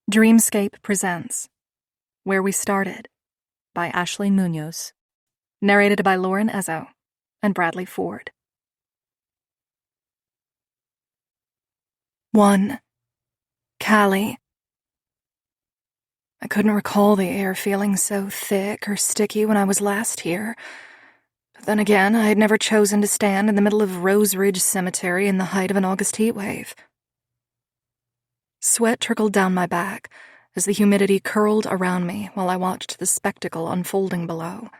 Dreamscape presents Where We Started by Ashley Munoz. Narrated by Lauren Ezzo and Bradley Ford. 1. Callie. I couldn't recall the air feeling so thick or sticky when I was last here. But then again, I had never chosen to stand in the middle of Rose Ridge Cemetery in the height of an August heatwave. Sweat trickled down my back as the humidity curled around me while I watched the spectacle unfolding below.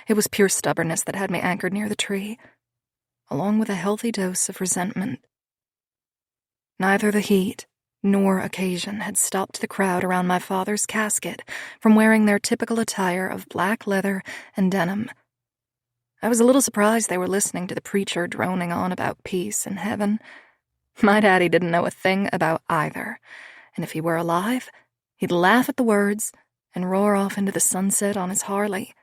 It was pure stubbornness that had me anchored near the tree, along with a healthy dose of resentment. Neither the heat nor occasion had stopped the crowd around my father's casket from wearing their typical attire of black leather and denim. I was a little surprised they were listening to the preacher droning on about peace and heaven. My daddy didn't know a thing about either, and if he were alive, he'd laugh at the words and roar off into the sunset on his Harley.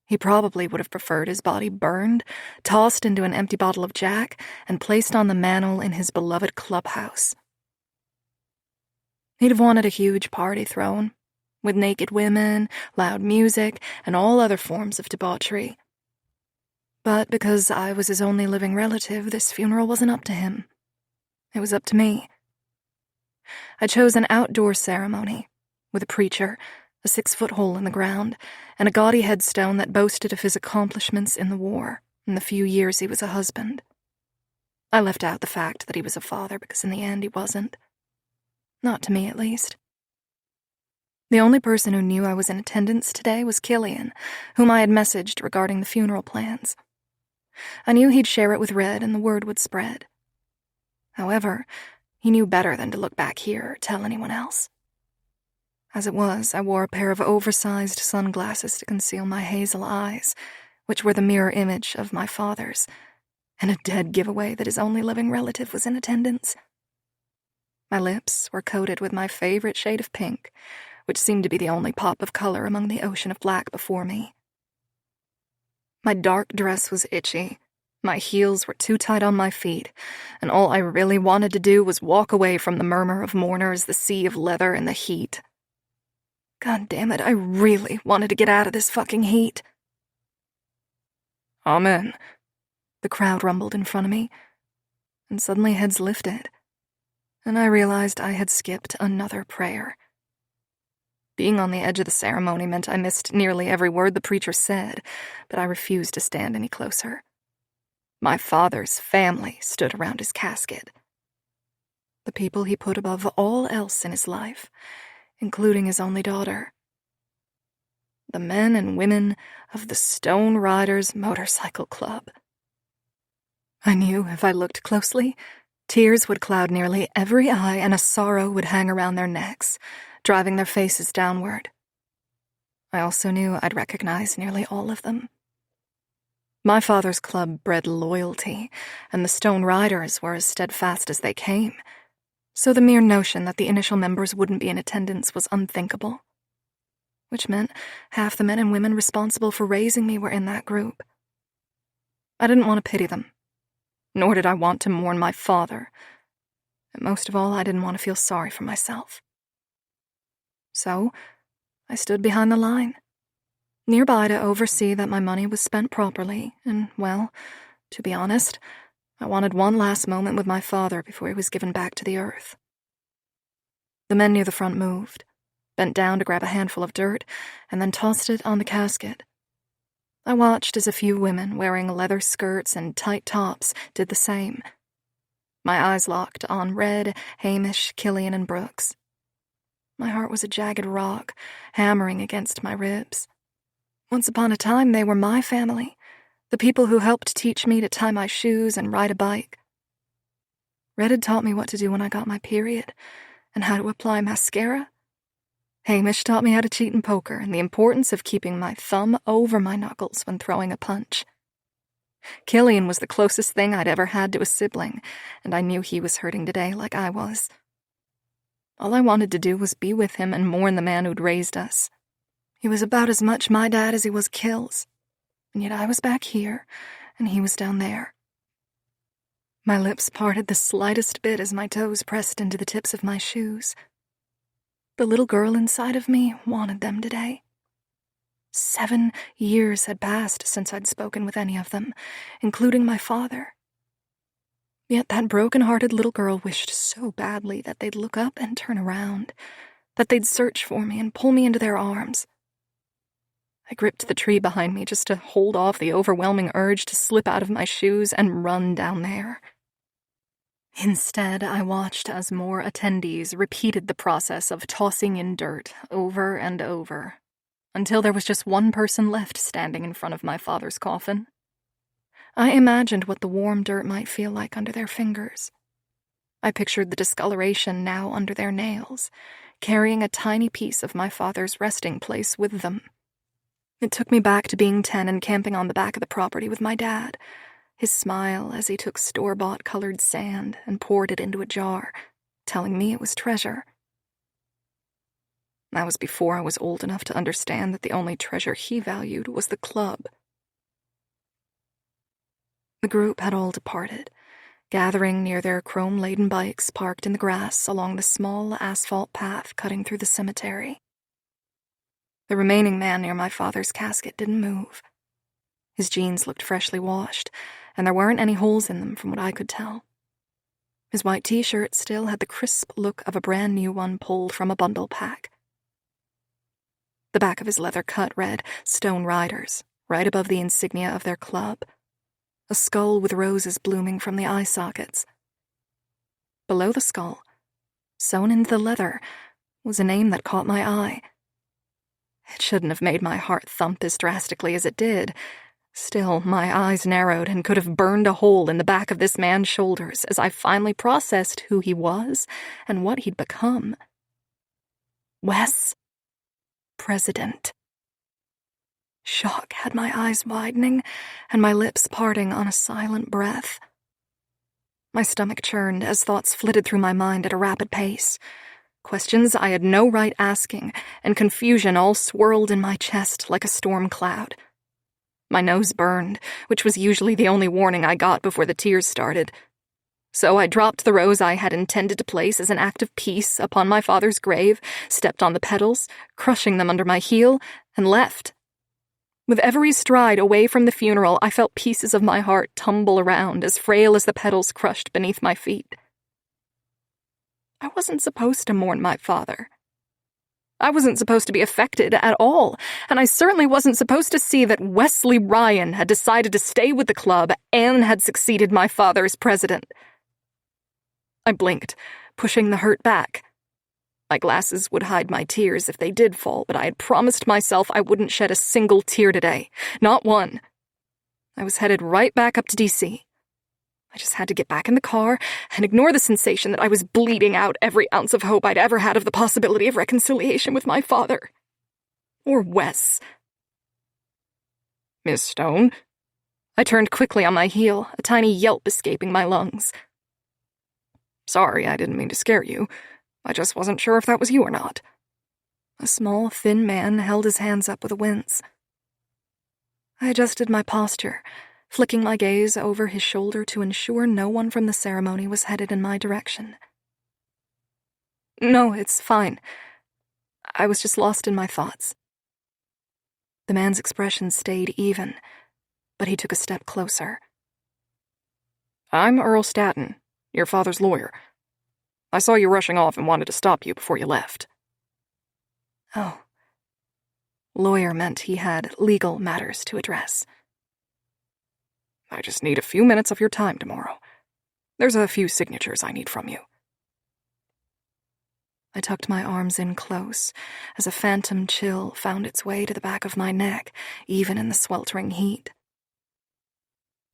He probably would have preferred his body burned, tossed into an empty bottle of Jack, and placed on the mantel in his beloved clubhouse. He'd have wanted a huge party thrown, with naked women, loud music, and all other forms of debauchery. But because I was his only living relative, this funeral wasn't up to him. It was up to me. I chose an outdoor ceremony, with a preacher, a 6-foot hole in the ground, and a gaudy headstone that boasted of his accomplishments in the war and the few years he was a husband. I left out the fact that he was a father because in the end he wasn't. Not to me, at least. The only person who knew I was in attendance today was Killian, whom I had messaged regarding the funeral plans. I knew he'd share it with Red and the word would spread. However, he knew better than to look back here or tell anyone else. As it was, I wore a pair of oversized sunglasses to conceal my hazel eyes, which were the mirror image of my father's, and a dead giveaway that his only living relative was in attendance. My lips were coated with my favorite shade of pink, which seemed to be the only pop of color among the ocean of black before me. My dark dress was itchy. My heels were too tight on my feet, and all I really wanted to do was walk away from the murmur of mourners, the sea of leather, and the heat. God damn it, I really wanted to get out of this fucking heat. Amen, the crowd rumbled in front of me, and suddenly heads lifted, and I realized I had skipped another prayer. Being on the edge of the ceremony meant I missed nearly every word the preacher said, but I refused to stand any closer. My father's family stood around his casket. The people he put above all else in his life, including his only daughter. The men and women of the Stone Riders Motorcycle Club. I knew if I looked closely, tears would cloud nearly every eye and a sorrow would hang around their necks, driving their faces downward. I also knew I'd recognize nearly all of them. My father's club bred loyalty, and the Stone Riders were as steadfast as they came, so the mere notion that the initial members wouldn't be in attendance was unthinkable, which meant half the men and women responsible for raising me were in that group. I didn't want to pity them, nor did I want to mourn my father, and most of all, I didn't want to feel sorry for myself. So, I stood behind the line, nearby to oversee that my money was spent properly, and, well, to be honest, I wanted one last moment with my father before he was given back to the earth. The men near the front moved, bent down to grab a handful of dirt, and then tossed it on the casket. I watched as a few women wearing leather skirts and tight tops did the same. My eyes locked on Red, Hamish, Killian, and Brooks. My heart was a jagged rock, hammering against my ribs. Once upon a time, they were my family, the people who helped teach me to tie my shoes and ride a bike. Red had taught me what to do when I got my period, and how to apply mascara. Hamish taught me how to cheat in poker and the importance of keeping my thumb over my knuckles when throwing a punch. Killian was the closest thing I'd ever had to a sibling, and I knew he was hurting today like I was. All I wanted to do was be with him and mourn the man who'd raised us. He was about as much my dad as he was Kill's, and yet I was back here, and he was down there. My lips parted the slightest bit as my toes pressed into the tips of my shoes, The little girl inside of me wanted them today. 7 years had passed since I'd spoken with any of them, including my father. Yet that broken-hearted little girl wished so badly that they'd look up and turn around, that they'd search for me and pull me into their arms. I gripped the tree behind me just to hold off the overwhelming urge to slip out of my shoes and run down there. Instead, I watched as more attendees repeated the process of tossing in dirt over and over, until there was just one person left standing in front of my father's coffin. I imagined what the warm dirt might feel like under their fingers. I pictured the discoloration now under their nails, carrying a tiny piece of my father's resting place with them. It took me back to being 10 and camping on the back of the property with my dad, his smile as he took store-bought colored sand and poured it into a jar, telling me it was treasure. That was before I was old enough to understand that the only treasure he valued was the club. The group had all departed, gathering near their chrome-laden bikes parked in the grass along the small asphalt path cutting through the cemetery. The remaining man near my father's casket didn't move. His jeans looked freshly washed, and there weren't any holes in them from what I could tell. His white t-shirt still had the crisp look of a brand new one pulled from a bundle pack. The back of his leather cut read Stone Riders, right above the insignia of their club, a skull with roses blooming from the eye sockets. Below the skull, sewn into the leather, was a name that caught my eye. It shouldn't have made my heart thump as drastically as it did. Still, my eyes narrowed and could have burned a hole in the back of this man's shoulders as I finally processed who he was and what he'd become. Wes. President. Shock had my eyes widening and my lips parting on a silent breath. My stomach churned as thoughts flitted through my mind at a rapid pace. Questions I had no right asking, and confusion all swirled in my chest like a storm cloud. My nose burned, which was usually the only warning I got before the tears started. So I dropped the rose I had intended to place as an act of peace upon my father's grave, stepped on the petals, crushing them under my heel, and left. With every stride away from the funeral, I felt pieces of my heart tumble around, as frail as the petals crushed beneath my feet. I wasn't supposed to mourn my father. I wasn't supposed to be affected at all, and I certainly wasn't supposed to see that Wesley Ryan had decided to stay with the club and had succeeded my father as president. I blinked, pushing the hurt back. My glasses would hide my tears if they did fall, but I had promised myself I wouldn't shed a single tear today. Not one. I was headed right back up to D.C. I just had to get back in the car and ignore the sensation that I was bleeding out every ounce of hope I'd ever had of the possibility of reconciliation with my father. Or Wes. Miss Stone? I turned quickly on my heel, a tiny yelp escaping my lungs. Sorry, I didn't mean to scare you. I just wasn't sure if that was you or not. A small, thin man held his hands up with a wince. I adjusted my posture, flicking my gaze over his shoulder to ensure no one from the ceremony was headed in my direction. No, it's fine. I was just lost in my thoughts. The man's expression stayed even, but he took a step closer. I'm Earl Staton, your father's lawyer. I saw you rushing off and wanted to stop you before you left. Oh. Lawyer meant he had legal matters to address. I just need a few minutes of your time tomorrow. There's a few signatures I need from you. I tucked my arms in close as a phantom chill found its way to the back of my neck, even in the sweltering heat.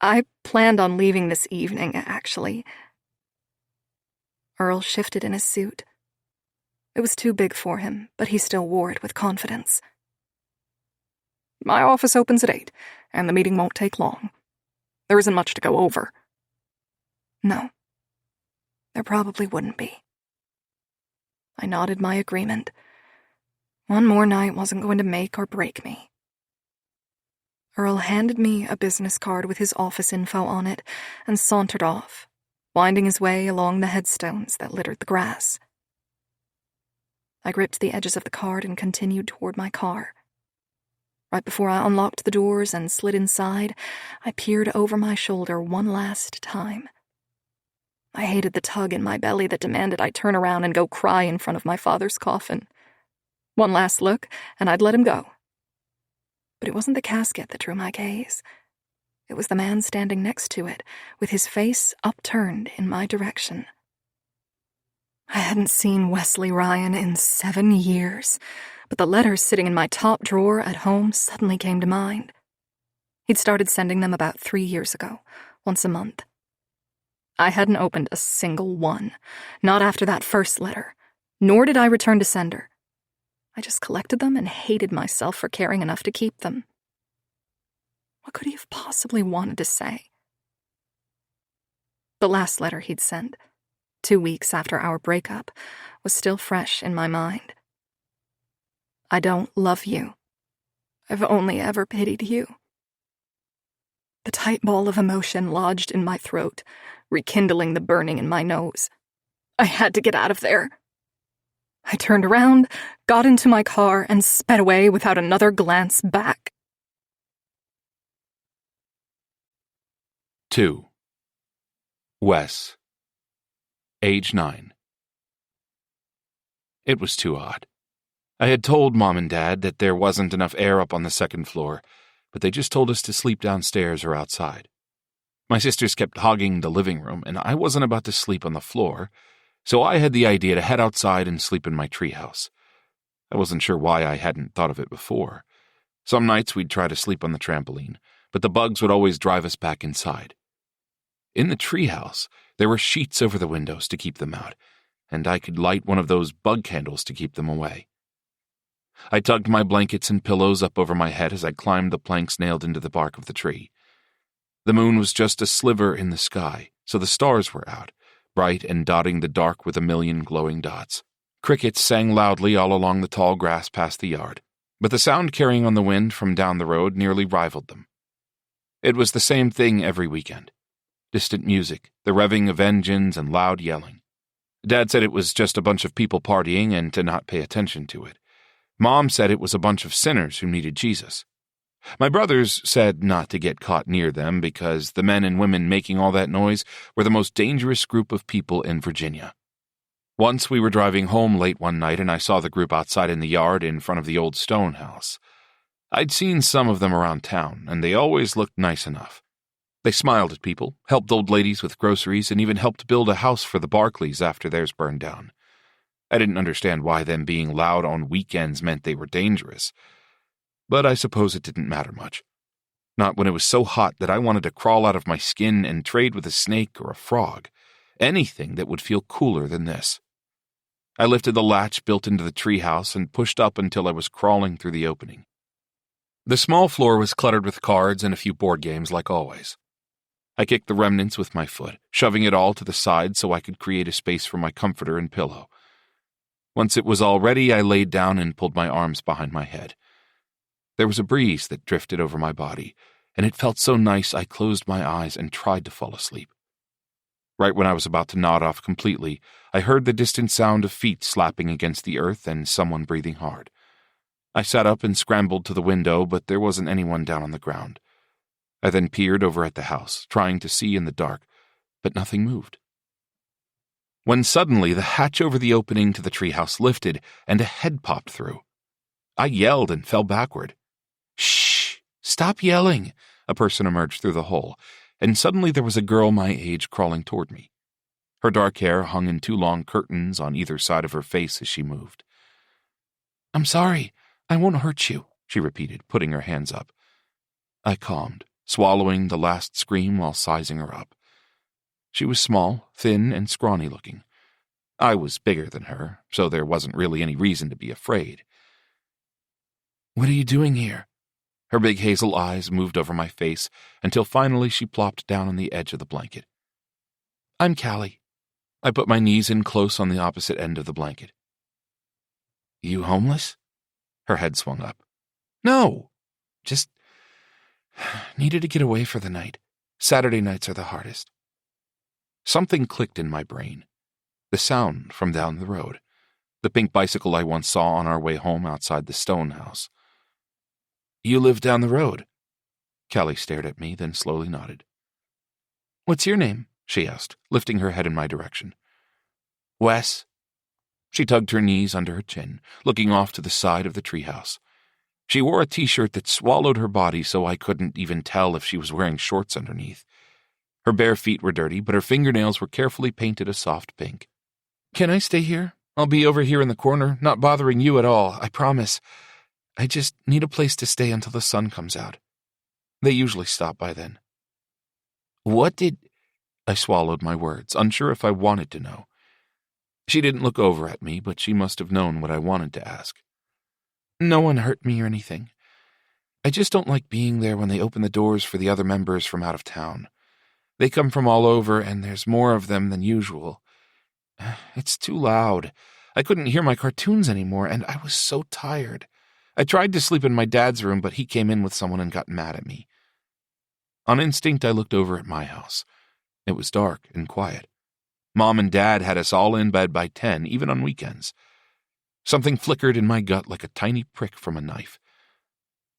I planned on leaving this evening, actually. Earl shifted in his suit. It was too big for him, but he still wore it with confidence. My office opens at 8, and the meeting won't take long. There isn't much to go over. No, there probably wouldn't be. I nodded my agreement. One more night wasn't going to make or break me. Earl handed me a business card with his office info on it and sauntered off, winding his way along the headstones that littered the grass. I gripped the edges of the card and continued toward my car. Right before I unlocked the doors and slid inside, I peered over my shoulder one last time. I hated the tug in my belly that demanded I turn around and go cry in front of my father's coffin. One last look, and I'd let him go. But it wasn't the casket that drew my gaze. It was the man standing next to it, with his face upturned in my direction. I hadn't seen Wesley Ryan in 7 years, but the letters sitting in my top drawer at home suddenly came to mind. He'd started sending them about 3 years ago, once a month. I hadn't opened a single one, not after that first letter, nor did I return to sender. I just collected them and hated myself for caring enough to keep them. What could he have possibly wanted to say? The last letter he'd sent, 2 weeks after our breakup, was still fresh in my mind. I don't love you. I've only ever pitied you. The tight ball of emotion lodged in my throat, rekindling the burning in my nose. I had to get out of there. I turned around, got into my car, and sped away without another glance back. 2. Wes. Age 9. It was too odd. I had told Mom and Dad that there wasn't enough air up on the second floor, but they just told us to sleep downstairs or outside. My sisters kept hogging the living room, and I wasn't about to sleep on the floor, so I had the idea to head outside and sleep in my treehouse. I wasn't sure why I hadn't thought of it before. Some nights we'd try to sleep on the trampoline, but the bugs would always drive us back inside. In the treehouse, there were sheets over the windows to keep them out, and I could light one of those bug candles to keep them away. I tugged my blankets and pillows up over my head as I climbed the planks nailed into the bark of the tree. The moon was just a sliver in the sky, so the stars were out, bright and dotting the dark with a million glowing dots. Crickets sang loudly all along the tall grass past the yard, but the sound carrying on the wind from down the road nearly rivaled them. It was the same thing every weekend. Distant music, the revving of engines, and loud yelling. Dad said it was just a bunch of people partying and to not pay attention to it. Mom said it was a bunch of sinners who needed Jesus. My brothers said not to get caught near them because the men and women making all that noise were the most dangerous group of people in Virginia. Once we were driving home late one night and I saw the group outside in the yard in front of the old stone house. I'd seen some of them around town, and they always looked nice enough. They smiled at people, helped old ladies with groceries, and even helped build a house for the Barclays after theirs burned down. I didn't understand why them being loud on weekends meant they were dangerous. But I suppose it didn't matter much. Not when it was so hot that I wanted to crawl out of my skin and trade with a snake or a frog. Anything that would feel cooler than this. I lifted the latch built into the treehouse and pushed up until I was crawling through the opening. The small floor was cluttered with cards and a few board games like always. I kicked the remnants with my foot, shoving it all to the side so I could create a space for my comforter and pillow. Once it was all ready, I laid down and pulled my arms behind my head. There was a breeze that drifted over my body, and it felt so nice I closed my eyes and tried to fall asleep. Right when I was about to nod off completely, I heard the distant sound of feet slapping against the earth and someone breathing hard. I sat up and scrambled to the window, but there wasn't anyone down on the ground. I then peered over at the house, trying to see in the dark, but nothing moved. When suddenly the hatch over the opening to the treehouse lifted and a head popped through. I yelled and fell backward. "Shh! Stop yelling!" A person emerged through the hole, and suddenly there was a girl my age crawling toward me. Her dark hair hung in 2 long curtains on either side of her face as she moved. "I'm sorry. I won't hurt you," she repeated, putting her hands up. I calmed, swallowing the last scream while sizing her up. She was small, thin, and scrawny-looking. I was bigger than her, so there wasn't really any reason to be afraid. "What are you doing here?" Her big hazel eyes moved over my face until finally she plopped down on the edge of the blanket. "I'm Callie." I put my knees in close on the opposite end of the blanket. "You homeless?" Her head swung up. "No, just needed to get away for the night. Saturday nights are the hardest." Something clicked in my brain. The sound from down the road. the pink bicycle I once saw on our way home outside the stone house. You live down the road. Callie stared at me, then slowly nodded. What's your name? She asked, lifting her head in my direction. Wes. She tugged her knees under her chin, looking off to the side of the treehouse. She wore a t-shirt that swallowed her body so I couldn't even tell if she was wearing shorts underneath. Her bare feet were dirty, but her fingernails were carefully painted a soft pink. Can I stay here? I'll be over here in the corner, not bothering you at all, I promise. I just need a place to stay until the sun comes out. They usually stop by then. What did... I swallowed my words, unsure if I wanted to know. She didn't look over at me, but she must have known what I wanted to ask. No one hurt me or anything. I just don't like being there when they open the doors for the other members from out of town. They come from all over, and there's more of them than usual. It's too loud. I couldn't hear my cartoons anymore, and I was so tired. I tried to sleep in my dad's room, but he came in with someone and got mad at me. On instinct, I looked over at my house. It was dark and quiet. Mom and Dad had us all in bed by 10, even on weekends. Something flickered in my gut like a tiny prick from a knife.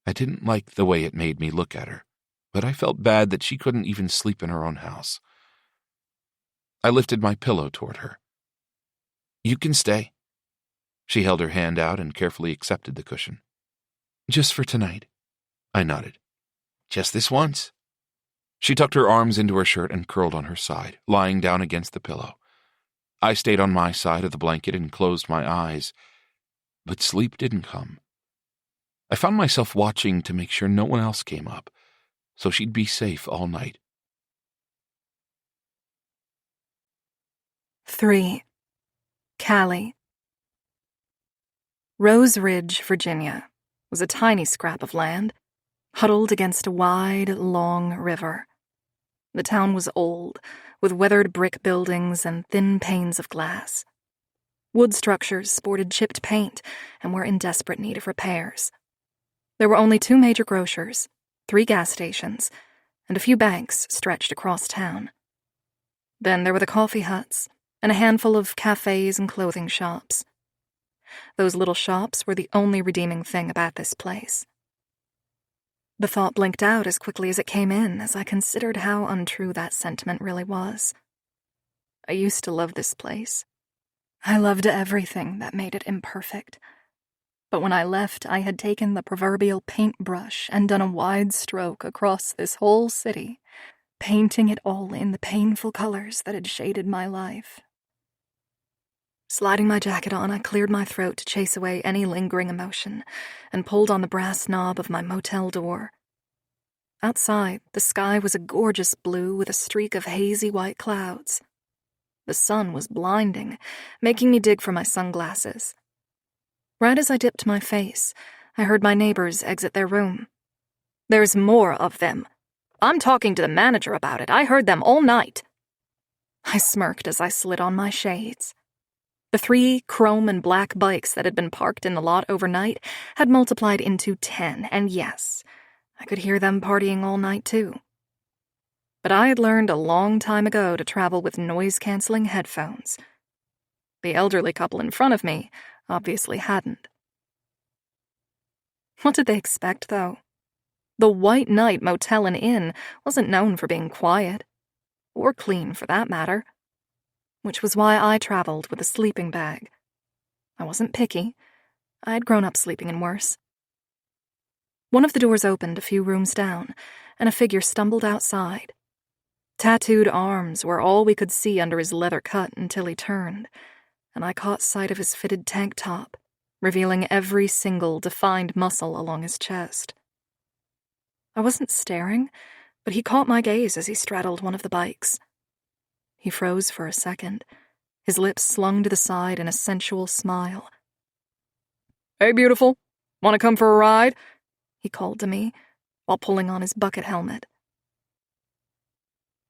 I didn't like the way it made me look at her, but I felt bad that she couldn't even sleep in her own house. I lifted my pillow toward her. You can stay. She held her hand out and carefully accepted the cushion. Just for tonight. I nodded. Just this once. She tucked her arms into her shirt and curled on her side, lying down against the pillow. I stayed on my side of the blanket and closed my eyes, but sleep didn't come. I found myself watching to make sure no one else came up, so she'd be safe all night. 3. Callie. Rose Ridge, Virginia, was a tiny scrap of land, huddled against a wide, long river. The town was old, with weathered brick buildings and thin panes of glass. Wood structures sported chipped paint and were in desperate need of repairs. There were only 2 major grocers, 3 gas stations, and a few banks stretched across town. Then there were the coffee huts and a handful of cafes and clothing shops. Those little shops were the only redeeming thing about this place. The thought blinked out as quickly as it came in as I considered how untrue that sentiment really was. I used to love this place. I loved everything that made it imperfect. But when I left, I had taken the proverbial paintbrush and done a wide stroke across this whole city, painting it all in the painful colors that had shaded my life. Sliding my jacket on, I cleared my throat to chase away any lingering emotion and pulled on the brass knob of my motel door. Outside, the sky was a gorgeous blue with a streak of hazy white clouds. The sun was blinding, making me dig for my sunglasses. Right as I dipped my face, I heard my neighbors exit their room. There's more of them. I'm talking to the manager about it. I heard them all night. I smirked as I slid on my shades. The 3 chrome and black bikes that had been parked in the lot overnight had multiplied into 10, and yes, I could hear them partying all night too. But I had learned a long time ago to travel with noise-canceling headphones. The elderly couple in front of me obviously hadn't. What did they expect, though? The White Knight Motel and Inn wasn't known for being quiet, or clean for that matter. Which was why I traveled with a sleeping bag. I wasn't picky. I had grown up sleeping in worse. One of the doors opened a few rooms down, and a figure stumbled outside. Tattooed arms were all we could see under his leather cut until he turned, and I caught sight of his fitted tank top, revealing every single defined muscle along his chest. I wasn't staring, but he caught my gaze as he straddled one of the bikes. He froze for a second, his lips slung to the side in a sensual smile. Hey, beautiful. Want to come for a ride? He called to me, while pulling on his bucket helmet.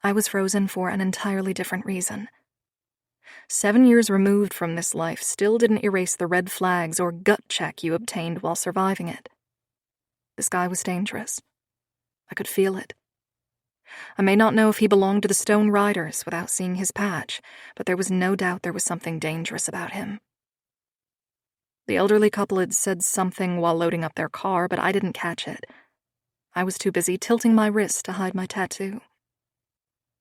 I was frozen for an entirely different reason. 7 years removed from this life still didn't erase the red flags or gut check you obtained while surviving it. This guy was dangerous. I could feel it. I may not know if he belonged to the Stone Riders without seeing his patch, but there was no doubt there was something dangerous about him. The elderly couple had said something while loading up their car, but I didn't catch it. I was too busy tilting my wrist to hide my tattoo.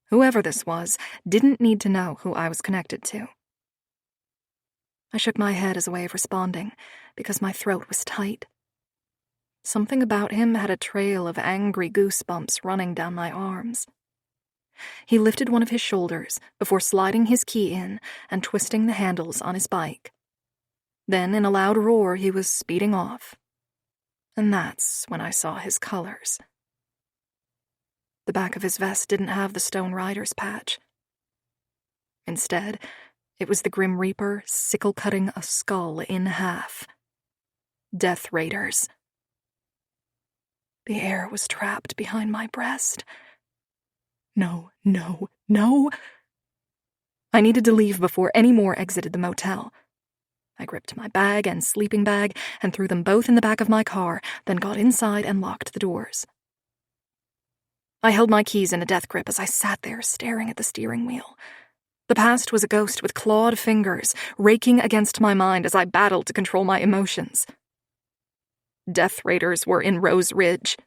Whoever this was didn't need to know who I was connected to. I shook my head as a way of responding, because my throat was tight. Something about him had a trail of angry goosebumps running down my arms. He lifted one of his shoulders before sliding his key in and twisting the handles on his bike. Then, in a loud roar, he was speeding off. And that's when I saw his colors. The back of his vest didn't have the Stone Rider's patch. Instead, it was the Grim Reaper sickle-cutting a skull in half. Death Raiders. The air was trapped behind my breast. No, no, no. I needed to leave before any more exited the motel. I gripped my bag and sleeping bag and threw them both in the back of my car, then got inside and locked the doors. I held my keys in a death grip as I sat there staring at the steering wheel. The past was a ghost with clawed fingers, raking against my mind as I battled to control my emotions. Death Raiders were in Rose Ridge.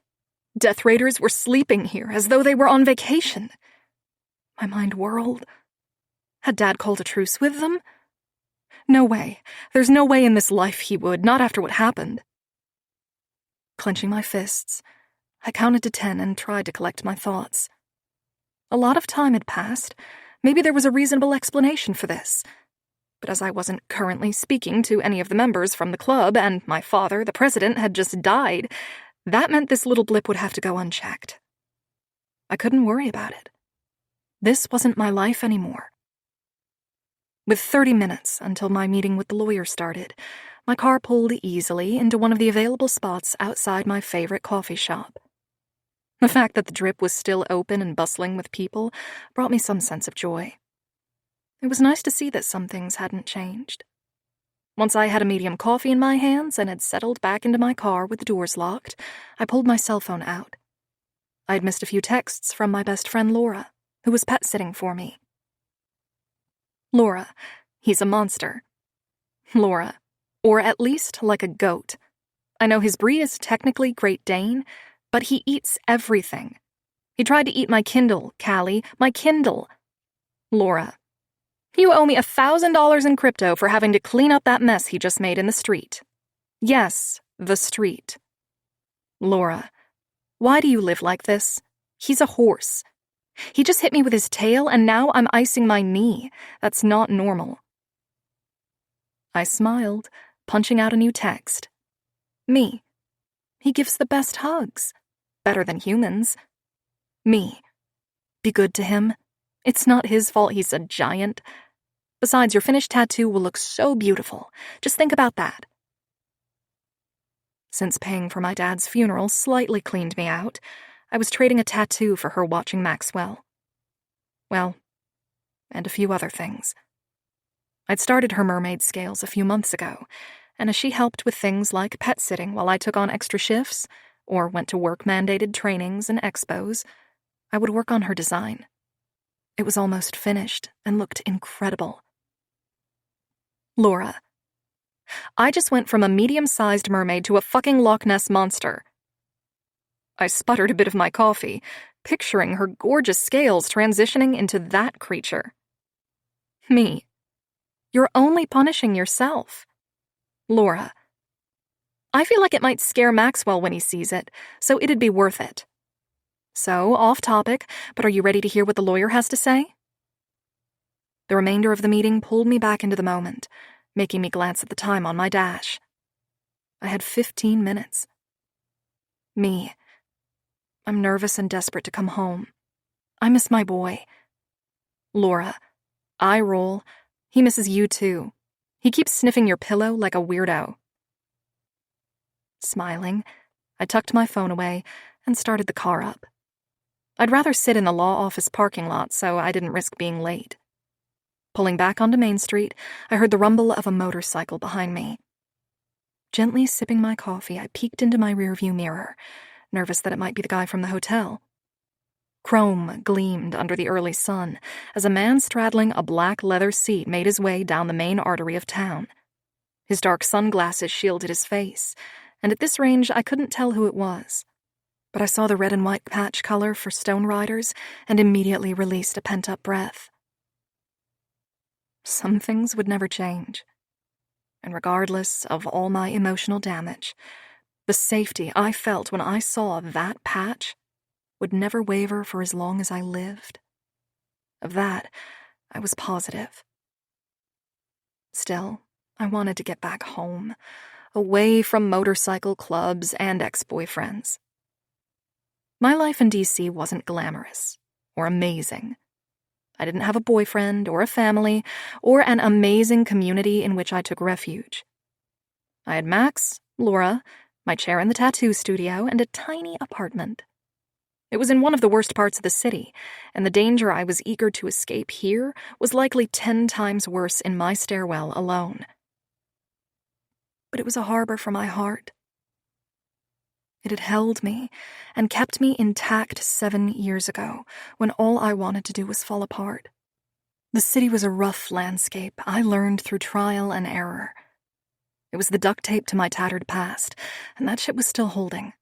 Death Raiders were sleeping here as though they were on vacation. My mind whirled. Had Dad called a truce with them? No way. There's no way in this life he would, not after what happened. Clenching my fists, I counted to 10 and tried to collect my thoughts. A lot of time had passed. Maybe there was a reasonable explanation for this. But as I wasn't currently speaking to any of the members from the club, and my father, the president, had just died, that meant this little blip would have to go unchecked. I couldn't worry about it. This wasn't my life anymore. With 30 minutes until my meeting with the lawyer started, my car pulled easily into one of the available spots outside my favorite coffee shop. The fact that the Drip was still open and bustling with people brought me some sense of joy. It was nice to see that some things hadn't changed. Once I had a medium coffee in my hands and had settled back into my car with the doors locked, I pulled my cell phone out. I had missed a few texts from my best friend Laura, who was pet sitting for me. Laura, he's a monster. Laura, or at least like a goat. I know his breed is technically Great Dane, but he eats everything. He tried to eat my Kindle, Callie, my Kindle. Laura, you owe me $1,000 in crypto for having to clean up that mess he just made in the street. Yes, the street. Laura, why do you live like this? He's a horse. He just hit me with his tail, and now I'm icing my knee. That's not normal. I smiled, punching out a new text. Me. He gives the best hugs. Better than humans. Me. Be good to him. It's not his fault he's a giant. Besides, your finished tattoo will look so beautiful. Just think about that. Since paying for my dad's funeral slightly cleaned me out, I was trading a tattoo for her watching Maxwell. Well, and a few other things. I'd started her mermaid scales a few months ago, and as she helped with things like pet sitting while I took on extra shifts, or went to work-mandated trainings and expos, I would work on her design. It was almost finished and looked incredible. Laura, I just went from a medium-sized mermaid to a fucking Loch Ness monster. I sputtered a bit of my coffee, picturing her gorgeous scales transitioning into that creature. Me. You're only punishing yourself. Laura. I feel like it might scare Maxwell when he sees it, so it'd be worth it. So, off topic, but are you ready to hear what the lawyer has to say? The remainder of the meeting pulled me back into the moment, making me glance at the time on my dash. I had 15 minutes. Me. I'm nervous and desperate to come home. I miss my boy. Laura. Eye roll. He misses you too. He keeps sniffing your pillow like a weirdo. Smiling, I tucked my phone away and started the car up. I'd rather sit in the law office parking lot so I didn't risk being late. Pulling back onto Main Street, I heard the rumble of a motorcycle behind me. Gently sipping my coffee, I peeked into my rearview mirror, nervous that it might be the guy from the hotel. Chrome gleamed under the early sun as a man straddling a black leather seat made his way down the main artery of town. His dark sunglasses shielded his face, and at this range I couldn't tell who it was. But I saw the red and white patch color for Stone Riders and immediately released a pent-up breath. Some things would never change. And regardless of all my emotional damage, the safety I felt when I saw that patch would never waver for as long as I lived. Of that, I was positive. Still, I wanted to get back home, away from motorcycle clubs and ex-boyfriends. My life in D.C. wasn't glamorous or amazing. I didn't have a boyfriend or a family or an amazing community in which I took refuge. I had Max, Laura, my chair in the tattoo studio, and a tiny apartment. It was in one of the worst parts of the city, and the danger I was eager to escape here was likely 10 times worse in my stairwell alone. But it was a harbor for my heart. It had held me and kept me intact 7 years ago, when all I wanted to do was fall apart. The city was a rough landscape I learned through trial and error. It was the duct tape to my tattered past, and that shit was still holding.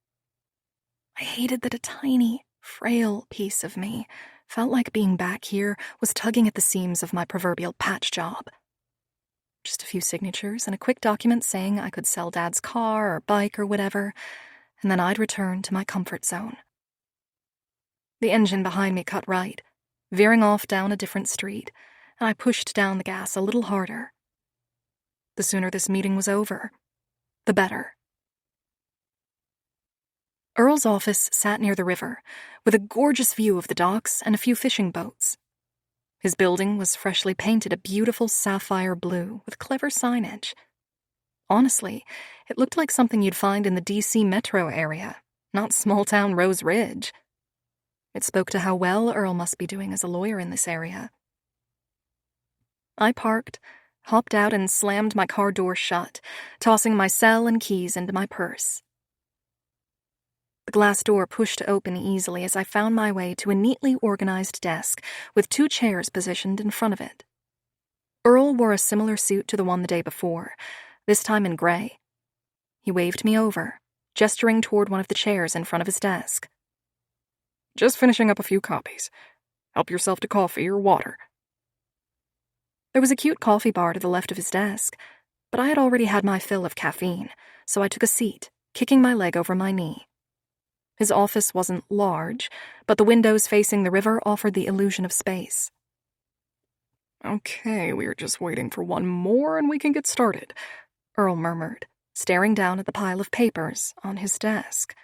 I hated that a tiny, frail piece of me felt like being back here was tugging at the seams of my proverbial patch job. Just a few signatures and a quick document saying I could sell Dad's car or bike or whatever, and then I'd return to my comfort zone. The engine behind me cut right, veering off down a different street, and I pushed down the gas a little harder. The sooner this meeting was over, the better. Earl's office sat near the river, with a gorgeous view of the docks and a few fishing boats. His building was freshly painted a beautiful sapphire blue with clever signage. Honestly, it looked like something you'd find in the D.C. metro area, not small-town Rose Ridge. It spoke to how well Earl must be doing as a lawyer in this area. I parked, hopped out, and slammed my car door shut, tossing my cell and keys into my purse. The glass door pushed open easily as I found my way to a neatly organized desk with 2 chairs positioned in front of it. Earl wore a similar suit to the one the day before, this time in gray. He waved me over, gesturing toward one of the chairs in front of his desk. Just finishing up a few copies. Help yourself to coffee or water. There was a cute coffee bar to the left of his desk, but I had already had my fill of caffeine, so I took a seat, kicking my leg over my knee. His office wasn't large, but the windows facing the river offered the illusion of space. Okay, we are just waiting for one more and we can get started, Earl murmured, staring down at the pile of papers on his desk.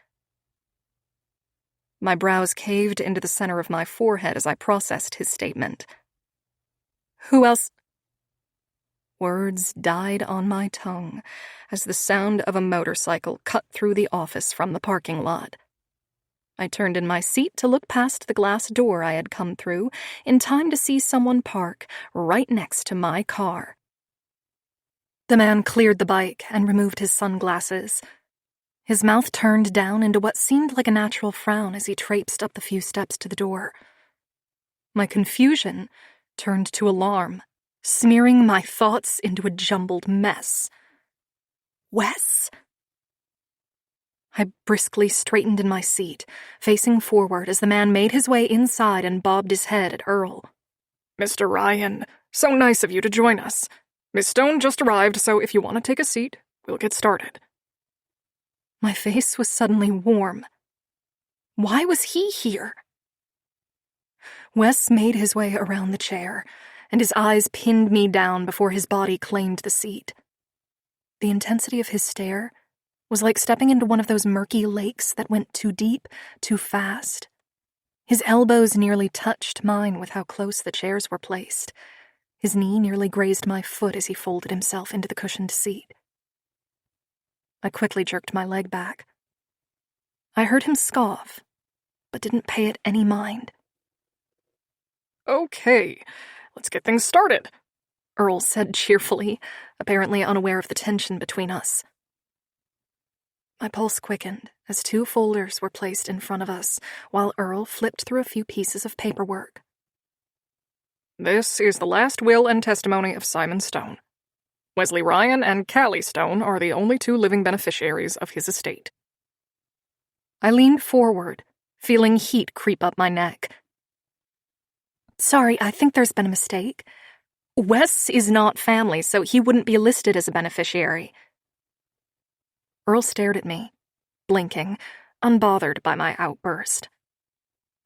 My brows caved into the center of my forehead as I processed his statement. Who else? Words died on my tongue as the sound of a motorcycle cut through the office from the parking lot. I turned in my seat to look past the glass door I had come through in time to see someone park right next to my car. The man cleared the bike and removed his sunglasses. His mouth turned down into what seemed like a natural frown as he traipsed up the few steps to the door. My confusion turned to alarm, smearing my thoughts into a jumbled mess. Wes? I briskly straightened in my seat, facing forward as the man made his way inside and bobbed his head at Earl. Mr. Ryan, so nice of you to join us. Miss Stone just arrived, so if you want to take a seat, we'll get started. My face was suddenly warm. Why was he here? Wes made his way around the chair, and his eyes pinned me down before his body claimed the seat. The intensity of his stare was like stepping into one of those murky lakes that went too deep, too fast. His elbows nearly touched mine with how close the chairs were placed. His knee nearly grazed my foot as he folded himself into the cushioned seat. I quickly jerked my leg back. I heard him scoff, but didn't pay it any mind. Okay, let's get things started, Earl said cheerfully, apparently unaware of the tension between us. My pulse quickened as 2 folders were placed in front of us, while Earl flipped through a few pieces of paperwork. This is the last will and testimony of Simon Stone. Wesley Ryan and Callie Stone are the only two living beneficiaries of his estate. I leaned forward, feeling heat creep up my neck. Sorry, I think there's been a mistake. Wes is not family, so he wouldn't be listed as a beneficiary. Earl stared at me, blinking, unbothered by my outburst.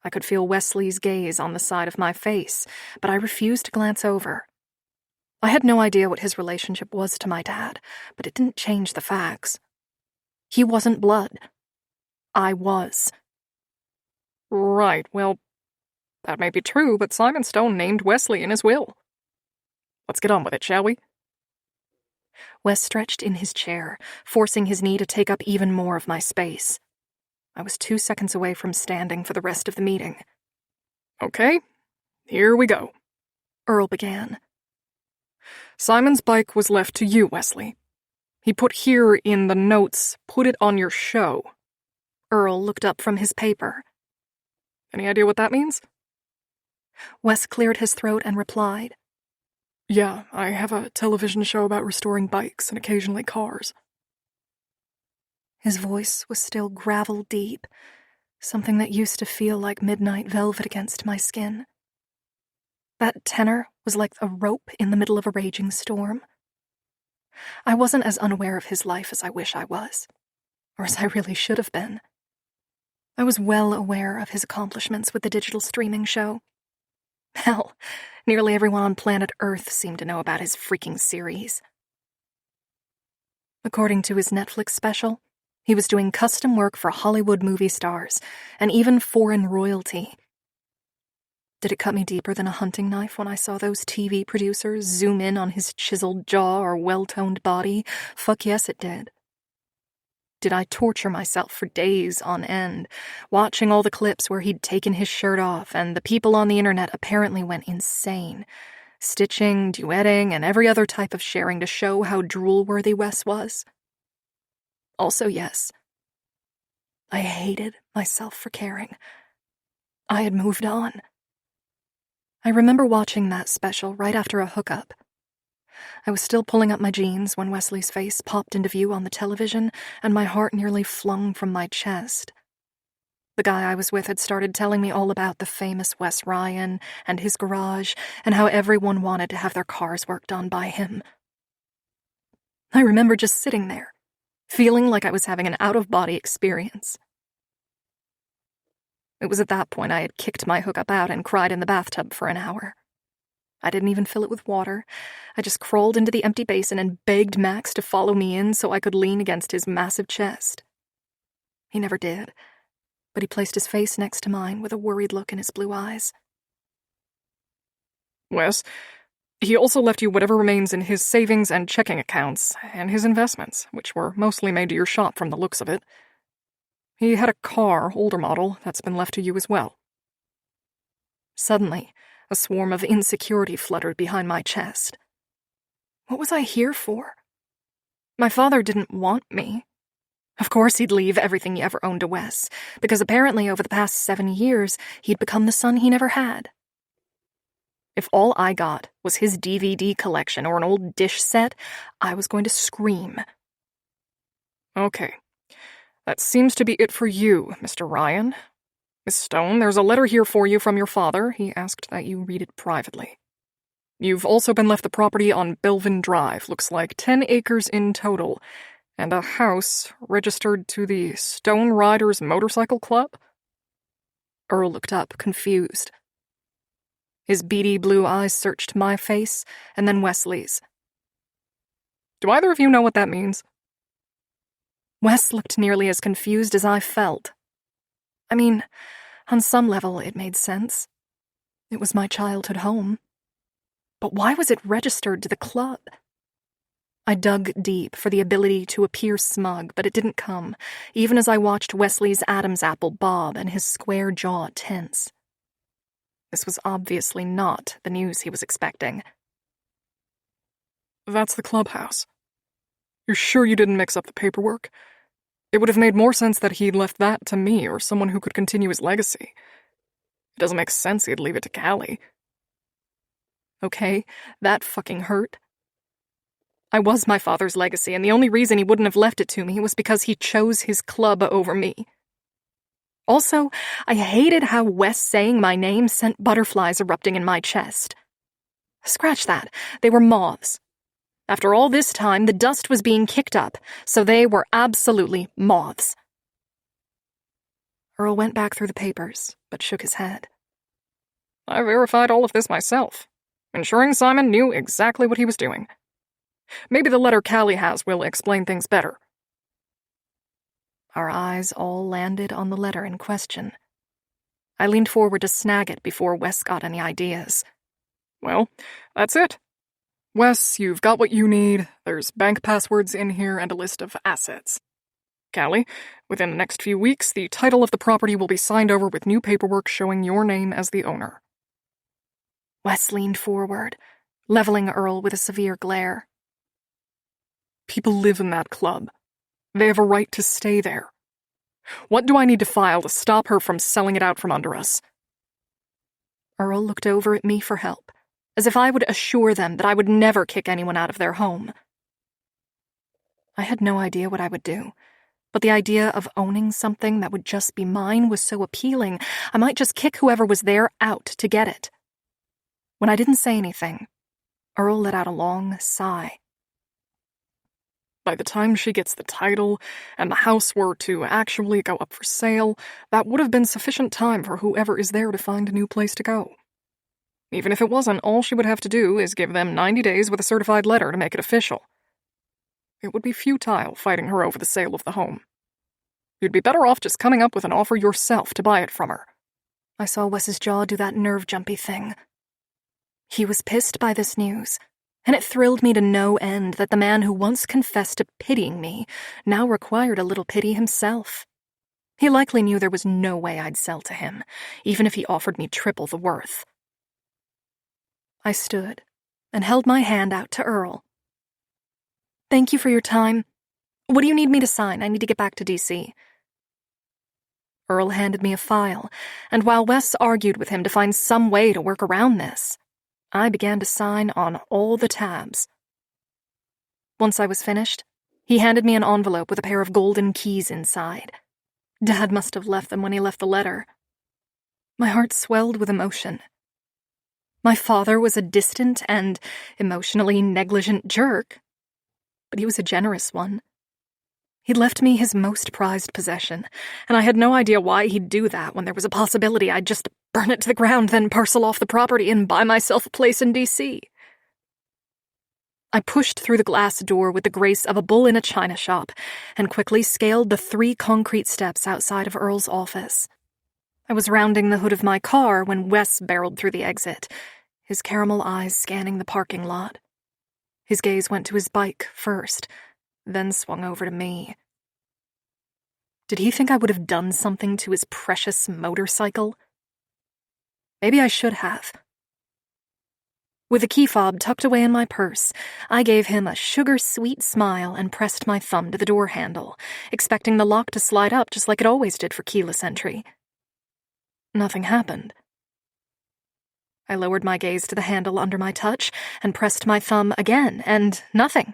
I could feel Wesley's gaze on the side of my face, but I refused to glance over. I had no idea what his relationship was to my dad, but it didn't change the facts. He wasn't blood. I was. Right, well, that may be true, but Simon Stone named Wesley in his will. Let's get on with it, shall we? Wes stretched in his chair, forcing his knee to take up even more of my space. I was 2 seconds away from standing for the rest of the meeting. Okay, here we go, Earl began. Simon's bike was left to you, Wesley. He put here in the notes, put it on your show. Earl looked up from his paper. Any idea what that means? Wes cleared his throat and replied. Yeah, I have a television show about restoring bikes and occasionally cars. His voice was still gravel deep, something that used to feel like midnight velvet against my skin. That tenor was like a rope in the middle of a raging storm. I wasn't as unaware of his life as I wish I was, or as I really should have been. I was well aware of his accomplishments with the digital streaming show. Hell, nearly everyone on planet Earth seemed to know about his freaking series. According to his Netflix special, he was doing custom work for Hollywood movie stars, and even foreign royalty. Did it cut me deeper than a hunting knife when I saw those TV producers zoom in on his chiseled jaw or well-toned body? Fuck yes, it did. Did I torture myself for days on end, watching all the clips where he'd taken his shirt off and the people on the internet apparently went insane, stitching, duetting, and every other type of sharing to show how drool-worthy Wes was? Also, yes. I hated myself for caring. I had moved on. I remember watching that special right after a hookup. I was still pulling up my jeans when Wesley's face popped into view on the television, and my heart nearly flung from my chest. The guy I was with had started telling me all about the famous Wes Ryan and his garage, and how everyone wanted to have their cars worked on by him. I remember just sitting there, feeling like I was having an out-of-body experience. It was at that point I had kicked my hookup out and cried in the bathtub for an hour. I didn't even fill it with water. I just crawled into the empty basin and begged Max to follow me in so I could lean against his massive chest. He never did, but he placed his face next to mine with a worried look in his blue eyes. Wes, he also left you whatever remains in his savings and checking accounts, and his investments, which were mostly made to your shop from the looks of it. He had a car, older model, that's been left to you as well. Suddenly, a swarm of insecurity fluttered behind my chest. What was I here for? My father didn't want me. Of course he'd leave everything he ever owned to Wes, because apparently over the past 7 years, he'd become the son he never had. If all I got was his DVD collection or an old dish set, I was going to scream. Okay. That seems to be it for you, Mr. Ryan. Miss Stone, there's a letter here for you from your father. He asked that you read it privately. You've also been left the property on Belvin Drive, looks like 10 acres in total, and a house registered to the Stone Riders Motorcycle Club? Earl looked up, confused. His beady blue eyes searched my face, and then Wesley's. Do either of you know what that means? Wes looked nearly as confused as I felt. I mean, on some level it made sense. It was my childhood home. But why was it registered to the club? I dug deep for the ability to appear smug, but it didn't come, even as I watched Wesley's Adam's apple bob and his square jaw tense. This was obviously not the news he was expecting. That's the clubhouse. You're sure you didn't mix up the paperwork? It would have made more sense that he'd left that to me or someone who could continue his legacy. It doesn't make sense he'd leave it to Callie. Okay, that fucking hurt. I was my father's legacy, and the only reason he wouldn't have left it to me was because he chose his club over me. Also, I hated how Wes saying my name sent butterflies erupting in my chest. Scratch that, they were moths. After all this time, the dust was being kicked up, so they were absolutely moths. Earl went back through the papers, but shook his head. I verified all of this myself, ensuring Simon knew exactly what he was doing. Maybe the letter Callie has will explain things better. Our eyes all landed on the letter in question. I leaned forward to snag it before Wes got any ideas. Well, that's it. Wes, you've got what you need. There's bank passwords in here and a list of assets. Callie, within the next few weeks, the title of the property will be signed over with new paperwork showing your name as the owner. Wes leaned forward, leveling Earl with a severe glare. People live in that club. They have a right to stay there. What do I need to file to stop her from selling it out from under us? Earl looked over at me for help, as if I would assure them that I would never kick anyone out of their home. I had no idea what I would do, but the idea of owning something that would just be mine was so appealing, I might just kick whoever was there out to get it. When I didn't say anything, Earl let out a long sigh. By the time she gets the title and the house were to actually go up for sale, that would have been sufficient time for whoever is there to find a new place to go. Even if it wasn't, all she would have to do is give them 90 days with a certified letter to make it official. It would be futile fighting her over the sale of the home. You'd be better off just coming up with an offer yourself to buy it from her. I saw Wes's jaw do that nerve-jumpy thing. He was pissed by this news, and it thrilled me to no end that the man who once confessed to pitying me now required a little pity himself. He likely knew there was no way I'd sell to him, even if he offered me triple the worth. I stood and held my hand out to Earl. Thank you for your time. What do you need me to sign? I need to get back to D.C. Earl handed me a file, and while Wes argued with him to find some way to work around this, I began to sign on all the tabs. Once I was finished, he handed me an envelope with a pair of golden keys inside. Dad must have left them when he left the letter. My heart swelled with emotion. My father was a distant and emotionally negligent jerk, but he was a generous one. He'd left me his most prized possession, and I had no idea why he'd do that when there was a possibility I'd just burn it to the ground, then parcel off the property and buy myself a place in D.C. I pushed through the glass door with the grace of a bull in a china shop and quickly scaled the 3 concrete steps outside of Earl's office. I was rounding the hood of my car when Wes barreled through the exit, his caramel eyes scanning the parking lot. His gaze went to his bike first, then swung over to me. Did he think I would have done something to his precious motorcycle? Maybe I should have. With the key fob tucked away in my purse, I gave him a sugar-sweet smile and pressed my thumb to the door handle, expecting the lock to slide up just like it always did for keyless entry. Nothing happened. I lowered my gaze to the handle under my touch and pressed my thumb again, and nothing.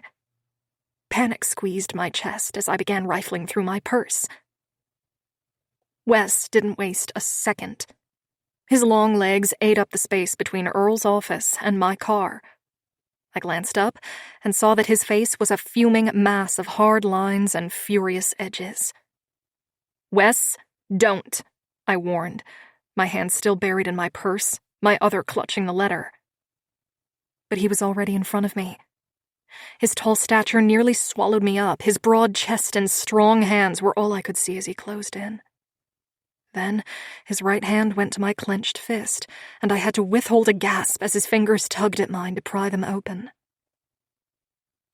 Panic squeezed my chest as I began rifling through my purse. Wes didn't waste a second. His long legs ate up the space between Earl's office and my car. I glanced up and saw that his face was a fuming mass of hard lines and furious edges. "Wes, don't," I warned, my hand still buried in my purse, my other clutching the letter. But he was already in front of me. His tall stature nearly swallowed me up. His broad chest and strong hands were all I could see as he closed in. Then, his right hand went to my clenched fist, and I had to withhold a gasp as his fingers tugged at mine to pry them open.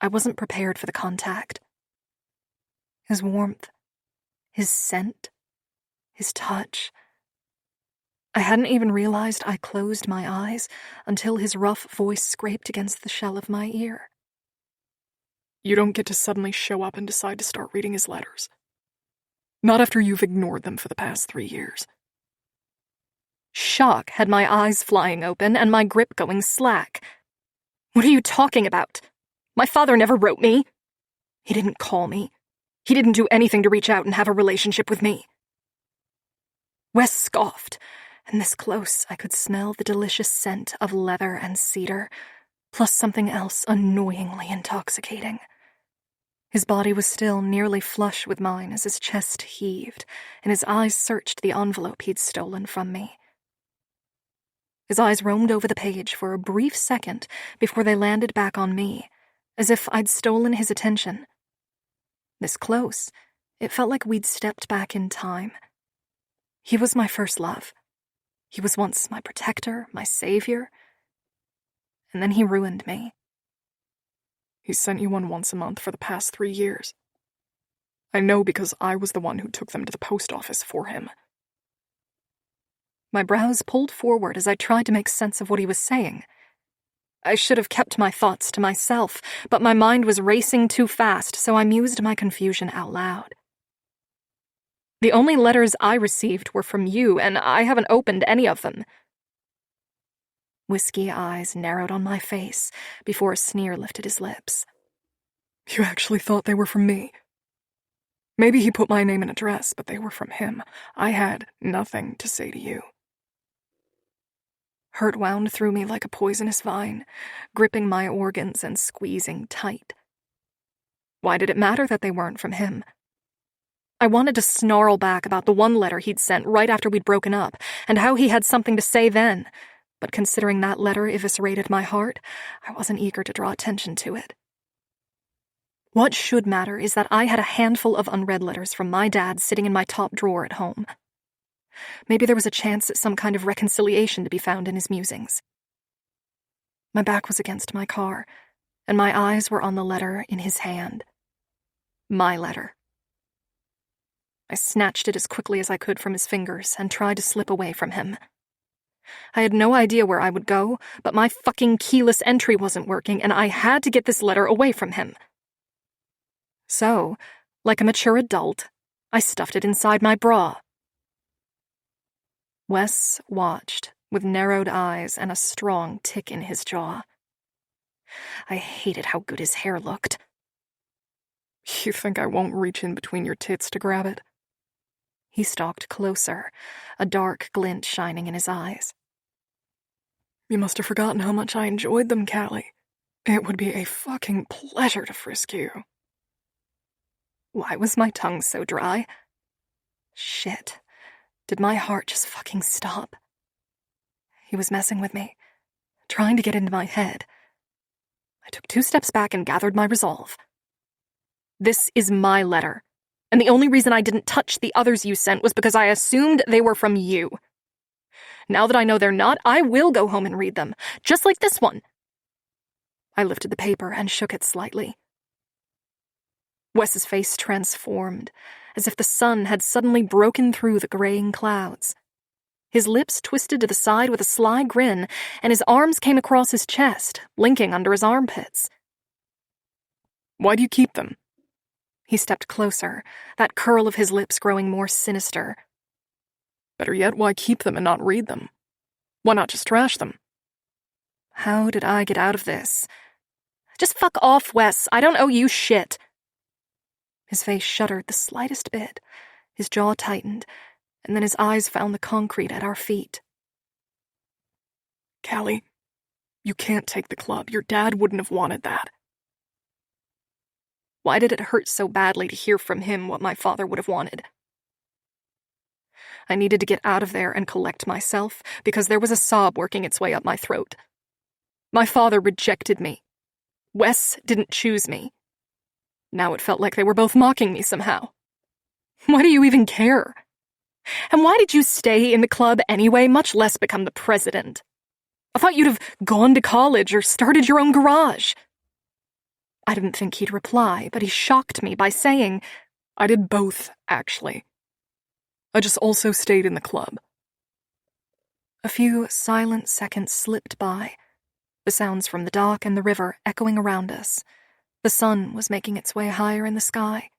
I wasn't prepared for the contact. His warmth, his scent, his touch. I hadn't even realized I closed my eyes until his rough voice scraped against the shell of my ear. You don't get to suddenly show up and decide to start reading his letters. Not after you've ignored them for the past 3 years. Shock had my eyes flying open and my grip going slack. "What are you talking about?" My father never wrote me. He didn't call me. He didn't do anything to reach out and have a relationship with me. Wes scoffed, and this close I could smell the delicious scent of leather and cedar, plus something else annoyingly intoxicating. His body was still nearly flush with mine as his chest heaved, and his eyes searched the envelope he'd stolen from me. His eyes roamed over the page for a brief second before they landed back on me, as if I'd stolen his attention. This close, it felt like we'd stepped back in time. He was my first love. He was once my protector, my savior. And then he ruined me. He sent you one once a month for the past 3 years. I know because I was the one who took them to the post office for him. My brows pulled forward as I tried to make sense of what he was saying. I should have kept my thoughts to myself, but my mind was racing too fast, so I mused my confusion out loud. The only letters I received were from you, and I haven't opened any of them. Whiskey eyes narrowed on my face before a sneer lifted his lips. You actually thought they were from me? Maybe he put my name and address, but they were from him. I had nothing to say to you. Hurt wound through me like a poisonous vine, gripping my organs and squeezing tight. Why did it matter that they weren't from him? I wanted to snarl back about the one letter he'd sent right after we'd broken up, and how he had something to say then, but considering that letter eviscerated my heart, I wasn't eager to draw attention to it. What should matter is that I had a handful of unread letters from my dad sitting in my top drawer at home. Maybe there was a chance at some kind of reconciliation to be found in his musings. My back was against my car, and my eyes were on the letter in his hand. My letter. I snatched it as quickly as I could from his fingers and tried to slip away from him. I had no idea where I would go, but my fucking keyless entry wasn't working, and I had to get this letter away from him. So, like a mature adult, I stuffed it inside my bra. Wes watched, with narrowed eyes and a strong tick in his jaw. I hated how good his hair looked. You think I won't reach in between your tits to grab it? He stalked closer, a dark glint shining in his eyes. You must have forgotten how much I enjoyed them, Callie. It would be a fucking pleasure to frisk you. Why was my tongue so dry? Shit. Did my heart just fucking stop? He was messing with me, trying to get into my head. I took 2 steps back and gathered my resolve. This is my letter, and the only reason I didn't touch the others you sent was because I assumed they were from you. Now that I know they're not, I will go home and read them, just like this one. I lifted the paper and shook it slightly. Wes's face transformed, as if the sun had suddenly broken through the graying clouds. His lips twisted to the side with a sly grin, and his arms came across his chest, linking under his armpits. Why do you keep them? He stepped closer, that curl of his lips growing more sinister. Better yet, why keep them and not read them? Why not just trash them? How did I get out of this? Just fuck off, Wes. I don't owe you shit. His face shuddered the slightest bit, his jaw tightened, and then his eyes found the concrete at our feet. Callie, you can't take the club. Your dad wouldn't have wanted that. Why did it hurt so badly to hear from him what my father would have wanted? I needed to get out of there and collect myself because there was a sob working its way up my throat. My father rejected me. Wes didn't choose me. Now it felt like they were both mocking me somehow. Why do you even care? And why did you stay in the club anyway, much less become the president? I thought you'd have gone to college or started your own garage. I didn't think he'd reply, but he shocked me by saying, I did both, actually. I just also stayed in the club. A few silent seconds slipped by, the sounds from the dock and the river echoing around us. The sun was making its way higher in the sky.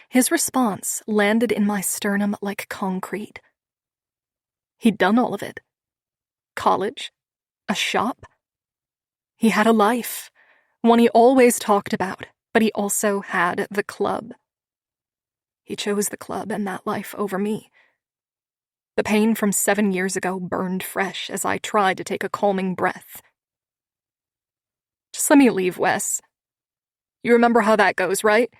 His response landed in my sternum like concrete. He'd done all of it. College, a shop. He had a life, One he always talked about, but he also had the club. He chose the club and that life over me. The pain from 7 years ago burned fresh as I tried to take a calming breath. Just let me leave, Wes. You remember how that goes, right?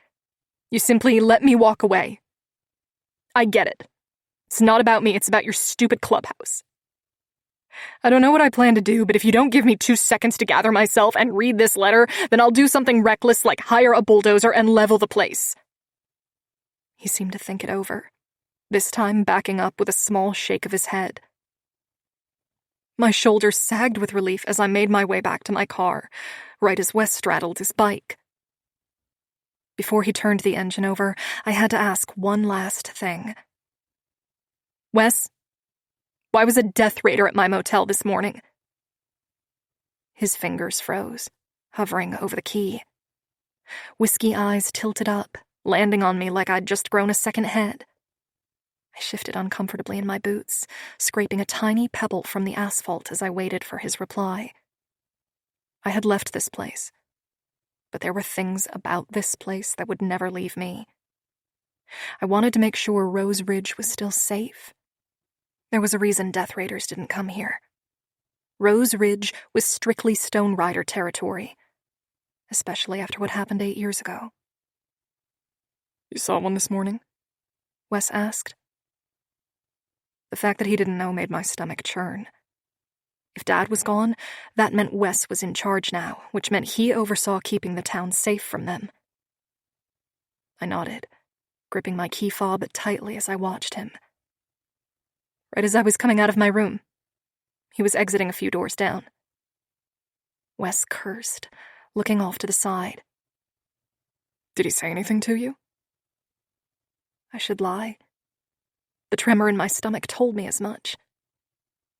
You simply let me walk away. I get it. It's not about me, it's about your stupid clubhouse. I don't know what I plan to do, but if you don't give me 2 seconds to gather myself and read this letter, then I'll do something reckless like hire a bulldozer and level the place. He seemed to think it over, this time backing up with a small shake of his head. My shoulders sagged with relief as I made my way back to my car, right as Wes straddled his bike. Before he turned the engine over, I had to ask one last thing. Wes, why was a death raider at my motel this morning? His fingers froze, hovering over the key. Whiskey eyes tilted up, landing on me like I'd just grown a second head. I shifted uncomfortably in my boots, scraping a tiny pebble from the asphalt as I waited for his reply. I had left this place, but there were things about this place that would never leave me. I wanted to make sure Rose Ridge was still safe. There was a reason Death Raiders didn't come here. Rose Ridge was strictly Stone Rider territory, especially after what happened 8 years ago. You saw one this morning? Wes asked. The fact that he didn't know made my stomach churn. If Dad was gone, that meant Wes was in charge now, which meant he oversaw keeping the town safe from them. I nodded, gripping my key fob tightly as I watched him. Right as I was coming out of my room, he was exiting a few doors down. Wes cursed, looking off to the side. Did he say anything to you? I should lie. The tremor in my stomach told me as much.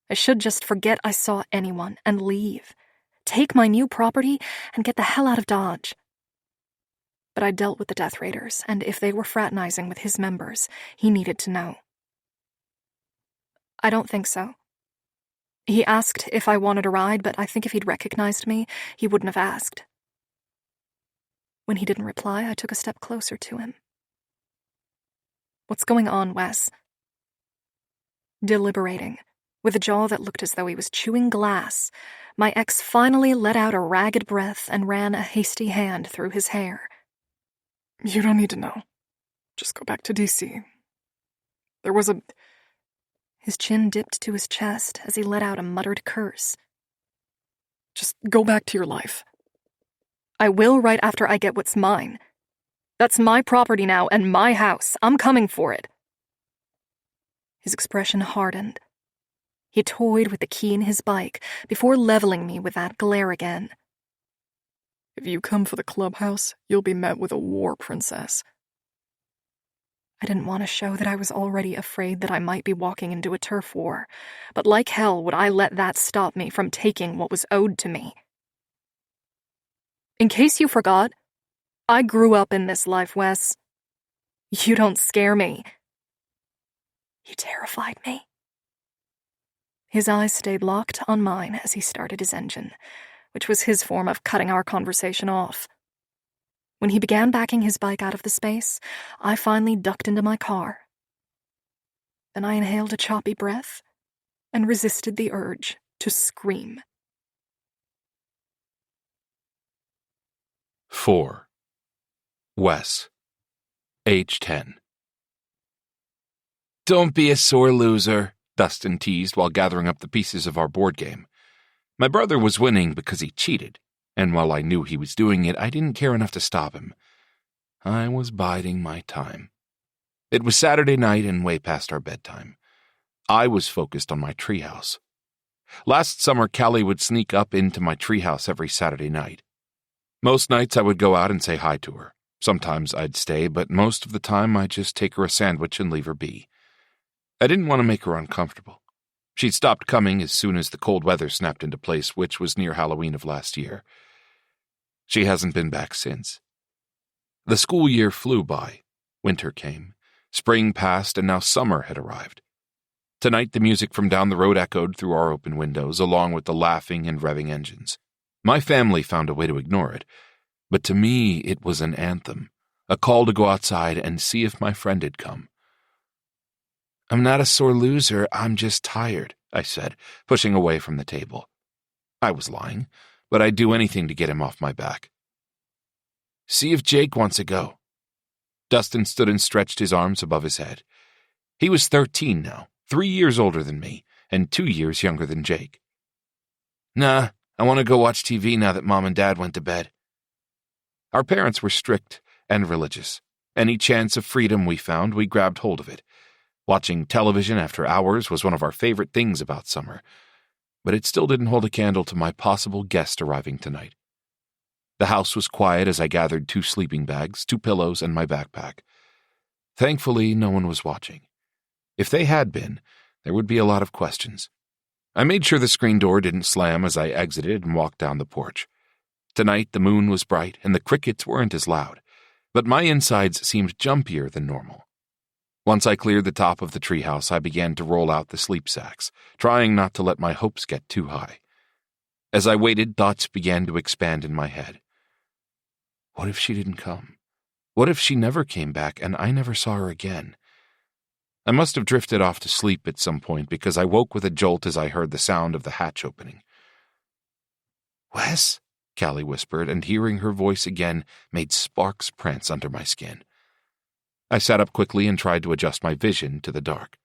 I should just forget I saw anyone and leave, take my new property, and get the hell out of Dodge. But I dealt with the Death Raiders, and if they were fraternizing with his members, he needed to know. I don't think so. He asked if I wanted a ride, but I think if he'd recognized me, he wouldn't have asked. When he didn't reply, I took a step closer to him. What's going on, Wes? Deliberating, with a jaw that looked as though he was chewing glass, my ex finally let out a ragged breath and ran a hasty hand through his hair. You don't need to know. Just go back to D.C. There was a... His chin dipped to his chest as he let out a muttered curse. Just go back to your life. I will right after I get what's mine. That's my property now and my house. I'm coming for it. His expression hardened. He toyed with the key in his bike before leveling me with that glare again. If you come for the clubhouse, you'll be met with a war princess. I didn't want to show that I was already afraid that I might be walking into a turf war, but like hell would I let that stop me from taking what was owed to me. In case you forgot, I grew up in this life, Wes. You don't scare me. You terrified me. His eyes stayed locked on mine as he started his engine, which was his form of cutting our conversation off. When he began backing his bike out of the space, I finally ducked into my car. Then I inhaled a choppy breath and resisted the urge to scream. 4. Wes, age 10. Don't be a sore loser, Dustin teased while gathering up the pieces of our board game. My brother was winning because he cheated, and while I knew he was doing it, I didn't care enough to stop him. I was biding my time. It was Saturday night and way past our bedtime. I was focused on my treehouse. Last summer, Callie would sneak up into my treehouse every Saturday night. Most nights I would go out and say hi to her. Sometimes I'd stay, but most of the time I'd just take her a sandwich and leave her be. I didn't want to make her uncomfortable. She'd stopped coming as soon as the cold weather snapped into place, which was near Halloween of last year. She hasn't been back since. The school year flew by. Winter came. Spring passed, and now summer had arrived. Tonight the music from down the road echoed through our open windows, along with the laughing and revving engines. My family found a way to ignore it, but to me it was an anthem, a call to go outside and see if my friend had come. "I'm not a sore loser, I'm just tired," I said, pushing away from the table. I was lying, but I'd do anything to get him off my back. "See if Jake wants to go." Dustin stood and stretched his arms above his head. He was 13 now, 3 years older than me, and 2 years younger than Jake. "Nah, I want to go watch TV now that Mom and Dad went to bed." Our parents were strict and religious. Any chance of freedom we found, we grabbed hold of it. Watching television after hours was one of our favorite things about summer, but it still didn't hold a candle to my possible guest arriving tonight. The house was quiet as I gathered 2 sleeping bags, 2 pillows, and my backpack. Thankfully, no one was watching. If they had been, there would be a lot of questions. I made sure the screen door didn't slam as I exited and walked down the porch. Tonight, the moon was bright and the crickets weren't as loud, but my insides seemed jumpier than normal. Once I cleared the top of the treehouse, I began to roll out the sleep sacks, trying not to let my hopes get too high. As I waited, thoughts began to expand in my head. What if she didn't come? What if she never came back and I never saw her again? I must have drifted off to sleep at some point because I woke with a jolt as I heard the sound of the hatch opening. "Wes?" Callie whispered, and hearing her voice again made sparks prance under my skin. I sat up quickly and tried to adjust my vision to the dark.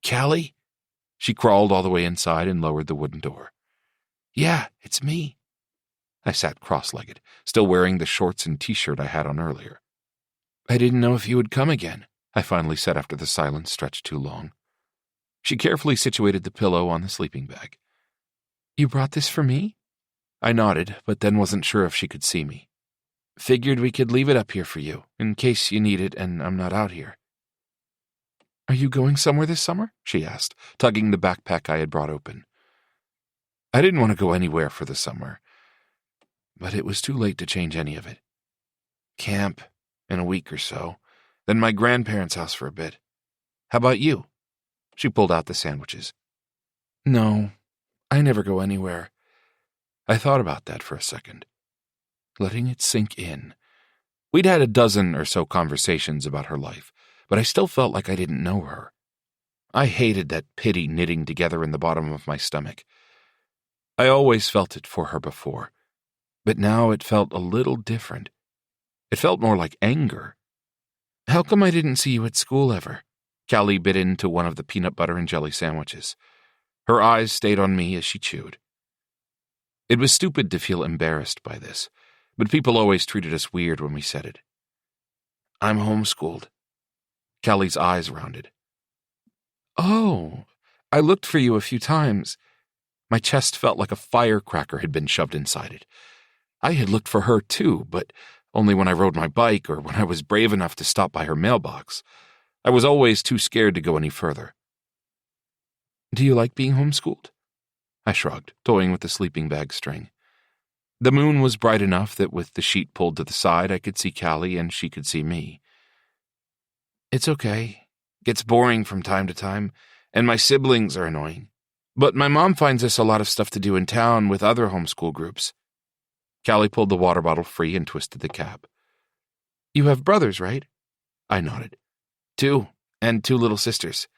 "Callie?" She crawled all the way inside and lowered the wooden door. "Yeah, it's me." I sat cross-legged, still wearing the shorts and t-shirt I had on earlier. "I didn't know if you would come again," I finally said after the silence stretched too long. She carefully situated the pillow on the sleeping bag. "You brought this for me?" I nodded, but then wasn't sure if she could see me. "Figured we could leave it up here for you, in case you need it and I'm not out here." "Are you going somewhere this summer?" she asked, tugging the backpack I had brought open. I didn't want to go anywhere for the summer, but it was too late to change any of it. Camp in a week or so, then my grandparents' house for a bit. How about you? She pulled out the sandwiches. "No, I never go anywhere." I thought about that for a second, letting it sink in. We'd had a dozen or so conversations about her life, but I still felt like I didn't know her. I hated that pity knitting together in the bottom of my stomach. I always felt it for her before, but now it felt a little different. It felt more like anger. "How come I didn't see you at school ever?" Callie bit into one of the peanut butter and jelly sandwiches. Her eyes stayed on me as she chewed. It was stupid to feel embarrassed by this, but people always treated us weird when we said it. "I'm homeschooled." Callie's eyes rounded. "Oh, I looked for you a few times." My chest felt like a firecracker had been shoved inside it. I had looked for her too, but only when I rode my bike or when I was brave enough to stop by her mailbox. I was always too scared to go any further. "Do you like being homeschooled?" I shrugged, toying with the sleeping bag string. The moon was bright enough that with the sheet pulled to the side, I could see Callie and she could see me. "It's okay. Gets boring from time to time, and my siblings are annoying. But my mom finds us a lot of stuff to do in town with other homeschool groups." Callie pulled the water bottle free and twisted the cap. "You have brothers, right?" I nodded. 2, and 2 little sisters."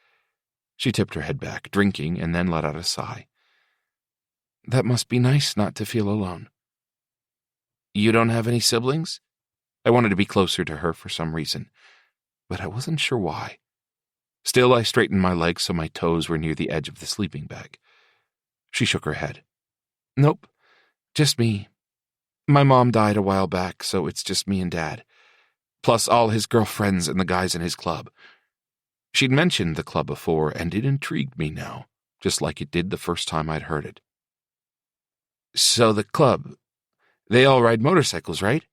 She tipped her head back, drinking, and then let out a sigh. "That must be nice not to feel alone." "You don't have any siblings?" I wanted to be closer to her for some reason, but I wasn't sure why. Still, I straightened my legs so my toes were near the edge of the sleeping bag. She shook her head. "Nope, just me. My mom died a while back, so it's just me and Dad, plus all his girlfriends and the guys in his club." She'd mentioned the club before, and it intrigued me now, just like it did the first time I'd heard it. "So the club, they all ride motorcycles, right?"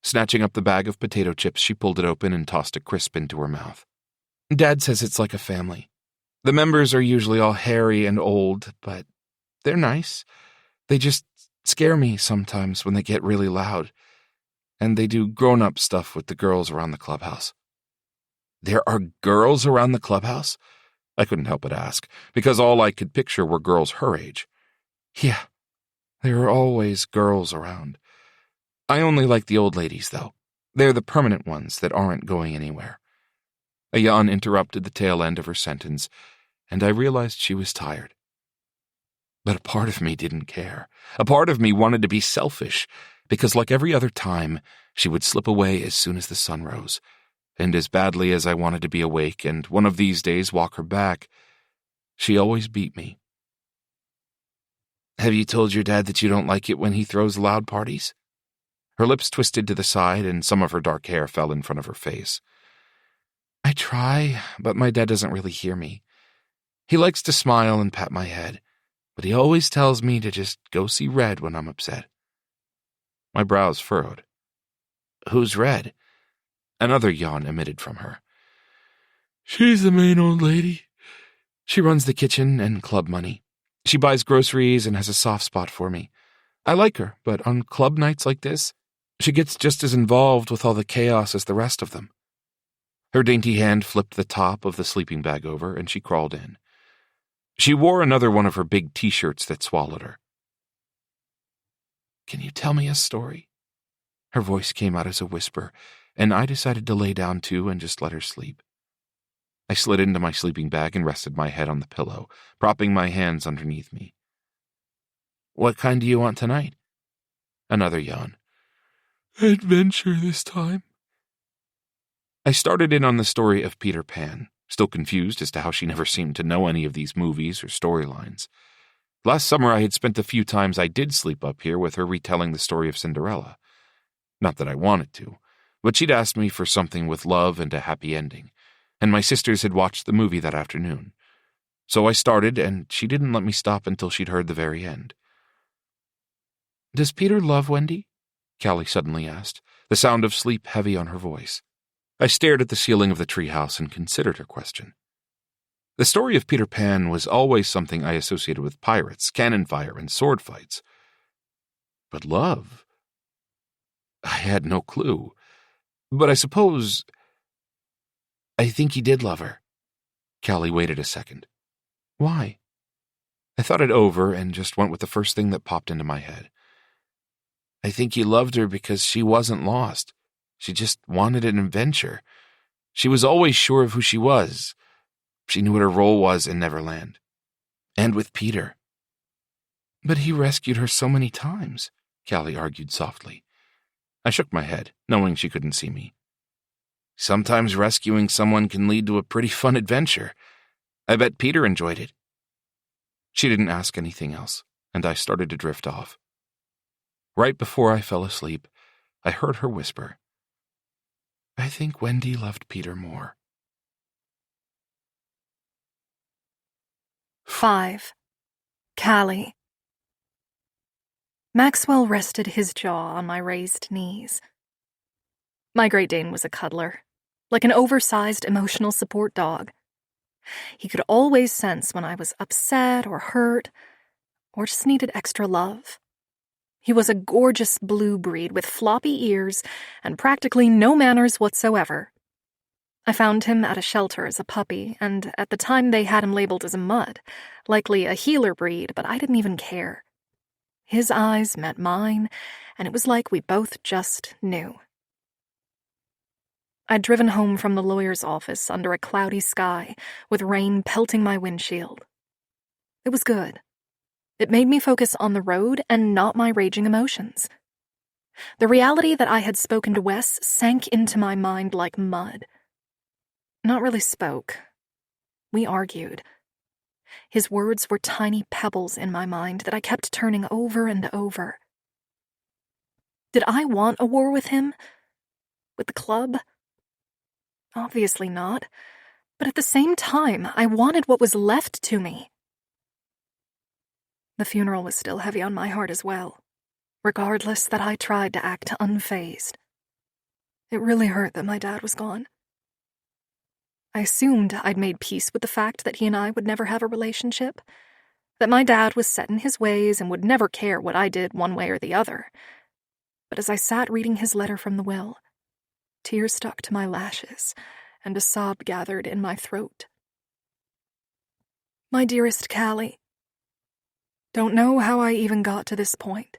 Snatching up the bag of potato chips, she pulled it open and tossed a crisp into her mouth. "Dad says it's like a family. The members are usually all hairy and old, but they're nice. They just scare me sometimes when they get really loud, and they do grown-up stuff with the girls around the clubhouse." "There are girls around the clubhouse?" I couldn't help but ask, because all I could picture were girls her age. "Yeah, There are always girls around. I only like the old ladies, though. They're the permanent ones that aren't going anywhere." A yawn interrupted the tail end of her sentence, and I realized she was tired. But a part of me didn't care. A part of me wanted to be selfish, because like every other time, she would slip away as soon as the sun rose. And as badly as I wanted to be awake and one of these days walk her back, she always beat me. "Have you told your dad that you don't like it when he throws loud parties?" Her lips twisted to the side and some of her dark hair fell in front of her face. "I try, but my dad doesn't really hear me. He likes to smile and pat my head, but he always tells me to just go see Red when I'm upset." My brows furrowed. "Who's Red?" Another yawn emitted from her. "She's the main old lady. She runs the kitchen and club money. She buys groceries and has a soft spot for me. I like her, but on club nights like this, she gets just as involved with all the chaos as the rest of them." Her dainty hand flipped the top of the sleeping bag over, and she crawled in. She wore another one of her big t-shirts that swallowed her. "Can you tell me a story?" Her voice came out as a whisper, and I decided to lay down too and just let her sleep. I slid into my sleeping bag and rested my head on the pillow, propping my hands underneath me. "What kind do you want tonight?" Another yawn. "Adventure this time." I started in on the story of Peter Pan, still confused as to how she never seemed to know any of these movies or storylines. Last summer I had spent a few times I did sleep up here with her retelling the story of Cinderella. Not that I wanted to, but she'd asked me for something with love and a happy ending, and my sisters had watched the movie that afternoon. So I started, and she didn't let me stop until she'd heard the very end. "Does Peter love Wendy?" Callie suddenly asked, the sound of sleep heavy on her voice. I stared at the ceiling of the treehouse and considered her question. The story of Peter Pan was always something I associated with pirates, cannon fire, and sword fights. But love? I had no clue. But I suppose... I think he did love her. Callie waited a second. Why? I thought it over and just went with the first thing that popped into my head. I think he loved her because she wasn't lost. She just wanted an adventure. She was always sure of who she was. She knew what her role was in Neverland. And with Peter. But he rescued her so many times, Callie argued softly. I shook my head, knowing she couldn't see me. Sometimes rescuing someone can lead to a pretty fun adventure. I bet Peter enjoyed it. She didn't ask anything else, and I started to drift off. Right before I fell asleep, I heard her whisper, I think Wendy loved Peter more. 5. Callie. Maxwell rested his jaw on my raised knees. My Great Dane was a cuddler, like an oversized emotional support dog. He could always sense when I was upset or hurt, or just needed extra love. He was a gorgeous blue breed with floppy ears and practically no manners whatsoever. I found him at a shelter as a puppy, and at the time they had him labeled as a mutt, likely a healer breed, but I didn't even care. His eyes met mine, and it was like we both just knew. I'd driven home from the lawyer's office under a cloudy sky, with rain pelting my windshield. It was good. It made me focus on the road and not my raging emotions. The reality that I had spoken to Wes sank into my mind like mud. Not really spoke. We argued. His words were tiny pebbles in my mind that I kept turning over and over. Did I want a war with him? With the club? Obviously not. But at the same time, I wanted what was left to me. The funeral was still heavy on my heart as well, regardless that I tried to act unfazed. It really hurt that my dad was gone. I assumed I'd made peace with the fact that he and I would never have a relationship, that my dad was set in his ways and would never care what I did one way or the other. But as I sat reading his letter from the will, tears stuck to my lashes and a sob gathered in my throat. My dearest Callie, Don't know how I even got to this point.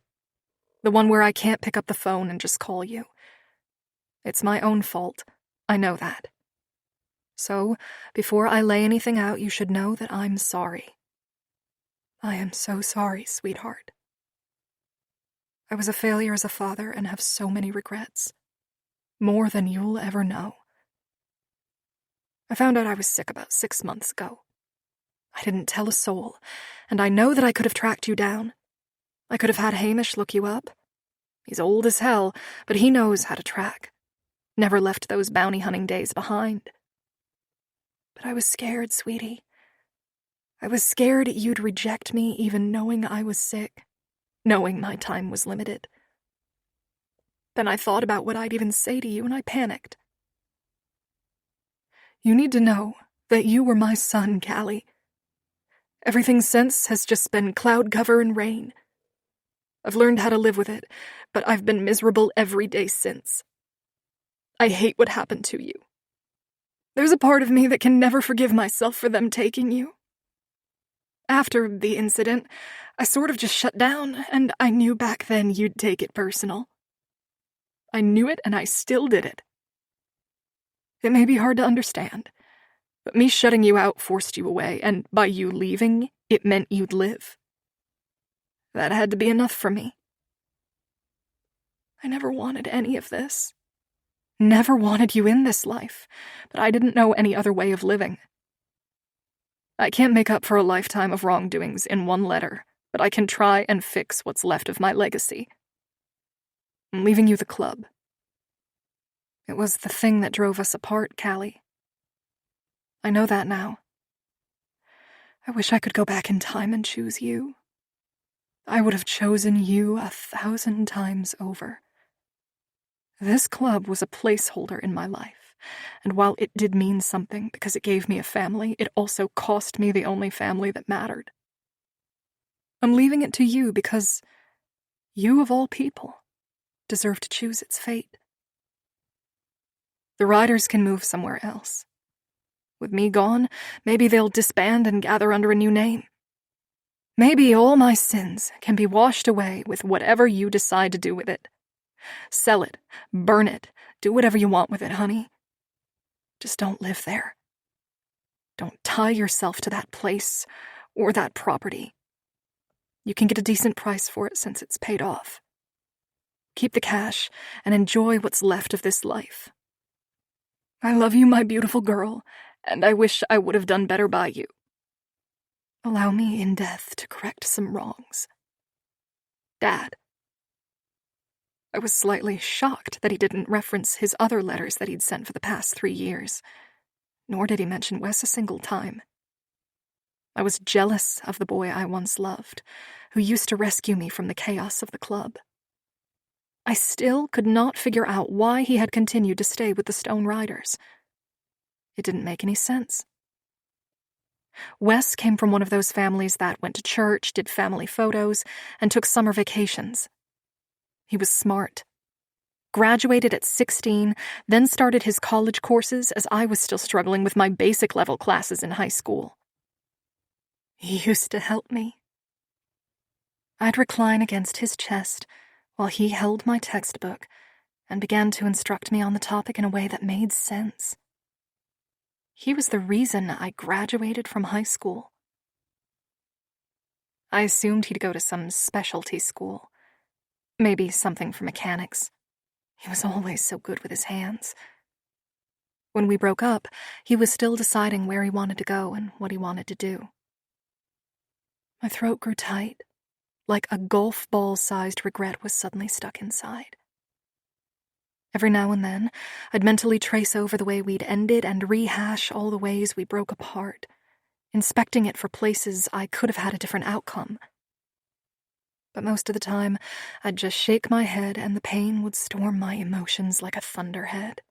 The one where I can't pick up the phone and just call you. It's my own fault. I know that. So, before I lay anything out, you should know that I'm sorry. I am so sorry, sweetheart. I was a failure as a father and have so many regrets. More than you'll ever know. I found out I was sick about 6 months ago. I didn't tell a soul, and I know that I could have tracked you down. I could have had Hamish look you up. He's old as hell, but he knows how to track. Never left those bounty hunting days behind. But I was scared, sweetie. I was scared you'd reject me even knowing I was sick, knowing my time was limited. Then I thought about what I'd even say to you, and I panicked. You need to know that you were my son, Callie. Everything since has just been cloud cover and rain. I've learned how to live with it, but I've been miserable every day since. I hate what happened to you. There's a part of me that can never forgive myself for them taking you. After the incident, I sort of just shut down, and I knew back then you'd take it personal. I knew it, and I still did it. It may be hard to understand, but me shutting you out forced you away, and by you leaving, it meant you'd live. That had to be enough for me. I never wanted any of this. Never wanted you in this life, but I didn't know any other way of living. I can't make up for a lifetime of wrongdoings in one letter, but I can try and fix what's left of my legacy. I'm leaving you the club. It was the thing that drove us apart, Callie. I know that now. I wish I could go back in time and choose you. I would have chosen you 1,000 times over. This club was a placeholder in my life, and while it did mean something because it gave me a family, it also cost me the only family that mattered. I'm leaving it to you because you, of all people, deserve to choose its fate. The riders can move somewhere else. With me gone, maybe they'll disband and gather under a new name. Maybe all my sins can be washed away with whatever you decide to do with it. Sell it, burn it, do whatever you want with it, honey. Just don't live there. Don't tie yourself to that place or that property. You can get a decent price for it since it's paid off. Keep the cash and enjoy what's left of this life. I love you, my beautiful girl, and I wish I would have done better by you. Allow me in death to correct some wrongs. Dad. I was slightly shocked that he didn't reference his other letters that he'd sent for the past 3 years, nor did he mention Wes a single time. I was jealous of the boy I once loved, who used to rescue me from the chaos of the club. I still could not figure out why he had continued to stay with the Stone Riders. It didn't make any sense. Wes came from one of those families that went to church, did family photos, and took summer vacations. He was smart. Graduated at 16, then started his college courses as I was still struggling with my basic level classes in high school. He used to help me. I'd recline against his chest while he held my textbook and began to instruct me on the topic in a way that made sense. He was the reason I graduated from high school. I assumed he'd go to some specialty school. Maybe something for mechanics. He was always so good with his hands. When we broke up, he was still deciding where he wanted to go and what he wanted to do. My throat grew tight, like a golf ball-sized regret was suddenly stuck inside. Every now and then, I'd mentally trace over the way we'd ended and rehash all the ways we broke apart, inspecting it for places I could have had a different outcome. But most of the time, I'd just shake my head and the pain would storm my emotions like a thunderhead.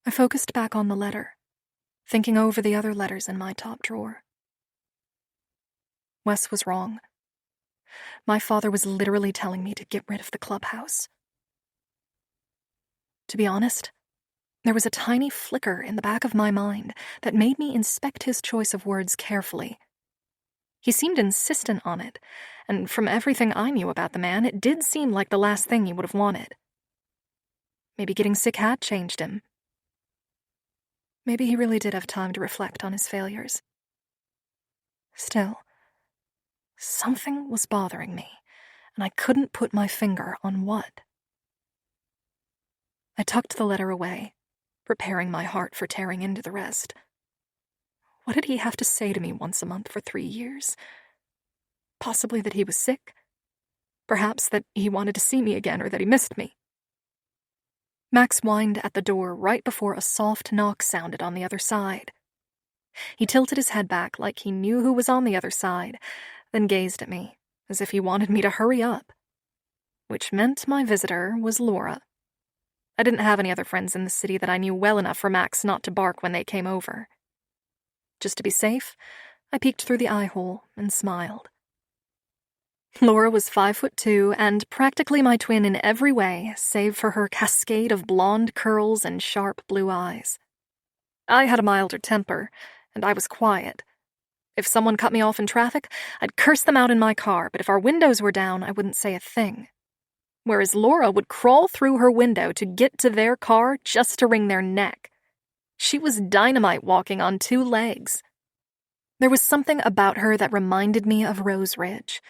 I focused back on the letter, thinking over the other letters in my top drawer. Wes was wrong. My father was literally telling me to get rid of the clubhouse. To be honest, there was a tiny flicker in the back of my mind that made me inspect his choice of words carefully. He seemed insistent on it, and from everything I knew about the man, it did seem like the last thing he would have wanted. Maybe getting sick had changed him. Maybe he really did have time to reflect on his failures. Still, something was bothering me, and I couldn't put my finger on what. I tucked the letter away, preparing my heart for tearing into the rest. What did he have to say to me once a month for 3 years? Possibly that he was sick. Perhaps that he wanted to see me again or that he missed me. Max whined at the door right before a soft knock sounded on the other side. He tilted his head back like he knew who was on the other side, then gazed at me as if he wanted me to hurry up, which meant my visitor was Laura. I didn't have any other friends in the city that I knew well enough for Max not to bark when they came over. Just to be safe, I peeked through the eye hole and smiled. Laura was 5'2" and practically my twin in every way, save for her cascade of blonde curls and sharp blue eyes. I had a milder temper, and I was quiet. If someone cut me off in traffic, I'd curse them out in my car, but if our windows were down, I wouldn't say a thing. Whereas Laura would crawl through her window to get to their car just to wring their neck. She was dynamite walking on 2 legs. There was something about her that reminded me of Rose Ridge,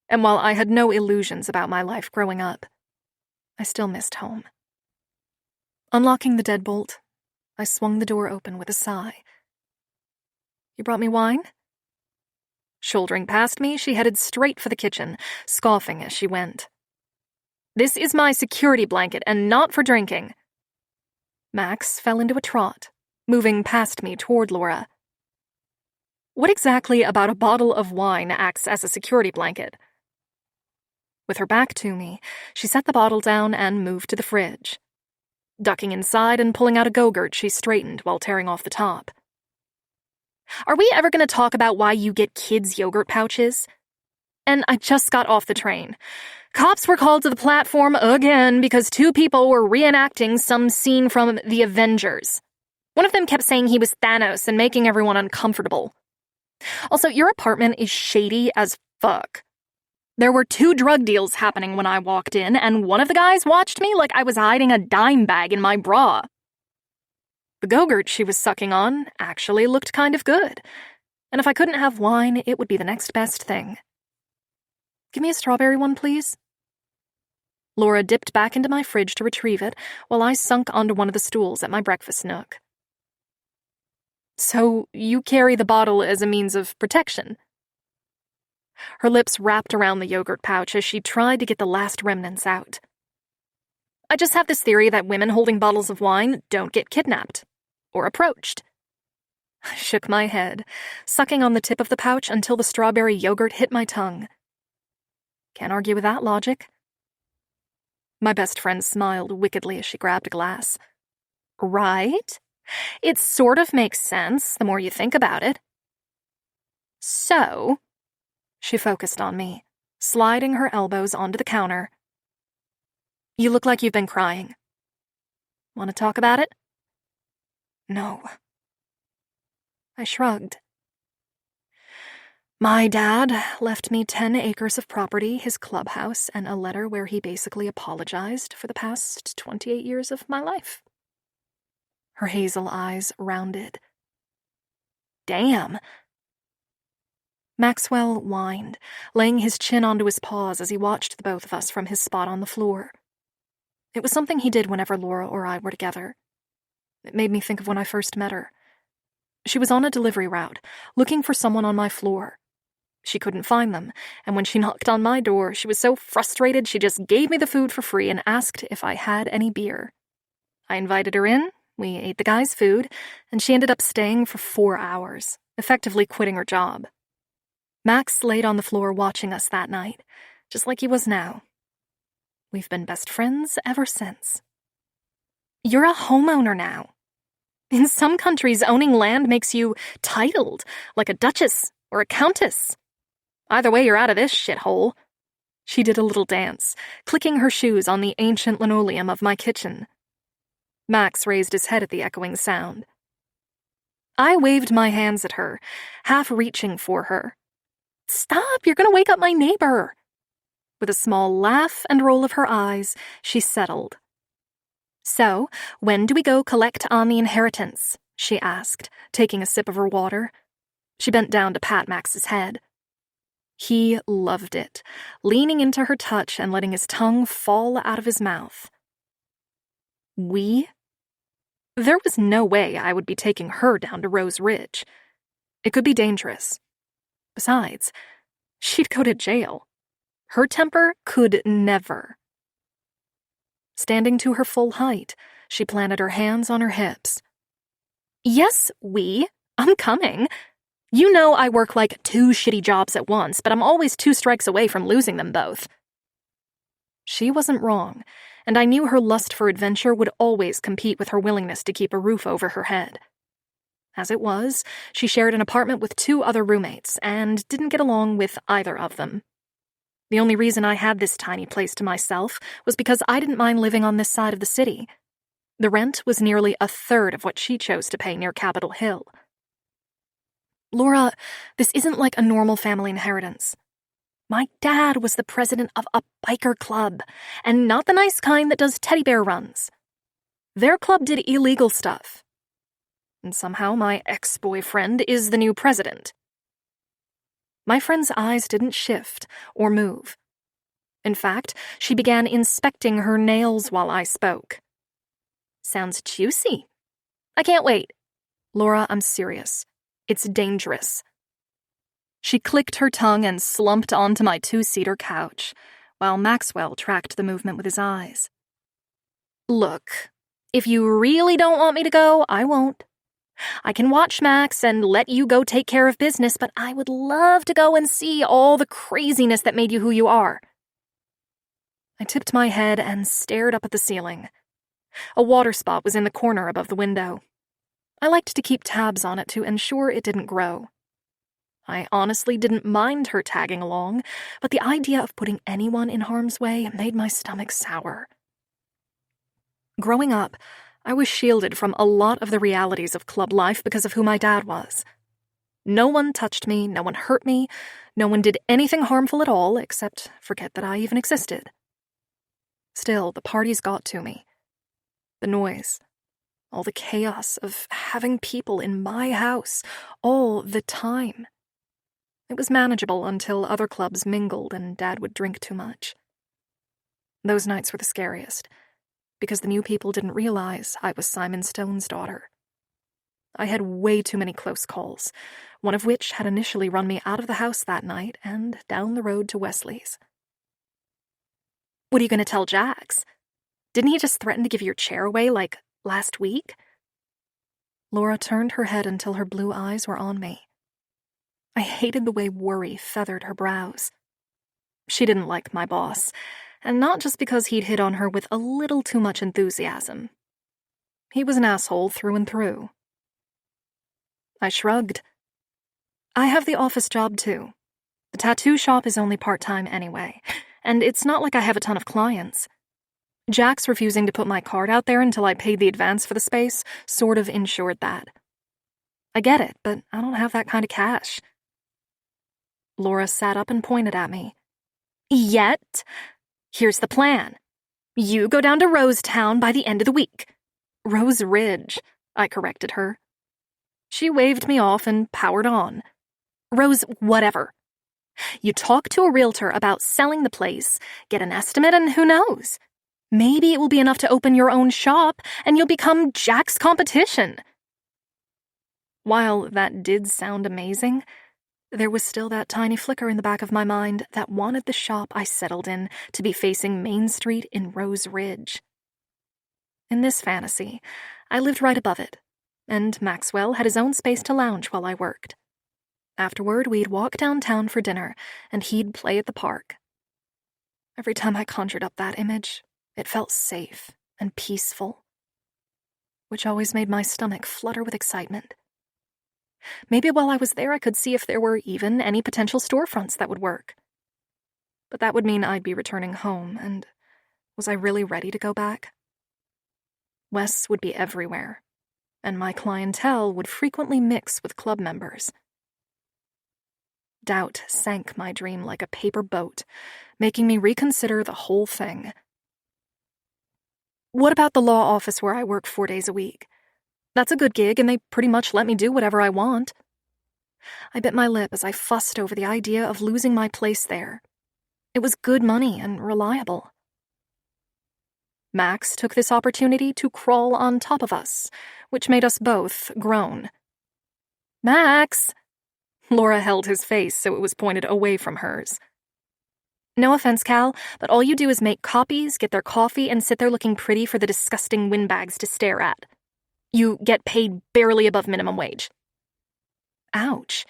and while I had no illusions about my life growing up, I still missed home. Unlocking the deadbolt, I swung the door open with a sigh. "You brought me wine?" Shouldering past me, she headed straight for the kitchen, scoffing as she went. "This is my security blanket and not for drinking." Max fell into a trot, moving past me toward Laura. "What exactly about a bottle of wine acts as a security blanket?" With her back to me, she set the bottle down and moved to the fridge. Ducking inside and pulling out a Go-Gurt, she straightened while tearing off the top. "Are we ever going to talk about why you get kids' yogurt pouches? And I just got off the train. Cops were called to the platform again because 2 people were reenacting some scene from The Avengers. One of them kept saying he was Thanos and making everyone uncomfortable. Also, your apartment is shady as fuck. There were 2 drug deals happening when I walked in, and one of the guys watched me like I was hiding a dime bag in my bra. The Go-Gurt she was sucking on actually looked kind of good, and if I couldn't have wine, it would be the next best thing. Give me a strawberry one, please." Laura dipped back into my fridge to retrieve it, while I sunk onto one of the stools at my breakfast nook. "So you carry the bottle as a means of protection?" Her lips wrapped around the yogurt pouch as she tried to get the last remnants out. "I just have this theory that women holding bottles of wine don't get kidnapped. Or approached." I shook my head, sucking on the tip of the pouch until the strawberry yogurt hit my tongue. Can't argue with that logic. My best friend smiled wickedly as she grabbed a glass. "Right? It sort of makes sense the more you think about it." "So," she focused on me, sliding her elbows onto the counter. "You look like you've been crying. Want to talk about it?" "No." I shrugged. My dad left me 10 acres of property, his clubhouse, and a letter where he basically apologized for the past 28 years of my life. Her hazel eyes rounded. "Damn." Maxwell whined, laying his chin onto his paws as he watched the both of us from his spot on the floor. It was something he did whenever Laura or I were together. It made me think of when I first met her. She was on a delivery route, looking for someone on my floor. She couldn't find them, and when she knocked on my door, she was so frustrated she just gave me the food for free and asked if I had any beer. I invited her in, we ate the guy's food, and she ended up staying for 4 hours, effectively quitting her job. Max laid on the floor watching us that night, just like he was now. We've been best friends ever since. You're a homeowner now. In some countries, owning land makes you titled, like a duchess or a countess. Either way, you're out of this shithole. She did a little dance, clicking her shoes on the ancient linoleum of my kitchen. Max raised his head at the echoing sound. I waved my hands at her, half reaching for her. Stop, you're gonna wake up my neighbor. With a small laugh and roll of her eyes, she settled. So, when do we go collect on the inheritance? She asked, taking a sip of her water. She bent down to pat Max's head. He loved it, leaning into her touch and letting his tongue fall out of his mouth. We? There was no way I would be taking her down to Rose Ridge. It could be dangerous. Besides, she'd go to jail. Her temper could never. Standing to her full height, she planted her hands on her hips. Yes, I'm coming. You know I work like 2 shitty jobs at once, but I'm always 2 strikes away from losing them both. She wasn't wrong, and I knew her lust for adventure would always compete with her willingness to keep a roof over her head. As it was, she shared an apartment with 2 other roommates and didn't get along with either of them. The only reason I had this tiny place to myself was because I didn't mind living on this side of the city. The rent was nearly 1/3 of what she chose to pay near Capitol Hill. Laura, this isn't like a normal family inheritance. My dad was the president of a biker club, and not the nice kind that does teddy bear runs. Their club did illegal stuff. And somehow my ex-boyfriend is the new president. My friend's eyes didn't shift or move. In fact, she began inspecting her nails while I spoke. Sounds juicy. I can't wait. Laura, I'm serious. It's dangerous. She clicked her tongue and slumped onto my 2-seater couch, while Maxwell tracked the movement with his eyes. Look, if you really don't want me to go, I won't. I can watch Max and let you go take care of business, but I would love to go and see all the craziness that made you who you are. I tipped my head and stared up at the ceiling. A water spot was in the corner above the window. I liked to keep tabs on it to ensure it didn't grow. I honestly didn't mind her tagging along, but the idea of putting anyone in harm's way made my stomach sour. Growing up, I was shielded from a lot of the realities of club life because of who my dad was. No one touched me, no one hurt me, no one did anything harmful at all except forget that I even existed. Still, the parties got to me. The noise, all the chaos of having people in my house all the time. It was manageable until other clubs mingled and Dad would drink too much. Those nights were the scariest, because the new people didn't realize I was Simon Stone's daughter. I had way too many close calls, one of which had initially run me out of the house that night and down the road to Wesley's. What are you going to tell Jax? Didn't he just threaten to give your chair away like last week? Laura turned her head until her blue eyes were on me. I hated the way worry feathered her brows. She didn't like my boss, and not just because he'd hit on her with a little too much enthusiasm. He was an asshole through and through. I shrugged. I have the office job too. The tattoo shop is only part-time anyway, and it's not like I have a ton of clients. Jack's refusing to put my card out there until I paid the advance for the space sort of ensured that. I get it, but I don't have that kind of cash. Laura sat up and pointed at me. Yet, here's the plan. You go down to Rosetown by the end of the week. Rose Ridge, I corrected her. She waved me off and powered on. Rose, whatever. You talk to a realtor about selling the place, get an estimate, and who knows? Maybe it will be enough to open your own shop, and you'll become Jack's competition. While that did sound amazing, there was still that tiny flicker in the back of my mind that wanted the shop I settled in to be facing Main Street in Rose Ridge. In this fantasy, I lived right above it, and Maxwell had his own space to lounge while I worked. Afterward, we'd walk downtown for dinner, and he'd play at the park. Every time I conjured up that image, it felt safe and peaceful, which always made my stomach flutter with excitement. Maybe while I was there I could see if there were even any potential storefronts that would work. But that would mean I'd be returning home, and was I really ready to go back? Wes would be everywhere, and my clientele would frequently mix with club members. Doubt sank my dream like a paper boat, making me reconsider the whole thing. What about the law office where I work 4 days a week? That's a good gig, and they pretty much let me do whatever I want. I bit my lip as I fussed over the idea of losing my place there. It was good money and reliable. Max took this opportunity to crawl on top of us, which made us both groan. Max! Laura held his face so it was pointed away from hers. No offense, Cal, but all you do is make copies, get their coffee, and sit there looking pretty for the disgusting windbags to stare at. You get paid barely above minimum wage. Ouch.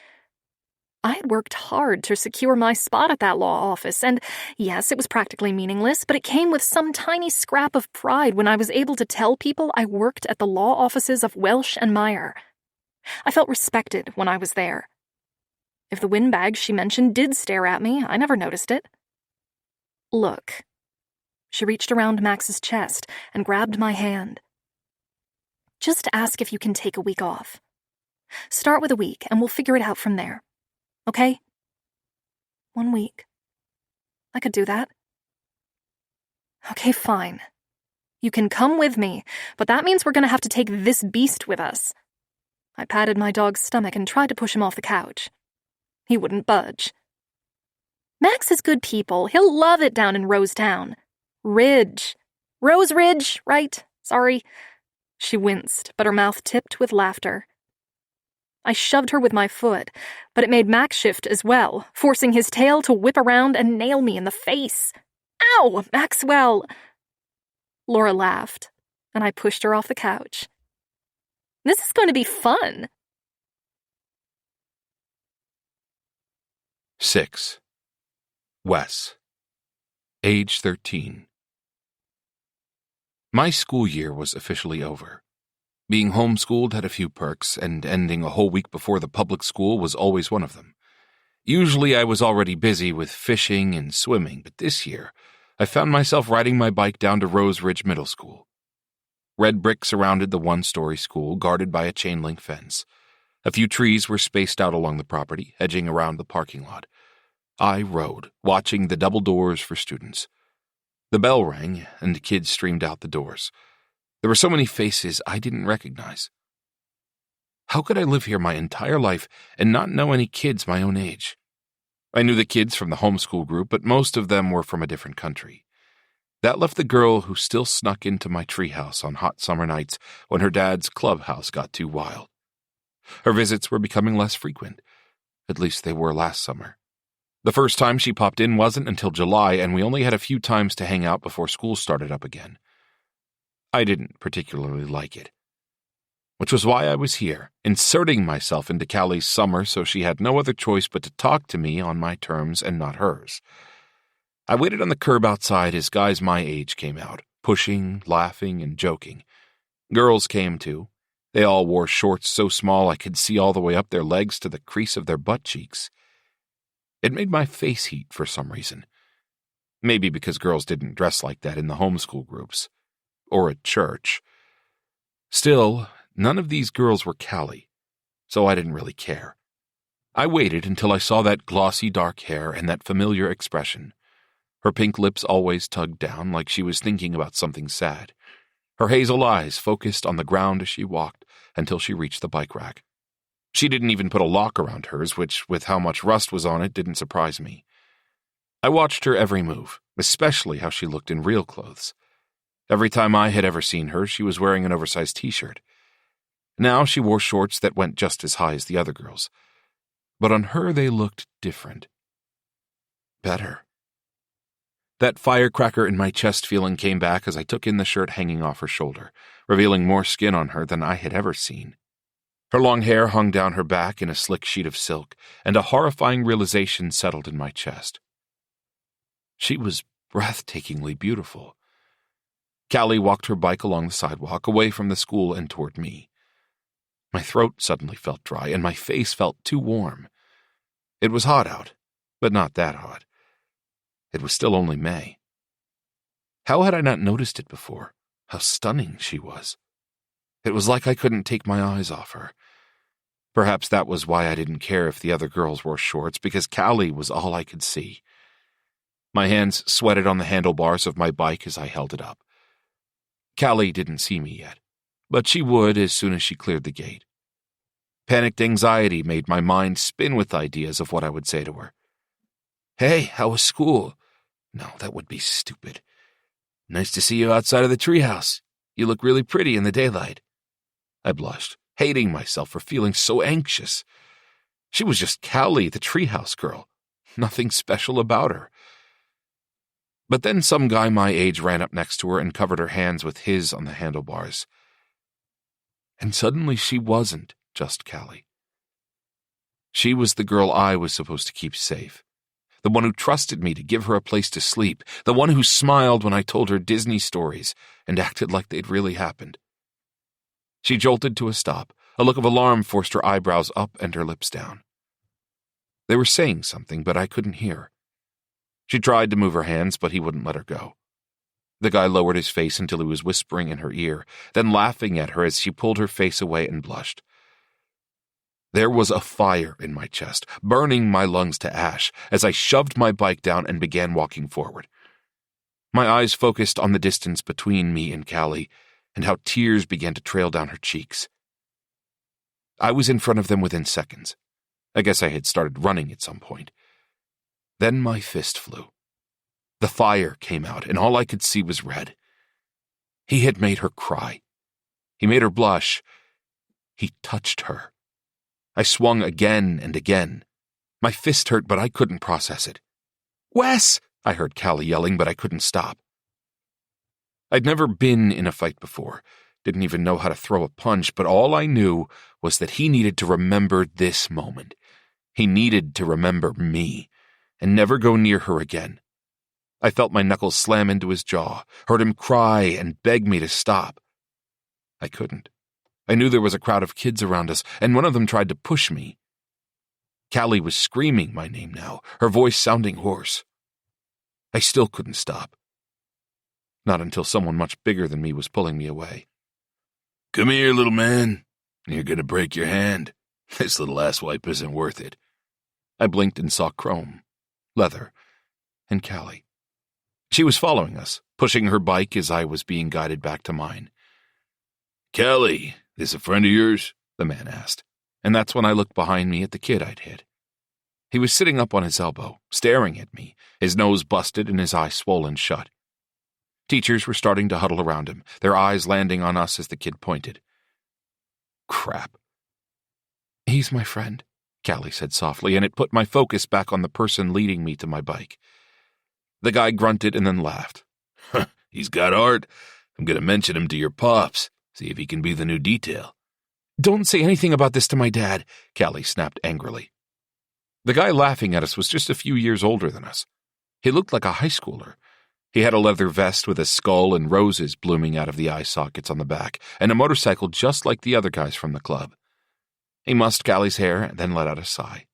I had worked hard to secure my spot at that law office, and yes, it was practically meaningless, but it came with some tiny scrap of pride when I was able to tell people I worked at the law offices of Welsh and Meyer. I felt respected when I was there. If the windbags she mentioned did stare at me, I never noticed it. Look. She reached around Max's chest and grabbed my hand. Just ask if you can take a week off. Start with a week, and we'll figure it out from there. Okay? 1 week. I could do that. Okay, fine. You can come with me, but that means we're going to have to take this beast with us. I patted my dog's stomach and tried to push him off the couch. He wouldn't budge. Max is good people. He'll love it down in Rosetown. Ridge. Rose Ridge, right? Sorry. She winced, but her mouth tipped with laughter. I shoved her with my foot, but it made Max shift as well, forcing his tail to whip around and nail me in the face. Ow, Maxwell! Laura laughed, and I pushed her off the couch. This is going to be fun. 6. Wes. Age 13. My school year was officially over. Being homeschooled had a few perks, and ending a whole week before the public school was always one of them. Usually I was already busy with fishing and swimming, but this year I found myself riding my bike down to Rose Ridge Middle School. Red brick surrounded the one-story school, guarded by a chain-link fence. A few trees were spaced out along the property, edging around the parking lot. I rode, watching the double doors for students. The bell rang, and kids streamed out the doors. There were so many faces I didn't recognize. How could I live here my entire life and not know any kids my own age? I knew the kids from the homeschool group, but most of them were from a different country. That left the girl who still snuck into my treehouse on hot summer nights when her dad's clubhouse got too wild. Her visits were becoming less frequent. At least they were last summer. The first time she popped in wasn't until July, and we only had a few times to hang out before school started up again. I didn't particularly like it. Which was why I was here, inserting myself into Callie's summer so she had no other choice but to talk to me on my terms and not hers. I waited on the curb outside as guys my age came out, pushing, laughing, and joking. Girls came too. They all wore shorts so small I could see all the way up their legs to the crease of their butt cheeks. It made my face heat for some reason. Maybe because girls didn't dress like that in the homeschool groups. Or at church. Still, none of these girls were Callie, so I didn't really care. I waited until I saw that glossy dark hair and that familiar expression. Her pink lips always tugged down like she was thinking about something sad. Her hazel eyes focused on the ground as she walked until she reached the bike rack. She didn't even put a lock around hers, which, with how much rust was on it, didn't surprise me. I watched her every move, especially how she looked in real clothes. Every time I had ever seen her, she was wearing an oversized t-shirt. Now she wore shorts that went just as high as the other girls. But on her they looked different. Better. That firecracker in my chest feeling came back as I took in the shirt hanging off her shoulder, revealing more skin on her than I had ever seen. Her long hair hung down her back in a slick sheet of silk, and a horrifying realization settled in my chest. She was breathtakingly beautiful. Callie walked her bike along the sidewalk, away from the school and toward me. My throat suddenly felt dry, and my face felt too warm. It was hot out, but not that hot. It was still only May. How had I not noticed it before? How stunning she was. It was like I couldn't take my eyes off her. Perhaps that was why I didn't care if the other girls wore shorts, because Callie was all I could see. My hands sweated on the handlebars of my bike as I held it up. Callie didn't see me yet, but she would as soon as she cleared the gate. Panicked anxiety made my mind spin with ideas of what I would say to her. "Hey, how was school?" No, that would be stupid. "Nice to see you outside of the treehouse. You look really pretty in the daylight." I blushed, hating myself for feeling so anxious. She was just Callie, the treehouse girl. Nothing special about her. But then some guy my age ran up next to her and covered her hands with his on the handlebars. And suddenly she wasn't just Callie. She was the girl I was supposed to keep safe. The one who trusted me to give her a place to sleep. The one who smiled when I told her Disney stories and acted like they'd really happened. She jolted to a stop. A look of alarm forced her eyebrows up and her lips down. They were saying something, but I couldn't hear. She tried to move her hands, but he wouldn't let her go. The guy lowered his face until he was whispering in her ear, then laughing at her as she pulled her face away and blushed. There was a fire in my chest, burning my lungs to ash, as I shoved my bike down and began walking forward. My eyes focused on the distance between me and Callie, and how tears began to trail down her cheeks. I was in front of them within seconds. I guess I had started running at some point. Then my fist flew. The fire came out, and all I could see was red. He had made her cry. He made her blush. He touched her. I swung again and again. My fist hurt, but I couldn't process it. "Wes!" I heard Callie yelling, but I couldn't stop. I'd never been in a fight before, didn't even know how to throw a punch, but all I knew was that he needed to remember this moment. He needed to remember me, and never go near her again. I felt my knuckles slam into his jaw, heard him cry and beg me to stop. I couldn't. I knew there was a crowd of kids around us, and one of them tried to push me. Callie was screaming my name now, her voice sounding hoarse. I still couldn't stop. Not until someone much bigger than me was pulling me away. "Come here, little man. You're gonna break your hand. This little asswipe isn't worth it." I blinked and saw chrome, leather, and Callie. She was following us, pushing her bike as I was being guided back to mine. "Callie, this a friend of yours?" the man asked, and that's when I looked behind me at the kid I'd hit. He was sitting up on his elbow, staring at me, his nose busted and his eyes swollen shut. Teachers were starting to huddle around him, their eyes landing on us as the kid pointed. Crap. "He's my friend," Callie said softly, and it put my focus back on the person leading me to my bike. The guy grunted and then laughed. "He's got art. I'm going to mention him to your pops, see if he can be the new detail." "Don't say anything about this to my dad," Callie snapped angrily. The guy laughing at us was just a few years older than us. He looked like a high schooler. He had a leather vest with a skull and roses blooming out of the eye sockets on the back, and a motorcycle just like the other guys from the club. He mussed Callie's hair and then let out a sigh.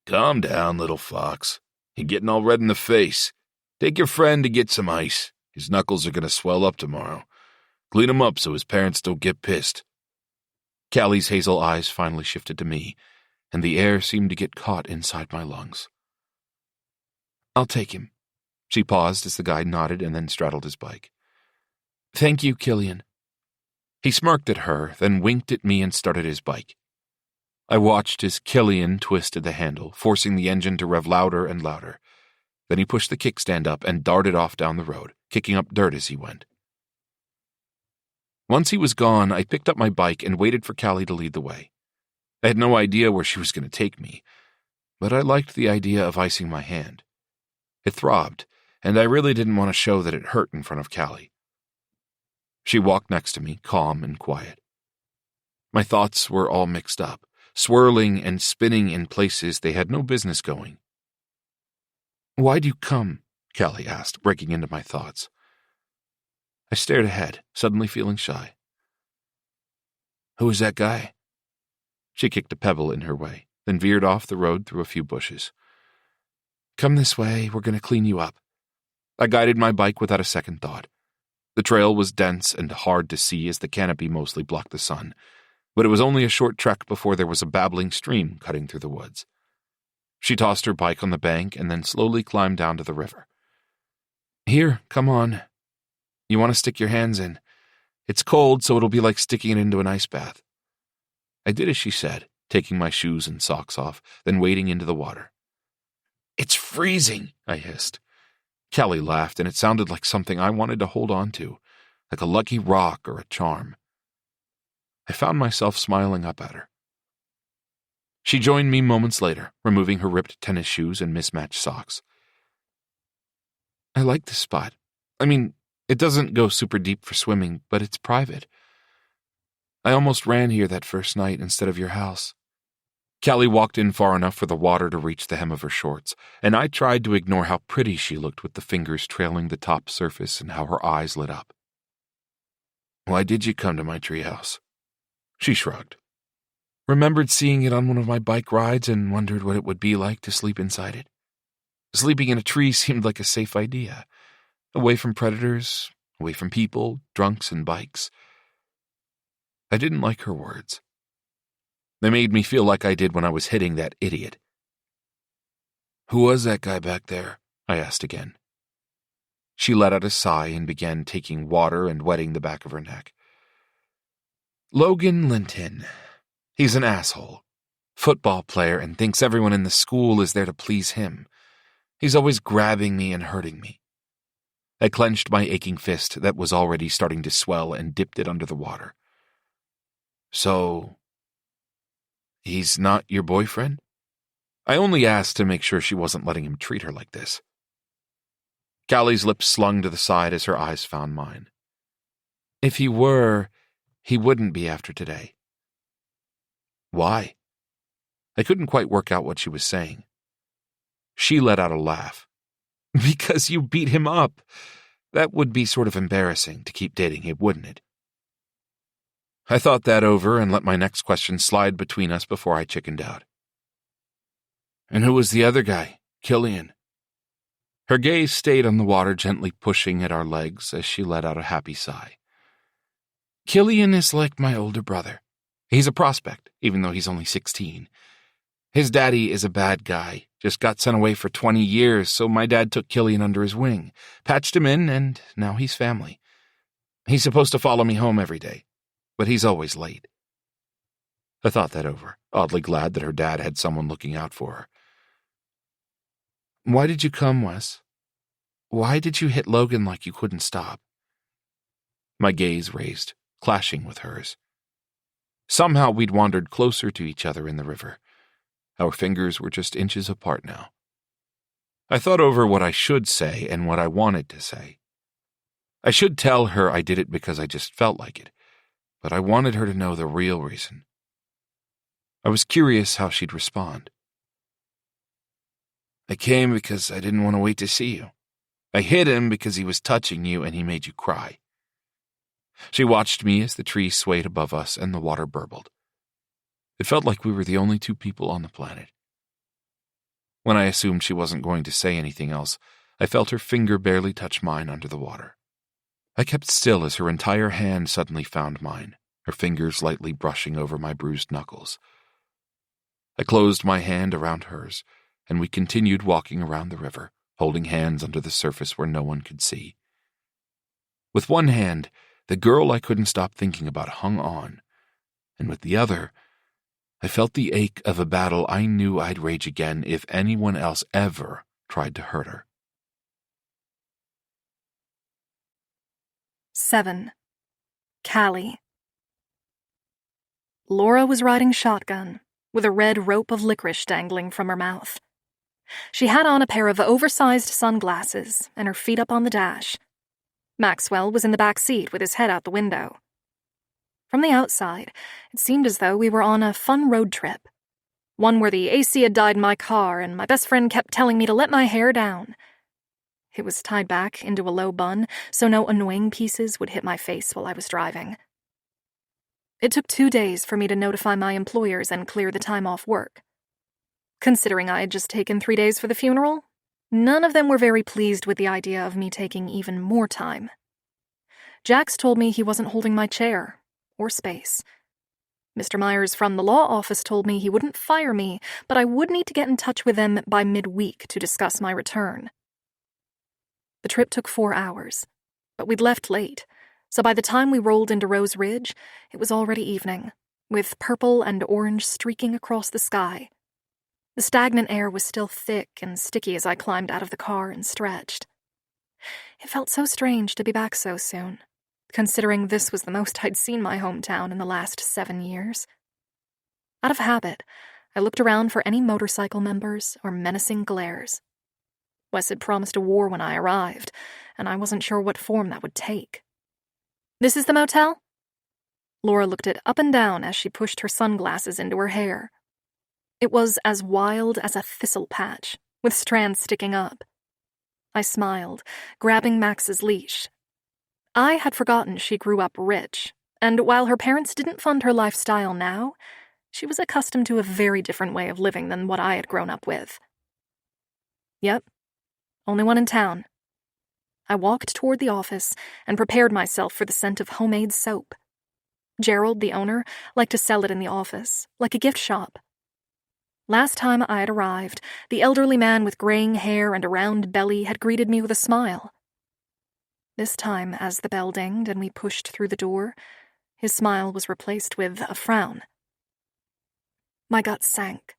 "Calm down, little fox. You're getting all red in the face. Take your friend to get some ice. His knuckles are going to swell up tomorrow. Clean him up so his parents don't get pissed." Callie's hazel eyes finally shifted to me, and the air seemed to get caught inside my lungs. "I'll take him." She paused as the guy nodded and then straddled his bike. "Thank you, Killian." He smirked at her, then winked at me and started his bike. I watched as Killian twisted the handle, forcing the engine to rev louder and louder. Then he pushed the kickstand up and darted off down the road, kicking up dirt as he went. Once he was gone, I picked up my bike and waited for Callie to lead the way. I had no idea where she was going to take me, but I liked the idea of icing my hand. It throbbed, and I really didn't want to show that it hurt in front of Callie. She walked next to me, calm and quiet. My thoughts were all mixed up, swirling and spinning in places they had no business going. "Why'd you come?" Callie asked, breaking into my thoughts. I stared ahead, suddenly feeling shy. "Who is that guy?" She kicked a pebble in her way, then veered off the road through a few bushes. "Come this way, we're going to clean you up." I guided my bike without a second thought. The trail was dense and hard to see as the canopy mostly blocked the sun. but it was only a short trek before there was a babbling stream cutting through the woods. She tossed her bike on the bank and then slowly climbed down to the river. "Here, come on. You want to stick your hands in. It's cold, so it'll be like sticking it into an ice bath." I did as she said, taking my shoes and socks off, then wading into the water. "It's freezing," I hissed. Kelly laughed, and it sounded like something I wanted to hold on to, like a lucky rock or a charm. I found myself smiling up at her. She joined me moments later, removing her ripped tennis shoes and mismatched socks. "I like this spot. I mean, it doesn't go super deep for swimming, but it's private. I almost ran here that first night instead of your house." Callie walked in far enough for the water to reach the hem of her shorts, and I tried to ignore how pretty she looked with the fingers trailing the top surface and how her eyes lit up. "Why did you come to my treehouse?" She shrugged. "Remembered seeing it on one of my bike rides and wondered what it would be like to sleep inside it. Sleeping in a tree seemed like a safe idea. Away from predators, away from people, drunks, and bikes." I didn't like her words. They made me feel like I did when I was hitting that idiot. "Who was that guy back there?" I asked again. She let out a sigh and began taking water and wetting the back of her neck. "Logan Linton. He's an asshole. Football player and thinks everyone in the school is there to please him. He's always grabbing me and hurting me." I clenched my aching fist that was already starting to swell and dipped it under the water. "So, he's not your boyfriend?" I only asked to make sure she wasn't letting him treat her like this. Callie's lips slung to the side as her eyes found mine. "If he were, he wouldn't be after today." "Why?" I couldn't quite work out what she was saying. She let out a laugh. "Because you beat him up. That would be sort of embarrassing to keep dating him, wouldn't it?" I thought that over and let my next question slide between us before I chickened out. "And who was the other guy, Killian?" Her gaze stayed on the water, gently pushing at our legs as she let out a happy sigh. "Killian is like my older brother. He's a prospect, even though he's only 16. His daddy is a bad guy, just got sent away for 20 years, so my dad took Killian under his wing, patched him in, and now he's family. He's supposed to follow me home every day, but he's always late." I thought that over, oddly glad that her dad had someone looking out for her. "Why did you come, Wes? Why did you hit Logan like you couldn't stop?" My gaze raised, clashing with hers. Somehow we'd wandered closer to each other in the river. Our fingers were just inches apart now. I thought over what I should say and what I wanted to say. I should tell her I did it because I just felt like it, but I wanted her to know the real reason. I was curious how she'd respond. "I came because I didn't want to wait to see you. I hit him because he was touching you and he made you cry." She watched me as the tree swayed above us and the water burbled. It felt like we were the only two people on the planet. When I assumed she wasn't going to say anything else, I felt her finger barely touch mine under the water. I kept still as her entire hand suddenly found mine, her fingers lightly brushing over my bruised knuckles. I closed my hand around hers, and we continued walking around the river, holding hands under the surface where no one could see. With one hand, the girl I couldn't stop thinking about hung on, and with the other, I felt the ache of a battle I knew I'd rage again if anyone else ever tried to hurt her. 7. Callie. Laura was riding shotgun, with a red rope of licorice dangling from her mouth. She had on a pair of oversized sunglasses and her feet up on the dash. Maxwell was in the back seat with his head out the window. From the outside, it seemed as though we were on a fun road trip. One where the AC had died in my car and my best friend kept telling me to let my hair down. It was tied back into a low bun, so no annoying pieces would hit my face while I was driving. It took 2 days for me to notify my employers and clear the time off work. Considering I had just taken 3 days for the funeral, none of them were very pleased with the idea of me taking even more time. Jax told me he wasn't holding my chair, or space. Mr. Myers from the law office told me he wouldn't fire me, but I would need to get in touch with them by midweek to discuss my return. The trip took 4 hours, but we'd left late, so by the time we rolled into Rose Ridge, it was already evening, with purple and orange streaking across the sky. The stagnant air was still thick and sticky as I climbed out of the car and stretched. It felt so strange to be back so soon, considering this was the most I'd seen my hometown in the last 7 years. Out of habit, I looked around for any motorcycle members or menacing glares. Wes had promised a war when I arrived, and I wasn't sure what form that would take. "This is the motel?" Laura looked it up and down as she pushed her sunglasses into her hair. It was as wild as a thistle patch, with strands sticking up. I smiled, grabbing Max's leash. I had forgotten she grew up rich, and while her parents didn't fund her lifestyle now, she was accustomed to a very different way of living than what I had grown up with. Yep, only one in town. I walked toward the office and prepared myself for the scent of homemade soap. Gerald, the owner, liked to sell it in the office, like a gift shop. Last time I had arrived, the elderly man with graying hair and a round belly had greeted me with a smile. This time, as the bell dinged and we pushed through the door, his smile was replaced with a frown. My gut sank.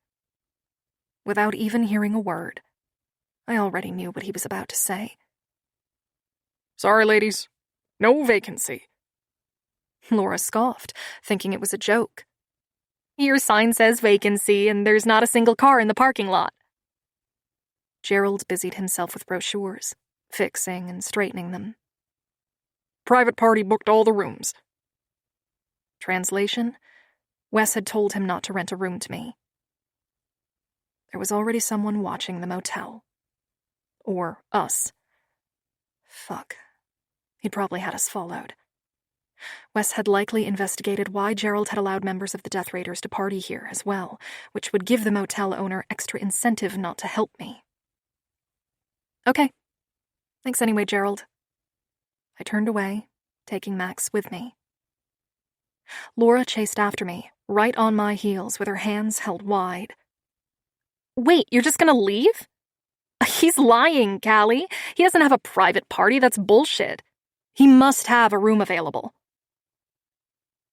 Without even hearing a word, I already knew what he was about to say. "Sorry, ladies. No vacancy." Laura scoffed, thinking it was a joke. "Your sign says vacancy, and there's not a single car in the parking lot." Gerald busied himself with brochures, fixing and straightening them. "Private party booked all the rooms." Translation: Wes had told him not to rent a room to me. There was already someone watching the motel. Or us. Fuck. He'd probably had us followed. Wes had likely investigated why Gerald had allowed members of the Death Raiders to party here as well, which would give the motel owner extra incentive not to help me. Okay. Thanks anyway, Gerald. I turned away, taking Max with me. Laura chased after me, right on my heels with her hands held wide. "Wait, you're just gonna leave?" "He's lying, Callie. He doesn't have a private party. That's bullshit. He must have a room available."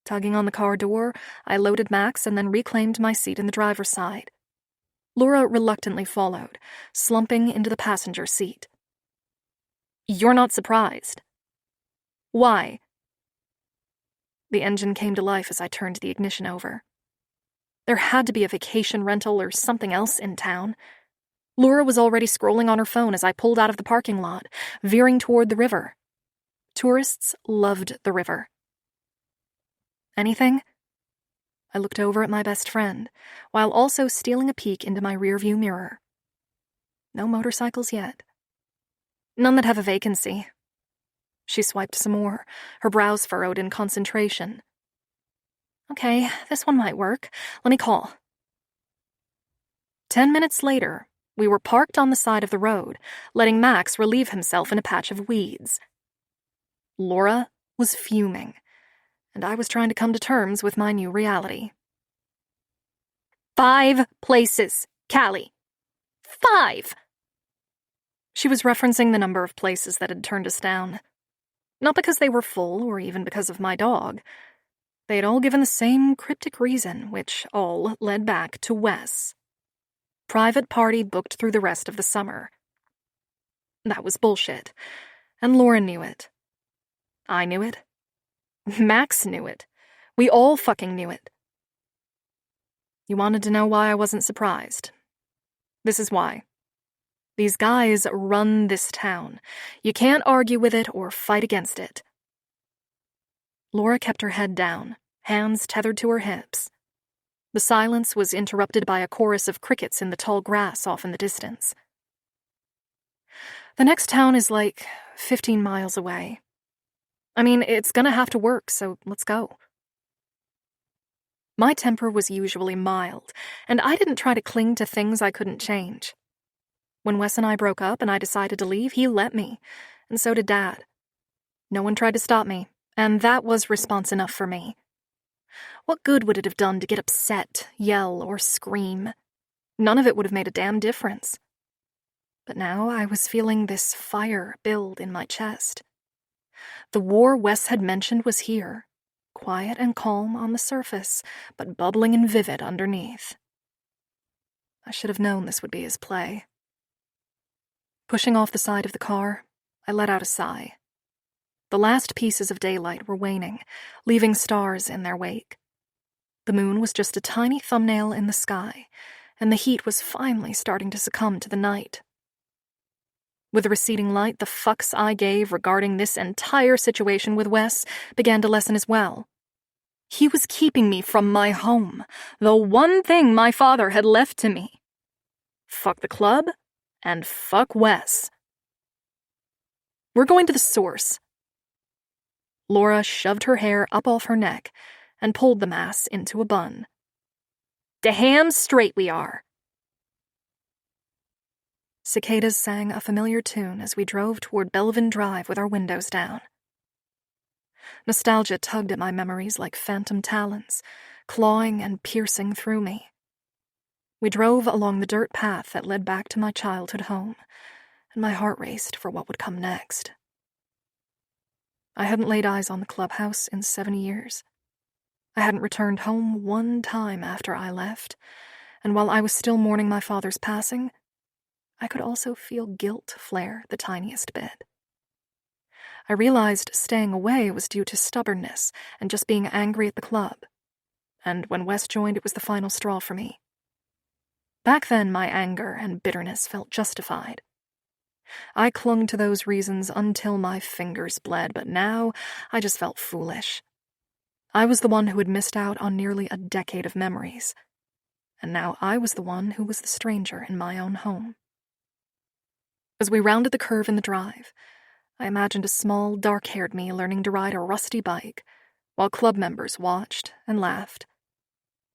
Tugging on the car door, I loaded Max and then reclaimed my seat in the driver's side. Laura reluctantly followed, slumping into the passenger seat. "You're not surprised." "Why?" The engine came to life as I turned the ignition over. There had to be a vacation rental or something else in town. Laura was already scrolling on her phone as I pulled out of the parking lot, veering toward the river. Tourists loved the river. Anything? I looked over at my best friend, while also stealing a peek into my rearview mirror. No motorcycles yet. None that have a vacancy. She swiped some more, her brows furrowed in concentration. Okay, this one might work. Let me call. 10 minutes later, we were parked on the side of the road, letting Max relieve himself in a patch of weeds. Laura was fuming, and I was trying to come to terms with my new reality. 5 places, Callie. 5! She was referencing the number of places that had turned us down. Not because they were full or even because of my dog. They had all given the same cryptic reason, which all led back to Wes. Private party booked through the rest of the summer. That was bullshit, and Lauren knew it. I knew it. Max knew it. We all fucking knew it. You wanted to know why I wasn't surprised? This is why. These guys run this town. You can't argue with it or fight against it. Laura kept her head down, hands tethered to her hips. The silence was interrupted by a chorus of crickets in the tall grass off in the distance. The next town is like 15 miles away. I mean, it's gonna have to work, so let's go. My temper was usually mild, and I didn't try to cling to things I couldn't change. When Wes and I broke up and I decided to leave, he let me, and so did Dad. No one tried to stop me, and that was response enough for me. What good would it have done to get upset, yell, or scream? None of it would have made a damn difference. But now I was feeling this fire build in my chest. The war Wes had mentioned was here, quiet and calm on the surface, but bubbling and vivid underneath. I should have known this would be his play. Pushing off the side of the car, I let out a sigh. The last pieces of daylight were waning, leaving stars in their wake. The moon was just a tiny thumbnail in the sky, and the heat was finally starting to succumb to the night. With the receding light, the fucks I gave regarding this entire situation with Wes began to lessen as well. He was keeping me from my home, the one thing my father had left to me. Fuck the club, and fuck Wes. We're going to the source. Laura shoved her hair up off her neck and pulled the mass into a bun. Damn straight we are. Cicadas sang a familiar tune as we drove toward Belvin Drive with our windows down. Nostalgia tugged at my memories like phantom talons, clawing and piercing through me. We drove along the dirt path that led back to my childhood home, and my heart raced for what would come next. I hadn't laid eyes on the clubhouse in 7 years. I hadn't returned home one time after I left, and while I was still mourning my father's passing, I could also feel guilt flare the tiniest bit. I realized staying away was due to stubbornness and just being angry at the club, and when Wes joined, it was the final straw for me. Back then, my anger and bitterness felt justified. I clung to those reasons until my fingers bled, but now I just felt foolish. I was the one who had missed out on nearly a decade of memories, and now I was the one who was the stranger in my own home. As we rounded the curve in the drive, I imagined a small, dark-haired me learning to ride a rusty bike, while club members watched and laughed,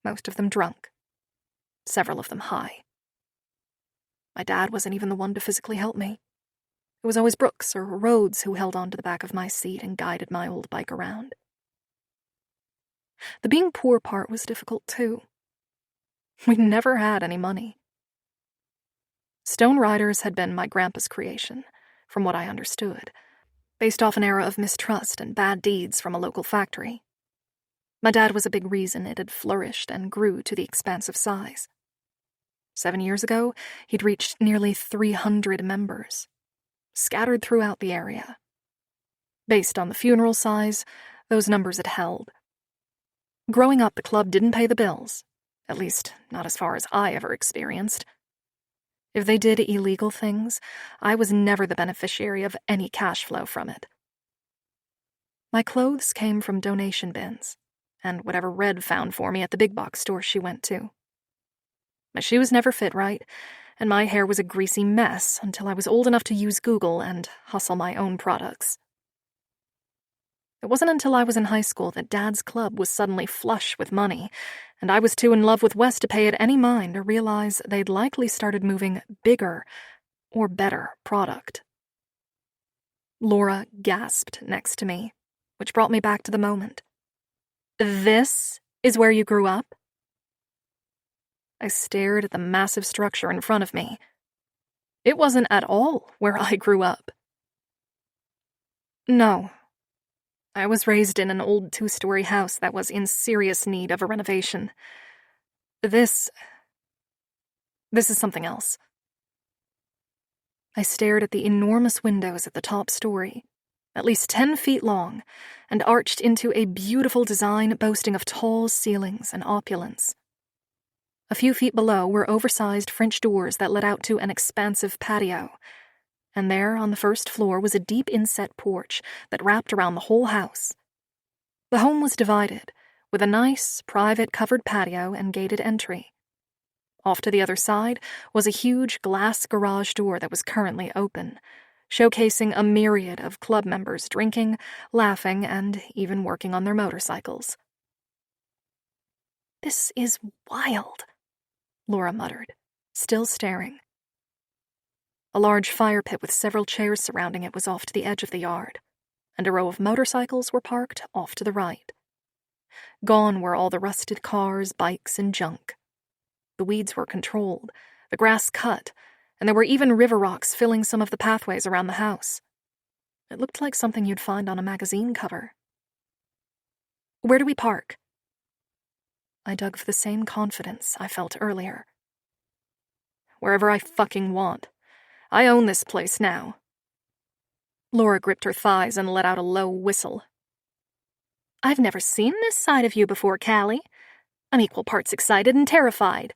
most of them drunk, several of them high. My dad wasn't even the one to physically help me. It was always Brooks or Rhodes who held onto the back of my seat and guided my old bike around. The being poor part was difficult, too. We never had any money. Stone Riders had been my grandpa's creation, from what I understood, based off an era of mistrust and bad deeds from a local factory. My dad was a big reason it had flourished and grew to the expansive size. 7 years ago, he'd reached nearly 300 members, scattered throughout the area. Based on the funeral size, those numbers had held. Growing up, the club didn't pay the bills, at least not as far as I ever experienced. If they did illegal things, I was never the beneficiary of any cash flow from it. My clothes came from donation bins, and whatever Red found for me at the big box store she went to. My shoes never fit right, and my hair was a greasy mess until I was old enough to use Google and hustle my own products. It wasn't until I was in high school that Dad's club was suddenly flush with money, and I was too in love with Wes to pay it any mind to realize they'd likely started moving bigger or better product. Laura gasped next to me, which brought me back to the moment. This is where you grew up? I stared at the massive structure in front of me. It wasn't at all where I grew up. No. I was raised in an old 2-story house that was in serious need of a renovation. This is something else. I stared at the enormous windows at the top story, at least 10 feet long, and arched into a beautiful design boasting of tall ceilings and opulence. A few feet below were oversized French doors that led out to an expansive patio, and there on the first floor was a deep inset porch that wrapped around the whole house. The home was divided, with a nice, private covered patio and gated entry. Off to the other side was a huge glass garage door that was currently open, showcasing a myriad of club members drinking, laughing, and even working on their motorcycles. "This is wild," Laura muttered, still staring. A large fire pit with several chairs surrounding it was off to the edge of the yard, and a row of motorcycles were parked off to the right. Gone were all the rusted cars, bikes, and junk. The weeds were controlled, the grass cut, and there were even river rocks filling some of the pathways around the house. It looked like something you'd find on a magazine cover. Where do we park? I dug for the same confidence I felt earlier. Wherever I fucking want. I own this place now. Laura gripped her thighs and let out a low whistle. I've never seen this side of you before, Callie. I'm equal parts excited and terrified.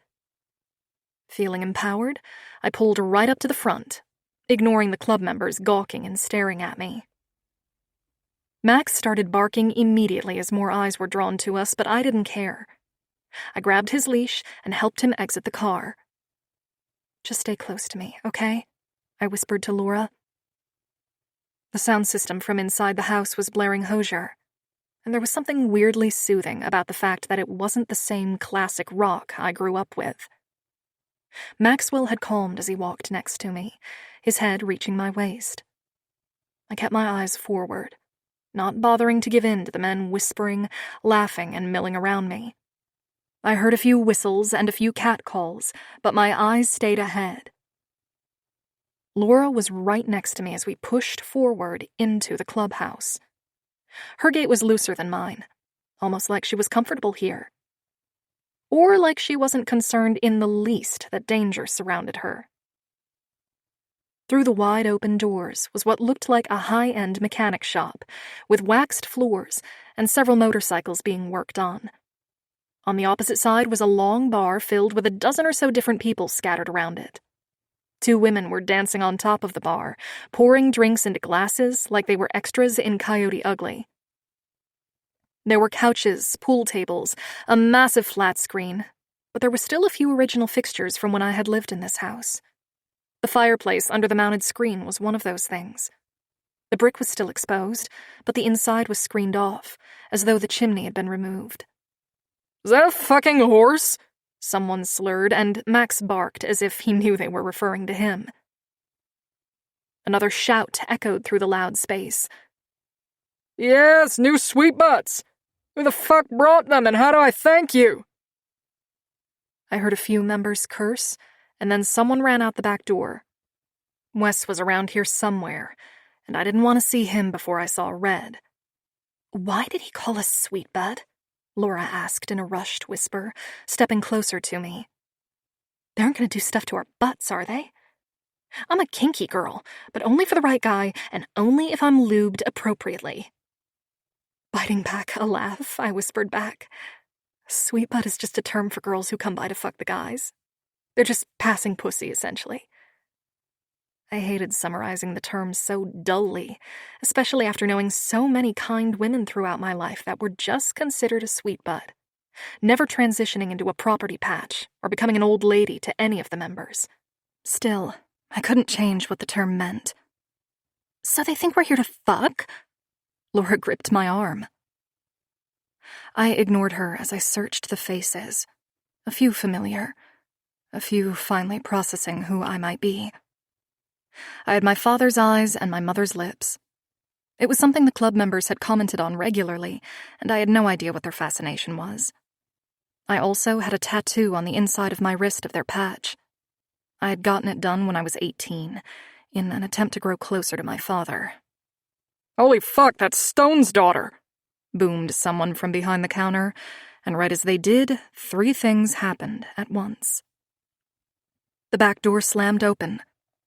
Feeling empowered, I pulled right up to the front, ignoring the club members gawking and staring at me. Max started barking immediately as more eyes were drawn to us, but I didn't care. I grabbed his leash and helped him exit the car. Just stay close to me, okay? I whispered to Laura. The sound system from inside the house was blaring Hozier, and there was something weirdly soothing about the fact that it wasn't the same classic rock I grew up with. Maxwell had calmed as he walked next to me, his head reaching my waist. I kept my eyes forward, not bothering to give in to the men whispering, laughing, and milling around me. I heard a few whistles and a few catcalls, but my eyes stayed ahead. Laura was right next to me as we pushed forward into the clubhouse. Her gait was looser than mine, almost like she was comfortable here. Or like she wasn't concerned in the least that danger surrounded her. Through the wide-open doors was what looked like a high-end mechanic shop, with waxed floors and several motorcycles being worked on. On the opposite side was a long bar filled with a dozen or so different people scattered around it. 2 women were dancing on top of the bar, pouring drinks into glasses like they were extras in Coyote Ugly. There were couches, pool tables, a massive flat screen, but there were still a few original fixtures from when I had lived in this house. The fireplace under the mounted screen was one of those things. The brick was still exposed, but the inside was screened off, as though the chimney had been removed. Is that a fucking horse? Someone slurred, and Max barked as if he knew they were referring to him. Another shout echoed through the loud space. Yes, new sweet butts. Who the fuck brought them, and how do I thank you? I heard a few members curse, and then someone ran out the back door. Wes was around here somewhere, and I didn't want to see him before I saw Red. Why did he call us sweet bud? Laura asked in a rushed whisper, stepping closer to me. They aren't going to do stuff to our butts, are they? I'm a kinky girl, but only for the right guy, and only if I'm lubed appropriately. Biting back a laugh, I whispered back. Sweet butt is just a term for girls who come by to fuck the guys. They're just passing pussy, essentially. I hated summarizing the term so dully, especially after knowing so many kind women throughout my life that were just considered a sweet bud, never transitioning into a property patch or becoming an old lady to any of the members. Still, I couldn't change what the term meant. So they think we're here to fuck? Laura gripped my arm. I ignored her as I searched the faces, a few familiar, a few finally processing who I might be. I had my father's eyes and my mother's lips. It was something the club members had commented on regularly, and I had no idea what their fascination was. I also had a tattoo on the inside of my wrist of their patch. I had gotten it done when I was 18, in an attempt to grow closer to my father. Holy fuck, that's Stone's daughter, boomed someone from behind the counter, and right as they did, 3 things happened at once. The back door slammed open.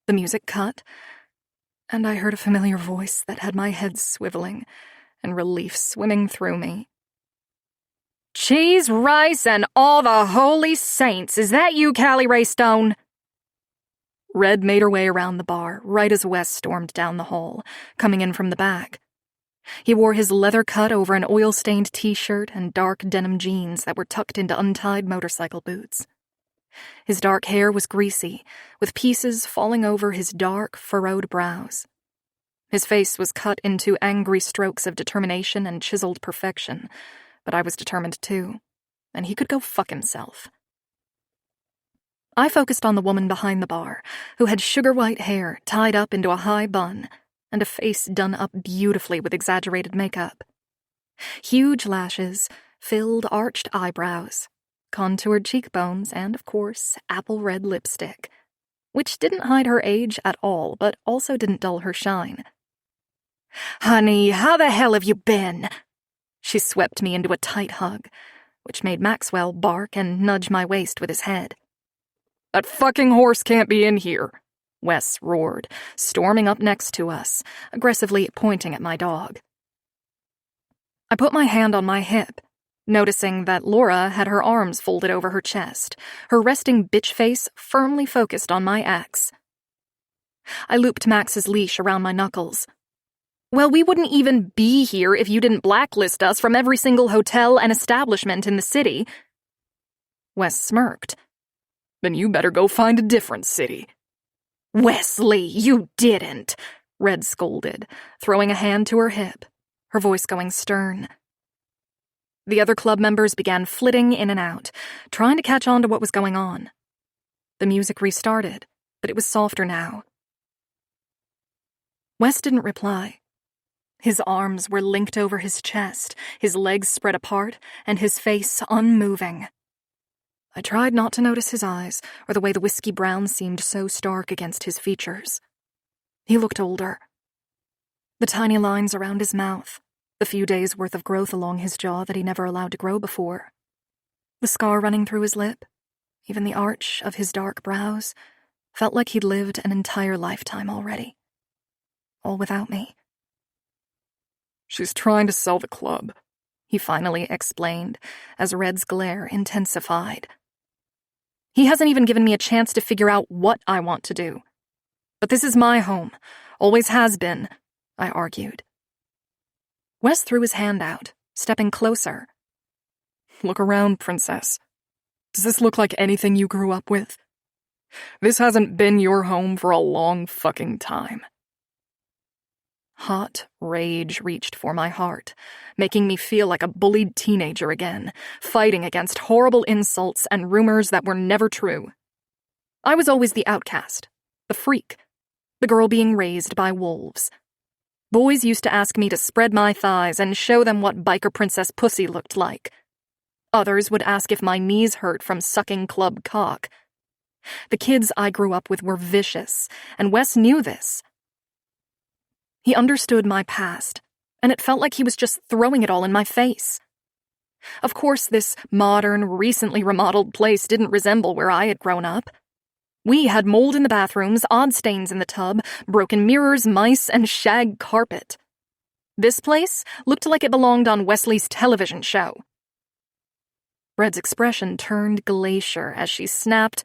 The music cut, and I heard a familiar voice that had my head swiveling and relief swimming through me. Cheese, rice, and all the holy saints. Is that you, Callie Ray Stone? Red made her way around the bar right as Wes stormed down the hall, coming in from the back. He wore his leather cut over an oil-stained t-shirt and dark denim jeans that were tucked into untied motorcycle boots. His dark hair was greasy, with pieces falling over his dark, furrowed brows. His face was cut into angry strokes of determination and chiseled perfection, but I was determined too, and he could go fuck himself. I focused on the woman behind the bar, who had sugar-white hair tied up into a high bun, and a face done up beautifully with exaggerated makeup. Huge lashes, filled arched eyebrows, contoured cheekbones, and, of course, apple-red lipstick, which didn't hide her age at all, but also didn't dull her shine. Honey, how the hell have you been? She swept me into a tight hug, which made Maxwell bark and nudge my waist with his head. That fucking horse can't be in here, Wes roared, storming up next to us, aggressively pointing at my dog. I put my hand on my hip, noticing that Laura had her arms folded over her chest, her resting bitch face firmly focused on my ex. I looped Max's leash around my knuckles. Well, we wouldn't even be here if you didn't blacklist us from every single hotel and establishment in the city. Wes smirked. Then you better go find a different city. Wesley, you didn't, Red scolded, throwing a hand to her hip, her voice going stern. The other club members began flitting in and out, trying to catch on to what was going on. The music restarted, but it was softer now. Wes didn't reply. His arms were linked over his chest, his legs spread apart, and his face unmoving. I tried not to notice his eyes, or the way the whiskey brown seemed so stark against his features. He looked older. The tiny lines around his mouth, the few days' worth of growth along his jaw that he never allowed to grow before, the scar running through his lip, even the arch of his dark brows, felt like he'd lived an entire lifetime already. All without me. She's trying to sell the club, he finally explained, as Red's glare intensified. He hasn't even given me a chance to figure out what I want to do. But this is my home, always has been, I argued. Wes threw his hand out, stepping closer. Look around, Princess. Does this look like anything you grew up with? This hasn't been your home for a long fucking time. Hot rage reached for my heart, making me feel like a bullied teenager again, fighting against horrible insults and rumors that were never true. I was always the outcast, the freak, the girl being raised by wolves. Boys used to ask me to spread my thighs and show them what biker princess pussy looked like. Others would ask if my knees hurt from sucking club cock. The kids I grew up with were vicious, and Wes knew this. He understood my past, and it felt like he was just throwing it all in my face. Of course, this modern, recently remodeled place didn't resemble where I had grown up. We had mold in the bathrooms, odd stains in the tub, broken mirrors, mice, and shag carpet. This place looked like it belonged on Wesley's television show. Red's expression turned glacier as she snapped,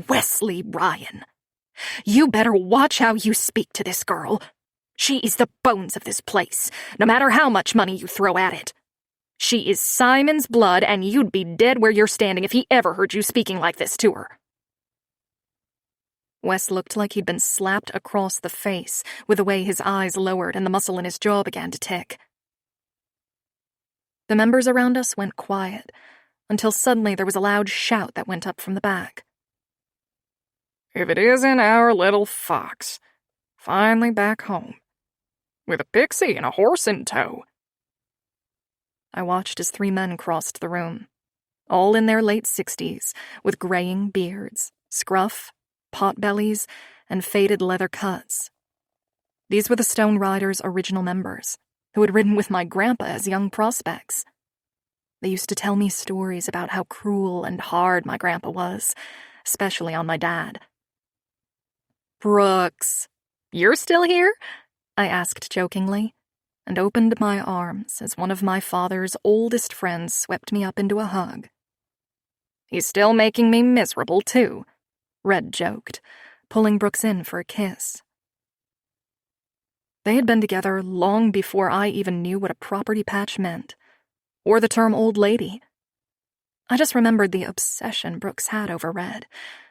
"Wesley Ryan, you better watch how you speak to this girl. She is the bones of this place, no matter how much money you throw at it. She is Simon's blood, and you'd be dead where you're standing if he ever heard you speaking like this to her." Wes looked like he'd been slapped across the face, with the way his eyes lowered and the muscle in his jaw began to tick. The members around us went quiet, until suddenly there was a loud shout that went up from the back. If it isn't our little fox, finally back home, with a pixie and a horse in tow. I watched as 3 men crossed the room, all in their late 60s, with graying beards, scruff, potbellies, and faded leather cuts. These were the Stone Riders' original members, who had ridden with my grandpa as young prospects. They used to tell me stories about how cruel and hard my grandpa was, especially on my dad. "Brooks, you're still here?" I asked jokingly, and opened my arms as one of my father's oldest friends swept me up into a hug. "He's still making me miserable, too," Red joked, pulling Brooks in for a kiss. They had been together long before I even knew what a property patch meant, or the term old lady. I just remembered the obsession Brooks had over Red,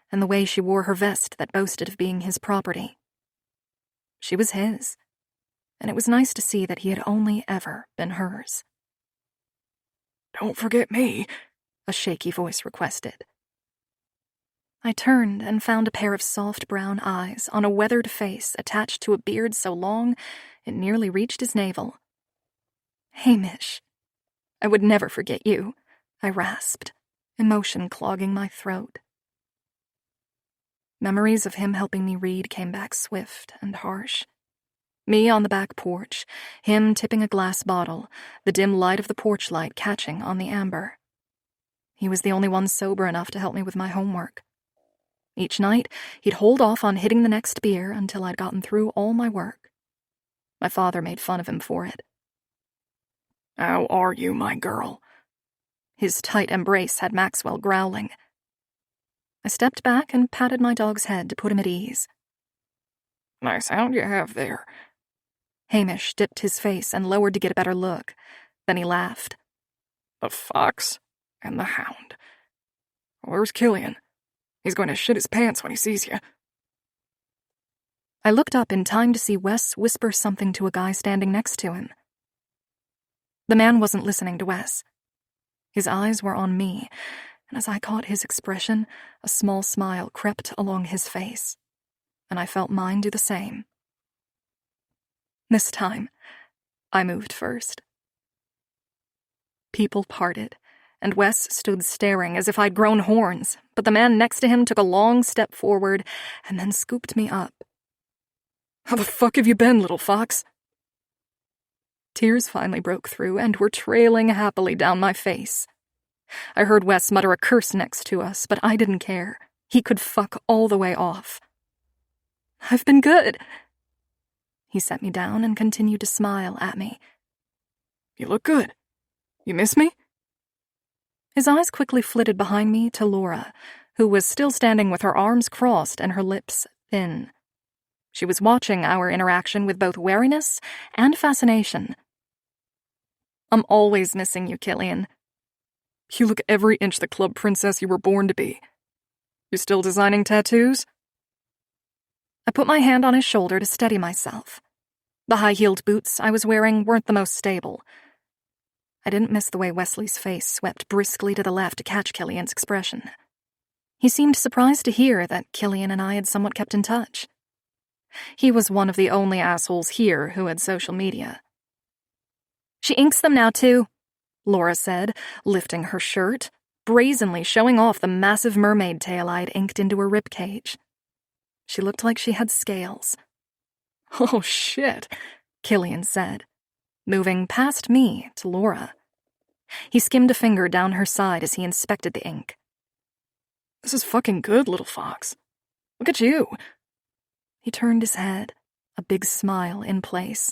and the way she wore her vest that boasted of being his property. She was his, and it was nice to see that he had only ever been hers. "Don't forget me," a shaky voice requested. I turned and found a pair of soft brown eyes on a weathered face attached to a beard so long it nearly reached his navel. "Hamish," I would never forget you, I rasped, emotion clogging my throat. Memories of him helping me read came back swift and harsh. Me on the back porch, him tipping a glass bottle, the dim light of the porch light catching on the amber. He was the only one sober enough to help me with my homework. Each night, he'd hold off on hitting the next beer until I'd gotten through all my work. My father made fun of him for it. How are you, my girl? His tight embrace had Maxwell growling. I stepped back and patted my dog's head to put him at ease. Nice hound you have there. Hamish dipped his face and lowered to get a better look. Then he laughed. The fox and the hound. Where's Killian? He's going to shit his pants when he sees you. I looked up in time to see Wes whisper something to a guy standing next to him. The man wasn't listening to Wes. His eyes were on me, and as I caught his expression, a small smile crept along his face, and I felt mine do the same. This time, I moved first. People parted, and Wes stood staring as if I'd grown horns, but the man next to him took a long step forward and then scooped me up. How the fuck have you been, little fox? Tears finally broke through and were trailing happily down my face. I heard Wes mutter a curse next to us, but I didn't care. He could fuck all the way off. I've been good. He set me down and continued to smile at me. You look good. You miss me? His eyes quickly flitted behind me to Laura, who was still standing with her arms crossed and her lips thin. She was watching our interaction with both wariness and fascination. I'm always missing you, Killian. You look every inch the club princess you were born to be. You still designing tattoos? I put my hand on his shoulder to steady myself. The high-heeled boots I was wearing weren't the most stable. I didn't miss the way Wesley's face swept briskly to the left to catch Killian's expression. He seemed surprised to hear that Killian and I had somewhat kept in touch. He was one of the only assholes here who had social media. She inks them now, too, Laura said, lifting her shirt, brazenly showing off the massive mermaid tail I'd inked into her ribcage. She looked like she had scales. Oh, shit, Killian said, moving past me to Laura. He skimmed a finger down her side as he inspected the ink. This is fucking good, little fox. Look at you. He turned his head, a big smile in place.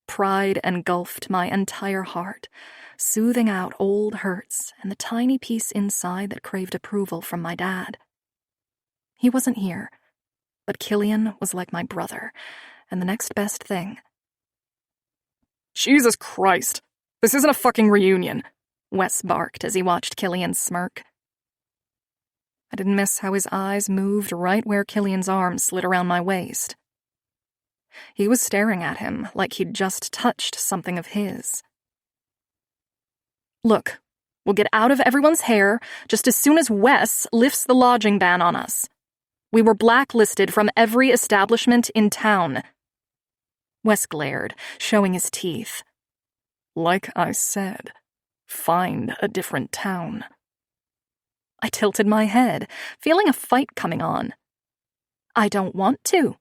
Pride engulfed my entire heart, soothing out old hurts and the tiny piece inside that craved approval from my dad. He wasn't here, but Killian was like my brother, and the next best thing. Jesus Christ, this isn't a fucking reunion, Wes barked as he watched Killian smirk. I didn't miss how his eyes moved right where Killian's arm slid around my waist. He was staring at him like he'd just touched something of his. Look, we'll get out of everyone's hair just as soon as Wes lifts the lodging ban on us. We were blacklisted from every establishment in town. Wes glared, showing his teeth. Like I said, find a different town. I tilted my head, feeling a fight coming on. I don't want to.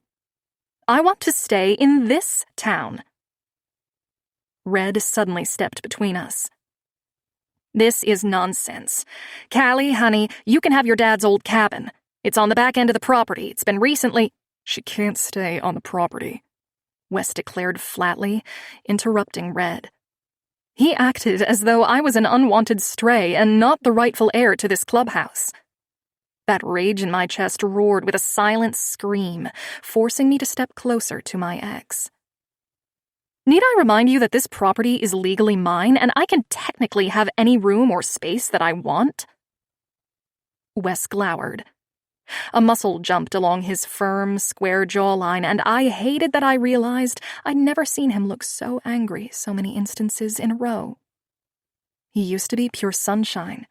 I want to stay in this town. Red suddenly stepped between us. This is nonsense. Callie, honey, you can have your dad's old cabin. It's on the back end of the property. It's been recently— She can't stay on the property, Wes declared flatly, interrupting Red. He acted as though I was an unwanted stray and not the rightful heir to this clubhouse. That rage in my chest roared with a silent scream, forcing me to step closer to my ex. Need I remind you that this property is legally mine and I can technically have any room or space that I want? Wes glowered. A muscle jumped along his firm, square jawline, and I hated that I realized I'd never seen him look so angry so many instances in a row. He used to be pure sunshine.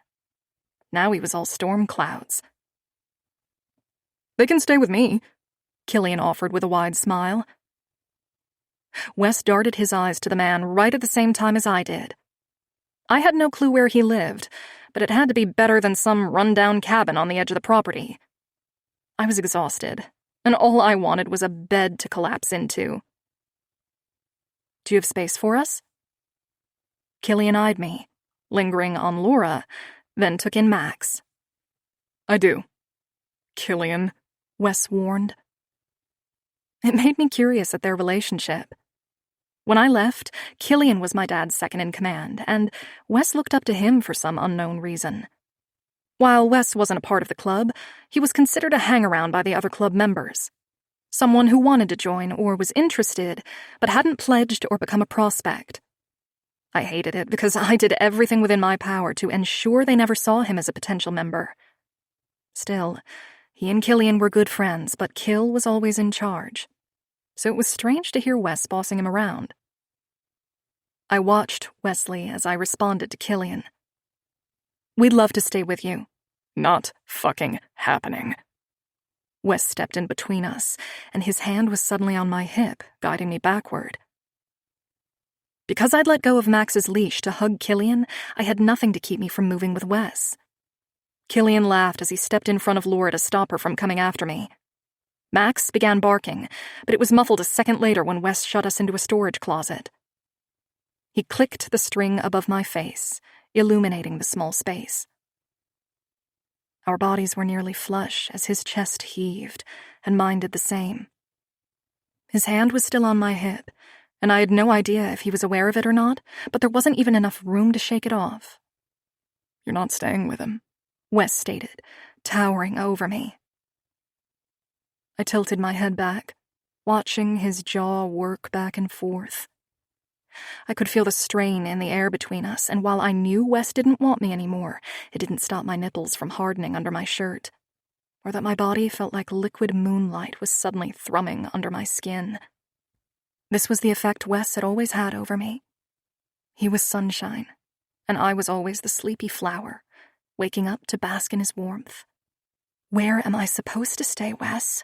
Now he was all storm clouds. They can stay with me, Killian offered with a wide smile. Wes darted his eyes to the man right at the same time as I did. I had no clue where he lived, but it had to be better than some rundown cabin on the edge of the property. I was exhausted, and all I wanted was a bed to collapse into. Do you have space for us? Killian eyed me, lingering on Laura, then took in Max. I do. Killian, Wes warned. It made me curious at their relationship. When I left, Killian was my dad's second-in-command, and Wes looked up to him for some unknown reason. While Wes wasn't a part of the club, he was considered a hang-around by the other club members. Someone who wanted to join or was interested, but hadn't pledged or become a prospect. I hated it because I did everything within my power to ensure they never saw him as a potential member. Still, he and Killian were good friends, but Kill was always in charge. So it was strange to hear Wes bossing him around. I watched Wesley as I responded to Killian. We'd love to stay with you. not fucking happening. Wes stepped in between us, and his hand was suddenly on my hip, guiding me backward. Because I'd let go of Max's leash to hug Killian, I had nothing to keep me from moving with Wes. Killian laughed as he stepped in front of Laura to stop her from coming after me. Max began barking, but it was muffled a second later when Wes shut us into a storage closet. He clicked the string above my face, illuminating the small space. Our bodies were nearly flush as his chest heaved, and mine did the same. His hand was still on my hip, and I had no idea if he was aware of it or not, but there wasn't even enough room to shake it off. You're not staying with him, Wes stated, towering over me. I tilted my head back, watching his jaw work back and forth. I could feel the strain in the air between us, and while I knew Wes didn't want me anymore, it didn't stop my nipples from hardening under my shirt, or that my body felt like liquid moonlight was suddenly thrumming under my skin. This was the effect Wes had always had over me. He was sunshine, and I was always the sleepy flower, waking up to bask in his warmth. Where am I supposed to stay, Wes?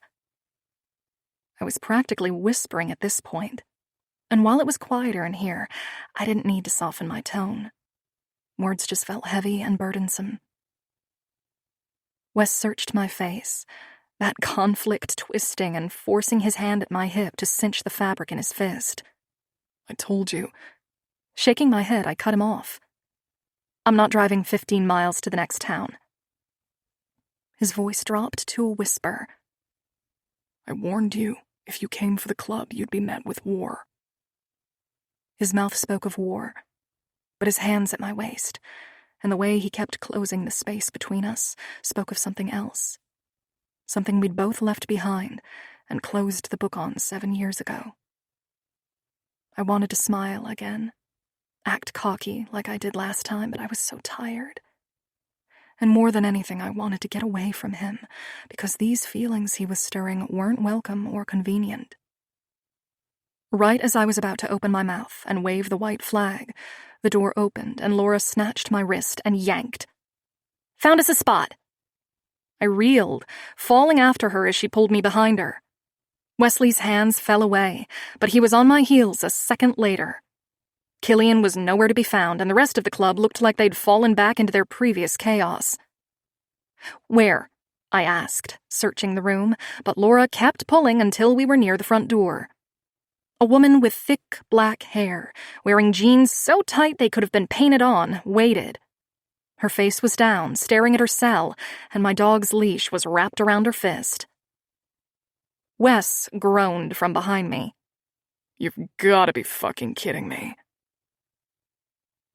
I was practically whispering at this point, and while it was quieter in here, I didn't need to soften my tone. Words just felt heavy and burdensome. Wes searched my face, that conflict twisting and forcing his hand at my hip to cinch the fabric in his fist. I told you. Shaking my head, I cut him off. I'm not driving 15 miles to the next town. His voice dropped to a whisper. I warned you, if you came for the club, you'd be met with war. His mouth spoke of war, but his hands at my waist, and the way he kept closing the space between us, spoke of something else. Something we'd both left behind and closed the book on 7 years ago. I wanted to smile again, act cocky like I did last time, but I was so tired. And more than anything, I wanted to get away from him, because these feelings he was stirring weren't welcome or convenient. Right as I was about to open my mouth and wave the white flag, the door opened and Laura snatched my wrist and yanked. Found us a spot. I reeled, falling after her as she pulled me behind her. Wesley's hands fell away, but he was on my heels a second later. Killian was nowhere to be found, and the rest of the club looked like they'd fallen back into their previous chaos. Where? I asked, searching the room, but Laura kept pulling until we were near the front door. A woman with thick black hair, wearing jeans so tight they could have been painted on, waited. Her face was down, staring at her cell, and my dog's leash was wrapped around her fist. Wes groaned from behind me. You've gotta be fucking kidding me.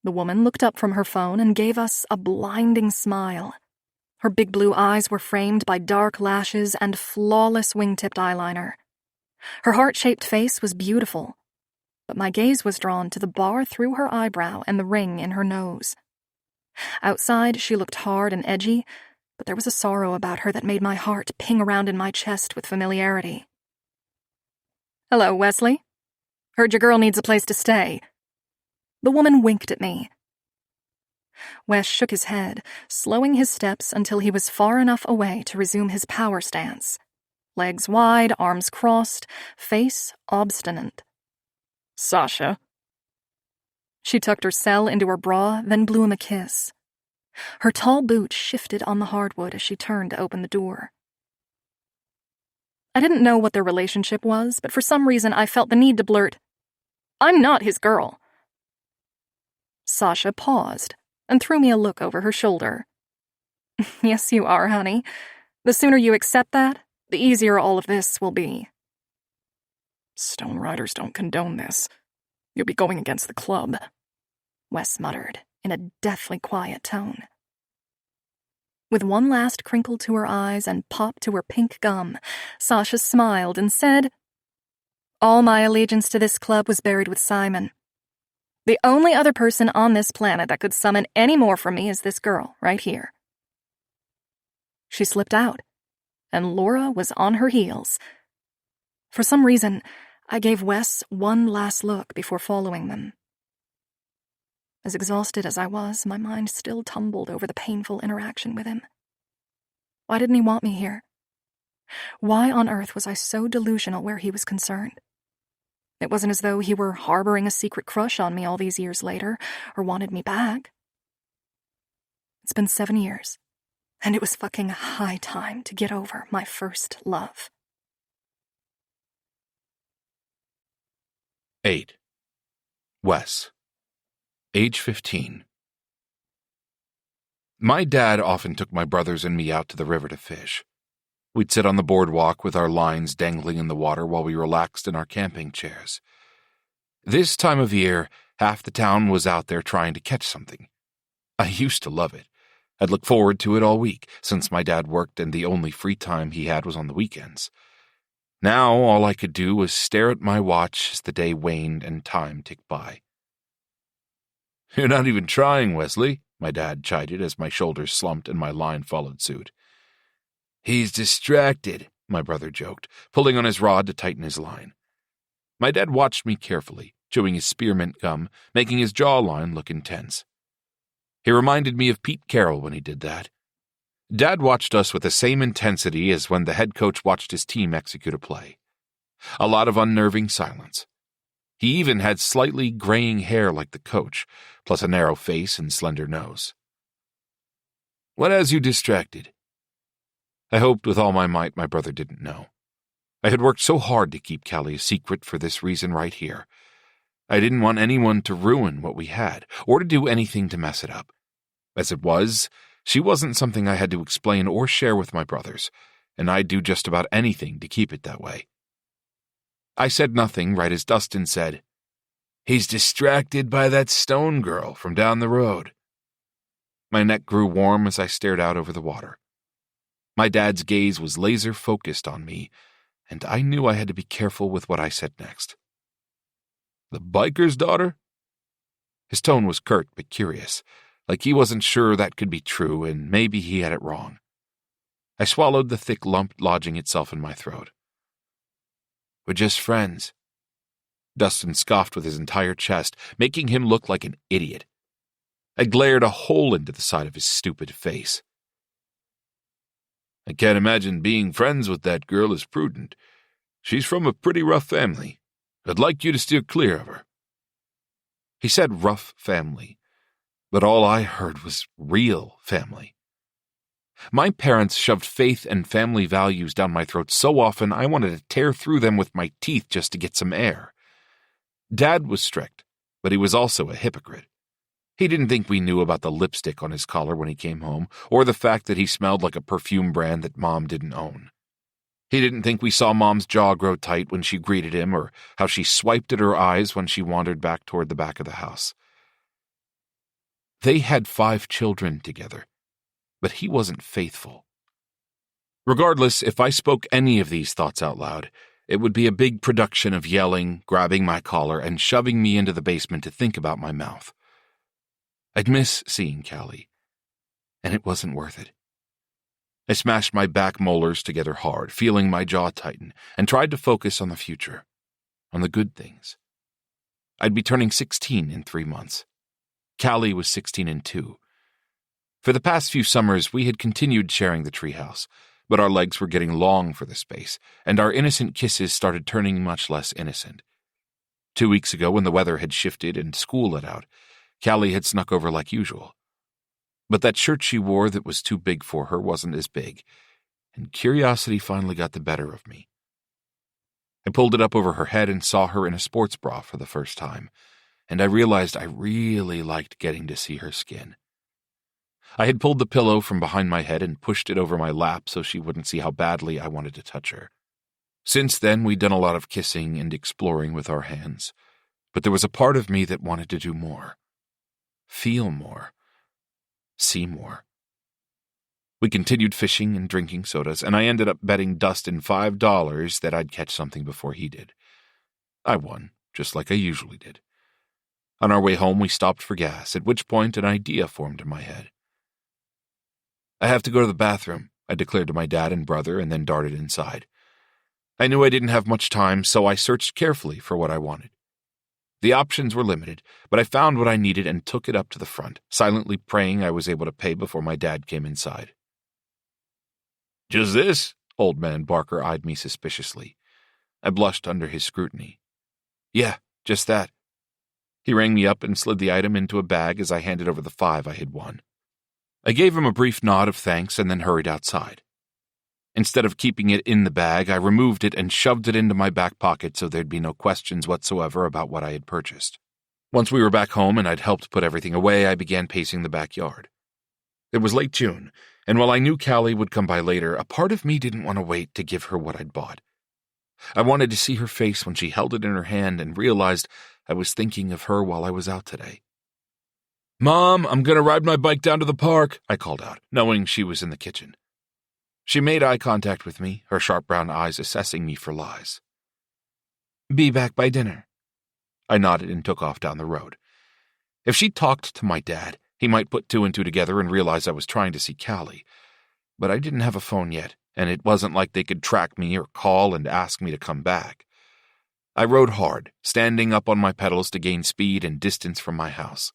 The woman looked up from her phone and gave us a blinding smile. Her big blue eyes were framed by dark lashes and flawless wingtipped eyeliner. Her heart-shaped face was beautiful, but my gaze was drawn to the bar through her eyebrow and the ring in her nose. Outside, she looked hard and edgy, but there was a sorrow about her that made my heart ping around in my chest with familiarity. Hello, Wesley. Heard your girl needs a place to stay. The woman winked at me. Wes shook his head, slowing his steps until he was far enough away to resume his power stance. Legs wide, arms crossed, face obstinate. Sasha. She tucked her cell into her bra, then blew him a kiss. Her tall boots shifted on the hardwood as she turned to open the door. I didn't know what their relationship was, but for some reason I felt the need to blurt, "I'm not his girl." Sasha paused and threw me a look over her shoulder. "Yes, you are, honey. The sooner you accept that, the easier all of this will be." "Stone Riders don't condone this. You'll be going against the club," Wes muttered in a deathly quiet tone. With one last crinkle to her eyes and pop to her pink gum, Sasha smiled and said, "All my allegiance to this club was buried with Simon. The only other person on this planet that could summon any more from me is this girl, right here." She slipped out, and Laura was on her heels. For some reason, I gave Wes one last look before following them. As exhausted as I was, my mind still tumbled over the painful interaction with him. Why didn't he want me here? Why on earth was I so delusional where he was concerned? It wasn't as though he were harboring a secret crush on me all these years later, or wanted me back. It's been 7 years, and it was fucking high time to get over my first love. 8. Wes. Age 15. My dad often took my brothers and me out to the river to fish. We'd sit on the boardwalk with our lines dangling in the water while we relaxed in our camping chairs. This time of year, half the town was out there trying to catch something. I used to love it. I'd look forward to it all week, since my dad worked and the only free time he had was on the weekends. Now all I could do was stare at my watch as the day waned and time ticked by. "You're not even trying, Wesley," my dad chided as my shoulders slumped and my line followed suit. "He's distracted," my brother joked, pulling on his rod to tighten his line. My dad watched me carefully, chewing his spearmint gum, making his jawline look intense. He reminded me of Pete Carroll when he did that. Dad watched us with the same intensity as when the head coach watched his team execute a play. A lot of unnerving silence. He even had slightly graying hair like the coach, plus a narrow face and slender nose. "What has you distracted?" I hoped with all my might my brother didn't know. I had worked so hard to keep Callie a secret for this reason right here. I didn't want anyone to ruin what we had, or to do anything to mess it up. As it was, she wasn't something I had to explain or share with my brothers, and I'd do just about anything to keep it that way. I said nothing right as Dustin said, "He's distracted by that Stone girl from down the road." My neck grew warm as I stared out over the water. My dad's gaze was laser-focused on me, and I knew I had to be careful with what I said next. "The biker's daughter?" His tone was curt but curious, like he wasn't sure that could be true, and maybe he had it wrong. I swallowed the thick lump lodging itself in my throat. "We're just friends." Dustin scoffed with his entire chest, making him look like an idiot. I glared a hole into the side of his stupid face. "I can't imagine being friends with that girl is prudent. She's from a pretty rough family. I'd like you to steer clear of her." He said rough family, but all I heard was real family. My parents shoved faith and family values down my throat so often I wanted to tear through them with my teeth just to get some air. Dad was strict, but he was also a hypocrite. He didn't think we knew about the lipstick on his collar when he came home, or the fact that he smelled like a perfume brand that Mom didn't own. He didn't think we saw Mom's jaw grow tight when she greeted him, or how she swiped at her eyes when she wandered back toward the back of the house. They had 5 children together, but he wasn't faithful. Regardless, if I spoke any of these thoughts out loud, it would be a big production of yelling, grabbing my collar, and shoving me into the basement to think about my mouth. I'd miss seeing Callie, and it wasn't worth it. I smashed my back molars together hard, feeling my jaw tighten, and tried to focus on the future, on the good things. I'd be turning 16 in 3 months. Callie was 16 in 2. For the past few summers, we had continued sharing the treehouse, but our legs were getting long for the space, and our innocent kisses started turning much less innocent. 2 weeks ago, when the weather had shifted and school let out, Callie had snuck over like usual. But that shirt she wore that was too big for her wasn't as big, and curiosity finally got the better of me. I pulled it up over her head and saw her in a sports bra for the first time, and I realized I really liked getting to see her skin. I had pulled the pillow from behind my head and pushed it over my lap so she wouldn't see how badly I wanted to touch her. Since then, we'd done a lot of kissing and exploring with our hands, but there was a part of me that wanted to do more. Feel more. See more. We continued fishing and drinking sodas, and I ended up betting Dustin $5 that I'd catch something before he did. I won, just like I usually did. On our way home, we stopped for gas, at which point an idea formed in my head. I have to go to the bathroom, I declared to my dad and brother, and then darted inside. I knew I didn't have much time, so I searched carefully for what I wanted. The options were limited, but I found what I needed and took it up to the front, silently praying I was able to pay before my dad came inside. "Just this?" Old Man Barker eyed me suspiciously. I blushed under his scrutiny. "Yeah, just that." He rang me up and slid the item into a bag as I handed over the $5 I had won. I gave him a brief nod of thanks and then hurried outside. Instead of keeping it in the bag, I removed it and shoved it into my back pocket so there'd be no questions whatsoever about what I had purchased. Once we were back home and I'd helped put everything away, I began pacing the backyard. It was late June, and while I knew Callie would come by later, a part of me didn't want to wait to give her what I'd bought. I wanted to see her face when she held it in her hand and realized I was thinking of her while I was out today. "Mom, I'm going to ride my bike down to the park," I called out, knowing she was in the kitchen. She made eye contact with me, her sharp brown eyes assessing me for lies. "Be back by dinner." I nodded and took off down the road. If she talked to my dad, he might put two and two together and realize I was trying to see Callie. But I didn't have a phone yet, and it wasn't like they could track me or call and ask me to come back. I rode hard, standing up on my pedals to gain speed and distance from my house.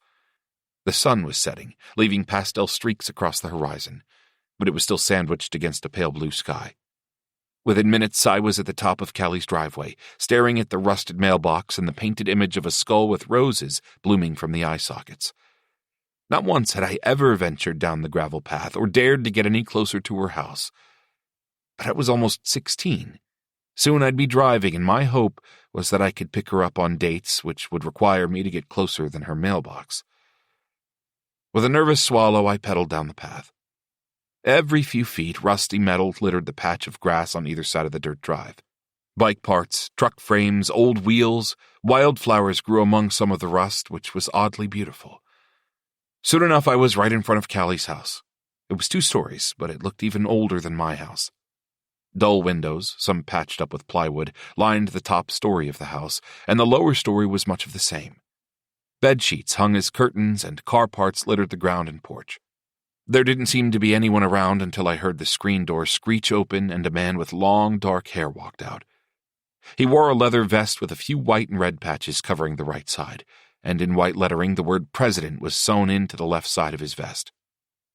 The sun was setting, leaving pastel streaks across the horizon, but it was still sandwiched against a pale blue sky. Within minutes, I was at the top of Callie's driveway, staring at the rusted mailbox and the painted image of a skull with roses blooming from the eye sockets. Not once had I ever ventured down the gravel path or dared to get any closer to her house. But I was almost 16. Soon I'd be driving, and my hope was that I could pick her up on dates, which would require me to get closer than her mailbox. With a nervous swallow, I pedaled down the path. Every few feet, rusty metal littered the patch of grass on either side of the dirt drive. Bike parts, truck frames, old wheels, wildflowers grew among some of the rust, which was oddly beautiful. Soon enough, I was right in front of Callie's house. It was 2 stories, but it looked even older than my house. Dull windows, some patched up with plywood, lined the top story of the house, and the lower story was much of the same. Bed sheets hung as curtains, and car parts littered the ground and porch. There didn't seem to be anyone around until I heard the screen door screech open and a man with long, dark hair walked out. He wore a leather vest with a few white and red patches covering the right side, and in white lettering the word President was sewn into the left side of his vest.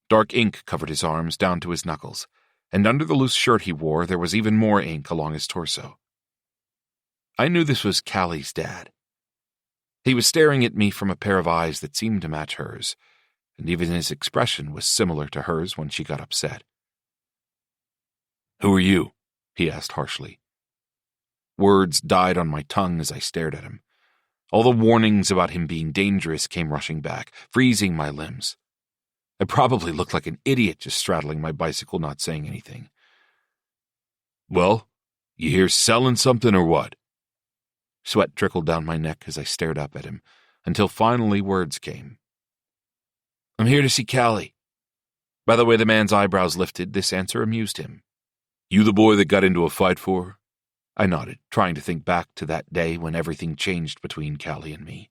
Dark ink covered his arms down to his knuckles, and under the loose shirt he wore there was even more ink along his torso. I knew this was Callie's dad. He was staring at me from a pair of eyes that seemed to match hers, and even his expression was similar to hers when she got upset. "Who are you?" he asked harshly. Words died on my tongue as I stared at him. All the warnings about him being dangerous came rushing back, freezing my limbs. I probably looked like an idiot just straddling my bicycle, not saying anything. "Well, you here selling something or what?" Sweat trickled down my neck as I stared up at him, until finally words came. "I'm here to see Callie." By the way the man's eyebrows lifted, this answer amused him. "You the boy that got into a fight for her?" I nodded, trying to think back to that day when everything changed between Callie and me.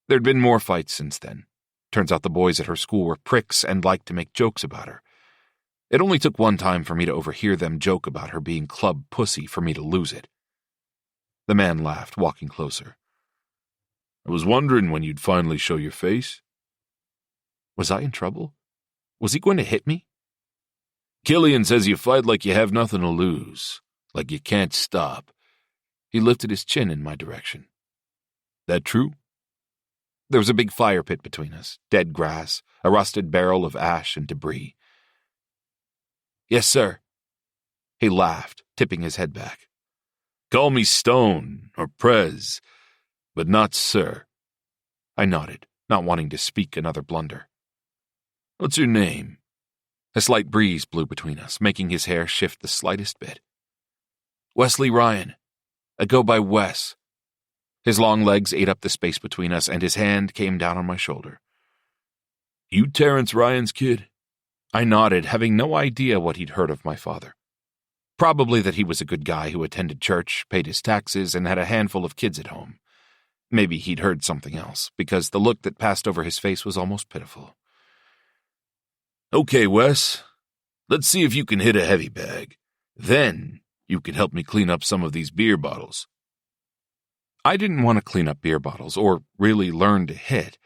There'd been more fights since then. Turns out the boys at her school were pricks and liked to make jokes about her. It only took one time for me to overhear them joke about her being club pussy for me to lose it. The man laughed, walking closer. "I was wondering when you'd finally show your face." Was I in trouble? Was he going to hit me? "Killian says you fight like you have nothing to lose, like you can't stop." He lifted his chin in my direction. That true? There was a big fire pit between us, dead grass, a rusted barrel of ash and debris. Yes, sir. He laughed, tipping his head back. Call me Stone or Prez, but not sir. I nodded, not wanting to speak another blunder. What's your name? A slight breeze blew between us, making his hair shift the slightest bit. Wesley Ryan. I go by Wes. His long legs ate up the space between us, and his hand came down on my shoulder. You Terrence Ryan's kid? I nodded, having no idea what he'd heard of my father. Probably that he was a good guy who attended church, paid his taxes, and had a handful of kids at home. Maybe he'd heard something else, because the look that passed over his face was almost pitiful. Okay, Wes. Let's see if you can hit a heavy bag. Then you can help me clean up some of these beer bottles. I didn't want to clean up beer bottles or really learn to hit,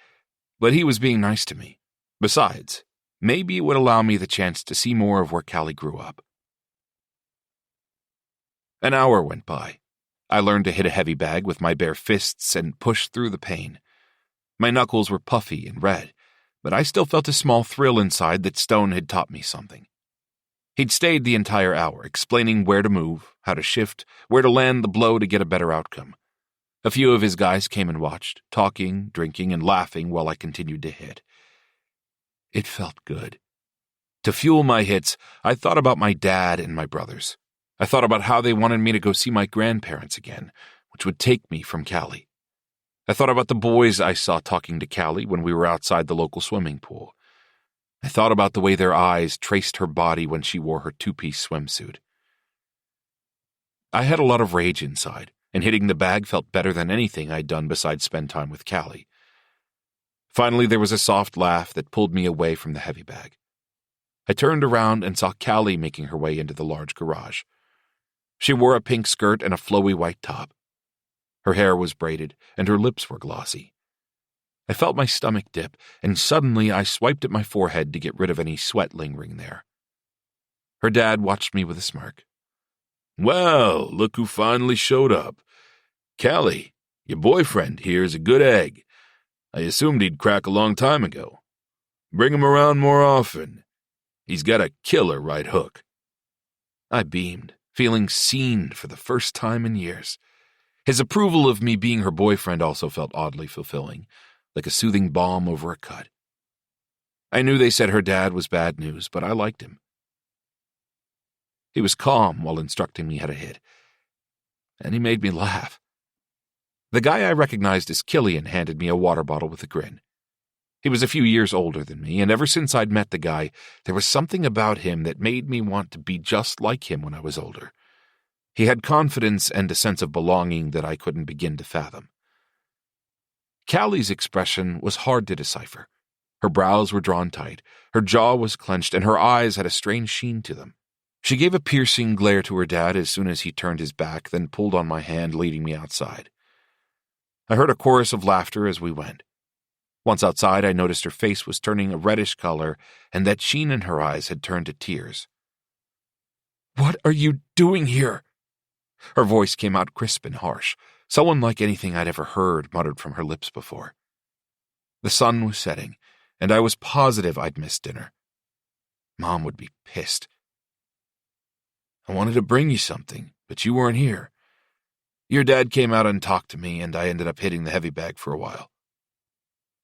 but he was being nice to me. Besides, maybe it would allow me the chance to see more of where Callie grew up. An hour went by. I learned to hit a heavy bag with my bare fists and pushed through the pain. My knuckles were puffy and red, but I still felt a small thrill inside that Stone had taught me something. He'd stayed the entire hour, explaining where to move, how to shift, where to land the blow to get a better outcome. A few of his guys came and watched, talking, drinking, and laughing while I continued to hit. It felt good. To fuel my hits, I thought about my dad and my brothers. I thought about how they wanted me to go see my grandparents again, which would take me from Callie. I thought about the boys I saw talking to Callie when we were outside the local swimming pool. I thought about the way their eyes traced her body when she wore her two-piece swimsuit. I had a lot of rage inside, and hitting the bag felt better than anything I'd done besides spend time with Callie. Finally, there was a soft laugh that pulled me away from the heavy bag. I turned around and saw Callie making her way into the large garage. She wore a pink skirt and a flowy white top. Her hair was braided, and her lips were glossy. I felt my stomach dip, and suddenly I swiped at my forehead to get rid of any sweat lingering there. Her dad watched me with a smirk. Well, look who finally showed up. Callie, your boyfriend here is a good egg. I assumed he'd crack a long time ago. Bring him around more often. He's got a killer right hook. I beamed, feeling seen for the first time in years. His approval of me being her boyfriend also felt oddly fulfilling, like a soothing balm over a cut. I knew they said her dad was bad news, but I liked him. He was calm while instructing me how to hit, and he made me laugh. The guy I recognized as Killian handed me a water bottle with a grin. He was a few years older than me, and ever since I'd met the guy, there was something about him that made me want to be just like him when I was older. He had confidence and a sense of belonging that I couldn't begin to fathom. Callie's expression was hard to decipher. Her brows were drawn tight, her jaw was clenched, and her eyes had a strange sheen to them. She gave a piercing glare to her dad as soon as he turned his back, then pulled on my hand, leading me outside. I heard a chorus of laughter as we went. Once outside, I noticed her face was turning a reddish color, and that sheen in her eyes had turned to tears. "What are you doing here?" Her voice came out crisp and harsh, so unlike anything I'd ever heard muttered from her lips before. The sun was setting, and I was positive I'd missed dinner. Mom would be pissed. "I wanted to bring you something, but you weren't here. Your dad came out and talked to me, and I ended up hitting the heavy bag for a while."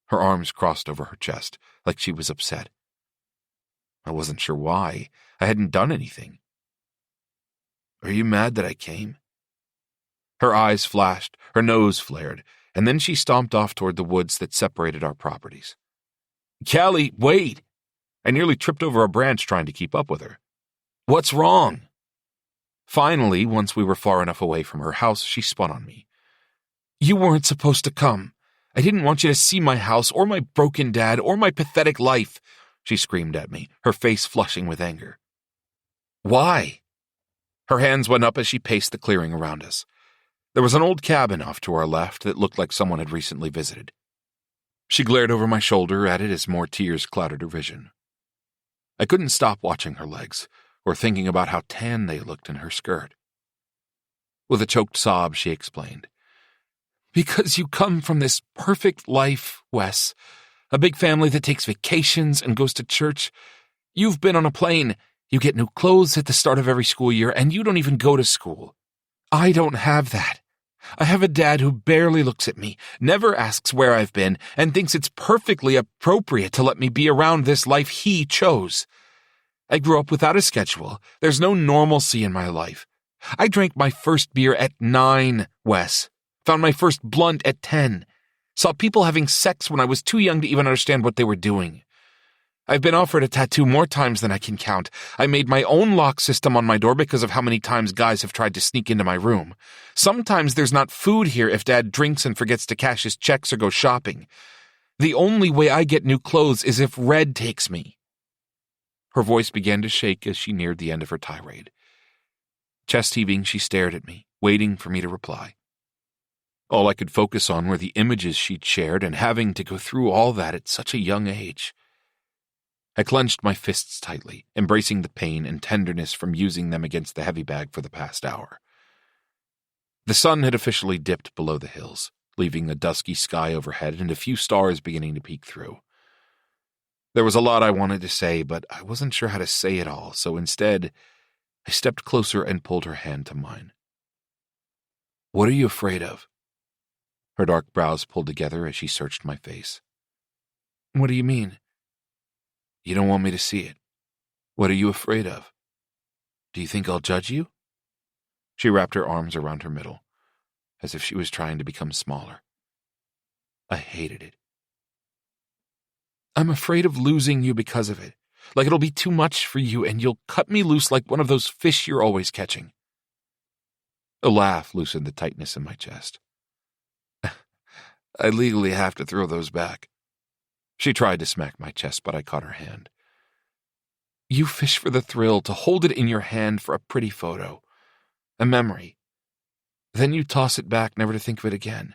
Her arms crossed over her chest, like she was upset. I wasn't sure why. I hadn't done anything. "Are you mad that I came?" Her eyes flashed, her nose flared, and then she stomped off toward the woods that separated our properties. "Callie, wait!" I nearly tripped over a branch trying to keep up with her. "What's wrong?" Finally, once we were far enough away from her house, she spun on me. "You weren't supposed to come. I didn't want you to see my house or my broken dad or my pathetic life," she screamed at me, her face flushing with anger. "Why?" Her hands went up as she paced the clearing around us. There was an old cabin off to our left that looked like someone had recently visited. She glared over my shoulder at it as more tears clouded her vision. I couldn't stop watching her legs, or thinking about how tan they looked in her skirt. With a choked sob, she explained, Because you come from this perfect life, Wes. A big family that takes vacations and goes to church. You've been on a plane. You get new clothes at the start of every school year, and you don't even go to school. I don't have that. I have a dad who barely looks at me, never asks where I've been, and thinks it's perfectly appropriate to let me be around this life he chose. I grew up without a schedule. There's no normalcy in my life. I drank my first beer at 9, Wes. Found my first blunt at 10. Saw people having sex when I was too young to even understand what they were doing. I've been offered a tattoo more times than I can count. I made my own lock system on my door because of how many times guys have tried to sneak into my room. Sometimes there's not food here if Dad drinks and forgets to cash his checks or go shopping. The only way I get new clothes is if Red takes me. Her voice began to shake as she neared the end of her tirade. Chest heaving, she stared at me, waiting for me to reply. All I could focus on were the images she'd shared and having to go through all that at such a young age. I clenched my fists tightly, embracing the pain and tenderness from using them against the heavy bag for the past hour. The sun had officially dipped below the hills, leaving a dusky sky overhead and a few stars beginning to peek through. There was a lot I wanted to say, but I wasn't sure how to say it all, so instead, I stepped closer and pulled her hand to mine. What are you afraid of? Her dark brows pulled together as she searched my face. What do you mean? You don't want me to see it. What are you afraid of? Do you think I'll judge you? She wrapped her arms around her middle, as if she was trying to become smaller. I hated it. I'm afraid of losing you because of it. Like it'll be too much for you and you'll cut me loose like one of those fish you're always catching. A laugh loosened the tightness in my chest. I legally have to throw those back. She tried to smack my chest, but I caught her hand. You fish for the thrill, to hold it in your hand for a pretty photo, a memory. Then you toss it back, never to think of it again.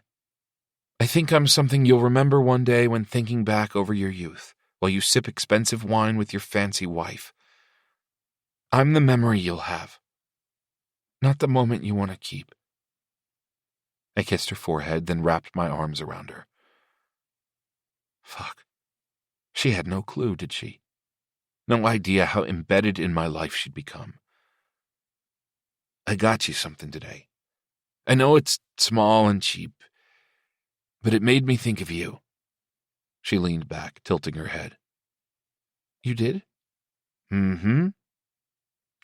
I think I'm something you'll remember one day when thinking back over your youth, while you sip expensive wine with your fancy wife. I'm the memory you'll have, not the moment you want to keep. I kissed her forehead, then wrapped my arms around her. Fuck. She had no clue, did she? No idea how embedded in my life she'd become. I got you something today. I know it's small and cheap, but it made me think of you. She leaned back, tilting her head. You did? Mm-hmm.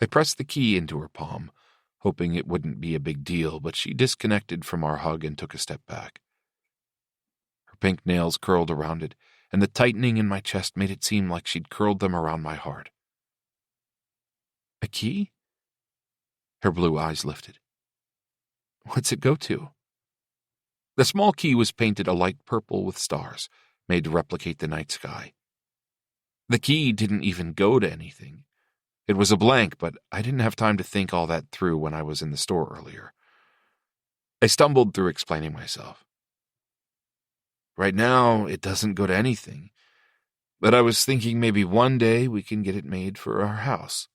I pressed the key into her palm, hoping it wouldn't be a big deal, but she disconnected from our hug and took a step back. Her pink nails curled around it, and the tightening in my chest made it seem like she'd curled them around my heart. A key? Her blue eyes lifted. What's it go to? The small key was painted a light purple with stars, made to replicate the night sky. The key didn't even go to anything. It was a blank, but I didn't have time to think all that through when I was in the store earlier. I stumbled through explaining myself. Right now, it doesn't go to anything, but I was thinking maybe one day we can get it made for our house.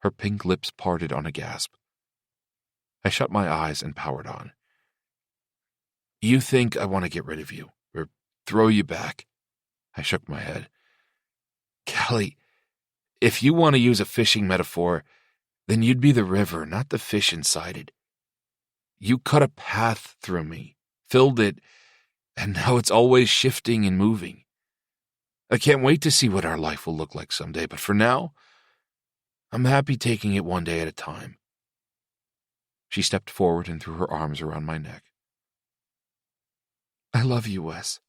Her pink lips parted on a gasp. I shut my eyes and powered on. You think I want to get rid of you, or throw you back? I shook my head. Callie, if you want to use a fishing metaphor, then you'd be the river, not the fish inside it. You cut a path through me, filled it, and now it's always shifting and moving. I can't wait to see what our life will look like someday, but for now, I'm happy taking it one day at a time. She stepped forward and threw her arms around my neck. I love you, Wes.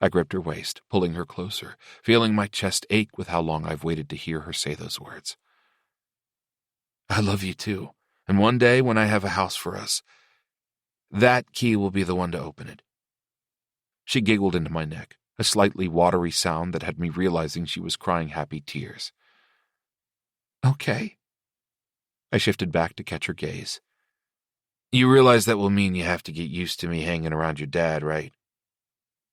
I gripped her waist, pulling her closer, feeling my chest ache with how long I've waited to hear her say those words. I love you too, and one day when I have a house for us, that key will be the one to open it. She giggled into my neck, a slightly watery sound that had me realizing she was crying happy tears. Okay. I shifted back to catch her gaze. You realize that will mean you have to get used to me hanging around your dad, right?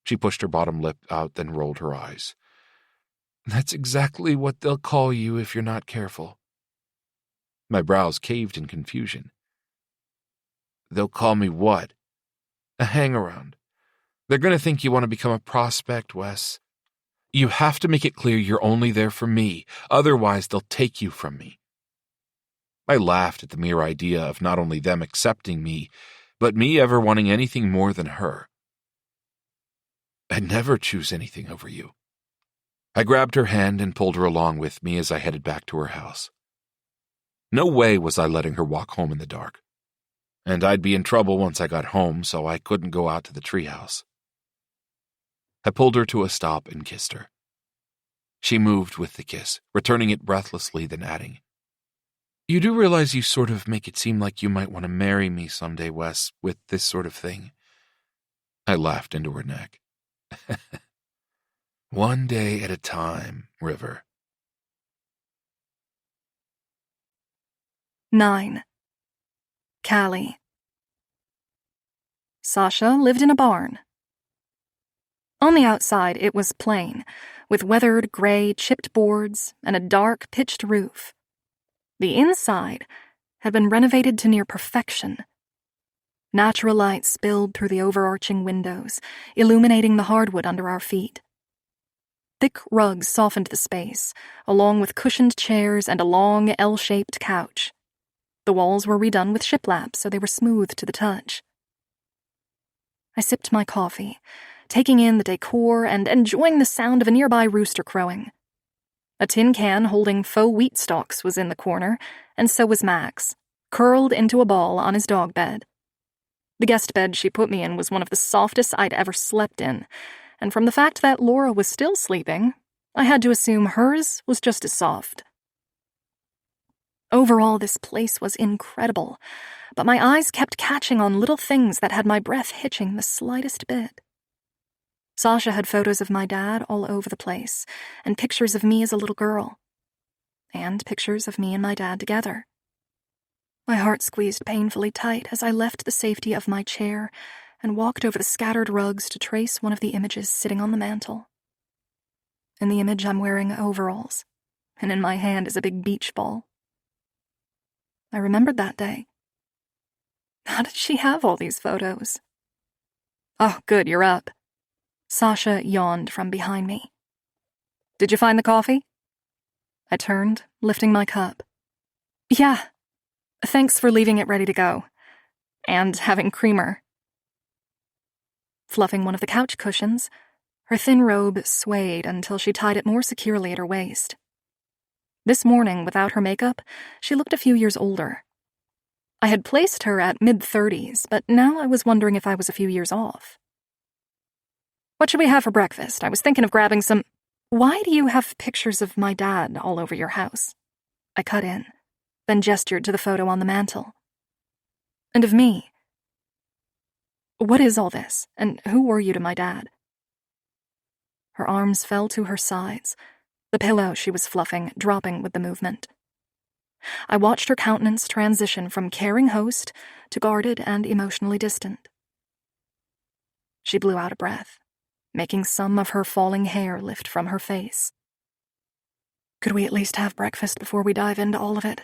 She pushed her bottom lip out, then rolled her eyes. That's exactly what they'll call you if you're not careful. My brows caved in confusion. They'll call me what? A hang-around. They're going to think you want to become a prospect, Wes. You have to make it clear you're only there for me, otherwise they'll take you from me. I laughed at the mere idea of not only them accepting me, but me ever wanting anything more than her. I'd never choose anything over you. I grabbed her hand and pulled her along with me as I headed back to her house. No way was I letting her walk home in the dark. And I'd be in trouble once I got home, so I couldn't go out to the treehouse. I pulled her to a stop and kissed her. She moved with the kiss, returning it breathlessly, then adding, "You do realize you sort of make it seem like you might want to marry me someday, Wes, with this sort of thing?" I laughed into her neck. One day at a time, River. 9. Callie. Sasha lived in a barn. On the outside, it was plain, with weathered gray chipped boards and a dark pitched roof. The inside had been renovated to near perfection. Natural light spilled through the overarching windows, illuminating the hardwood under our feet. Thick rugs softened the space, along with cushioned chairs and a long L-shaped couch. The walls were redone with shiplap, so they were smooth to the touch. I sipped my coffee, taking in the decor and enjoying the sound of a nearby rooster crowing. A tin can holding faux wheat stalks was in the corner, and so was Max, curled into a ball on his dog bed. The guest bed she put me in was one of the softest I'd ever slept in, and from the fact that Laura was still sleeping, I had to assume hers was just as soft. Overall, this place was incredible, but my eyes kept catching on little things that had my breath hitching the slightest bit. Sasha had photos of my dad all over the place, and pictures of me as a little girl, and pictures of me and my dad together. My heart squeezed painfully tight as I left the safety of my chair and walked over the scattered rugs to trace one of the images sitting on the mantel. In the image, I'm wearing overalls, and in my hand is a big beach ball. I remembered that day. How did she have all these photos? Oh, good, you're up. Sasha yawned from behind me. Did you find the coffee? I turned, lifting my cup. Yeah. Thanks for leaving it ready to go. And having creamer. Fluffing one of the couch cushions, her thin robe swayed until she tied it more securely at her waist. This morning, without her makeup, she looked a few years older. I had placed her at mid-30s, but now I was wondering if I was a few years off. What should we have for breakfast? I was thinking of grabbing some... Why do you have pictures of my dad all over your house? I cut in, then gestured to the photo on the mantel. And of me. What is all this, and who were you to my dad? Her arms fell to her sides, the pillow she was fluffing dropping with the movement. I watched her countenance transition from caring host to guarded and emotionally distant. She blew out a breath, making some of her falling hair lift from her face. Could we at least have breakfast before we dive into all of it?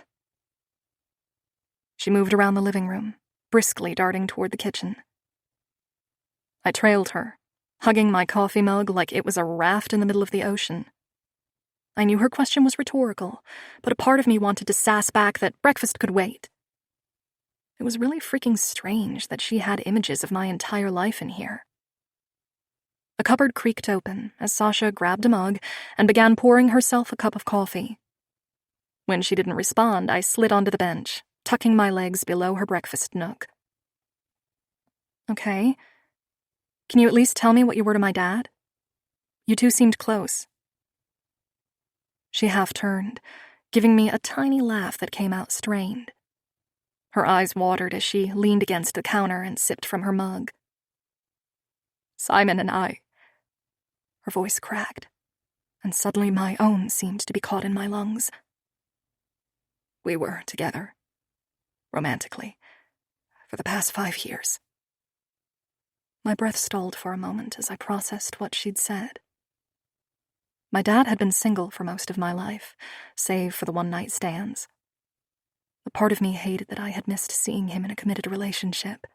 She moved around the living room, briskly darting toward the kitchen. I trailed her, hugging my coffee mug like it was a raft in the middle of the ocean. I knew her question was rhetorical, but a part of me wanted to sass back that breakfast could wait. It was really freaking strange that she had images of my entire life in here. A cupboard creaked open as Sasha grabbed a mug and began pouring herself a cup of coffee. When she didn't respond, I slid onto the bench, tucking my legs below her breakfast nook. Okay. Can you at least tell me what you were to my dad? You two seemed close. She half turned, giving me a tiny laugh that came out strained. Her eyes watered as she leaned against the counter and sipped from her mug. Simon and I. Her voice cracked, and suddenly my own seemed to be caught in my lungs. We were together, romantically, for the past 5 years. My breath stalled for a moment as I processed what she'd said. My dad had been single for most of my life, save for the one-night stands. A part of me hated that I had missed seeing him in a committed relationship.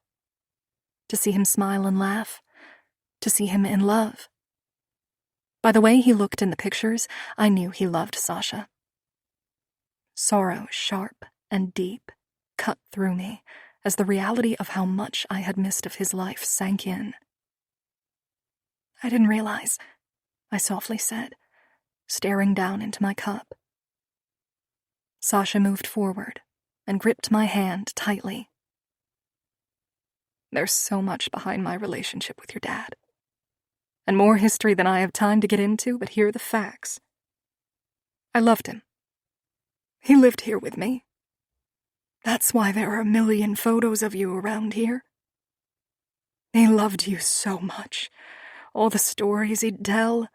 To see him smile and laugh. To see him in love. By the way he looked in the pictures, I knew he loved Sasha. Sorrow, sharp and deep, cut through me as the reality of how much I had missed of his life sank in. I didn't realize, I softly said, staring down into my cup. Sasha moved forward and gripped my hand tightly. There's so much behind my relationship with your dad. And more history than I have time to get into, but here are the facts. I loved him. He lived here with me. That's why there are a million photos of you around here. He loved you so much. All the stories he'd tell.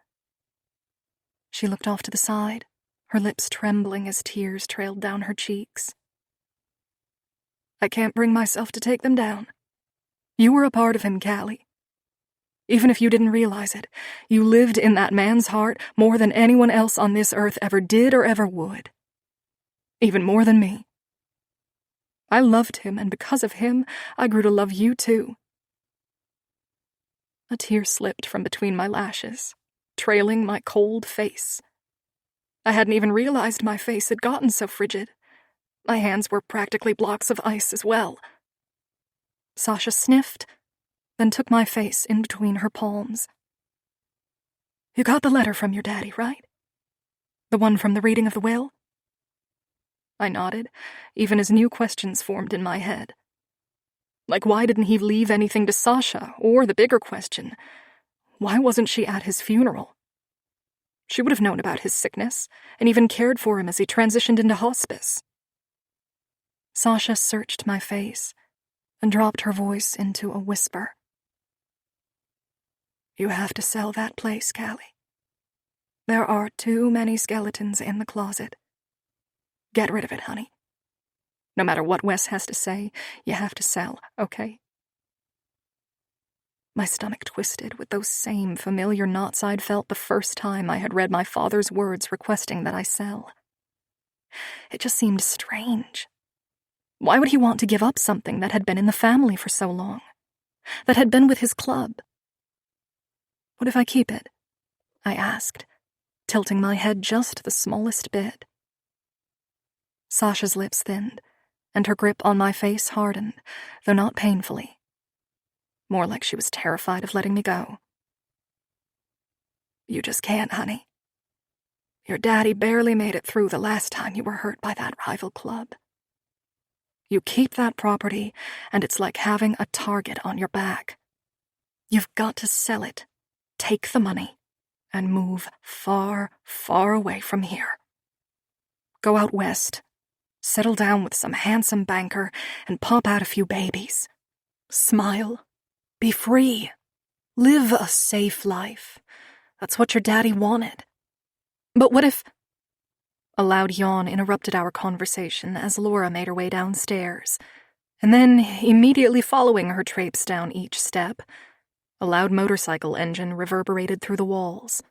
She looked off to the side, her lips trembling as tears trailed down her cheeks. I can't bring myself to take them down. You were a part of him, Callie. Even if you didn't realize it, you lived in that man's heart more than anyone else on this earth ever did or ever would. Even more than me. I loved him, and because of him, I grew to love you too. A tear slipped from between my lashes, trailing my cold face. I hadn't even realized my face had gotten so frigid. My hands were practically blocks of ice as well. Sasha sniffed, then took my face in between her palms. You got the letter from your daddy, right? The one from the reading of the will? I nodded, even as new questions formed in my head. Like, why didn't he leave anything to Sasha? Or the bigger question, why wasn't she at his funeral? She would have known about his sickness, and even cared for him as he transitioned into hospice. Sasha searched my face, and dropped her voice into a whisper. You have to sell that place, Callie. There are too many skeletons in the closet. Get rid of it, honey. No matter what Wes has to say, you have to sell, okay? My stomach twisted with those same familiar knots I'd felt the first time I had read my father's words requesting that I sell. It just seemed strange. Why would he want to give up something that had been in the family for so long? That had been with his club? What if I keep it? I asked, tilting my head just the smallest bit. Sasha's lips thinned, and her grip on my face hardened, though not painfully. More like she was terrified of letting me go. You just can't, honey. Your daddy barely made it through the last time you were hurt by that rival club. You keep that property, and it's like having a target on your back. You've got to sell it, take the money, and move far, far away from here. Go out west, settle down with some handsome banker, and pop out a few babies. Smile. Be free. Live a safe life. That's what your daddy wanted. But what if... A loud yawn interrupted our conversation as Laura made her way downstairs, and then, immediately following her traipse down each step, a loud motorcycle engine reverberated through the walls.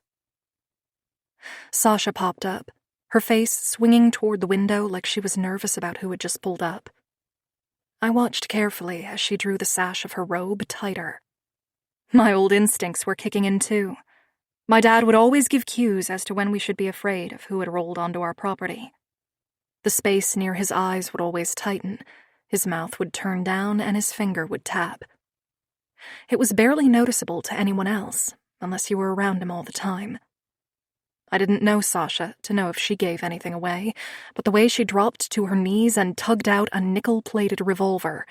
Sasha popped up, her face swinging toward the window like she was nervous about who had just pulled up. I watched carefully as she drew the sash of her robe tighter. My old instincts were kicking in too. My dad would always give cues as to when we should be afraid of who had rolled onto our property. The space near his eyes would always tighten, his mouth would turn down, and his finger would tap. It was barely noticeable to anyone else, unless you were around him all the time. I didn't know Sasha to know if she gave anything away, but the way she dropped to her knees and tugged out a nickel-plated revolver,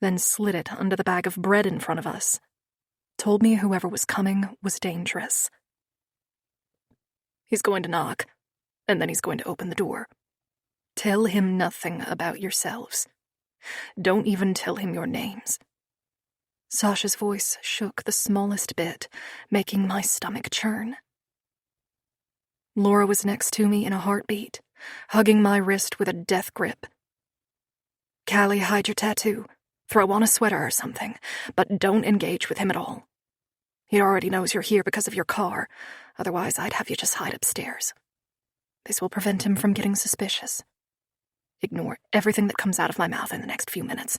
then slid it under the bag of bread in front of us, told me whoever was coming was dangerous. He's going to knock, and then he's going to open the door. Tell him nothing about yourselves. Don't even tell him your names. Sasha's voice shook the smallest bit, making my stomach churn. Laura was next to me in a heartbeat, hugging my wrist with a death grip. Callie, hide your tattoo. Throw on a sweater or something, but don't engage with him at all. He already knows you're here because of your car. Otherwise, I'd have you just hide upstairs. This will prevent him from getting suspicious. Ignore everything that comes out of my mouth in the next few minutes.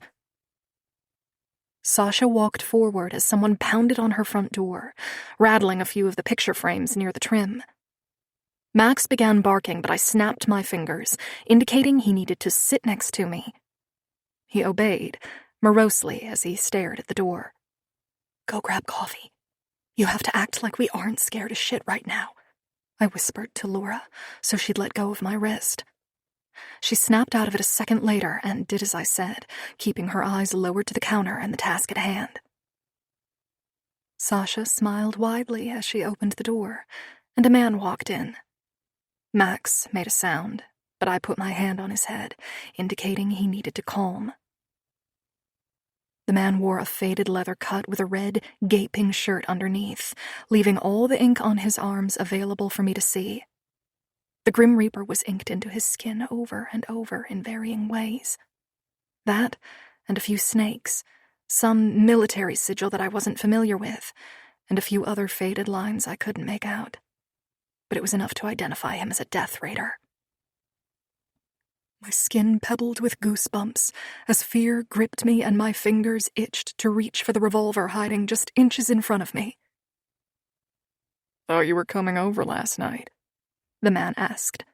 Sasha walked forward as someone pounded on her front door, rattling a few of the picture frames near the trim. Max began barking, but I snapped my fingers, indicating he needed to sit next to me. He obeyed, morosely, as he stared at the door. Go grab coffee. You have to act like we aren't scared as shit right now, I whispered to Laura, so she'd let go of my wrist. She snapped out of it a second later and did as I said, keeping her eyes lowered to the counter and the task at hand. Sasha smiled widely as she opened the door, and a man walked in. Max made a sound, but I put my hand on his head, indicating he needed to calm. The man wore a faded leather cut with a red, gaping shirt underneath, leaving all the ink on his arms available for me to see. The Grim Reaper was inked into his skin over and over in varying ways. That, and a few snakes, some military sigil that I wasn't familiar with, and a few other faded lines I couldn't make out. But it was enough to identify him as a Death Raider. My skin pebbled with goosebumps as fear gripped me and my fingers itched to reach for the revolver hiding just inches in front of me. Thought you were coming over last night, the man asked,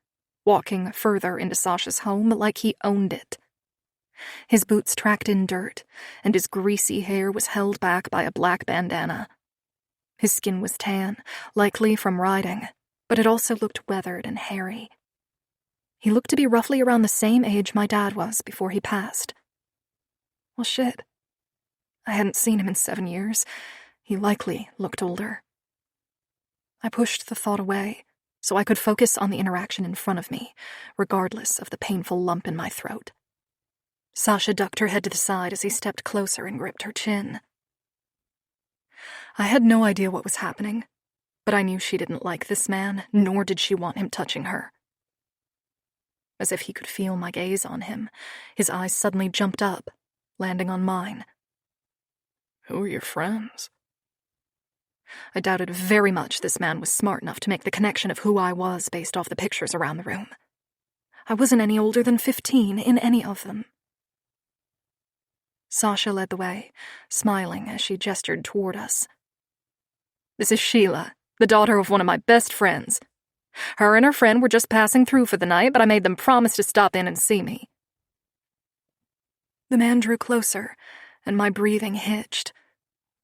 walking further into Sasha's home like he owned it. His boots tracked in dirt, and his greasy hair was held back by a black bandana. His skin was tan, likely from riding, but it also looked weathered and hairy. He looked to be roughly around the same age my dad was before he passed. Well, shit. I hadn't seen him in 7 years. He likely looked older. I pushed the thought away so I could focus on the interaction in front of me, regardless of the painful lump in my throat. Sasha ducked her head to the side as he stepped closer and gripped her chin. I had no idea what was happening, but I knew she didn't like this man, nor did she want him touching her. As if he could feel my gaze on him, his eyes suddenly jumped up, landing on mine. Who are your friends? I doubted very much this man was smart enough to make the connection of who I was based off the pictures around the room. I wasn't any older than 15 in any of them. Sasha led the way, smiling as she gestured toward us. This is Sheila, the daughter of one of my best friends. Her and her friend were just passing through for the night, but I made them promise to stop in and see me. The man drew closer, and my breathing hitched.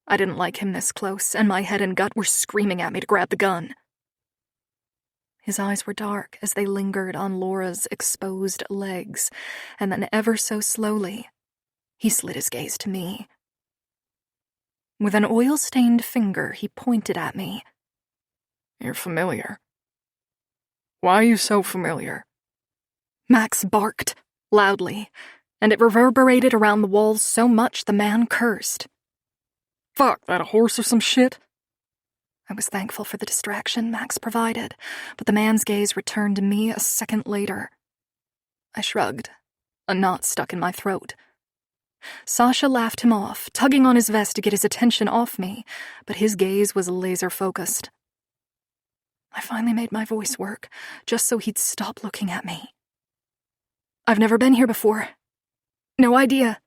I didn't like him this close, and my head and gut were screaming at me to grab the gun. His eyes were dark as they lingered on Laura's exposed legs, and then ever so slowly, he slid his gaze to me. With an oil-stained finger, he pointed at me. You're familiar. Why are you so familiar? Max barked, loudly, and it reverberated around the walls so much the man cursed. Fuck, that a horse or some shit? I was thankful for the distraction Max provided, but the man's gaze returned to me a second later. I shrugged, a knot stuck in my throat. Sasha laughed him off, tugging on his vest to get his attention off me, but his gaze was laser-focused. I finally made my voice work, just so he'd stop looking at me. I've never been here before. No idea.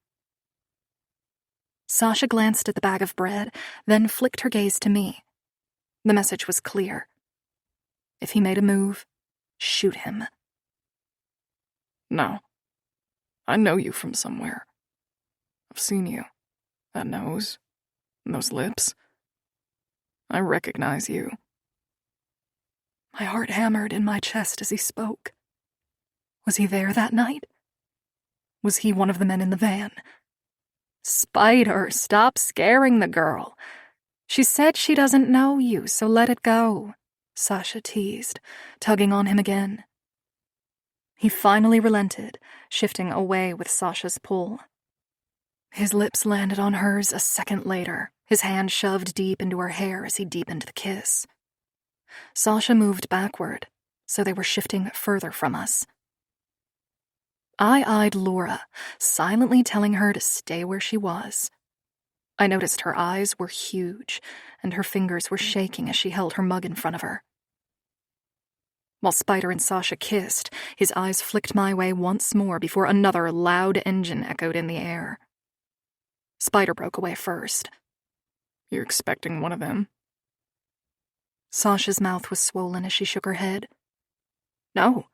Sasha glanced at the bag of bread, then flicked her gaze to me. The message was clear. If he made a move, shoot him. No. I know you from somewhere. I've seen you. That nose. And those lips. I recognize you. My heart hammered in my chest as he spoke. Was he there that night? Was he one of the men in the van? Spider, stop scaring the girl. She said she doesn't know you, so let it go, Sasha teased, tugging on him again. He finally relented, shifting away with Sasha's pull. His lips landed on hers a second later, his hand shoved deep into her hair as he deepened the kiss. Sasha moved backward, so they were shifting further from us. I eyed Laura, silently telling her to stay where she was. I noticed her eyes were huge, and her fingers were shaking as she held her mug in front of her. While Spider and Sasha kissed, his eyes flicked my way once more before another loud engine echoed in the air. Spider broke away first. You're expecting one of them? Sasha's mouth was swollen as she shook her head. No.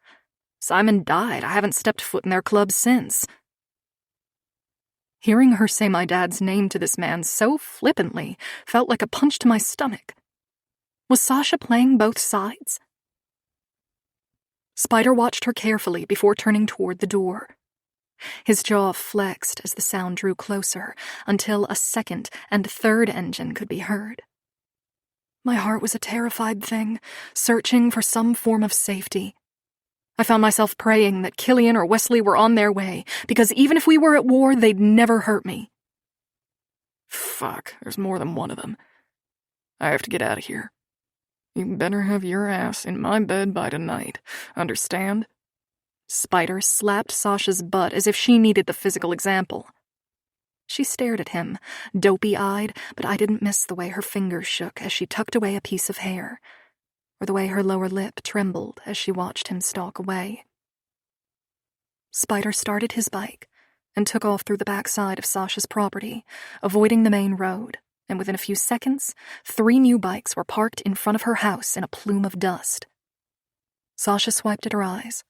Simon died. I haven't stepped foot in their club since. Hearing her say my dad's name to this man so flippantly felt like a punch to my stomach. Was Sasha playing both sides? Spider watched her carefully before turning toward the door. His jaw flexed as the sound drew closer, until a second and third engine could be heard. My heart was a terrified thing, searching for some form of safety. I found myself praying that Killian or Wesley were on their way, because even if we were at war, they'd never hurt me. Fuck, there's more than one of them. I have to get out of here. You better have your ass in my bed by tonight, understand? Spider slapped Sasha's butt as if she needed the physical example. She stared at him, dopey-eyed, but I didn't miss the way her fingers shook as she tucked away a piece of hair, or the way her lower lip trembled as she watched him stalk away. Spider started his bike and took off through the back side of Sasha's property, avoiding the main road, and within a few seconds, 3 new bikes were parked in front of her house in a plume of dust. Sasha swiped at her eyes,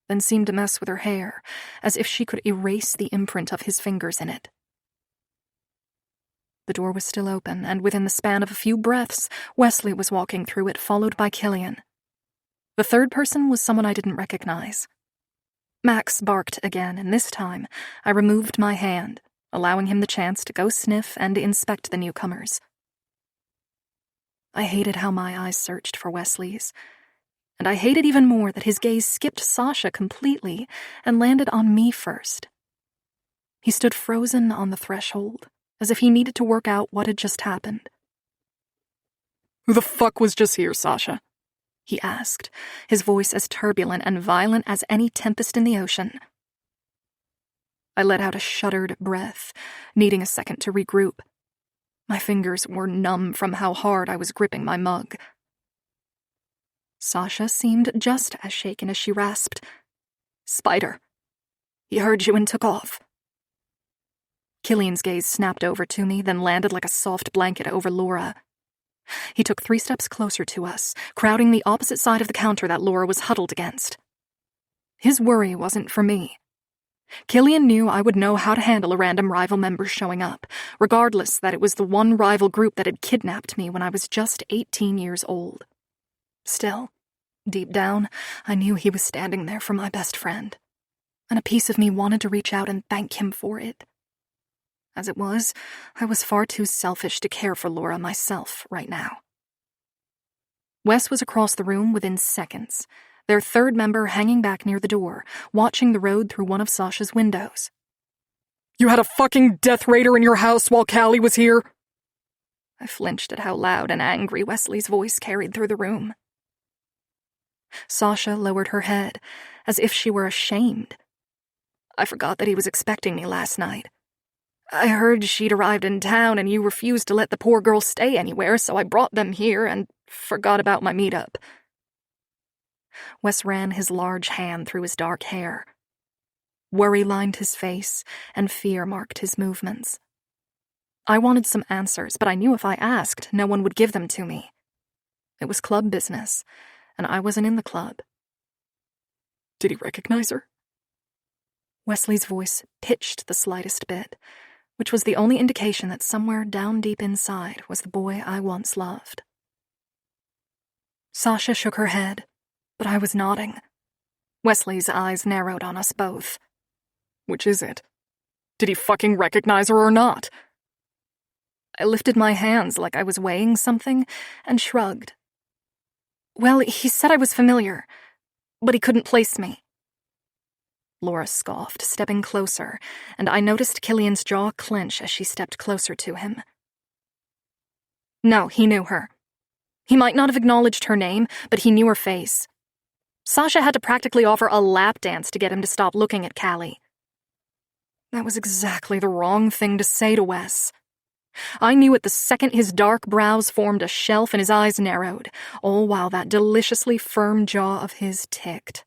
then seemed to mess with her hair, as if she could erase the imprint of his fingers in it. The door was still open, and within the span of a few breaths, Wesley was walking through it, followed by Killian. The third person was someone I didn't recognize. Max barked again, and this time I removed my hand, allowing him the chance to go sniff and inspect the newcomers. I hated how my eyes searched for Wesley's, and I hated even more that his gaze skipped Sasha completely and landed on me first. He stood frozen on the threshold, as if he needed to work out what had just happened. Who the fuck was just here, Sasha? He asked, his voice as turbulent and violent as any tempest in the ocean. I let out a shuddered breath, needing a second to regroup. My fingers were numb from how hard I was gripping my mug. Sasha seemed just as shaken as she rasped, "Spider, he heard you and took off." Killian's gaze snapped over to me, then landed like a soft blanket over Laura. He took 3 steps closer to us, crowding the opposite side of the counter that Laura was huddled against. His worry wasn't for me. Killian knew I would know how to handle a random rival member showing up, regardless that it was the one rival group that had kidnapped me when I was just 18 years old. Still, deep down, I knew he was standing there for my best friend, and a piece of me wanted to reach out and thank him for it. As it was, I was far too selfish to care for Laura myself right now. Wes was across the room within seconds, their third member hanging back near the door, watching the road through one of Sasha's windows. You had a fucking Death Raider in your house while Callie was here? I flinched at how loud and angry Wesley's voice carried through the room. Sasha lowered her head, as if she were ashamed. I forgot that he was expecting me last night. I heard she'd arrived in town and you refused to let the poor girl stay anywhere, so I brought them here and forgot about my meetup. Wes ran his large hand through his dark hair. Worry lined his face, and fear marked his movements. I wanted some answers, but I knew if I asked, no one would give them to me. It was club business, and I wasn't in the club. Did he recognize her? Wesley's voice pitched the slightest bit, which was the only indication that somewhere down deep inside was the boy I once loved. Sasha shook her head, but I was nodding. Wesley's eyes narrowed on us both. Which is it? Did he fucking recognize her or not? I lifted my hands like I was weighing something and shrugged. Well, he said I was familiar, but he couldn't place me. Laura scoffed, stepping closer, and I noticed Killian's jaw clench as she stepped closer to him. No, he knew her. He might not have acknowledged her name, but he knew her face. Sasha had to practically offer a lap dance to get him to stop looking at Callie. That was exactly the wrong thing to say to Wes. I knew it the second his dark brows formed a shelf and his eyes narrowed, all while that deliciously firm jaw of his ticked.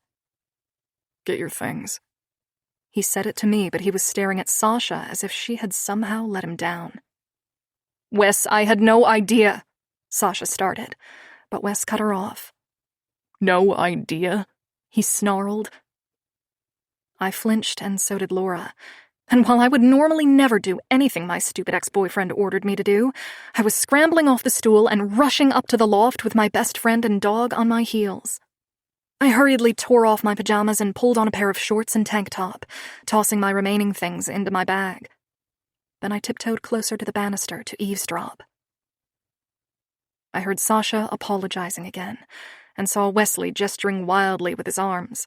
Get your things. He said it to me, but he was staring at Sasha as if she had somehow let him down. Wes, I had no idea, Sasha started, but Wes cut her off. No idea? He snarled. I flinched, and so did Laura. And while I would normally never do anything my stupid ex-boyfriend ordered me to do, I was scrambling off the stool and rushing up to the loft with my best friend and dog on my heels. I hurriedly tore off my pajamas and pulled on a pair of shorts and tank top, tossing my remaining things into my bag. Then I tiptoed closer to the banister to eavesdrop. I heard Sasha apologizing again, and saw Wesley gesturing wildly with his arms.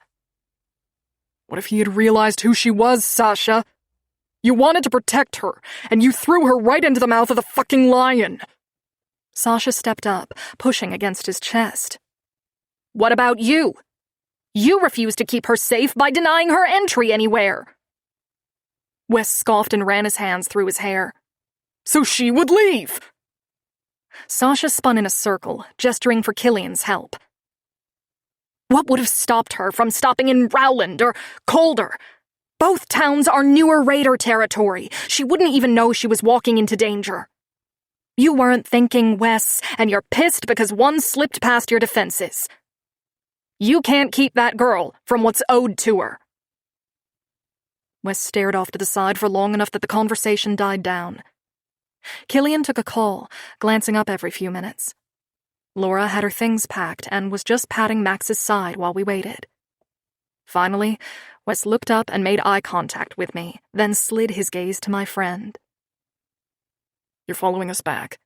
What if he had realized who she was, Sasha? You wanted to protect her, and you threw her right into the mouth of the fucking lion. Sasha stepped up, pushing against his chest. What about you? You refused to keep her safe by denying her entry anywhere. Wes scoffed and ran his hands through his hair. So she would leave. Sasha spun in a circle, gesturing for Killian's help. What would have stopped her from stopping in Rowland or Calder? Both towns are newer raider territory. She wouldn't even know she was walking into danger. You weren't thinking, Wes, and you're pissed because one slipped past your defenses. You can't keep that girl from what's owed to her. Wes stared off to the side for long enough that the conversation died down. Killian took a call, glancing up every few minutes. Laura had her things packed and was just patting Max's side while we waited. Finally, Wes looked up and made eye contact with me, then slid his gaze to my friend. You're following us back.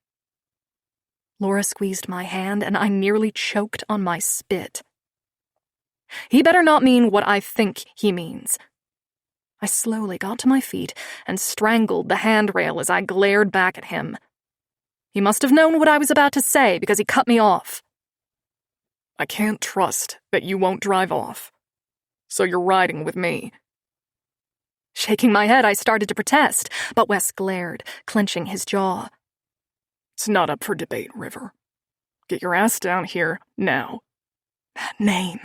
Laura squeezed my hand, and I nearly choked on my spit. He better not mean what I think he means. I slowly got to my feet and strangled the handrail as I glared back at him. He must have known what I was about to say because he cut me off. I can't trust that you won't drive off. So you're riding with me. Shaking my head, I started to protest, but Wes glared, clenching his jaw. It's not up for debate, River. Get your ass down here, now. That name.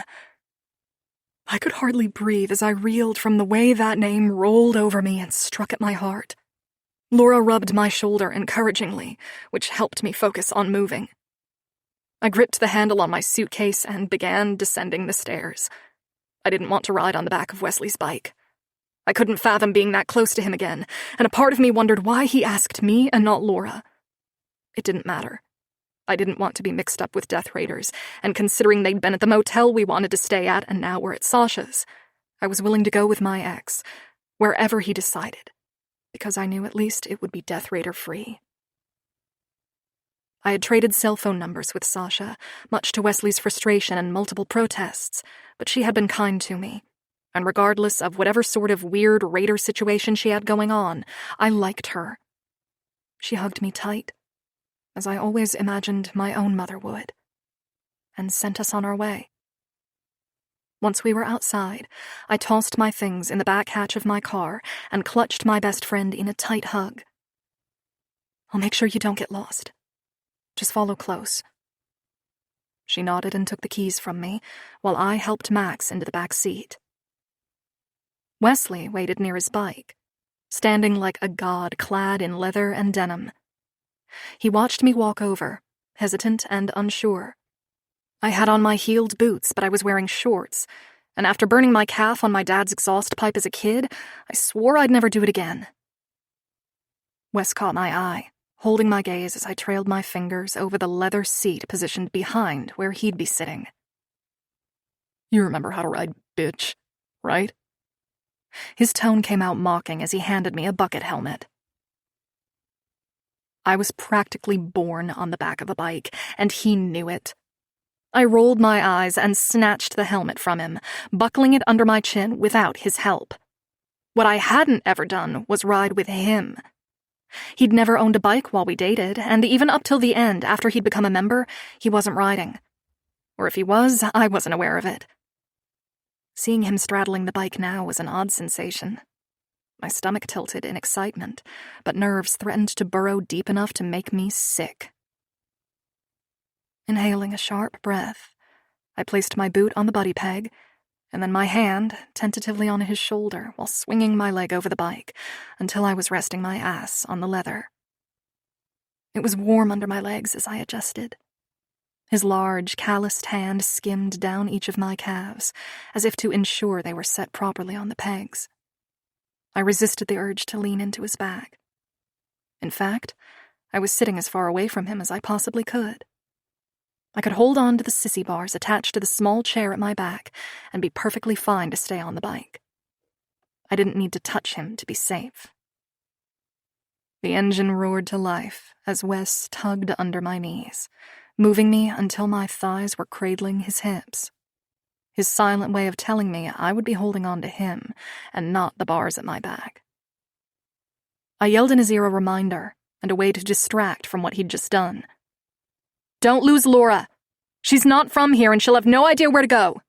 I could hardly breathe as I reeled from the way that name rolled over me and struck at my heart. Laura rubbed my shoulder encouragingly, which helped me focus on moving. I gripped the handle on my suitcase and began descending the stairs. I didn't want to ride on the back of Wesley's bike. I couldn't fathom being that close to him again, and a part of me wondered why he asked me and not Laura. It didn't matter. I didn't want to be mixed up with Death Raiders, and considering they'd been at the motel we wanted to stay at and now were at Sasha's, I was willing to go with my ex, wherever he decided, because I knew at least it would be Death Raider free. I had traded cell phone numbers with Sasha, much to Wesley's frustration and multiple protests, but she had been kind to me, and regardless of whatever sort of weird raider situation she had going on, I liked her. She hugged me tight, as I always imagined my own mother would, and sent us on our way. Once we were outside, I tossed my things in the back hatch of my car and clutched my best friend in a tight hug. I'll make sure you don't get lost. Just follow close. She nodded and took the keys from me, while I helped Max into the back seat. Wesley waited near his bike, standing like a god clad in leather and denim. He watched me walk over, hesitant and unsure. I had on my heeled boots, but I was wearing shorts, and after burning my calf on my dad's exhaust pipe as a kid, I swore I'd never do it again. Wes caught my eye, holding my gaze as I trailed my fingers over the leather seat positioned behind where he'd be sitting. You remember how to ride, bitch, right? His tone came out mocking as he handed me a bucket helmet. I was practically born on the back of a bike, and he knew it. I rolled my eyes and snatched the helmet from him, buckling it under my chin without his help. What I hadn't ever done was ride with him. He'd never owned a bike while we dated, and even up till the end, after he'd become a member, he wasn't riding. Or if he was, I wasn't aware of it. Seeing him straddling the bike now was an odd sensation. My stomach tilted in excitement, but nerves threatened to burrow deep enough to make me sick. Inhaling a sharp breath, I placed my boot on the buddy peg, and then my hand tentatively on his shoulder while swinging my leg over the bike until I was resting my ass on the leather. It was warm under my legs as I adjusted. His large, calloused hand skimmed down each of my calves, as if to ensure they were set properly on the pegs. I resisted the urge to lean into his back. In fact, I was sitting as far away from him as I possibly could. I could hold on to the sissy bars attached to the small chair at my back and be perfectly fine to stay on the bike. I didn't need to touch him to be safe. The engine roared to life as Wes tugged under my knees, moving me until my thighs were cradling his hips. His silent way of telling me I would be holding on to him and not the bars at my back. I yelled in his ear a reminder and a way to distract from what he'd just done. "Don't lose Laura. She's not from here and she'll have no idea where to go."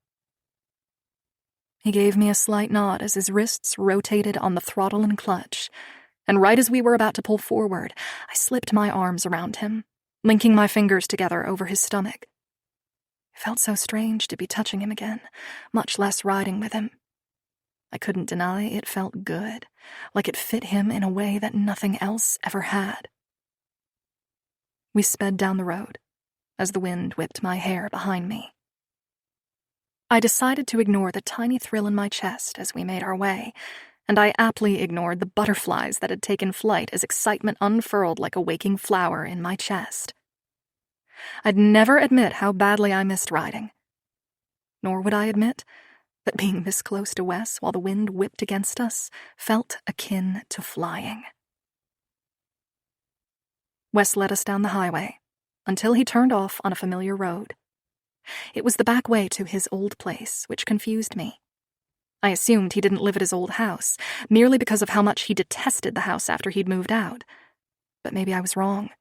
He gave me a slight nod as his wrists rotated on the throttle and clutch, and right as we were about to pull forward, I slipped my arms around him, linking my fingers together over his stomach. It felt so strange to be touching him again, much less riding with him. I couldn't deny it felt good, like it fit him in a way that nothing else ever had. We sped down the road as the wind whipped my hair behind me. I decided to ignore the tiny thrill in my chest as we made our way, and I aptly ignored the butterflies that had taken flight as excitement unfurled like a waking flower in my chest. I'd never admit how badly I missed riding. Nor would I admit that being this close to Wes while the wind whipped against us felt akin to flying. Wes led us down the highway until he turned off on a familiar road. It was the back way to his old place, which confused me. I assumed he didn't live at his old house, merely because of how much he detested the house after he'd moved out. But maybe I was wrong.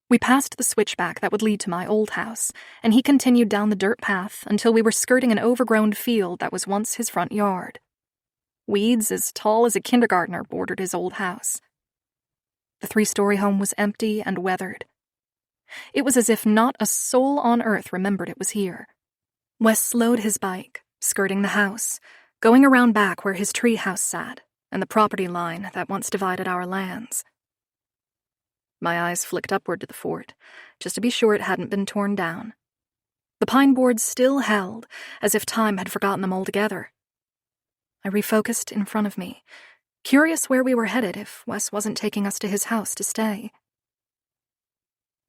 We passed the switchback that would lead to my old house, and he continued down the dirt path until we were skirting an overgrown field that was once his front yard. Weeds as tall as a kindergartner bordered his old house. The 3-story home was empty and weathered. It was as if not a soul on earth remembered it was here. Wes slowed his bike, skirting the house, going around back where his treehouse sat, and the property line that once divided our lands. My eyes flicked upward to the fort, just to be sure it hadn't been torn down. The pine boards still held, as if time had forgotten them altogether. I refocused in front of me, curious where we were headed if Wes wasn't taking us to his house to stay.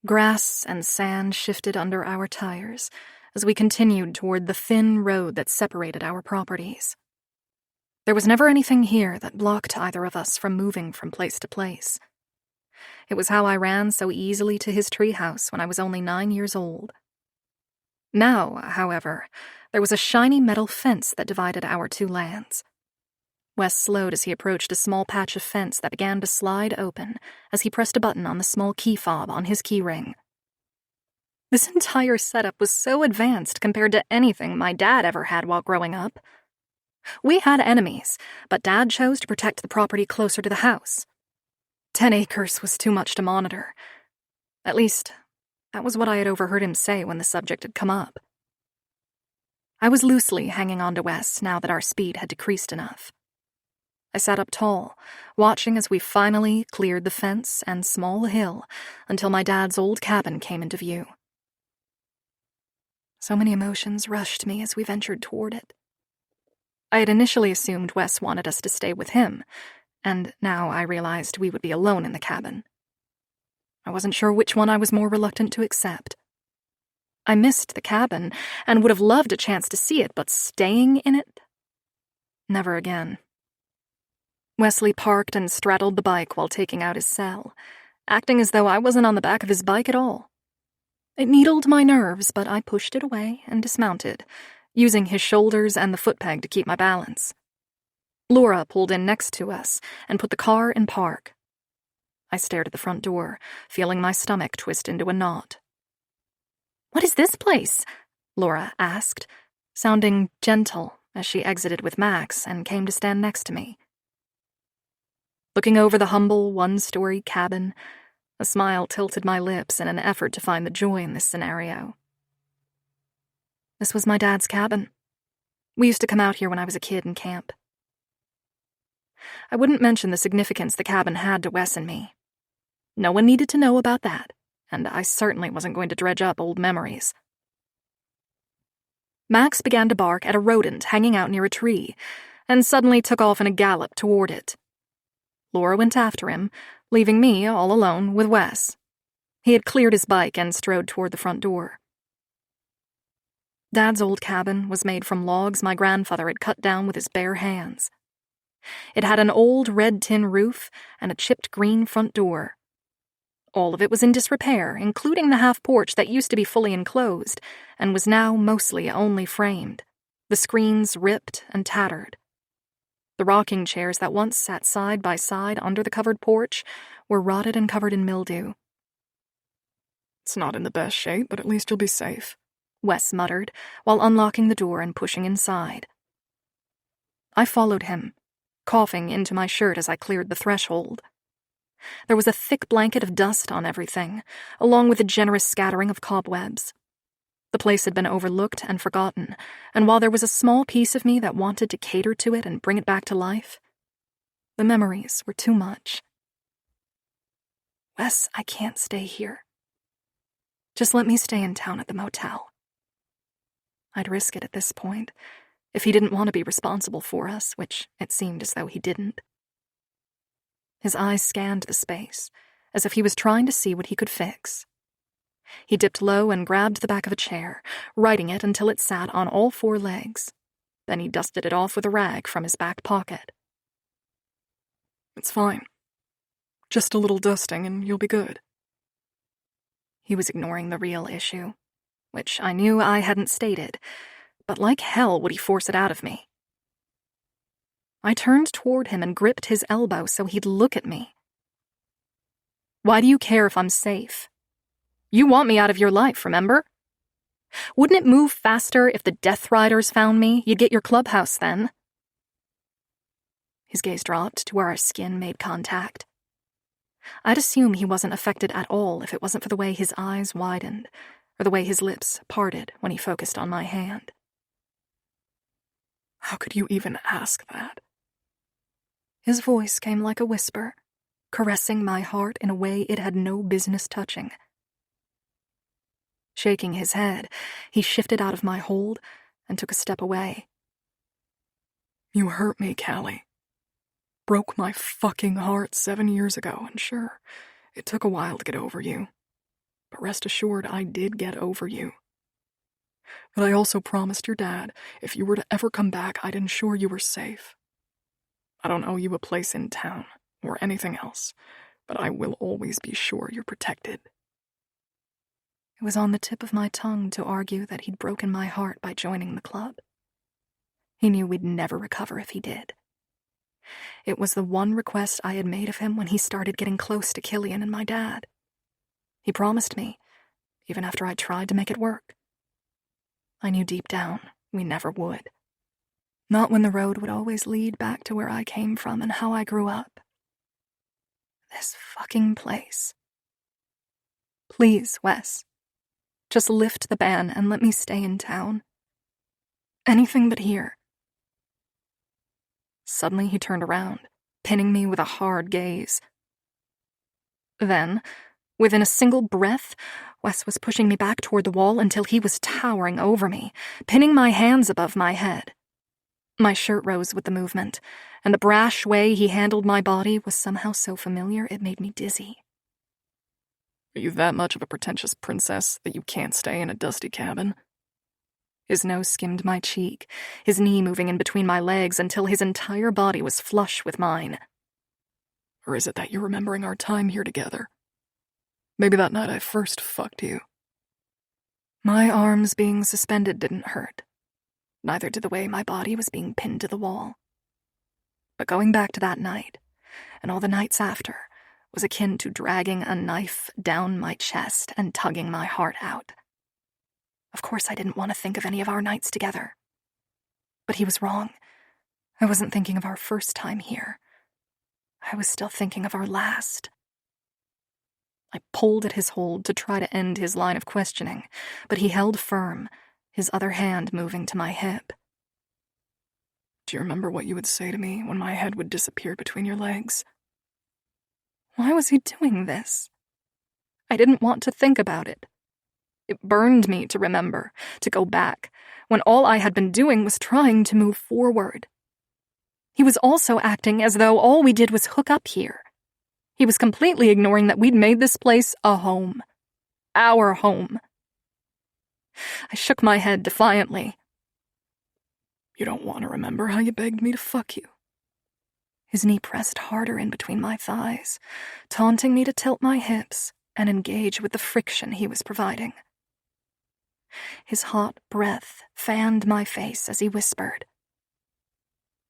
Grass and sand shifted under our tires as we continued toward the thin road that separated our properties. There was never anything here that blocked either of us from moving from place to place. It was how I ran so easily to his treehouse when I was only 9 years old. Now, however, there was a shiny metal fence that divided our two lands. Wes slowed as he approached a small patch of fence that began to slide open as he pressed a button on the small key fob on his keyring. This entire setup was so advanced compared to anything my dad ever had while growing up. We had enemies, but Dad chose to protect the property closer to the house. 10 acres was too much to monitor. At least, that was what I had overheard him say when the subject had come up. I was loosely hanging on to Wes now that our speed had decreased enough. I sat up tall, watching as we finally cleared the fence and small hill until my dad's old cabin came into view. So many emotions rushed me as we ventured toward it. I had initially assumed Wes wanted us to stay with him, and now I realized we would be alone in the cabin. I wasn't sure which one I was more reluctant to accept. I missed the cabin and would have loved a chance to see it, but staying in it? Never again. Wesley parked and straddled the bike while taking out his cell, acting as though I wasn't on the back of his bike at all. It needled my nerves, but I pushed it away and dismounted, using his shoulders and the foot peg to keep my balance. Laura pulled in next to us and put the car in park. I stared at the front door, feeling my stomach twist into a knot. "What is this place?" Laura asked, sounding gentle as she exited with Max and came to stand next to me. looking over the humble one-story cabin. A smile tilted my lips in an effort to find the joy in this scenario. This was my dad's cabin. We used to come out here when I was a kid in camp. I wouldn't mention the significance the cabin had to Wes and me. No one needed to know about that, and I certainly wasn't going to dredge up old memories. Max began to bark at a rodent hanging out near a tree, and suddenly took off in a gallop toward it. Laura went after him, leaving me all alone with Wes. He had cleared his bike and strode toward the front door. Dad's old cabin was made from logs my grandfather had cut down with his bare hands. It had an old red tin roof and a chipped green front door. All of it was in disrepair, including the half porch that used to be fully enclosed and was now mostly only framed, the screens ripped and tattered. The rocking chairs that once sat side by side under the covered porch were rotted and covered in mildew. It's not in the best shape, but at least you'll be safe, Wes muttered while unlocking the door and pushing inside. I followed him, coughing into my shirt as I cleared the threshold. There was a thick blanket of dust on everything, along with a generous scattering of cobwebs. The place had been overlooked and forgotten, and while there was a small piece of me that wanted to cater to it and bring it back to life, the memories were too much. Wes, I can't stay here. Just let me stay in town at the motel. I'd risk it at this point, if he didn't want to be responsible for us, which it seemed as though he didn't. His eyes scanned the space, as if he was trying to see what he could fix. He dipped low and grabbed the back of a chair, righting it until it sat on all four legs. Then he dusted it off with a rag from his back pocket. It's fine. Just a little dusting and you'll be good. He was ignoring the real issue, which I knew I hadn't stated, but like hell would he force it out of me. I turned toward him and gripped his elbow so he'd look at me. Why do you care if I'm safe? You want me out of your life, remember? Wouldn't it move faster if the Death Riders found me? You'd get your clubhouse then. His gaze dropped to where our skin made contact. I'd assume he wasn't affected at all if it wasn't for the way his eyes widened, or the way his lips parted when he focused on my hand. How could you even ask that? His voice came like a whisper, caressing my heart in a way it had no business touching. Shaking his head, he shifted out of my hold and took a step away. You hurt me, Callie. Broke my fucking heart 7 years ago, and sure, it took a while to get over you. But rest assured, I did get over you. But I also promised your dad, if you were to ever come back, I'd ensure you were safe. I don't owe you a place in town, or anything else, but I will always be sure you're protected. It was on the tip of my tongue to argue that he'd broken my heart by joining the club. He knew we'd never recover if he did. It was the one request I had made of him when he started getting close to Killian and my dad. He promised me, even after I tried to make it work. I knew deep down we never would. Not when the road would always lead back to where I came from and how I grew up. This fucking place. Please, Wes. Just lift the ban and let me stay in town. Anything but here. Suddenly he turned around, pinning me with a hard gaze. Then, within a single breath, Wes was pushing me back toward the wall until he was towering over me, pinning my hands above my head. My shirt rose with the movement, and the brash way he handled my body was somehow so familiar it made me dizzy. Are you that much of a pretentious princess that you can't stay in a dusty cabin? His nose skimmed my cheek, his knee moving in between my legs until his entire body was flush with mine. Or is it that you're remembering our time here together? Maybe that night I first fucked you. My arms being suspended didn't hurt. Neither did the way my body was being pinned to the wall. But going back to that night, and all the nights after, was akin to dragging a knife down my chest and tugging my heart out. Of course I didn't want to think of any of our nights together. But he was wrong. I wasn't thinking of our first time here. I was still thinking of our last. I pulled at his hold to try to end his line of questioning, but he held firm, his other hand moving to my hip. Do you remember what you would say to me when my head would disappear between your legs? Why was he doing this? I didn't want to think about it. It burned me to remember, to go back, when all I had been doing was trying to move forward. He was also acting as though all we did was hook up here. He was completely ignoring that we'd made this place a home. Our home. I shook my head defiantly. You don't want to remember how you begged me to fuck you? His knee pressed harder in between my thighs, taunting me to tilt my hips and engage with the friction he was providing. His hot breath fanned my face as he whispered.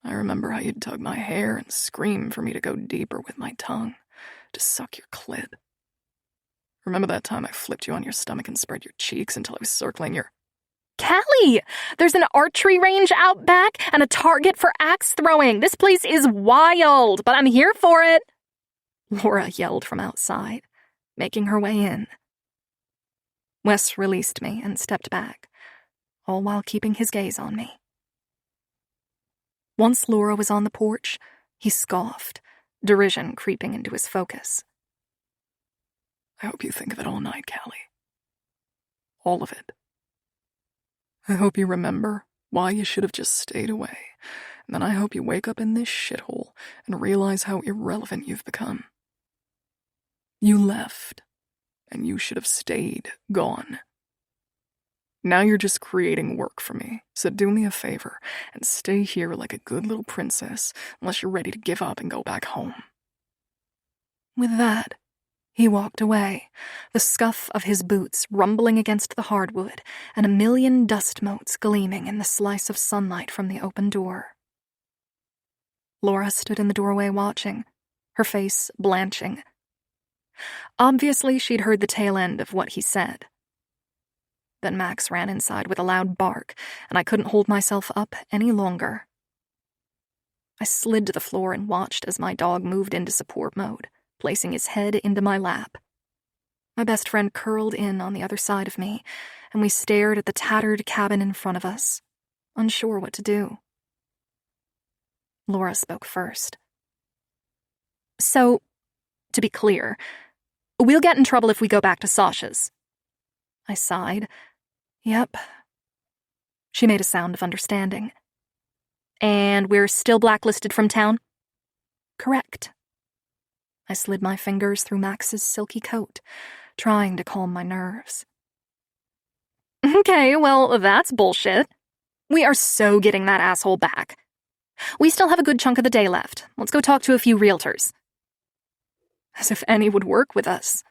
I remember how you'd tug my hair and scream for me to go deeper with my tongue, to suck your clit. Remember that time I flipped you on your stomach and spread your cheeks until I was circling your... Callie! There's an archery range out back and a target for axe throwing. This place is wild, but I'm here for it. Laura yelled from outside, making her way in. Wes released me and stepped back, all while keeping his gaze on me. Once Laura was on the porch, he scoffed, derision creeping into his focus. I hope you think of it all night, Callie. All of it. I hope you remember why you should have just stayed away, and then I hope you wake up in this shithole and realize how irrelevant you've become. You left, and you should have stayed gone. Now you're just creating work for me, so do me a favor and stay here like a good little princess unless you're ready to give up and go back home. With that, he walked away, the scuff of his boots rumbling against the hardwood and a million dust motes gleaming in the slice of sunlight from the open door. Laura stood in the doorway watching, her face blanching. Obviously, she'd heard the tail end of what he said. Then Max ran inside with a loud bark, and I couldn't hold myself up any longer. I slid to the floor and watched as my dog moved into support mode, placing his head into my lap. My best friend curled in on the other side of me, and we stared at the tattered cabin in front of us, unsure what to do. Laura spoke first. So, to be clear, we'll get in trouble if we go back to Sasha's. I sighed. Yep. She made a sound of understanding. And we're still blacklisted from town? Correct. I slid my fingers through Max's silky coat, trying to calm my nerves. Okay, well, that's bullshit. We are so getting that asshole back. We still have a good chunk of the day left. Let's go talk to a few realtors. As if any would work with us.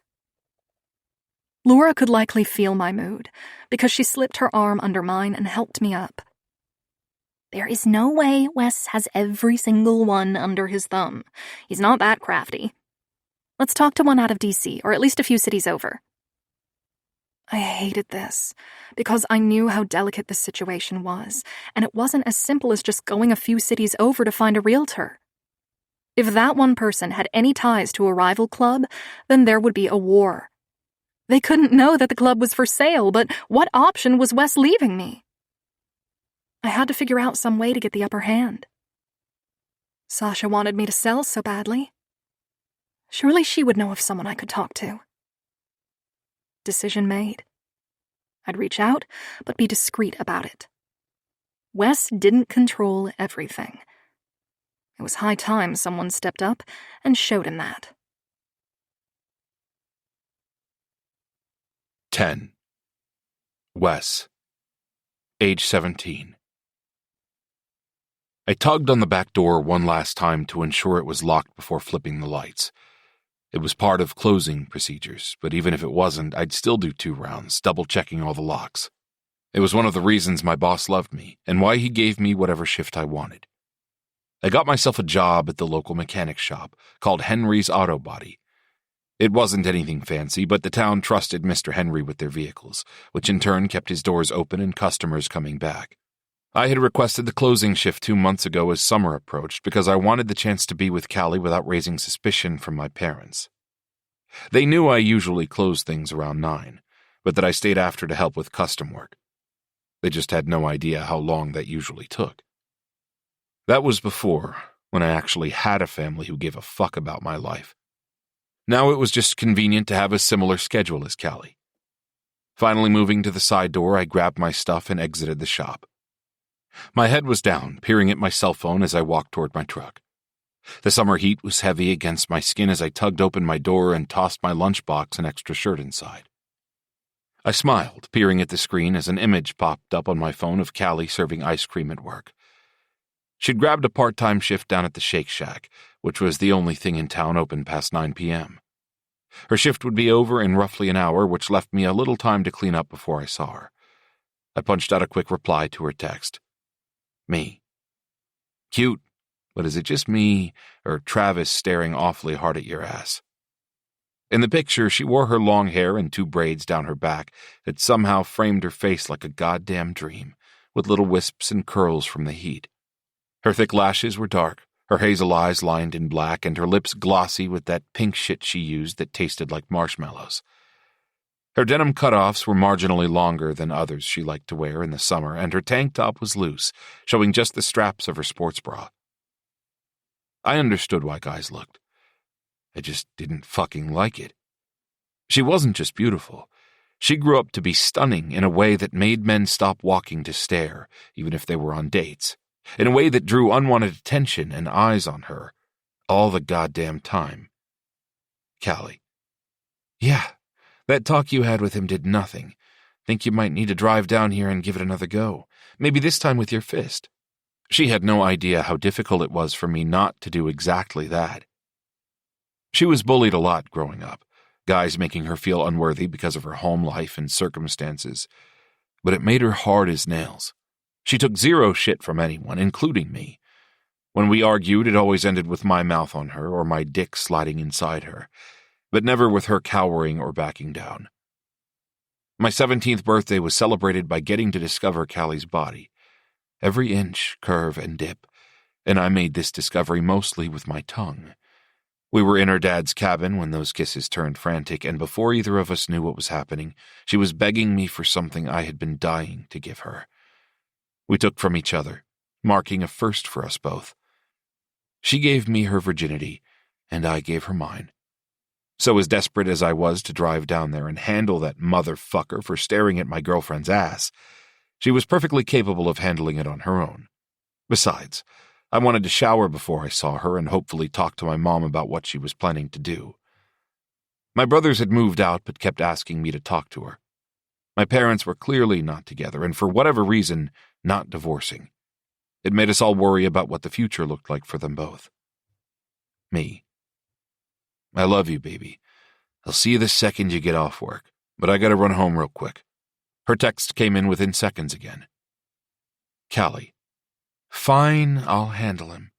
Laura could likely feel my mood, because she slipped her arm under mine and helped me up. There is no way Wes has every single one under his thumb. He's not that crafty. Let's talk to one out of DC, or at least a few cities over. I hated this, because I knew how delicate the situation was, and it wasn't as simple as just going a few cities over to find a realtor. If that one person had any ties to a rival club, then there would be a war. They couldn't know that the club was for sale, but what option was Wes leaving me? I had to figure out some way to get the upper hand. Sasha wanted me to sell so badly. Surely she would know of someone I could talk to. Decision made. I'd reach out, but be discreet about it. Wes didn't control everything. It was high time someone stepped up and showed him that. 10. Wes. Age 17. I tugged on the back door one last time to ensure it was locked before flipping the lights. It was part of closing procedures, but even if it wasn't, I'd still do 2 rounds, double-checking all the locks. It was one of the reasons my boss loved me, and why he gave me whatever shift I wanted. I got myself a job at the local mechanic shop, called Henry's Auto Body. It wasn't anything fancy, but the town trusted Mr. Henry with their vehicles, which in turn kept his doors open and customers coming back. I had requested the closing shift 2 months ago as summer approached because I wanted the chance to be with Callie without raising suspicion from my parents. They knew I usually closed things around 9, but that I stayed after to help with custom work. They just had no idea how long that usually took. That was before, when I actually had a family who gave a fuck about my life. Now it was just convenient to have a similar schedule as Callie. Finally moving to the side door, I grabbed my stuff and exited the shop. My head was down, peering at my cell phone as I walked toward my truck. The summer heat was heavy against my skin as I tugged open my door and tossed my lunchbox and extra shirt inside. I smiled, peering at the screen as an image popped up on my phone of Callie serving ice cream at work. She'd grabbed a part-time shift down at the Shake Shack, which was the only thing in town open past 9 p.m. Her shift would be over in roughly an hour, which left me a little time to clean up before I saw her. I punched out a quick reply to her text. Me. Cute, but is it just me, or Travis staring awfully hard at your ass? In the picture, she wore her long hair in 2 braids down her back that somehow framed her face like a goddamn dream, with little wisps and curls from the heat. Her thick lashes were dark, her hazel eyes lined in black, and her lips glossy with that pink shit she used that tasted like marshmallows. Her denim cutoffs were marginally longer than others she liked to wear in the summer, and her tank top was loose, showing just the straps of her sports bra. I understood why guys looked. I just didn't fucking like it. She wasn't just beautiful. She grew up to be stunning in a way that made men stop walking to stare, even if they were on dates, in a way that drew unwanted attention and eyes on her, all the goddamn time. Callie. Yeah, that talk you had with him did nothing. Think you might need to drive down here and give it another go. Maybe this time with your fist. She had no idea how difficult it was for me not to do exactly that. She was bullied a lot growing up, guys making her feel unworthy because of her home life and circumstances, but it made her hard as nails. She took zero shit from anyone, including me. When we argued, it always ended with my mouth on her or my dick sliding inside her, but never with her cowering or backing down. My 17th birthday was celebrated by getting to discover Callie's body, every inch, curve, and dip, and I made this discovery mostly with my tongue. We were in her dad's cabin when those kisses turned frantic, and before either of us knew what was happening, she was begging me for something I had been dying to give her. We took from each other, marking a first for us both. She gave me her virginity, and I gave her mine. So as desperate as I was to drive down there and handle that motherfucker for staring at my girlfriend's ass, she was perfectly capable of handling it on her own. Besides, I wanted to shower before I saw her and hopefully talk to my mom about what she was planning to do. My brothers had moved out but kept asking me to talk to her. My parents were clearly not together and for whatever reason, not divorcing. It made us all worry about what the future looked like for them both. Me. I love you, baby. I'll see you the second you get off work, but I gotta run home real quick. Her text came in within seconds again. Callie. Fine, I'll handle him.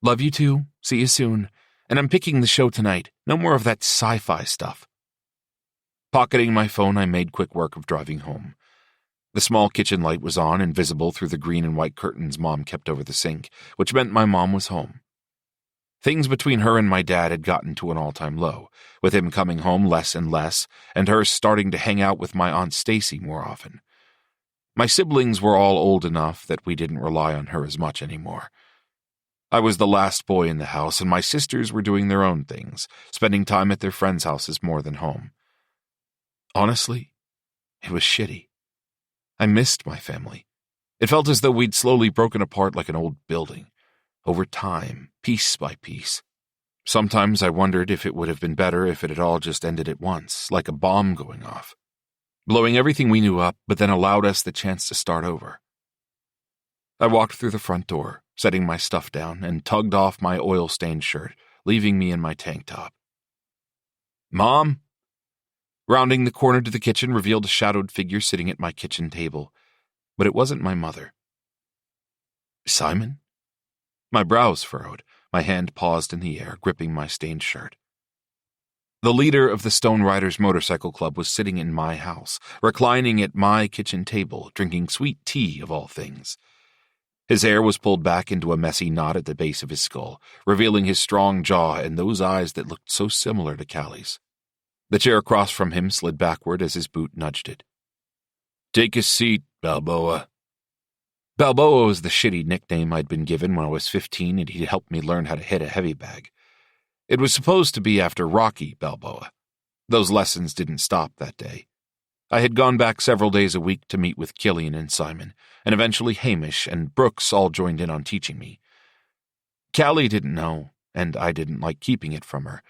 Love you too. See you soon. And I'm picking the show tonight. No more of that sci-fi stuff. Pocketing my phone, I made quick work of driving home. The small kitchen light was on and visible through the green and white curtains Mom kept over the sink, which meant my mom was home. Things between her and my dad had gotten to an all-time low, with him coming home less and less, and her starting to hang out with my Aunt Stacy more often. My siblings were all old enough that we didn't rely on her as much anymore. I was the last boy in the house, and my sisters were doing their own things, spending time at their friends' houses more than home. Honestly, it was shitty. I missed my family. It felt as though we'd slowly broken apart like an old building, over time, piece by piece. Sometimes I wondered if it would have been better if it had all just ended at once, like a bomb going off, blowing everything we knew up, but then allowed us the chance to start over. I walked through the front door, setting my stuff down, and tugged off my oil-stained shirt, leaving me in my tank top. Mom? Rounding the corner to the kitchen revealed a shadowed figure sitting at my kitchen table, but it wasn't my mother. Simon? My brows furrowed, my hand paused in the air, gripping my stained shirt. The leader of the Stone Riders Motorcycle Club was sitting in my house, reclining at my kitchen table, drinking sweet tea of all things. His hair was pulled back into a messy knot at the base of his skull, revealing his strong jaw and those eyes that looked so similar to Callie's. The chair across from him slid backward as his boot nudged it. "Take a seat, Balboa." Balboa was the shitty nickname I'd been given when I was 15 and he'd helped me learn how to hit a heavy bag. It was supposed to be after Rocky Balboa. Those lessons didn't stop that day. I had gone back several days a week to meet with Killian and Simon, and eventually Hamish and Brooks all joined in on teaching me. Callie didn't know, and I didn't like keeping it from her,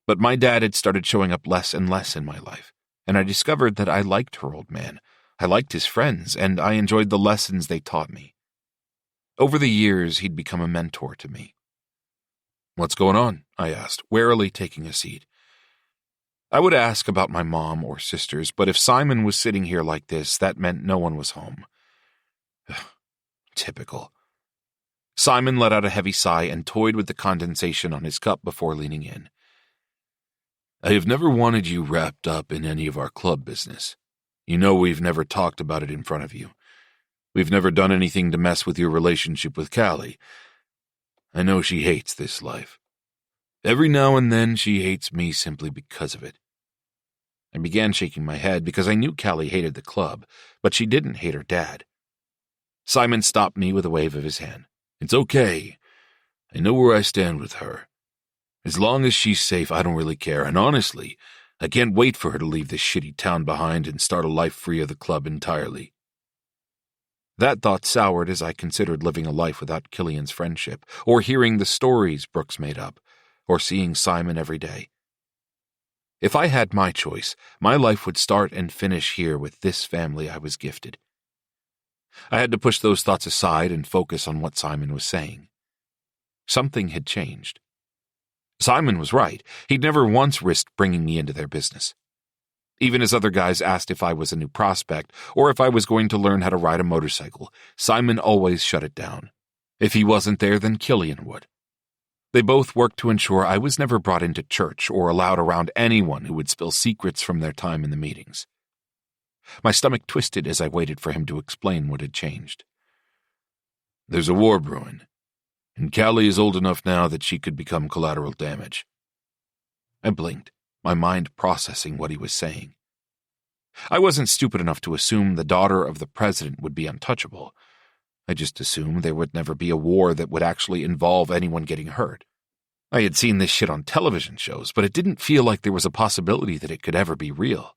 but my dad had started showing up less and less in my life, and I discovered that I liked her old man. I liked his friends, and I enjoyed the lessons they taught me. Over the years, he'd become a mentor to me. "What's going on?" I asked, warily taking a seat. I would ask about my mom or sisters, but if Simon was sitting here like this, that meant no one was home. Typical. Simon let out a heavy sigh and toyed with the condensation on his cup before leaning in. "I have never wanted you wrapped up in any of our club business. You know we've never talked about it in front of you. We've never done anything to mess with your relationship with Callie. I know she hates this life. Every now and then she hates me simply because of it." I began shaking my head because I knew Callie hated the club, but she didn't hate her dad. Simon stopped me with a wave of his hand. "It's okay. I know where I stand with her. As long as she's safe, I don't really care, and honestly, I can't wait for her to leave this shitty town behind and start a life free of the club entirely." That thought soured as I considered living a life without Killian's friendship, or hearing the stories Brooks made up, or seeing Simon every day. If I had my choice, my life would start and finish here with this family I was gifted. I had to push those thoughts aside and focus on what Simon was saying. Something had changed. Simon was right. He'd never once risked bringing me into their business. Even as other guys asked if I was a new prospect or if I was going to learn how to ride a motorcycle, Simon always shut it down. If he wasn't there, then Killian would. They both worked to ensure I was never brought into church or allowed around anyone who would spill secrets from their time in the meetings. My stomach twisted as I waited for him to explain what had changed. "There's a war brewing, and Callie is old enough now that she could become collateral damage." I blinked, my mind processing what he was saying. I wasn't stupid enough to assume the daughter of the president would be untouchable. I just assumed there would never be a war that would actually involve anyone getting hurt. I had seen this shit on television shows, but it didn't feel like there was a possibility that it could ever be real.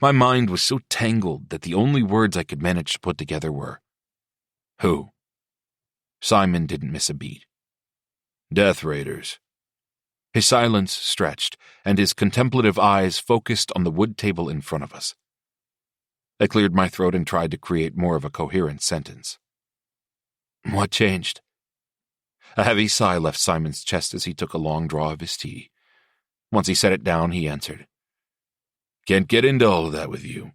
My mind was so tangled that the only words I could manage to put together were, "Who?" Simon didn't miss a beat. "Death Raiders." His silence stretched, and his contemplative eyes focused on the wood table in front of us. I cleared my throat and tried to create more of a coherent sentence. "What changed?" A heavy sigh left Simon's chest as he took a long draw of his tea. Once he set it down, he answered, "Can't get into all of that with you.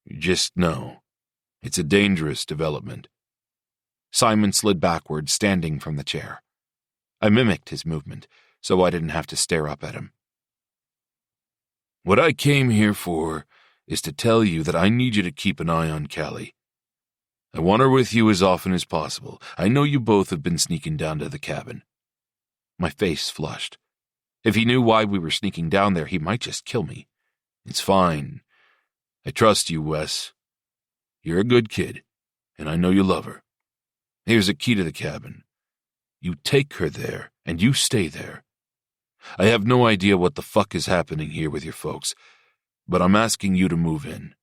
Just know, it's a dangerous development." Simon slid backward, standing from the chair. I mimicked his movement, so I didn't have to stare up at him. "What I came here for is to tell you that I need you to keep an eye on Callie. I want her with you as often as possible. I know you both have been sneaking down to the cabin." My face flushed. If he knew why we were sneaking down there, he might just kill me. "It's fine. I trust you, Wes. You're a good kid, and I know you love her. Here's a key to the cabin. You take her there, and you stay there. I have no idea what the fuck is happening here with your folks, but I'm asking you to move in.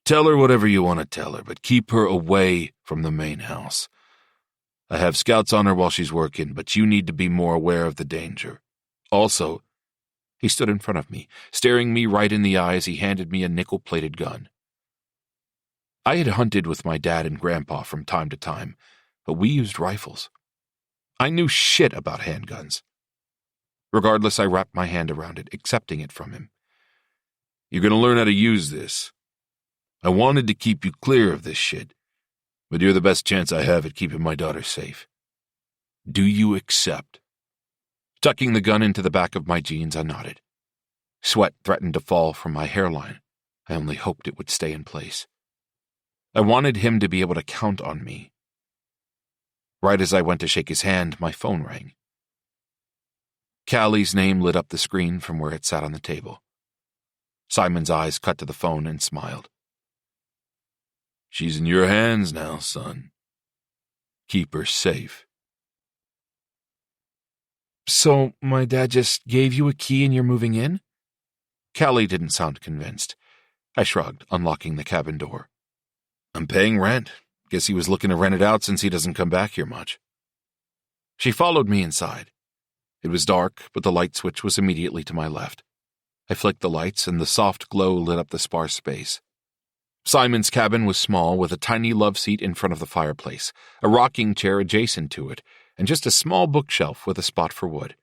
Tell her whatever you want to tell her, but keep her away from the main house. I have scouts on her while she's working, but you need to be more aware of the danger. Also," he stood in front of me, staring me right in the eye as he handed me a nickel-plated gun. I had hunted with my dad and grandpa from time to time, but we used rifles. I knew shit about handguns. Regardless, I wrapped my hand around it, accepting it from him. "You're going to learn how to use this. I wanted to keep you clear of this shit, but you're the best chance I have at keeping my daughter safe. Do you accept?" Tucking the gun into the back of my jeans, I nodded. Sweat threatened to fall from my hairline. I only hoped it would stay in place. I wanted him to be able to count on me. Right as I went to shake his hand, my phone rang. Callie's name lit up the screen from where it sat on the table. Simon's eyes cut to the phone and smiled. "She's in your hands now, son. Keep her safe." "So, my dad just gave you a key and you're moving in?" Callie didn't sound convinced. I shrugged, unlocking the cabin door. "I'm paying rent. Guess he was looking to rent it out since he doesn't come back here much." She followed me inside. It was dark, but the light switch was immediately to my left. I flicked the lights, and the soft glow lit up the sparse space. Simon's cabin was small, with a tiny love seat in front of the fireplace, a rocking chair adjacent to it, and just a small bookshelf with a spot for wood.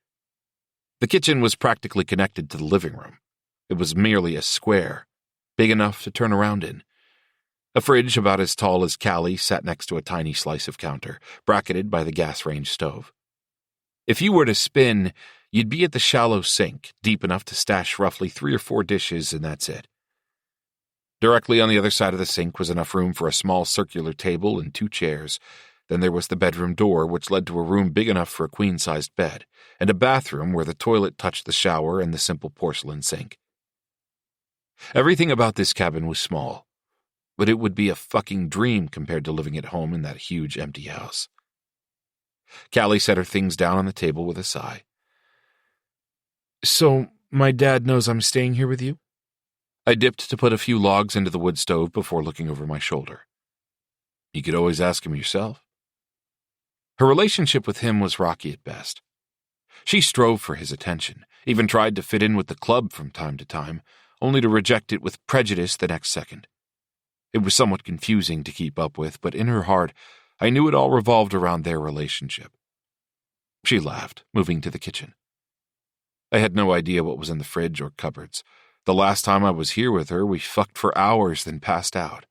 The kitchen was practically connected to the living room. It was merely a square, big enough to turn around in. A fridge about as tall as Callie sat next to a tiny slice of counter, bracketed by the gas range stove. If you were to spin, you'd be at the shallow sink, deep enough to stash roughly 3 or 4 dishes, and that's it. Directly on the other side of the sink was enough room for a small circular table and 2 chairs. Then there was the bedroom door, which led to a room big enough for a queen-sized bed, and a bathroom where the toilet touched the shower and the simple porcelain sink. Everything about this cabin was small, but it would be a fucking dream compared to living at home in that huge empty house. Callie set her things down on the table with a sigh. "So, my dad knows I'm staying here with you?" I dipped to put a few logs into the wood stove before looking over my shoulder. "You could always ask him yourself." Her relationship with him was rocky at best. She strove for his attention, even tried to fit in with the club from time to time, only to reject it with prejudice the next second. It was somewhat confusing to keep up with, but in her heart, I knew it all revolved around their relationship. She laughed, moving to the kitchen. I had no idea what was in the fridge or cupboards. The last time I was here with her, we fucked for hours, then passed out.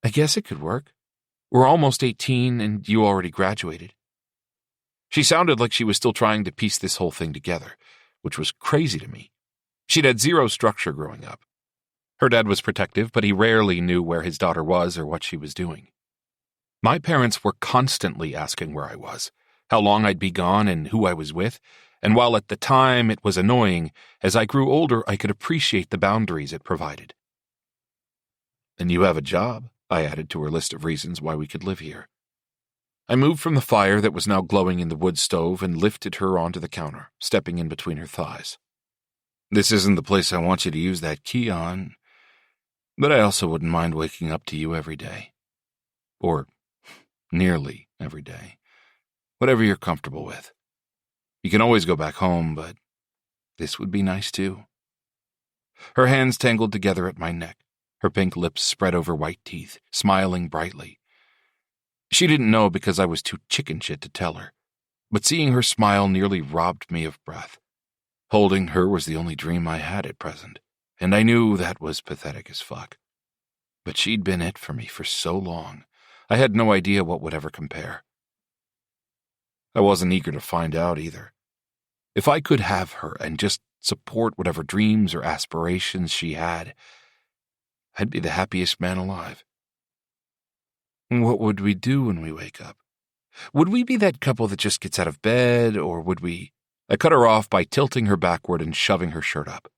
"I guess it could work. We're almost 18, and you already graduated." She sounded like she was still trying to piece this whole thing together, which was crazy to me. She'd had zero structure growing up. Her dad was protective, but he rarely knew where his daughter was or what she was doing. My parents were constantly asking where I was, how long I'd be gone, and who I was with, and while at the time it was annoying, as I grew older I could appreciate the boundaries it provided. "And you have a job," I added to her list of reasons why we could live here. I moved from the fire that was now glowing in the wood stove and lifted her onto the counter, stepping in between her thighs. "This isn't the place I want you to use that key on, but I also wouldn't mind waking up to you every day. Or nearly every day. Whatever you're comfortable with. You can always go back home, but this would be nice too." Her hands tangled together at my neck, her pink lips spread over white teeth, smiling brightly. She didn't know because I was too chicken shit to tell her, but seeing her smile nearly robbed me of breath. Holding her was the only dream I had at present, and I knew that was pathetic as fuck. But she'd been it for me for so long, I had no idea what would ever compare. I wasn't eager to find out either. If I could have her and just support whatever dreams or aspirations she had, I'd be the happiest man alive. What would we do when we wake up? Would we be that couple that just gets out of bed, or would we... I cut her off by tilting her backward and shoving her shirt up.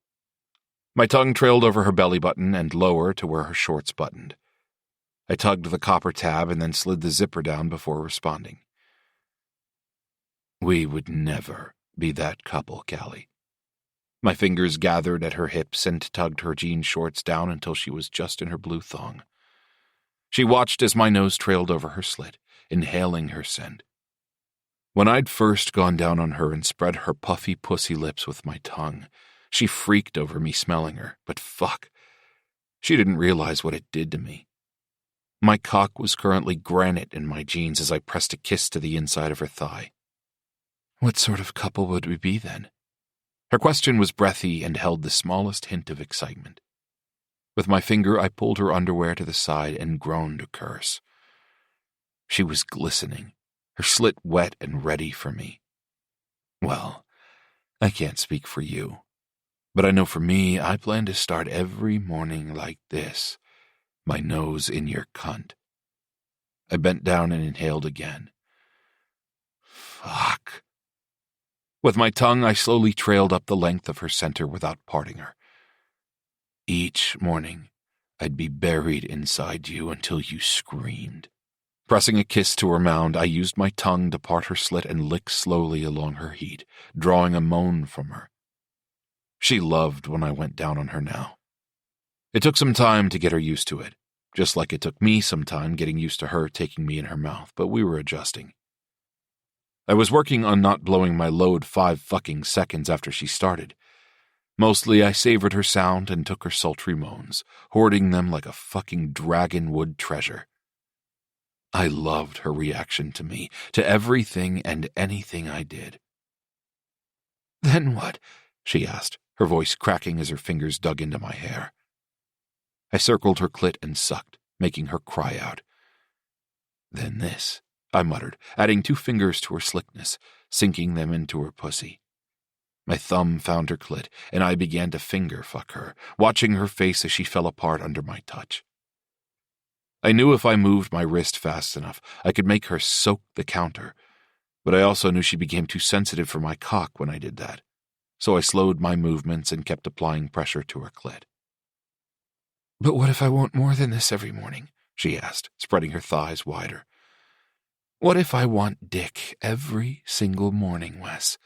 My tongue trailed over her belly button and lower to where her shorts buttoned. I tugged the copper tab and then slid the zipper down before responding. We would never be that couple, Callie. My fingers gathered at her hips and tugged her jean shorts down until she was just in her blue thong. She watched as my nose trailed over her slit, inhaling her scent. When I'd first gone down on her and spread her puffy pussy lips with my tongue, she freaked over me smelling her, but fuck, she didn't realize what it did to me. My cock was currently granite in my jeans as I pressed a kiss to the inside of her thigh. What sort of couple would we be then? Her question was breathy and held the smallest hint of excitement. With my finger, I pulled her underwear to the side and groaned a curse. She was glistening, her slit wet and ready for me. Well, I can't speak for you, but I know for me, I plan to start every morning like this, my nose in your cunt. I bent down and inhaled again. Fuck. With my tongue, I slowly trailed up the length of her center without parting her. Each morning, I'd be buried inside you until you screamed. Pressing a kiss to her mound, I used my tongue to part her slit and lick slowly along her heat, drawing a moan from her. She loved when I went down on her now. It took some time to get her used to it, just like it took me some time getting used to her taking me in her mouth, but we were adjusting. I was working on not blowing my load 5 fucking seconds after she started. Mostly I savored her sound and took her sultry moans, hoarding them like a fucking dragonwood treasure. I loved her reaction to me, to everything and anything I did. Then what? She asked, her voice cracking as her fingers dug into my hair. I circled her clit and sucked, making her cry out. Then this, I muttered, adding 2 fingers to her slickness, sinking them into her pussy. My thumb found her clit, and I began to finger fuck her, watching her face as she fell apart under my touch. I knew if I moved my wrist fast enough, I could make her soak the counter, but I also knew she became too sensitive for my cock when I did that, so I slowed my movements and kept applying pressure to her clit. But what if I want more than this every morning? She asked, spreading her thighs wider. What if I want dick every single morning, Wes?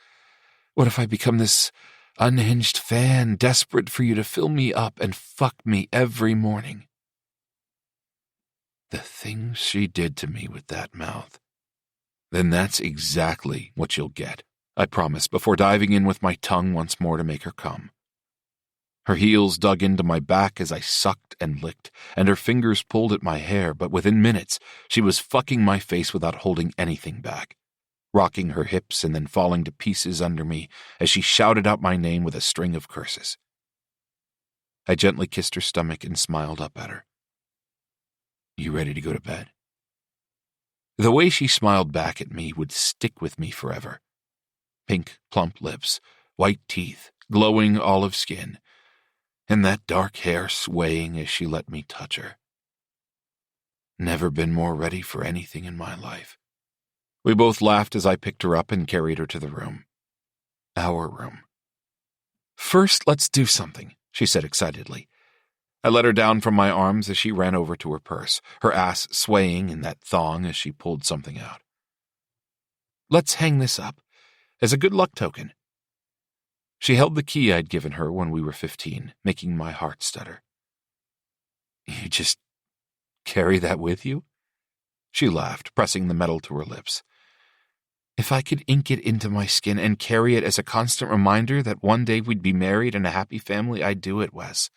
What if I become this unhinged fan, desperate for you to fill me up and fuck me every morning? The things she did to me with that mouth. Then that's exactly what you'll get, I promised, before diving in with my tongue once more to make her come. Her heels dug into my back as I sucked and licked, and her fingers pulled at my hair, but within minutes, she was fucking my face without holding anything back, rocking her hips and then falling to pieces under me as she shouted out my name with a string of curses. I gently kissed her stomach and smiled up at her. You ready to go to bed? The way she smiled back at me would stick with me forever. Pink, plump lips, white teeth, glowing olive skin, and that dark hair swaying as she let me touch her. Never been more ready for anything in my life. We both laughed as I picked her up and carried her to the room. Our room. First, let's do something, she said excitedly. I let her down from my arms as she ran over to her purse, her ass swaying in that thong as she pulled something out. Let's hang this up, as a good luck token. She held the key I'd given her when we were 15, making my heart stutter. You just carry that with you? She laughed, pressing the metal to her lips. If I could ink it into my skin and carry it as a constant reminder that one day we'd be married and a happy family, I'd do it, Wes.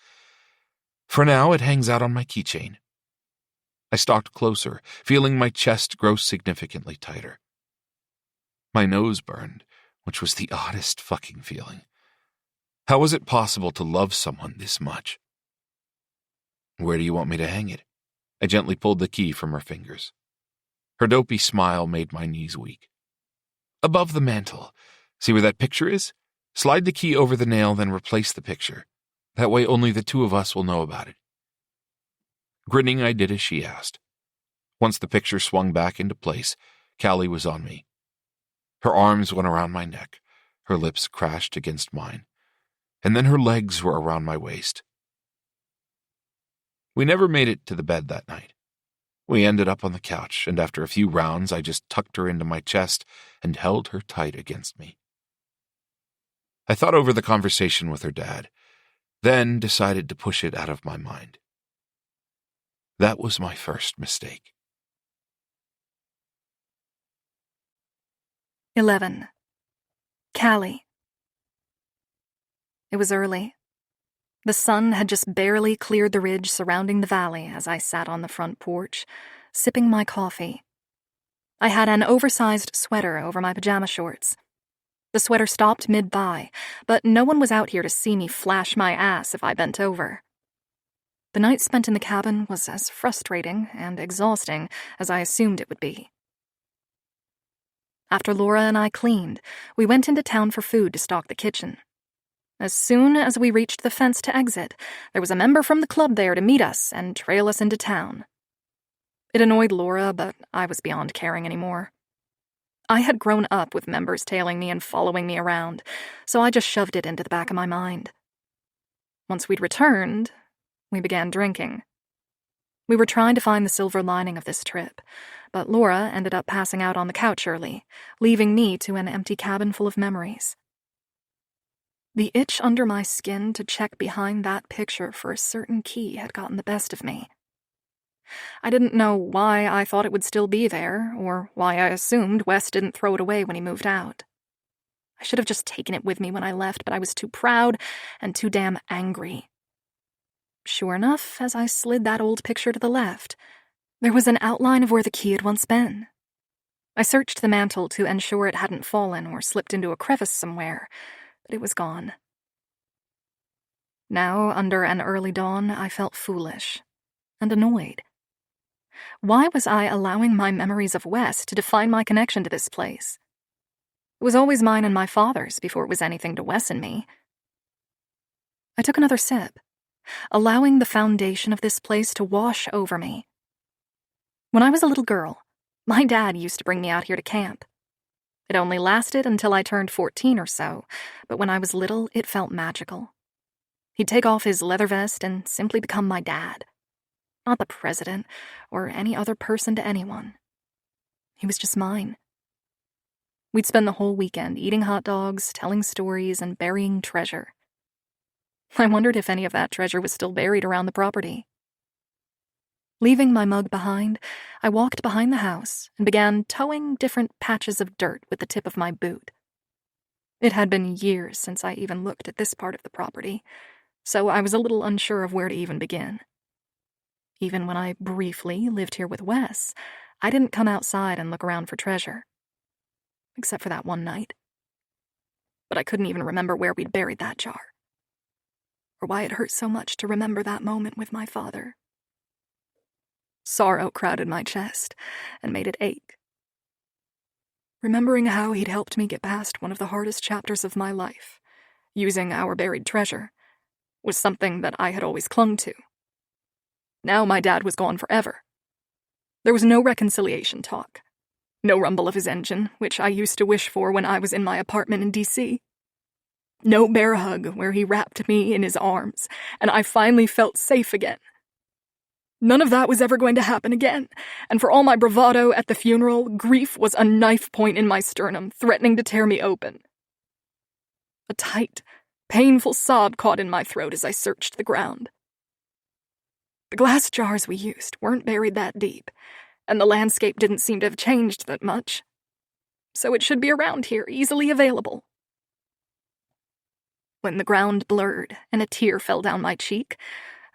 For now, it hangs out on my keychain. I stalked closer, feeling my chest grow significantly tighter. My nose burned, which was the oddest fucking feeling. How was it possible to love someone this much? Where do you want me to hang it? I gently pulled the key from her fingers. Her dopey smile made my knees weak. Above the mantel. See where that picture is? Slide the key over the nail, then replace the picture. That way only the 2 of us will know about it. Grinning, I did as she asked. Once the picture swung back into place, Callie was on me. Her arms went around my neck, her lips crashed against mine, and then her legs were around my waist. We never made it to the bed that night. We ended up on the couch, and after a few rounds, I just tucked her into my chest and held her tight against me. I thought over the conversation with her dad, then decided to push it out of my mind. That was my first mistake. 11. Callie. It was early. The sun had just barely cleared the ridge surrounding the valley as I sat on the front porch, sipping my coffee. I had an oversized sweater over my pajama shorts. The sweater stopped mid-thigh, but no one was out here to see me flash my ass if I bent over. The night spent in the cabin was as frustrating and exhausting as I assumed it would be. After Laura and I cleaned, we went into town for food to stock the kitchen. As soon as we reached the fence to exit, there was a member from the club there to meet us and trail us into town. It annoyed Laura, but I was beyond caring anymore. I had grown up with members tailing me and following me around, so I just shoved it into the back of my mind. Once we'd returned, we began drinking. We were trying to find the silver lining of this trip, but Laura ended up passing out on the couch early, leaving me to an empty cabin full of memories. The itch under my skin to check behind that picture for a certain key had gotten the best of me. I didn't know why I thought it would still be there, or why I assumed Wes didn't throw it away when he moved out. I should have just taken it with me when I left, but I was too proud and too damn angry. Sure enough, as I slid that old picture to the left, there was an outline of where the key had once been. I searched the mantel to ensure it hadn't fallen or slipped into a crevice somewhere, but it was gone. Now, under an early dawn, I felt foolish and annoyed. Why was I allowing my memories of Wes to define my connection to this place? It was always mine and my father's before it was anything to Wes and me. I took another sip, allowing the foundation of this place to wash over me. When I was a little girl, my dad used to bring me out here to camp. It only lasted until I turned 14 or so, but when I was little, it felt magical. He'd take off his leather vest and simply become my dad. Not the president or any other person to anyone. He was just mine. We'd spend the whole weekend eating hot dogs, telling stories, and burying treasure. I wondered if any of that treasure was still buried around the property. Leaving my mug behind, I walked behind the house and began towing different patches of dirt with the tip of my boot. It had been years since I even looked at this part of the property, so I was a little unsure of where to even begin. Even when I briefly lived here with Wes, I didn't come outside and look around for treasure. Except for that one night. But I couldn't even remember where we'd buried that jar. Or why it hurt so much to remember that moment with my father. Sorrow crowded my chest and made it ache. Remembering how he'd helped me get past one of the hardest chapters of my life, using our buried treasure, was something that I had always clung to. Now my dad was gone forever. There was no reconciliation talk. No rumble of his engine, which I used to wish for when I was in my apartment in D.C. No bear hug where he wrapped me in his arms, and I finally felt safe again. None of that was ever going to happen again, and for all my bravado at the funeral, grief was a knife point in my sternum, threatening to tear me open. A tight, painful sob caught in my throat as I searched the ground. The glass jars we used weren't buried that deep, and the landscape didn't seem to have changed that much. So it should be around here, easily available. When the ground blurred and a tear fell down my cheek,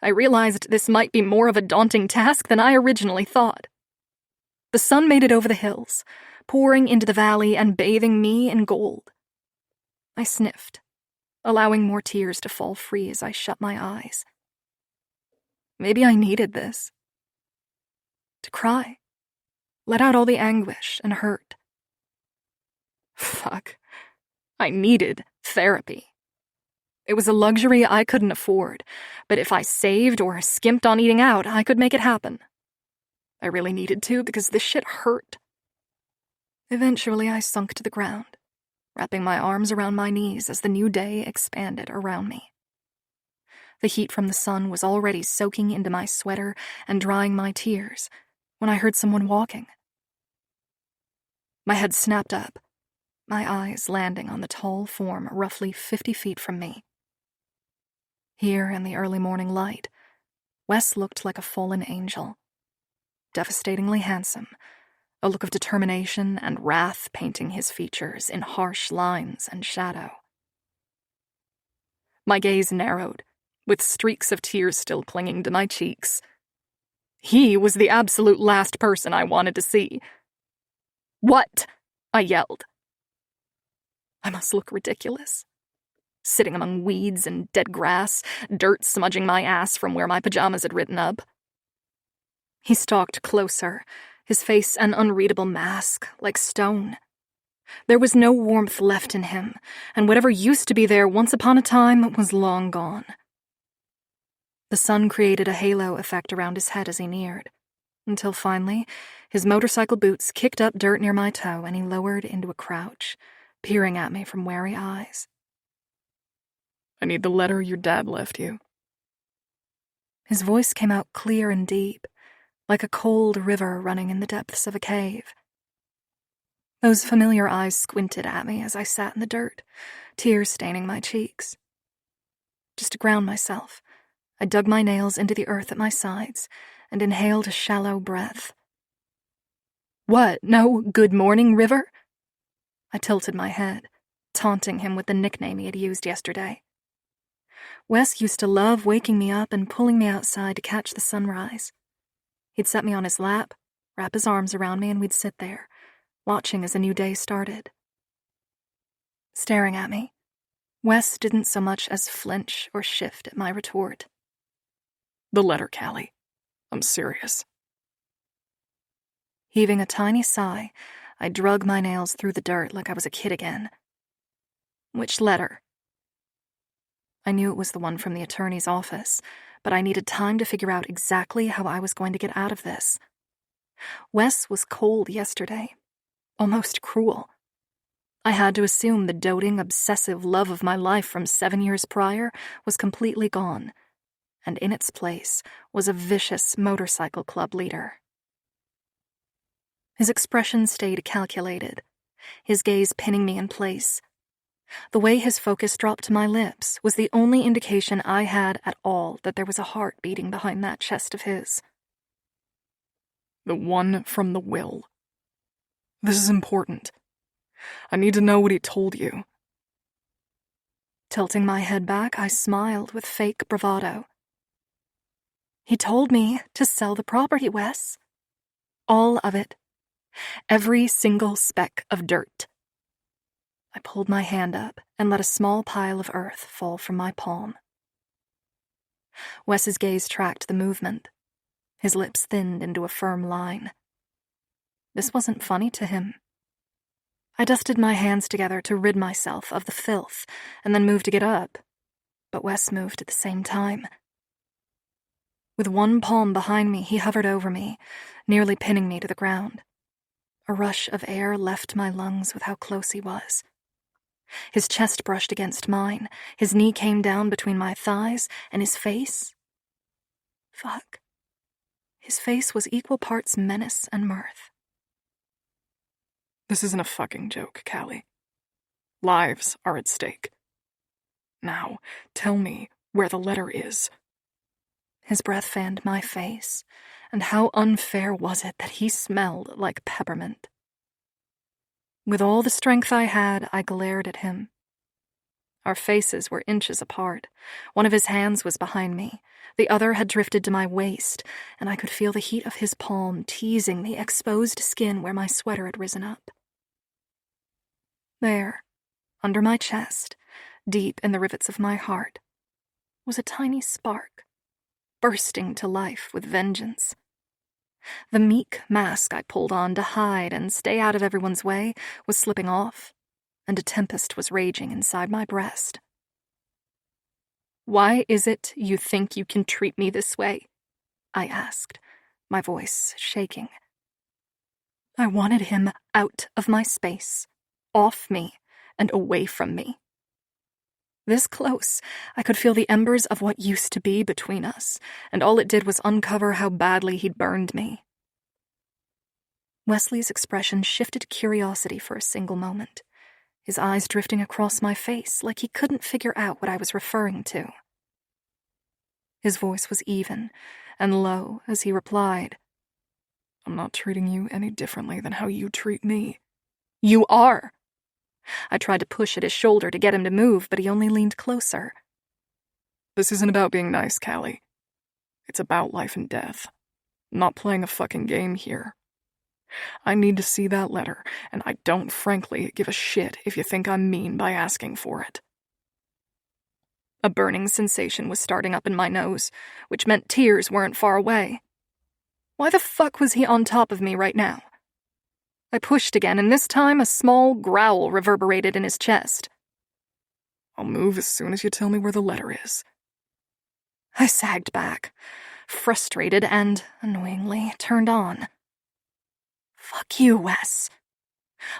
I realized this might be more of a daunting task than I originally thought. The sun made it over the hills, pouring into the valley and bathing me in gold. I sniffed, allowing more tears to fall free as I shut my eyes. Maybe I needed this. To cry. Let out all the anguish and hurt. Fuck. I needed therapy. It was a luxury I couldn't afford, but if I saved or skimped on eating out, I could make it happen. I really needed to because this shit hurt. Eventually, I sunk to the ground, wrapping my arms around my knees as the new day expanded around me. The heat from the sun was already soaking into my sweater and drying my tears when I heard someone walking. My head snapped up, my eyes landing on the tall form roughly 50 feet from me. Here in the early morning light, Wes looked like a fallen angel. Devastatingly handsome, a look of determination and wrath painting his features in harsh lines and shadow. My gaze narrowed, with streaks of tears still clinging to my cheeks. He was the absolute last person I wanted to see. "What?" I yelled. I must look ridiculous. Sitting among weeds and dead grass, dirt smudging my ass from where my pajamas had written up. He stalked closer, his face an unreadable mask, like stone. There was no warmth left in him, and whatever used to be there once upon a time was long gone. The sun created a halo effect around his head as he neared, until finally, his motorcycle boots kicked up dirt near my toe and he lowered into a crouch, peering at me from wary eyes. I need the letter your dad left you. His voice came out clear and deep, like a cold river running in the depths of a cave. Those familiar eyes squinted at me as I sat in the dirt, tears staining my cheeks. Just to ground myself, I dug my nails into the earth at my sides and inhaled a shallow breath. What, no good morning, River? I tilted my head, taunting him with the nickname he had used yesterday. Wes used to love waking me up and pulling me outside to catch the sunrise. He'd set me on his lap, wrap his arms around me, and we'd sit there, watching as a new day started. Staring at me, Wes didn't so much as flinch or shift at my retort. The letter, Callie. I'm serious. Heaving a tiny sigh, I drug my nails through the dirt like I was a kid again. Which letter? I knew it was the one from the attorney's office, but I needed time to figure out exactly how I was going to get out of this. Wes was cold yesterday, almost cruel. I had to assume the doting, obsessive love of my life from 7 years prior was completely gone, and in its place was a vicious motorcycle club leader. His expression stayed calculated, his gaze pinning me in place. The way his focus dropped to my lips was the only indication I had at all that there was a heart beating behind that chest of his. The one from the will. This is important. I need to know what he told you. Tilting my head back, I smiled with fake bravado. He told me to sell the property, Wes. All of it. Every single speck of dirt. I pulled my hand up and let a small pile of earth fall from my palm. Wes's gaze tracked the movement. His lips thinned into a firm line. This wasn't funny to him. I dusted my hands together to rid myself of the filth and then moved to get up, but Wes moved at the same time. With one palm behind me, he hovered over me, nearly pinning me to the ground. A rush of air left my lungs with how close he was. His chest brushed against mine, his knee came down between my thighs, and his face... Fuck. His face was equal parts menace and mirth. This isn't a fucking joke, Callie. Lives are at stake. Now, tell me where the letter is. His breath fanned my face, and how unfair was it that he smelled like peppermint. With all the strength I had, I glared at him. Our faces were inches apart. One of his hands was behind me. The other had drifted to my waist, and I could feel the heat of his palm teasing the exposed skin where my sweater had risen up. There, under my chest, deep in the rivets of my heart, was a tiny spark, bursting to life with vengeance. The meek mask I pulled on to hide and stay out of everyone's way was slipping off, and a tempest was raging inside my breast. "Why is it you think you can treat me this way?" I asked, my voice shaking. I wanted him out of my space, off me, and away from me. This close, I could feel the embers of what used to be between us, and all it did was uncover how badly he'd burned me. Wesley's expression shifted to curiosity for a single moment, his eyes drifting across my face like he couldn't figure out what I was referring to. His voice was even and low as he replied, "I'm not treating you any differently than how you treat me." "You are!" I tried to push at his shoulder to get him to move, but he only leaned closer. This isn't about being nice, Callie. It's about life and death. I'm not playing a fucking game here. I need to see that letter, and I don't frankly give a shit if you think I'm mean by asking for it. A burning sensation was starting up in my nose, which meant tears weren't far away. Why the fuck was he on top of me right now? I pushed again, and this time a small growl reverberated in his chest. "I'll move as soon as you tell me where the letter is." I sagged back. frustrated and, annoyingly, turned on. Fuck you, Wes.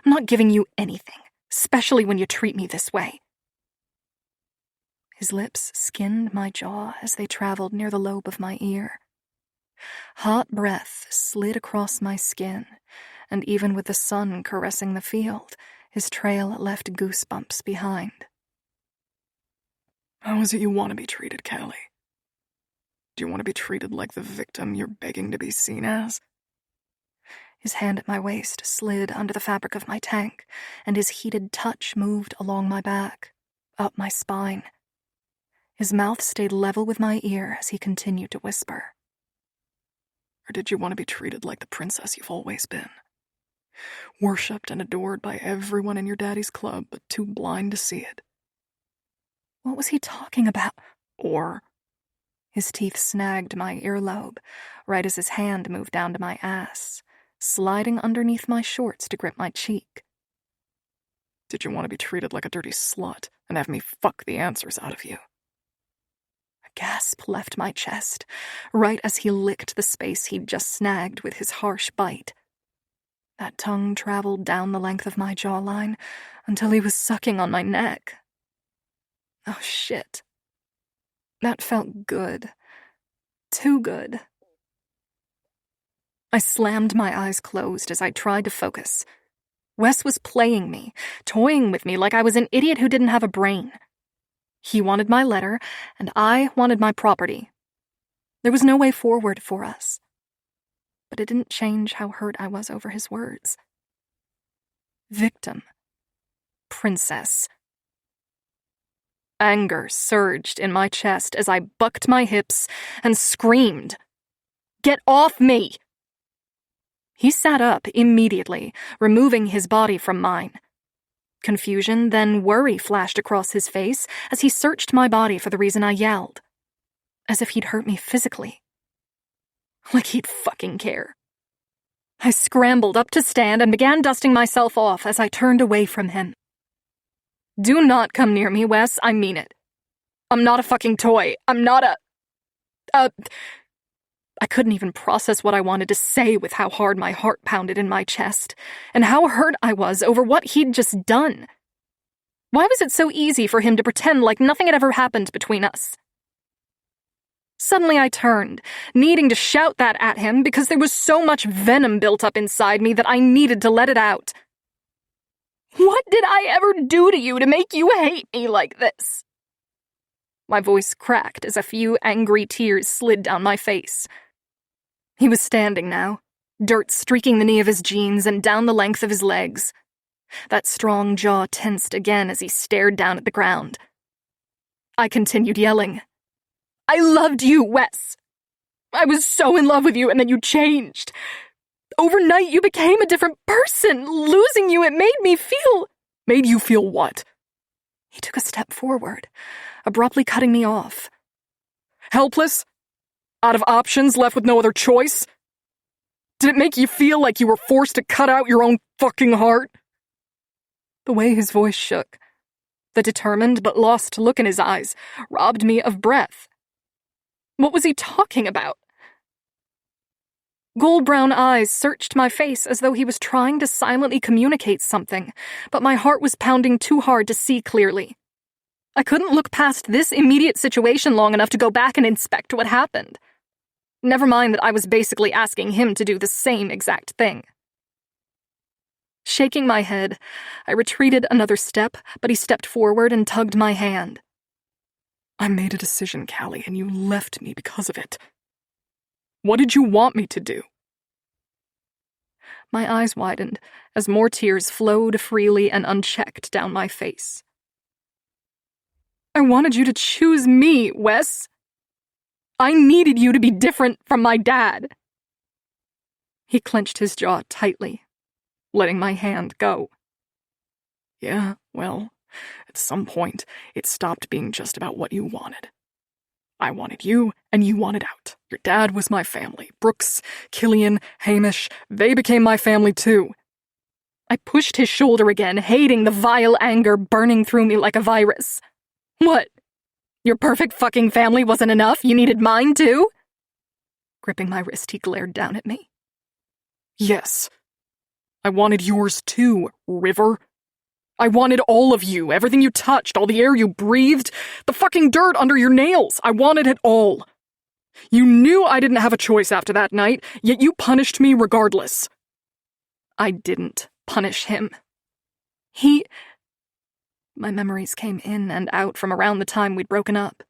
I'm not giving you anything, especially when you treat me this way. His lips skinned my jaw as they traveled near the lobe of my ear. Hot breath slid across my skin, and even with the sun caressing the field, his trail left goosebumps behind. How is it you want to be treated, Callie? Do you want to be treated like the victim you're begging to be seen as? His hand at my waist slid under the fabric of my tank, and his heated touch moved along my back, up my spine. His mouth stayed level with my ear as he continued to whisper. Or did you want to be treated like the princess you've always been? Worshipped and adored by everyone in your daddy's club, but too blind to see it. What was he talking about? Or... His teeth snagged my earlobe, right as his hand moved down to my ass, sliding underneath my shorts to grip my cheek. Did you want to be treated like a dirty slut and have me fuck the answers out of you? A gasp left my chest, right as he licked the space he'd just snagged with his harsh bite. That tongue traveled down the length of my jawline until he was sucking on my neck. Oh, shit. That felt good. Too good. I slammed my eyes closed as I tried to focus. Wes was playing me, toying with me like I was an idiot who didn't have a brain. He wanted my letter, and I wanted my property. There was no way forward for us. But it didn't change how hurt I was over his words. Victim. Princess. Anger surged in my chest as I bucked my hips and screamed, "Get off me!" He sat up immediately, removing his body from mine. Confusion, then worry flashed across his face as he searched my body for the reason I yelled. As if he'd hurt me physically. Like he'd fucking care. I scrambled up to stand and began dusting myself off as I turned away from him. Do not come near me, Wes. I mean it. I'm not a fucking toy. I'm not a... I couldn't even process what I wanted to say with how hard my heart pounded in my chest, and how hurt I was over what he'd just done. Why was it so easy for him to pretend like nothing had ever happened between us? Suddenly I turned, needing to shout that at him because there was so much venom built up inside me that I needed to let it out. What did I ever do to you to make you hate me like this? My voice cracked as a few angry tears slid down my face. He was standing now, dirt streaking the knee of his jeans and down the length of his legs. That strong jaw tensed again as he stared down at the ground. I continued yelling. I loved you, Wes. I was so in love with you, and then you changed. Overnight, you became a different person. Losing you, it made me feel... Made you feel what? He took a step forward, abruptly cutting me off. Helpless? Out of options, left with no other choice? Did it make you feel like you were forced to cut out your own fucking heart? The way his voice shook, the determined but lost look in his eyes, robbed me of breath. What was he talking about? Gold-brown eyes searched my face as though he was trying to silently communicate something, but my heart was pounding too hard to see clearly. I couldn't look past this immediate situation long enough to go back and inspect what happened. Never mind that I was basically asking him to do the same exact thing. Shaking my head, I retreated another step, but he stepped forward and tugged my hand. I made a decision, Callie, and you left me because of it. What did you want me to do? My eyes widened as more tears flowed freely and unchecked down my face. I wanted you to choose me, Wes. I needed you to be different from my dad. He clenched his jaw tightly, letting my hand go. Yeah, well, at some point, it stopped being just about what you wanted. I wanted you, and you wanted out. Your dad was my family. Brooks, Killian, Hamish, they became my family too. I pushed his shoulder again, hating the vile anger burning through me like a virus. What? Your perfect fucking family wasn't enough? You needed mine too? Gripping my wrist, he glared down at me. Yes. I wanted yours too, River. I wanted all of you, everything you touched, all the air you breathed, the fucking dirt under your nails. I wanted it all. You knew I didn't have a choice after that night, yet you punished me regardless. I didn't punish him. My memories came in and out from around the time we'd broken up.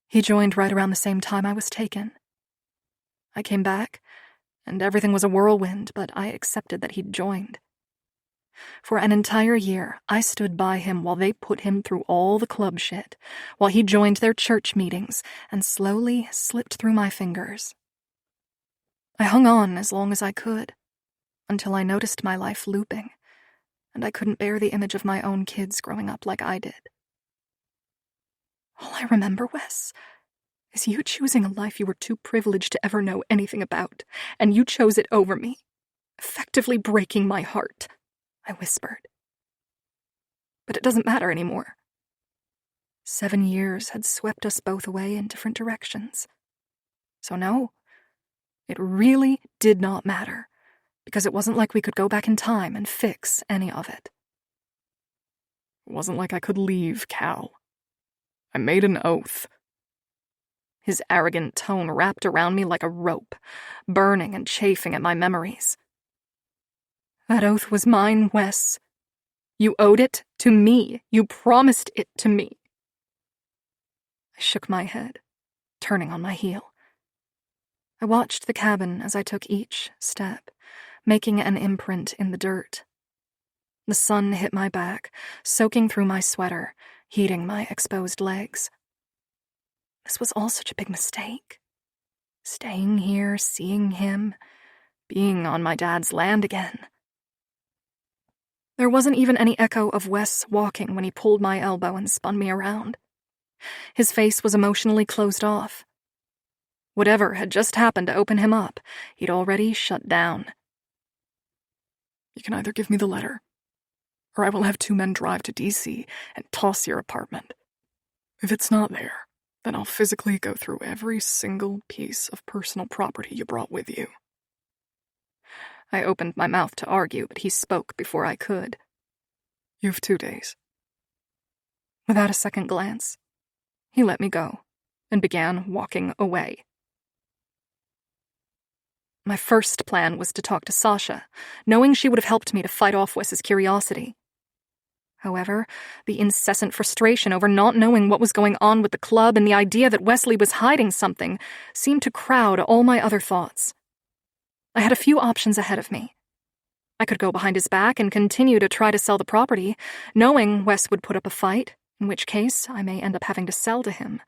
He joined right around the same time I was taken. I came back, and everything was a whirlwind, but I accepted that he'd joined. For an entire year, I stood by him while they put him through all the club shit, while he joined their church meetings and slowly slipped through my fingers. I hung on as long as I could, until I noticed my life looping, and I couldn't bear the image of my own kids growing up like I did. All I remember, Wes, is you choosing a life you were too privileged to ever know anything about, and you chose it over me, effectively breaking my heart, I whispered. But it doesn't matter anymore. 7 years had swept us both away in different directions. So no, it really did not matter, because it wasn't like we could go back in time and fix any of it. It wasn't like I could leave, Cal. I made an oath. His arrogant tone wrapped around me like a rope, burning and chafing at my memories. That oath was mine, Wes. You owed it to me. You promised it to me. I shook my head, turning on my heel. I watched the cabin as I took each step, making an imprint in the dirt. The sun hit my back, soaking through my sweater, heating my exposed legs. This was all such a big mistake. Staying here, seeing him, being on my dad's land again. There wasn't even any echo of Wes walking when he pulled my elbow and spun me around. His face was emotionally closed off. Whatever had just happened to open him up, he'd already shut down. You can either give me the letter, or I will have 2 men drive to D.C. and toss your apartment. If it's not there, then I'll physically go through every single piece of personal property you brought with you. I opened my mouth to argue, but he spoke before I could. You have 2 days. Without a second glance, he let me go and began walking away. My first plan was to talk to Sasha, knowing she would have helped me to fight off Wes's curiosity. However, the incessant frustration over not knowing what was going on with the club and the idea that Wesley was hiding something seemed to crowd all my other thoughts. I had a few options ahead of me. I could go behind his back and continue to try to sell the property, knowing Wes would put up a fight, in which case I may end up having to sell to him,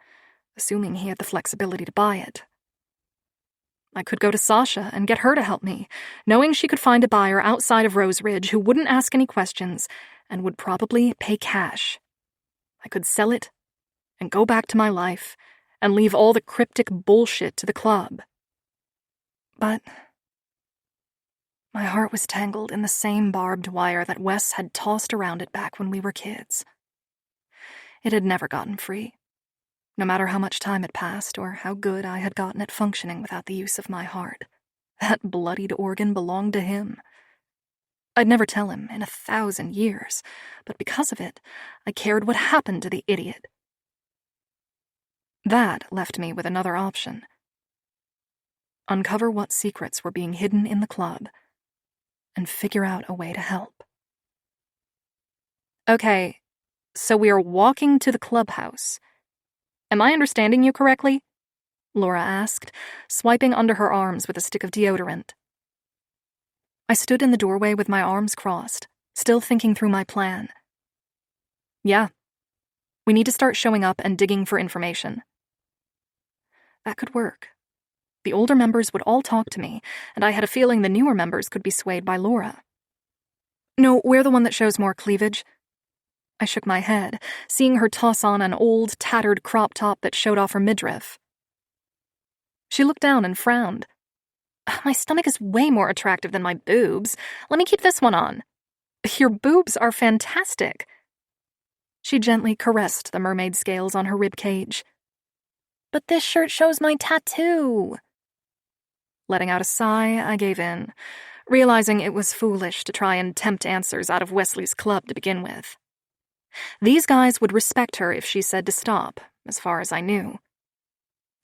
assuming he had the flexibility to buy it. I could go to Sasha and get her to help me, knowing she could find a buyer outside of Rose Ridge who wouldn't ask any questions and would probably pay cash. I could sell it and go back to my life and leave all the cryptic bullshit to the club. But my heart was tangled in the same barbed wire that Wes had tossed around it back when we were kids. It had never gotten free, no matter how much time had passed or how good I had gotten at functioning without the use of my heart. That bloodied organ belonged to him. I'd never tell him in 1,000 years, but because of it, I cared what happened to the idiot. That left me with another option. Uncover what secrets were being hidden in the club and figure out a way to help. Okay, so we are walking to the clubhouse. Am I understanding you correctly? Laura asked, swiping under her arms with a stick of deodorant. I stood in the doorway with my arms crossed, still thinking through my plan. Yeah. We need to start showing up and digging for information. That could work. The older members would all talk to me, and I had a feeling the newer members could be swayed by Laura. No, we're the one that shows more cleavage. I shook my head, seeing her toss on an old, tattered crop top that showed off her midriff. She looked down and frowned. My stomach is way more attractive than my boobs. Let me keep this one on. Your boobs are fantastic. She gently caressed the mermaid scales on her rib cage. But this shirt shows my tattoo. Letting out a sigh, I gave in, realizing it was foolish to try and tempt answers out of Wesley's club to begin with. These guys would respect her if she said to stop, as far as I knew.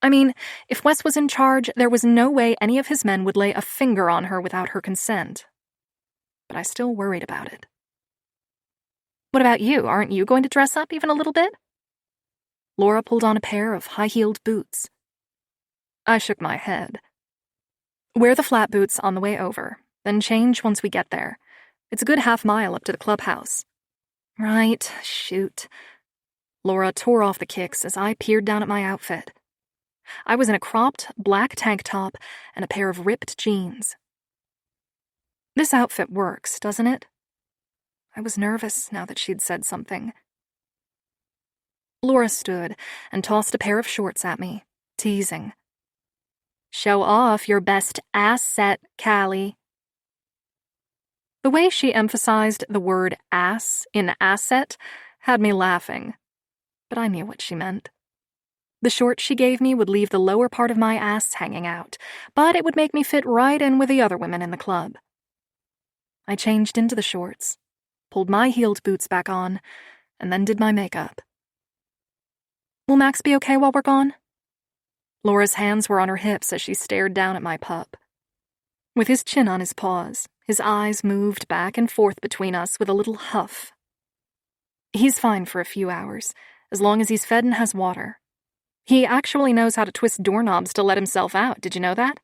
I mean, if Wes was in charge, there was no way any of his men would lay a finger on her without her consent. But I still worried about it. What about you? Aren't you going to dress up even a little bit? Laura pulled on a pair of high-heeled boots. I shook my head. Wear the flat boots on the way over, then change once we get there. It's a good half-mile up to the clubhouse. Right, shoot. Laura tore off the kicks as I peered down at my outfit. I was in a cropped, black tank top and a pair of ripped jeans. This outfit works, doesn't it? I was nervous now that she'd said something. Laura stood and tossed a pair of shorts at me, teasing. Show off your best ass-set, Callie. The way she emphasized the word ass in asset had me laughing, but I knew what she meant. The shorts she gave me would leave the lower part of my ass hanging out, but it would make me fit right in with the other women in the club. I changed into the shorts, pulled my heeled boots back on, and then did my makeup. Will Max be okay while we're gone? Laura's hands were on her hips as she stared down at my pup. With his chin on his paws, his eyes moved back and forth between us with a little huff. He's fine for a few hours, as long as he's fed and has water. He actually knows how to twist doorknobs to let himself out, did you know that?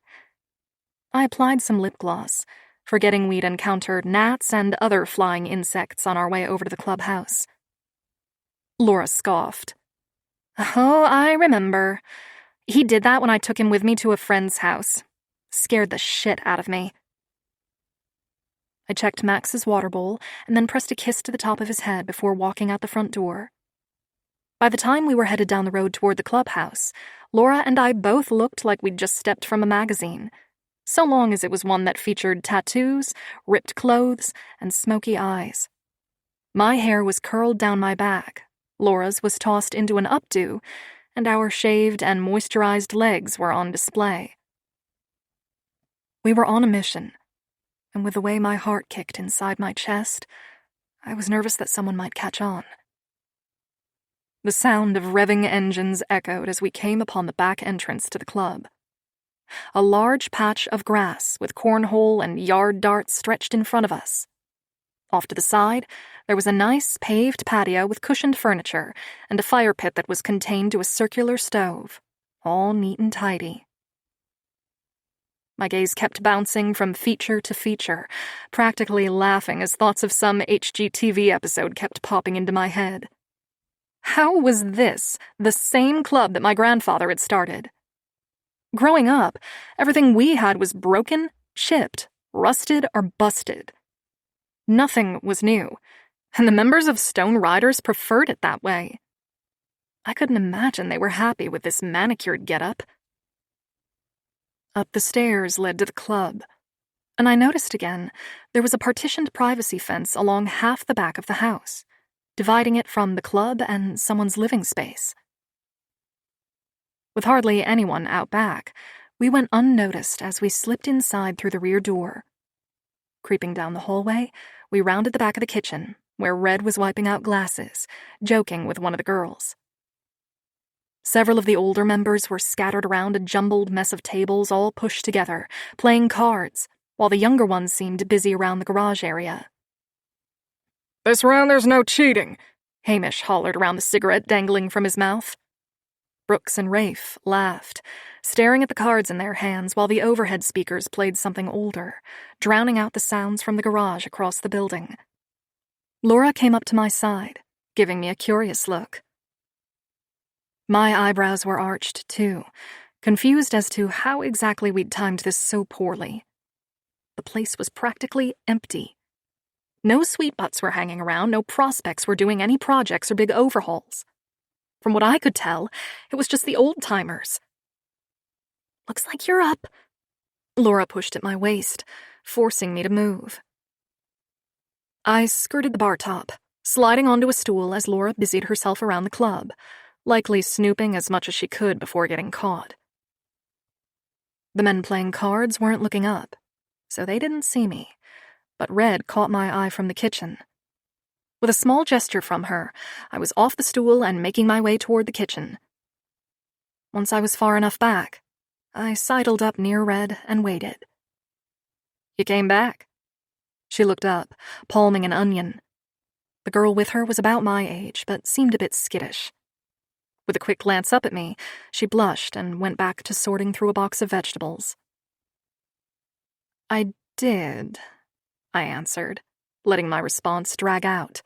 I applied some lip gloss, forgetting we'd encountered gnats and other flying insects on our way over to the clubhouse. Laura scoffed. Oh, I remember. He did that when I took him with me to a friend's house. Scared the shit out of me. I checked Max's water bowl and then pressed a kiss to the top of his head before walking out the front door. By the time we were headed down the road toward the clubhouse, Laura and I both looked like we'd just stepped from a magazine, so long as it was one that featured tattoos, ripped clothes, and smoky eyes. My hair was curled down my back, Laura's was tossed into an updo, and our shaved and moisturized legs were on display. We were on a mission, and with the way my heart kicked inside my chest, I was nervous that someone might catch on. The sound of revving engines echoed as we came upon the back entrance to the club. A large patch of grass with cornhole and yard darts stretched in front of us. Off to the side, there was a nice paved patio with cushioned furniture and a fire pit that was contained to a circular stove, all neat and tidy. My gaze kept bouncing from feature to feature, practically laughing as thoughts of some HGTV episode kept popping into my head. How was this the same club that my grandfather had started? Growing up, everything we had was broken, chipped, rusted, or busted. Nothing was new, and the members of Stone Riders preferred it that way. I couldn't imagine they were happy with this manicured getup. Up the stairs led to the club, and I noticed again there was a partitioned privacy fence along half the back of the house, dividing it from the club and someone's living space. With hardly anyone out back, we went unnoticed as we slipped inside through the rear door. Creeping down the hallway, we rounded the back of the kitchen, where Red was wiping out glasses, joking with one of the girls. Several of the older members were scattered around a jumbled mess of tables all pushed together, playing cards, while the younger ones seemed busy around the garage area. This round there's no cheating, Hamish hollered around the cigarette dangling from his mouth. Brooks and Rafe laughed, staring at the cards in their hands while the overhead speakers played something older, drowning out the sounds from the garage across the building. Laura came up to my side, giving me a curious look. My eyebrows were arched, too, confused as to how exactly we'd timed this so poorly. The place was practically empty. No sweet butts were hanging around, no prospects were doing any projects or big overhauls. From what I could tell, it was just the old-timers. Looks like you're up. Laura pushed at my waist, forcing me to move. I skirted the bar top, sliding onto a stool as Laura busied herself around the club, likely snooping as much as she could before getting caught. The men playing cards weren't looking up, so they didn't see me, but Red caught my eye from the kitchen. With a small gesture from her, I was off the stool and making my way toward the kitchen. Once I was far enough back, I sidled up near Red and waited. "You came back?" She looked up, palming an onion. The girl with her was about my age, but seemed a bit skittish. With a quick glance up at me, she blushed and went back to sorting through a box of vegetables. "I did," I answered, letting my response drag out.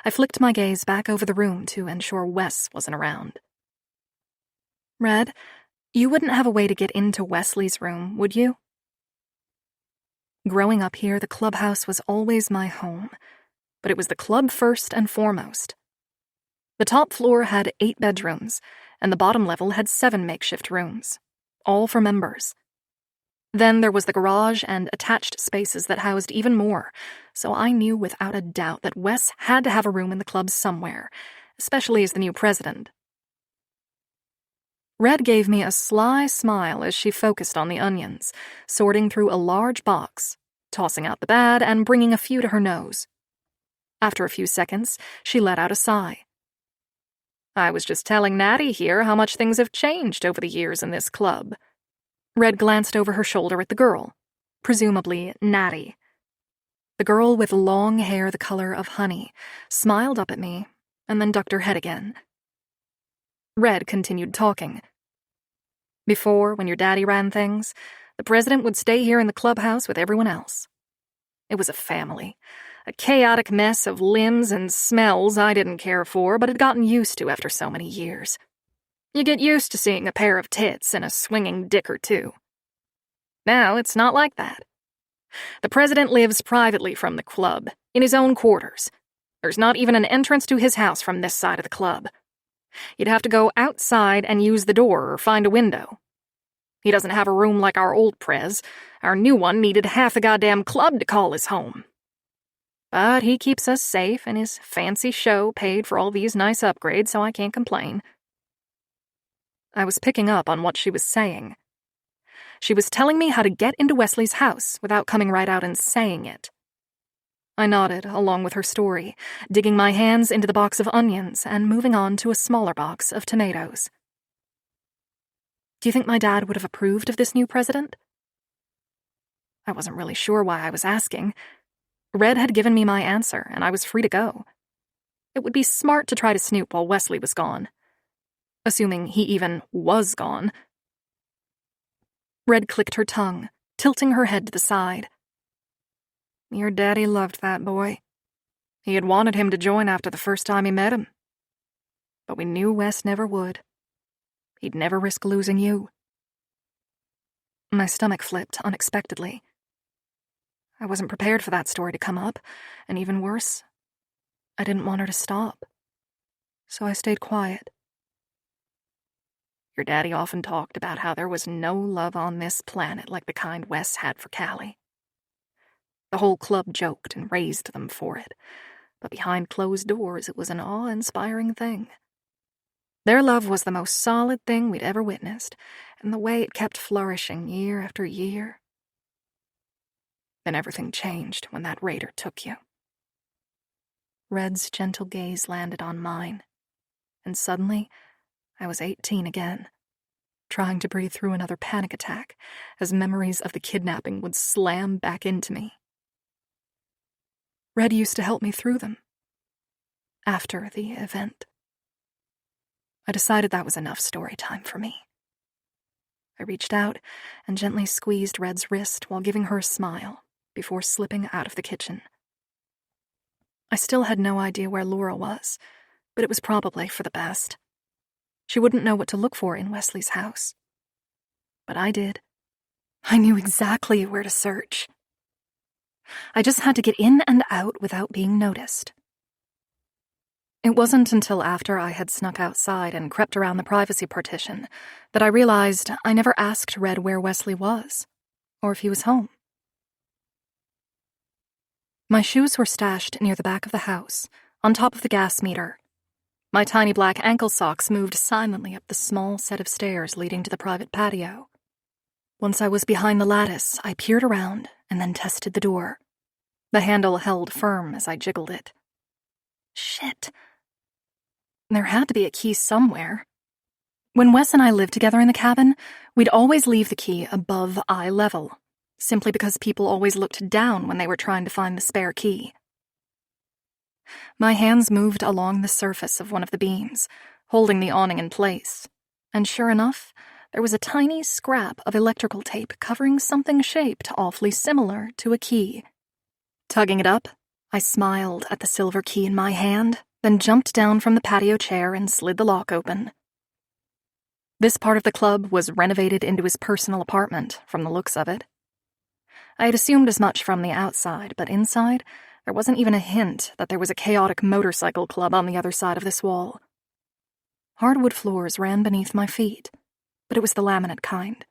I flicked my gaze back over the room to ensure Wes wasn't around. "Red, you wouldn't have a way to get into Wesley's room, would you?" Growing up here, the clubhouse was always my home, but it was the club first and foremost. The top floor had 8 bedrooms, and the bottom level had 7 makeshift rooms, all for members. Then there was the garage and attached spaces that housed even more, so I knew without a doubt that Wes had to have a room in the club somewhere, especially as the new president. Red gave me a sly smile as she focused on the onions, sorting through a large box, tossing out the bad and bringing a few to her nose. After a few seconds, she let out a sigh. "I was just telling Natty here how much things have changed over the years in this club." Red glanced over her shoulder at the girl, presumably Natty. The girl with long hair the color of honey smiled up at me and then ducked her head again. Red continued talking. "Before, when your daddy ran things, the president would stay here in the clubhouse with everyone else. It was a family, a chaotic mess of limbs and smells I didn't care for but had gotten used to after so many years. You get used to seeing a pair of tits and a swinging dick or two. Now it's not like that. The president lives privately from the club, in his own quarters. There's not even an entrance to his house from this side of the club. You'd have to go outside and use the door or find a window. He doesn't have a room like our old prez. Our new one needed half the goddamn club to call his home. But he keeps us safe, and his fancy show paid for all these nice upgrades, so I can't complain." I was picking up on what she was saying. She was telling me how to get into Wesley's house without coming right out and saying it. I nodded along with her story, digging my hands into the box of onions and moving on to a smaller box of tomatoes. "Do you think my dad would have approved of this new president?" I wasn't really sure why I was asking. Red had given me my answer, and I was free to go. It would be smart to try to snoop while Wesley was gone. Assuming he even was gone. Red clicked her tongue, tilting her head to the side. "Your daddy loved that boy. He had wanted him to join after the first time he met him. But we knew Wes never would. He'd never risk losing you." My stomach flipped unexpectedly. I wasn't prepared for that story to come up, and even worse, I didn't want her to stop. So I stayed quiet. "Your daddy often talked about how there was no love on this planet like the kind Wes had for Callie. The whole club joked and raised them for it, but behind closed doors it was an awe-inspiring thing. Their love was the most solid thing we'd ever witnessed, and the way it kept flourishing year after year. Then everything changed when that raider took you." Red's gentle gaze landed on mine, and suddenly I was 18 again, trying to breathe through another panic attack as memories of the kidnapping would slam back into me. Red used to help me through them. After the event. I decided that was enough story time for me. I reached out and gently squeezed Red's wrist while giving her a smile before slipping out of the kitchen. I still had no idea where Laura was, but it was probably for the best. She wouldn't know what to look for in Wesley's house. But I did. I knew exactly where to search. I just had to get in and out without being noticed. It wasn't until after I had snuck outside and crept around the privacy partition that I realized I never asked Red where Wesley was, or if he was home. My shoes were stashed near the back of the house, on top of the gas meter. My tiny black ankle socks moved silently up the small set of stairs leading to the private patio. Once I was behind the lattice, I peered around and then tested the door. The handle held firm as I jiggled it. Shit. There had to be a key somewhere. When Wes and I lived together in the cabin, we'd always leave the key above eye level, simply because people always looked down when they were trying to find the spare key. My hands moved along the surface of one of the beams, holding the awning in place, and sure enough, there was a tiny scrap of electrical tape covering something shaped awfully similar to a key. Tugging it up, I smiled at the silver key in my hand, then jumped down from the patio chair and slid the lock open. This part of the club was renovated into his personal apartment, from the looks of it. I had assumed as much from the outside, but inside, there wasn't even a hint that there was a chaotic motorcycle club on the other side of this wall. Hardwood floors ran beneath my feet, but it was the laminate kind.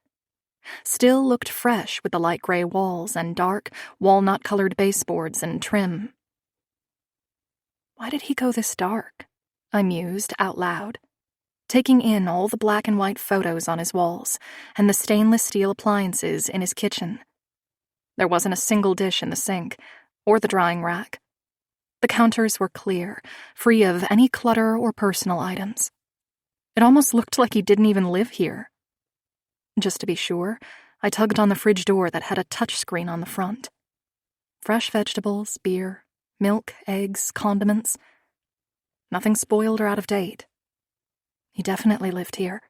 Still looked fresh with the light gray walls and dark, walnut-colored baseboards and trim. Why did he go this dark? I mused out loud, taking in all the black and white photos on his walls and the stainless steel appliances in his kitchen. There wasn't a single dish in the sink or the drying rack. The counters were clear, free of any clutter or personal items. It almost looked like he didn't even live here. Just to be sure, I tugged on the fridge door that had a touchscreen on the front. Fresh vegetables, beer, milk, eggs, condiments. Nothing spoiled or out of date. He definitely lived here.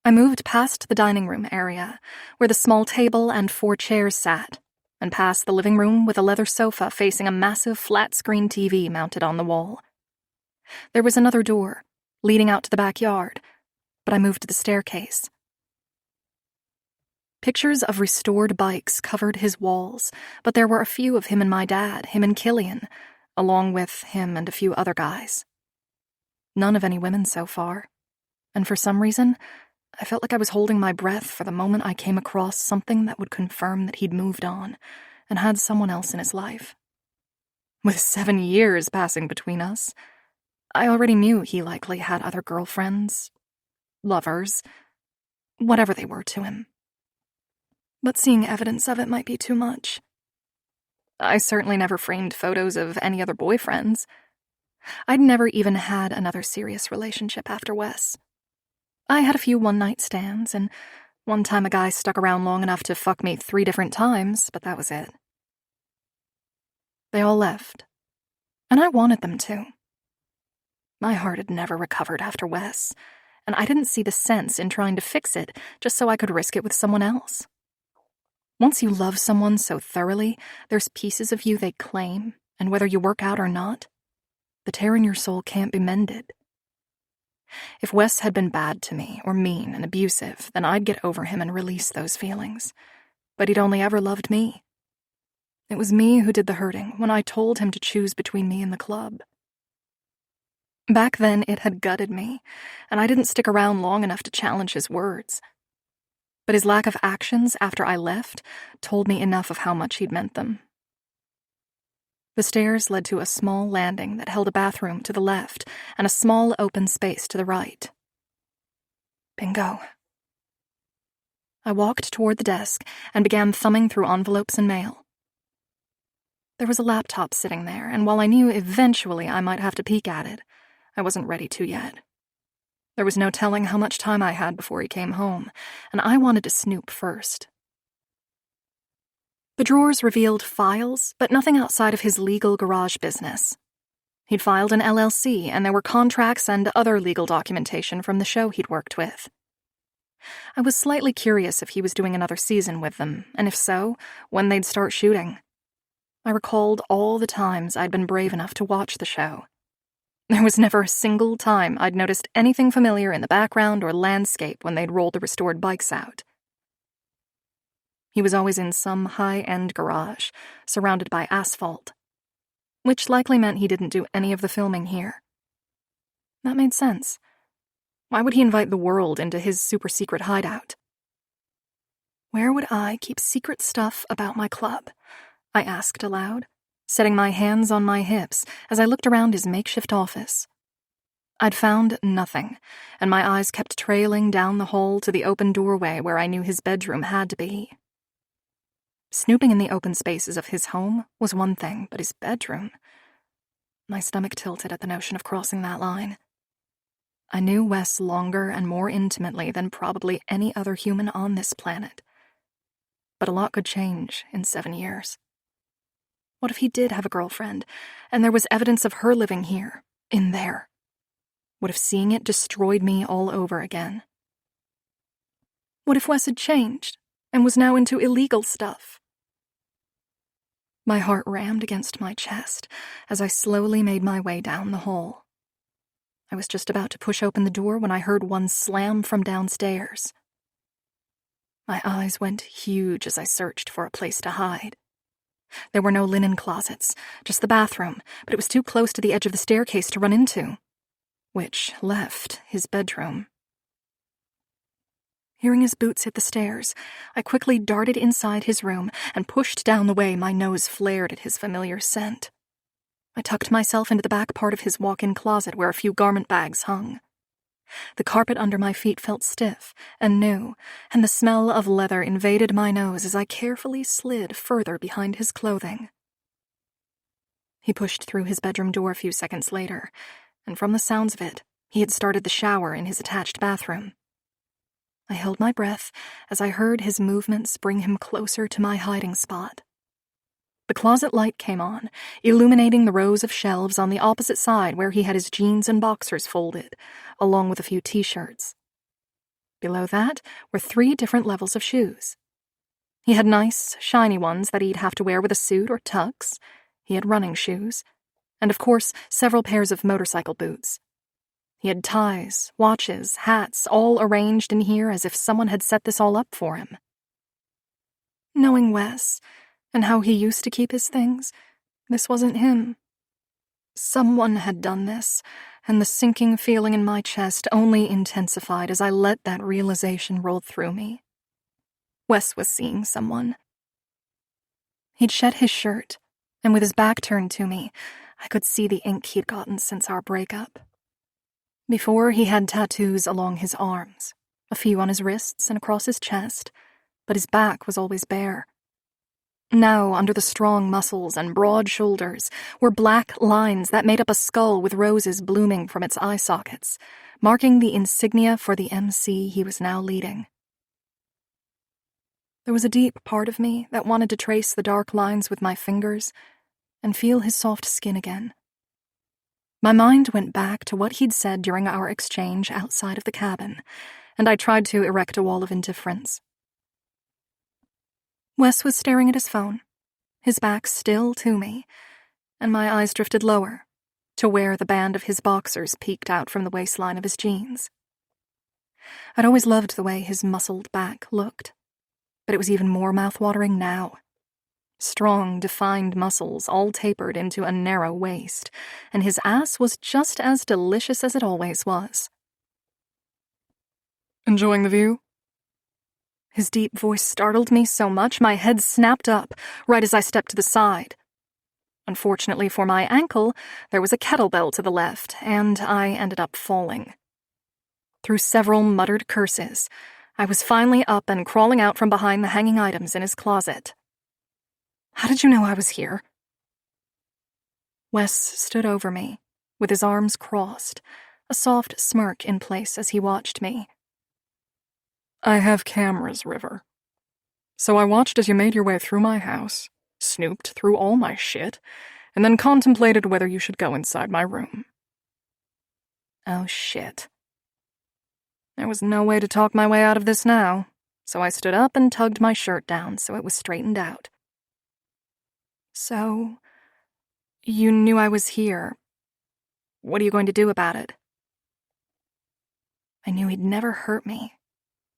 I moved past the dining room area, where the small table and 4 chairs sat, and past the living room with a leather sofa facing a massive flat-screen TV mounted on the wall. There was another door, leading out to the backyard, but I moved to the staircase. Pictures of restored bikes covered his walls, but there were a few of him and my dad, him and Killian, along with him and a few other guys. None of any women so far, and for some reason, I felt like I was holding my breath for the moment I came across something that would confirm that he'd moved on and had someone else in his life. With 7 years passing between us, I already knew he likely had other girlfriends, lovers, whatever they were to him. But seeing evidence of it might be too much. I certainly never framed photos of any other boyfriends. I'd never even had another serious relationship after Wes. I had a few one-night stands, and one time a guy stuck around long enough to fuck me 3 different times, but that was it. They all left, and I wanted them to. My heart had never recovered after Wes, and I didn't see the sense in trying to fix it just so I could risk it with someone else. Once you love someone so thoroughly, there's pieces of you they claim, and whether you work out or not, the tear in your soul can't be mended. If Wes had been bad to me, or mean and abusive, then I'd get over him and release those feelings. But he'd only ever loved me. It was me who did the hurting when I told him to choose between me and the club. Back then, it had gutted me, and I didn't stick around long enough to challenge his words. But his lack of actions after I left told me enough of how much he'd meant them. The stairs led to a small landing that held a bathroom to the left and a small open space to the right. Bingo. I walked toward the desk and began thumbing through envelopes and mail. There was a laptop sitting there, and while I knew eventually I might have to peek at it, I wasn't ready to yet. There was no telling how much time I had before he came home, and I wanted to snoop first. The drawers revealed files, but nothing outside of his legal garage business. He'd filed an LLC, and there were contracts and other legal documentation from the show he'd worked with. I was slightly curious if he was doing another season with them, and if so, when they'd start shooting. I recalled all the times I'd been brave enough to watch the show. There was never a single time I'd noticed anything familiar in the background or landscape when they'd rolled the restored bikes out. He was always in some high-end garage, surrounded by asphalt, which likely meant he didn't do any of the filming here. That made sense. Why would he invite the world into his super-secret hideout? Where would I keep secret stuff about my club? I asked aloud, setting my hands on my hips as I looked around his makeshift office. I'd found nothing, and my eyes kept trailing down the hall to the open doorway where I knew his bedroom had to be. Snooping in the open spaces of his home was one thing, but his bedroom... My stomach tilted at the notion of crossing that line. I knew Wes longer and more intimately than probably any other human on this planet. But a lot could change in 7 years. What if he did have a girlfriend, and there was evidence of her living here, in there? What if seeing it destroyed me all over again? What if Wes had changed, and was now into illegal stuff? My heart rammed against my chest as I slowly made my way down the hall. I was just about to push open the door when I heard one slam from downstairs. My eyes went huge as I searched for a place to hide. There were no linen closets, just the bathroom, but it was too close to the edge of the staircase to run into, which left his bedroom. Hearing his boots hit the stairs, I quickly darted inside his room and pushed down the way my nose flared at his familiar scent. I tucked myself into the back part of his walk-in closet where a few garment bags hung. The carpet under my feet felt stiff and new, and the smell of leather invaded my nose as I carefully slid further behind his clothing. He pushed through his bedroom door a few seconds later, and from the sounds of it, he had started the shower in his attached bathroom. I held my breath as I heard his movements bring him closer to my hiding spot. The closet light came on, illuminating the rows of shelves on the opposite side where he had his jeans and boxers folded, along with a few t-shirts. Below that were 3 different levels of shoes. He had nice, shiny ones that he'd have to wear with a suit or tux. He had running shoes. And of course, several pairs of motorcycle boots. He had ties, watches, hats, all arranged in here as if someone had set this all up for him. Knowing Wes, and how he used to keep his things, this wasn't him. Someone had done this, and the sinking feeling in my chest only intensified as I let that realization roll through me. Wes was seeing someone. He'd shed his shirt, and with his back turned to me, I could see the ink he'd gotten since our breakup. Before, he had tattoos along his arms, a few on his wrists and across his chest, but his back was always bare. Now, under the strong muscles and broad shoulders, were black lines that made up a skull with roses blooming from its eye sockets, marking the insignia for the MC he was now leading. There was a deep part of me that wanted to trace the dark lines with my fingers and feel his soft skin again. My mind went back to what he'd said during our exchange outside of the cabin, and I tried to erect a wall of indifference. Wes was staring at his phone, his back still to me, and my eyes drifted lower, to where the band of his boxers peeked out from the waistline of his jeans. I'd always loved the way his muscled back looked, but it was even more mouth-watering now. Strong, defined muscles all tapered into a narrow waist, and his ass was just as delicious as it always was. Enjoying the view? His deep voice startled me so much my head snapped up right as I stepped to the side. Unfortunately for my ankle, there was a kettlebell to the left, and I ended up falling. Through several muttered curses, I was finally up and crawling out from behind the hanging items in his closet. How did you know I was here? Wes stood over me, with his arms crossed, a soft smirk in place as he watched me. I have cameras, River. So I watched as you made your way through my house, snooped through all my shit, and then contemplated whether you should go inside my room. Oh, shit. There was no way to talk my way out of this now, so I stood up and tugged my shirt down so it was straightened out. So, you knew I was here. What are you going to do about it? I knew he'd never hurt me,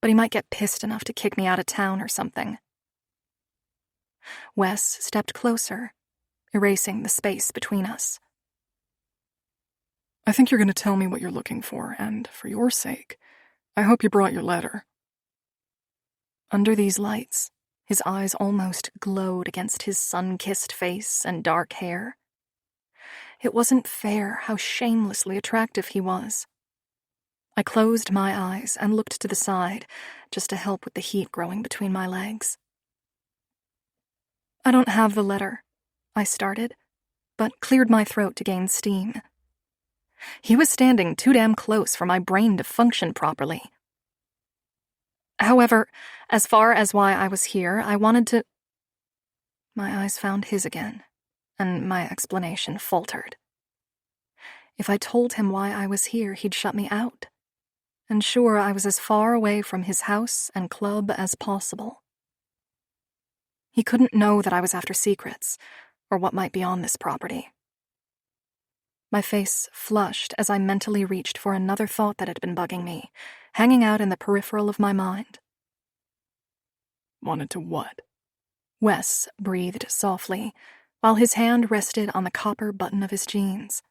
but he might get pissed enough to kick me out of town or something. Wes stepped closer, erasing the space between us. I think you're going to tell me what you're looking for, and for your sake, I hope you brought your letter. Under these lights, his eyes almost glowed against his sun-kissed face and dark hair. It wasn't fair how shamelessly attractive he was. I closed my eyes and looked to the side, just to help with the heat growing between my legs. "I don't have the letter," I started, but cleared my throat to gain steam. He was standing too damn close for my brain to function properly. "However, as far as why I was here, I wanted to—" My eyes found his again, and my explanation faltered. If I told him why I was here, he'd shut me out. And sure, I was as far away from his house and club as possible. He couldn't know that I was after secrets, or what might be on this property. My face flushed as I mentally reached for another thought that had been bugging me, hanging out in the peripheral of my mind. Wanted to what? Wes breathed softly, while his hand rested on the copper button of his jeans.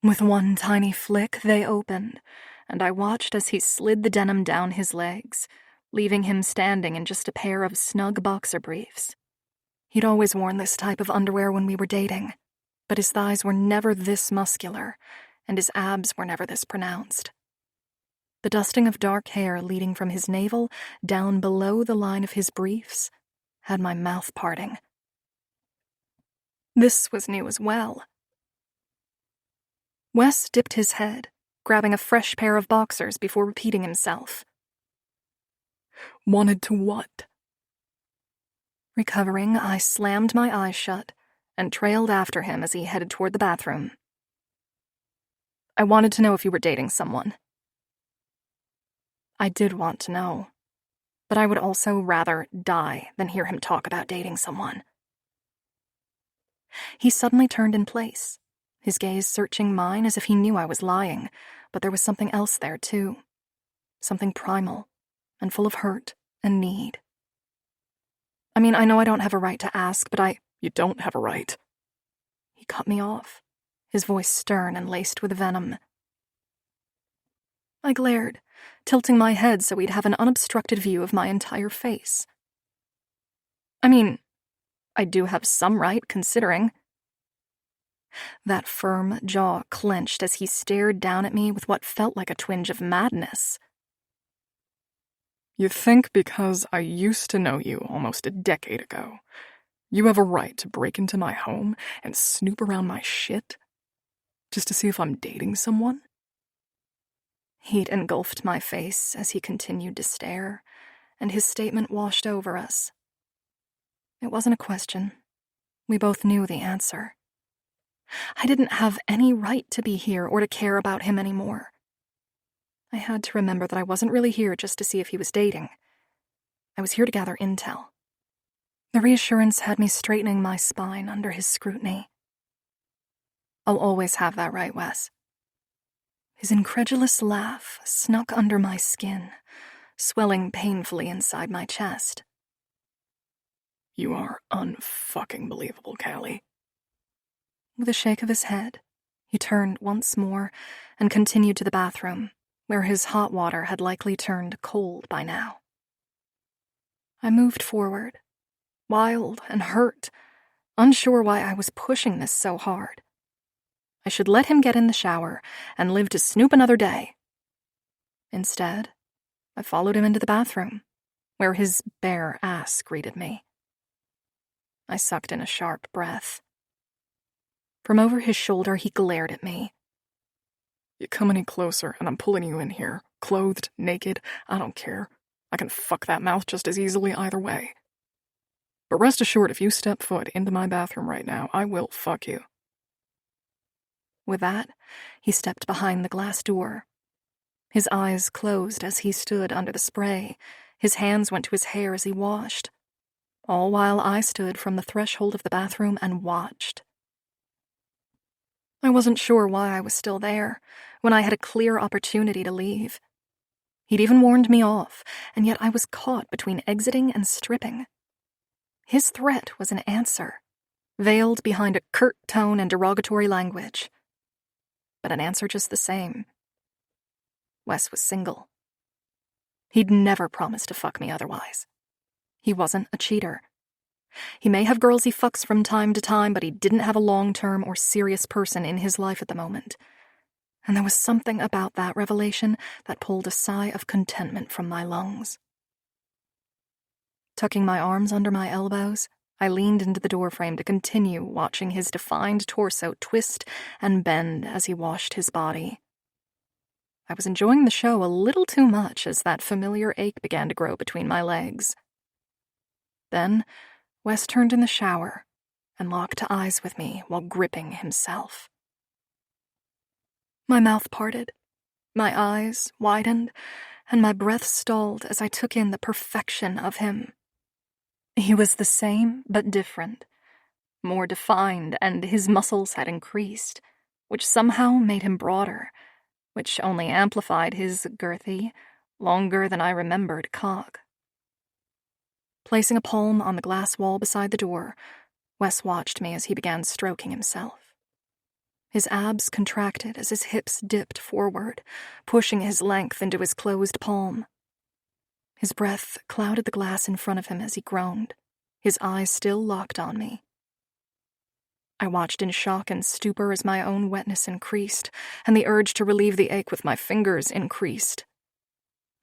With one tiny flick, they opened, and I watched as he slid the denim down his legs, leaving him standing in just a pair of snug boxer briefs. He'd always worn this type of underwear when we were dating, but his thighs were never this muscular, and his abs were never this pronounced. The dusting of dark hair leading from his navel down below the line of his briefs had my mouth parting. This was new as well. Wes dipped his head, grabbing a fresh pair of boxers before repeating himself. Wanted to what? Recovering, I slammed my eyes shut and trailed after him as he headed toward the bathroom. I wanted to know if you were dating someone. I did want to know, but I would also rather die than hear him talk about dating someone. He suddenly turned in place, his gaze searching mine as if he knew I was lying, but there was something else there too. Something primal and full of hurt and need. I mean, I know I don't have a right to ask, but You don't have a right. He cut me off, his voice stern and laced with venom. I glared, tilting my head so he'd have an unobstructed view of my entire face. I mean, I do have some right, considering. That firm jaw clenched as he stared down at me with what felt like a twinge of madness. You think because I used to know you almost a decade ago, you have a right to break into my home and snoop around my shit? Just to see if I'm dating someone? He'd engulfed my face as he continued to stare, and his statement washed over us. It wasn't a question. We both knew the answer. I didn't have any right to be here or to care about him anymore. I had to remember that I wasn't really here just to see if he was dating. I was here to gather intel. The reassurance had me straightening my spine under his scrutiny. I'll always have that right, Wes. His incredulous laugh snuck under my skin, swelling painfully inside my chest. You are unfucking believable, Callie. With a shake of his head, he turned once more and continued to the bathroom, where his hot water had likely turned cold by now. I moved forward, wild and hurt, unsure why I was pushing this so hard. I should let him get in the shower and live to snoop another day. Instead, I followed him into the bathroom, where his bare ass greeted me. I sucked in a sharp breath. From over his shoulder, he glared at me. You come any closer and I'm pulling you in here, clothed, naked, I don't care. I can fuck that mouth just as easily either way. But rest assured, if you step foot into my bathroom right now, I will fuck you. With that, he stepped behind the glass door. His eyes closed as he stood under the spray. His hands went to his hair as he washed, all while I stood from the threshold of the bathroom and watched. I wasn't sure why I was still there, when I had a clear opportunity to leave. He'd even warned me off, and yet I was caught between exiting and stripping. His threat was an answer, veiled behind a curt tone and derogatory language. But an answer just the same. Wes was single. He'd never promised to fuck me otherwise. He wasn't a cheater. He may have girls he fucks from time to time, but he didn't have a long-term or serious person in his life at the moment. And there was something about that revelation that pulled a sigh of contentment from my lungs. Tucking my arms under my elbows, I leaned into the doorframe to continue watching his defined torso twist and bend as he washed his body. I was enjoying the show a little too much as that familiar ache began to grow between my legs. Then, Wes turned in the shower and locked eyes with me while gripping himself. My mouth parted, my eyes widened, and my breath stalled as I took in the perfection of him. He was the same but different, more defined, and his muscles had increased, which somehow made him broader, which only amplified his girthy, longer than I remembered cock. Placing a palm on the glass wall beside the door, Wes watched me as he began stroking himself. His abs contracted as his hips dipped forward, pushing his length into his closed palm. His breath clouded the glass in front of him as he groaned, his eyes still locked on me. I watched in shock and stupor as my own wetness increased, and the urge to relieve the ache with my fingers increased.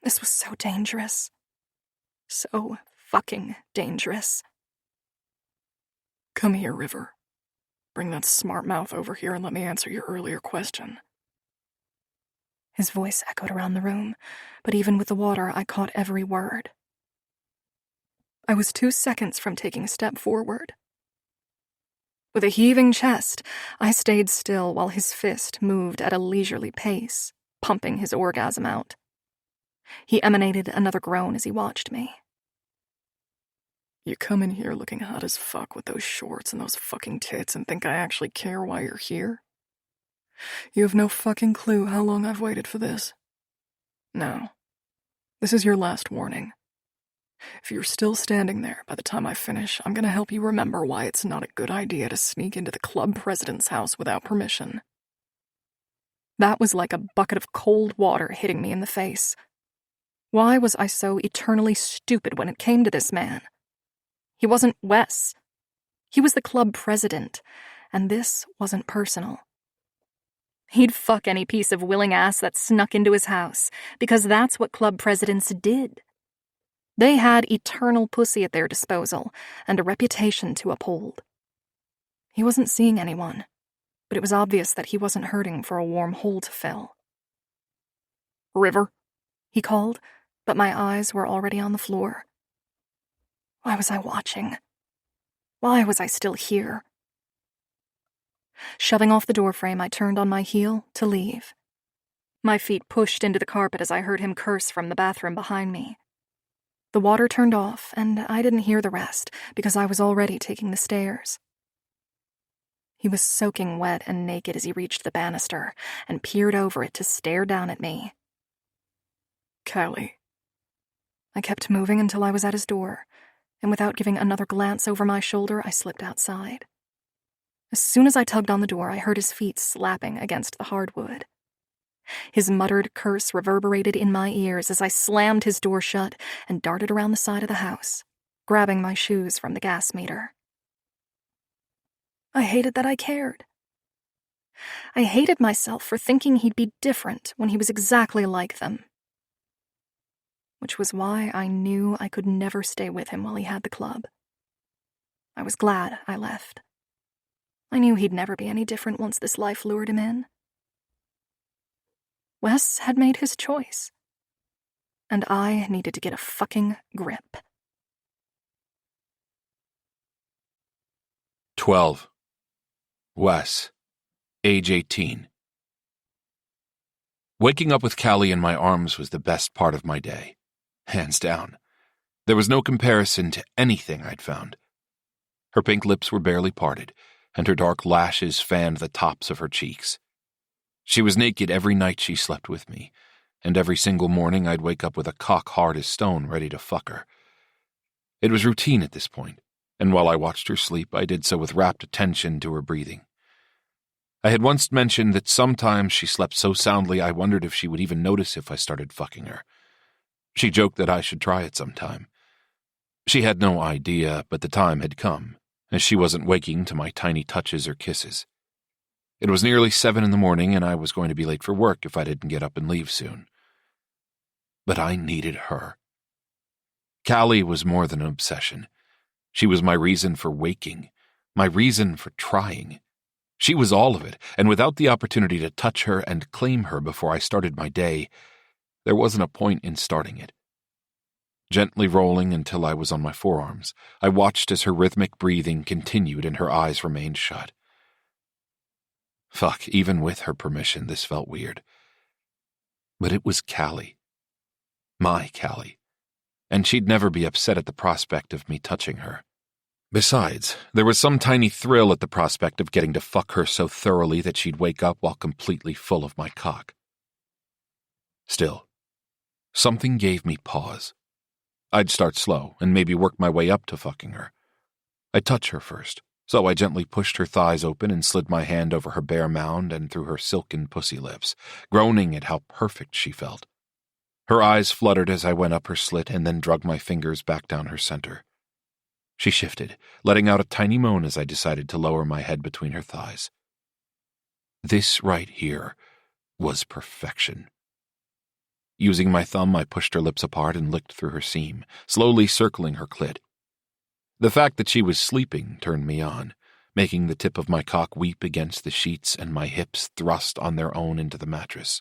This was so dangerous. So fucking dangerous. Come here, River. Bring that smart mouth over here and let me answer your earlier question. His voice echoed around the room, but even with the water, I caught every word. I was 2 seconds from taking a step forward. With a heaving chest, I stayed still while his fist moved at a leisurely pace, pumping his orgasm out. He emanated another groan as he watched me. You come in here looking hot as fuck with those shorts and those fucking tits and think I actually care why you're here? You have no fucking clue how long I've waited for this. Now, this is your last warning. If you're still standing there by the time I finish, I'm gonna help you remember why it's not a good idea to sneak into the club president's house without permission. That was like a bucket of cold water hitting me in the face. Why was I so eternally stupid when it came to this man? He wasn't Wes. He was the club president, and this wasn't personal. He'd fuck any piece of willing ass that snuck into his house, because that's what club presidents did. They had eternal pussy at their disposal, and a reputation to uphold. He wasn't seeing anyone, but it was obvious that he wasn't hurting for a warm hole to fill. River, he called, but my eyes were already on the floor. Why was I watching? Why was I still here? Shoving off the doorframe, I turned on my heel to leave. My feet pushed into the carpet as I heard him curse from the bathroom behind me. The water turned off, and I didn't hear the rest because I was already taking the stairs. He was soaking wet and naked as he reached the banister and peered over it to stare down at me. Callie. I kept moving until I was at his door, and without giving another glance over my shoulder, I slipped outside. As soon as I tugged on the door, I heard his feet slapping against the hardwood. His muttered curse reverberated in my ears as I slammed his door shut and darted around the side of the house, grabbing my shoes from the gas meter. I hated that I cared. I hated myself for thinking he'd be different when he was exactly like them. Which was why I knew I could never stay with him while he had the club. I was glad I left. I knew he'd never be any different once this life lured him in. Wes had made his choice, and I needed to get a fucking grip. 12. Wes, age 18. Waking up with Callie in my arms was the best part of my day. Hands down. There was no comparison to anything I'd found. Her pink lips were barely parted, and her dark lashes fanned the tops of her cheeks. She was naked every night she slept with me, and every single morning I'd wake up with a cock hard as stone ready to fuck her. It was routine at this point, and while I watched her sleep, I did so with rapt attention to her breathing. I had once mentioned that sometimes she slept so soundly I wondered if she would even notice if I started fucking her. She joked that I should try it sometime. She had no idea, but the time had come, as she wasn't waking to my tiny touches or kisses. It was nearly 7 in the morning, and I was going to be late for work if I didn't get up and leave soon. But I needed her. Callie was more than an obsession. She was my reason for waking, my reason for trying. She was all of it, and without the opportunity to touch her and claim her before I started my day, there wasn't a point in starting it. Gently rolling until I was on my forearms, I watched as her rhythmic breathing continued and her eyes remained shut. Fuck, even with her permission, this felt weird. But it was Callie. My Callie. And she'd never be upset at the prospect of me touching her. Besides, there was some tiny thrill at the prospect of getting to fuck her so thoroughly that she'd wake up while completely full of my cock. Still, something gave me pause. I'd start slow and maybe work my way up to fucking her. I'd touch her first, so I gently pushed her thighs open and slid my hand over her bare mound and through her silken pussy lips, groaning at how perfect she felt. Her eyes fluttered as I went up her slit and then drug my fingers back down her center. She shifted, letting out a tiny moan as I decided to lower my head between her thighs. This right here was perfection. Using my thumb, I pushed her lips apart and licked through her seam, slowly circling her clit. The fact that she was sleeping turned me on, making the tip of my cock weep against the sheets and my hips thrust on their own into the mattress.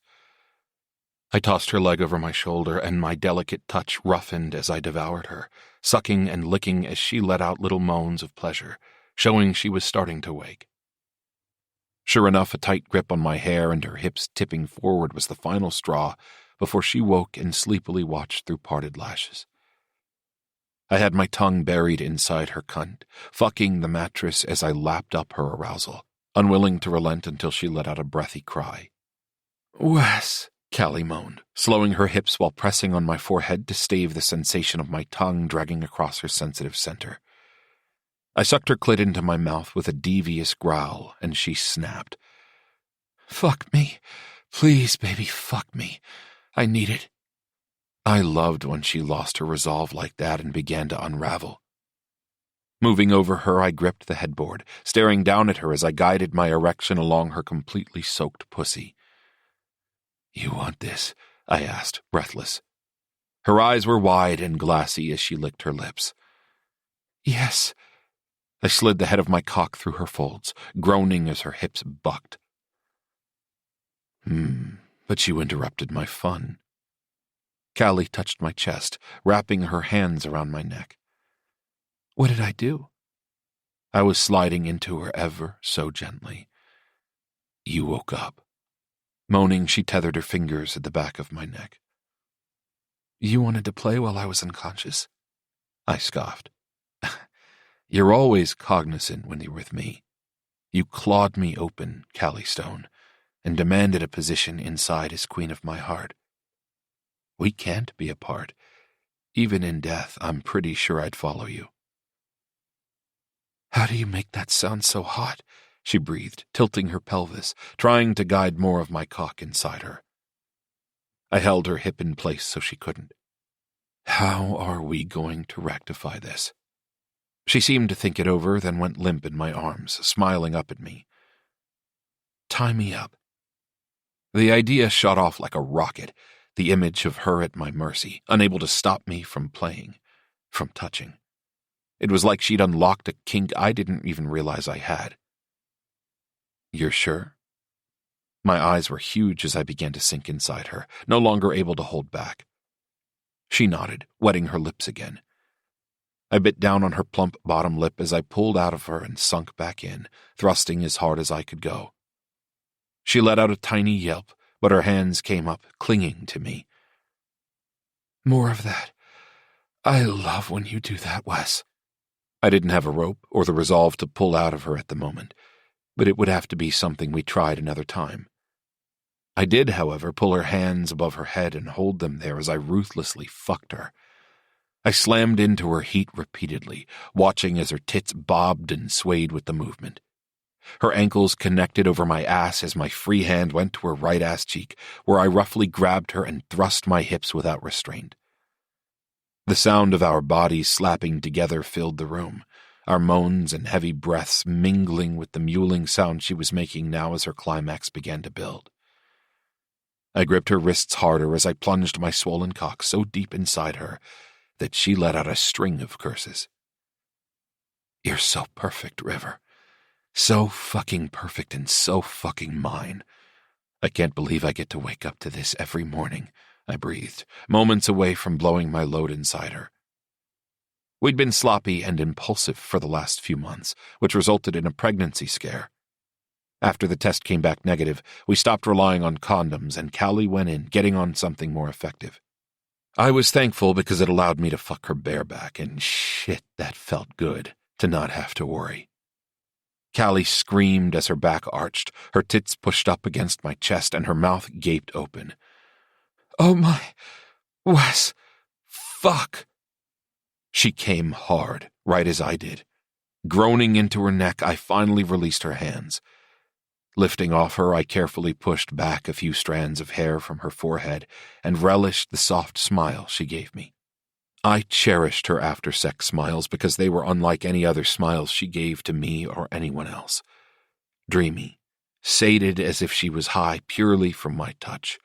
I tossed her leg over my shoulder, and my delicate touch roughened as I devoured her, sucking and licking as she let out little moans of pleasure, showing she was starting to wake. Sure enough, a tight grip on my hair and her hips tipping forward was the final straw before she woke and sleepily watched through parted lashes. I had my tongue buried inside her cunt, fucking the mattress as I lapped up her arousal, unwilling to relent until she let out a breathy cry. "Wes," Callie moaned, slowing her hips while pressing on my forehead to stave the sensation of my tongue dragging across her sensitive center. I sucked her clit into my mouth with a devious growl, and she snapped. "Fuck me. Please, baby, fuck me. I need it." I loved when she lost her resolve like that and began to unravel. Moving over her, I gripped the headboard, staring down at her as I guided my erection along her completely soaked pussy. "You want this?" I asked, breathless. Her eyes were wide and glassy as she licked her lips. "Yes." I slid the head of my cock through her folds, groaning as her hips bucked. But you interrupted my fun. Callie touched my chest, wrapping her hands around my neck. What did I do? I was sliding into her ever so gently. You woke up. Moaning, she tethered her fingers at the back of my neck. You wanted to play while I was unconscious? I scoffed. You're always cognizant when you're with me. You clawed me open, Callie Stone, and demanded a position inside as queen of my heart. We can't be apart. Even in death, I'm pretty sure I'd follow you. How do you make that sound so hot? She breathed, tilting her pelvis, trying to guide more of my cock inside her. I held her hip in place so she couldn't. How are we going to rectify this? She seemed to think it over, then went limp in my arms, smiling up at me. Tie me up. The idea shot off like a rocket, the image of her at my mercy, unable to stop me from playing, from touching. It was like she'd unlocked a kink I didn't even realize I had. You're sure? My eyes were huge as I began to sink inside her, no longer able to hold back. She nodded, wetting her lips again. I bit down on her plump bottom lip as I pulled out of her and sunk back in, thrusting as hard as I could go. She let out a tiny yelp, but her hands came up, clinging to me. More of that. I love when you do that, Wes. I didn't have a rope or the resolve to pull out of her at the moment, but it would have to be something we tried another time. I did, however, pull her hands above her head and hold them there as I ruthlessly fucked her. I slammed into her heat repeatedly, watching as her tits bobbed and swayed with the movement. Her ankles connected over my ass as my free hand went to her right ass cheek, where I roughly grabbed her and thrust my hips without restraint. The sound of our bodies slapping together filled the room, our moans and heavy breaths mingling with the mewling sound she was making now as her climax began to build. I gripped her wrists harder as I plunged my swollen cock so deep inside her that she let out a string of curses. "You're so perfect, River. So fucking perfect and so fucking mine. I can't believe I get to wake up to this every morning," I breathed, moments away from blowing my load inside her. We'd been sloppy and impulsive for the last few months, which resulted in a pregnancy scare. After the test came back negative, we stopped relying on condoms and Callie went in, getting on something more effective. I was thankful because it allowed me to fuck her bareback, and shit, that felt good, to not have to worry. Callie screamed as her back arched, her tits pushed up against my chest, and her mouth gaped open. "Oh my... Wes... Fuck!" She came hard, right as I did. Groaning into her neck, I finally released her hands. Lifting off her, I carefully pushed back a few strands of hair from her forehead and relished the soft smile she gave me. I cherished her after-sex smiles because they were unlike any other smiles she gave to me or anyone else. Dreamy, sated as if she was high purely from my touch.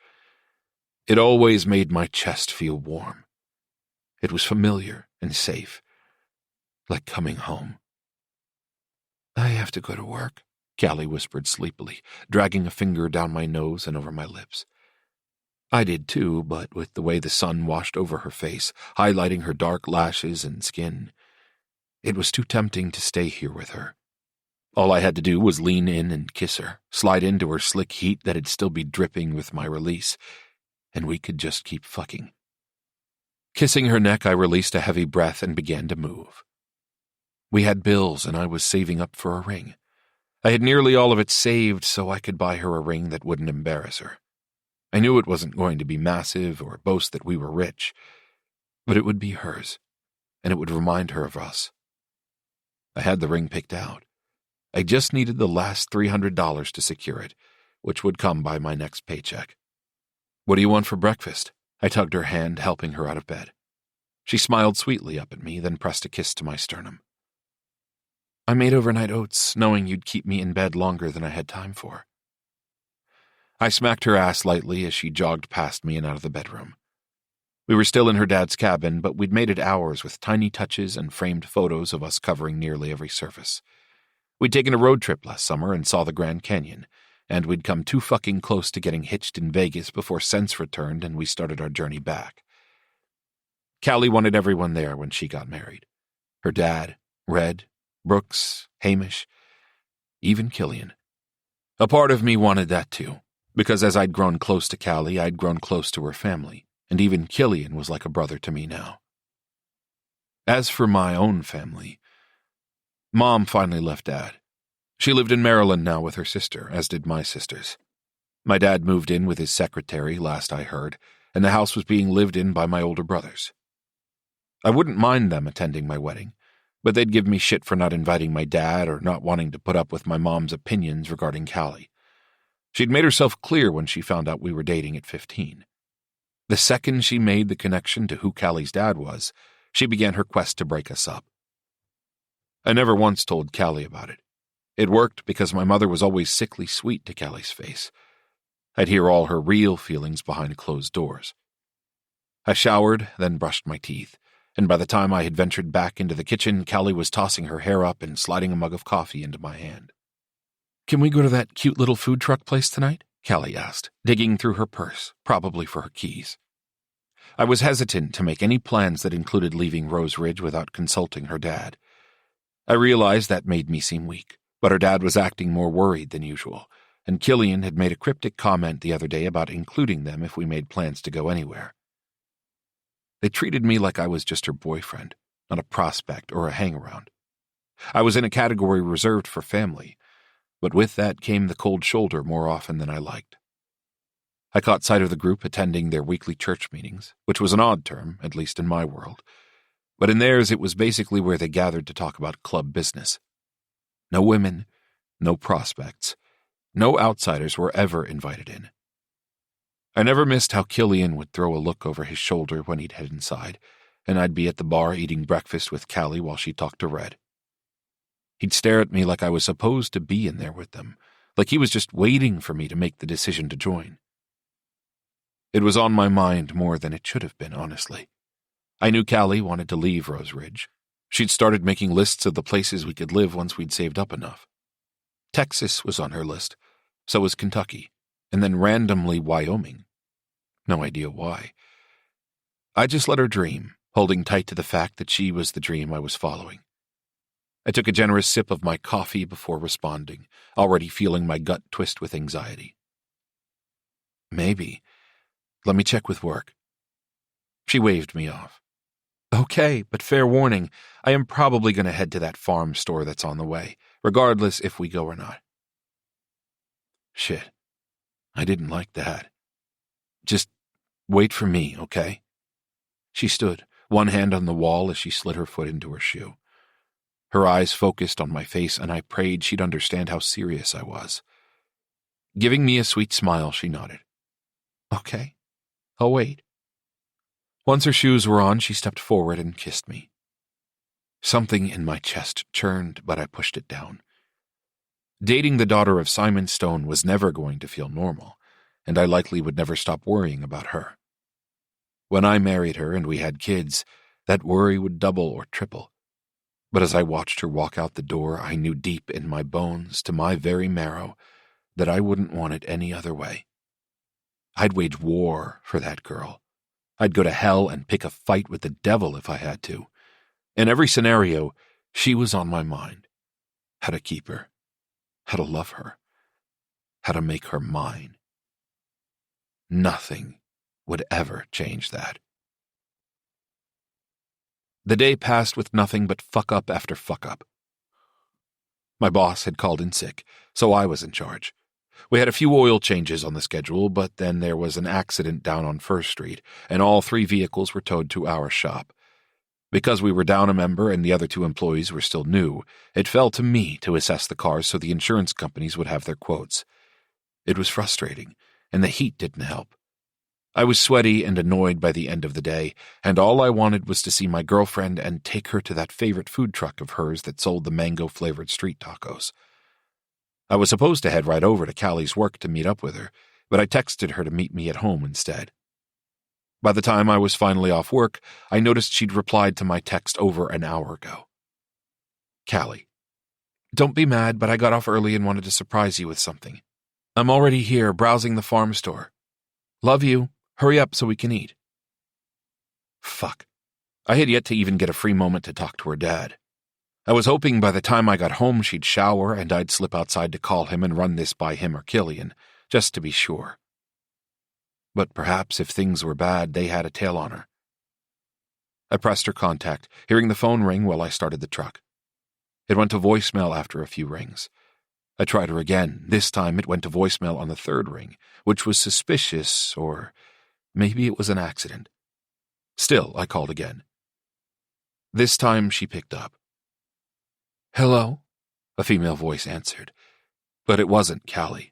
It always made my chest feel warm. It was familiar and safe, like coming home. "I have to go to work," Callie whispered sleepily, dragging a finger down my nose and over my lips. I did too, but with the way the sun washed over her face, highlighting her dark lashes and skin, it was too tempting to stay here with her. All I had to do was lean in and kiss her, slide into her slick heat that'd still be dripping with my release, and we could just keep fucking. Kissing her neck, I released a heavy breath and began to move. We had bills, and I was saving up for a ring. I had nearly all of it saved so I could buy her a ring that wouldn't embarrass her. I knew it wasn't going to be massive or boast that we were rich, but it would be hers, and it would remind her of us. I had the ring picked out. I just needed the last $300 to secure it, which would come by my next paycheck. "What do you want for breakfast?" I tugged her hand, helping her out of bed. She smiled sweetly up at me, then pressed a kiss to my sternum. "I made overnight oats, knowing you'd keep me in bed longer than I had time for." I smacked her ass lightly as she jogged past me and out of the bedroom. We were still in her dad's cabin, but we'd made it ours with tiny touches and framed photos of us covering nearly every surface. We'd taken a road trip last summer and saw the Grand Canyon, and we'd come too fucking close to getting hitched in Vegas before sense returned and we started our journey back. Callie wanted everyone there when she got married. Her dad, Red, Brooks, Hamish, even Killian. A part of me wanted that too, because as I'd grown close to Callie, I'd grown close to her family, and even Killian was like a brother to me now. As for my own family, Mom finally left Dad. She lived in Maryland now with her sister, as did my sisters. My dad moved in with his secretary, last I heard, and the house was being lived in by my older brothers. I wouldn't mind them attending my wedding, but they'd give me shit for not inviting my dad or not wanting to put up with my mom's opinions regarding Callie. She'd made herself clear when she found out we were dating at 15. The second she made the connection to who Callie's dad was, she began her quest to break us up. I never once told Callie about it. It worked because my mother was always sickly sweet to Callie's face. I'd hear all her real feelings behind closed doors. I showered, then brushed my teeth, and by the time I had ventured back into the kitchen, Callie was tossing her hair up and sliding a mug of coffee into my hand. "Can we go to that cute little food truck place tonight?" Callie asked, digging through her purse, probably for her keys. I was hesitant to make any plans that included leaving Rose Ridge without consulting her dad. I realized that made me seem weak, but her dad was acting more worried than usual, and Killian had made a cryptic comment the other day about including them if we made plans to go anywhere. They treated me like I was just her boyfriend, not a prospect or a hang-around. I was in a category reserved for family, but with that came the cold shoulder more often than I liked. I caught sight of the group attending their weekly church meetings, which was an odd term, at least in my world, but in theirs it was basically where they gathered to talk about club business. No women, no prospects, no outsiders were ever invited in. I never missed how Killian would throw a look over his shoulder when he'd head inside, and I'd be at the bar eating breakfast with Callie while she talked to Red. He'd stare at me like I was supposed to be in there with them, like he was just waiting for me to make the decision to join. It was on my mind more than it should have been, honestly. I knew Callie wanted to leave Rose Ridge. She'd started making lists of the places we could live once we'd saved up enough. Texas was on her list, so was Kentucky, and then randomly Wyoming. No idea why. I just let her dream, holding tight to the fact that she was the dream I was following. I took a generous sip of my coffee before responding, already feeling my gut twist with anxiety. Maybe. Let me check with work. She waved me off. Okay, but fair warning, I am probably going to head to that farm store that's on the way, regardless if we go or not. Shit. I didn't like that. Just wait for me, okay? She stood, one hand on the wall as she slid her foot into her shoe. Her eyes focused on my face, and I prayed she'd understand how serious I was. Giving me a sweet smile, she nodded. Okay, I'll wait. Once her shoes were on, she stepped forward and kissed me. Something in my chest churned, but I pushed it down. Dating the daughter of Simon Stone was never going to feel normal, and I likely would never stop worrying about her. When I married her and we had kids, that worry would double or triple. But as I watched her walk out the door, I knew deep in my bones, to my very marrow, that I wouldn't want it any other way. I'd wage war for that girl. I'd go to hell and pick a fight with the devil if I had to. In every scenario, she was on my mind. How to keep her, how to love her, how to make her mine. Nothing would ever change that. The day passed with nothing but fuck-up after fuck-up. My boss had called in sick, so I was in charge. We had a few oil changes on the schedule, but then there was an accident down on First Street, and all 3 vehicles were towed to our shop. Because we were down a member and the other 2 employees were still new, it fell to me to assess the cars so the insurance companies would have their quotes. It was frustrating, and the heat didn't help. I was sweaty and annoyed by the end of the day, and all I wanted was to see my girlfriend and take her to that favorite food truck of hers that sold the mango-flavored street tacos. I was supposed to head right over to Callie's work to meet up with her, but I texted her to meet me at home instead. By the time I was finally off work, I noticed she'd replied to my text over an hour ago. Callie, don't be mad, but I got off early and wanted to surprise you with something. I'm already here browsing the farm store. Love you. Hurry up so we can eat. Fuck. I had yet to even get a free moment to talk to her dad. I was hoping by the time I got home she'd shower and I'd slip outside to call him and run this by him or Killian, just to be sure. But perhaps if things were bad, they had a tail on her. I pressed her contact, hearing the phone ring while I started the truck. It went to voicemail after a few rings. I tried her again. This time it went to voicemail on the 3rd ring, which was suspicious, or maybe it was an accident. Still, I called again. This time she picked up. Hello? A female voice answered, but it wasn't Callie.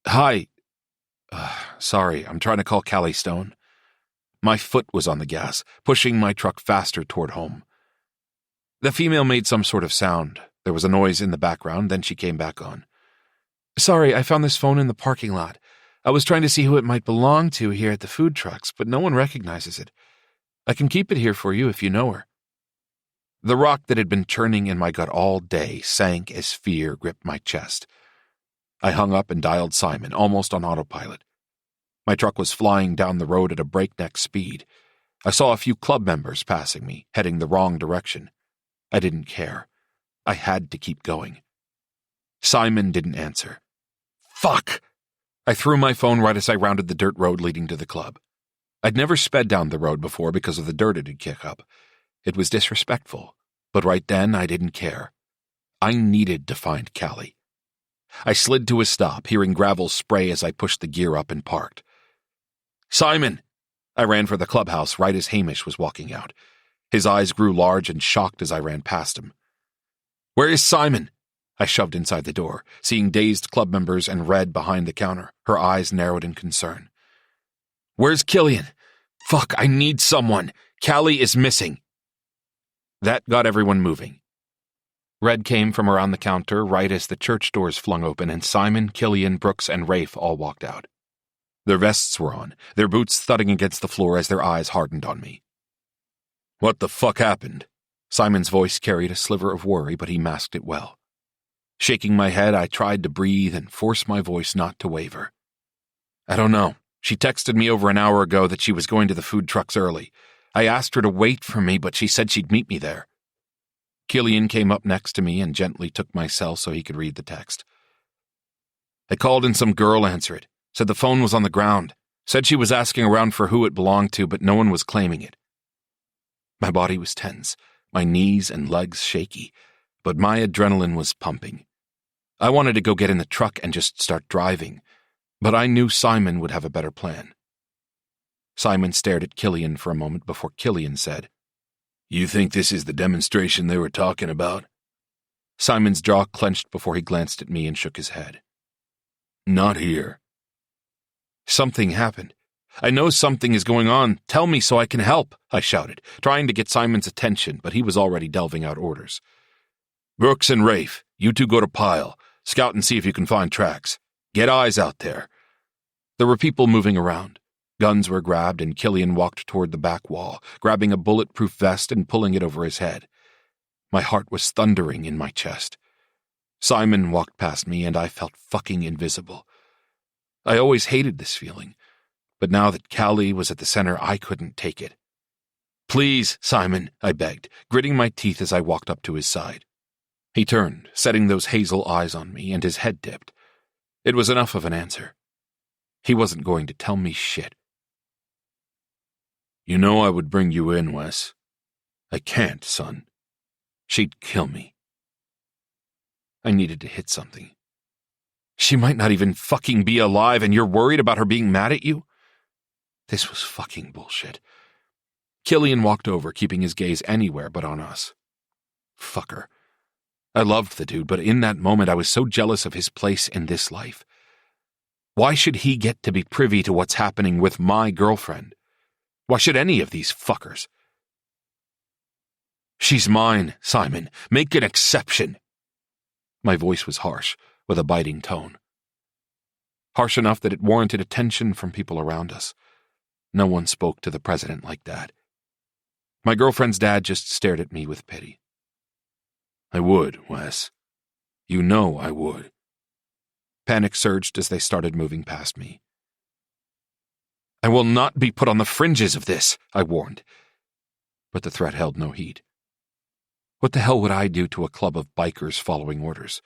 Hi. Sorry, I'm trying to call Callie Stone. My foot was on the gas, pushing my truck faster toward home. The female made some sort of sound. There was a noise in the background, then she came back on. Sorry, I found this phone in the parking lot. I was trying to see who it might belong to here at the food trucks, but no one recognizes it. I can keep it here for you if you know her. The rock that had been churning in my gut all day sank as fear gripped my chest. I hung up and dialed Simon, almost on autopilot. My truck was flying down the road at a breakneck speed. I saw a few club members passing me, heading the wrong direction. I didn't care. I had to keep going. Simon didn't answer. Fuck! I threw my phone right as I rounded the dirt road leading to the club. I'd never sped down the road before because of the dirt it'd kick up. It was disrespectful, but right then I didn't care. I needed to find Callie. I slid to a stop, hearing gravel spray as I pushed the gear up and parked. Simon! I ran for the clubhouse right as Hamish was walking out. His eyes grew large and shocked as I ran past him. Where is Simon? I shoved inside the door, seeing dazed club members and Red behind the counter, her eyes narrowed in concern. Where's Killian? Fuck, I need someone. Callie is missing. That got everyone moving. Red came from around the counter right as the church doors flung open and Simon, Killian, Brooks, and Rafe all walked out. Their vests were on, their boots thudding against the floor as their eyes hardened on me. "What the fuck happened?" Simon's voice carried a sliver of worry, but he masked it well. Shaking my head, I tried to breathe and force my voice not to waver. "I don't know. She texted me over an hour ago that she was going to the food trucks early. I asked her to wait for me, but she said she'd meet me there." Killian came up next to me and gently took my cell so he could read the text. "I called and some girl answered. Said the phone was on the ground. Said she was asking around for who it belonged to, but no one was claiming it." My body was tense, my knees and legs shaky, but my adrenaline was pumping. I wanted to go get in the truck and just start driving, but I knew Simon would have a better plan. Simon stared at Killian for a moment before Killian said, "You think this is the demonstration they were talking about?" Simon's jaw clenched before he glanced at me and shook his head. "Not here." "Something happened. I know something is going on. Tell me so I can help," I shouted, trying to get Simon's attention, but he was already delving out orders. "Brooks and Rafe, you two go to Pile. Scout and see if you can find tracks. Get eyes out there." There were people moving around. Guns were grabbed and Killian walked toward the back wall, grabbing a bulletproof vest and pulling it over his head. My heart was thundering in my chest. Simon walked past me and I felt fucking invisible. I always hated this feeling, but now that Callie was at the center, I couldn't take it. "Please, Simon," I begged, gritting my teeth as I walked up to his side. He turned, setting those hazel eyes on me, and his head dipped. It was enough of an answer. He wasn't going to tell me shit. "You know I would bring you in, Wes. I can't, son. She'd kill me." I needed to hit something. "She might not even fucking be alive, and you're worried about her being mad at you?" This was fucking bullshit. Killian walked over, keeping his gaze anywhere but on us. Fucker. I loved the dude, but in that moment I was so jealous of his place in this life. Why should he get to be privy to what's happening with my girlfriend? Why should any of these fuckers? "She's mine, Simon. Make an exception." My voice was harsh, with a biting tone. Harsh enough that it warranted attention from people around us. No one spoke to the president like that. My girlfriend's dad just stared at me with pity. "I would, Wes. You know I would." Panic surged as they started moving past me. "I will not be put on the fringes of this," I warned. But the threat held no heed. What the hell would I do to a club of bikers following orders?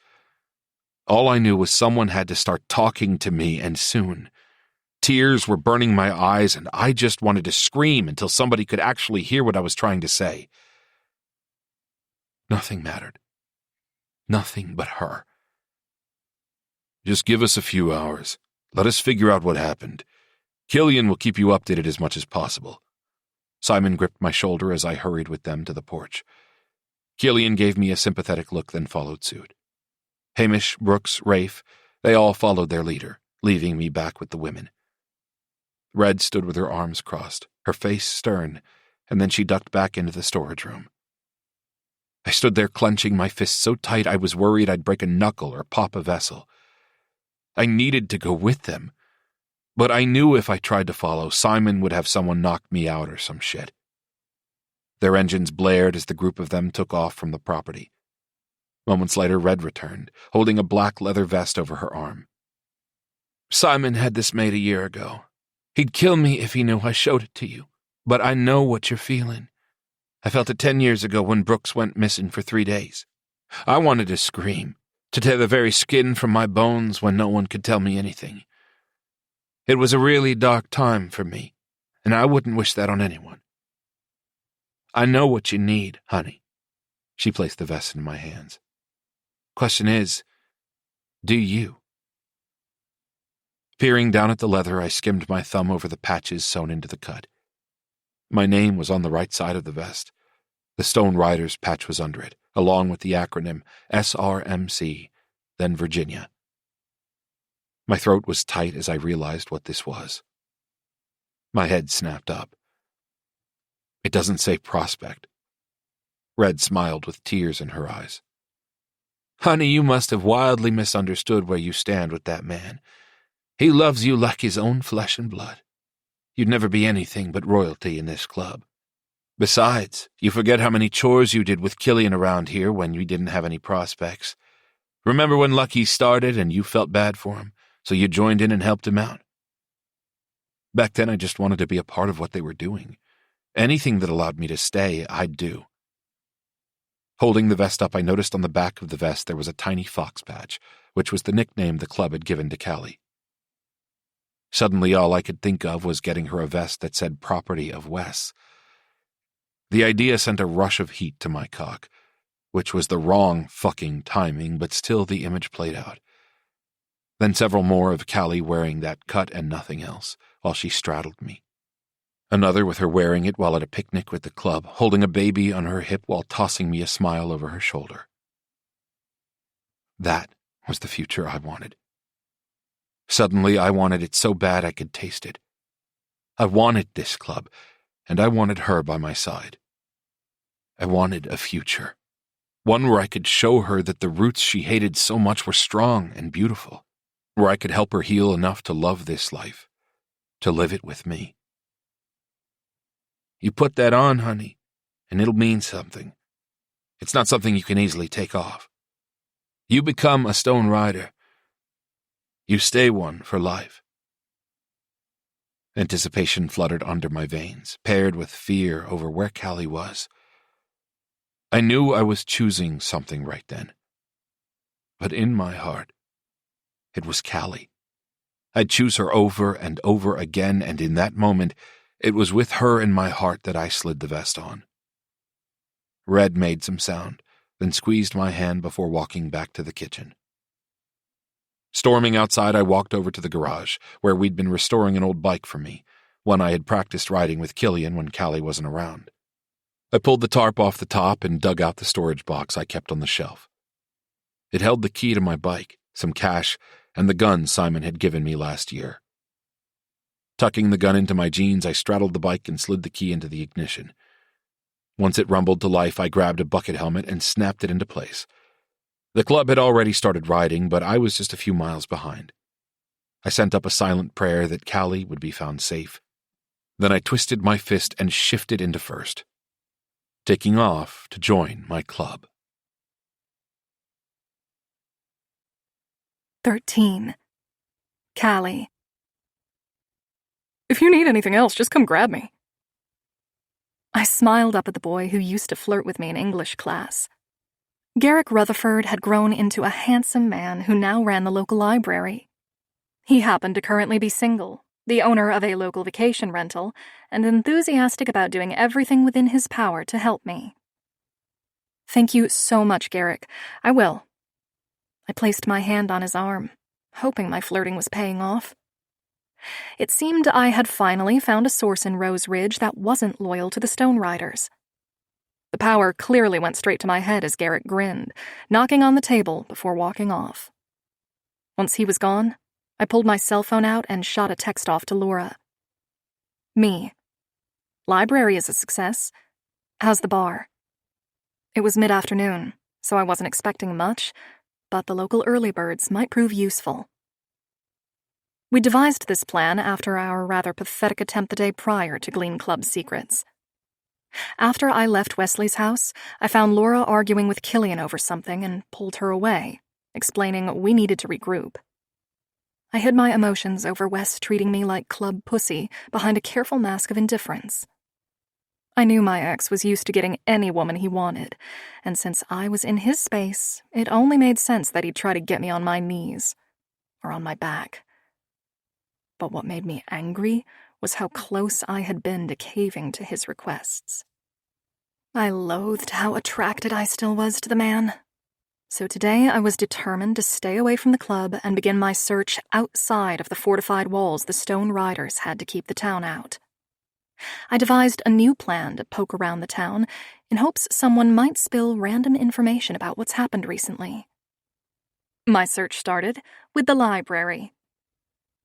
All I knew was someone had to start talking to me, and soon. Tears were burning my eyes, and I just wanted to scream until somebody could actually hear what I was trying to say. Nothing mattered. Nothing but her. "Just give us a few hours. Let us figure out what happened. Killian will keep you updated as much as possible." Simon gripped my shoulder as I hurried with them to the porch. Killian gave me a sympathetic look, then followed suit. Hamish, Brooks, Rafe, they all followed their leader, leaving me back with the women. Red stood with her arms crossed, her face stern, and then she ducked back into the storage room. I stood there clenching my fists so tight I was worried I'd break a knuckle or pop a vessel. I needed to go with them, but I knew if I tried to follow, Simon would have someone knock me out or some shit. Their engines blared as the group of them took off from the property. Moments later, Red returned, holding a black leather vest over her arm. "Simon had this made a year ago. He'd kill me if he knew I showed it to you, but I know what you're feeling. I felt it 10 years ago when Brooks went missing for 3 days. I wanted to scream, to tear the very skin from my bones when no one could tell me anything. It was a really dark time for me, and I wouldn't wish that on anyone. I know what you need, honey." She placed the vest in my hands. "Question is, do you?" Peering down at the leather, I skimmed my thumb over the patches sewn into the cut. My name was on the right side of the vest. The Stone Riders patch was under it, along with the acronym SRMC, then Virginia. My throat was tight as I realized what this was. My head snapped up. It doesn't say Prospect. Red smiled with tears in her eyes. Honey, you must have wildly misunderstood where you stand with that man. He loves you like his own flesh and blood. You'd never be anything but royalty in this club. Besides, you forget how many chores you did with Killian around here when we didn't have any prospects. Remember when Lucky started and you felt bad for him, so you joined in and helped him out? Back then I just wanted to be a part of what they were doing. Anything that allowed me to stay, I'd do. Holding the vest up, I noticed on the back of the vest there was a tiny fox patch, which was the nickname the club had given to Callie. Suddenly all I could think of was getting her a vest that said Property of Wes. The idea sent a rush of heat to my cock, which was the wrong fucking timing, but still the image played out. Then several more of Callie wearing that cut and nothing else, while she straddled me. Another with her wearing it while at a picnic with the club, holding a baby on her hip while tossing me a smile over her shoulder. That was the future I wanted. Suddenly I wanted it so bad I could taste it. I wanted this club, and I wanted her by my side. I wanted a future, one where I could show her that the roots she hated so much were strong and beautiful, where I could help her heal enough to love this life, to live it with me. You put that on, honey, and it'll mean something. It's not something you can easily take off. You become a Stone Rider. You stay one for life. Anticipation fluttered under my veins, paired with fear over where Callie was. I knew I was choosing something right then. But in my heart, it was Callie. I'd choose her over and over again, and in that moment, it was with her in my heart that I slid the vest on. Red made some sound, then squeezed my hand before walking back to the kitchen. Storming outside, I walked over to the garage, where we'd been restoring an old bike for me, one I had practiced riding with Killian when Callie wasn't around. I pulled the tarp off the top and dug out the storage box I kept on the shelf. It held the key to my bike, some cash, and the gun Simon had given me last year. Tucking the gun into my jeans, I straddled the bike and slid the key into the ignition. Once it rumbled to life, I grabbed a bucket helmet and snapped it into place. The club had already started riding, but I was just a few miles behind. I sent up a silent prayer that Callie would be found safe. Then I twisted my fist and shifted into first, taking off to join my club. 13. Callie. If you need anything else, just come grab me. I smiled up at the boy who used to flirt with me in English class. Garrick Rutherford had grown into a handsome man who now ran the local library. He happened to currently be single, the owner of a local vacation rental, and enthusiastic about doing everything within his power to help me. Thank you so much, Garrick. I will. I placed my hand on his arm, hoping my flirting was paying off. It seemed I had finally found a source in Rose Ridge that wasn't loyal to the Stone Riders. The power clearly went straight to my head as Garrick grinned, knocking on the table before walking off. Once he was gone, I pulled my cell phone out and shot a text off to Laura. Me. Library is a success. How's the bar? It was mid-afternoon, so I wasn't expecting much, but the local early birds might prove useful. We devised this plan after our rather pathetic attempt the day prior to glean club secrets. After I left Wesley's house, I found Laura arguing with Killian over something and pulled her away, explaining we needed to regroup. I hid my emotions over Wes treating me like club pussy behind a careful mask of indifference. I knew my ex was used to getting any woman he wanted, and since I was in his space, it only made sense that he'd try to get me on my knees, or on my back. But what made me angry was how close I had been to caving to his requests. I loathed how attracted I still was to the man. So today I was determined to stay away from the club and begin my search outside of the fortified walls the Stone Riders had to keep the town out. I devised a new plan to poke around the town in hopes someone might spill random information about what's happened recently. My search started with the library.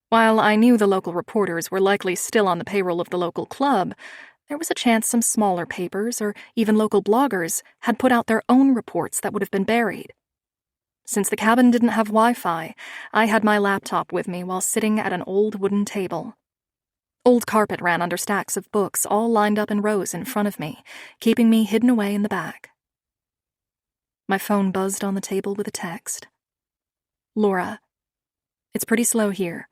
While I knew the local reporters were likely still on the payroll of the local club, There was a chance some smaller papers or even local bloggers had put out their own reports that would have been buried. Since the cabin didn't have Wi-Fi, I had my laptop with me while sitting at an old wooden table. Old carpet ran under stacks of books all lined up in rows in front of me, keeping me hidden away in the back. My phone buzzed on the table with a text. Laura, it's pretty slow here.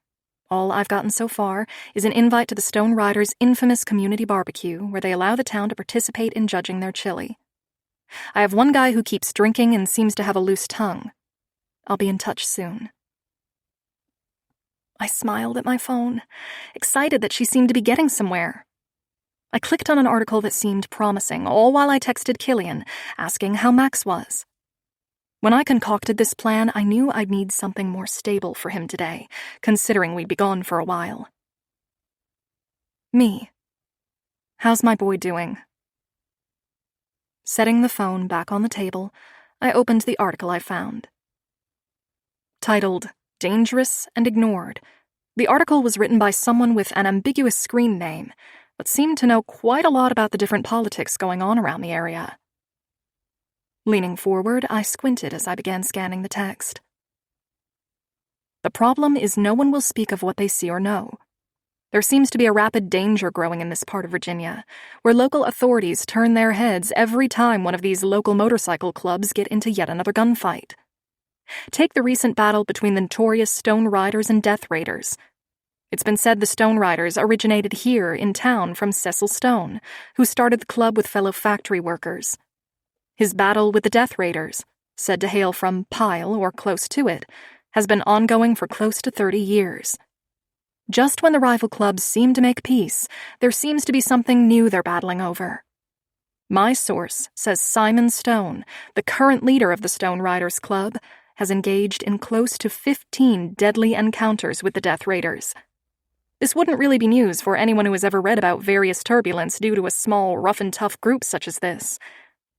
All I've gotten so far is an invite to the Stone Riders' infamous community barbecue where they allow the town to participate in judging their chili. I have one guy who keeps drinking and seems to have a loose tongue. I'll be in touch soon. I smiled at my phone, excited that she seemed to be getting somewhere. I clicked on an article that seemed promising, all while I texted Killian, asking how Max was. When I concocted this plan, I knew I'd need something more stable for him today, considering we'd be gone for a while. Me. How's my boy doing? Setting the phone back on the table, I opened the article I found. Titled, Dangerous and Ignored, the article was written by someone with an ambiguous screen name, but seemed to know quite a lot about the different politics going on around the area. Leaning forward, I squinted as I began scanning the text. The problem is no one will speak of what they see or know. There seems to be a rapid danger growing in this part of Virginia, where local authorities turn their heads every time one of these local motorcycle clubs get into yet another gunfight. Take the recent battle between the notorious Stone Riders and Death Raiders. It's been said the Stone Riders originated here in town from Cecil Stone, who started the club with fellow factory workers. His battle with the Death Raiders, said to hail from Pyle or close to it, has been ongoing for close to 30 years. Just when the rival clubs seem to make peace, there seems to be something new they're battling over. My source says Simon Stone, the current leader of the Stone Riders Club, has engaged in close to 15 deadly encounters with the Death Raiders. This wouldn't really be news for anyone who has ever read about various turbulence due to a small, rough-and-tough group such as this.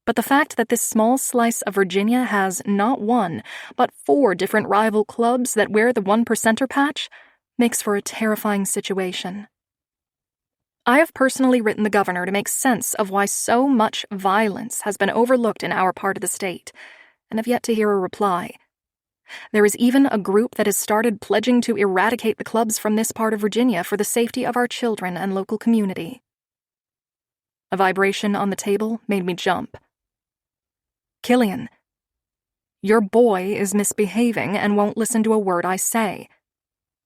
But the fact that this small slice of Virginia has not one, but 4 different rival clubs that wear the 1%er patch makes for a terrifying situation. I have personally written the governor to make sense of why so much violence has been overlooked in our part of the state, and have yet to hear a reply. There is even a group that has started pledging to eradicate the clubs from this part of Virginia for the safety of our children and local community. A vibration on the table made me jump. Killian, your boy is misbehaving and won't listen to a word I say.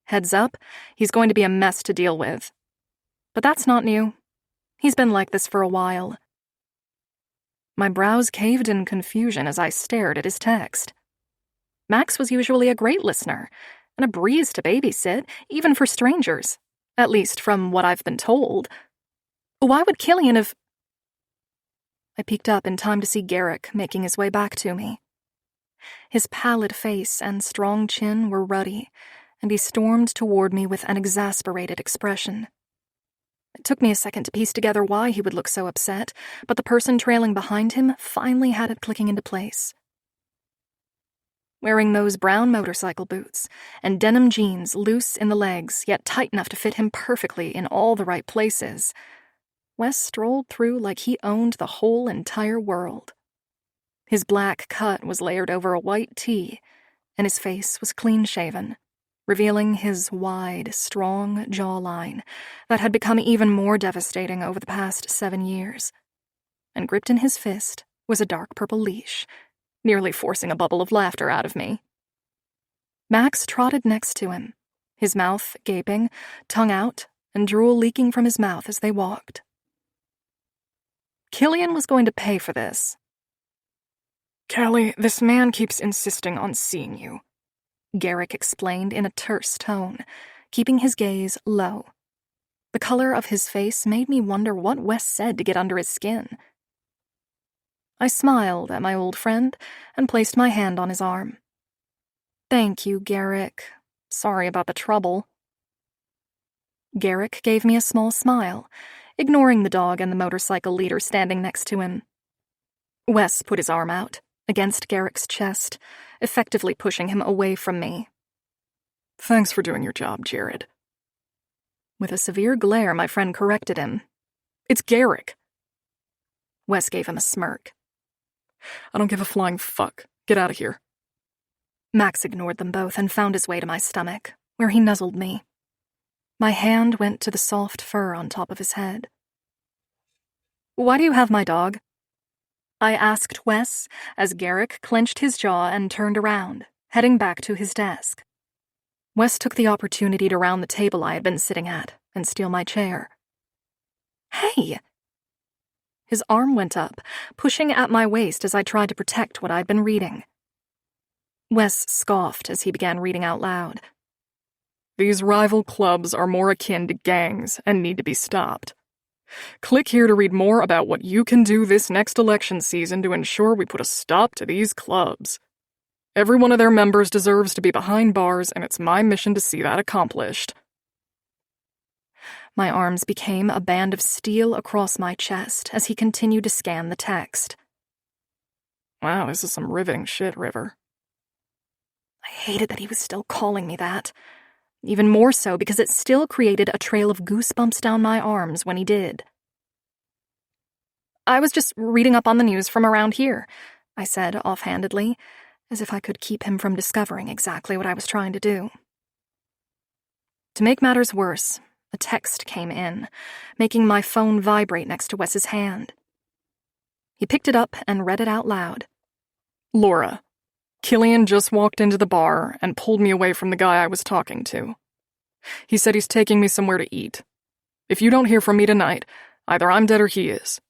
Heads up, he's going to be a mess to deal with. But that's not new. He's been like this for a while. My brows caved in confusion as I stared at his text. Max was usually a great listener, and a breeze to babysit, even for strangers, at least from what I've been told. Why would Killian have... I peeked up in time to see Garrick making his way back to me. His pallid face and strong chin were ruddy, and he stormed toward me with an exasperated expression. It took me a second to piece together why he would look so upset, but the person trailing behind him finally had it clicking into place. Wearing those brown motorcycle boots and denim jeans loose in the legs, yet tight enough to fit him perfectly in all the right places, Wes strolled through like he owned the whole entire world. His black cut was layered over a white tee, and his face was clean-shaven, revealing his wide, strong jawline that had become even more devastating over the past 7 years. And gripped in his fist was a dark purple leash, nearly forcing a bubble of laughter out of me. Max trotted next to him, his mouth gaping, tongue out, and drool leaking from his mouth as they walked. Killian was going to pay for this. Callie, this man keeps insisting on seeing you, Garrick explained in a terse tone, keeping his gaze low. The color of his face made me wonder what Wes said to get under his skin. I smiled at my old friend and placed my hand on his arm. Thank you, Garrick. Sorry about the trouble. Garrick gave me a small smile, ignoring the dog and the motorcycle leader standing next to him. Wes put his arm out, against Garrick's chest, effectively pushing him away from me. Thanks for doing your job, Jared. With a severe glare, my friend corrected him. It's Garrick. Wes gave him a smirk. I don't give a flying fuck. Get out of here. Max ignored them both and found his way to my stomach, where he nuzzled me. My hand went to the soft fur on top of his head. "Why do you have my dog?" I asked Wes as Garrick clenched his jaw and turned around, heading back to his desk. Wes took the opportunity to round the table I had been sitting at and steal my chair. "Hey!" His arm went up, pushing at my waist as I tried to protect what I'd been reading. Wes scoffed as he began reading out loud. These rival clubs are more akin to gangs and need to be stopped. Click here to read more about what you can do this next election season to ensure we put a stop to these clubs. Every one of their members deserves to be behind bars, and it's my mission to see that accomplished." My arms became a band of steel across my chest as he continued to scan the text. Wow, this is some riveting shit, River. I hated that he was still calling me that. Even more so because it still created a trail of goosebumps down my arms when he did. "I was just reading up on the news from around here," I said offhandedly, as if I could keep him from discovering exactly what I was trying to do. To make matters worse, a text came in, making my phone vibrate next to Wes's hand. He picked it up and read it out loud. "Laura, Killian just walked into the bar and pulled me away from the guy I was talking to. He said he's taking me somewhere to eat. If you don't hear from me tonight, either I'm dead or he is.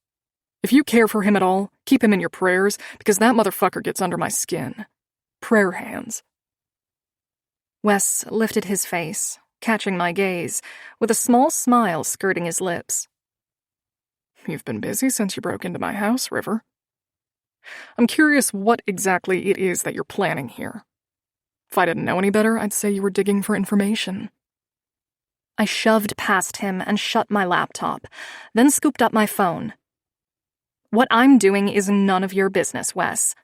If you care for him at all, keep him in your prayers, because that motherfucker gets under my skin. Prayer hands." Wes lifted his face, catching my gaze, with a small smile skirting his lips. "You've been busy since you broke into my house, River. I'm curious what exactly it is that you're planning here. If I didn't know any better, I'd say you were digging for information." I shoved past him and shut my laptop, then scooped up my phone. "What I'm doing is none of your business, Wes."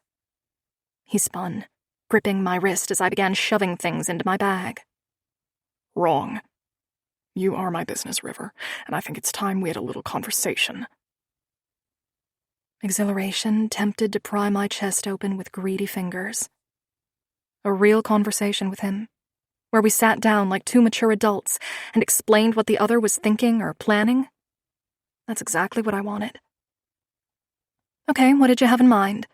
He spun, gripping my wrist as I began shoving things into my bag. "Wrong. You are my business, River, and I think it's time we had a little conversation." Exhilaration tempted to pry my chest open with greedy fingers. A real conversation with him, where we sat down like two mature adults and explained what the other was thinking or planning. That's exactly what I wanted. "Okay, what did you have in mind?"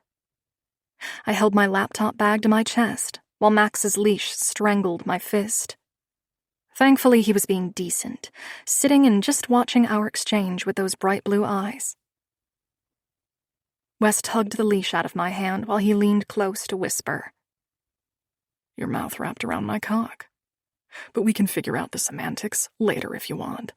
I held my laptop bag to my chest while Max's leash strangled my fist. Thankfully, he was being decent, sitting and just watching our exchange with those bright blue eyes. Wes tugged the leash out of my hand while he leaned close to whisper. "Your mouth wrapped around my cock. But we can figure out the semantics later if you want."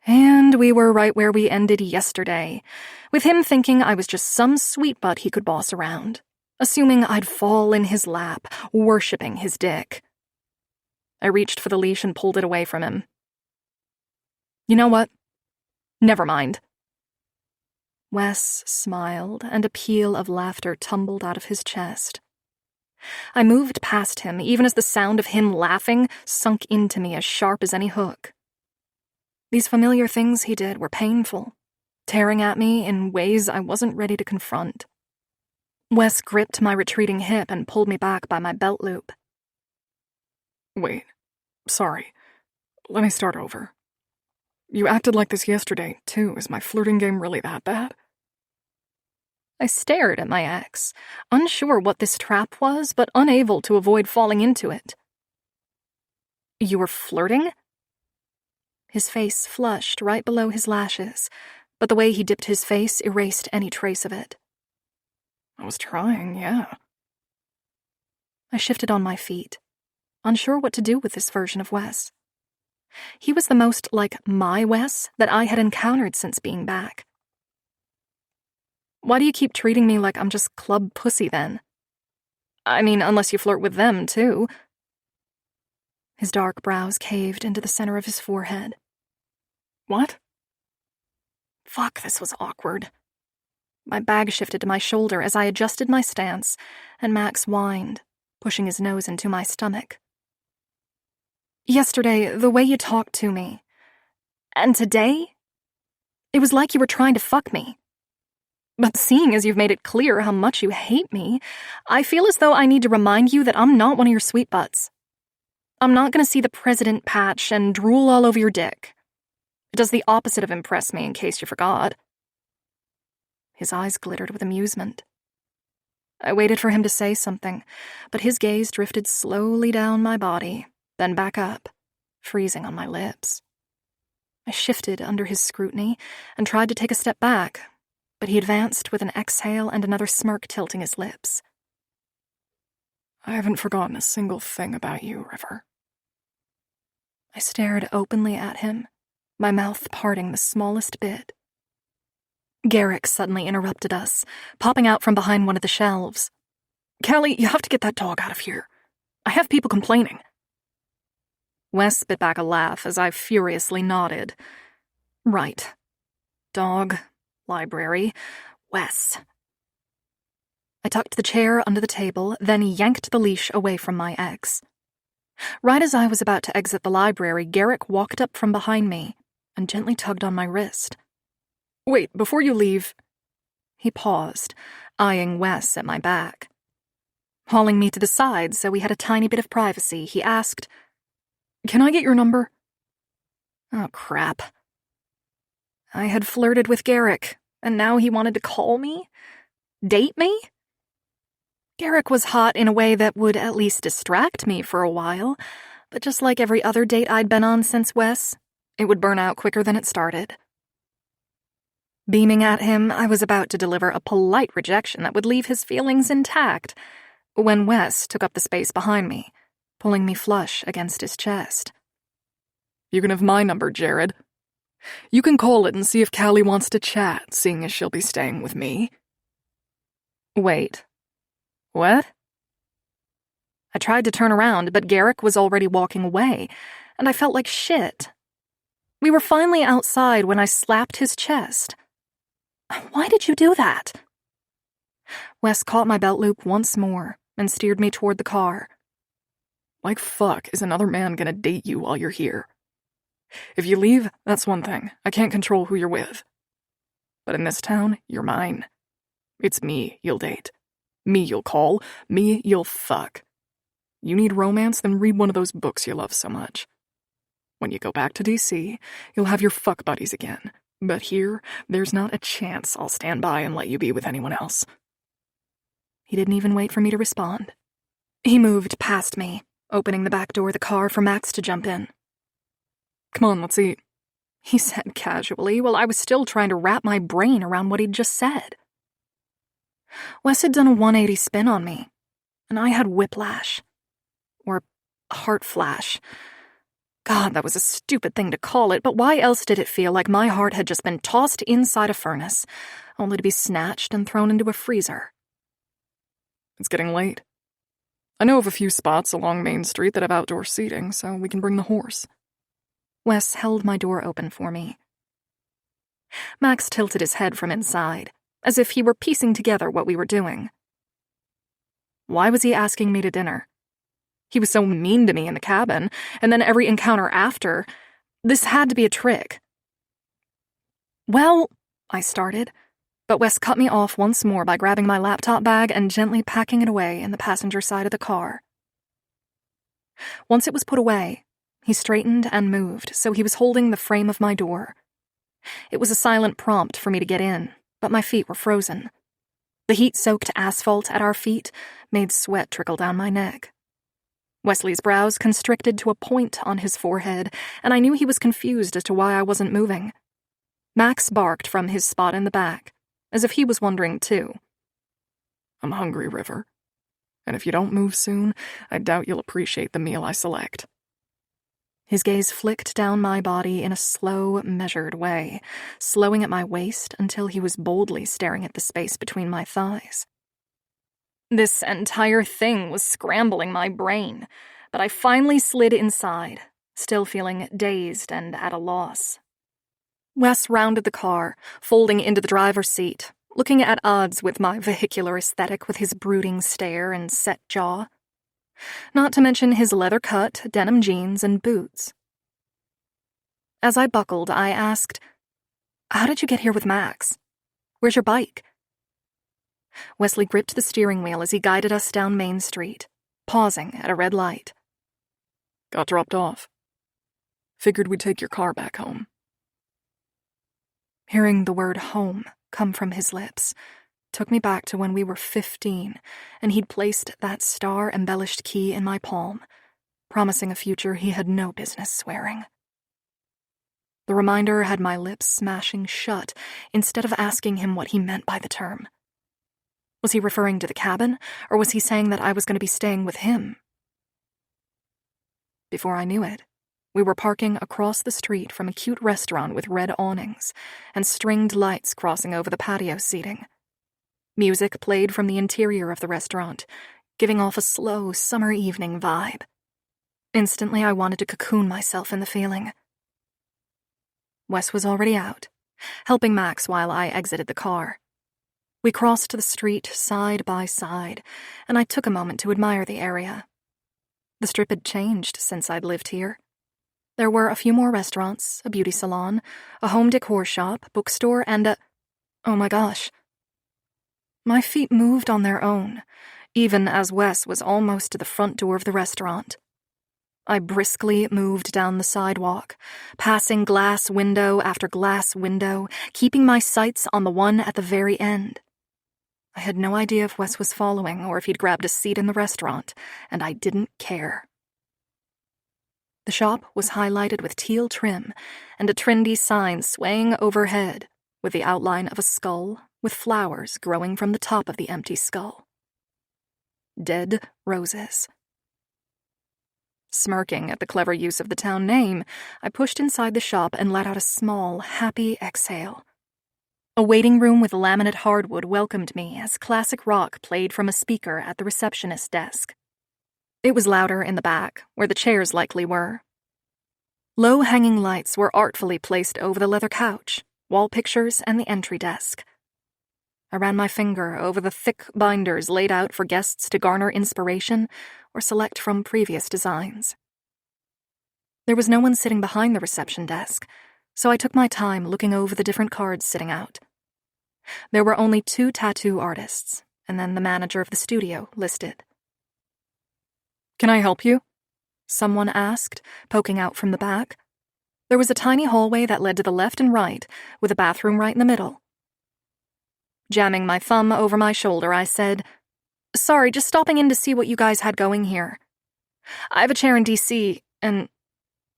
And we were right where we ended yesterday, with him thinking I was just some sweet butt he could boss around, assuming I'd fall in his lap, worshipping his dick. I reached for the leash and pulled it away from him. "You know what? Never mind." Wes smiled, and a peal of laughter tumbled out of his chest. I moved past him, even as the sound of him laughing sunk into me as sharp as any hook. These familiar things he did were painful, tearing at me in ways I wasn't ready to confront. Wes gripped my retreating hip and pulled me back by my belt loop. "Wait, sorry. Let me start over. You acted like this yesterday, too. Is my flirting game really that bad?" I stared at my ex, unsure what this trap was, but unable to avoid falling into it. "You were flirting?" His face flushed right below his lashes, but the way he dipped his face erased any trace of it. "I was trying, yeah." I shifted on my feet, unsure what to do with this version of Wes. He was the most like my Wes that I had encountered since being back. "Why do you keep treating me like I'm just club pussy then? I mean, unless you flirt with them, too." His dark brows caved into the center of his forehead. "What?" Fuck, this was awkward. My bag shifted to my shoulder as I adjusted my stance, and Max whined, pushing his nose into my stomach. "Yesterday, the way you talked to me. And today, It was like you were trying to fuck me. But seeing as you've made it clear how much you hate me, I feel as though I need to remind you that I'm not one of your sweet butts. I'm not going to see the president patch and drool all over your dick. It does the opposite of impress me, in case you forgot. His eyes glittered with amusement. I waited for him to say something, but his gaze drifted slowly down my body, then back up, freezing on my lips. I shifted under his scrutiny and tried to take a step back, but he advanced with an exhale and another smirk tilting his lips. I haven't forgotten a single thing about you, River. I stared openly at him, my mouth parting the smallest bit. Garrick suddenly interrupted us, popping out from behind one of the shelves. Callie, you have to get that dog out of here. I have people complaining. Wes spit back a laugh as I furiously nodded. Right. Dog, library, Wes. I tucked the chair under the table, then yanked the leash away from my ex. Right as I was about to exit the library, Garrick walked up from behind me and gently tugged on my wrist. Wait, before you leave... He paused, eyeing Wes at my back. Hauling me to the side so we had a tiny bit of privacy, he asked, Can I get your number? Oh, crap. I had flirted with Garrick, and now he wanted to call me? Date me? Garrick was hot in a way that would at least distract me for a while, but just like every other date I'd been on since Wes, it would burn out quicker than it started. Beaming at him, I was about to deliver a polite rejection that would leave his feelings intact, when Wes took up the space behind me, pulling me flush against his chest. You can have my number, Jared. You can call it and see if Callie wants to chat, seeing as she'll be staying with me. Wait. What? I tried to turn around, but Garrick was already walking away, and I felt like shit. We were finally outside when I slapped his chest. Why did you do that? Wes caught my belt loop once more and steered me toward the car. Like fuck is another man gonna date you while you're here? If you leave, that's one thing. I can't control who you're with. But in this town, you're mine. It's me you'll date. Me you'll call. Me you'll fuck. You need romance, then read one of those books you love so much. When you go back to DC, you'll have your fuck buddies again. But here, there's not a chance I'll stand by and let you be with anyone else. He didn't even wait for me to respond. He moved past me, opening the back door of the car for Max to jump in. Come on, let's eat, he said casually while I was still trying to wrap my brain around what he'd just said. Wes had done a 180 spin on me, and I had whiplash. Or heart flash. God, that was a stupid thing to call it, but why else did it feel like my heart had just been tossed inside a furnace, only to be snatched and thrown into a freezer? It's getting late. I know of a few spots along Main Street that have outdoor seating, so we can bring the horse. Wes held my door open for me. Max tilted his head from inside, as if he were piecing together what we were doing. Why was he asking me to dinner? He was so mean to me in the cabin, and then every encounter after. This had to be a trick. Well, I started, but Wes cut me off once more by grabbing my laptop bag and gently packing it away in the passenger side of the car. Once it was put away, he straightened and moved, so he was holding the frame of my door. It was a silent prompt for me to get in, but my feet were frozen. The heat-soaked asphalt at our feet made sweat trickle down my neck. Wesley's brows constricted to a point on his forehead, and I knew he was confused as to why I wasn't moving. Max barked from his spot in the back, as if he was wondering too. I'm hungry, River. And if you don't move soon, I doubt you'll appreciate the meal I select. His gaze flicked down my body in a slow, measured way, slowing at my waist until he was boldly staring at the space between my thighs. This entire thing was scrambling my brain, but I finally slid inside, still feeling dazed and at a loss. Wes rounded the car, folding into the driver's seat, looking at odds with my vehicular aesthetic with his brooding stare and set jaw. Not to mention his leather-cut denim jeans and boots. As I buckled, I asked, How did you get here with Max? Where's your bike? Wesley gripped the steering wheel as he guided us down Main Street, pausing at a red light. Got dropped off. Figured we'd take your car back home. Hearing the word home come from his lips took me back to when we were 15 and he'd placed that star-embellished key in my palm, promising a future he had no business swearing. The reminder had my lips smashing shut instead of asking him what he meant by the term. Was he referring to the cabin, or was he saying that I was going to be staying with him? Before I knew it, we were parking across the street from a cute restaurant with red awnings and stringed lights crossing over the patio seating. Music played from the interior of the restaurant, giving off a slow summer evening vibe. Instantly, I wanted to cocoon myself in the feeling. Wes was already out, helping Max while I exited the car. We crossed the street side by side, and I took a moment to admire the area. The strip had changed since I'd lived here. There were a few more restaurants, a beauty salon, a home decor shop, bookstore, and a... Oh my gosh. My feet moved on their own, even as Wes was almost to the front door of the restaurant. I briskly moved down the sidewalk, passing glass window after glass window, keeping my sights on the one at the very end. I had no idea if Wes was following or if he'd grabbed a seat in the restaurant, and I didn't care. The shop was highlighted with teal trim and a trendy sign swaying overhead with the outline of a skull with flowers growing from the top of the empty skull. Dead roses. Smirking at the clever use of the town name, I pushed inside the shop and let out a small, happy exhale. A waiting room with laminate hardwood welcomed me as classic rock played from a speaker at the receptionist's desk. It was louder in the back, where the chairs likely were. Low-hanging lights were artfully placed over the leather couch, wall pictures, and the entry desk. I ran my finger over the thick binders laid out for guests to garner inspiration or select from previous designs. There was no one sitting behind the reception desk, so I took my time looking over the different cards sitting out. There were only 2 tattoo artists, and then the manager of the studio listed. Can I help you? Someone asked, poking out from the back. There was a tiny hallway that led to the left and right, with a bathroom right in the middle. Jamming my thumb over my shoulder, I said, "Sorry, just stopping in to see what you guys had going here. I have a chair in D.C., and,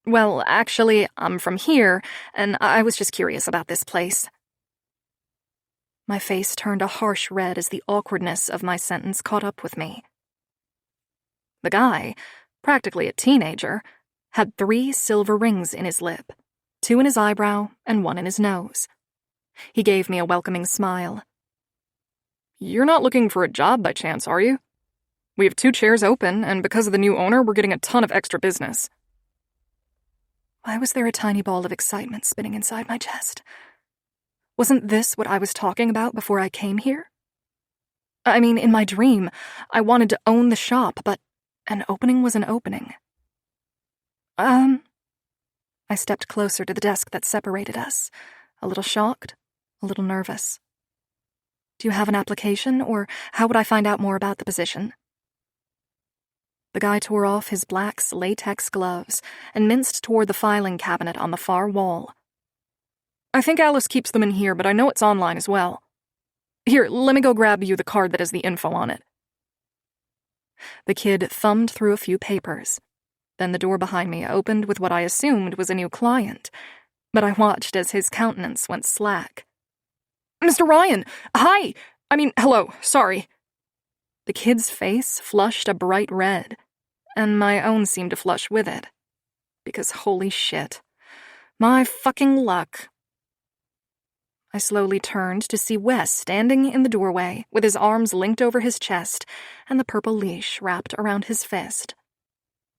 well, actually, I'm from here, and I was just curious about this place." My face turned a harsh red as the awkwardness of my sentence caught up with me. The guy, practically a teenager, had 3 silver rings in his lip, 2 in his eyebrow and 1 in his nose. He gave me a welcoming smile. You're not looking for a job by chance, are you? We have 2 chairs open, and because of the new owner, we're getting a ton of extra business. Why was there a tiny ball of excitement spinning inside my chest? Wasn't this what I was talking about before I came here? I mean, in my dream, I wanted to own the shop, but an opening was an opening. I stepped closer to the desk that separated us, a little shocked, a little nervous. Do you have an application, or how would I find out more about the position? The guy tore off his black latex gloves and minced toward the filing cabinet on the far wall. I think Alice keeps them in here, but I know it's online as well. Here, let me go grab you the card that has the info on it. The kid thumbed through a few papers. Then the door behind me opened with what I assumed was a new client, but I watched as his countenance went slack. Mr. Ryan! Hi! Hello, sorry. The kid's face flushed a bright red, and my own seemed to flush with it. Because holy shit. My fucking luck. I slowly turned to see Wes standing in the doorway with his arms linked over his chest and the purple leash wrapped around his fist.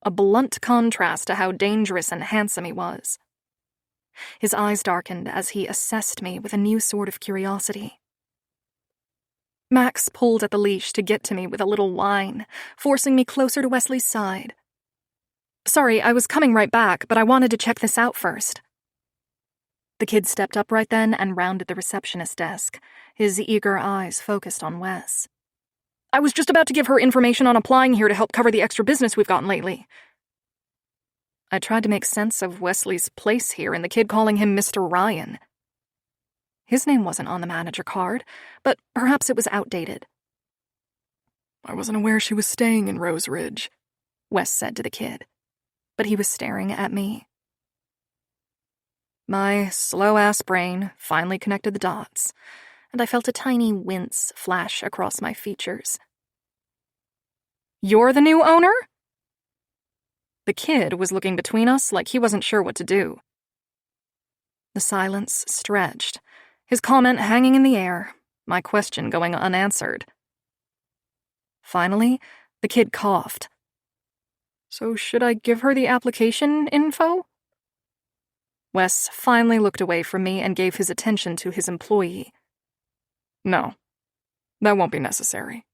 A blunt contrast to how dangerous and handsome he was. His eyes darkened as he assessed me with a new sort of curiosity. Max pulled at the leash to get to me with a little whine, forcing me closer to Wesley's side. "Sorry, I was coming right back, but I wanted to check this out first." The kid stepped up right then and rounded the receptionist desk, his eager eyes focused on Wes. I was just about to give her information on applying here to help cover the extra business we've gotten lately. I tried to make sense of Wesley's place here and the kid calling him Mr. Ryan. His name wasn't on the manager card, but perhaps it was outdated. I wasn't aware she was staying in Rose Ridge, Wes said to the kid, but he was staring at me. My slow-ass brain finally connected the dots, and I felt a tiny wince flash across my features. You're the new owner? The kid was looking between us like he wasn't sure what to do. The silence stretched, his comment hanging in the air, my question going unanswered. Finally, the kid coughed. So should I give her the application info? Wes finally looked away from me and gave his attention to his employee. No, that won't be necessary.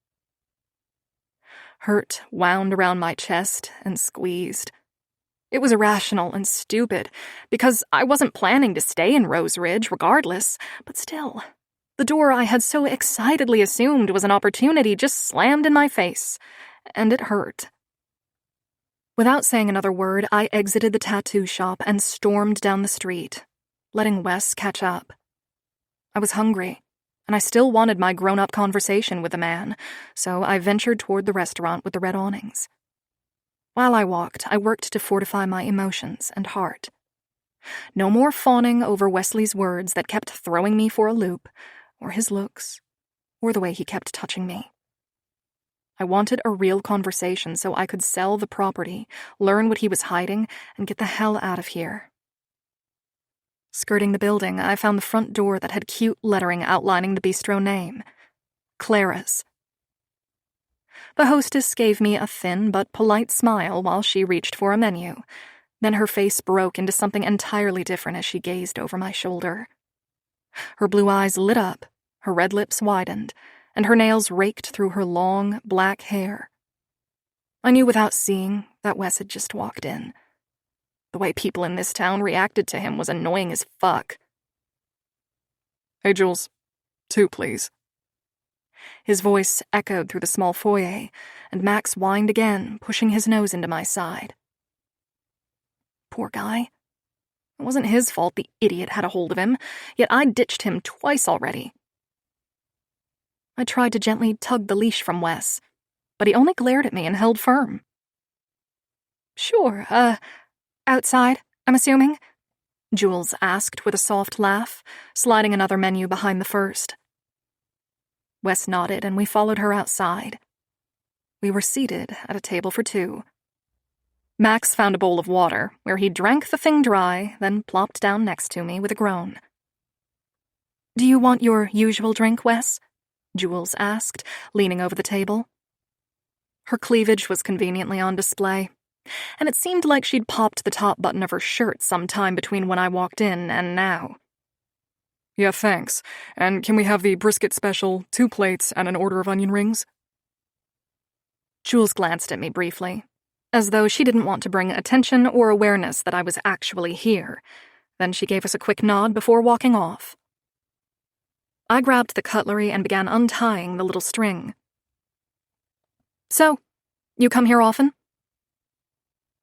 Hurt wound around my chest and squeezed. It was irrational and stupid, because I wasn't planning to stay in Rose Ridge regardless, but still, the door I had so excitedly assumed was an opportunity just slammed in my face, and it hurt. Without saying another word, I exited the tattoo shop and stormed down the street, letting Wes catch up. I was hungry, and I still wanted my grown-up conversation with the man, so I ventured toward the restaurant with the red awnings. While I walked, I worked to fortify my emotions and heart. No more fawning over Wesley's words that kept throwing me for a loop, or his looks, or the way he kept touching me. I wanted a real conversation so I could sell the property, learn what he was hiding, and get the hell out of here. Skirting the building, I found the front door that had cute lettering outlining the bistro name, Clara's. The hostess gave me a thin but polite smile while she reached for a menu. Then her face broke into something entirely different as she gazed over my shoulder. Her blue eyes lit up, her red lips widened, and her nails raked through her long, black hair. I knew without seeing that Wes had just walked in. The way people in this town reacted to him was annoying as fuck. Hey, Jules. 2, please. His voice echoed through the small foyer, and Max whined again, pushing his nose into my side. Poor guy. It wasn't his fault the idiot had a hold of him, yet I'd ditched him twice already. I tried to gently tug the leash from Wes, but he only glared at me and held firm. Sure, outside, I'm assuming? Jules asked with a soft laugh, sliding another menu behind the first. Wes nodded and we followed her outside. We were seated at a table for 2. Max found a bowl of water, where he drank the thing dry, then plopped down next to me with a groan. Do you want your usual drink, Wes? Jules asked, leaning over the table. Her cleavage was conveniently on display, and it seemed like she'd popped the top button of her shirt sometime between when I walked in and now. Yeah, thanks. And can we have the brisket special, 2 plates, and an order of onion rings? Jules glanced at me briefly, as though she didn't want to bring attention or awareness that I was actually here. Then she gave us a quick nod before walking off. I grabbed the cutlery and began untying the little string. So, you come here often?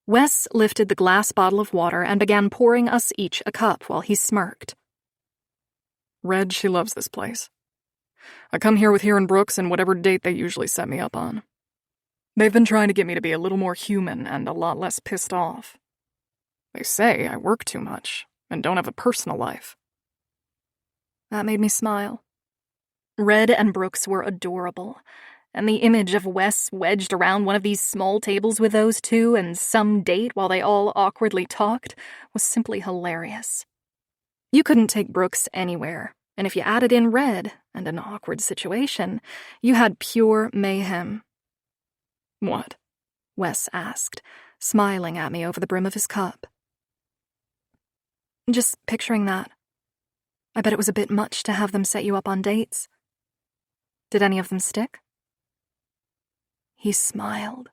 Wes lifted the glass bottle of water and began pouring us each a cup while he smirked. Red, she loves this place. I come here with Hiram Brooks and whatever date they usually set me up on. They've been trying to get me to be a little more human and a lot less pissed off. They say I work too much and don't have a personal life. That made me smile. Red and Brooks were adorable, and the image of Wes wedged around one of these small tables with those two and some date while they all awkwardly talked was simply hilarious. You couldn't take Brooks anywhere, and if you added in Red and an awkward situation, you had pure mayhem. What? Wes asked, smiling at me over the brim of his cup. Just picturing that. I bet it was a bit much to have them set you up on dates. Did any of them stick? He smiled,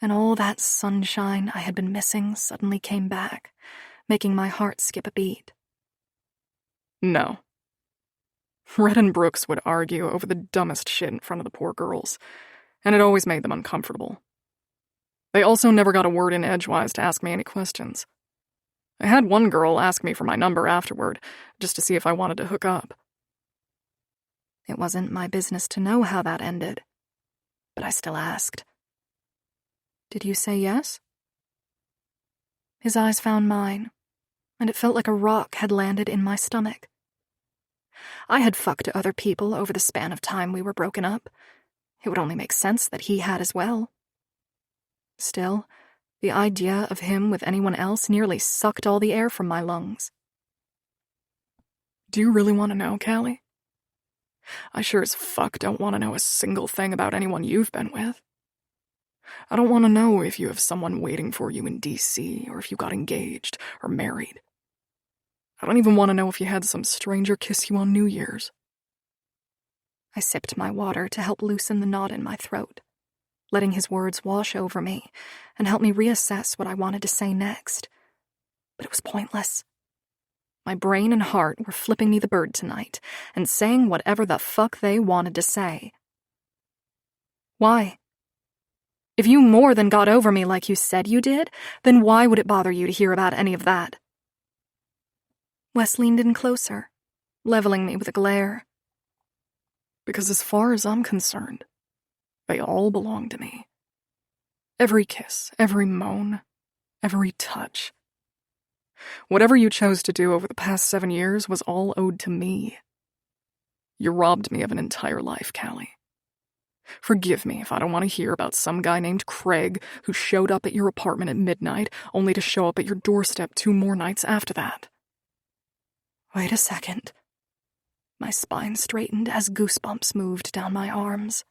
and all that sunshine I had been missing suddenly came back, making my heart skip a beat. No. Red and Brooks would argue over the dumbest shit in front of the poor girls, and it always made them uncomfortable. They also never got a word in edgewise to ask me any questions. I had one girl ask me for my number afterward, just to see if I wanted to hook up. It wasn't my business to know how that ended, but I still asked. Did you say yes? His eyes found mine, and it felt like a rock had landed in my stomach. I had fucked other people over the span of time we were broken up. It would only make sense that he had as well. Still, the idea of him with anyone else nearly sucked all the air from my lungs. Do you really want to know, Callie? I sure as fuck don't want to know a single thing about anyone you've been with. I don't want to know if you have someone waiting for you in D.C. or if you got engaged or married. I don't even want to know if you had some stranger kiss you on New Year's. I sipped my water to help loosen the knot in my throat, letting his words wash over me and help me reassess what I wanted to say next. But it was pointless. My brain and heart were flipping me the bird tonight and saying whatever the fuck they wanted to say. Why? If you more than got over me like you said you did, then why would it bother you to hear about any of that? Wes leaned in closer, leveling me with a glare. Because as far as I'm concerned, they all belong to me. Every kiss, every moan, every touch. Whatever you chose to do over the past 7 years was all owed to me. You robbed me of an entire life, Callie. Forgive me if I don't want to hear about some guy named Craig who showed up at your apartment at midnight only to show up at your doorstep 2 more nights after that. Wait a second. My spine straightened as goosebumps moved down my arms.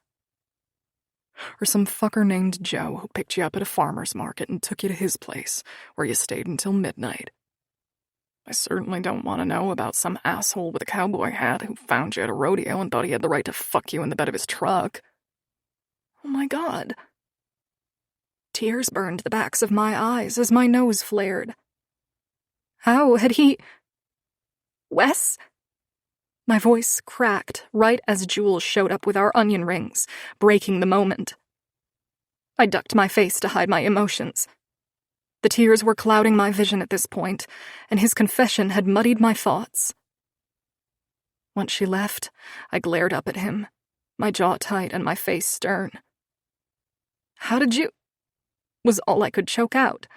Or some fucker named Joe who picked you up at a farmer's market and took you to his place, where you stayed until midnight. I certainly don't want to know about some asshole with a cowboy hat who found you at a rodeo and thought he had the right to fuck you in the bed of his truck. Oh my God. Tears burned the backs of my eyes as my nose flared. How had he... Wes? My voice cracked right as Jules showed up with our onion rings, breaking the moment. I ducked my face to hide my emotions. The tears were clouding my vision at this point, and his confession had muddied my thoughts. Once she left, I glared up at him, my jaw tight and my face stern. How did you... was all I could choke out.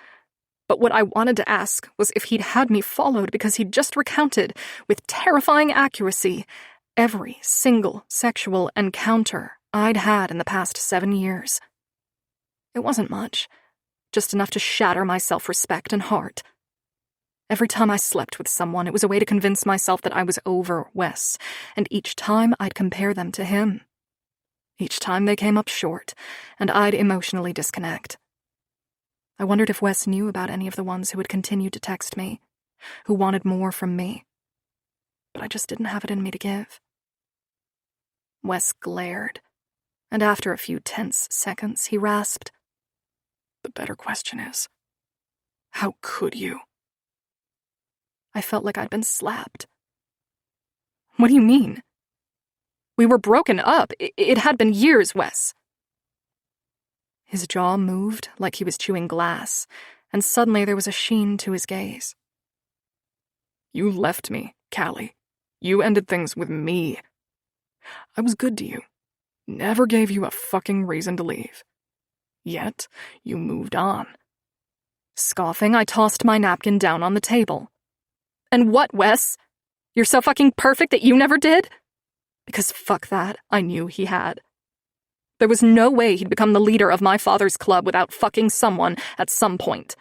But what I wanted to ask was if he'd had me followed because he'd just recounted, with terrifying accuracy, every single sexual encounter I'd had in the past 7 years. It wasn't much, just enough to shatter my self-respect and heart. Every time I slept with someone, it was a way to convince myself that I was over Wes, and each time I'd compare them to him. Each time they came up short, and I'd emotionally disconnect. I wondered if Wes knew about any of the ones who had continued to text me, who wanted more from me. But I just didn't have it in me to give. Wes glared, and after a few tense seconds, he rasped, The better question is, how could you? I felt like I'd been slapped. What do you mean? We were broken up. It had been years, Wes. His jaw moved like he was chewing glass, and suddenly there was a sheen to his gaze. You left me, Callie. You ended things with me. I was good to you. Never gave you a fucking reason to leave. Yet, you moved on. Scoffing, I tossed my napkin down on the table. And what, Wes? You're so fucking perfect that you never did? Because fuck that, I knew he had. There was no way he'd become the leader of my father's club without fucking someone at some point.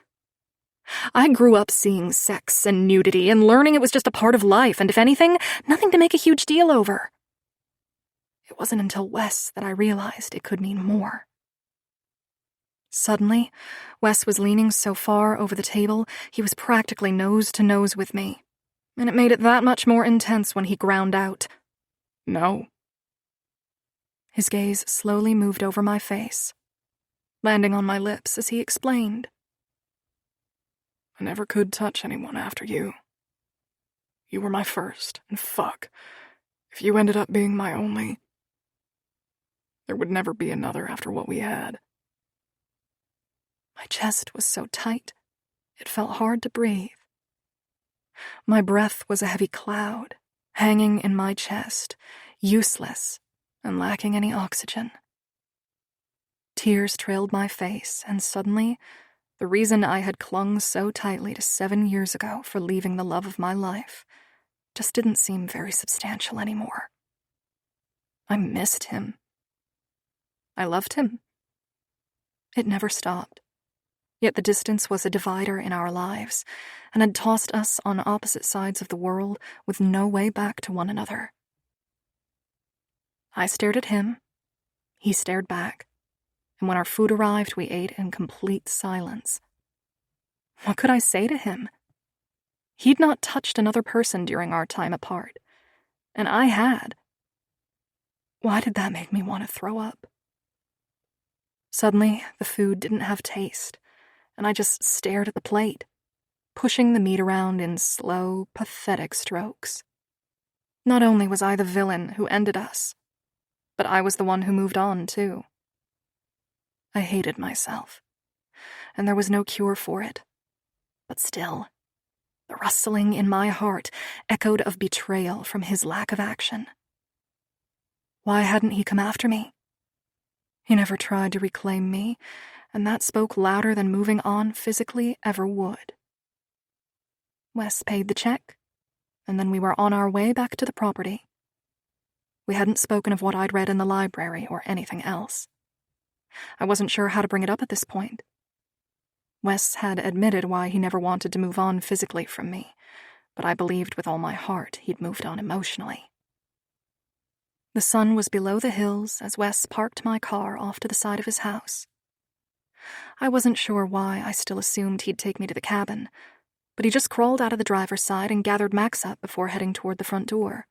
I grew up seeing sex and nudity and learning it was just a part of life, and if anything, nothing to make a huge deal over. It wasn't until Wes that I realized it could mean more. Suddenly, Wes was leaning so far over the table, he was practically nose to nose with me, and it made it that much more intense when he ground out, No. His gaze slowly moved over my face, landing on my lips as he explained. I never could touch anyone after you. You were my first, and fuck, if you ended up being my only, there would never be another after what we had. My chest was so tight, it felt hard to breathe. My breath was a heavy cloud, hanging in my chest, useless and lacking any oxygen. Tears trailed my face, and suddenly, the reason I had clung so tightly to 7 years ago for leaving the love of my life just didn't seem very substantial anymore. I missed him. I loved him. It never stopped. Yet the distance was a divider in our lives, and had tossed us on opposite sides of the world with no way back to one another. I stared at him. He stared back. And when our food arrived, we ate in complete silence. What could I say to him? He'd not touched another person during our time apart, and I had. Why did that make me want to throw up? Suddenly, the food didn't have taste, and I just stared at the plate, pushing the meat around in slow, pathetic strokes. Not only was I the villain who ended us, but I was the one who moved on, too. I hated myself, and there was no cure for it. But still, the rustling in my heart echoed of betrayal from his lack of action. Why hadn't he come after me? He never tried to reclaim me, and that spoke louder than moving on physically ever would. Wes paid the check, and then we were on our way back to the property. We hadn't spoken of what I'd read in the library or anything else. I wasn't sure how to bring it up at this point. Wes had admitted why he never wanted to move on physically from me, but I believed with all my heart he'd moved on emotionally. The sun was below the hills as Wes parked my car off to the side of his house. I wasn't sure why I still assumed he'd take me to the cabin, but he just crawled out of the driver's side and gathered Max up before heading toward the front door.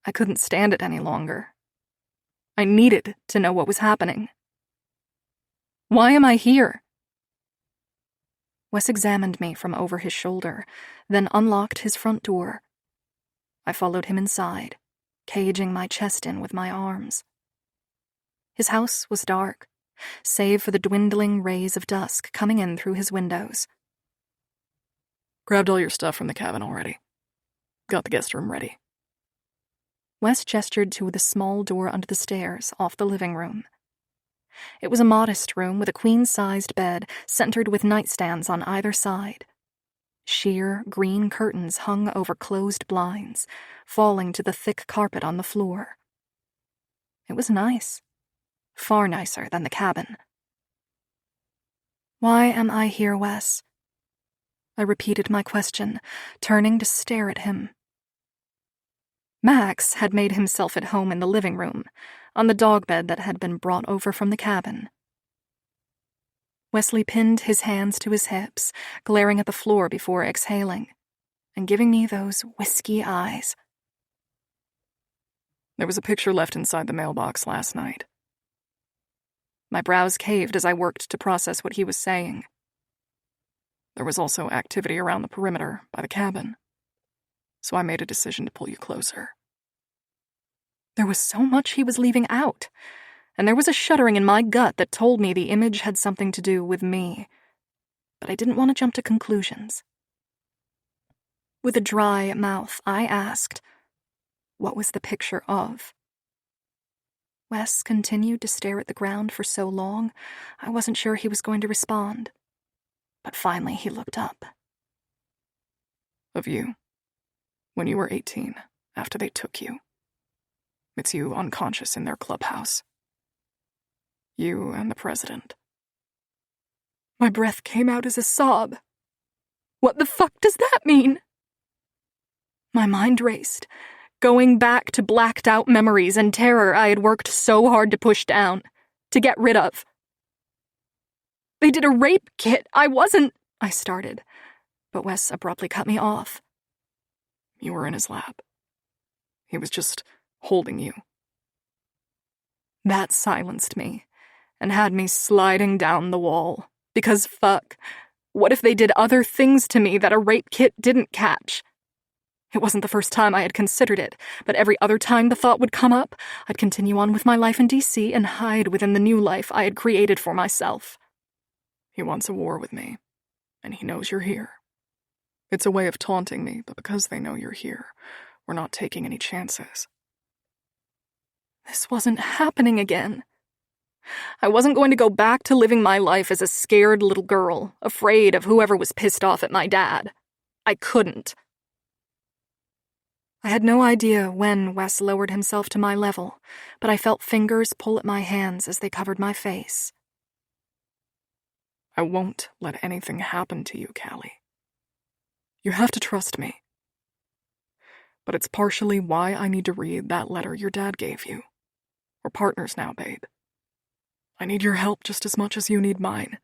I couldn't stand it any longer. I needed to know what was happening. Why am I here? Wes examined me from over his shoulder, then unlocked his front door. I followed him inside, caging my chest in with my arms. His house was dark, save for the dwindling rays of dusk coming in through his windows. Grabbed all your stuff from the cabin already. Got the guest room ready. Wes gestured to the small door under the stairs off the living room. It was a modest room with a queen-sized bed centered with nightstands on either side. Sheer, green curtains hung over closed blinds, falling to the thick carpet on the floor. It was nice. Far nicer than the cabin. Why am I here, Wes? I repeated my question, turning to stare at him. Max had made himself at home in the living room, on the dog bed that had been brought over from the cabin. Wesley pinned his hands to his hips, glaring at the floor before exhaling, and giving me those whiskey eyes. There was a picture left inside the mailbox last night. My brows caved as I worked to process what he was saying. There was also activity around the perimeter by the cabin, so I made a decision to pull you closer. There was so much he was leaving out, and there was a shuddering in my gut that told me the image had something to do with me. But I didn't want to jump to conclusions. With a dry mouth, I asked, what was the picture of? Wes continued to stare at the ground for so long, I wasn't sure he was going to respond. But finally he looked up. Of you. When you were 18, after they took you. It's you unconscious in their clubhouse. You and the president. My breath came out as a sob. What the fuck does that mean? My mind raced, going back to blacked-out memories and terror I had worked so hard to push down, to get rid of. They did a rape kit. I started, but Wes abruptly cut me off. You were in his lap. He was just holding you. That silenced me and had me sliding down the wall, because fuck, What if they did other things to me that a rape kit didn't catch? It wasn't the first time I had considered it, but every other time the thought would come up, I'd continue on with my life in D.C. and hide within the new life I had created for myself. He wants a war with me, and he knows you're here. It's a way of taunting me, but because they know you're here, we're not taking any chances. This wasn't happening again. I wasn't going to go back to living my life as a scared little girl, afraid of whoever was pissed off at my dad. I couldn't. I had no idea when Wes lowered himself to my level, but I felt fingers pull at my hands as they covered my face. I won't let anything happen to you, Callie. You have to trust me. But it's partially why I need to read that letter your dad gave you. We're partners now, babe. I need your help just as much as you need mine.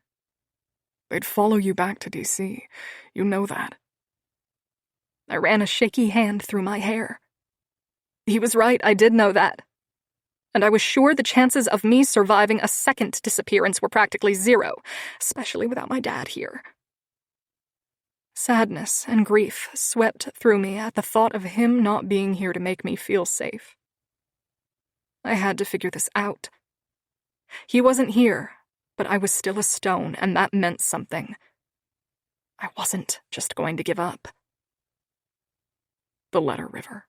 They'd follow you back to D.C. You know that. I ran a shaky hand through my hair. He was right, I did know that. And I was sure the chances of me surviving a second disappearance were practically zero, especially without my dad here. Sadness and grief swept through me at the thought of him not being here to make me feel safe. I had to figure this out. He wasn't here, but I was still a stone, and that meant something. I wasn't just going to give up. The letter, River.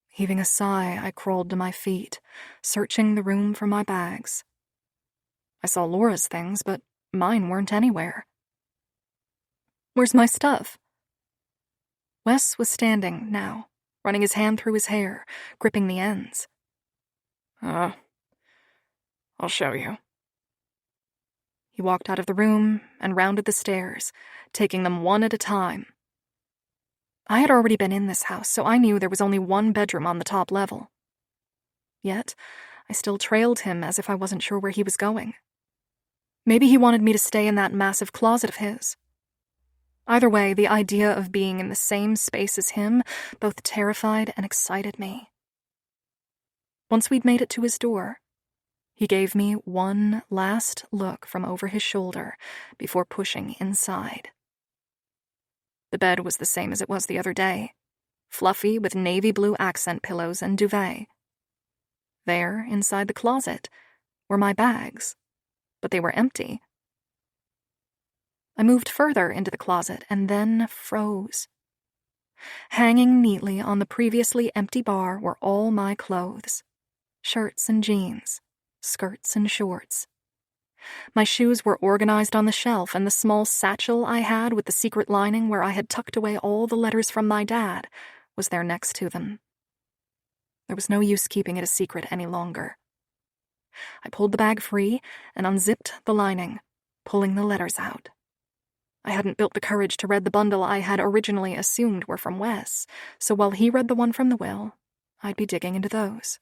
Heaving a sigh, I crawled to my feet, searching the room for my bags. I saw Laura's things, but mine weren't anywhere. Where's my stuff? Wes was standing now, running his hand through his hair, gripping the ends. I'll show you. He walked out of the room and rounded the stairs, taking them one at a time. I had already been in this house, so I knew there was only one bedroom on the top level. Yet, I still trailed him as if I wasn't sure where he was going. Maybe he wanted me to stay in that massive closet of his. Either way, the idea of being in the same space as him both terrified and excited me. Once we'd made it to his door, he gave me one last look from over his shoulder before pushing inside. The bed was the same as it was the other day, fluffy with navy blue accent pillows and duvet. There, inside the closet, were my bags, but they were empty. I moved further into the closet and then froze. Hanging neatly on the previously empty bar were all my clothes, shirts and jeans, skirts and shorts. My shoes were organized on the shelf, and the small satchel I had with the secret lining where I had tucked away all the letters from my dad was there next to them. There was no use keeping it a secret any longer. I pulled the bag free and unzipped the lining, pulling the letters out. I hadn't built the courage to read the bundle I had originally assumed were from Wes, so while he read the one from the will, I'd be digging into those.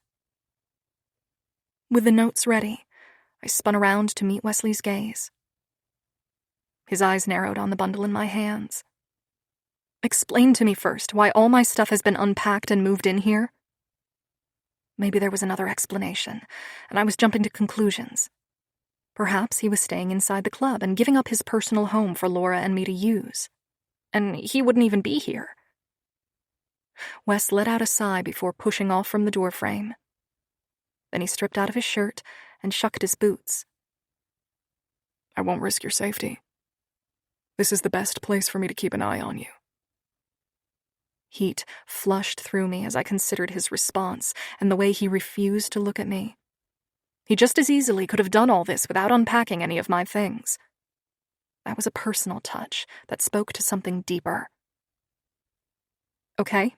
With the notes ready, I spun around to meet Wesley's gaze. His eyes narrowed on the bundle in my hands. Explain to me first why all my stuff has been unpacked and moved in here. Maybe there was another explanation, and I was jumping to conclusions. Perhaps he was staying inside the club and giving up his personal home for Laura and me to use. And he wouldn't even be here. Wes let out a sigh before pushing off from the doorframe. Then he stripped out of his shirt and shucked his boots. I won't risk your safety. This is the best place for me to keep an eye on you. Heat flushed through me as I considered his response and the way he refused to look at me. He just as easily could have done all this without unpacking any of my things. That was a personal touch that spoke to something deeper. Okay.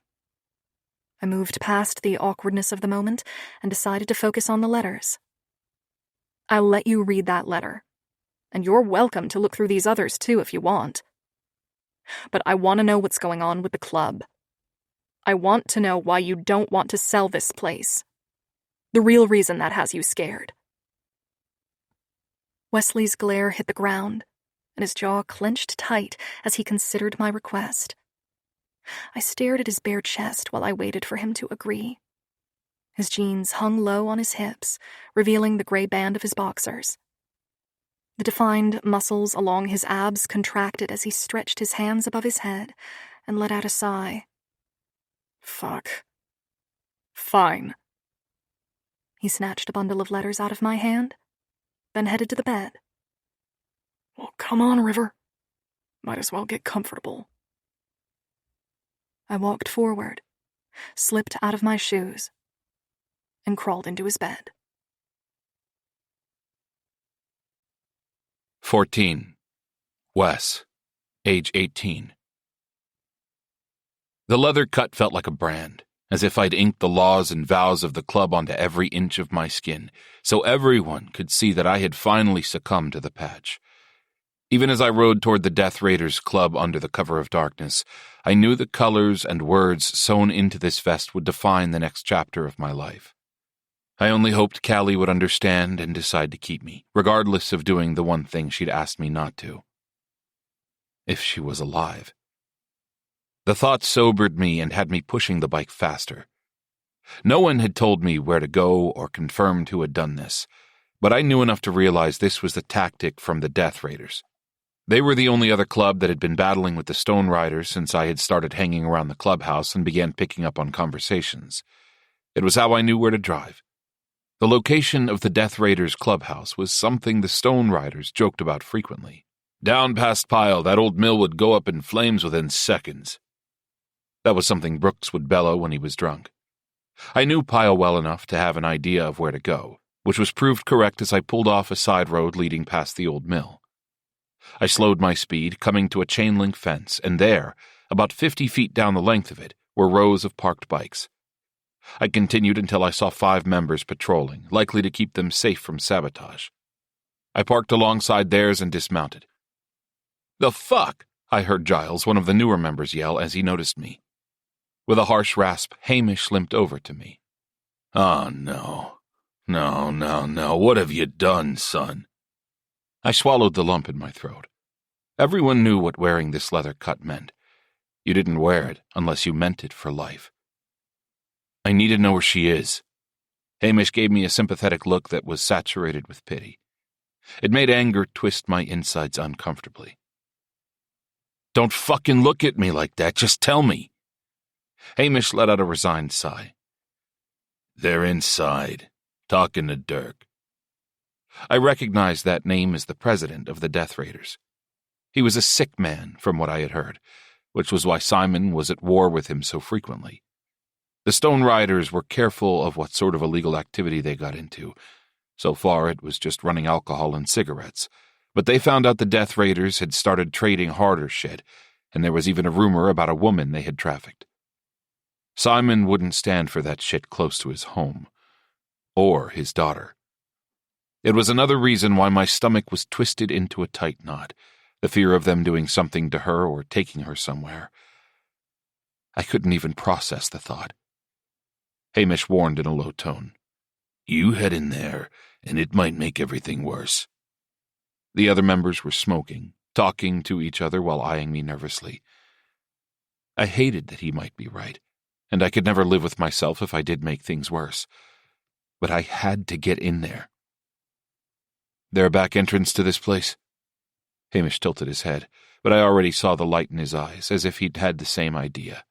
I moved past the awkwardness of the moment and decided to focus on the letters. I'll let you read that letter, and you're welcome to look through these others too if you want. But I want to know what's going on with the club. I want to know why you don't want to sell this place. The real reason that has you scared. Wesley's glare hit the ground, and his jaw clenched tight as he considered my request. I stared at his bare chest while I waited for him to agree. His jeans hung low on his hips, revealing the gray band of his boxers. The defined muscles along his abs contracted as he stretched his hands above his head and let out a sigh. Fuck. Fine. He snatched a bundle of letters out of my hand, then headed to the bed. Well, come on, River. Might as well get comfortable. I walked forward, slipped out of my shoes, and crawled into his bed. 14. Wes, age 18. The leather cut felt like a brand, as if I'd inked the laws and vows of the club onto every inch of my skin, so everyone could see that I had finally succumbed to the patch. Even as I rode toward the Death Raiders Club under the cover of darkness, I knew the colors and words sewn into this vest would define the next chapter of my life. I only hoped Callie would understand and decide to keep me, regardless of doing the one thing she'd asked me not to. If she was alive. The thought sobered me and had me pushing the bike faster. No one had told me where to go or confirmed who had done this, but I knew enough to realize this was the tactic from the Death Raiders. They were the only other club that had been battling with the Stone Riders since I had started hanging around the clubhouse and began picking up on conversations. It was how I knew where to drive. The location of the Death Raiders clubhouse was something the Stone Riders joked about frequently. Down past Pyle, that old mill would go up in flames within seconds. That was something Brooks would bellow when he was drunk. I knew Pyle well enough to have an idea of where to go, which was proved correct as I pulled off a side road leading past the old mill. I slowed my speed, coming to a chain-link fence, and there, about 50 feet down the length of it, were rows of parked bikes. I continued until I saw 5 members patrolling, likely to keep them safe from sabotage. I parked alongside theirs and dismounted. "The fuck?" I heard Giles, one of the newer members, yell as he noticed me. With a harsh rasp, Hamish limped over to me. "Oh, no. No. What have you done, son?" I swallowed the lump in my throat. Everyone knew what wearing this leather cut meant. You didn't wear it unless you meant it for life. "I need to know where she is." Hamish gave me a sympathetic look that was saturated with pity. It made anger twist my insides uncomfortably. "Don't fucking look at me like that, just tell me." Hamish let out a resigned sigh. "They're inside, talking to Dirk." I recognized that name as the president of the Death Raiders. He was a sick man, from what I had heard, which was why Simon was at war with him so frequently. The Stone Riders were careful of what sort of illegal activity they got into. So far, it was just running alcohol and cigarettes. But they found out the Death Raiders had started trading harder shit, and there was even a rumor about a woman they had trafficked. Simon wouldn't stand for that shit close to his home. Or his daughter. It was another reason why my stomach was twisted into a tight knot, the fear of them doing something to her or taking her somewhere. I couldn't even process the thought. Hamish warned in a low tone. "You head in there, and it might make everything worse." The other members were smoking, talking to each other while eyeing me nervously. I hated that he might be right, and I could never live with myself if I did make things worse. But I had to get in there. "There a back entrance to this place?" Hamish tilted his head, but I already saw the light in his eyes, as if he'd had the same idea.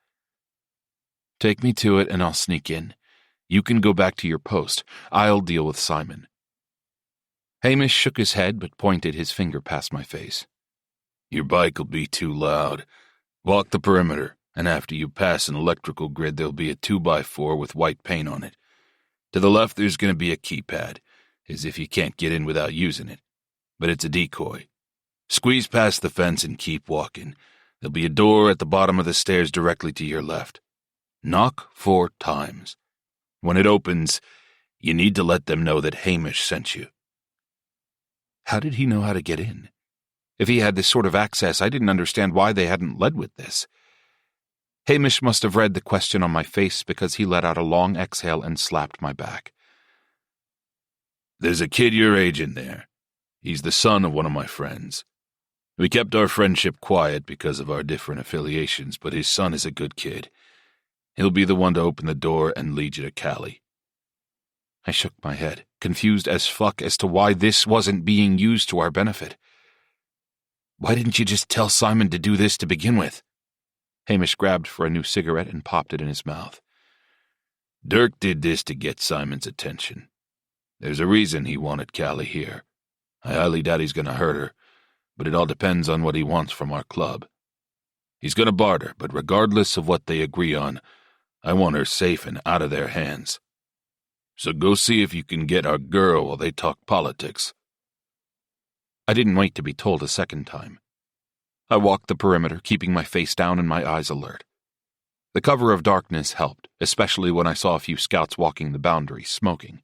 "Take me to it and I'll sneak in. You can go back to your post. I'll deal with Simon." Hamish shook his head but pointed his finger past my face. "Your bike'll be too loud. Walk the perimeter, and after you pass an electrical grid there'll be a 2x4 with white paint on it. To the left there's going to be a keypad, as if you can't get in without using it. But it's a decoy. Squeeze past the fence and keep walking. There'll be a door at the bottom of the stairs directly to your left. Knock 4 times. When it opens, you need to let them know that Hamish sent you." How did he know how to get in? If he had this sort of access, I didn't understand why they hadn't led with this. Hamish must have read the question on my face because he let out a long exhale and slapped my back. "There's a kid your age in there. He's the son of one of my friends. We kept our friendship quiet because of our different affiliations, but his son is a good kid. He'll be the one to open the door and lead you to Callie." I shook my head, confused as fuck as to why this wasn't being used to our benefit. Why didn't you just tell Simon to do this to begin with? Hamish grabbed for a new cigarette and popped it in his mouth. Dirk did this to get Simon's attention. There's a reason he wanted Callie here. I highly doubt he's gonna hurt her, but it all depends on what he wants from our club. He's gonna barter, but regardless of what they agree on, I want her safe and out of their hands. So go see if you can get our girl while they talk politics. I didn't wait to be told a second time. I walked the perimeter, keeping my face down and my eyes alert. The cover of darkness helped, especially when I saw a few scouts walking the boundary, smoking.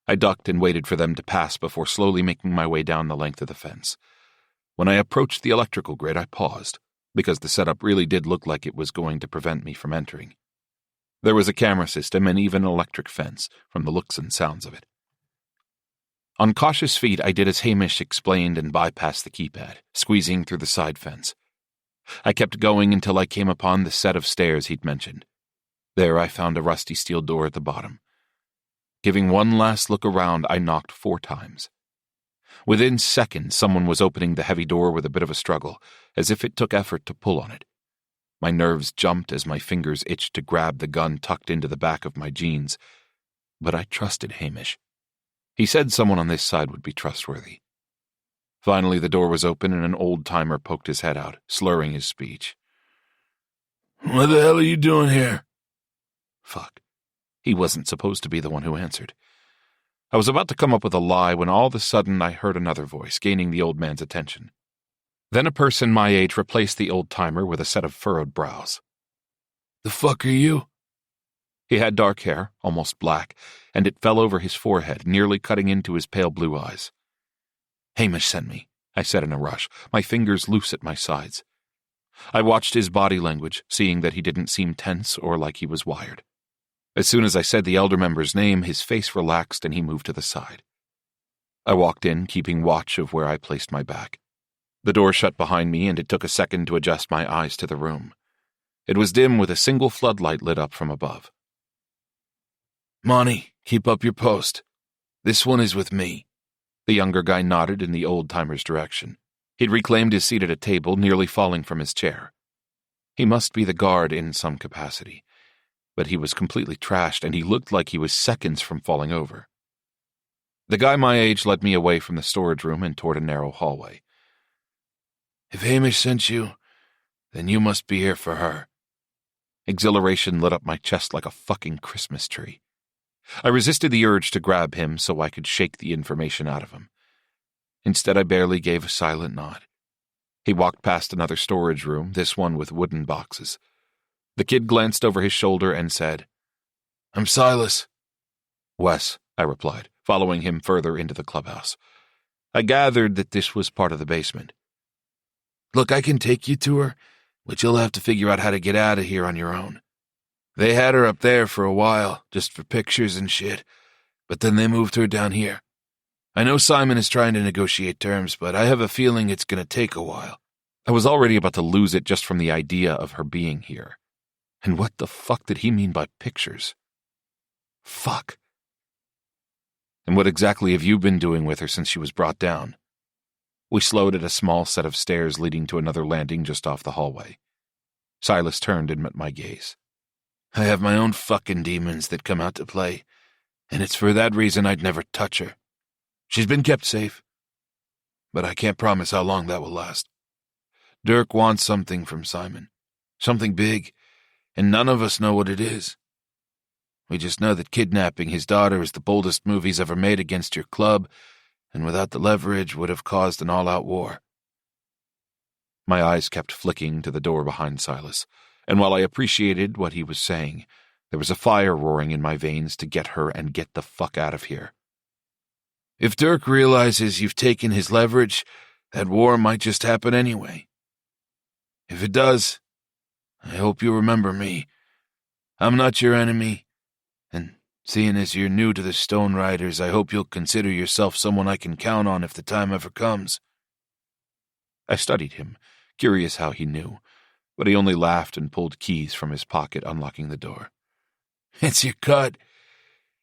I ducked and waited for them to pass before slowly making my way down the length of the fence. When I approached the electrical grid, I paused, because the setup really did look like it was going to prevent me from entering. There was a camera system and even an electric fence, from the looks and sounds of it. On cautious feet, I did as Hamish explained and bypassed the keypad, squeezing through the side fence. I kept going until I came upon the set of stairs he'd mentioned. There I found a rusty steel door at the bottom. Giving one last look around, I knocked 4 times. Within seconds, someone was opening the heavy door with a bit of a struggle, as if it took effort to pull on it. My nerves jumped as my fingers itched to grab the gun tucked into the back of my jeans, but I trusted Hamish. He said someone on this side would be trustworthy. Finally, the door was open and an old-timer poked his head out, slurring his speech. What the hell are you doing here? Fuck. He wasn't supposed to be the one who answered. I was about to come up with a lie when all of a sudden I heard another voice, gaining the old man's attention. Then a person my age replaced the old-timer with a set of furrowed brows. The fuck are you? He had dark hair, almost black, and it fell over his forehead, nearly cutting into his pale blue eyes. Hamish sent me, I said in a rush, my fingers loose at my sides. I watched his body language, seeing that he didn't seem tense or like he was wired. As soon as I said the elder member's name, his face relaxed and he moved to the side. I walked in, keeping watch of where I placed my back. The door shut behind me, and it took a second to adjust my eyes to the room. It was dim with a single floodlight lit up from above. Monty, keep up your post. This one is with me. The younger guy nodded in the old-timer's direction. He'd reclaimed his seat at a table, nearly falling from his chair. He must be the guard in some capacity, but he was completely trashed, and he looked like he was seconds from falling over. The guy my age led me away from the storage room and toward a narrow hallway. If Hamish sent you, then you must be here for her. Exhilaration lit up my chest like a fucking Christmas tree. I resisted the urge to grab him so I could shake the information out of him. Instead, I barely gave a silent nod. He walked past another storage room, this one with wooden boxes. The kid glanced over his shoulder and said, I'm Silas. Wes, I replied, following him further into the clubhouse. I gathered that this was part of the basement. Look, I can take you to her, but you'll have to figure out how to get out of here on your own. They had her up there for a while, just for pictures and shit, but then they moved her down here. I know Simon is trying to negotiate terms, but I have a feeling it's going to take a while. I was already about to lose it just from the idea of her being here. And what the fuck did he mean by pictures? Fuck. And what exactly have you been doing with her since she was brought down? We slowed at a small set of stairs leading to another landing just off the hallway. Silas turned and met my gaze. I have my own fucking demons that come out to play, and it's for that reason I'd never touch her. She's been kept safe, but I can't promise how long that will last. Dirk wants something from Simon, something big, and none of us know what it is. We just know that kidnapping his daughter is the boldest move he's ever made against your club, and without the leverage would have caused an all-out war. My eyes kept flicking to the door behind Silas, and while I appreciated what he was saying, there was a fire roaring in my veins to get her and get the fuck out of here. If Dirk realizes you've taken his leverage, that war might just happen anyway. If it does, I hope you remember me. I'm not your enemy, and seeing as you're new to the Stone Riders, I hope you'll consider yourself someone I can count on if the time ever comes. I studied him, curious how he knew, but he only laughed and pulled keys from his pocket, unlocking the door. It's your cut.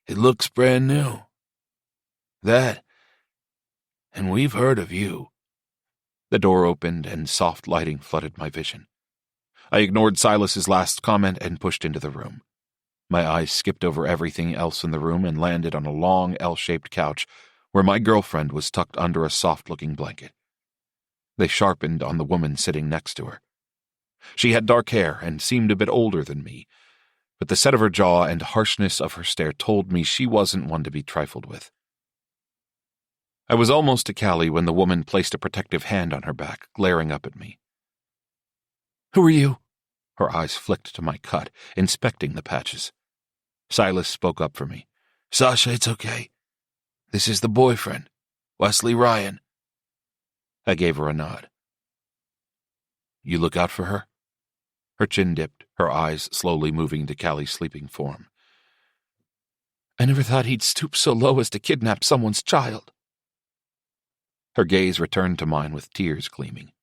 It looks brand new. That, and we've heard of you." The door opened and soft lighting flooded my vision. I ignored Silas's last comment and pushed into the room. My eyes skipped over everything else in the room and landed on a long L-shaped couch where my girlfriend was tucked under a soft-looking blanket. They sharpened on the woman sitting next to her. She had dark hair and seemed a bit older than me, but the set of her jaw and harshness of her stare told me she wasn't one to be trifled with. I was almost to Callie when the woman placed a protective hand on her back, glaring up at me. "Who are you?" Her eyes flicked to my cut, inspecting the patches. Silas spoke up for me. "Sasha, it's okay. This is the boyfriend, Wesley Ryan." I gave her a nod. "You look out for her?" Her chin dipped, her eyes slowly moving to Callie's sleeping form. "I never thought he'd stoop so low as to kidnap someone's child." Her gaze returned to mine with tears gleaming.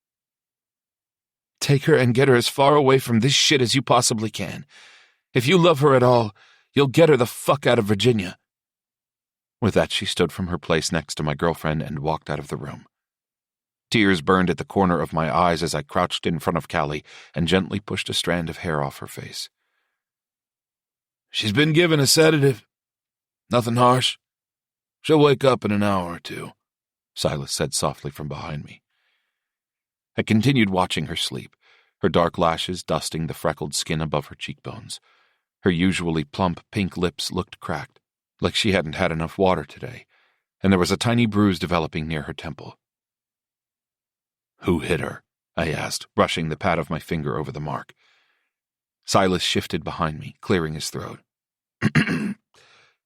"Take her and get her as far away from this shit as you possibly can. If you love her at all, you'll get her the fuck out of Virginia." With that, she stood from her place next to my girlfriend and walked out of the room. Tears burned at the corner of my eyes as I crouched in front of Callie and gently pushed a strand of hair off her face. "She's been given a sedative. Nothing harsh. She'll wake up in an hour or two," Silas said softly from behind me. I continued watching her sleep, her dark lashes dusting the freckled skin above her cheekbones. Her usually plump pink lips looked cracked, like she hadn't had enough water today, and there was a tiny bruise developing near her temple. "Who hit her?" I asked, brushing the pad of my finger over the mark. Silas shifted behind me, clearing his throat.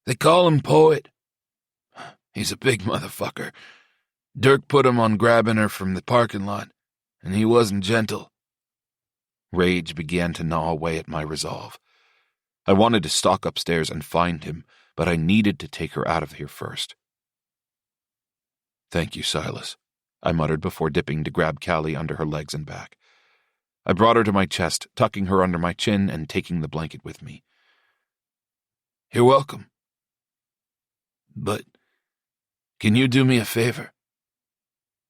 "They call him Poet. He's a big motherfucker. Dirk put him on grabbing her from the parking lot, and he wasn't gentle." Rage began to gnaw away at my resolve. I wanted to stalk upstairs and find him, but I needed to take her out of here first. "Thank you, Silas," I muttered before dipping to grab Callie under her legs and back. I brought her to my chest, tucking her under my chin and taking the blanket with me. "You're welcome. But can you do me a favor?"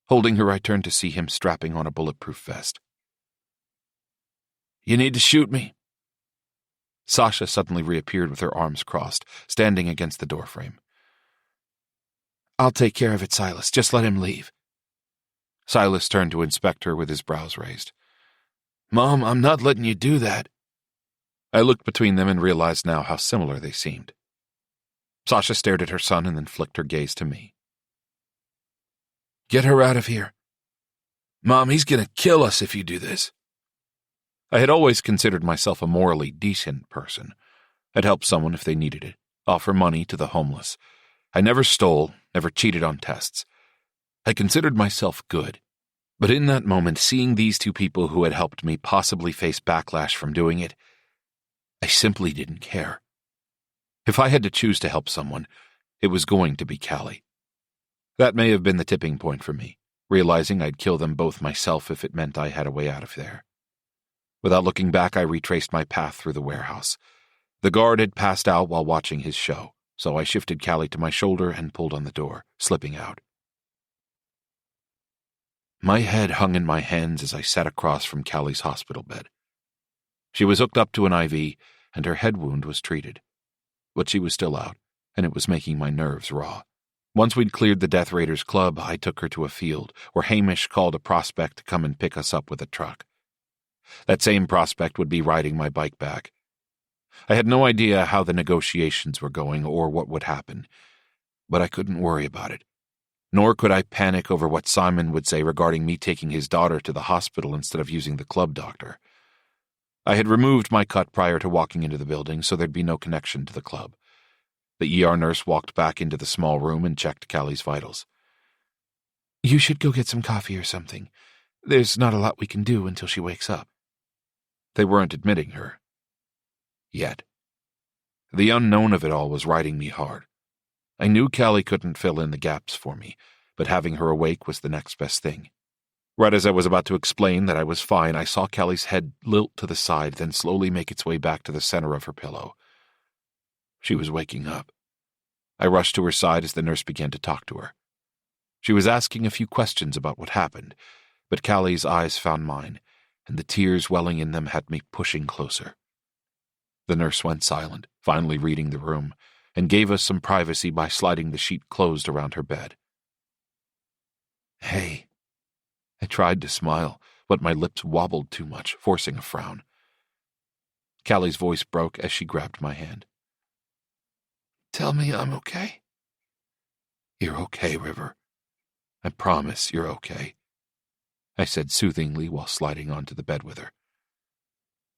Holding her, I turned to see him strapping on a bulletproof vest. "You need to shoot me." Sasha suddenly reappeared with her arms crossed, standing against the doorframe. "I'll take care of it, Silas. Just let him leave." Silas turned to inspect her with his brows raised. "Mom, I'm not letting you do that." I looked between them and realized now how similar they seemed. Sasha stared at her son and then flicked her gaze to me. "Get her out of here. Mom, he's gonna kill us if you do this." I had always considered myself a morally decent person. I'd help someone if they needed it, offer money to the homeless. I never stole, never cheated on tests. I considered myself good. But in that moment, seeing these two people who had helped me possibly face backlash from doing it, I simply didn't care. If I had to choose to help someone, it was going to be Callie. That may have been the tipping point for me, realizing I'd kill them both myself if it meant I had a way out of there. Without looking back, I retraced my path through the warehouse. The guard had passed out while watching his show, so I shifted Callie to my shoulder and pulled on the door, slipping out. My head hung in my hands as I sat across from Callie's hospital bed. She was hooked up to an IV, and her head wound was treated. But she was still out, and it was making my nerves raw. Once we'd cleared the Death Raiders Club, I took her to a field, where Hamish called a prospect to come and pick us up with a truck. That same prospect would be riding my bike back. I had no idea how the negotiations were going or what would happen, but I couldn't worry about it. Nor could I panic over what Simon would say regarding me taking his daughter to the hospital instead of using the club doctor. I had removed my cut prior to walking into the building, so there'd be no connection to the club. The ER nurse walked back into the small room and checked Callie's vitals. "You should go get some coffee or something. There's not a lot we can do until she wakes up." They weren't admitting her. Yet. The unknown of it all was riding me hard. I knew Callie couldn't fill in the gaps for me, but having her awake was the next best thing. Right as I was about to explain that I was fine, I saw Callie's head lilt to the side, then slowly make its way back to the center of her pillow. She was waking up. I rushed to her side as the nurse began to talk to her. She was asking a few questions about what happened, but Callie's eyes found mine, and the tears welling in them had me pushing closer. The nurse went silent, finally reading the room, and gave us some privacy by sliding the sheet closed around her bed. "Hey." I tried to smile, but my lips wobbled too much, forcing a frown. Callie's voice broke as she grabbed my hand. "Tell me I'm okay." "You're okay, River. I promise you're okay," I said soothingly while sliding onto the bed with her.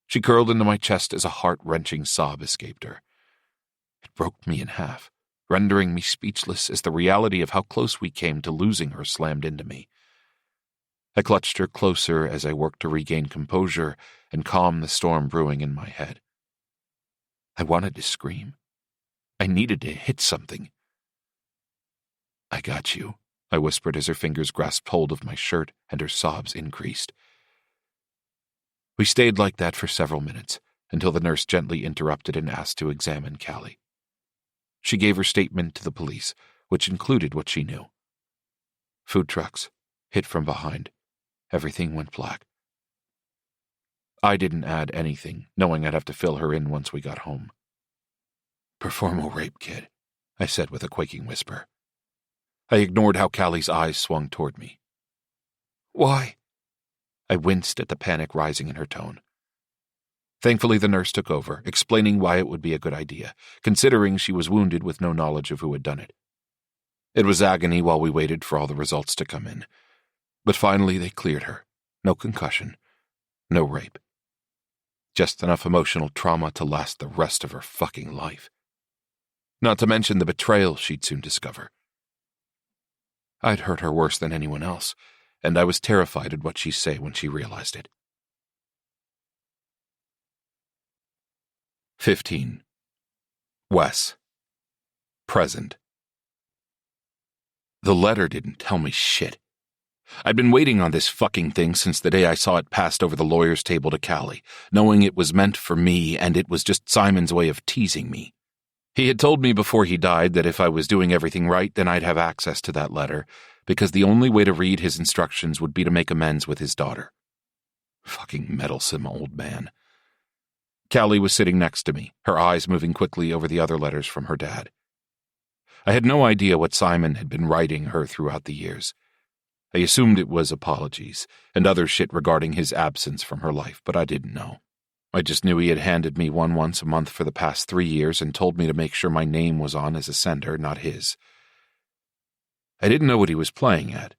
She curled into my chest as a heart-wrenching sob escaped her. It broke me in half, rendering me speechless as the reality of how close we came to losing her slammed into me. I clutched her closer as I worked to regain composure and calm the storm brewing in my head. I wanted to scream. I needed to hit something. "I got you," I whispered as her fingers grasped hold of my shirt and her sobs increased. We stayed like that for several minutes, until the nurse gently interrupted and asked to examine Callie. She gave her statement to the police, which included what she knew. Food trucks, hit from behind. Everything went black. I didn't add anything, knowing I'd have to fill her in once we got home. "Performal rape, kid," I said with a quaking whisper. I ignored how Callie's eyes swung toward me. "Why?" I winced at the panic rising in her tone. Thankfully, the nurse took over, explaining why it would be a good idea, considering she was wounded with no knowledge of who had done it. It was agony while we waited for all the results to come in. But finally they cleared her. No concussion. No rape. Just enough emotional trauma to last the rest of her fucking life. Not to mention the betrayal she'd soon discover. I'd hurt her worse than anyone else, and I was terrified at what she'd say when she realized it. 15. Wes. Present. The letter didn't tell me shit. I'd been waiting on this fucking thing since the day I saw it passed over the lawyer's table to Callie, knowing it was meant for me and it was just Simon's way of teasing me. He had told me before he died that if I was doing everything right, then I'd have access to that letter, because the only way to read his instructions would be to make amends with his daughter. Fucking meddlesome old man. Callie was sitting next to me, her eyes moving quickly over the other letters from her dad. I had no idea what Simon had been writing her throughout the years. I assumed it was apologies and other shit regarding his absence from her life, but I didn't know. I just knew he had handed me one once a month for the past 3 years and told me to make sure my name was on as a sender, not his. I didn't know what he was playing at,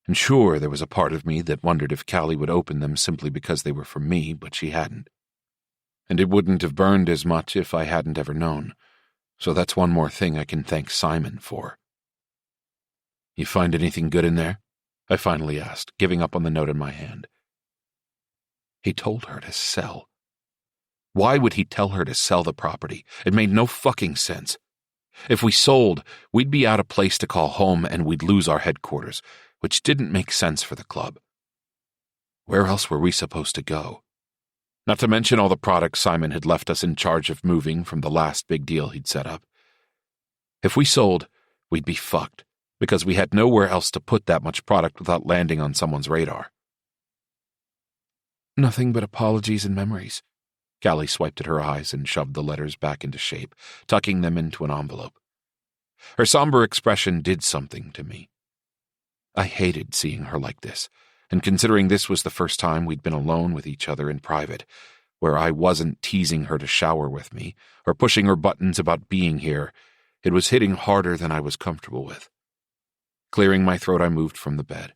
and sure, there was a part of me that wondered if Callie would open them simply because they were from me, but she hadn't. And it wouldn't have burned as much if I hadn't ever known, so that's one more thing I can thank Simon for. "You find anything good in there?" I finally asked, giving up on the note in my hand. He told her to sell. Why would he tell her to sell the property? It made no fucking sense. If we sold, we'd be out of place to call home and we'd lose our headquarters, which didn't make sense for the club. Where else were we supposed to go? Not to mention all the products Simon had left us in charge of moving from the last big deal he'd set up. If we sold, we'd be fucked, because we had nowhere else to put that much product without landing on someone's radar. "Nothing but apologies and memories." Callie swiped at her eyes and shoved the letters back into shape, tucking them into an envelope. Her somber expression did something to me. I hated seeing her like this, and considering this was the first time we'd been alone with each other in private, where I wasn't teasing her to shower with me or pushing her buttons about being here, it was hitting harder than I was comfortable with. Clearing my throat, I moved from the bed.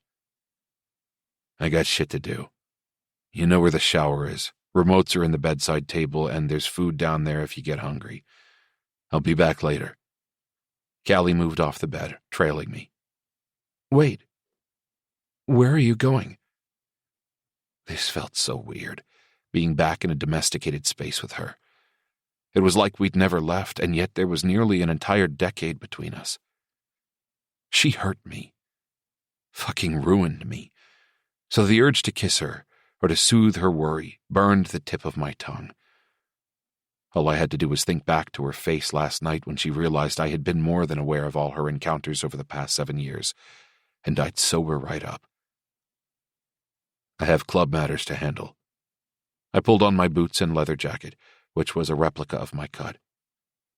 "I got shit to do. You know where the shower is. Remotes are in the bedside table, and there's food down there if you get hungry. I'll be back later." Callie moved off the bed, trailing me. "Wait. Where are you going?" This felt so weird, being back in a domesticated space with her. It was like we'd never left, and yet there was nearly an entire decade between us. She hurt me. Fucking ruined me. So the urge to kiss her, or to soothe her worry, burned the tip of my tongue. All I had to do was think back to her face last night when she realized I had been more than aware of all her encounters over the past 7 years, and I'd sober right up. I have club matters to handle. I pulled on my boots and leather jacket, which was a replica of my cut.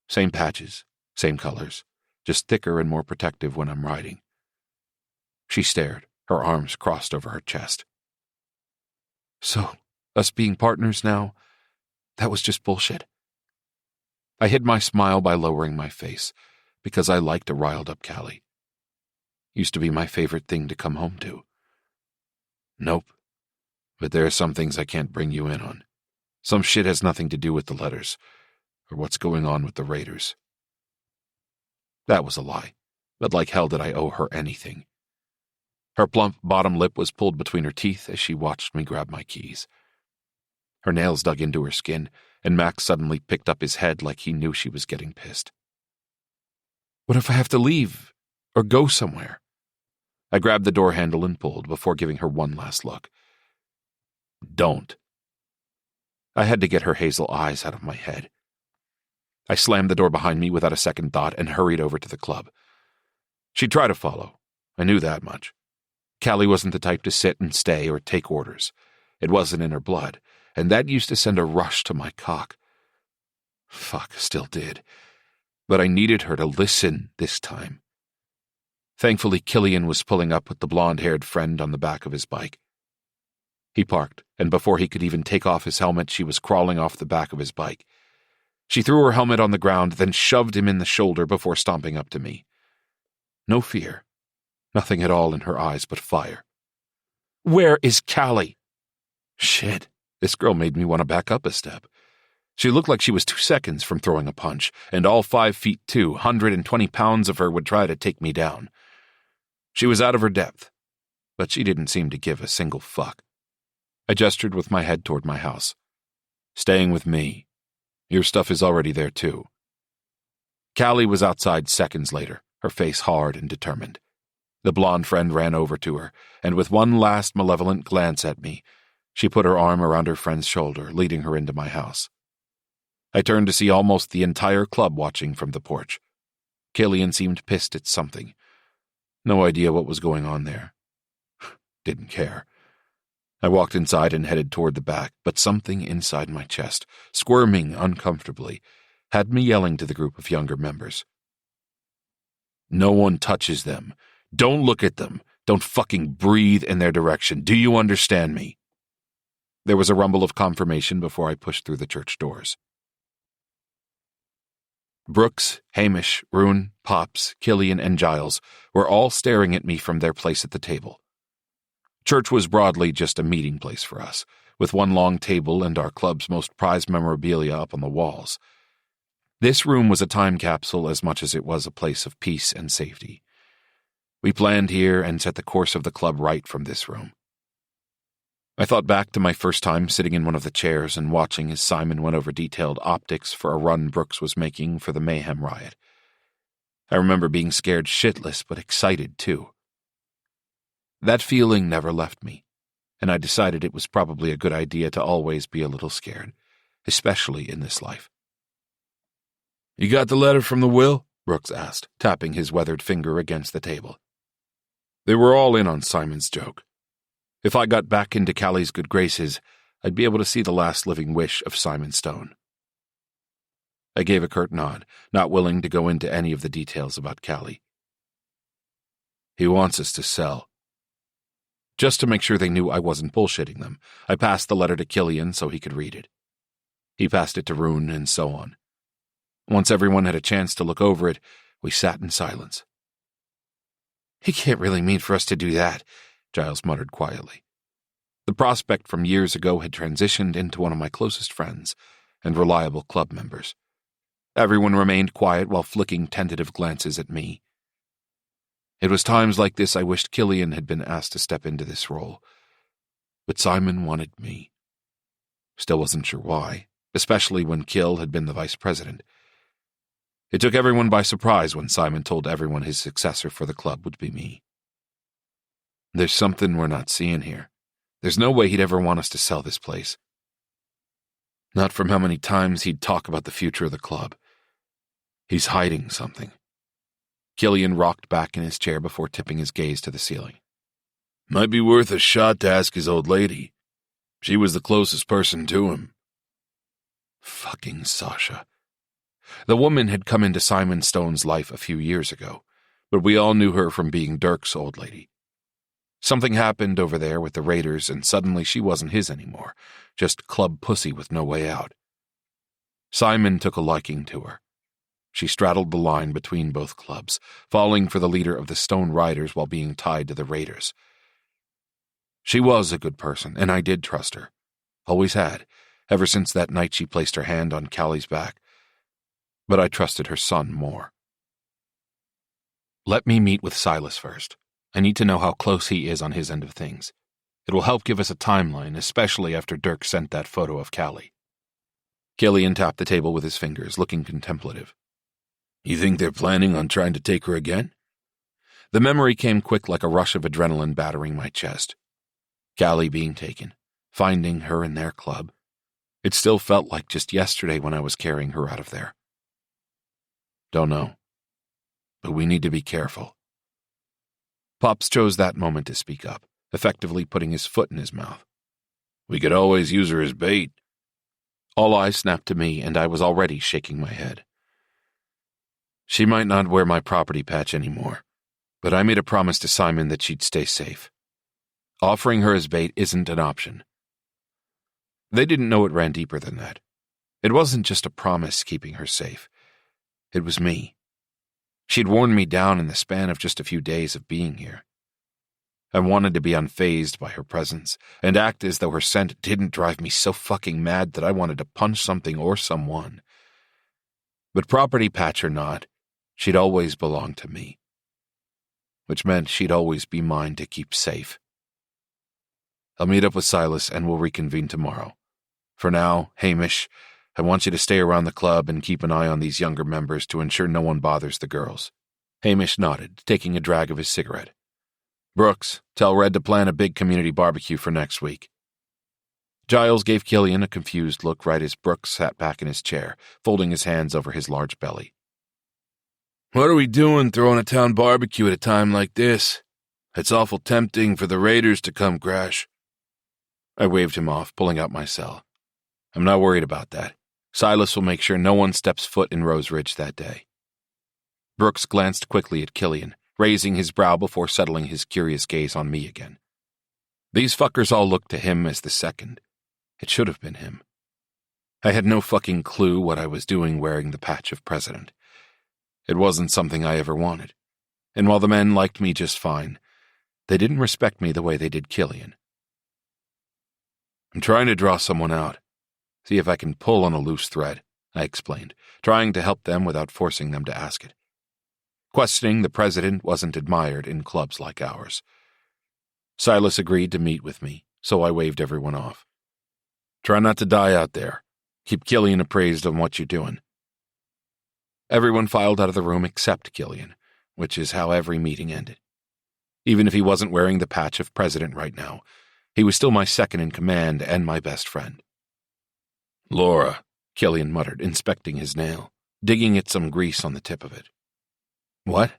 Same patches, same colors, just thicker and more protective when I'm riding. She stared, her arms crossed over her chest. So, us being partners now, that was just bullshit? I hid my smile by lowering my face, because I liked a riled-up Callie. Used to be my favorite thing to come home to. Nope. But there are some things I can't bring you in on. Some shit has nothing to do with the letters, or what's going on with the Raiders. That was a lie, but like hell did I owe her anything. Her plump bottom lip was pulled between her teeth as she watched me grab my keys. Her nails dug into her skin, and Max suddenly picked up his head like he knew she was getting pissed. What if I have to leave, or go somewhere? I grabbed the door handle and pulled before giving her one last look. Don't. I had to get her hazel eyes out of my head. I slammed the door behind me without a second thought and hurried over to the club. She'd try to follow. I knew that much. Callie wasn't the type to sit and stay or take orders. It wasn't in her blood, and that used to send a rush to my cock. Fuck, still did. But I needed her to listen this time. Thankfully, Killian was pulling up with the blonde-haired friend on the back of his bike. He parked, and before he could even take off his helmet, she was crawling off the back of his bike. She threw her helmet on the ground, then shoved him in the shoulder before stomping up to me. No fear. Nothing at all in her eyes but fire. Where is Callie? Shit, this girl made me want to back up a step. She looked like she was 2 seconds from throwing a punch, and all 5'2", 120 pounds of her would try to take me down. She was out of her depth, but she didn't seem to give a single fuck. I gestured with my head toward my house. Staying with me. Your stuff is already there too. Callie was outside seconds later, her face hard and determined. The blonde friend ran over to her, and with one last malevolent glance at me, she put her arm around her friend's shoulder, leading her into my house. I turned to see almost the entire club watching from the porch. Killian seemed pissed at something. No idea what was going on there. Didn't care. I walked inside and headed toward the back, but something inside my chest, squirming uncomfortably, had me yelling to the group of younger members. No one touches them. Don't look at them. Don't fucking breathe in their direction. Do you understand me? There was a rumble of confirmation before I pushed through the church doors. Brooks, Hamish, Rune, Pops, Killian, and Giles were all staring at me from their place at the table. Church was broadly just a meeting place for us, with one long table and our club's most prized memorabilia up on the walls. This room was a time capsule as much as it was a place of peace and safety. We planned here and set the course of the club right from this room. I thought back to my first time sitting in one of the chairs and watching as Simon went over detailed optics for a run Brooks was making for the Mayhem riot. I remember being scared shitless but excited too. That feeling never left me, and I decided it was probably a good idea to always be a little scared, especially in this life. You got the letter from the will? Brooks asked, tapping his weathered finger against the table. They were all in on Simon's joke. If I got back into Callie's good graces, I'd be able to see the last living wish of Simon Stone. I gave a curt nod, not willing to go into any of the details about Callie. He wants us to sell. Just to make sure they knew I wasn't bullshitting them, I passed the letter to Killian so he could read it. He passed it to Rune, and so on. Once everyone had a chance to look over it, we sat in silence. He can't really mean for us to do that, Giles muttered quietly. The prospect from years ago had transitioned into one of my closest friends and reliable club members. Everyone remained quiet while flicking tentative glances at me. It was times like this I wished Killian had been asked to step into this role. But Simon wanted me. Still wasn't sure why, especially when Kill had been the vice president. It took everyone by surprise when Simon told everyone his successor for the club would be me. There's something we're not seeing here. There's no way he'd ever want us to sell this place. Not from how many times he'd talk about the future of the club. He's hiding something. Killian rocked back in his chair before tipping his gaze to the ceiling. Might be worth a shot to ask his old lady. She was the closest person to him. Fucking Sasha. The woman had come into Simon Stone's life a few years ago, but we all knew her from being Dirk's old lady. Something happened over there with the Raiders, and suddenly she wasn't his anymore, just club pussy with no way out. Simon took a liking to her. She straddled the line between both clubs, falling for the leader of the Stone Riders while being tied to the Raiders. She was a good person, and I did trust her. Always had, ever since that night she placed her hand on Callie's back. But I trusted her son more. Let me meet with Silas first. I need to know how close he is on his end of things. It will help give us a timeline, especially after Dirk sent that photo of Callie. Killian tapped the table with his fingers, looking contemplative. You think they're planning on trying to take her again? The memory came quick like a rush of adrenaline battering my chest. Callie being taken, finding her in their club. It still felt like just yesterday when I was carrying her out of there. Don't know. But we need to be careful. Pops chose that moment to speak up, effectively putting his foot in his mouth. We could always use her as bait. All eyes snapped to me, and I was already shaking my head. She might not wear my property patch anymore, but I made a promise to Simon that she'd stay safe. Offering her as bait isn't an option. They didn't know it ran deeper than that. It wasn't just a promise keeping her safe. It was me. She'd worn me down in the span of just a few days of being here. I wanted to be unfazed by her presence and act as though her scent didn't drive me so fucking mad that I wanted to punch something or someone. But property patch or not, she'd always belong to me. Which meant she'd always be mine to keep safe. I'll meet up with Silas and we'll reconvene tomorrow. For now, Hamish, I want you to stay around the club and keep an eye on these younger members to ensure no one bothers the girls. Hamish nodded, taking a drag of his cigarette. Brooks, tell Red to plan a big community barbecue for next week. Giles gave Killian a confused look right as Brooks sat back in his chair, folding his hands over his large belly. What are we doing throwing a town barbecue at a time like this? It's awful tempting for the Raiders to come crash. I waved him off, pulling out my cell. I'm not worried about that. Silas will make sure no one steps foot in Rose Ridge that day. Brooks glanced quickly at Killian, raising his brow before settling his curious gaze on me again. These fuckers all looked to him as the second. It should have been him. I had no fucking clue what I was doing wearing the patch of president. It wasn't something I ever wanted. And while the men liked me just fine, they didn't respect me the way they did Killian. I'm trying to draw someone out. See if I can pull on a loose thread, I explained, trying to help them without forcing them to ask it. Questioning the president wasn't admired in clubs like ours. Silas agreed to meet with me, so I waved everyone off. Try not to die out there. Keep Killian appraised on what you're doing. Everyone filed out of the room except Killian, which is how every meeting ended. Even if he wasn't wearing the patch of president right now, he was still my second in command and my best friend. Laura, Killian muttered, inspecting his nail, digging at some grease on the tip of it. What?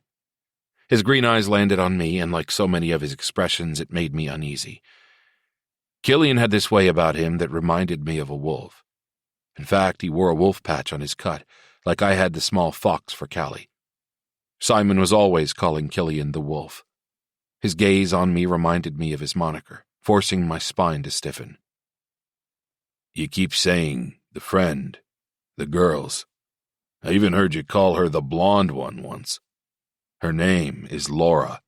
His green eyes landed on me, and like so many of his expressions, it made me uneasy. Killian had this way about him that reminded me of a wolf. In fact, he wore a wolf patch on his cut, like I had the small fox for Callie. Simon was always calling Killian the wolf. His gaze on me reminded me of his moniker, forcing my spine to stiffen. You keep saying the friend, the girls. I even heard you call her the blonde one once. Her name is Laura.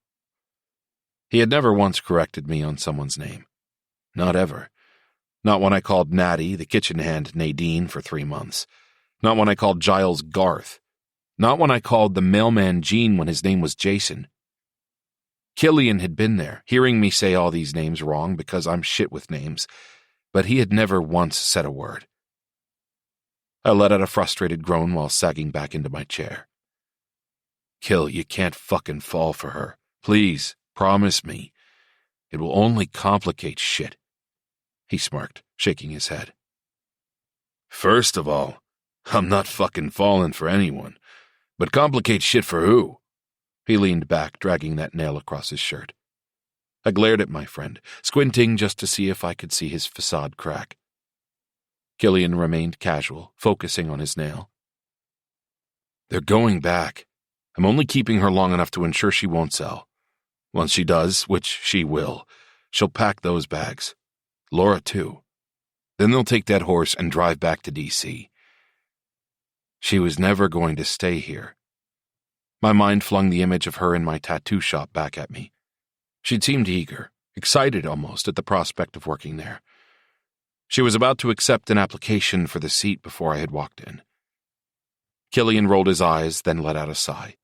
He had never once corrected me on someone's name. Not ever. Not when I called Natty, the kitchen hand, Nadine for 3 months. Not when I called Giles Garth. Not when I called the mailman Gene when his name was Jason. Killian had been there, hearing me say all these names wrong because I'm shit with names, but he had never once said a word. I let out a frustrated groan while sagging back into my chair. Kill, you can't fucking fall for her. Please, promise me. It will only complicate shit. He smirked, shaking his head. First of all, I'm not fucking falling for anyone. But complicate shit for who? He leaned back, dragging that nail across his shirt. I glared at my friend, squinting just to see if I could see his facade crack. Killian remained casual, focusing on his nail. They're going back. I'm only keeping her long enough to ensure she won't sell. Once she does, which she will, she'll pack those bags. Laura, too. Then they'll take that horse and drive back to D.C. She was never going to stay here. My mind flung the image of her in my tattoo shop back at me. She'd seemed eager, excited almost at the prospect of working there. She was about to accept an application for the seat before I had walked in. Killian rolled his eyes, then let out a sigh.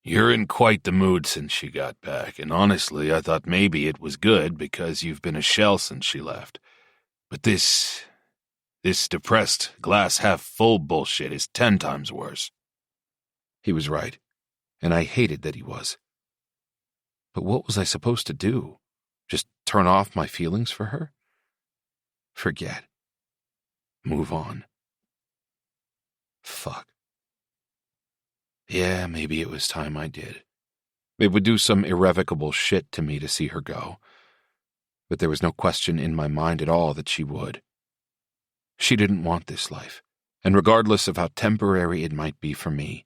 You're in quite the mood since she got back, and honestly, I thought maybe it was good because you've been a shell since she left. But this depressed, glass-half-full bullshit is 10 times worse. He was right, and I hated that he was. But what was I supposed to do? Just turn off my feelings for her? Forget. Move on. Fuck. Yeah, maybe it was time I did. It would do some irrevocable shit to me to see her go. But there was no question in my mind at all that she would. She didn't want this life, and regardless of how temporary it might be for me,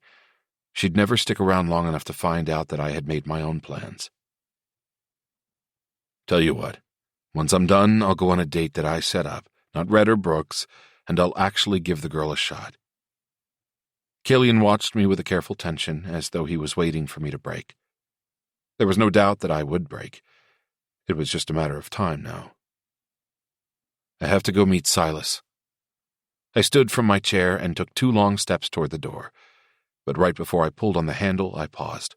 she'd never stick around long enough to find out that I had made my own plans. Tell you what, once I'm done, I'll go on a date that I set up, not Red or Brooks, and I'll actually give the girl a shot. Killian watched me with a careful tension, as though he was waiting for me to break. There was no doubt that I would break. It was just a matter of time now. I have to go meet Silas. I stood from my chair and took 2 long steps toward the door, but right before I pulled on the handle, I paused.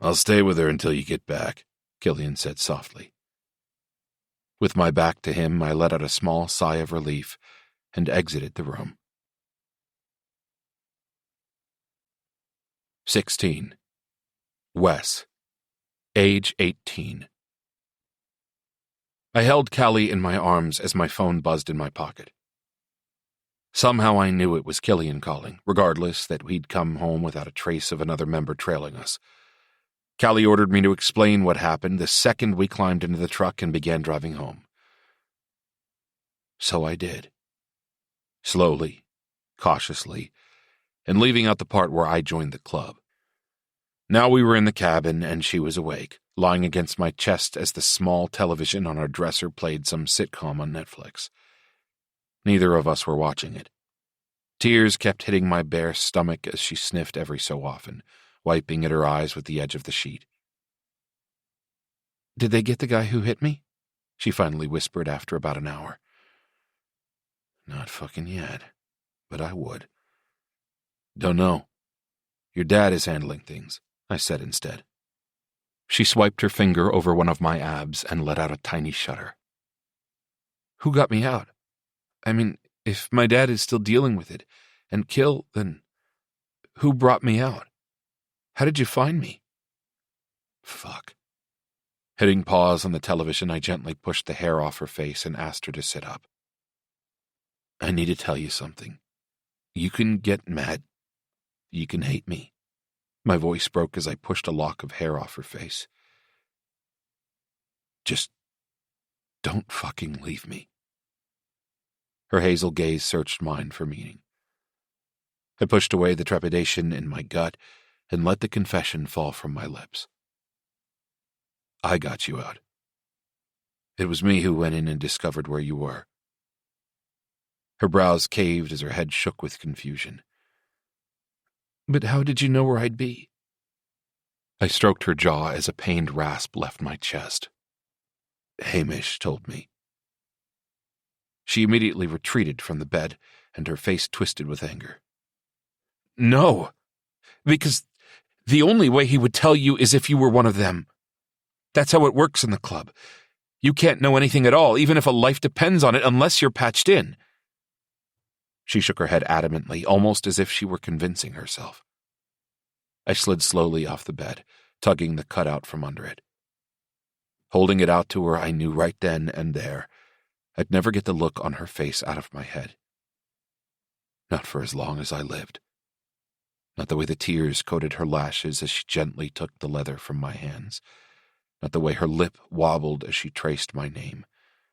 I'll stay with her until you get back, Killian said softly. With my back to him, I let out a small sigh of relief and exited the room. 16. Wes. Age 18. I held Callie in my arms as my phone buzzed in my pocket. Somehow I knew it was Killian calling, regardless that we'd come home without a trace of another member trailing us. Callie ordered me to explain what happened the second we climbed into the truck and began driving home. So I did. Slowly, cautiously, and leaving out the part where I joined the club. Now we were in the cabin, and she was awake, lying against my chest as the small television on our dresser played some sitcom on Netflix. Neither of us were watching it. Tears kept hitting my bare stomach as she sniffed every so often, wiping at her eyes with the edge of the sheet. "Did they get the guy who hit me?" she finally whispered after about an hour. "Not fucking yet, but I would." "Don't know. Your dad is handling things," I said instead. She swiped her finger over one of my abs and let out a tiny shudder. "Who got me out? I mean, if my dad is still dealing with it and Kill, then who brought me out? How did you find me?" Fuck. Hitting pause on the television, I gently pushed the hair off her face and asked her to sit up. "I need to tell you something. You can get mad. You can hate me." My voice broke as I pushed a lock of hair off her face. "Just don't fucking leave me." Her hazel gaze searched mine for meaning. I pushed away the trepidation in my gut and let the confession fall from my lips. "I got you out. It was me who went in and discovered where you were." Her brows caved as her head shook with confusion. "But how did you know where I'd be?" I stroked her jaw as a pained rasp left my chest. "Hamish told me." She immediately retreated from the bed, and her face twisted with anger. "No, because the only way he would tell you is if you were one of them. That's how it works in the club. You can't know anything at all, even if a life depends on it, unless you're patched in." She shook her head adamantly, almost as if she were convincing herself. I slid slowly off the bed, tugging the cutout from under it. Holding it out to her, I knew right then and there I'd never get the look on her face out of my head. Not for as long as I lived. Not the way the tears coated her lashes as she gently took the leather from my hands. Not the way her lip wobbled as she traced my name.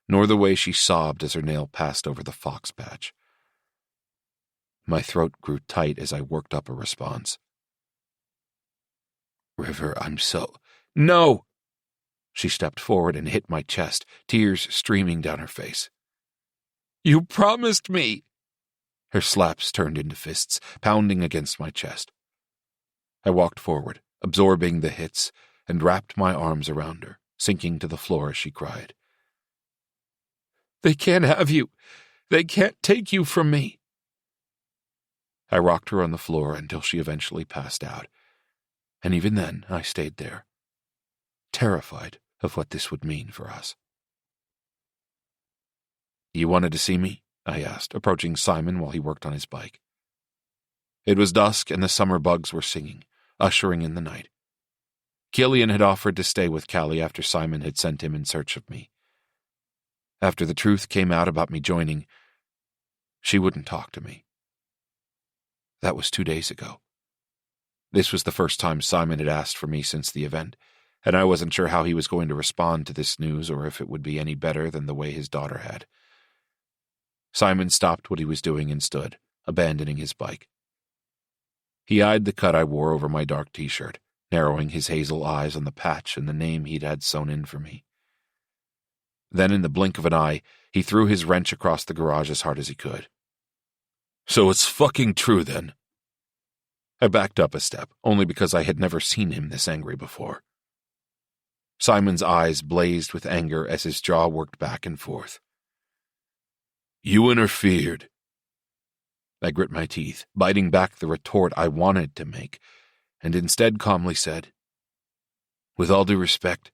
Nor the way she sobbed as her nail passed over the fox patch. My throat grew tight as I worked up a response. River, I'm so... No! She stepped forward and hit my chest, tears streaming down her face. You promised me! Her slaps turned into fists, pounding against my chest. I walked forward, absorbing the hits, and wrapped my arms around her, sinking to the floor as she cried. They can't have you. They can't take you from me. I rocked her on the floor until she eventually passed out, and even then I stayed there, terrified of what this would mean for us. You wanted to see me? I asked, approaching Simon while he worked on his bike. It was dusk and the summer bugs were singing, ushering in the night. Killian had offered to stay with Callie after Simon had sent him in search of me. After the truth came out about me joining, she wouldn't talk to me. That was 2 days ago. This was the first time Simon had asked for me since the event, and I wasn't sure how he was going to respond to this news or if it would be any better than the way his daughter had. Simon stopped what he was doing and stood, abandoning his bike. He eyed the cut I wore over my dark t-shirt, narrowing his hazel eyes on the patch and the name he'd had sewn in for me. Then, in the blink of an eye, he threw his wrench across the garage as hard as he could. So it's fucking true, then. I backed up a step, only because I had never seen him this angry before. Simon's eyes blazed with anger as his jaw worked back and forth. You interfered. I grit my teeth, biting back the retort I wanted to make, and instead calmly said, With all due respect,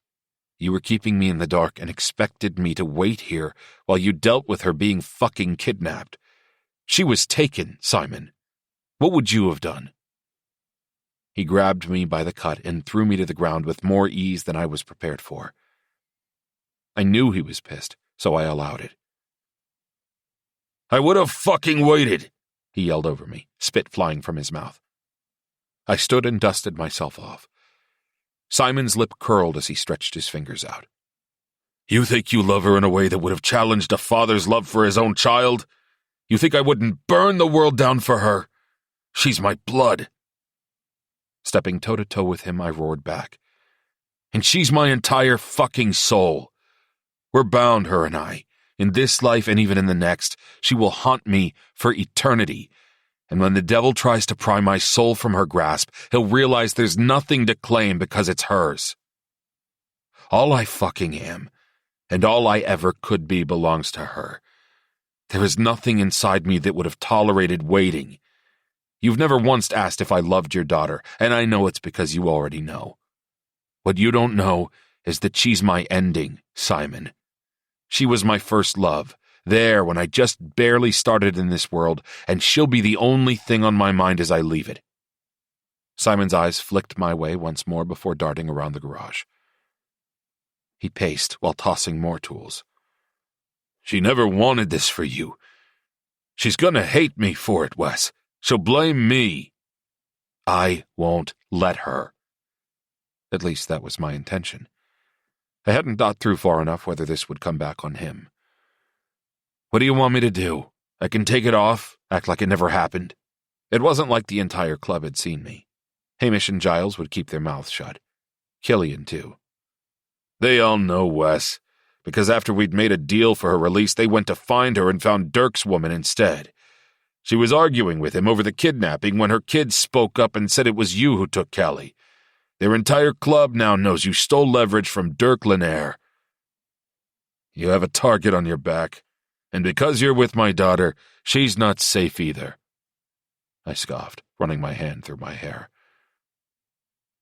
you were keeping me in the dark and expected me to wait here while you dealt with her being fucking kidnapped. She was taken, Simon. What would you have done? He grabbed me by the cut and threw me to the ground with more ease than I was prepared for. I knew he was pissed, so I allowed it. I would have fucking waited, he yelled over me, spit flying from his mouth. I stood and dusted myself off. Simon's lip curled as he stretched his fingers out. You think you love her in a way that would have challenged a father's love for his own child? You think I wouldn't burn the world down for her? She's my blood. Stepping toe-to-toe with him, I roared back. And she's my entire fucking soul. We're bound, her and I. In this life and even in the next, she will haunt me for eternity. And when the devil tries to pry my soul from her grasp, he'll realize there's nothing to claim because it's hers. All I fucking am, and all I ever could be, belongs to her. There is nothing inside me that would have tolerated waiting. You've never once asked if I loved your daughter, and I know it's because you already know. What you don't know is that she's my ending, Simon. She was my first love, there when I just barely started in this world, and she'll be the only thing on my mind as I leave it. Simon's eyes flicked my way once more before darting around the garage. He paced while tossing more tools. She never wanted this for you. She's gonna hate me for it, Wes. She'll blame me. I won't let her. At least that was my intention. I hadn't thought through far enough whether this would come back on him. What do you want me to do? I can take it off, act like it never happened. It wasn't like the entire club had seen me. Hamish and Giles would keep their mouths shut. Killian, too. They all know, Wes, because after we'd made a deal for her release, they went to find her and found Dirk's woman instead. She was arguing with him over the kidnapping when her kids spoke up and said it was you who took Callie. Their entire club now knows you stole leverage from Dirk Lanier. You have a target on your back, and because you're with my daughter, she's not safe either. I scoffed, running my hand through my hair.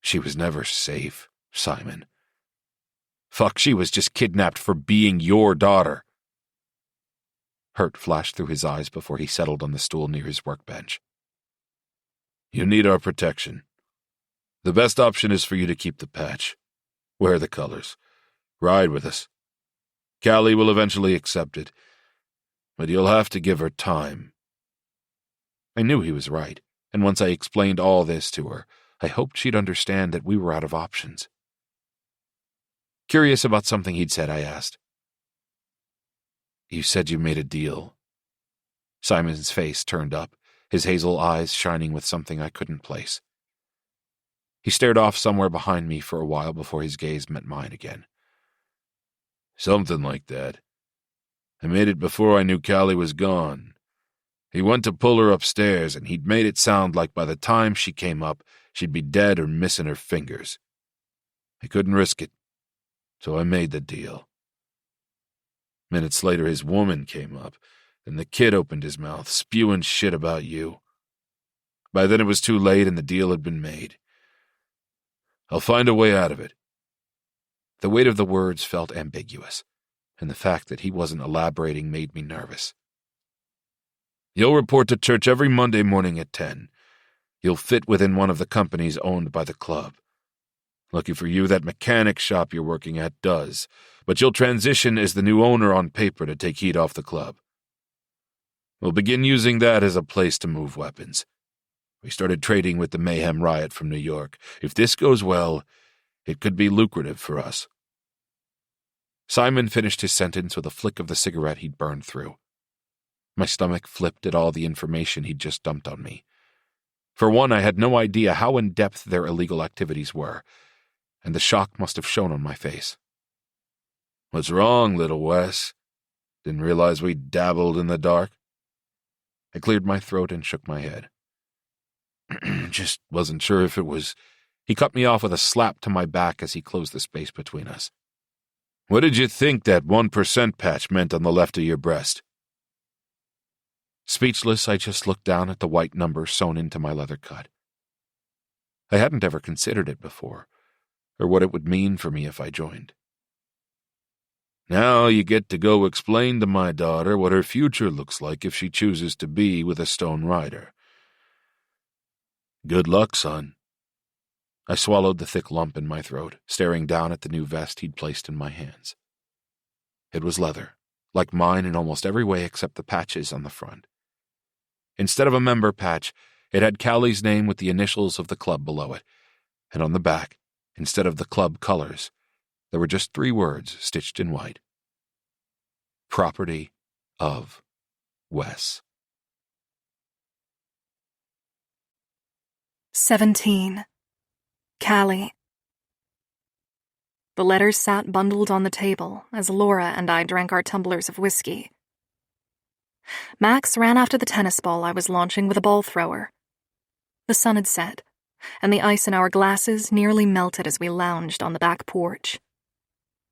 She was never safe, Simon. Fuck, she was just kidnapped for being your daughter. Hurt flashed through his eyes before he settled on the stool near his workbench. You need our protection. The best option is for you to keep the patch. Wear the colors. Ride with us. Callie will eventually accept it, but you'll have to give her time. I knew he was right, and once I explained all this to her, I hoped she'd understand that we were out of options. Curious about something he'd said, I asked, "You said you made a deal." Simon's face turned up, his hazel eyes shining with something I couldn't place. He stared off somewhere behind me for a while before his gaze met mine again. Something like that. I made it before I knew Callie was gone. He went to pull her upstairs, and he'd made it sound like by the time she came up, she'd be dead or missing her fingers. I couldn't risk it, so I made the deal. Minutes later, his woman came up, and the kid opened his mouth, spewing shit about you. By then it was too late, and the deal had been made. I'll find a way out of it. The weight of the words felt ambiguous, and the fact that he wasn't elaborating made me nervous. You'll report to church every Monday morning at 10. You'll fit within one of the companies owned by the club. Lucky for you, that mechanic shop you're working at does, but you'll transition as the new owner on paper to take heat off the club. We'll begin using that as a place to move weapons. We started trading with the Mayhem Riot from New York. If this goes well, it could be lucrative for us. Simon finished his sentence with a flick of the cigarette he'd burned through. My stomach flipped at all the information he'd just dumped on me. For one, I had no idea how in-depth their illegal activities were, and the shock must have shown on my face. What's wrong, little Wes? Didn't realize we dabbled in the dark? I cleared my throat and shook my head. Just wasn't sure if it was... He cut me off with a slap to my back as he closed the space between us. What did you think that 1% patch meant on the left of your breast? Speechless, I just looked down at the white number sewn into my leather cut. I hadn't ever considered it before, or what it would mean for me if I joined. Now you get to go explain to my daughter what her future looks like if she chooses to be with a Stone Rider. Good luck, son. I swallowed the thick lump in my throat, staring down at the new vest he'd placed in my hands. It was leather, like mine in almost every way except the patches on the front. Instead of a member patch, it had Callie's name with the initials of the club below it, and on the back, instead of the club colors, there were just 3 words stitched in white. Property of Wes. 17. Callie. The letters sat bundled on the table as Laura and I drank our tumblers of whiskey. Max ran after the tennis ball I was launching with a ball thrower. The sun had set, and the ice in our glasses nearly melted as we lounged on the back porch.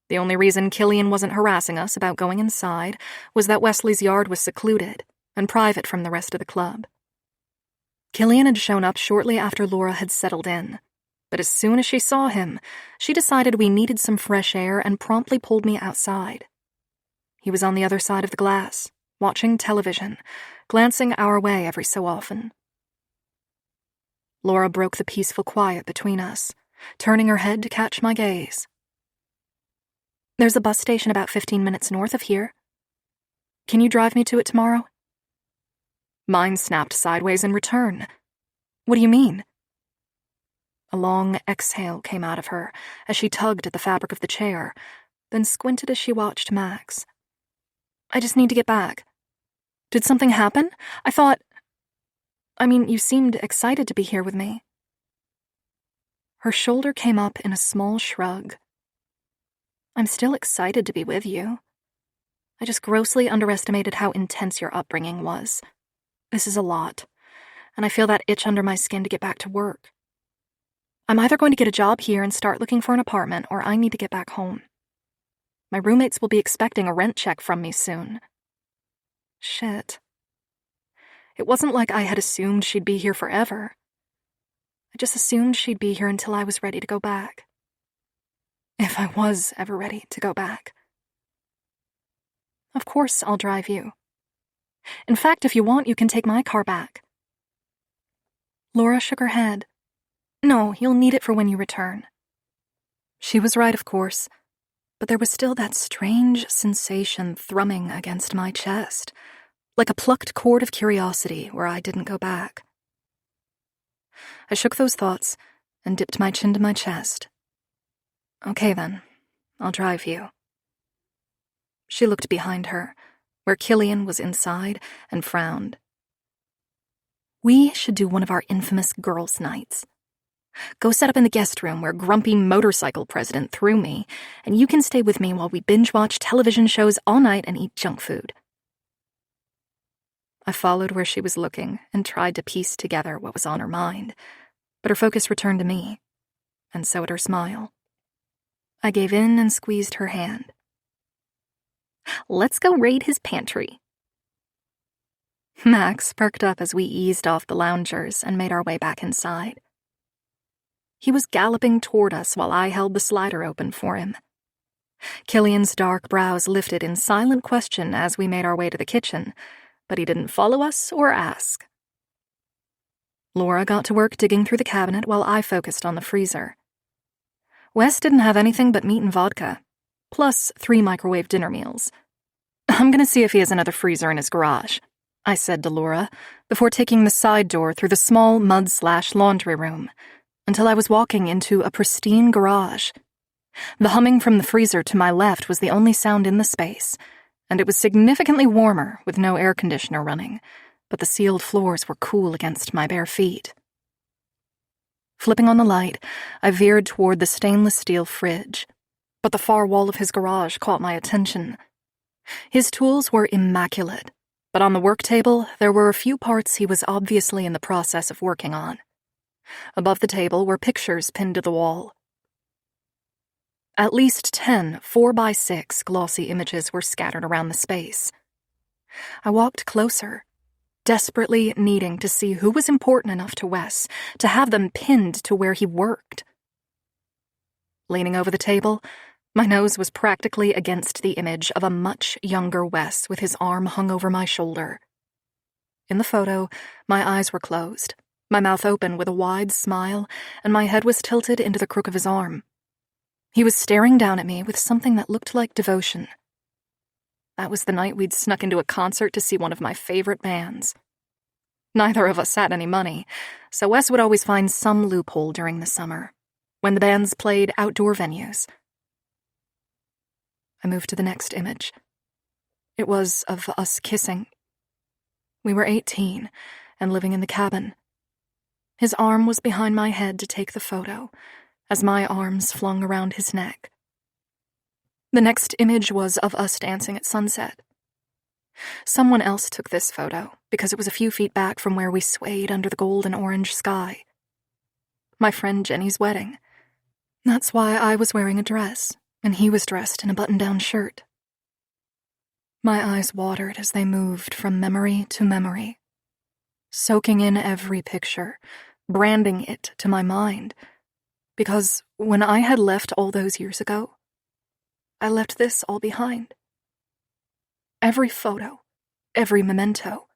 The only reason Killian wasn't harassing us about going inside was that Wesley's yard was secluded and private from the rest of the club. Killian had shown up shortly after Laura had settled in, but as soon as she saw him, she decided we needed some fresh air and promptly pulled me outside. He was on the other side of the glass, watching television, glancing our way every so often. Laura broke the peaceful quiet between us, turning her head to catch my gaze. "There's a bus station about 15 minutes north of here. Can you drive me to it tomorrow?" Mine snapped sideways in return. "What do you mean?" A long exhale came out of her as she tugged at the fabric of the chair, then squinted as she watched Max. "I just need to get back. Did something happen? You seemed excited to be here with me." Her shoulder came up in a small shrug. "I'm still excited to be with you. I just grossly underestimated how intense your upbringing was. This is a lot, and I feel that itch under my skin to get back to work. I'm either going to get a job here and start looking for an apartment, or I need to get back home. My roommates will be expecting a rent check from me soon." Shit. It wasn't like I had assumed she'd be here forever. I just assumed she'd be here until I was ready to go back. If I was ever ready to go back. "Of course I'll drive you. In fact, if you want, you can take my car back." Laura shook her head. "No, you'll need it for when you return." She was right, of course. but there was still that strange sensation thrumming against my chest, like a plucked cord of curiosity where I didn't go back. I shook those thoughts and dipped my chin to my chest. Okay then, I'll drive you. She looked behind her, where Killian was inside, and frowned. We should do one of our infamous girls' nights. Go set up in the guest room where grumpy motorcycle president threw me, and you can stay with me while we binge-watch television shows all night and eat junk food. I followed where she was looking and tried to piece together what was on her mind, but her focus returned to me, and so did her smile. I gave in and squeezed her hand. Let's go raid his pantry. Max perked up as we eased off the loungers and made our way back inside. He was galloping toward us while I held the slider open for him. Killian's dark brows lifted in silent question as we made our way to the kitchen, but he didn't follow us or ask. Laura got to work digging through the cabinet while I focused on the freezer. Wes didn't have anything but meat and vodka, plus 3 microwave dinner meals. I'm gonna see if he has another freezer in his garage, I said to Laura, before taking the side door through the small mud/laundry room, until I was walking into a pristine garage. The humming from the freezer to my left was the only sound in the space, and it was significantly warmer with no air conditioner running, but the sealed floors were cool against my bare feet. Flipping on the light, I veered toward the stainless steel fridge, but the far wall of his garage caught my attention. His tools were immaculate, but on the work table there were a few parts he was obviously in the process of working on. Above the table were pictures pinned to the wall. At least 10 4x6 glossy images were scattered around the space. I walked closer, desperately needing to see who was important enough to Wes to have them pinned to where he worked. Leaning over the table, my nose was practically against the image of a much younger Wes with his arm hung over my shoulder. In the photo, my eyes were closed, my mouth open with a wide smile, and my head was tilted into the crook of his arm. He was staring down at me with something that looked like devotion. That was the night we'd snuck into a concert to see one of my favorite bands. Neither of us had any money, so Wes would always find some loophole during the summer, when the bands played outdoor venues. I moved to the next image. It was of us kissing. We were 18 and living in the cabin. His arm was behind my head to take the photo, as my arms flung around his neck. The next image was of us dancing at sunset. Someone else took this photo because it was a few feet back from where we swayed under the gold and orange sky. My friend Jenny's wedding. That's why I was wearing a dress, and he was dressed in a button-down shirt. My eyes watered as they moved from memory to memory, soaking in every picture, branding it to my mind, because when I had left all those years ago, I left this all behind. Every photo, every memento,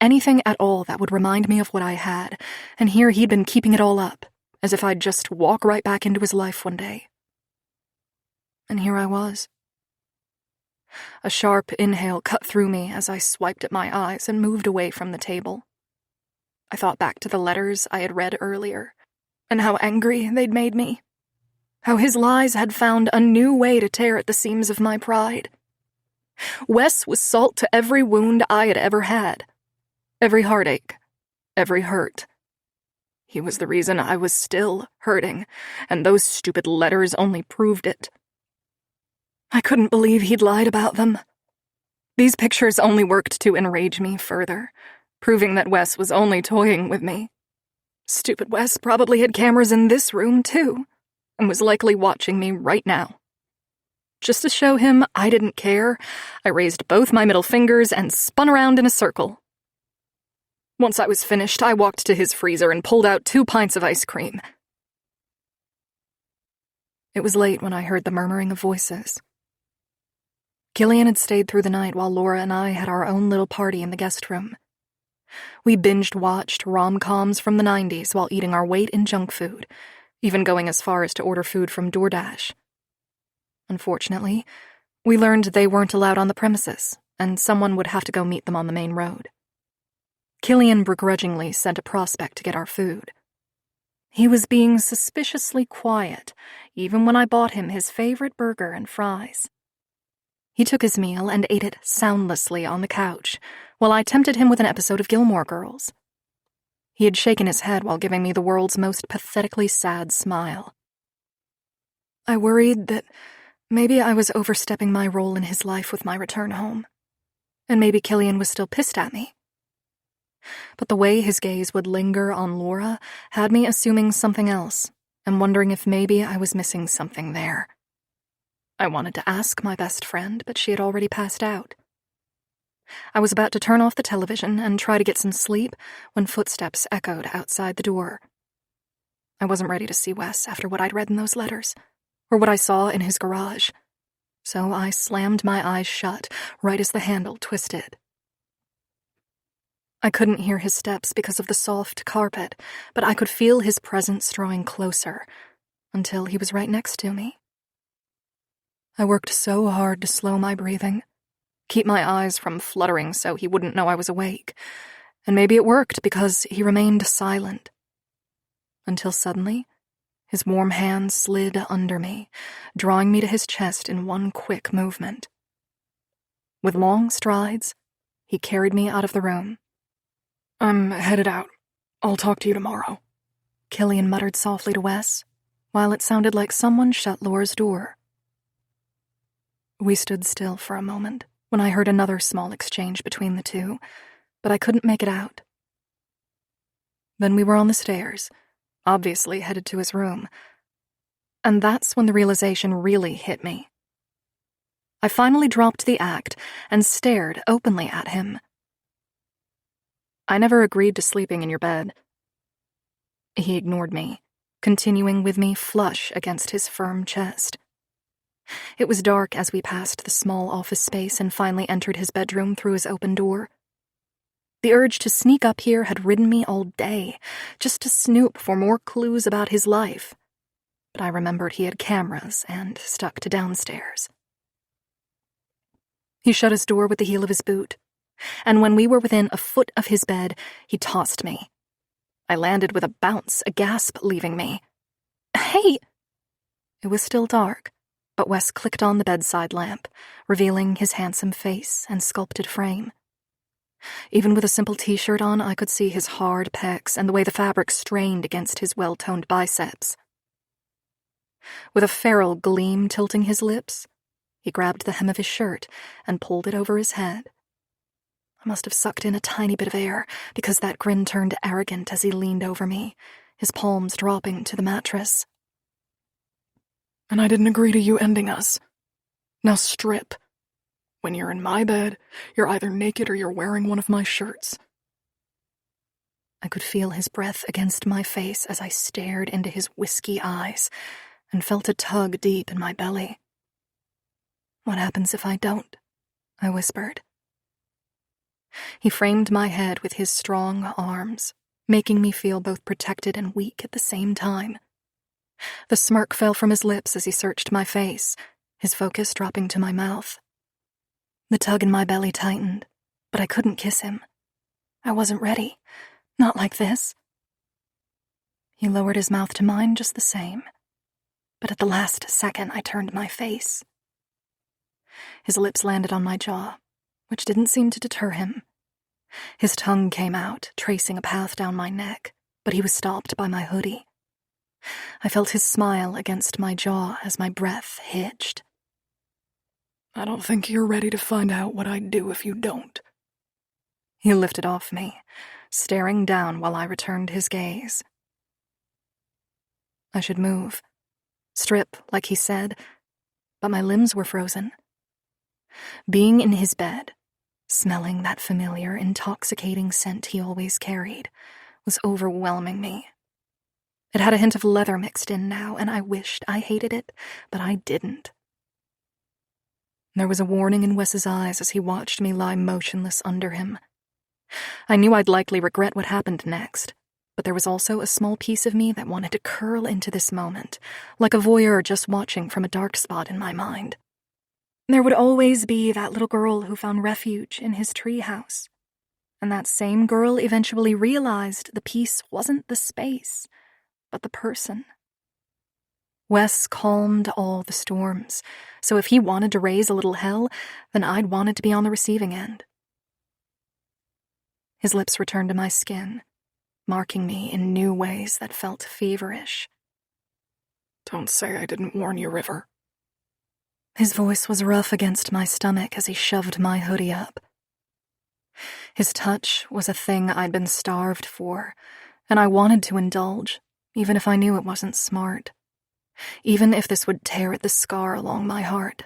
anything at all that would remind me of what I had, and here he'd been keeping it all up, as if I'd just walk right back into his life one day. And here I was. A sharp inhale cut through me as I swiped at my eyes and moved away from the table. I thought back to the letters I had read earlier, and how angry they'd made me. How his lies had found a new way to tear at the seams of my pride. Wes was salt to every wound I had ever had, every heartache, every hurt. He was the reason I was still hurting, and those stupid letters only proved it. I couldn't believe he'd lied about them. These pictures only worked to enrage me further, proving that Wes was only toying with me. Stupid Wes probably had cameras in this room, too, and was likely watching me right now. Just to show him I didn't care, I raised both my middle fingers and spun around in a circle. Once I was finished, I walked to his freezer and pulled out 2 pints of ice cream. It was late when I heard the murmuring of voices. Killian had stayed through the night while Laura and I had our own little party in the guest room. We binged-watched rom-coms from the 90s while eating our weight in junk food, even going as far as to order food from DoorDash. Unfortunately, we learned they weren't allowed on the premises, and someone would have to go meet them on the main road. Killian begrudgingly sent a prospect to get our food. He was being suspiciously quiet, even when I bought him his favorite burger and fries. He took his meal and ate it soundlessly on the couch, while I tempted him with an episode of Gilmore Girls. He had shaken his head while giving me the world's most pathetically sad smile. I worried that maybe I was overstepping my role in his life with my return home, and maybe Killian was still pissed at me. But the way his gaze would linger on Laura had me assuming something else and wondering if maybe I was missing something there. I wanted to ask my best friend, but she had already passed out. I was about to turn off the television and try to get some sleep when footsteps echoed outside the door. I wasn't ready to see Wes after what I'd read in those letters, or what I saw in his garage, so I slammed my eyes shut right as the handle twisted. I couldn't hear his steps because of the soft carpet, but I could feel his presence drawing closer until he was right next to me. I worked so hard to slow my breathing, keep my eyes from fluttering so he wouldn't know I was awake, and maybe it worked because he remained silent. Until suddenly, his warm hand slid under me, drawing me to his chest in one quick movement. With long strides, he carried me out of the room. I'm headed out. I'll talk to you tomorrow, Killian muttered softly to Wes, while it sounded like someone shut Laura's door. We stood still for a moment when I heard another small exchange between the two, but I couldn't make it out. Then we were on the stairs, obviously headed to his room, and that's when the realization really hit me. I finally dropped the act and stared openly at him. I never agreed to sleeping in your bed. He ignored me, continuing with me flush against his firm chest. It was dark as we passed the small office space and finally entered his bedroom through his open door. The urge to sneak up here had ridden me all day, just to snoop for more clues about his life. But I remembered he had cameras and stuck to downstairs. He shut his door with the heel of his boot, and when we were within a foot of his bed, he tossed me. I landed with a bounce, a gasp leaving me. "Hey!" It was still dark, but Wes clicked on the bedside lamp, revealing his handsome face and sculpted frame. Even with a simple t-shirt on, I could see his hard pecs and the way the fabric strained against his well-toned biceps. With a feral gleam tilting his lips, he grabbed the hem of his shirt and pulled it over his head. I must have sucked in a tiny bit of air, because that grin turned arrogant as he leaned over me, his palms dropping to the mattress. and I didn't agree to you ending us. Now strip. When you're in my bed, you're either naked or you're wearing one of my shirts." I could feel his breath against my face as I stared into his whiskey eyes and felt a tug deep in my belly. "What happens if I don't?" I whispered. He framed my head with his strong arms, making me feel both protected and weak at the same time. The smirk fell from his lips as he searched my face, his focus dropping to my mouth. The tug in my belly tightened, but I couldn't kiss him. I wasn't ready. Not like this. He lowered his mouth to mine just the same, but at the last second I turned my face. His lips landed on my jaw, which didn't seem to deter him. His tongue came out, tracing a path down my neck, but he was stopped by my hoodie. I felt his smile against my jaw as my breath hitched. "I don't think you're ready to find out what I'd do if you don't." He lifted off me, staring down while I returned his gaze. I should move, strip like he said, but my limbs were frozen. Being in his bed, smelling that familiar, intoxicating scent he always carried, was overwhelming me. It had a hint of leather mixed in now, and I wished I hated it, but I didn't. There was a warning in Wes's eyes as he watched me lie motionless under him. I knew I'd likely regret what happened next, But there was also a small piece of me that wanted to curl into this moment, like a voyeur just watching from a dark spot in my mind. There would always be that little girl who found refuge in his treehouse. And that same girl eventually realized the peace wasn't the space, but the person. Wes calmed all the storms, so if he wanted to raise a little hell, then I'd wanted to be on the receiving end. His lips returned to my skin, marking me in new ways that felt feverish. Don't say I didn't warn you, River. His voice was rough against my stomach as he shoved my hoodie up. His touch was a thing I'd been starved for, and I wanted to indulge, even if I knew it wasn't smart. Even if this would tear at the scar along my heart.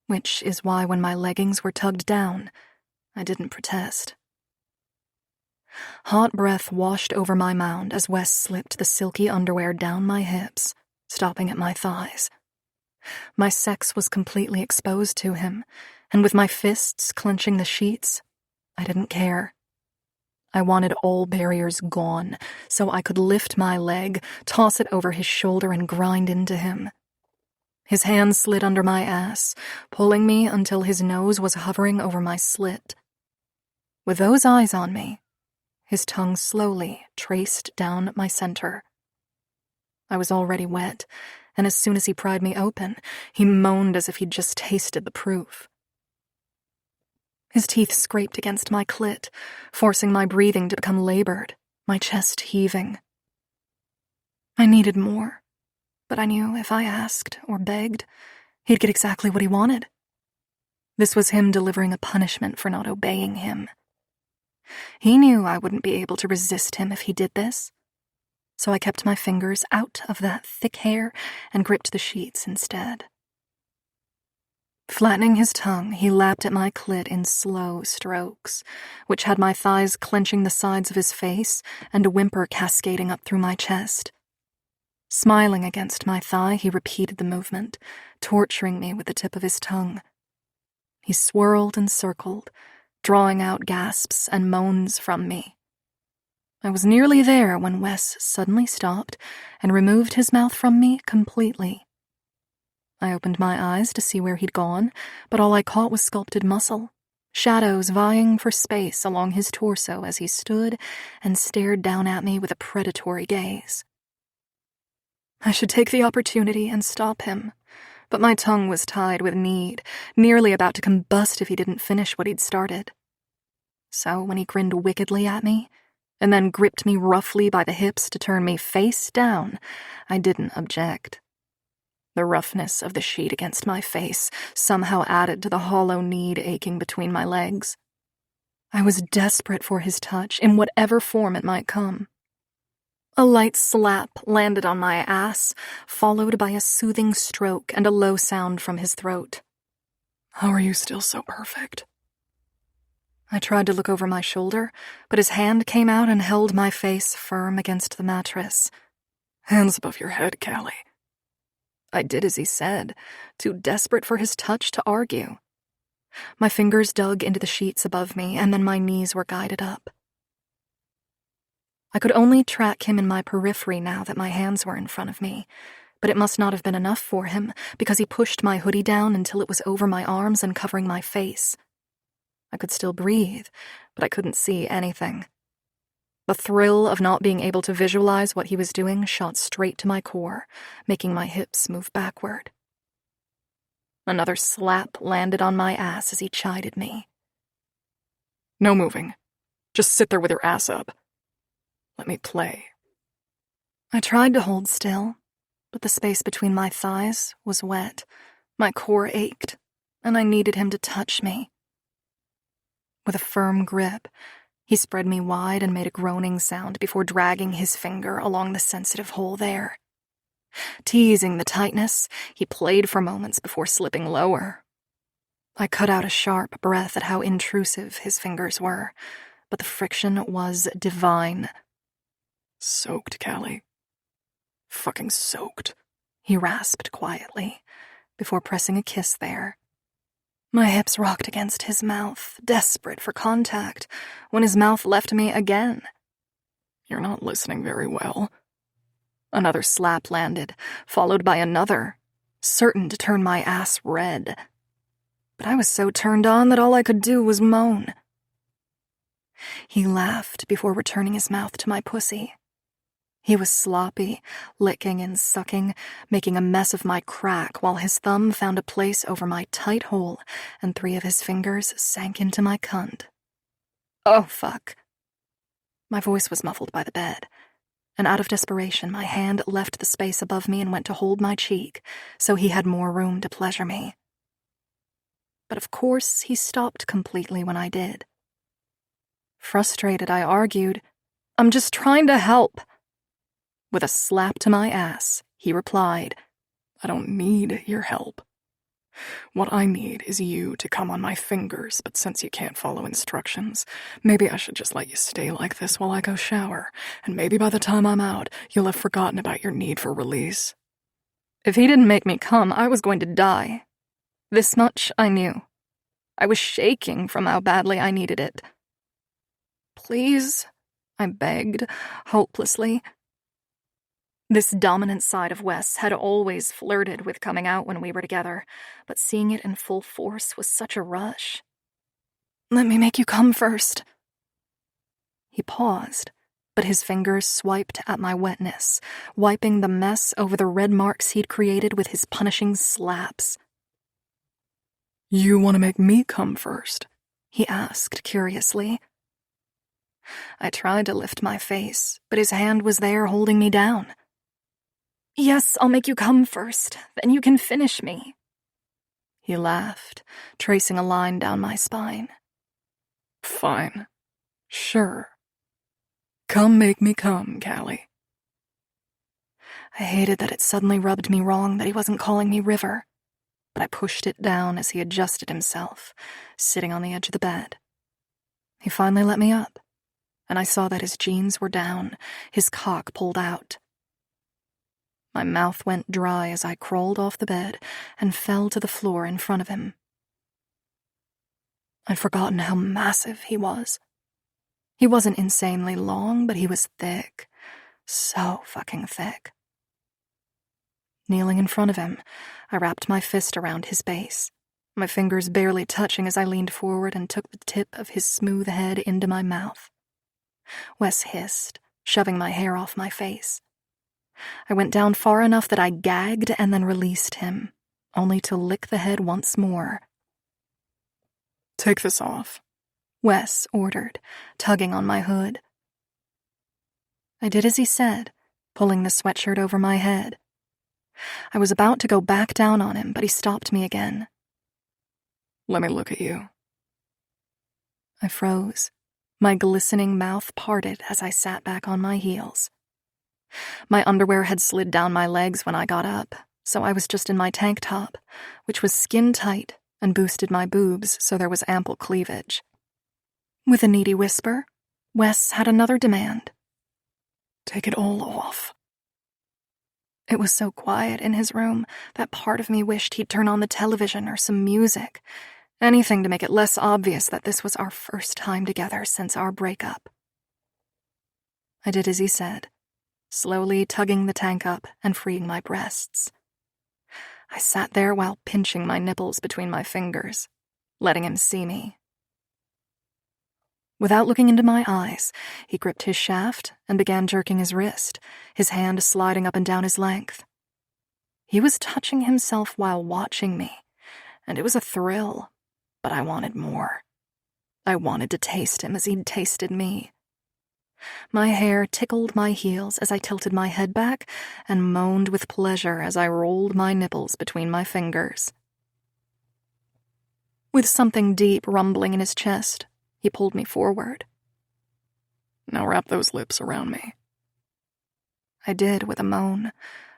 Which is why when my leggings were tugged down, I didn't protest. Hot breath washed over my mound as Wes slipped the silky underwear down my hips, stopping at my thighs. My sex was completely exposed to him, and with my fists clenching the sheets, I didn't care. I wanted all barriers gone, so I could lift my leg, toss it over his shoulder, and grind into him. His hand slid under my ass, pulling me until his nose was hovering over my slit. With those eyes on me, his tongue slowly traced down my center. I was already wet, and as soon as he pried me open, he moaned as if he'd just tasted the proof. His teeth scraped against my clit, forcing my breathing to become labored, my chest heaving. I needed more, but I knew if I asked or begged, he'd get exactly what he wanted. This was him delivering a punishment for not obeying him. He knew I wouldn't be able to resist him if he did this, so I kept my fingers out of that thick hair and gripped the sheets instead. Flattening his tongue, he lapped at my clit in slow strokes, which had my thighs clenching the sides of his face and a whimper cascading up through my chest. Smiling against my thigh, he repeated the movement, torturing me with the tip of his tongue. He swirled and circled, drawing out gasps and moans from me. I was nearly there when Wes suddenly stopped and removed his mouth from me completely. I opened my eyes to see where he'd gone, but all I caught was sculpted muscle, shadows vying for space along his torso as he stood and stared down at me with a predatory gaze. I should take the opportunity and stop him, but my tongue was tied with need, nearly about to combust if he didn't finish what he'd started. So when he grinned wickedly at me, and then gripped me roughly by the hips to turn me face down, I didn't object. The roughness of the sheet against my face somehow added to the hollow need aching between my legs. I was desperate for his touch, in whatever form it might come. A light slap landed on my ass, followed by a soothing stroke and a low sound from his throat. How are you still so perfect? I tried to look over my shoulder, but his hand came out and held my face firm against the mattress. Hands above your head, Callie. I did as he said, too desperate for his touch to argue. My fingers dug into the sheets above me, and then my knees were guided up. I could only track him in my periphery now that my hands were in front of me, but it must not have been enough for him, because he pushed my hoodie down until it was over my arms and covering my face. I could still breathe, but I couldn't see anything. The thrill of not being able to visualize what he was doing shot straight to my core, making my hips move backward. Another slap landed on my ass as he chided me. No moving. Just sit there with your ass up. Let me play. I tried to hold still, but the space between my thighs was wet. My core ached, and I needed him to touch me. With a firm grip, he spread me wide and made a groaning sound before dragging his finger along the sensitive hole there. Teasing the tightness, he played for moments before slipping lower. I cut out a sharp breath at how intrusive his fingers were, but the friction was divine. Soaked, Callie. Fucking soaked, he rasped quietly, before pressing a kiss there. My hips rocked against his mouth, desperate for contact, when his mouth left me again. You're not listening very well. Another slap landed, followed by another, certain to turn my ass red. But I was so turned on that all I could do was moan. He laughed before returning his mouth to my pussy. He was sloppy, licking and sucking, making a mess of my crack while his thumb found a place over my tight hole and 3 of his fingers sank into my cunt. Oh, fuck. My voice was muffled by the bed, and out of desperation my hand left the space above me and went to hold my cheek so he had more room to pleasure me. But of course he stopped completely when I did. Frustrated, I argued, "I'm just trying to help." With a slap to my ass, he replied, I don't need your help. What I need is you to come on my fingers, but since you can't follow instructions, maybe I should just let you stay like this while I go shower, and maybe by the time I'm out, you'll have forgotten about your need for release. If he didn't make me come, I was going to die. This much I knew. I was shaking from how badly I needed it. "Please," I begged, hopelessly. This dominant side of Wes had always flirted with coming out when we were together, but seeing it in full force was such a rush. "Let me make you come first." He paused, but his fingers swiped at my wetness, wiping the mess over the red marks he'd created with his punishing slaps. You want to make me come first? He asked curiously. I tried to lift my face, but his hand was there holding me down. "Yes, I'll make you come first, then you can finish me." He laughed, tracing a line down my spine. Fine. Sure. Come make me come, Callie. I hated that it suddenly rubbed me wrong that he wasn't calling me River, but I pushed it down as he adjusted himself, sitting on the edge of the bed. He finally let me up, and I saw that his jeans were down, his cock pulled out. My mouth went dry as I crawled off the bed and fell to the floor in front of him. I'd forgotten how massive he was. He wasn't insanely long, but he was thick. So fucking thick. Kneeling in front of him, I wrapped my fist around his base, my fingers barely touching as I leaned forward and took the tip of his smooth head into my mouth. Wes hissed, shoving my hair off my face. I went down far enough that I gagged and then released him, only to lick the head once more. Take this off, Wes ordered, tugging on my hood. I did as he said, pulling the sweatshirt over my head. I was about to go back down on him, but he stopped me again. Let me look at you. I froze. My glistening mouth parted as I sat back on my heels. My underwear had slid down my legs when I got up, so I was just in my tank top, which was skin tight and boosted my boobs so there was ample cleavage. With a needy whisper, Wes had another demand. Take it all off. It was so quiet in his room that part of me wished he'd turn on the television or some music, anything to make it less obvious that this was our first time together since our breakup. I did as he said, slowly tugging the tank up and freeing my breasts. I sat there while pinching my nipples between my fingers, letting him see me. Without looking into my eyes, he gripped his shaft and began jerking his wrist, his hand sliding up and down his length. He was touching himself while watching me, and it was a thrill, but I wanted more. I wanted to taste him as he'd tasted me. My hair tickled my heels as I tilted my head back and moaned with pleasure as I rolled my nipples between my fingers. With something deep rumbling in his chest, he pulled me forward. Now wrap those lips around me. I did with a moan,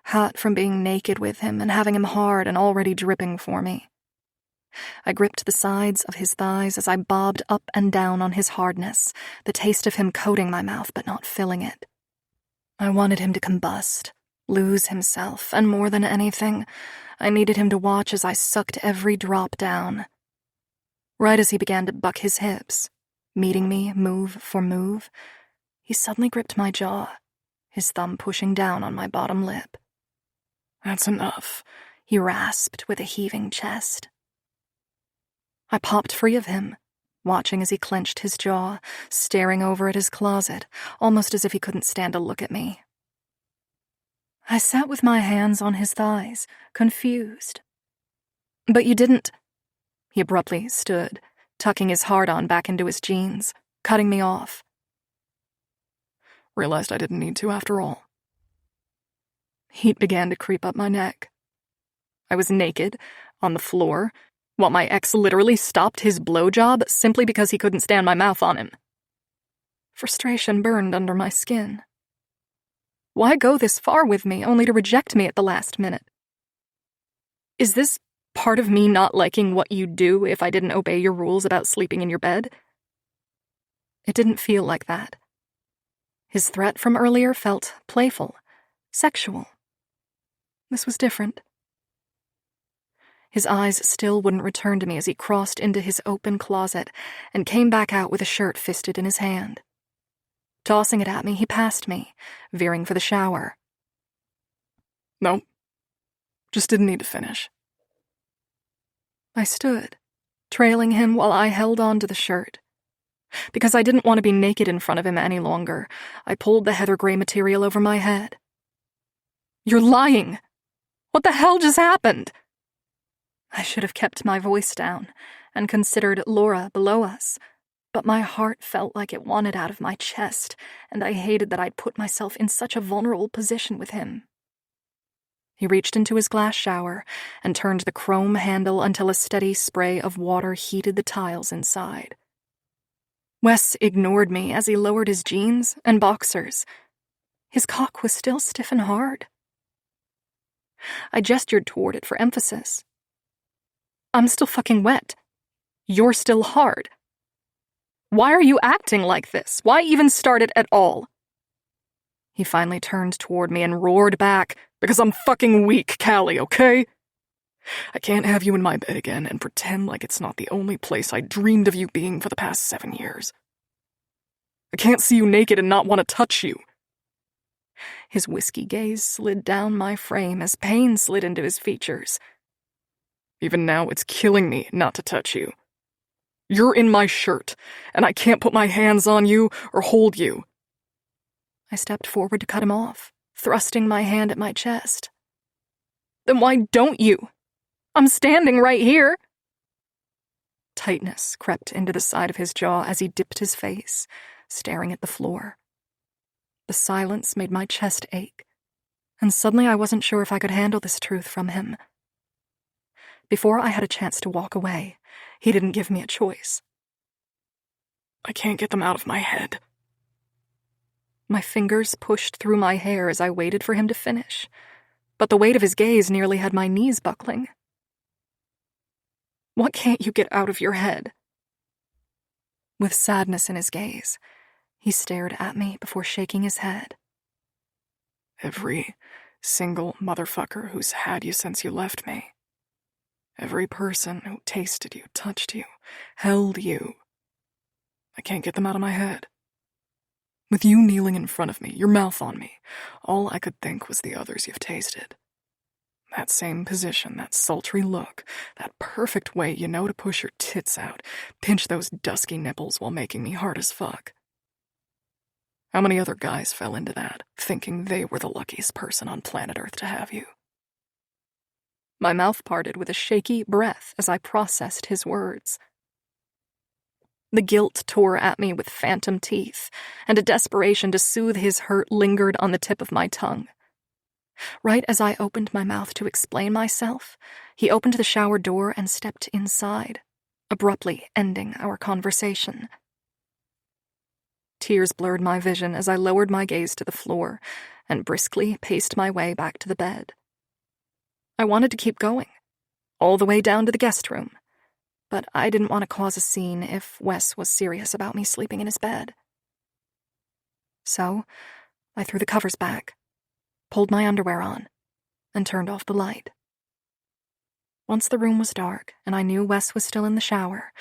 hot from being naked with him and having him hard and already dripping for me. I gripped the sides of his thighs as I bobbed up and down on his hardness, the taste of him coating my mouth but not filling it. I wanted him to combust, lose himself, and more than anything, I needed him to watch as I sucked every drop down. Right as he began to buck his hips, meeting me move for move, He suddenly gripped my jaw, his thumb pushing down on my bottom lip. "That's enough," he rasped with a heaving chest. I popped free of him, watching as he clenched his jaw, staring over at his closet, almost as if he couldn't stand to look at me. I sat with my hands on his thighs, confused. "But you didn't—" He abruptly stood, tucking his hard-on back into his jeans, cutting me off. "Realized I didn't need to after all." Heat began to creep up my neck. I was naked, on the floor, while my ex literally stopped his blowjob simply because he couldn't stand my mouth on him. Frustration burned under my skin. Why go this far with me, only to reject me at the last minute? Is this part of me not liking what you'd do if I didn't obey your rules about sleeping in your bed? It didn't feel like that. His threat from earlier felt playful, sexual. This was different. His eyes still wouldn't return to me as he crossed into his open closet and came back out with a shirt fisted in his hand. Tossing it at me, he passed me, veering for the shower. "Nope. Just didn't need to finish." I stood, trailing him while I held on to the shirt. Because I didn't want to be naked in front of him any longer, I pulled the heather gray material over my head. "You're lying! What the hell just happened?" I should have kept my voice down and considered Laura below us, but my heart felt like it wanted out of my chest, and I hated that I'd put myself in such a vulnerable position with him. He reached into his glass shower and turned the chrome handle until a steady spray of water heated the tiles inside. Wes ignored me as he lowered his jeans and boxers. His cock was still stiff and hard. I gestured toward it for emphasis. "I'm still fucking wet. You're still hard. Why are you acting like this? Why even start it at all?" He finally turned toward me and roared back, "Because I'm fucking weak, Callie, okay? I can't have you in my bed again and pretend like it's not the only place I dreamed of you being for the past 7 years. I can't see you naked and not want to touch you." His whiskey gaze slid down my frame as pain slid into his features. "Even now, it's killing me not to touch you. You're in my shirt, and I can't put my hands on you or hold you." I stepped forward to cut him off, thrusting my hand at my chest. "Then why don't you? I'm standing right here." Tightness crept into the side of his jaw as he dipped his face, staring at the floor. The silence made my chest ache, and suddenly I wasn't sure if I could handle this truth from him. Before I had a chance to walk away, he didn't give me a choice. "I can't get them out of my head." My fingers pushed through my hair as I waited for him to finish, but the weight of his gaze nearly had my knees buckling. "What can't you get out of your head?" With sadness in his gaze, he stared at me before shaking his head. "Every single motherfucker who's had you since you left me. Every person who tasted you, touched you, held you. I can't get them out of my head. With you kneeling in front of me, your mouth on me, all I could think was the others you've tasted. That same position, that sultry look, that perfect way you know to push your tits out, pinch those dusky nipples while making me hard as fuck. How many other guys fell into that, thinking they were the luckiest person on planet Earth to have you?" My mouth parted with a shaky breath as I processed his words. The guilt tore at me with phantom teeth, and a desperation to soothe his hurt lingered on the tip of my tongue. Right as I opened my mouth to explain myself, he opened the shower door and stepped inside, abruptly ending our conversation. Tears blurred my vision as I lowered my gaze to the floor and briskly paced my way back to the bed. I wanted to keep going, all the way down to the guest room, but I didn't want to cause a scene if Wes was serious about me sleeping in his bed. So, I threw the covers back, pulled my underwear on, and turned off the light. Once the room was dark and I knew Wes was still in the shower,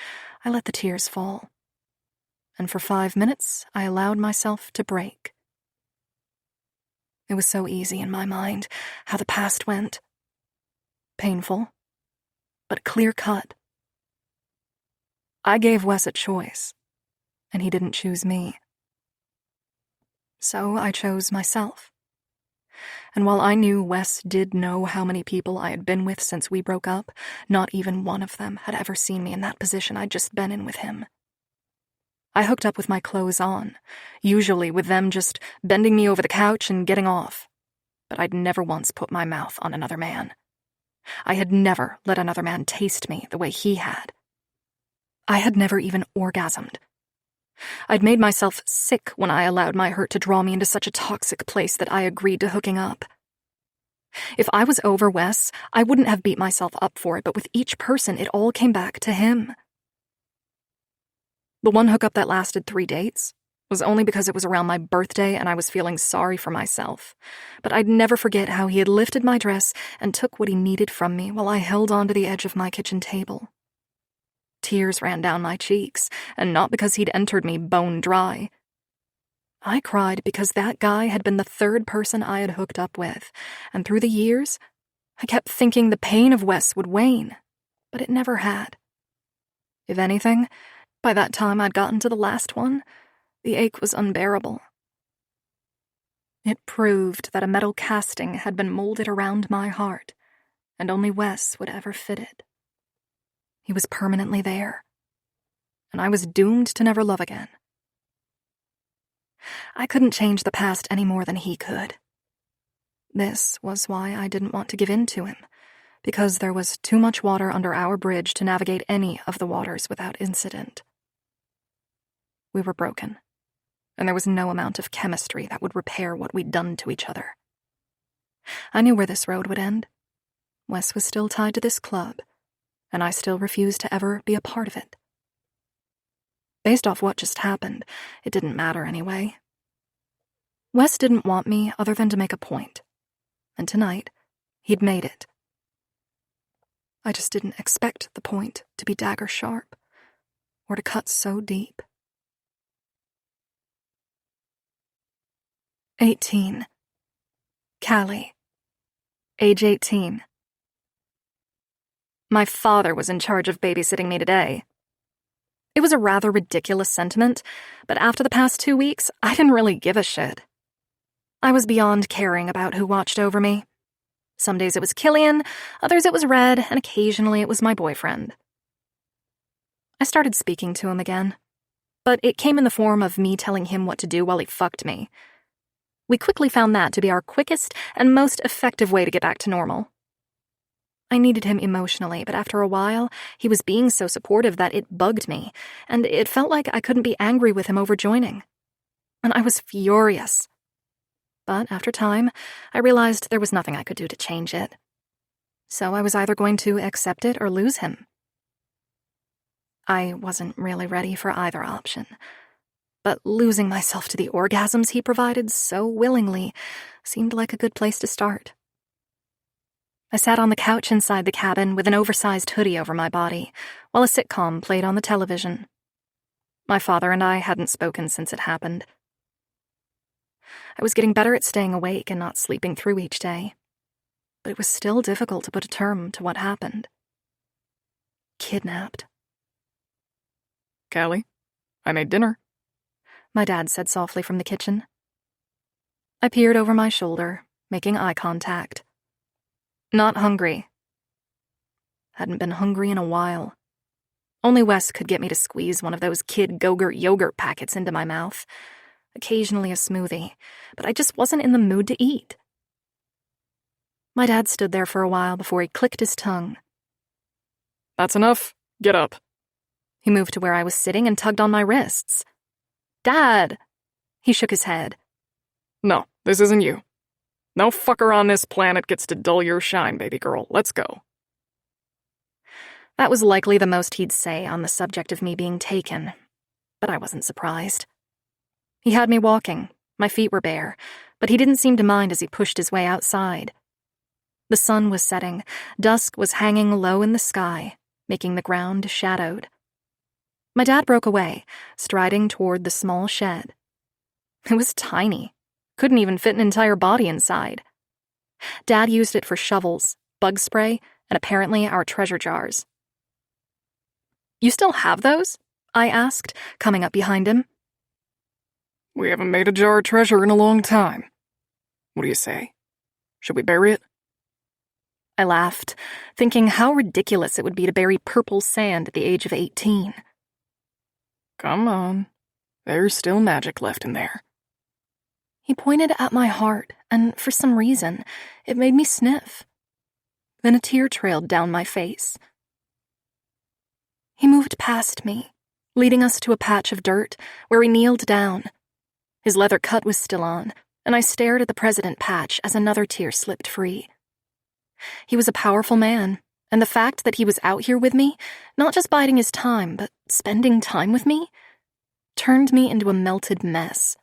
I let the tears fall. and for 5 minutes I allowed myself to break. It was so easy in my mind how the past went. Painful, but clear-cut. I gave Wes a choice, and he didn't choose me. So I chose myself. And while I knew Wes did know how many people I had been with since we broke up, not even one of them had ever seen me in that position I'd just been in with him. I hooked up with my clothes on, usually with them just bending me over the couch and getting off. But I'd never once put my mouth on another man. I had never let another man taste me the way he had. I had never even orgasmed. I'd made myself sick when I allowed my hurt to draw me into such a toxic place that I agreed to hooking up. If I was over Wes, I wouldn't have beat myself up for it, but with each person, it all came back to him. The one hookup that lasted 3 dates was only because it was around my birthday and I was feeling sorry for myself. But I'd never forget how he had lifted my dress and took what he needed from me while I held onto the edge of my kitchen table. Tears ran down my cheeks, and not because he'd entered me bone dry. I cried because that guy had been the 3rd person I had hooked up with, and through the years, I kept thinking the pain of Wes would wane, but it never had. If anything, by that time I'd gotten to the last one, the ache was unbearable. It proved that a metal casting had been molded around my heart, and only Wes would ever fit it. He was permanently there, and I was doomed to never love again. I couldn't change the past any more than he could. This was why I didn't want to give in to him, because there was too much water under our bridge to navigate any of the waters without incident. We were broken, and there was no amount of chemistry that would repair what we'd done to each other. I knew where this road would end. Wes was still tied to this club, and I still refused to ever be a part of it. Based off what just happened, it didn't matter anyway. Wes didn't want me other than to make a point, and tonight, he'd made it. I just didn't expect the point to be dagger sharp, or to cut so deep. 18. Callie. Age 18. My father was in charge of babysitting me today. It was a rather ridiculous sentiment, but after the past 2 weeks, I didn't really give a shit. I was beyond caring about who watched over me. Some days it was Killian, others it was Red, and occasionally it was my boyfriend. I started speaking to him again, but it came in the form of me telling him what to do while he fucked me. We quickly found that to be our quickest and most effective way to get back to normal. I needed him emotionally, but after a while, he was being so supportive that it bugged me, and it felt like I couldn't be angry with him over joining. And I was furious. But after time, I realized there was nothing I could do to change it. So I was either going to accept it or lose him. I wasn't really ready for either option. But losing myself to the orgasms he provided so willingly seemed like a good place to start. I sat on the couch inside the cabin with an oversized hoodie over my body, while a sitcom played on the television. My father and I hadn't spoken since it happened. I was getting better at staying awake and not sleeping through each day, but it was still difficult to put a term to what happened. Kidnapped. Callie, I made dinner, my dad said softly from the kitchen. I peered over my shoulder, making eye contact. Not hungry. Hadn't been hungry in a while. Only Wes could get me to squeeze one of those kid Go-Gurt yogurt packets into my mouth. Occasionally a smoothie, but I just wasn't in the mood to eat. My dad stood there for a while before he clicked his tongue. That's enough. Get up. He moved to where I was sitting and tugged on my wrists. Dad! He shook his head. No, this isn't you. No fucker on this planet gets to dull your shine, baby girl. Let's go. That was likely the most he'd say on the subject of me being taken, but I wasn't surprised. He had me walking, my feet were bare, but he didn't seem to mind as he pushed his way outside. The sun was setting, dusk was hanging low in the sky, making the ground shadowed. My dad broke away, striding toward the small shed. It was tiny. Couldn't even fit an entire body inside. Dad used it for shovels, bug spray, and apparently our treasure jars. "You still have those?" I asked, coming up behind him. We haven't made a jar of treasure in a long time. What do you say? Should we bury it? I laughed, thinking how ridiculous it would be to bury purple sand at the age of 18. Come on. There's still magic left in there. He pointed at my heart, and for some reason, it made me sniff. Then a tear trailed down my face. He moved past me, leading us to a patch of dirt where he kneeled down. His leather cut was still on, and I stared at the president patch as another tear slipped free. He was a powerful man, and the fact that he was out here with me, not just biding his time, but spending time with me, turned me into a melted mess.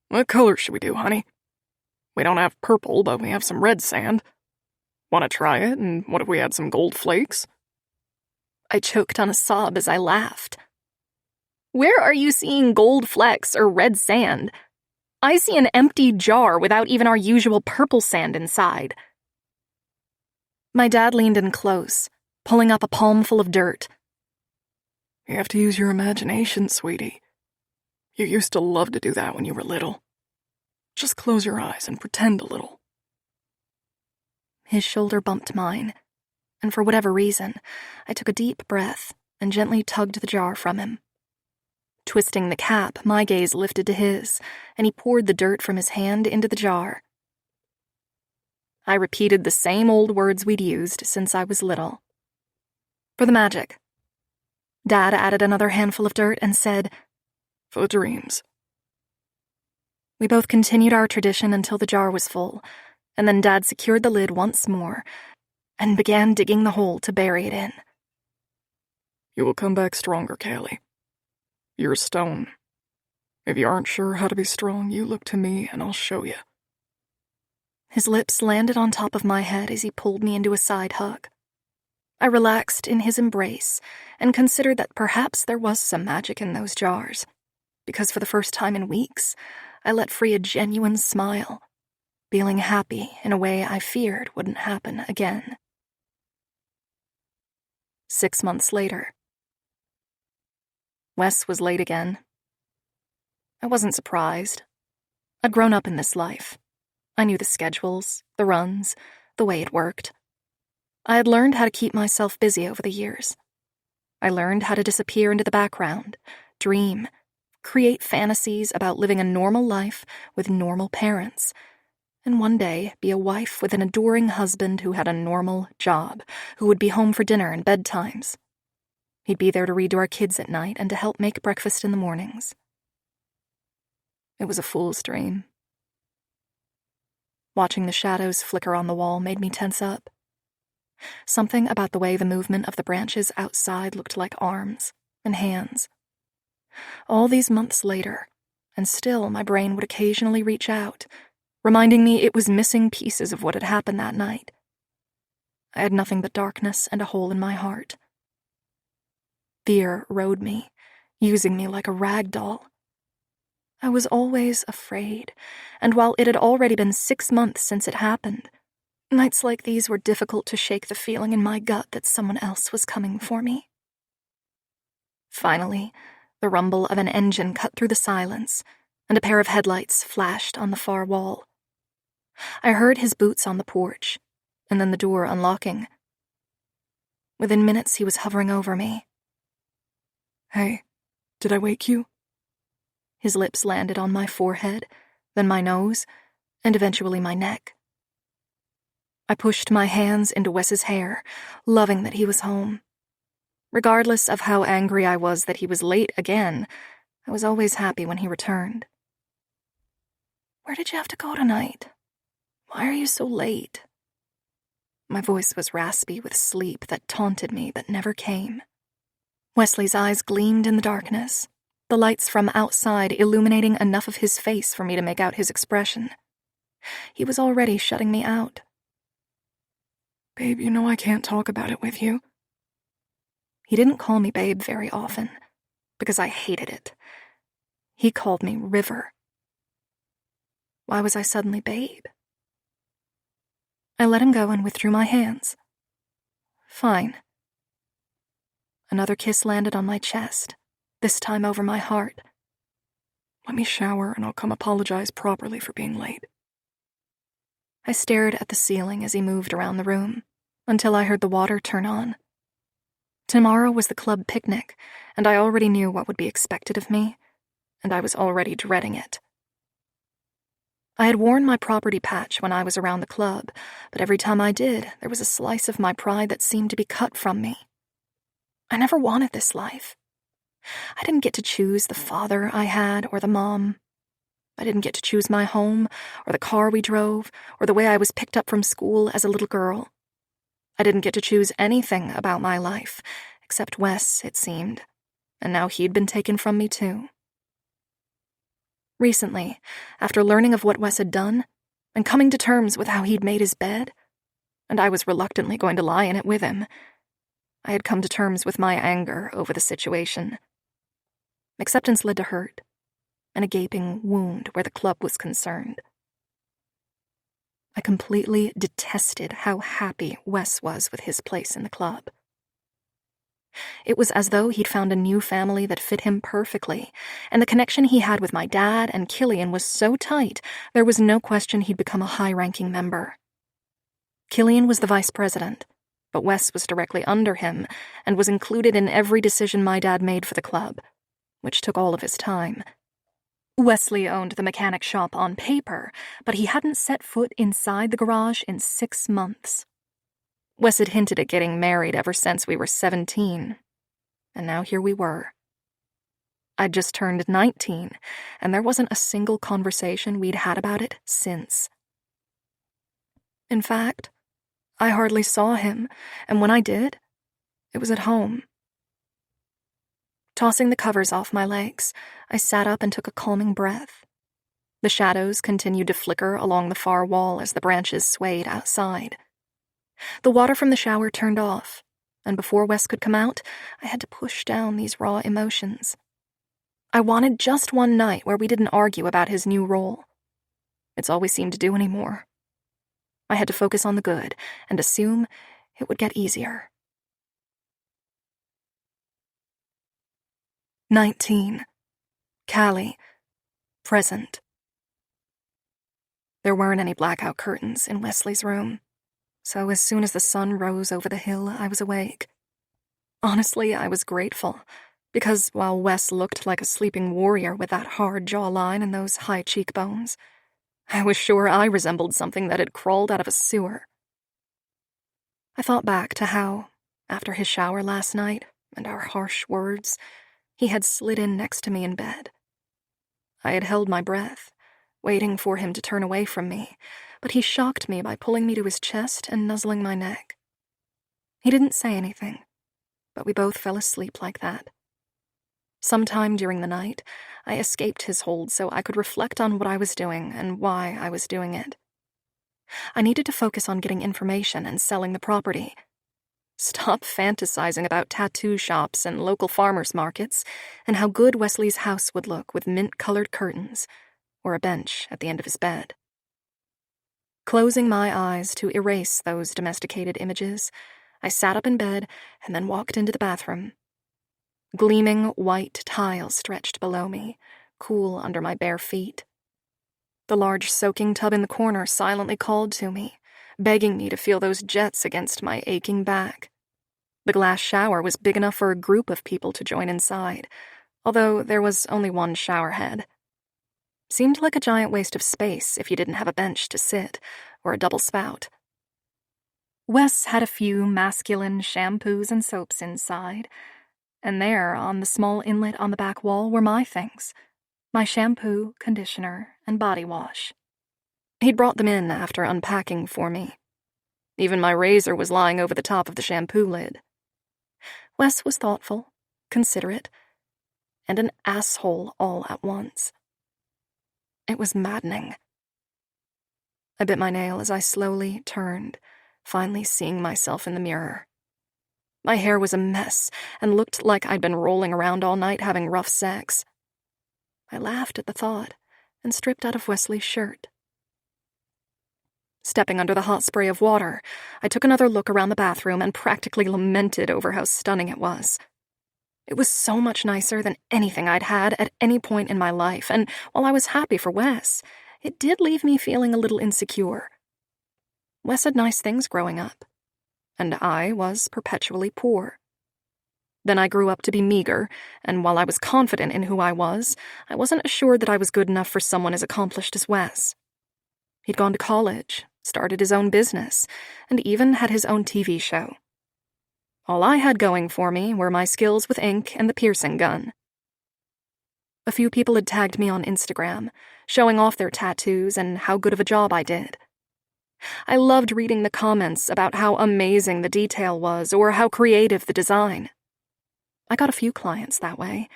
What color should we do, honey? We don't have purple, but we have some red sand. Want to try it, and what if we had some gold flakes? I choked on a sob as I laughed. Where are you seeing gold flecks or red sand? I see an empty jar without even our usual purple sand inside. My dad leaned in close, pulling up a palmful of dirt. You have to use your imagination, sweetie. You used to love to do that when you were little. Just close your eyes and pretend a little. His shoulder bumped mine, and for whatever reason, I took a deep breath and gently tugged the jar from him. Twisting the cap, my gaze lifted to his, and he poured the dirt from his hand into the jar. I repeated the same old words we'd used since I was little. For the magic. Dad added another handful of dirt and said, For the dreams. We both continued our tradition until the jar was full, and then Dad secured the lid once more and began digging the hole to bury it in. You will come back stronger, Callie. You're a stone. If you aren't sure how to be strong, you look to me and I'll show you. His lips landed on top of my head as he pulled me into a side hug. I relaxed in his embrace and considered that perhaps there was some magic in those jars, because for the first time in weeks, I let free a genuine smile, feeling happy in a way I feared wouldn't happen again. 6 months later. Wes was late again. I wasn't surprised. I'd grown up in this life. I knew the schedules, the runs, the way it worked. I had learned how to keep myself busy over the years. I learned how to disappear into the background, dream, create fantasies about living a normal life with normal parents, and one day be a wife with an adoring husband who had a normal job, who would be home for dinner and bedtimes. He'd be there to read to our kids at night and to help make breakfast in the mornings. It was a fool's dream. Watching the shadows flicker on the wall made me tense up. Something about the way the movement of the branches outside looked like arms and hands. All these months later, and still my brain would occasionally reach out, reminding me it was missing pieces of what had happened that night. I had nothing but darkness and a hole in my heart. Fear rode me, using me like a rag doll. I was always afraid, and while it had already been 6 months since it happened, nights like these were difficult to shake the feeling in my gut that someone else was coming for me. Finally, the rumble of an engine cut through the silence, and a pair of headlights flashed on the far wall. I heard his boots on the porch, and then the door unlocking. Within minutes, he was hovering over me. Hey, did I wake you? His lips landed on my forehead, then my nose, and eventually my neck. I pushed my hands into Wes's hair, loving that he was home. Regardless of how angry I was that he was late again, I was always happy when he returned. Where did you have to go tonight? Why are you so late? My voice was raspy with sleep that taunted me but never came. Wesley's eyes gleamed in the darkness, the lights from outside illuminating enough of his face for me to make out his expression. He was already shutting me out. Babe, you know I can't talk about it with you. He didn't call me babe very often, because I hated it. He called me River. Why was I suddenly babe? I let him go and withdrew my hands. Fine. Another kiss landed on my chest, this time over my heart. Let me shower and I'll come apologize properly for being late. I stared at the ceiling as he moved around the room, until I heard the water turn on. Tomorrow was the club picnic, and I already knew what would be expected of me, and I was already dreading it. I had worn my property patch when I was around the club, but every time I did, there was a slice of my pride that seemed to be cut from me. I never wanted this life. I didn't get to choose the father I had or the mom. I didn't get to choose my home, or the car we drove, or the way I was picked up from school as a little girl. I didn't get to choose anything about my life, except Wes, it seemed, and now he'd been taken from me too. Recently, after learning of what Wes had done, and coming to terms with how he'd made his bed, and I was reluctantly going to lie in it with him, I had come to terms with my anger over the situation. Acceptance led to hurt, and a gaping wound where the club was concerned. I completely detested how happy Wes was with his place in the club. It was as though he'd found a new family that fit him perfectly, and the connection he had with my dad and Killian was so tight, there was no question he'd become a high-ranking member. Killian was the vice president, but Wes was directly under him and was included in every decision my dad made for the club, which took all of his time. Wesley owned the mechanic shop on paper, but he hadn't set foot inside the garage in 6 months. Wes had hinted at getting married ever since we were 17, and now here we were. I'd just turned 19, and there wasn't a single conversation we'd had about it since. In fact, I hardly saw him, and when I did, it was at home. Tossing the covers off my legs, I sat up and took a calming breath. The shadows continued to flicker along the far wall as the branches swayed outside. The water from the shower turned off, and before Wes could come out, I had to push down these raw emotions. I wanted just one night where we didn't argue about his new role. It's all we seemed to do anymore. I had to focus on the good and assume it would get easier. 19. Callie. Present. There weren't any blackout curtains in Wesley's room, so as soon as the sun rose over the hill, I was awake. Honestly, I was grateful, because while Wes looked like a sleeping warrior with that hard jawline and those high cheekbones, I was sure I resembled something that had crawled out of a sewer. I thought back to how, after his shower last night and our harsh words, he had slid in next to me in bed. I had held my breath, waiting for him to turn away from me, but he shocked me by pulling me to his chest and nuzzling my neck. He didn't say anything, but we both fell asleep like that. Sometime during the night, I escaped his hold so I could reflect on what I was doing and why I was doing it. I needed to focus on getting information and selling the property. Stop fantasizing about tattoo shops and local farmers markets and how good Wesley's house would look with mint-colored curtains or a bench at the end of his bed. Closing my eyes to erase those domesticated images, I sat up in bed and then walked into the bathroom. Gleaming white tiles stretched below me, cool under my bare feet. The large soaking tub in the corner silently called to me, begging me to feel those jets against my aching back. The glass shower was big enough for a group of people to join inside, although there was only one shower head. Seemed like a giant waste of space if you didn't have a bench to sit or a double spout. Wes had a few masculine shampoos and soaps inside, and there, on the small inlet on the back wall, were my things: my shampoo, conditioner, and body wash. He'd brought them in after unpacking for me. Even my razor was lying over the top of the shampoo lid. Wes was thoughtful, considerate, and an asshole all at once. It was maddening. I bit my nail as I slowly turned, finally seeing myself in the mirror. My hair was a mess and looked like I'd been rolling around all night having rough sex. I laughed at the thought and stripped out of Wesley's shirt. Stepping under the hot spray of water, I took another look around the bathroom and practically lamented over how stunning it was. It was so much nicer than anything I'd had at any point in my life, and while I was happy for Wes, it did leave me feeling a little insecure. Wes had nice things growing up, and I was perpetually poor. Then I grew up to be meager, and while I was confident in who I wasn't assured that I was good enough for someone as accomplished as Wes. He'd gone to college, started his own business, and even had his own TV show. All I had going for me were my skills with ink and the piercing gun. A few people had tagged me on Instagram, showing off their tattoos and how good of a job I did. I loved reading the comments about how amazing the detail was or how creative the design. I got a few clients that way,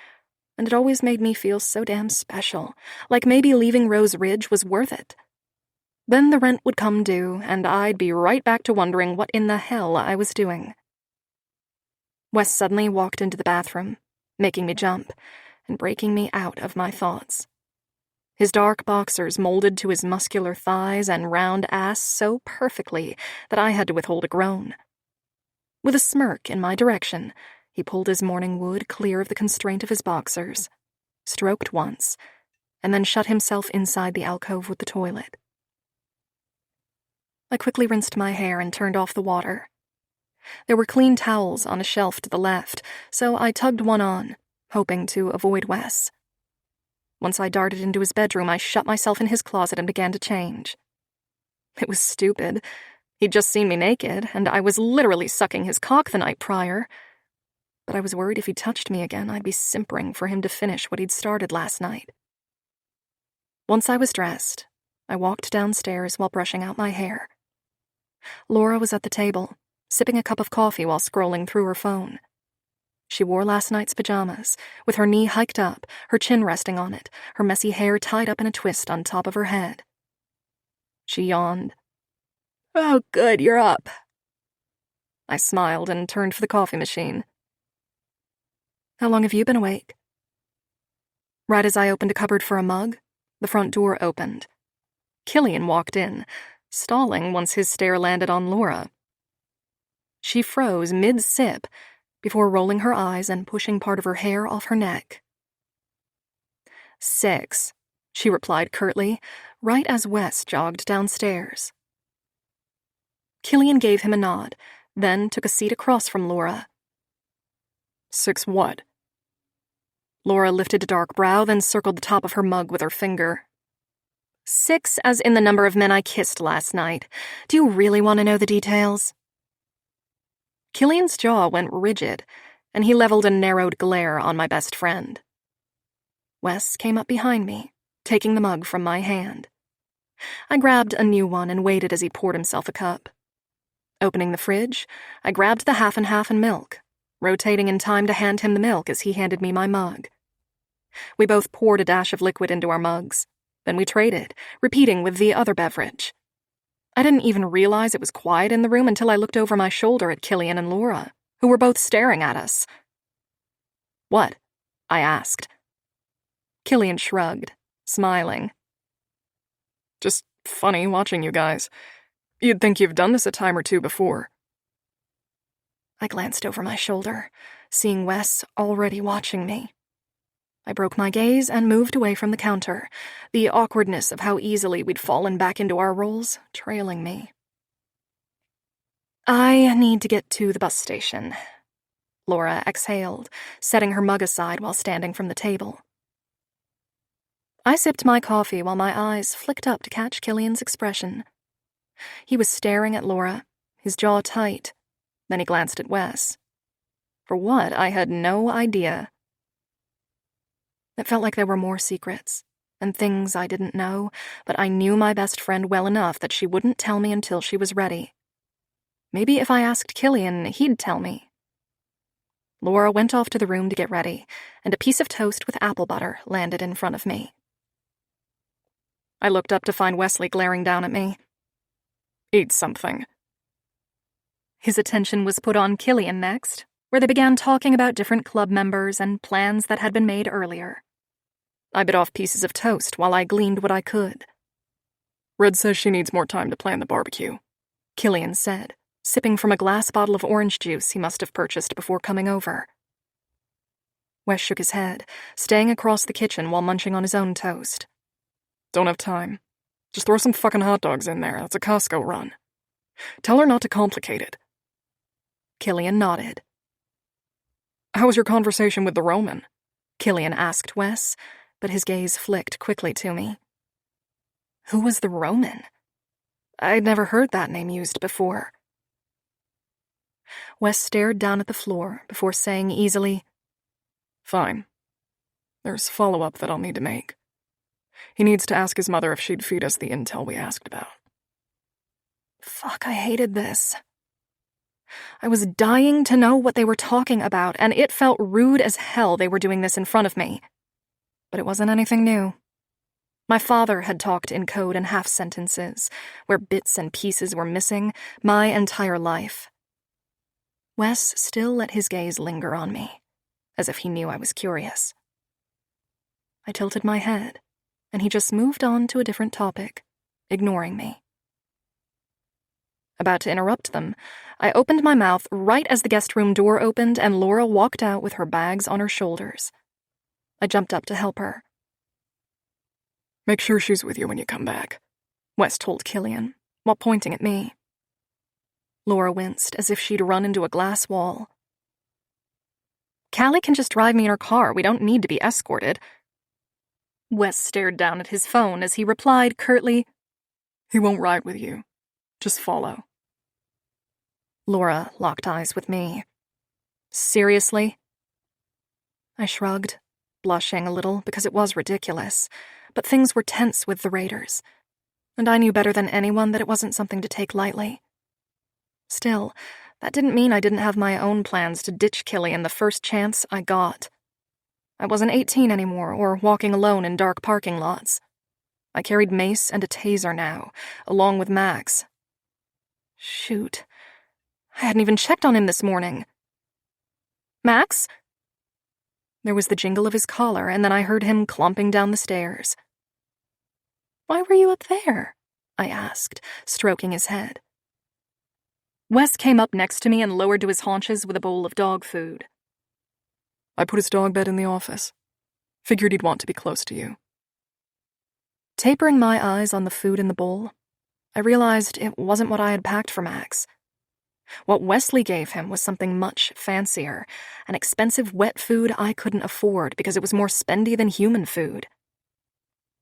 and it always made me feel so damn special, like maybe leaving Rose Ridge was worth it. Then the rent would come due, and I'd be right back to wondering what in the hell I was doing. Wes suddenly walked into the bathroom, making me jump and breaking me out of my thoughts. His dark boxers molded to his muscular thighs and round ass so perfectly that I had to withhold a groan. With a smirk in my direction, he pulled his morning wood clear of the constraint of his boxers, stroked once, and then shut himself inside the alcove with the toilet. I quickly rinsed my hair and turned off the water. There were clean towels on a shelf to the left, so I tugged one on, hoping to avoid Wes. Once I darted into his bedroom, I shut myself in his closet and began to change. It was stupid. He'd just seen me naked, and I was literally sucking his cock the night prior. But I was worried if he touched me again, I'd be simpering for him to finish what he'd started last night. Once I was dressed, I walked downstairs while brushing out my hair. Laura was at the table, sipping a cup of coffee while scrolling through her phone. She wore last night's pajamas, with her knee hiked up, her chin resting on it, her messy hair tied up in a twist on top of her head. She yawned. "Oh, good, you're up." I smiled and turned for the coffee machine. "How long have you been awake?" Right as I opened a cupboard for a mug, the front door opened. Killian walked in, stalling once his stare landed on Laura. She froze mid-sip before rolling her eyes and pushing part of her hair off her neck. 6, she replied curtly, right as Wes jogged downstairs. Killian gave him a nod, then took a seat across from Laura. 6 what? Laura lifted a dark brow, then circled the top of her mug with her finger. 6 as in the number of men I kissed last night. Do you really want to know the details? Killian's jaw went rigid, and he leveled a narrowed glare on my best friend. Wes came up behind me, taking the mug from my hand. I grabbed a new one and waited as he poured himself a cup. Opening the fridge, I grabbed the half and milk, rotating in time to hand him the milk as he handed me my mug. We both poured a dash of liquid into our mugs. Then we traded, repeating with the other beverage. I didn't even realize it was quiet in the room until I looked over my shoulder at Killian and Laura, who were both staring at us. "What?" I asked. Killian shrugged, smiling. "Just funny watching you guys. You'd think you've done this a time or two before." I glanced over my shoulder, seeing Wes already watching me. I broke my gaze and moved away from the counter, the awkwardness of how easily we'd fallen back into our roles trailing me. "I need to get to the bus station," Laura exhaled, setting her mug aside while standing from the table. I sipped my coffee while my eyes flicked up to catch Killian's expression. He was staring at Laura, his jaw tight. Then he glanced at Wes. For what, I had no idea. It felt like there were more secrets, and things I didn't know, but I knew my best friend well enough that she wouldn't tell me until she was ready. Maybe if I asked Killian, he'd tell me. Laura went off to the room to get ready, and a piece of toast with apple butter landed in front of me. I looked up to find Wesley glaring down at me. "Eat something." His attention was put on Killian next, where they began talking about different club members and plans that had been made earlier. I bit off pieces of toast while I gleaned what I could. Red says she needs more time to plan the barbecue, Killian said, sipping from a glass bottle of orange juice he must have purchased before coming over. Wes shook his head, staying across the kitchen while munching on his own toast. Don't have time. Just throw some fucking hot dogs in there. That's a Costco run. Tell her not to complicate it. Killian nodded. How was your conversation with the Roman? Killian asked Wes, but his gaze flicked quickly to me. Who was the Roman? I'd never heard that name used before. Wes stared down at the floor before saying easily, Fine. There's follow-up that I'll need to make. He needs to ask his mother if she'd feed us the intel we asked about. Fuck, I hated this. I was dying to know what they were talking about, and it felt rude as hell they were doing this in front of me. But it wasn't anything new. My father had talked in code and half sentences, where bits and pieces were missing, my entire life. Wes still let his gaze linger on me, as if he knew I was curious. I tilted my head, and he just moved on to a different topic, ignoring me. About to interrupt them, I opened my mouth right as the guest room door opened and Laura walked out with her bags on her shoulders. I jumped up to help her. Make sure she's with you when you come back, Wes told Killian, while pointing at me. Laura winced as if she'd run into a glass wall. Callie can just drive me in her car. We don't need to be escorted. Wes stared down at his phone as he replied curtly, He won't ride with you. Just follow. Laura locked eyes with me. Seriously? I shrugged, blushing a little because it was ridiculous, but things were tense with the Raiders, and I knew better than anyone that it wasn't something to take lightly. Still, that didn't mean I didn't have my own plans to ditch Killian the first chance I got. I wasn't 18 anymore or walking alone in dark parking lots. I carried mace and a taser now, along with Max. Shoot. I hadn't even checked on him this morning. Max? There was the jingle of his collar, and then I heard him clumping down the stairs. Why were you up there? I asked, stroking his head. Wes came up next to me and lowered to his haunches with a bowl of dog food. I put his dog bed in the office. Figured he'd want to be close to you. Tapering my eyes on the food in the bowl, I realized it wasn't what I had packed for Max. What Wesley gave him was something much fancier, an expensive wet food I couldn't afford because it was more spendy than human food.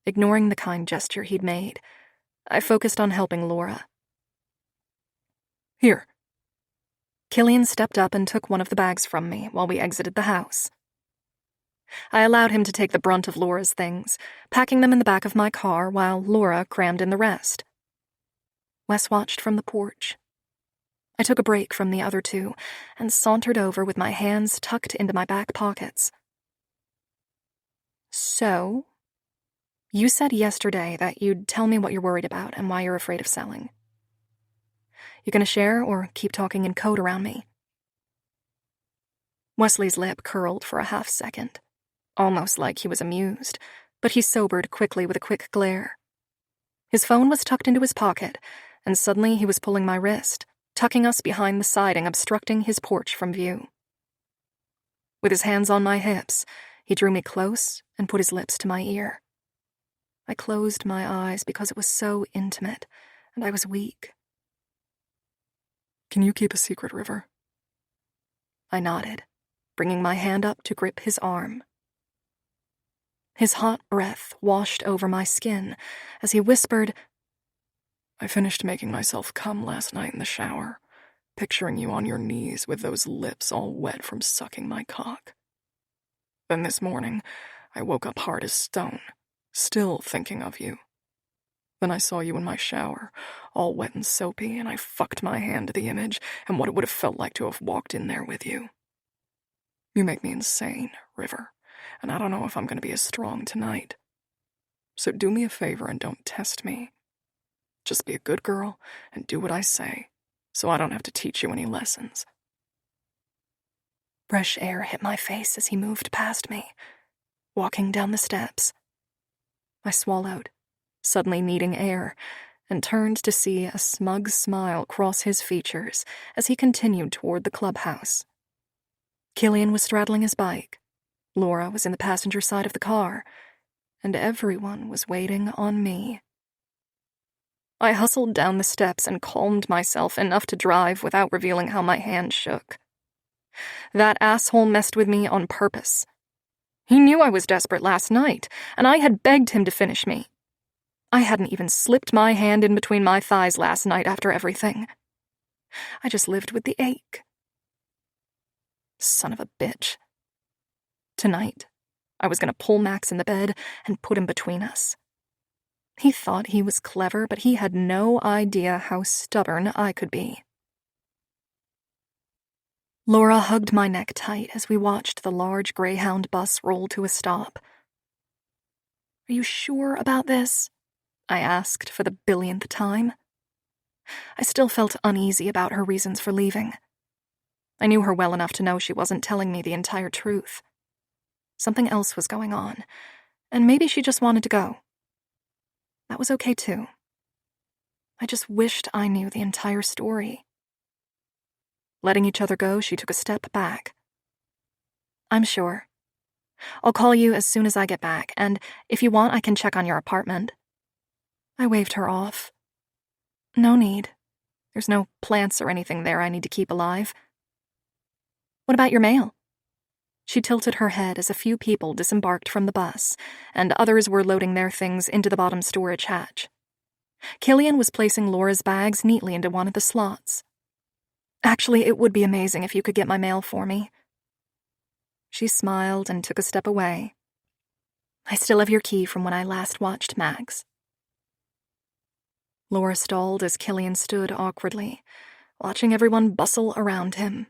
Ignoring the kind gesture he'd made, I focused on helping Laura. Here. Killian stepped up and took one of the bags from me while we exited the house. I allowed him to take the brunt of Laura's things, packing them in the back of my car while Laura crammed in the rest. Wes watched from the porch. I took a break from the other two and sauntered over with my hands tucked into my back pockets. So, you said yesterday that you'd tell me what you're worried about and why you're afraid of selling. You gonna share or keep talking in code around me? Wesley's lip curled for a half second, almost like he was amused, but he sobered quickly with a quick glare. His phone was tucked into his pocket, and suddenly he was pulling my wrist, tucking us behind the siding, obstructing his porch from view. With his hands on my hips, he drew me close and put his lips to my ear. I closed my eyes because it was so intimate, and I was weak. Can you keep a secret, River? I nodded, bringing my hand up to grip his arm. His hot breath washed over my skin as he whispered, I finished making myself come last night in the shower, picturing you on your knees with those lips all wet from sucking my cock. Then this morning, I woke up hard as stone, still thinking of you. Then I saw you in my shower, all wet and soapy, and I fucked my hand to the image and what it would have felt like to have walked in there with you. You make me insane, River, and I don't know if I'm going to be as strong tonight. So do me a favor and don't test me. Just be a good girl and do what I say. so I don't have to teach you any lessons. Fresh air hit my face as he moved past me, walking down the steps. I swallowed, suddenly needing air, and turned to see a smug smile cross his features as he continued toward the clubhouse. Killian was straddling his bike, Laura was in the passenger side of the car, and everyone was waiting on me. I hustled down the steps and calmed myself enough to drive without revealing how my hand shook. That asshole messed with me on purpose. He knew I was desperate last night, and I had begged him to finish me. I hadn't even slipped my hand in between my thighs last night after everything. I just lived with the ache. Son of a bitch. Tonight, I was going to pull Max in the bed and put him between us. He thought he was clever, but he had no idea how stubborn I could be. Laura hugged my neck tight as we watched the large Greyhound bus roll to a stop. "Are you sure about this?" I asked for the billionth time. I still felt uneasy about her reasons for leaving. I knew her well enough to know she wasn't telling me the entire truth. Something else was going on, and maybe she just wanted to go. That was okay too. I just wished I knew the entire story. Letting each other go, she took a step back. "I'm sure. I'll call you as soon as I get back, and if you want, I can check on your apartment." I waved her off. "No need. There's no plants or anything there I need to keep alive." "What about your mail?" She tilted her head as a few people disembarked from the bus, and others were loading their things into the bottom storage hatch. Killian was placing Laura's bags neatly into one of the slots. "Actually, it would be amazing if you could get my mail for me." She smiled and took a step away. "I still have your key from when I last watched Max." Laura stalled as Killian stood awkwardly, watching everyone bustle around him.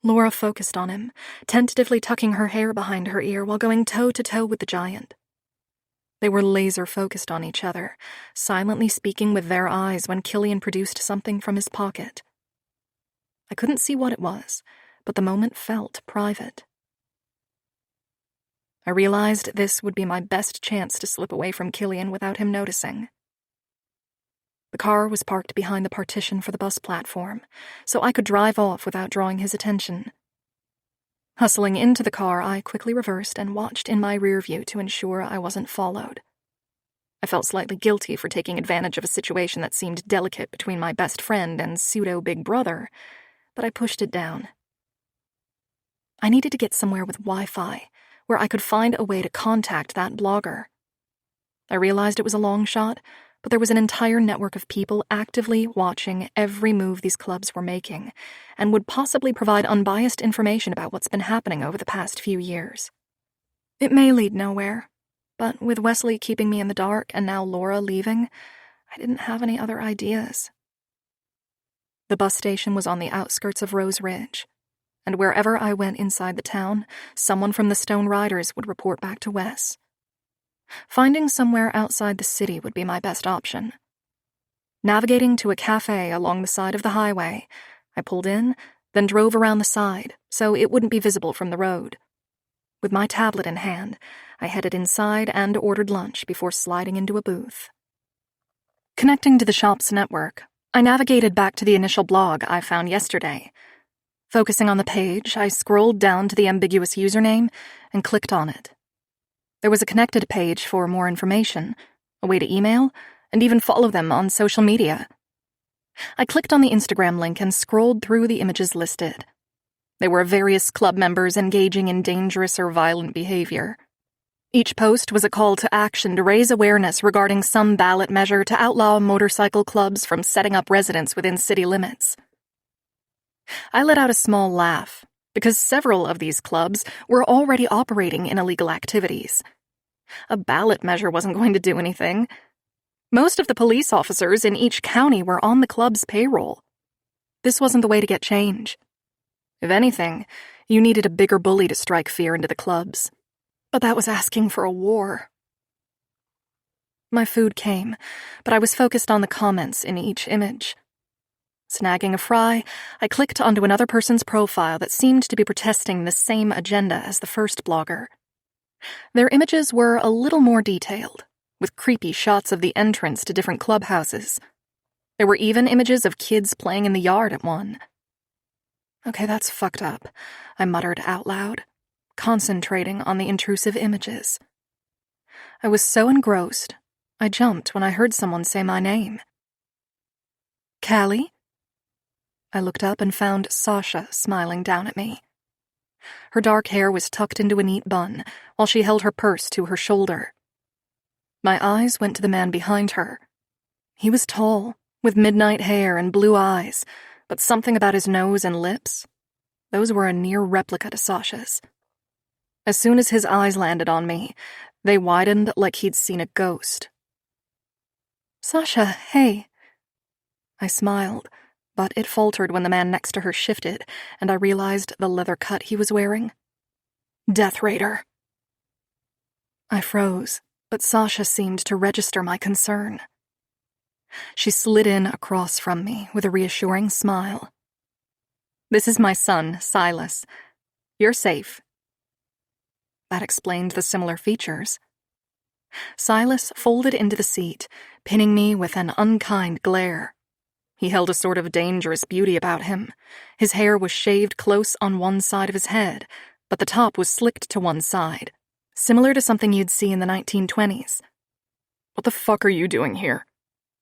Laura focused on him, tentatively tucking her hair behind her ear while going toe-to-toe with the giant. They were laser-focused on each other, silently speaking with their eyes when Killian produced something from his pocket. I couldn't see what it was, but the moment felt private. I realized this would be my best chance to slip away from Killian without him noticing. The car was parked behind the partition for the bus platform, so I could drive off without drawing his attention. Hustling into the car, I quickly reversed and watched in my rear view to ensure I wasn't followed. I felt slightly guilty for taking advantage of a situation that seemed delicate between my best friend and pseudo-big brother, but I pushed it down. I needed to get somewhere with Wi-Fi, where I could find a way to contact that blogger. I realized it was a long shot, but there was an entire network of people actively watching every move these clubs were making, and would possibly provide unbiased information about what's been happening over the past few years. It may lead nowhere, but with Wesley keeping me in the dark and now Laura leaving, I didn't have any other ideas. The bus station was on the outskirts of Rose Ridge, and wherever I went inside the town, someone from the Stone Riders would report back to Wes. Finding somewhere outside the city would be my best option. Navigating to a cafe along the side of the highway, I pulled in, then drove around the side so it wouldn't be visible from the road. With my tablet in hand, I headed inside and ordered lunch before sliding into a booth. Connecting to the shop's network, I navigated back to the initial blog I found yesterday. Focusing on the page, I scrolled down to the ambiguous username and clicked on it. There was a connected page for more information, a way to email, and even follow them on social media. I clicked on the Instagram link and scrolled through the images listed. There were various club members engaging in dangerous or violent behavior. Each post was a call to action to raise awareness regarding some ballot measure to outlaw motorcycle clubs from setting up residence within city limits. I let out a small laugh, because several of these clubs were already operating in illegal activities. A ballot measure wasn't going to do anything. Most of the police officers in each county were on the club's payroll. This wasn't the way to get change. If anything, you needed a bigger bully to strike fear into the clubs. But that was asking for a war. My food came, but I was focused on the comments in each image. Snagging a fry, I clicked onto another person's profile that seemed to be protesting the same agenda as the first blogger. Their images were a little more detailed, with creepy shots of the entrance to different clubhouses. There were even images of kids playing in the yard at one. Okay, that's fucked up, I muttered out loud, concentrating on the intrusive images. I was so engrossed, I jumped when I heard someone say my name. Callie? I looked up and found Sasha smiling down at me. Her dark hair was tucked into a neat bun, while she held her purse to her shoulder. My eyes went to the man behind her. He was tall, with midnight hair and blue eyes, but something about his nose and lips, those were a near replica to Sasha's. As soon as his eyes landed on me, they widened like he'd seen a ghost. Sasha, hey. I smiled, but it faltered when the man next to her shifted, and I realized the leather cut he was wearing. Death Raider. I froze, but Sasha seemed to register my concern. She slid in across from me with a reassuring smile. This is my son, Silas. You're safe. That explained the similar features. Silas folded into the seat, pinning me with an unkind glare. He held a sort of dangerous beauty about him. His hair was shaved close on one side of his head, but the top was slicked to one side, similar to something you'd see in the 1920s. What the fuck are you doing here?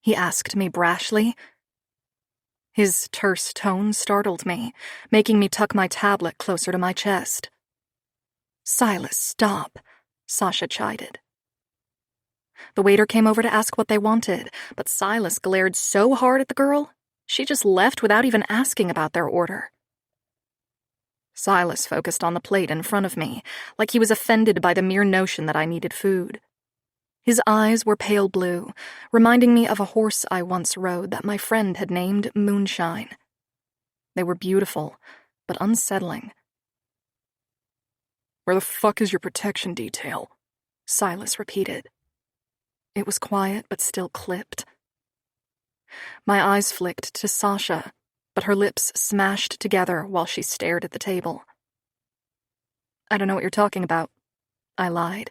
He asked me brashly. His terse tone startled me, making me tuck my tablet closer to my chest. Silas, stop, Sasha chided. The waiter came over to ask what they wanted, but Silas glared so hard at the girl, she just left without even asking about their order. Silas focused on the plate in front of me, like he was offended by the mere notion that I needed food. His eyes were pale blue, reminding me of a horse I once rode that my friend had named Moonshine. They were beautiful, but unsettling. Where the fuck is your protection detail? Silas repeated. It was quiet, but still clipped. My eyes flicked to Sasha, but her lips smashed together while she stared at the table. I don't know what you're talking about, I lied,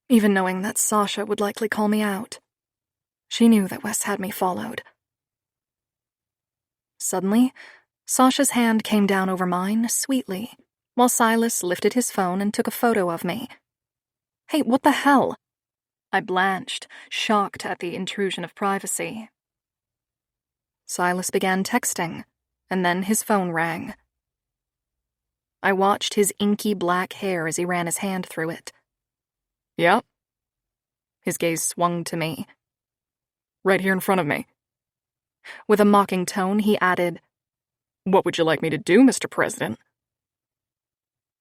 even knowing that Sasha would likely call me out. She knew that Wes had me followed. Suddenly, Sasha's hand came down over mine sweetly, while Silas lifted his phone and took a photo of me. Hey, what the hell? I blanched, shocked at the intrusion of privacy. Silas began texting, and then his phone rang. I watched his inky black hair as he ran his hand through it. Yep. His gaze swung to me. Right here in front of me. With a mocking tone, he added, What would you like me to do, Mr. President?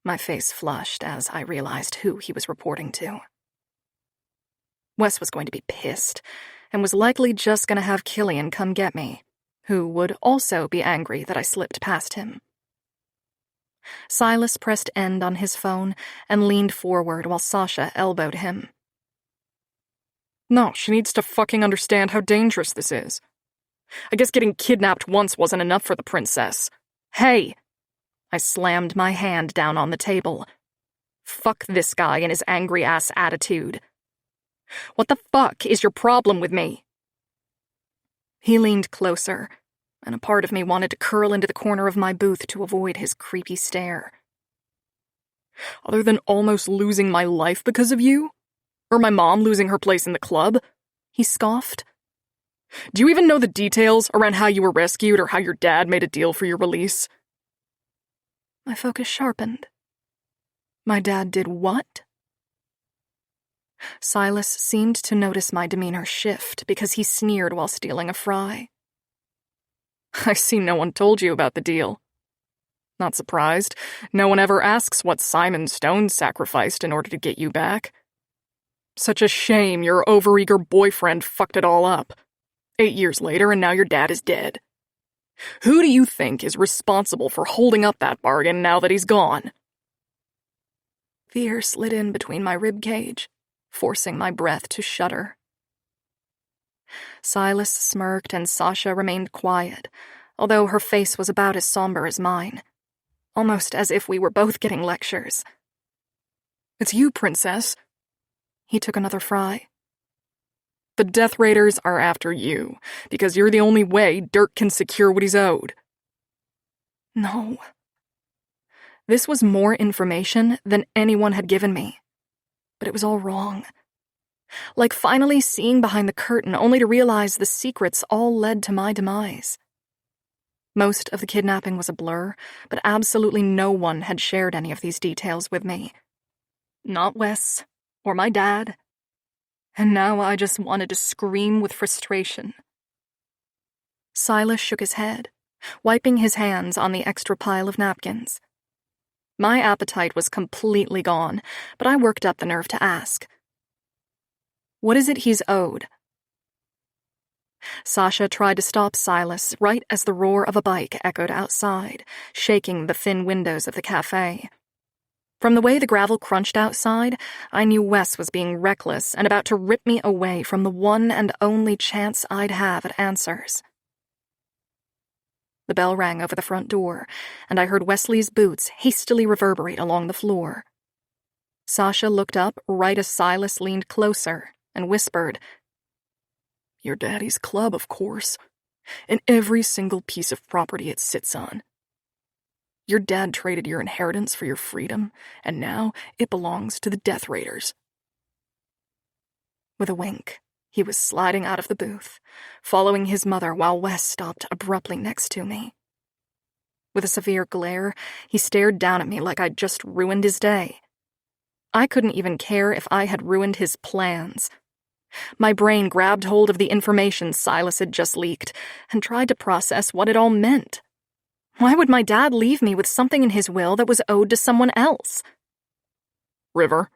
My face flushed as I realized who he was reporting to. Wes was going to be pissed, and was likely just going to have Killian come get me, who would also be angry that I slipped past him. Silas pressed end on his phone and leaned forward while Sasha elbowed him. No, she needs to fucking understand how dangerous this is. I guess getting kidnapped once wasn't enough for the princess. Hey! I slammed my hand down on the table. Fuck this guy and his angry-ass attitude. What the fuck is your problem with me? He leaned closer, and a part of me wanted to curl into the corner of my booth to avoid his creepy stare. Other than almost losing my life because of you? Or my mom losing her place in the club? He scoffed. Do you even know the details around how you were rescued or how your dad made a deal for your release? My focus sharpened. My dad did what? Silas seemed to notice my demeanor shift because he sneered while stealing a fry. I see no one told you about the deal. Not surprised. No one ever asks what Simon Stone sacrificed in order to get you back. Such a shame your overeager boyfriend fucked it all up. 8 years later, and now your dad is dead. Who do you think is responsible for holding up that bargain now that he's gone? Fear slid in between my rib cage, forcing my breath to shudder. Silas smirked and Sasha remained quiet, although her face was about as somber as mine, almost as if we were both getting lectures. It's you, Princess. He took another fry. The Death Raiders are after you, because you're the only way Dirk can secure what he's owed. No. This was more information than anyone had given me, but it was all wrong. Like finally seeing behind the curtain only to realize the secrets all led to my demise. Most of the kidnapping was a blur, but absolutely no one had shared any of these details with me. Not Wes, or my dad. And now I just wanted to scream with frustration. Silas shook his head, wiping his hands on the extra pile of napkins. My appetite was completely gone, but I worked up the nerve to ask. What is it he's owed? Sasha tried to stop Silas right as the roar of a bike echoed outside, shaking the thin windows of the cafe. From the way the gravel crunched outside, I knew Wes was being reckless and about to rip me away from the one and only chance I'd have at answers. The bell rang over the front door, and I heard Wesley's boots hastily reverberate along the floor. Sasha looked up right as Silas leaned closer and whispered, Your daddy's club, of course, and every single piece of property it sits on. Your dad traded your inheritance for your freedom, and now it belongs to the Death Raiders. With a wink, he was sliding out of the booth, following his mother while Wes stopped abruptly next to me. With a severe glare, he stared down at me like I'd just ruined his day. I couldn't even care if I had ruined his plans. My brain grabbed hold of the information Silas had just leaked and tried to process what it all meant. Why would my dad leave me with something in his will that was owed to someone else? River.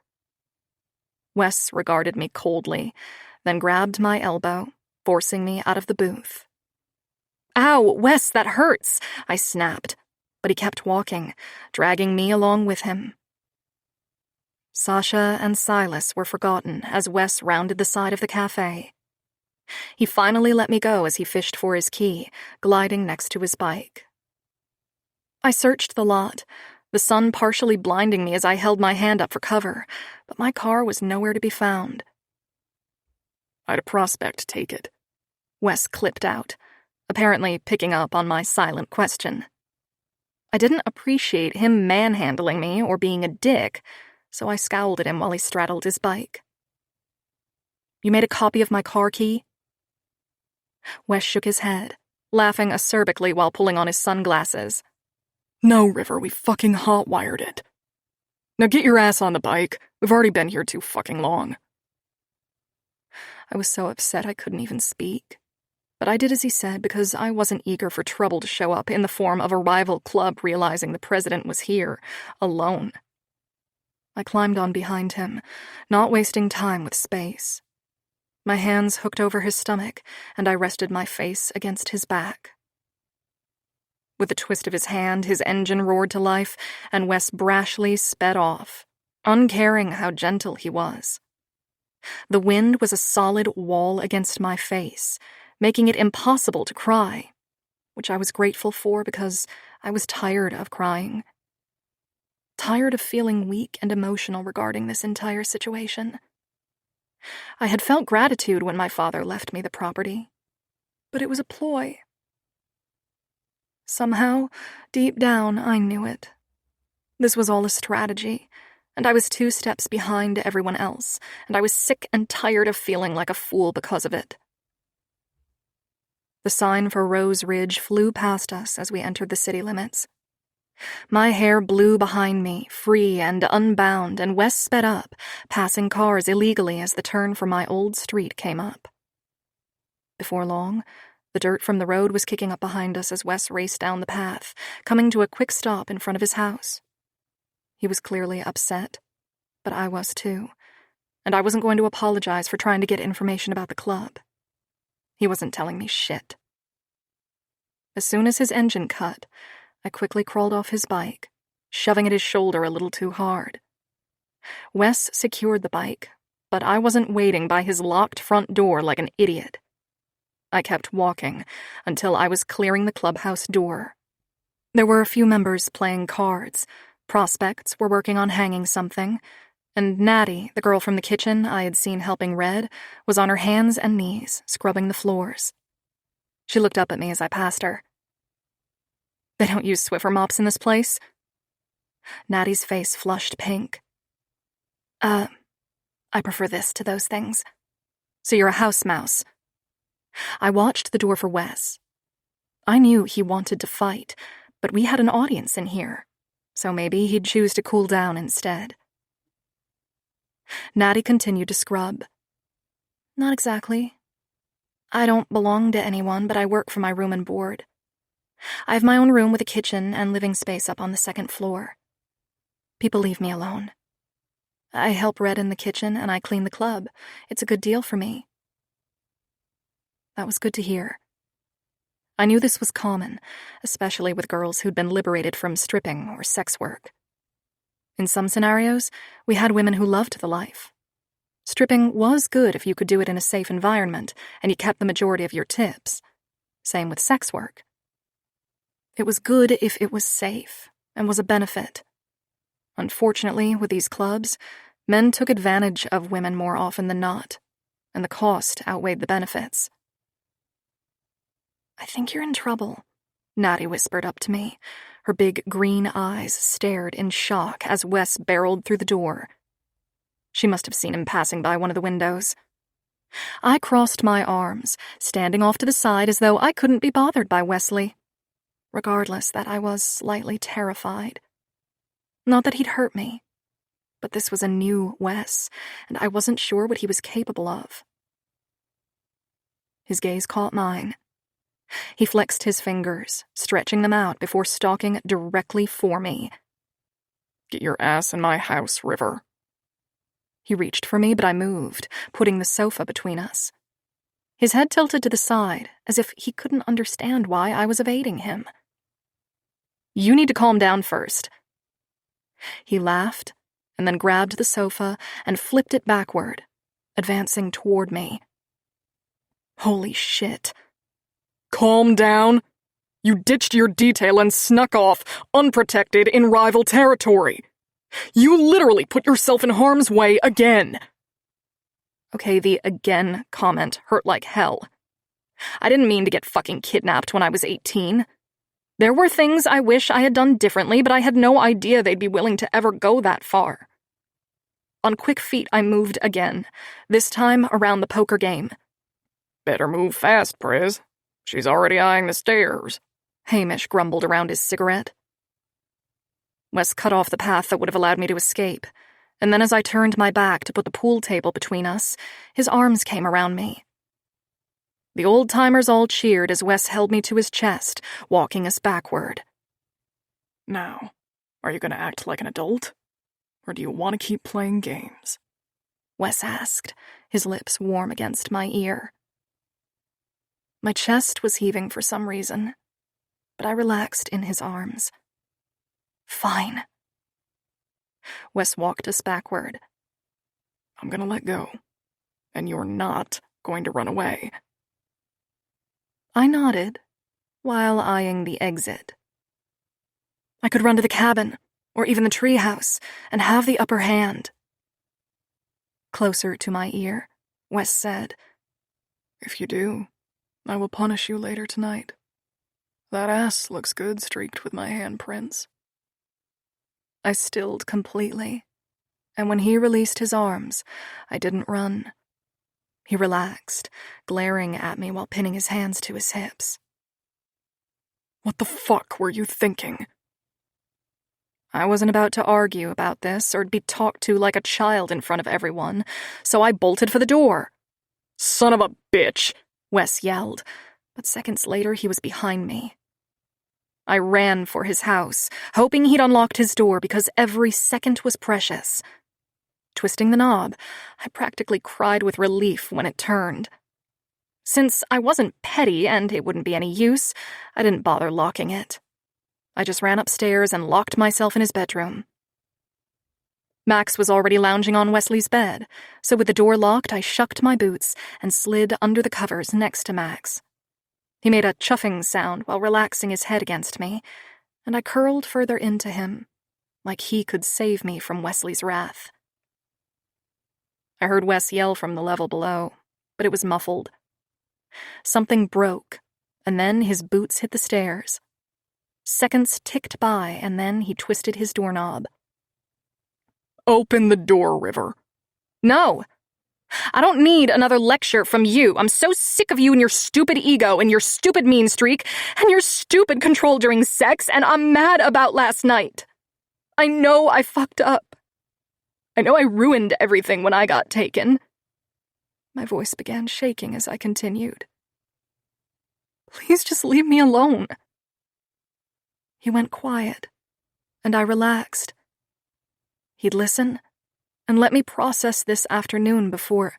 Wes regarded me coldly, then grabbed my elbow, forcing me out of the booth. Ow, Wes, that hurts, I snapped, but he kept walking, dragging me along with him. Sasha and Silas were forgotten as Wes rounded the side of the cafe. He finally let me go as he fished for his key, gliding next to his bike. I searched the lot, the sun partially blinding me as I held my hand up for cover, but my car was nowhere to be found. I'd a prospect take it. Wes clipped out, apparently picking up on my silent question. I didn't appreciate him manhandling me or being a dick, so I scowled at him while he straddled his bike. You made a copy of my car key? Wes shook his head, laughing acerbically while pulling on his sunglasses. No, River, we fucking hot-wired it. Now get your ass on the bike. We've already been here too fucking long. I was so upset I couldn't even speak. But I did as he said because I wasn't eager for trouble to show up in the form of a rival club realizing the president was here, alone. I climbed on behind him, not wasting time with space. My hands hooked over his stomach, and I rested my face against his back. With a twist of his hand, his engine roared to life, and Wes brashly sped off, uncaring how gentle he was. The wind was a solid wall against my face, making it impossible to cry, which I was grateful for because I was tired of crying. Tired of feeling weak and emotional regarding this entire situation. I had felt gratitude when my father left me the property, but it was a ploy. Somehow, deep down, I knew it. This was all a strategy, and I was 2 steps behind everyone else, and I was sick and tired of feeling like a fool because of it. The sign for Rose Ridge flew past us as we entered the city limits. My hair blew behind me, free and unbound, and Wes sped up, passing cars illegally as the turn from my old street came up. Before long, the dirt from the road was kicking up behind us as Wes raced down the path, coming to a quick stop in front of his house. He was clearly upset, but I was too, and I wasn't going to apologize for trying to get information about the club. He wasn't telling me shit. As soon as his engine cut, I quickly crawled off his bike, shoving at his shoulder a little too hard. Wes secured the bike, but I wasn't waiting by his locked front door like an idiot. I kept walking until I was clearing the clubhouse door. There were a few members playing cards, prospects were working on hanging something, and Natty, the girl from the kitchen I had seen helping Red, was on her hands and knees, scrubbing the floors. She looked up at me as I passed her. "They don't use Swiffer mops in this place?" Natty's face flushed pink. I prefer this to those things. So you're a house mouse." I watched the door for Wes. I knew he wanted to fight, but we had an audience in here, so maybe he'd choose to cool down instead. Natty continued to scrub. "Not exactly. I don't belong to anyone, but I work for my room and board. I have my own room with a kitchen and living space up on the second floor. People leave me alone. I help Red in the kitchen and I clean the club. It's a good deal for me." That was good to hear. I knew this was common, especially with girls who'd been liberated from stripping or sex work. In some scenarios, we had women who loved the life. Stripping was good if you could do it in a safe environment and you kept the majority of your tips. Same with sex work. It was good if it was safe and was a benefit. Unfortunately, with these clubs, men took advantage of women more often than not, and the cost outweighed the benefits. "I think you're in trouble," Natty whispered up to me. Her big green eyes stared in shock as Wes barreled through the door. She must have seen him passing by one of the windows. I crossed my arms, standing off to the side as though I couldn't be bothered by Wesley, regardless that I was slightly terrified. Not that he'd hurt me, but this was a new Wes, and I wasn't sure what he was capable of. His gaze caught mine. He flexed his fingers, stretching them out before stalking directly for me. "Get your ass in my house, River." He reached for me, but I moved, putting the sofa between us. His head tilted to the side, as if he couldn't understand why I was evading him. "You need to calm down first." He laughed, and then grabbed the sofa and flipped it backward, advancing toward me. Holy shit. "Calm down. You ditched your detail and snuck off, unprotected, in rival territory. You literally put yourself in harm's way again." Okay, the "again" comment hurt like hell. I didn't mean to get fucking kidnapped when I was 18. There were things I wish I had done differently, but I had no idea they'd be willing to ever go that far. On quick feet, I moved again, this time around the poker game. "Better move fast, Prez. She's already eyeing the stairs," Hamish grumbled around his cigarette. Wes cut off the path that would have allowed me to escape, and then as I turned my back to put the pool table between us, his arms came around me. The old-timers all cheered as Wes held me to his chest, walking us backward. "Now, are you going to act like an adult? Or do you want to keep playing games?" Wes asked, his lips warm against my ear. My chest was heaving for some reason, but I relaxed in his arms. Fine. Wes walked us backward. "I'm going to let go, and you're not going to run away." I nodded, while eyeing the exit. I could run to the cabin, or even the treehouse, and have the upper hand. Closer to my ear, Wes said, "If you do, I will punish you later tonight. That ass looks good streaked with my handprints." I stilled completely, and when he released his arms, I didn't run. He relaxed, glaring at me while pinning his hands to his hips. "What the fuck were you thinking?" I wasn't about to argue about this or be talked to like a child in front of everyone, so I bolted for the door. "Son of a bitch!" Wes yelled, but seconds later he was behind me. I ran for his house, hoping he'd unlocked his door because every second was precious. Twisting the knob, I practically cried with relief when it turned. Since I wasn't petty and it wouldn't be any use, I didn't bother locking it. I just ran upstairs and locked myself in his bedroom. Max was already lounging on Wesley's bed, so with the door locked, I shucked my boots and slid under the covers next to Max. He made a chuffing sound while relaxing his head against me, and I curled further into him, like he could save me from Wesley's wrath. I heard Wes yell from the level below, but it was muffled. Something broke, and then his boots hit the stairs. Seconds ticked by, and then he twisted his doorknob. Open the door, River. No! I don't need another lecture from you. I'm so sick of you and your stupid ego and your stupid mean streak and your stupid control during sex, and I'm mad about last night. I know I fucked up. I know I ruined everything when I got taken. My voice began shaking as I continued. Please just leave me alone. He went quiet, and I relaxed. He'd listen and let me process this afternoon before.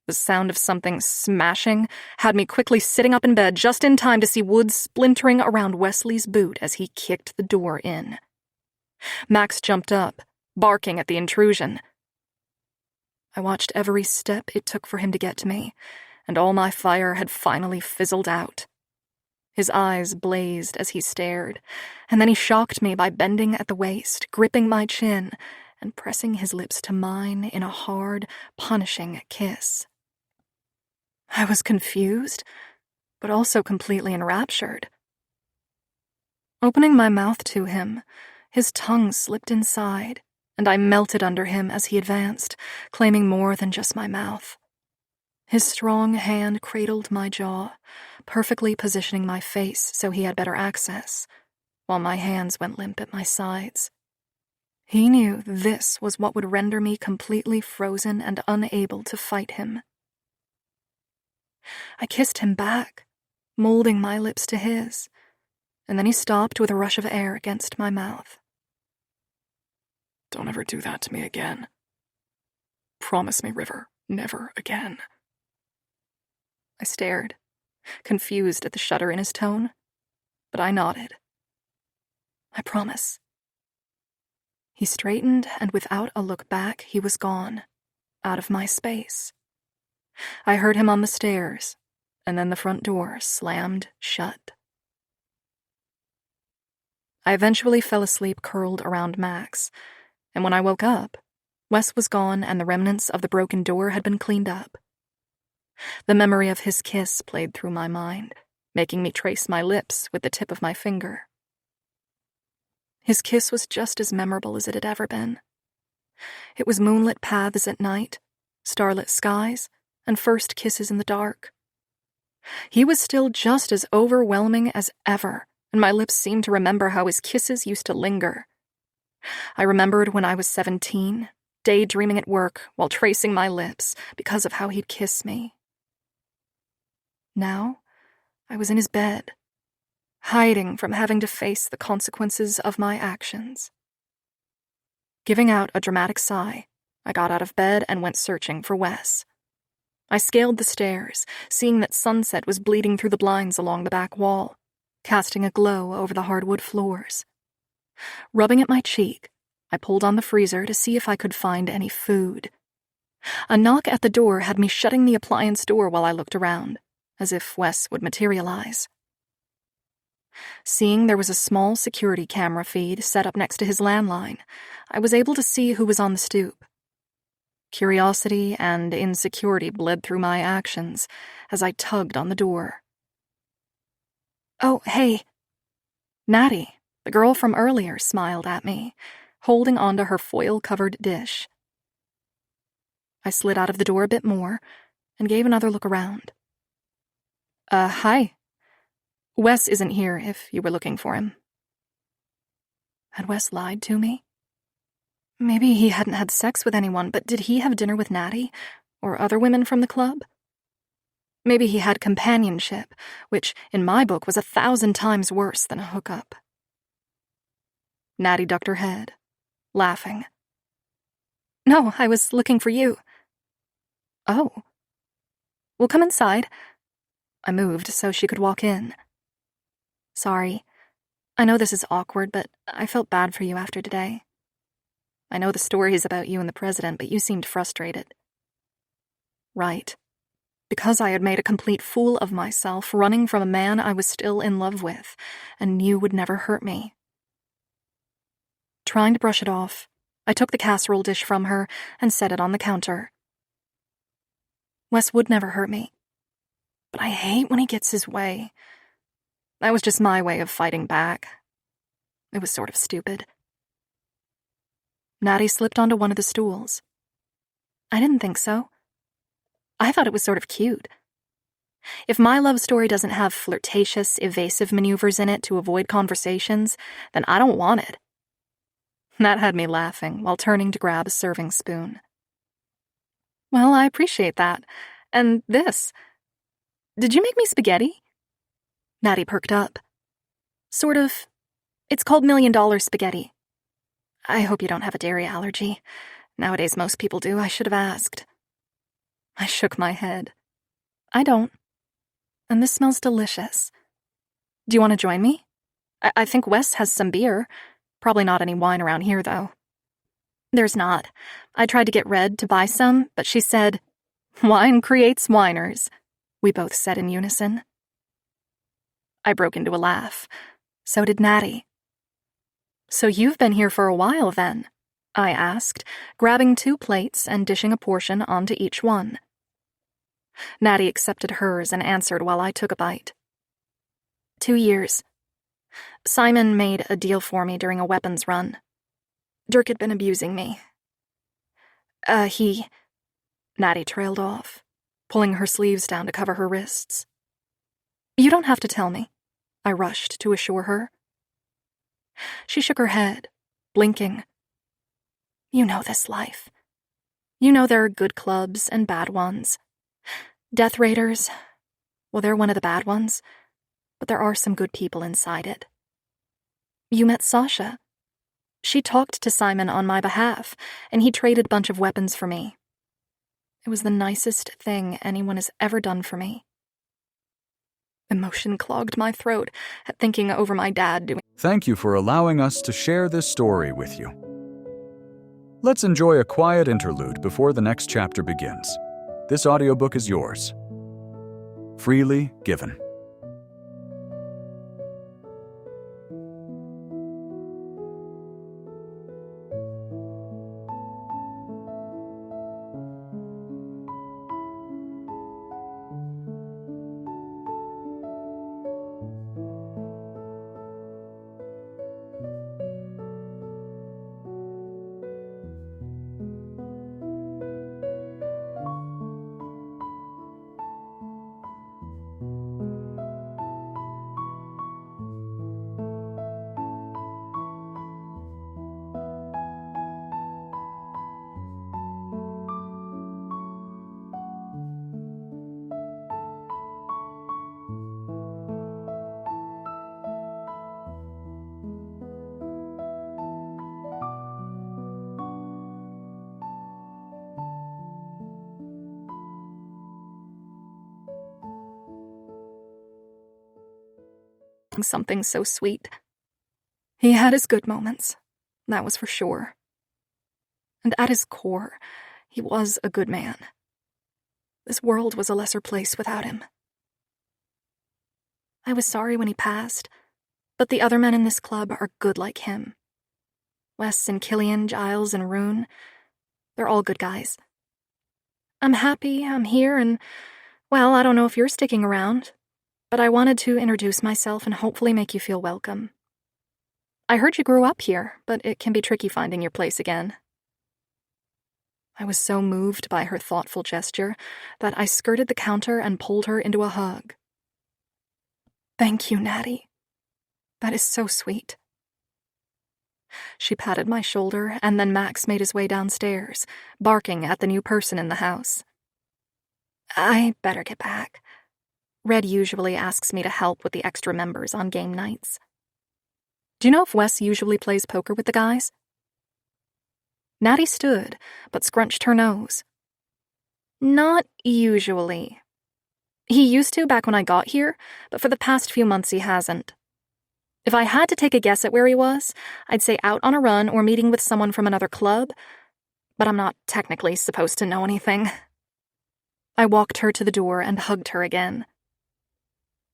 The sound of something smashing had me quickly sitting up in bed just in time to see wood splintering around Wesley's boot as he kicked the door in. Max jumped up, barking at the intrusion. I watched every step it took for him to get to me, and all my fire had finally fizzled out. His eyes blazed as he stared, and then he shocked me by bending at the waist, gripping my chin, and pressing his lips to mine in a hard, punishing kiss. I was confused, but also completely enraptured. Opening my mouth to him, his tongue slipped inside, and I melted under him as he advanced, claiming more than just my mouth. His strong hand cradled my jaw, perfectly positioning my face so he had better access, while my hands went limp at my sides. He knew this was what would render me completely frozen and unable to fight him. I kissed him back, molding my lips to his, and then he stopped with a rush of air against my mouth. Don't ever do that to me again. Promise me, River, never again. I stared, confused at the shudder in his tone, but I nodded. I promise. He straightened, and without a look back, he was gone, out of my space. I heard him on the stairs, and then the front door slammed shut. I eventually fell asleep curled around Max, and when I woke up, Wes was gone and the remnants of the broken door had been cleaned up. The memory of his kiss played through my mind, making me trace my lips with the tip of my finger. His kiss was just as memorable as it had ever been. It was moonlit paths at night, starlit skies, and first kisses in the dark. He was still just as overwhelming as ever, and my lips seemed to remember how his kisses used to linger. I remembered when I was 17, daydreaming at work while tracing my lips because of how he'd kiss me. Now, I was in his bed, hiding from having to face the consequences of my actions. Giving out a dramatic sigh, I got out of bed and went searching for Wes. I scaled the stairs, seeing that sunset was bleeding through the blinds along the back wall, casting a glow over the hardwood floors. Rubbing at my cheek, I pulled on the freezer to see if I could find any food. A knock at the door had me shutting the appliance door while I looked around, as if Wes would materialize. Seeing there was a small security camera feed set up next to his landline, I was able to see who was on the stoop. Curiosity and insecurity bled through my actions as I tugged on the door. Oh, hey. Natty, the girl from earlier, smiled at me, holding onto her foil-covered dish. I slid out of the door a bit more and gave another look around. Hi. Wes isn't here if you were looking for him. Had Wes lied to me? Maybe he hadn't had sex with anyone, but did he have dinner with Natty or other women from the club? Maybe he had companionship, which in my book was 1,000 times worse than a hookup. Natty ducked her head, laughing. No, I was looking for you. Oh. Well, come inside. I moved so she could walk in. Sorry. I know this is awkward, but I felt bad for you after today. I know the stories about you and the president, but you seemed frustrated. Right. Because I had made a complete fool of myself, running from a man I was still in love with, and knew would never hurt me. Trying to brush it off, I took the casserole dish from her and set it on the counter. Wes would never hurt me, but I hate when he gets his way. That was just my way of fighting back. It was sort of stupid. Natty slipped onto one of the stools. I didn't think so. I thought it was sort of cute. If my love story doesn't have flirtatious, evasive maneuvers in it to avoid conversations, then I don't want it. That had me laughing while turning to grab a serving spoon. Well, I appreciate that. And this. Did you make me spaghetti? Natty perked up. Sort of. It's called $1 Million spaghetti. I hope you don't have a dairy allergy. Nowadays most people do. I should have asked. I shook my head. I don't. And this smells delicious. Do you want to join me? I think Wes has some beer. Probably not any wine around here, though. There's not. I tried to get Red to buy some, but she said, "Wine creates whiners," we both said in unison. I broke into a laugh. So did Natty. So you've been here for a while, then? I asked, grabbing 2 plates and dishing a portion onto each one. Natty accepted hers and answered while I took a bite. 2 years. Simon made a deal for me during a weapons run. Dirk had been abusing me. Natty trailed off, pulling her sleeves down to cover her wrists. You don't have to tell me, I rushed to assure her. She shook her head, blinking. You know this life. You know there are good clubs and bad ones. Death Raiders, well, they're one of the bad ones, but there are some good people inside it. You met Sasha. She talked to Simon on my behalf, and he traded a bunch of weapons for me. It was the nicest thing anyone has ever done for me. Emotion clogged my throat at thinking over my dad doing. Thank you for allowing us to share this story with you. Let's enjoy a quiet interlude before the next chapter begins. This audiobook is yours. Freely given. Something so sweet. He had his good moments, that was for sure. And at his core, he was a good man. This world was a lesser place without him. I was sorry when he passed, but the other men in this club are good like him. Wes and Killian, Giles and Rune, they're all good guys. I'm happy I'm here and, well, I don't know if you're sticking around, but I wanted to introduce myself and hopefully make you feel welcome. I heard you grew up here, but it can be tricky finding your place again. I was so moved by her thoughtful gesture that I skirted the counter and pulled her into a hug. Thank you, Natty. That is so sweet. She patted my shoulder, and then Max made his way downstairs, barking at the new person in the house. I better get back. Red usually asks me to help with the extra members on game nights. Do you know if Wes usually plays poker with the guys? Natty stood, but scrunched her nose. Not usually. He used to back when I got here, but for the past few months he hasn't. If I had to take a guess at where he was, I'd say out on a run or meeting with someone from another club, but I'm not technically supposed to know anything. I walked her to the door and hugged her again.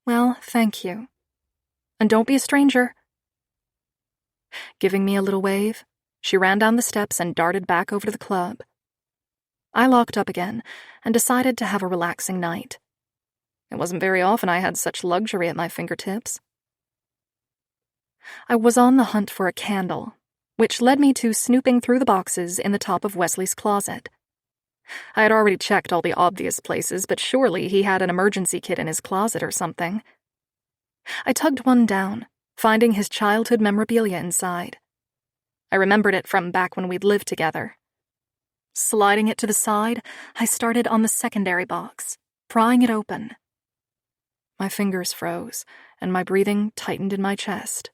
Well, thank you. And don't be a stranger. Giving me a little wave, she ran down the steps and darted back over to the club. I locked up again and decided to have a relaxing night. It wasn't very often I had such luxury at my fingertips. I was on the hunt for a candle, which led me to snooping through the boxes in the top of Wesley's closet. I had already checked all the obvious places, but surely he had an emergency kit in his closet or something. I tugged one down, finding his childhood memorabilia inside. I remembered it from back when we'd lived together. Sliding it to the side, I started on the secondary box, prying it open. My fingers froze, and my breathing tightened in my chest.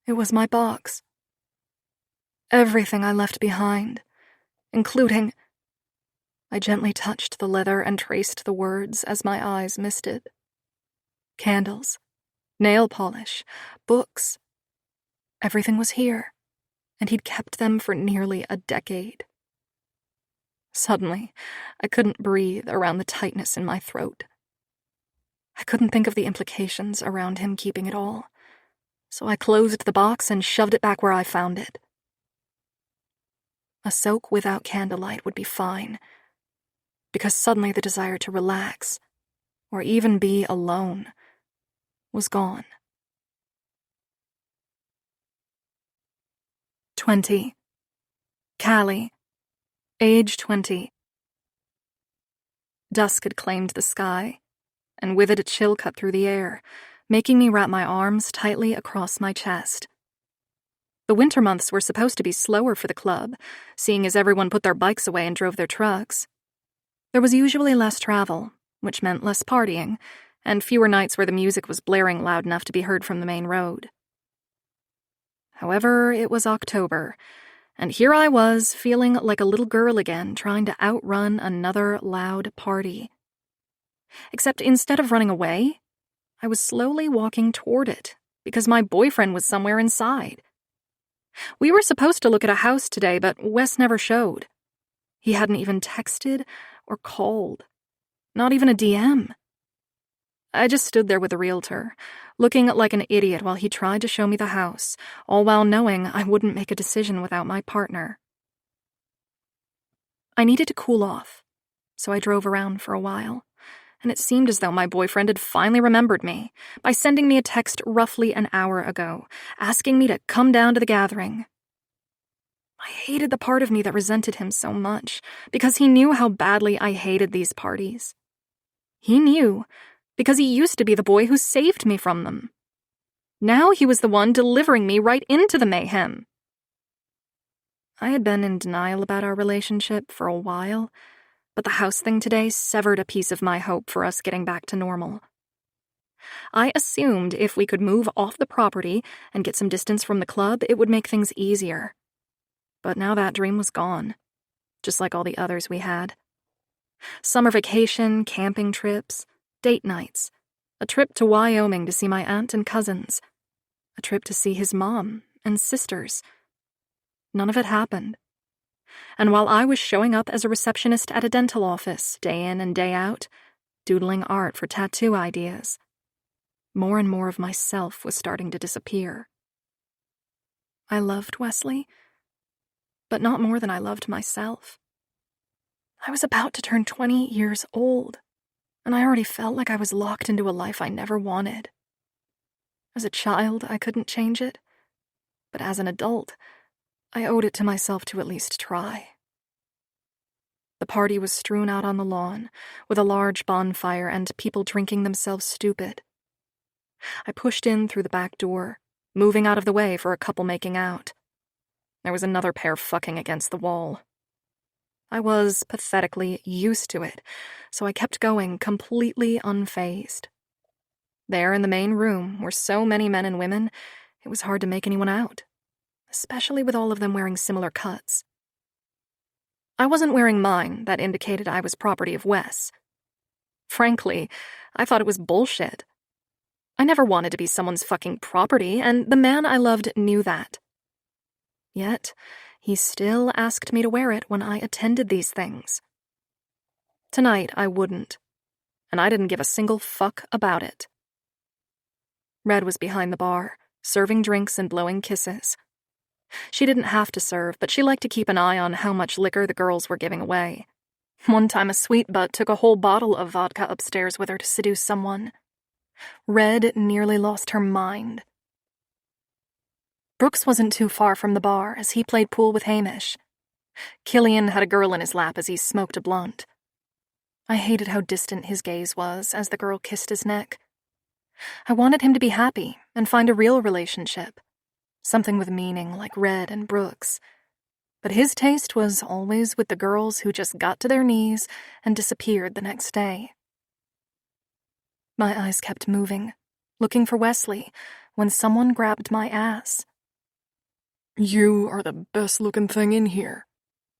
It was my box. Everything I left behind, including... I gently touched the leather and traced the words as my eyes misted. Candles, nail polish, books. Everything was here, and he'd kept them for nearly a decade. Suddenly, I couldn't breathe around the tightness in my throat. I couldn't think of the implications around him keeping it all, so I closed the box and shoved it back where I found it. A soak without candlelight would be fine, because suddenly the desire to relax, or even be alone, was gone. 20. Callie, age 20. Dusk had claimed the sky, and with it a chill cut through the air, making me wrap my arms tightly across my chest. The winter months were supposed to be slower for the club, seeing as everyone put their bikes away and drove their trucks. There was usually less travel, which meant less partying, and fewer nights where the music was blaring loud enough to be heard from the main road. However, it was October, and here I was, feeling like a little girl again, trying to outrun another loud party. Except instead of running away, I was slowly walking toward it, because my boyfriend was somewhere inside. We were supposed to look at a house today, but Wes never showed. He hadn't even texted or called. Not even a DM. I just stood there with the realtor, looking like an idiot while he tried to show me the house, all while knowing I wouldn't make a decision without my partner. I needed to cool off, so I drove around for a while, and it seemed as though my boyfriend had finally remembered me by sending me a text roughly an hour ago, asking me to come down to the gathering. I hated the part of me that resented him so much, because he knew how badly I hated these parties. He knew, because he used to be the boy who saved me from them. Now he was the one delivering me right into the mayhem. I had been in denial about our relationship for a while, but the house thing today severed a piece of my hope for us getting back to normal. I assumed if we could move off the property and get some distance from the club, it would make things easier. But now that dream was gone, just like all the others we had. Summer vacation, camping trips, date nights, a trip to Wyoming to see my aunt and cousins, a trip to see his mom and sisters. None of it happened. And while I was showing up as a receptionist at a dental office, day in and day out, doodling art for tattoo ideas, more and more of myself was starting to disappear. I loved Wesley, but not more than I loved myself. I was about to turn 20 years old, and I already felt like I was locked into a life I never wanted. As a child, I couldn't change it, but as an adult, I owed it to myself to at least try. The party was strewn out on the lawn, with a large bonfire and people drinking themselves stupid. I pushed in through the back door, moving out of the way for a couple making out. There was another pair fucking against the wall. I was pathetically used to it, so I kept going completely unfazed. There in the main room were so many men and women, it was hard to make anyone out, especially with all of them wearing similar cuts. I wasn't wearing mine that indicated I was property of Wes. Frankly, I thought it was bullshit. I never wanted to be someone's fucking property, and the man I loved knew that. Yet, he still asked me to wear it when I attended these things. Tonight, I wouldn't, and I didn't give a single fuck about it. Red was behind the bar, serving drinks and blowing kisses. She didn't have to serve, but she liked to keep an eye on how much liquor the girls were giving away. One time a sweet butt took a whole bottle of vodka upstairs with her to seduce someone. Red nearly lost her mind. Brooks wasn't too far from the bar as he played pool with Hamish. Killian had a girl in his lap as he smoked a blunt. I hated how distant his gaze was as the girl kissed his neck. I wanted him to be happy and find a real relationship, something with meaning like Red and Brooks. But his taste was always with the girls who just got to their knees and disappeared the next day. My eyes kept moving, looking for Wesley, when someone grabbed my ass. You are the best-looking thing in here,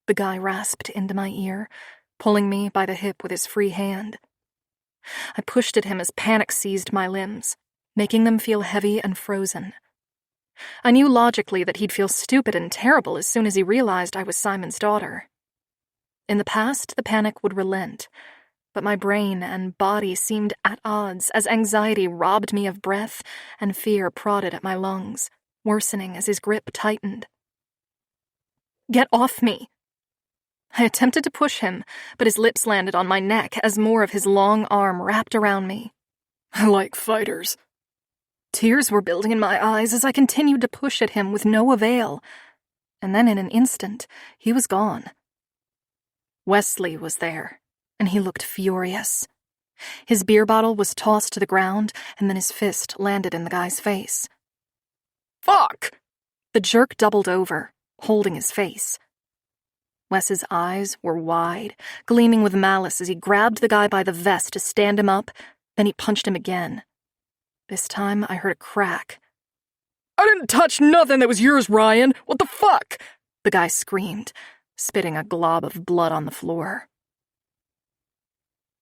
the guy rasped into my ear, pulling me by the hip with his free hand. I pushed at him as panic seized my limbs, making them feel heavy and frozen. I knew logically that he'd feel stupid and terrible as soon as he realized I was Simon's daughter. In the past, the panic would relent, but my brain and body seemed at odds as anxiety robbed me of breath and fear prodded at my lungs, worsening as his grip tightened. Get off me! I attempted to push him, but his lips landed on my neck as more of his long arm wrapped around me. I like fighters. Tears were building in my eyes as I continued to push at him with no avail, and then in an instant, he was gone. Wesley was there, and he looked furious. His beer bottle was tossed to the ground, and then his fist landed in the guy's face. Fuck! The jerk doubled over, holding his face. Wes's eyes were wide, gleaming with malice as he grabbed the guy by the vest to stand him up, then he punched him again. This time, I heard a crack. I didn't touch nothing that was yours, Ryan! What the fuck? The guy screamed, spitting a glob of blood on the floor.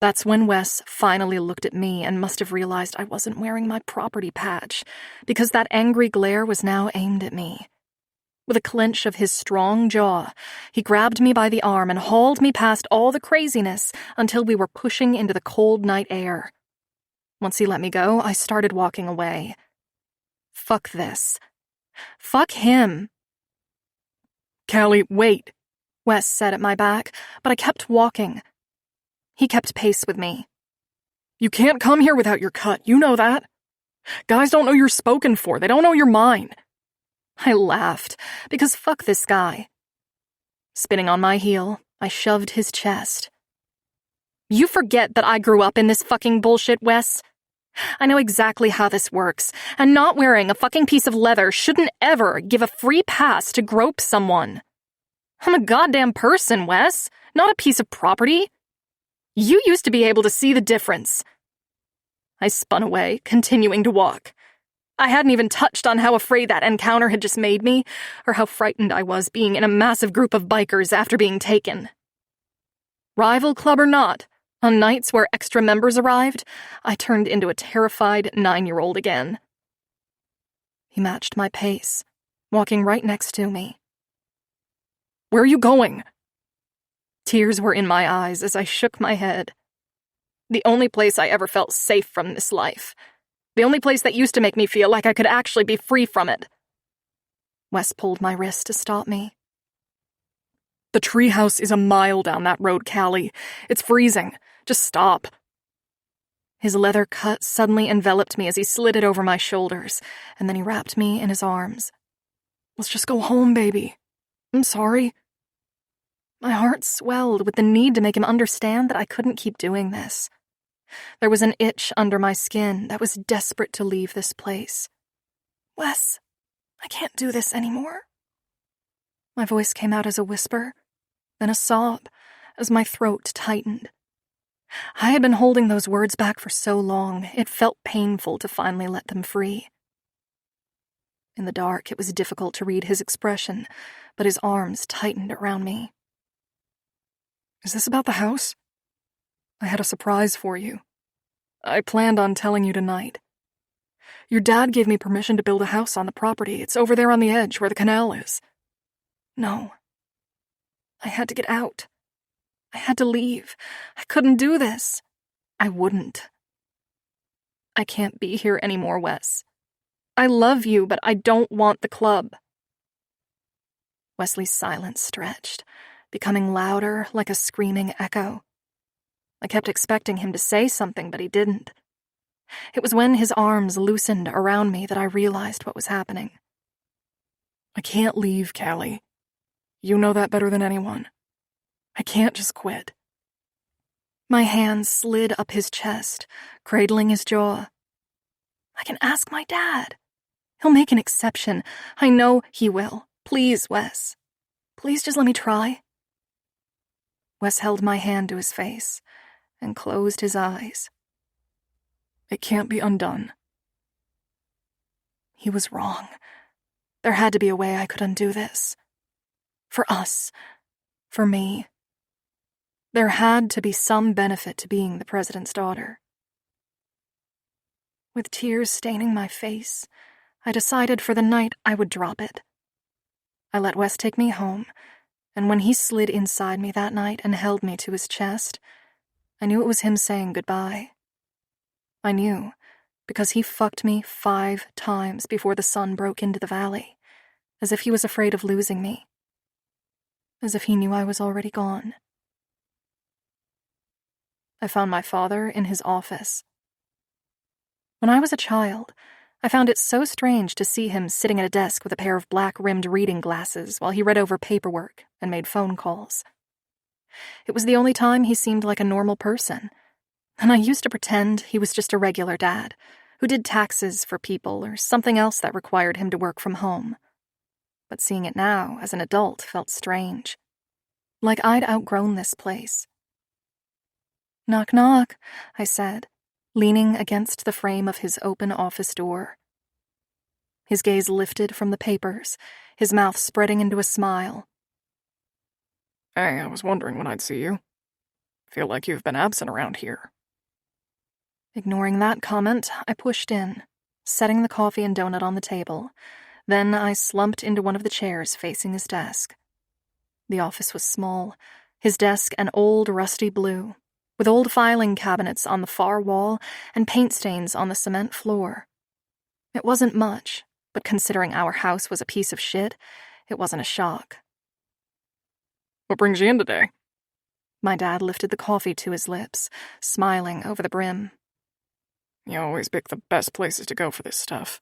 That's when Wes finally looked at me and must have realized I wasn't wearing my property patch, because that angry glare was now aimed at me. With a clench of his strong jaw, he grabbed me by the arm and hauled me past all the craziness until we were pushing into the cold night air. Once he let me go, I started walking away. Fuck this. Fuck him. Callie, wait, Wes said at my back, but I kept walking. He kept pace with me. You can't come here without your cut, you know that. Guys don't know you're spoken for, they don't know you're mine. I laughed, because fuck this guy. Spinning on my heel, I shoved his chest. You forget that I grew up in this fucking bullshit, Wes. I know exactly how this works, and not wearing a fucking piece of leather shouldn't ever give a free pass to grope someone. I'm a goddamn person, Wes, not a piece of property. You used to be able to see the difference. I spun away, continuing to walk. I hadn't even touched on how afraid that encounter had just made me, or how frightened I was being in a massive group of bikers after being taken. Rival club or not, on nights where extra members arrived, I turned into a terrified 9-year-old again. He matched my pace, walking right next to me. Where are you going? Tears were in my eyes as I shook my head. The only place I ever felt safe from this life. The only place that used to make me feel like I could actually be free from it. Wes pulled my wrist to stop me. The treehouse is a mile down that road, Callie. It's freezing. Just stop. His leather cut suddenly enveloped me as he slid it over my shoulders, and then he wrapped me in his arms. Let's just go home, baby. I'm sorry. My heart swelled with the need to make him understand that I couldn't keep doing this. There was an itch under my skin that was desperate to leave this place. Wes, I can't do this anymore. My voice came out as a whisper, then a sob, as my throat tightened. I had been holding those words back for so long, it felt painful to finally let them free. In the dark, it was difficult to read his expression, but his arms tightened around me. Is this about the house? I had a surprise for you. I planned on telling you tonight. Your dad gave me permission to build a house on the property. It's over there on the edge where the canal is. No. I had to get out. I had to leave. I couldn't do this. I wouldn't. I can't be here anymore, Wes. I love you, but I don't want the club. Wesley's silence stretched, becoming louder like a screaming echo. I kept expecting him to say something, but he didn't. It was when his arms loosened around me that I realized what was happening. I can't leave, Callie. You know that better than anyone. I can't just quit. My hands slid up his chest, cradling his jaw. I can ask my dad. He'll make an exception. I know he will. Please, Wes. Please just let me try. Wes held my hand to his face and closed his eyes. It can't be undone. He was wrong. There had to be a way I could undo this. For us. For me. There had to be some benefit to being the president's daughter. With tears staining my face, I decided for the night I would drop it. I let Wes take me home, and when he slid inside me that night and held me to his chest, I knew it was him saying goodbye. I knew, because he fucked me 5 times before the sun broke into the valley, as if he was afraid of losing me. As if he knew I was already gone. I found my father in his office. When I was a child, I found it so strange to see him sitting at a desk with a pair of black-rimmed reading glasses while he read over paperwork and made phone calls. It was the only time he seemed like a normal person, and I used to pretend he was just a regular dad who did taxes for people or something else that required him to work from home. But seeing it now as an adult felt strange. Like I'd outgrown this place. "Knock, knock," I said, leaning against the frame of his open office door. His gaze lifted from the papers, his mouth spreading into a smile. Hey, I was wondering when I'd see you. Feel like you've been absent around here. Ignoring that comment, I pushed in, setting the coffee and donut on the table. Then I slumped into one of the chairs facing his desk. The office was small, his desk an old rusty blue, with old filing cabinets on the far wall and paint stains on the cement floor. It wasn't much, but considering our house was a piece of shit, it wasn't a shock. What brings you in today? My dad lifted the coffee to his lips, smiling over the brim. You always pick the best places to go for this stuff.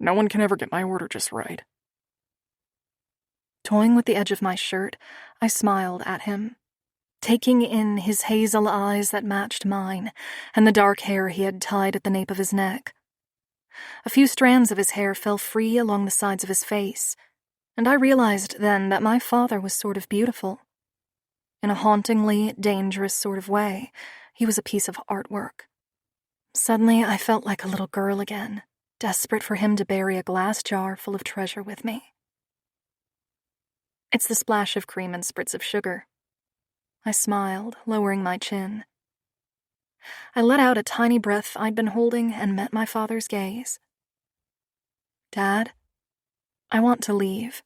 No one can ever get my order just right. Toying with the edge of my shirt, I smiled at him, taking in his hazel eyes that matched mine and the dark hair he had tied at the nape of his neck. A few strands of his hair fell free along the sides of his face, and I realized then that my father was sort of beautiful. In a hauntingly dangerous sort of way, he was a piece of artwork. Suddenly, I felt like a little girl again, desperate for him to bury a glass jar full of treasure with me. It's the splash of cream and spritz of sugar. I smiled, lowering my chin. I let out a tiny breath I'd been holding and met my father's gaze. Dad, I want to leave.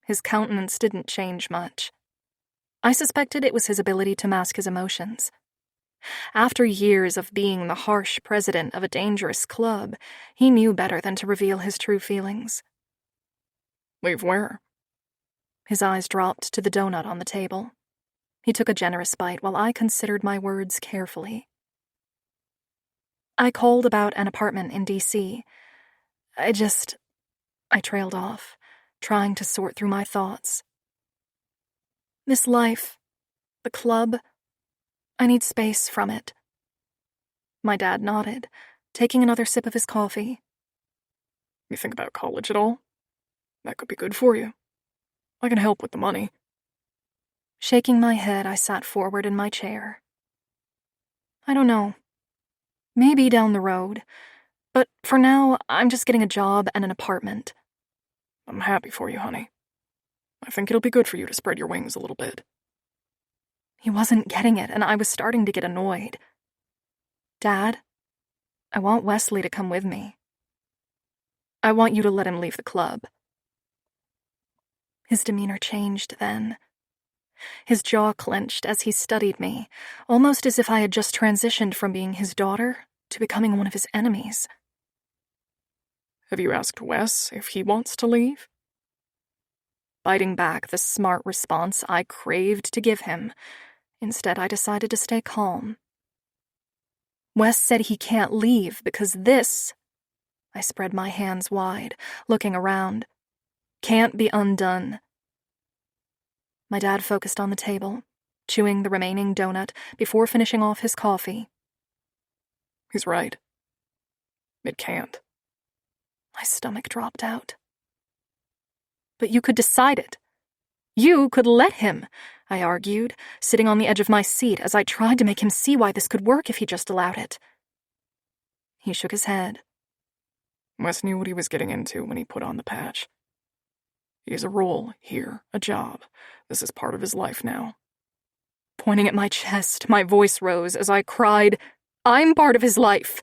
His countenance didn't change much. I suspected it was his ability to mask his emotions. After years of being the harsh president of a dangerous club, he knew better than to reveal his true feelings. Leave where? His eyes dropped to the donut on the table. He took a generous bite while I considered my words carefully. I called about an apartment in D.C. I trailed off, trying to sort through my thoughts. This life, the club, I need space from it. My dad nodded, taking another sip of his coffee. You think about college at all? That could be good for you. I can help with the money. Shaking my head, I sat forward in my chair. I don't know. Maybe down the road. But for now, I'm just getting a job and an apartment. I'm happy for you, honey. I think it'll be good for you to spread your wings a little bit. He wasn't getting it, and I was starting to get annoyed. Dad, I want Wesley to come with me. I want you to let him leave the club. His demeanor changed then. His jaw clenched as he studied me, almost as if I had just transitioned from being his daughter to becoming one of his enemies. Have you asked Wes if he wants to leave? Biting back the smart response I craved to give him, instead I decided to stay calm. Wes said he can't leave because this, I spread my hands wide, looking around, can't be undone. My dad focused on the table, chewing the remaining donut before finishing off his coffee. He's right. It can't. My stomach dropped out. But you could decide it. You could let him, I argued, sitting on the edge of my seat as I tried to make him see why this could work if he just allowed it. He shook his head. Wes knew what he was getting into when he put on the patch. He has a role here, a job. This is part of his life now. Pointing at my chest, my voice rose as I cried, I'm part of his life.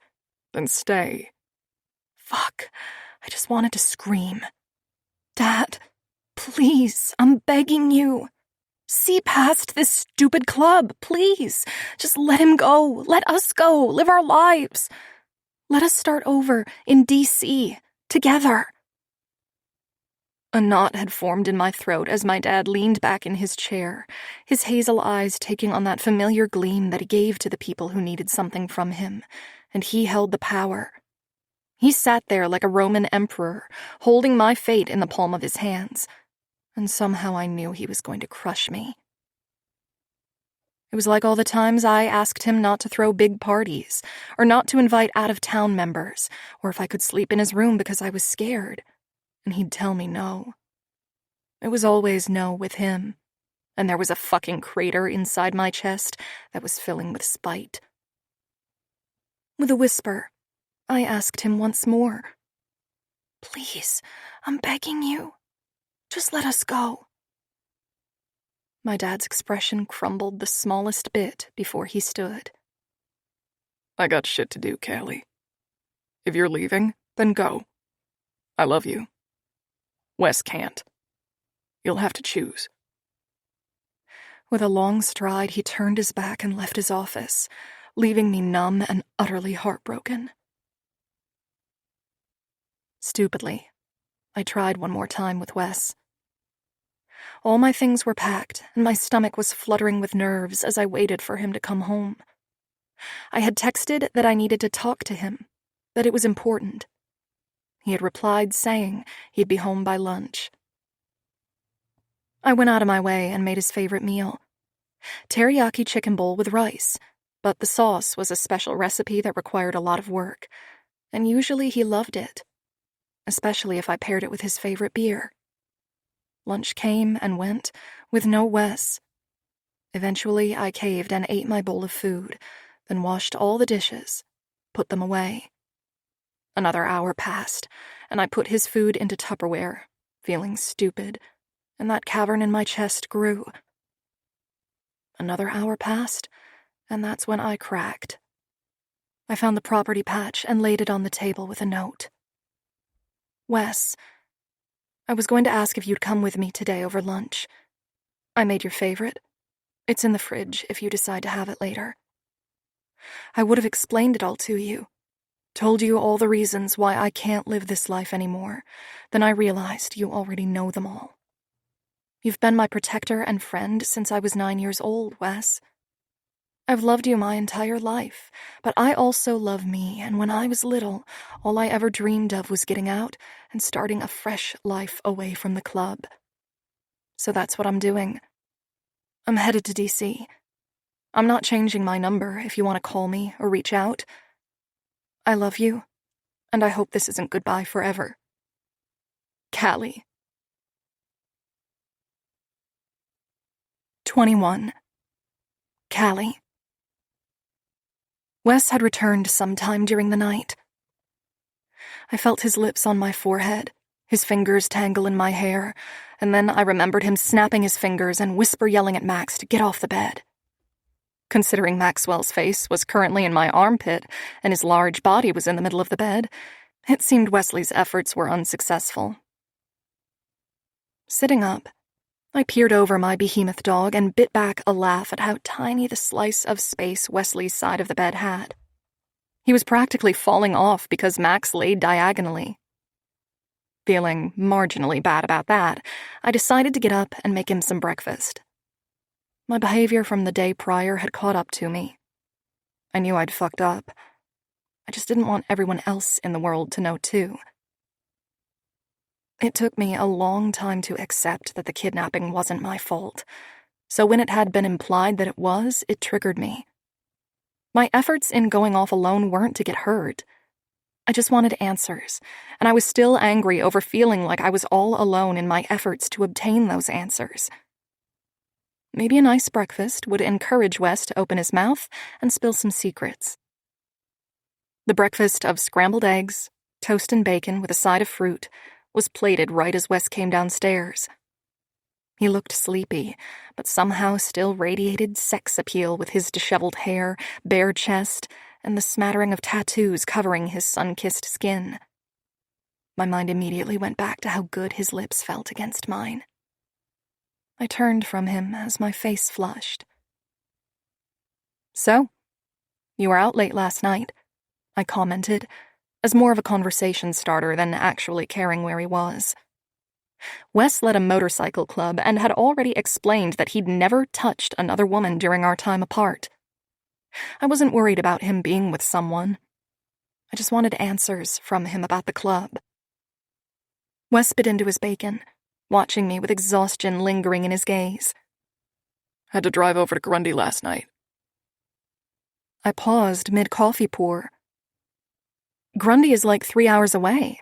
Then stay. Fuck. I just wanted to scream. Dad, please, I'm begging you. See past this stupid club, please. Just let him go. Let us go. Live our lives. Let us start over in D.C. together. A knot had formed in my throat as my dad leaned back in his chair, his hazel eyes taking on that familiar gleam that he gave to the people who needed something from him, and he held the power. He sat there like a Roman emperor, holding my fate in the palm of his hands, and somehow I knew he was going to crush me. It was like all the times I asked him not to throw big parties, or not to invite out-of-town members, or if I could sleep in his room because I was scared, and he'd tell me no. It was always no with him, and there was a fucking crater inside my chest that was filling with spite. With a whisper, I asked him once more. Please, I'm begging you. Just let us go. My dad's expression crumbled the smallest bit before he stood. I got shit to do, Callie. If you're leaving, then go. I love you. Wes can't. You'll have to choose. With a long stride, he turned his back and left his office, leaving me numb and utterly heartbroken. Stupidly, I tried one more time with Wes. All my things were packed, and my stomach was fluttering with nerves as I waited for him to come home. I had texted that I needed to talk to him, that it was important. He had replied saying he'd be home by lunch. I went out of my way and made his favorite meal. Teriyaki chicken bowl with rice, but the sauce was a special recipe that required a lot of work, and usually he loved it, especially if I paired it with his favorite beer. Lunch came and went, with no Wes. Eventually, I caved and ate my bowl of food, then washed all the dishes, put them away. Another hour passed, and I put his food into Tupperware, feeling stupid, and that cavern in my chest grew. Another hour passed, and that's when I cracked. I found the property patch and laid it on the table with a note. Wes, I was going to ask if you'd come with me today over lunch. I made your favorite. It's in the fridge if you decide to have it later. I would have explained it all to you, told you all the reasons why I can't live this life anymore. Then I realized you already know them all. You've been my protector and friend since I was 9 years old, Wes. I've loved you my entire life, but I also love me, and when I was little, all I ever dreamed of was getting out and starting a fresh life away from the club. So that's what I'm doing. I'm headed to D.C. I'm not changing my number if you want to call me or reach out. I love you, and I hope this isn't goodbye forever. Callie. 21. Callie. Wes had returned sometime during the night. I felt his lips on my forehead, his fingers tangle in my hair, and then I remembered him snapping his fingers and whisper yelling at Max to get off the bed. Considering Maxwell's face was currently in my armpit and his large body was in the middle of the bed, it seemed Wesley's efforts were unsuccessful. Sitting up, I peered over my behemoth dog and bit back a laugh at how tiny the slice of space Wesley's side of the bed had. He was practically falling off because Max laid diagonally. Feeling marginally bad about that, I decided to get up and make him some breakfast. My behavior from the day prior had caught up to me. I knew I'd fucked up. I just didn't want everyone else in the world to know too. It took me a long time to accept that the kidnapping wasn't my fault, so when it had been implied that it was, it triggered me. My efforts in going off alone weren't to get hurt. I just wanted answers, and I was still angry over feeling like I was all alone in my efforts to obtain those answers. Maybe a nice breakfast would encourage Wes to open his mouth and spill some secrets. The breakfast of scrambled eggs, toast and bacon with a side of fruit was plated right as Wes came downstairs. He looked sleepy, but somehow still radiated sex appeal with his disheveled hair, bare chest, and the smattering of tattoos covering his sun-kissed skin. My mind immediately went back to how good his lips felt against mine. I turned from him as my face flushed. "So, you were out late last night," I commented, as more of a conversation starter than actually caring where he was. Wes led a motorcycle club and had already explained that he'd never touched another woman during our time apart. I wasn't worried about him being with someone. I just wanted answers from him about the club. Wes bit into his bacon, watching me with exhaustion lingering in his gaze. "Had to drive over to Grundy last night." I paused mid-coffee pour. Grundy is like 3 hours away.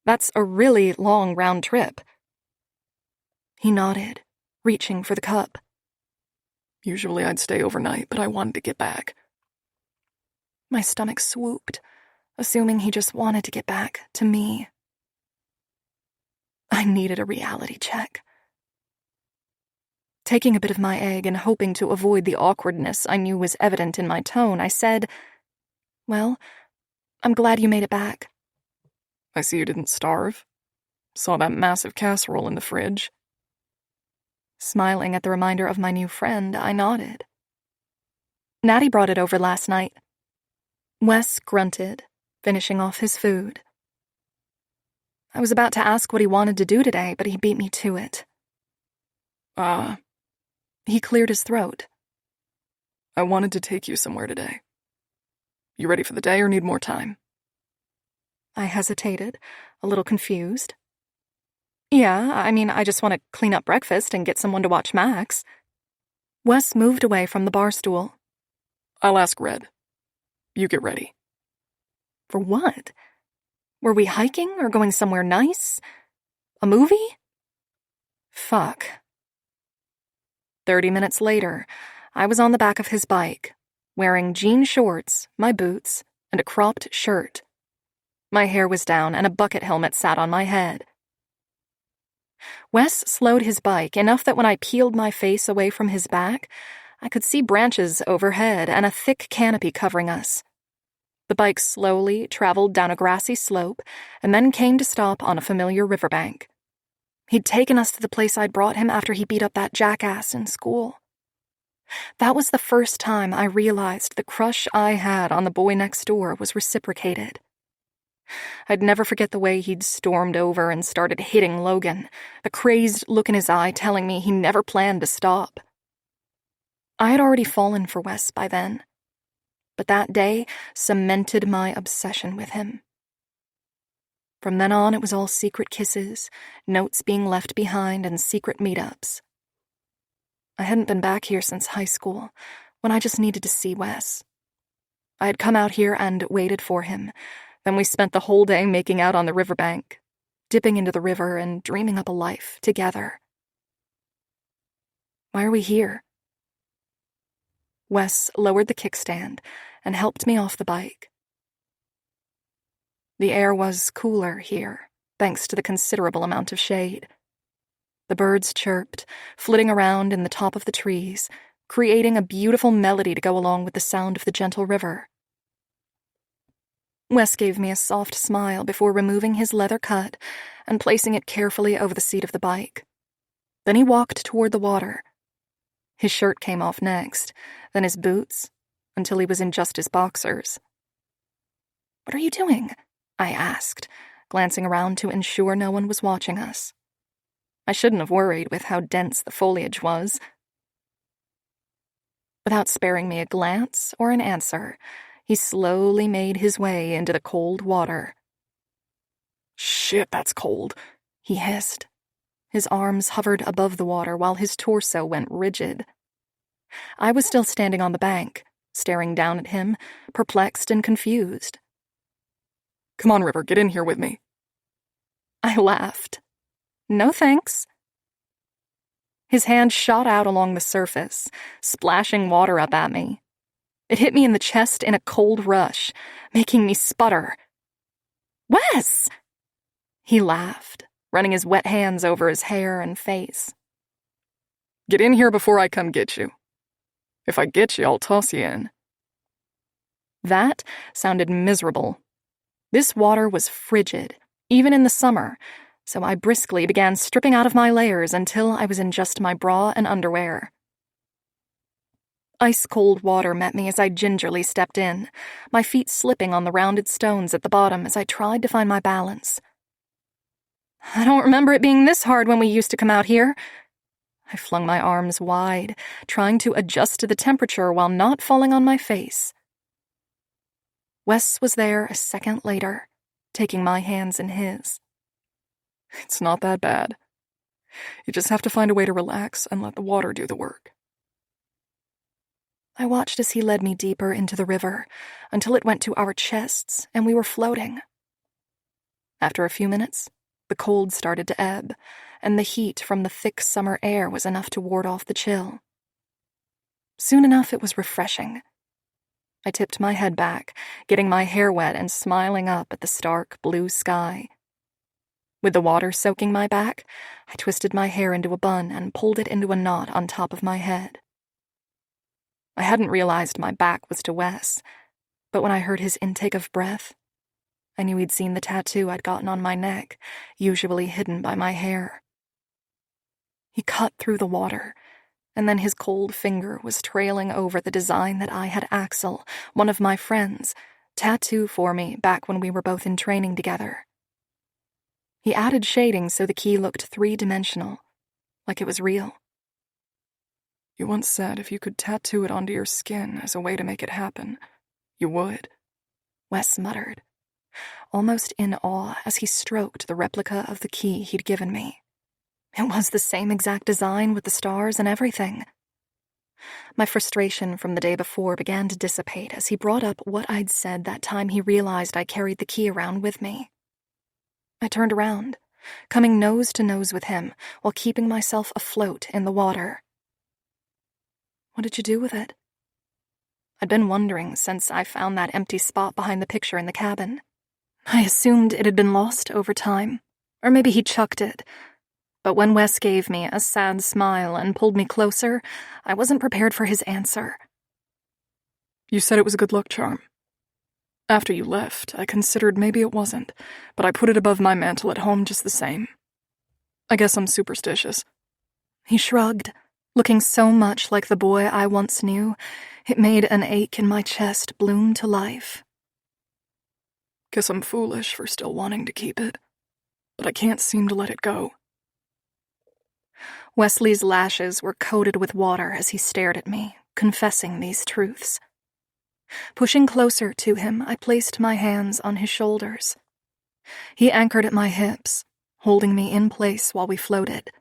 That's a really long round trip. He nodded, reaching for the cup. "Usually I'd stay overnight, but I wanted to get back." My stomach swooped, assuming he just wanted to get back to me. I needed a reality check. Taking a bit of my egg and hoping to avoid the awkwardness I knew was evident in my tone, I said, "Well, I'm glad you made it back." "I see you didn't starve. Saw that massive casserole in the fridge." Smiling at the reminder of my new friend, I nodded. "Natty brought it over last night." Wes grunted, finishing off his food. I was about to ask what he wanted to do today, but he beat me to it. He cleared his throat. "I wanted to take you somewhere today. You ready for the day or need more time?" I hesitated, a little confused. "Yeah, I just want to clean up breakfast and get someone to watch Max." Wes moved away from the bar stool. "I'll ask Red. You get ready." For what? Were we hiking or going somewhere nice? A movie? Fuck. 30 minutes later, I was on the back of his bike, wearing jean shorts, my boots, and a cropped shirt. My hair was down and a bucket helmet sat on my head. Wes slowed his bike enough that when I peeled my face away from his back, I could see branches overhead and a thick canopy covering us. The bike slowly traveled down a grassy slope and then came to stop on a familiar riverbank. He'd taken us to the place I'd brought him after he beat up that jackass in school. That was the first time I realized the crush I had on the boy next door was reciprocated. I'd never forget the way he'd stormed over and started hitting Logan, the crazed look in his eye telling me he never planned to stop. I had already fallen for Wes by then, but that day cemented my obsession with him. From then on, it was all secret kisses, notes being left behind, and secret meetups. I hadn't been back here since high school, when I just needed to see Wes. I had come out here and waited for him. Then we spent the whole day making out on the riverbank, dipping into the river and dreaming up a life together. Why are we here? Wes lowered the kickstand and helped me off the bike. The air was cooler here, thanks to the considerable amount of shade. The birds chirped, flitting around in the top of the trees, creating a beautiful melody to go along with the sound of the gentle river. Wes gave me a soft smile before removing his leather cut and placing it carefully over the seat of the bike. Then he walked toward the water. His shirt came off next, then his boots, until he was in just his boxers. "What are you doing?" I asked, glancing around to ensure no one was watching us. I shouldn't have worried with how dense the foliage was. Without sparing me a glance or an answer, he slowly made his way into the cold water. "Shit, that's cold," he hissed. His arms hovered above the water while his torso went rigid. I was still standing on the bank, staring down at him, perplexed and confused. "Come on, River, get in here with me." I laughed. "No thanks." His hand shot out along the surface, splashing water up at me. It hit me in the chest in a cold rush, making me sputter. "Wes!" He laughed, running his wet hands over his hair and face. "Get in here before I come get you. If I get you, I'll toss you in." That sounded miserable. This water was frigid, even in the summer, so I briskly began stripping out of my layers until I was in just my bra and underwear. Ice-cold water met me as I gingerly stepped in, my feet slipping on the rounded stones at the bottom as I tried to find my balance. "I don't remember it being this hard when we used to come out here." I flung my arms wide, trying to adjust to the temperature while not falling on my face. Wes was there a second later, taking my hands in his. "It's not that bad. You just have to find a way to relax and let the water do the work." I watched as he led me deeper into the river until it went to our chests and we were floating. After a few minutes, the cold started to ebb, and the heat from the thick summer air was enough to ward off the chill. Soon enough, it was refreshing. I tipped my head back, getting my hair wet and smiling up at the stark blue sky. With the water soaking my back, I twisted my hair into a bun and pulled it into a knot on top of my head. I hadn't realized my back was to Wes, but when I heard his intake of breath, I knew he'd seen the tattoo I'd gotten on my neck, usually hidden by my hair. He cut through the water, and then his cold finger was trailing over the design that I had Axel, one of my friends, tattoo for me back when we were both in training together. He added shading so the key looked three-dimensional, like it was real. "You once said if you could tattoo it onto your skin as a way to make it happen, you would," Wes muttered, almost in awe as he stroked the replica of the key he'd given me. It was the same exact design with the stars and everything. My frustration from the day before began to dissipate as he brought up what I'd said that time he realized I carried the key around with me. I turned around, coming nose to nose with him while keeping myself afloat in the water. "What did you do with it?" I'd been wondering since I found that empty spot behind the picture in the cabin. I assumed it had been lost over time, or maybe he chucked it. But when Wes gave me a sad smile and pulled me closer, I wasn't prepared for his answer. "You said it was a good luck charm. After you left, I considered maybe it wasn't, but I put it above my mantle at home just the same. I guess I'm superstitious." He shrugged, looking so much like the boy I once knew, it made an ache in my chest bloom to life. "Guess I'm foolish for still wanting to keep it, but I can't seem to let it go." Wesley's lashes were coated with water as he stared at me, confessing these truths. Pushing closer to him, I placed my hands on his shoulders. He anchored at my hips, holding me in place while we floated.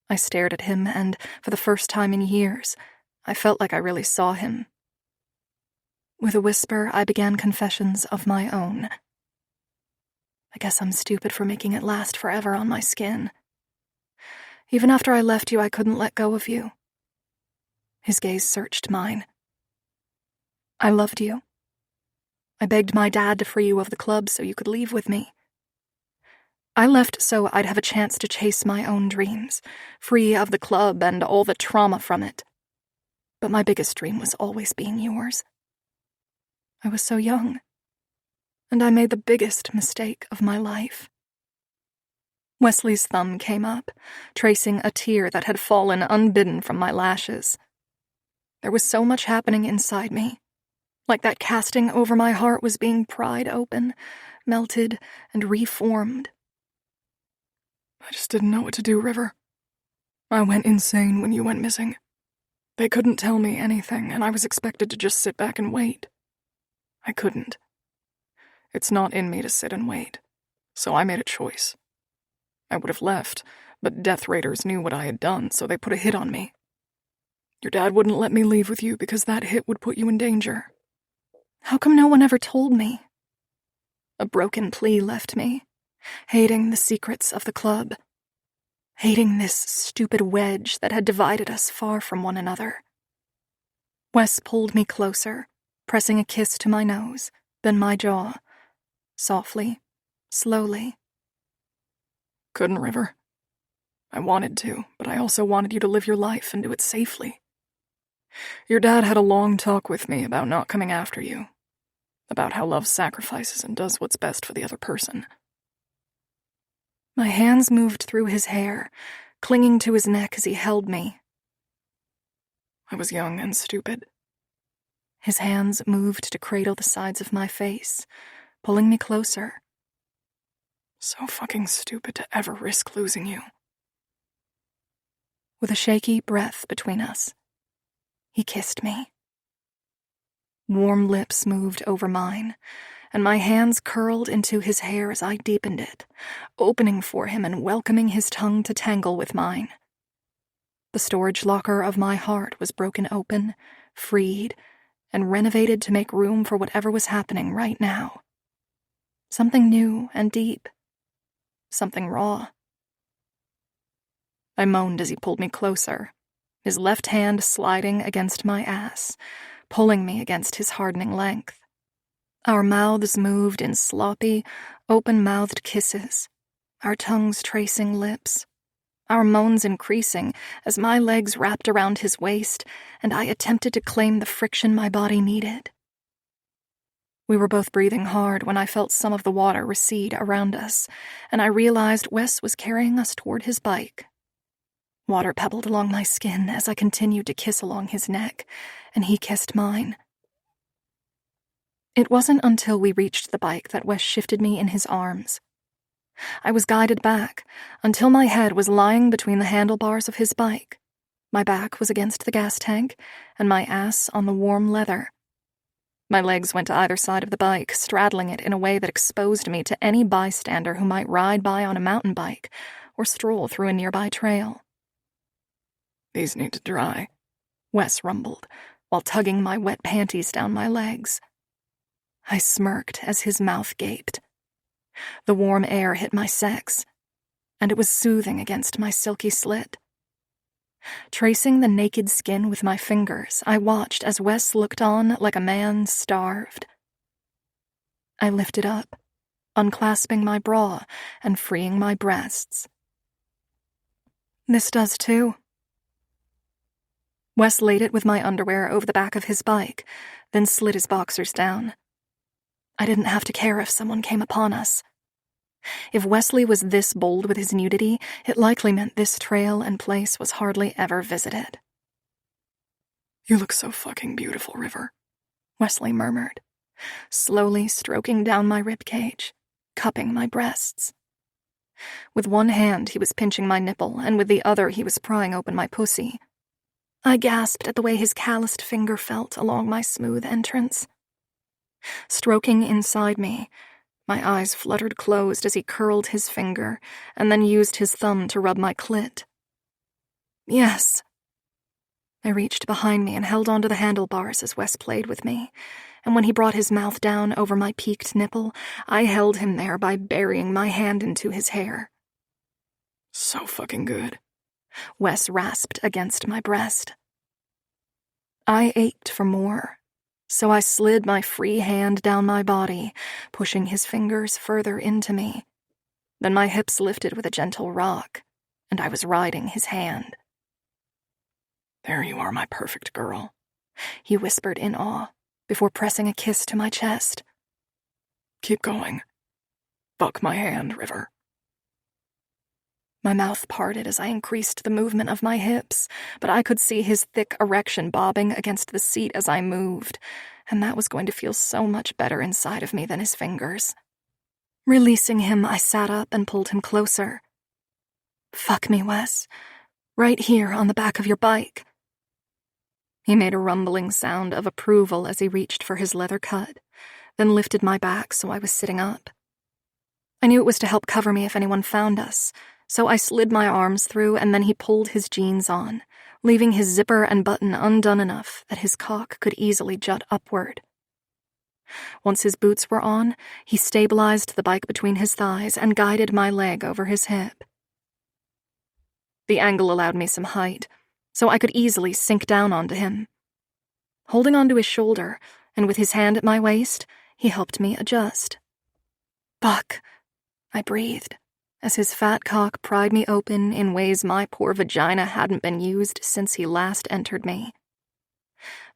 I stared at him, and for the first time in years, I felt like I really saw him. With a whisper, I began confessions of my own. I guess I'm stupid for making it last forever on my skin. Even after I left you, I couldn't let go of you. His gaze searched mine. I loved you. I begged my dad to free you of the club so you could leave with me. I left so I'd have a chance to chase my own dreams, free of the club and all the trauma from it. But my biggest dream was always being yours. I was so young, and I made the biggest mistake of my life. Wesley's thumb came up, tracing a tear that had fallen unbidden from my lashes. There was so much happening inside me, like that casting over my heart was being pried open, melted, and reformed. I just didn't know what to do, River. I went insane when you went missing. They couldn't tell me anything, and I was expected to just sit back and wait. I couldn't. It's not in me to sit and wait, so I made a choice. I would have left, but Death Raiders knew what I had done, so they put a hit on me. Your dad wouldn't let me leave with you because that hit would put you in danger. How come no one ever told me? A broken plea left me, hating the secrets of the club, hating this stupid wedge that had divided us far from one another. Wes pulled me closer, pressing a kiss to my nose, then my jaw, softly, slowly. Couldn't, River. I wanted to, but I also wanted you to live your life and do it safely. Your dad had a long talk with me about not coming after you, about how love sacrifices and does what's best for the other person. My hands moved through his hair, clinging to his neck as he held me. I was young and stupid. His hands moved to cradle the sides of my face, pulling me closer. So fucking stupid to ever risk losing you. With a shaky breath between us, he kissed me. Warm lips moved over mine, and my hands curled into his hair as I deepened it, opening for him and welcoming his tongue to tangle with mine. The storage locker of my heart was broken open, freed, and renovated to make room for whatever was happening right now. Something new and deep. Something raw. I moaned as he pulled me closer, his left hand sliding against my ass, pulling me against his hardening length. Our mouths moved in sloppy, open-mouthed kisses, our tongues tracing lips, our moans increasing as my legs wrapped around his waist and I attempted to claim the friction my body needed. We were both breathing hard when I felt some of the water recede around us, and I realized Wes was carrying us toward his bike. Water pebbled along my skin as I continued to kiss along his neck, and he kissed mine. It wasn't until we reached the bike that Wes shifted me in his arms. I was guided back until my head was lying between the handlebars of his bike. My back was against the gas tank, and my ass on the warm leather. My legs went to either side of the bike, straddling it in a way that exposed me to any bystander who might ride by on a mountain bike or stroll through a nearby trail. These need to dry, Wes rumbled, while tugging my wet panties down my legs. I smirked as his mouth gaped. The warm air hit my sex, and it was soothing against my silky slit. Tracing the naked skin with my fingers, I watched as Wes looked on like a man starved. I lifted up, unclasping my bra and freeing my breasts. This does too. Wes laid it with my underwear over the back of his bike, then slid his boxers down. I didn't have to care if someone came upon us. If Wesley was this bold with his nudity, it likely meant this trail and place was hardly ever visited. You look so fucking beautiful, River, Wesley murmured, slowly stroking down my ribcage, cupping my breasts. With one hand he was pinching my nipple, and with the other he was prying open my pussy. I gasped at the way his calloused finger felt along my smooth entrance. Stroking inside me, my eyes fluttered closed as he curled his finger and then used his thumb to rub my clit. Yes. I reached behind me and held onto the handlebars as Wes played with me, and when he brought his mouth down over my peaked nipple, I held him there by burying my hand into his hair. So fucking good, Wes rasped against my breast. I ached for more, so I slid my free hand down my body, pushing his fingers further into me. Then my hips lifted with a gentle rock, and I was riding his hand. There you are, my perfect girl, he whispered in awe, before pressing a kiss to my chest. Keep going. Fuck my hand, River. My mouth parted as I increased the movement of my hips, but I could see his thick erection bobbing against the seat as I moved, and that was going to feel so much better inside of me than his fingers. Releasing him, I sat up and pulled him closer. Fuck me, Wes. Right here on the back of your bike. He made a rumbling sound of approval as he reached for his leather cut, then lifted my back so I was sitting up. I knew it was to help cover me if anyone found us, so I slid my arms through and then he pulled his jeans on, leaving his zipper and button undone enough that his cock could easily jut upward. Once his boots were on, he stabilized the bike between his thighs and guided my leg over his hip. The angle allowed me some height, so I could easily sink down onto him. Holding onto his shoulder, and with his hand at my waist, he helped me adjust. Fuck, I breathed, as his fat cock pried me open in ways my poor vagina hadn't been used since he last entered me.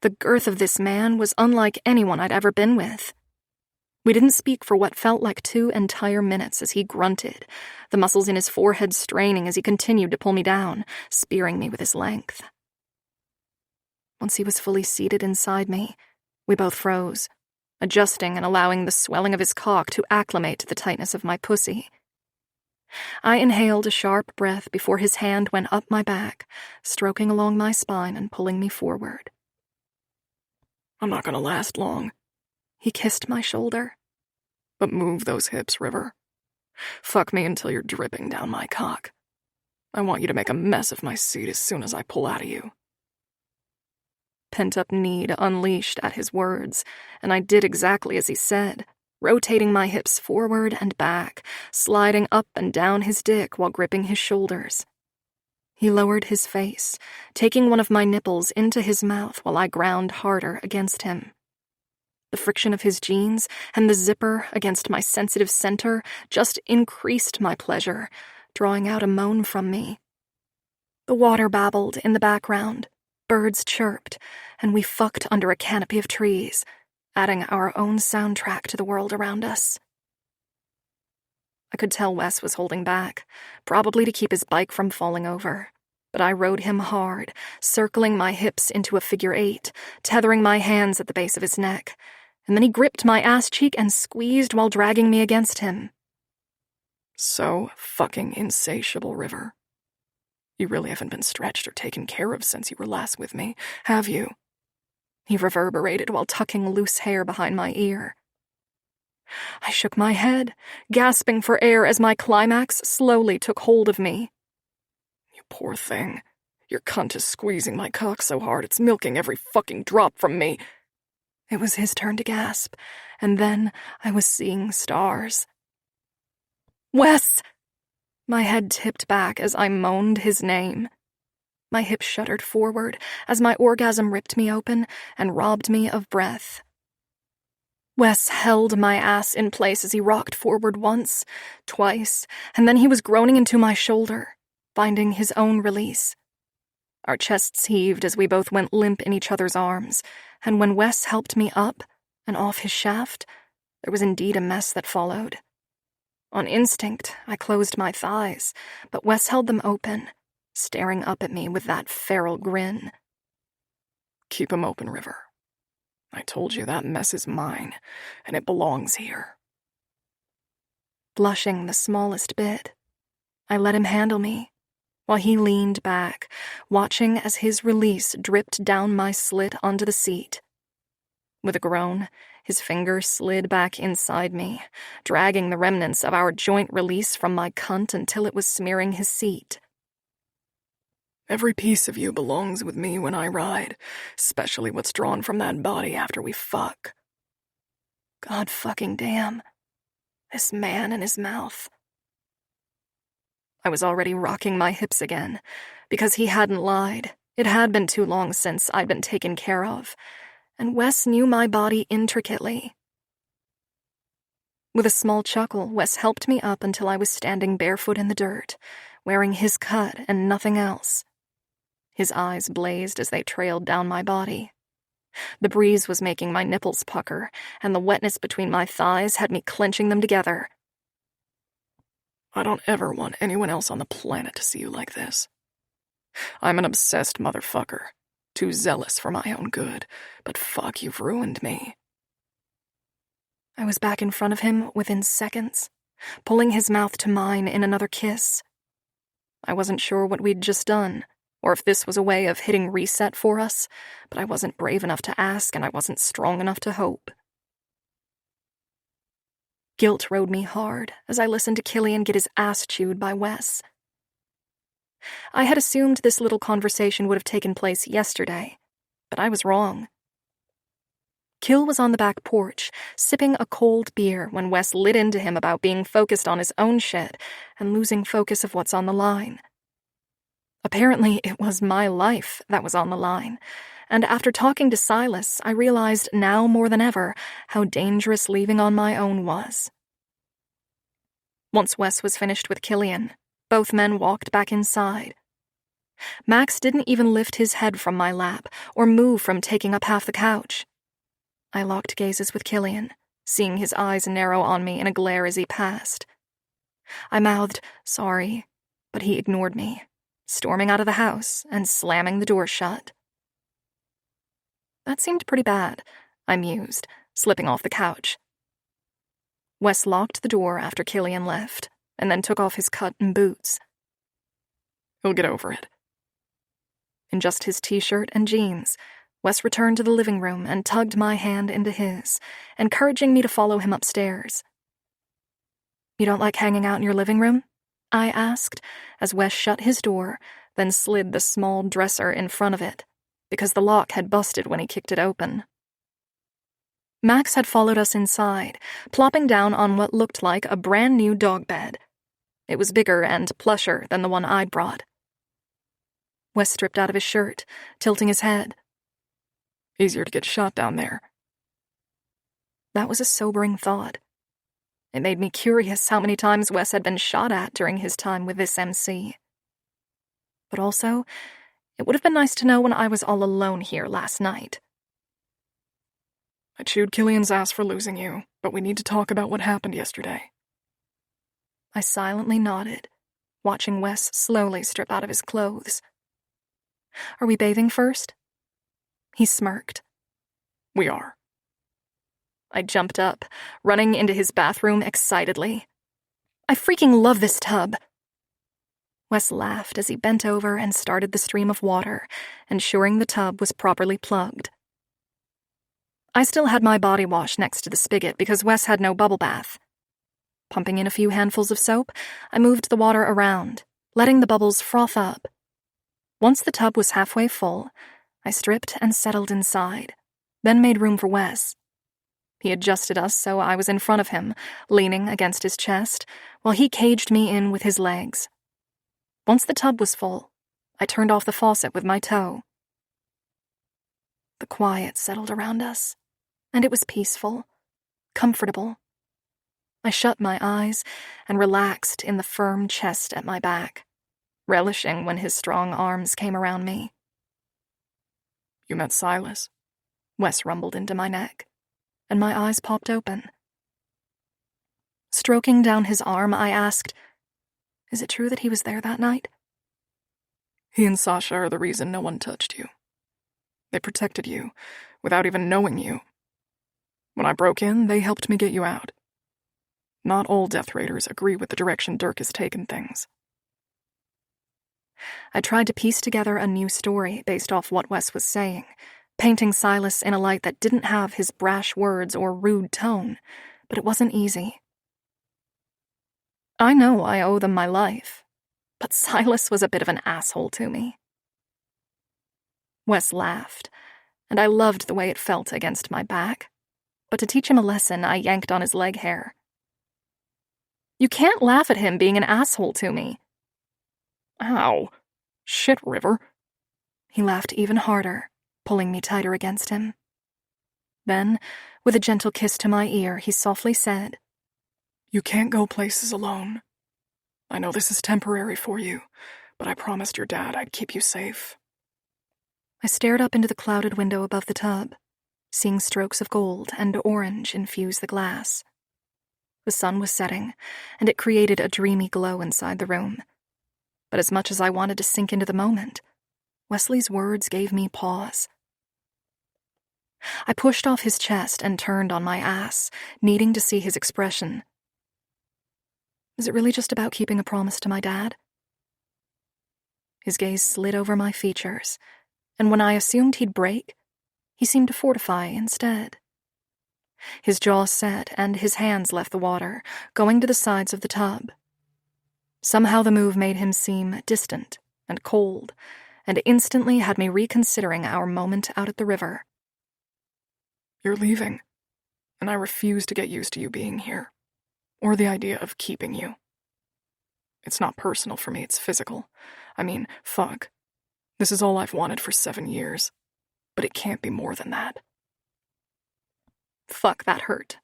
The girth of this man was unlike anyone I'd ever been with. We didn't speak for what felt like 2 entire minutes as he grunted, the muscles in his forehead straining as he continued to pull me down, spearing me with his length. Once he was fully seated inside me, we both froze, adjusting and allowing the swelling of his cock to acclimate to the tightness of my pussy. I inhaled a sharp breath before his hand went up my back, stroking along my spine and pulling me forward. I'm not gonna last long. He kissed my shoulder. But move those hips, River. Fuck me until you're dripping down my cock. I want you to make a mess of my seat as soon as I pull out of you. Pent-up need unleashed at his words, and I did exactly as he said, rotating my hips forward and back, sliding up and down his dick while gripping his shoulders. He lowered his face, taking one of my nipples into his mouth while I ground harder against him. The friction of his jeans and the zipper against my sensitive center just increased my pleasure, drawing out a moan from me. The water babbled in the background, birds chirped, and we fucked under a canopy of trees, adding our own soundtrack to the world around us. I could tell Wes was holding back, probably to keep his bike from falling over, but I rode him hard, circling my hips into a figure 8, tethering my hands at the base of his neck, and then he gripped my ass cheek and squeezed while dragging me against him. So fucking insatiable, River. You really haven't been stretched or taken care of since you were last with me, have you? He reverberated while tucking loose hair behind my ear. I shook my head, gasping for air as my climax slowly took hold of me. You poor thing. Your cunt is squeezing my cock so hard it's milking every fucking drop from me. It was his turn to gasp, and then I was seeing stars. Wes! My head tipped back as I moaned his name. My hips shuddered forward as my orgasm ripped me open and robbed me of breath. Wes held my ass in place as he rocked forward once, twice, and then he was groaning into my shoulder, finding his own release. Our chests heaved as we both went limp in each other's arms, and when Wes helped me up and off his shaft, there was indeed a mess that followed. On instinct, I closed my thighs, but Wes held them open, staring up at me with that feral grin. Keep 'em open, River. I told you that mess is mine, and it belongs here. Blushing the smallest bit, I let him handle me, while he leaned back, watching as his release dripped down my slit onto the seat. With a groan, his fingers slid back inside me, dragging the remnants of our joint release from my cunt until it was smearing his seat. Every piece of you belongs with me when I ride, especially what's drawn from that body after we fuck. God fucking damn. This man and his mouth. I was already rocking my hips again, because he hadn't lied. It had been too long since I'd been taken care of, and Wes knew my body intricately. With a small chuckle, Wes helped me up until I was standing barefoot in the dirt, wearing his cut and nothing else. His eyes blazed as they trailed down my body. The breeze was making my nipples pucker, and the wetness between my thighs had me clenching them together. I don't ever want anyone else on the planet to see you like this. I'm an obsessed motherfucker, too zealous for my own good, but fuck, you've ruined me. I was back in front of him within seconds, pulling his mouth to mine in another kiss. I wasn't sure what we'd just done, or if this was a way of hitting reset for us, but I wasn't brave enough to ask, and I wasn't strong enough to hope. Guilt rode me hard as I listened to Killian get his ass chewed by Wes. I had assumed this little conversation would have taken place yesterday, but I was wrong. Kill was on the back porch, sipping a cold beer when Wes lit into him about being focused on his own shit and losing focus of what's on the line. Apparently, it was my life that was on the line, and after talking to Silas, I realized now more than ever how dangerous leaving on my own was. Once Wes was finished with Killian, both men walked back inside. Max didn't even lift his head from my lap or move from taking up half the couch. I locked gazes with Killian, seeing his eyes narrow on me in a glare as he passed. I mouthed, sorry, but he ignored me, storming out of the house and slamming the door shut. That seemed pretty bad, I mused, slipping off the couch. Wes locked the door after Killian left, and then took off his coat and boots. He'll get over it. In just his t-shirt and jeans, Wes returned to the living room and tugged my hand into his, encouraging me to follow him upstairs. You don't like hanging out in your living room? I asked, as Wes shut his door, then slid the small dresser in front of it, because the lock had busted when he kicked it open. Max had followed us inside, plopping down on what looked like a brand new dog bed. It was bigger and plusher than the one I'd brought. Wes stripped out of his shirt, tilting his head. Easier to get shot down there. That was a sobering thought. It made me curious how many times Wes had been shot at during his time with this MC. But also, it would have been nice to know when I was all alone here last night. I chewed Killian's ass for losing you, but we need to talk about what happened yesterday. I silently nodded, watching Wes slowly strip out of his clothes. Are we bathing first? He smirked. We are. I jumped up, running into his bathroom excitedly. I freaking love this tub. Wes laughed as he bent over and started the stream of water, ensuring the tub was properly plugged. I still had my body wash next to the spigot because Wes had no bubble bath. Pumping in a few handfuls of soap, I moved the water around, letting the bubbles froth up. Once the tub was halfway full, I stripped and settled inside, then made room for Wes. He adjusted us so I was in front of him, leaning against his chest, while he caged me in with his legs. Once the tub was full, I turned off the faucet with my toe. The quiet settled around us, and it was peaceful, comfortable. I shut my eyes and relaxed in the firm chest at my back, relishing when his strong arms came around me. You met Silas? Wes rumbled into my neck, and my eyes popped open. Stroking down his arm, I asked, "Is it true that he was there that night?" He and Sasha are the reason no one touched you. They protected you, without even knowing you. When I broke in, they helped me get you out. Not all Death Raiders agree with the direction Dirk has taken things. I tried to piece together a new story based off what Wes was saying, painting Silas in a light that didn't have his brash words or rude tone, but it wasn't easy. I know I owe them my life, but Silas was a bit of an asshole to me. Wes laughed, and I loved the way it felt against my back, but to teach him a lesson, I yanked on his leg hair. You can't laugh at him being an asshole to me. Ow. Shit, River. He laughed even harder, pulling me tighter against him. Then, with a gentle kiss to my ear, he softly said, You can't go places alone. I know this is temporary for you, but I promised your dad I'd keep you safe. I stared up into the clouded window above the tub, seeing strokes of gold and orange infuse the glass. The sun was setting, and it created a dreamy glow inside the room. But as much as I wanted to sink into the moment, Wesley's words gave me pause. I pushed off his chest and turned on my ass, needing to see his expression. Is it really just about keeping a promise to my dad? His gaze slid over my features, and when I assumed he'd break, he seemed to fortify instead. His jaw set and his hands left the water, going to the sides of the tub. Somehow the move made him seem distant and cold, and instantly had me reconsidering our moment out at the river. You're leaving, and I refuse to get used to you being here, or the idea of keeping you. It's not personal for me, it's physical. I mean, fuck. This is all I've wanted for 7 years, but it can't be more than that. Fuck, that hurt.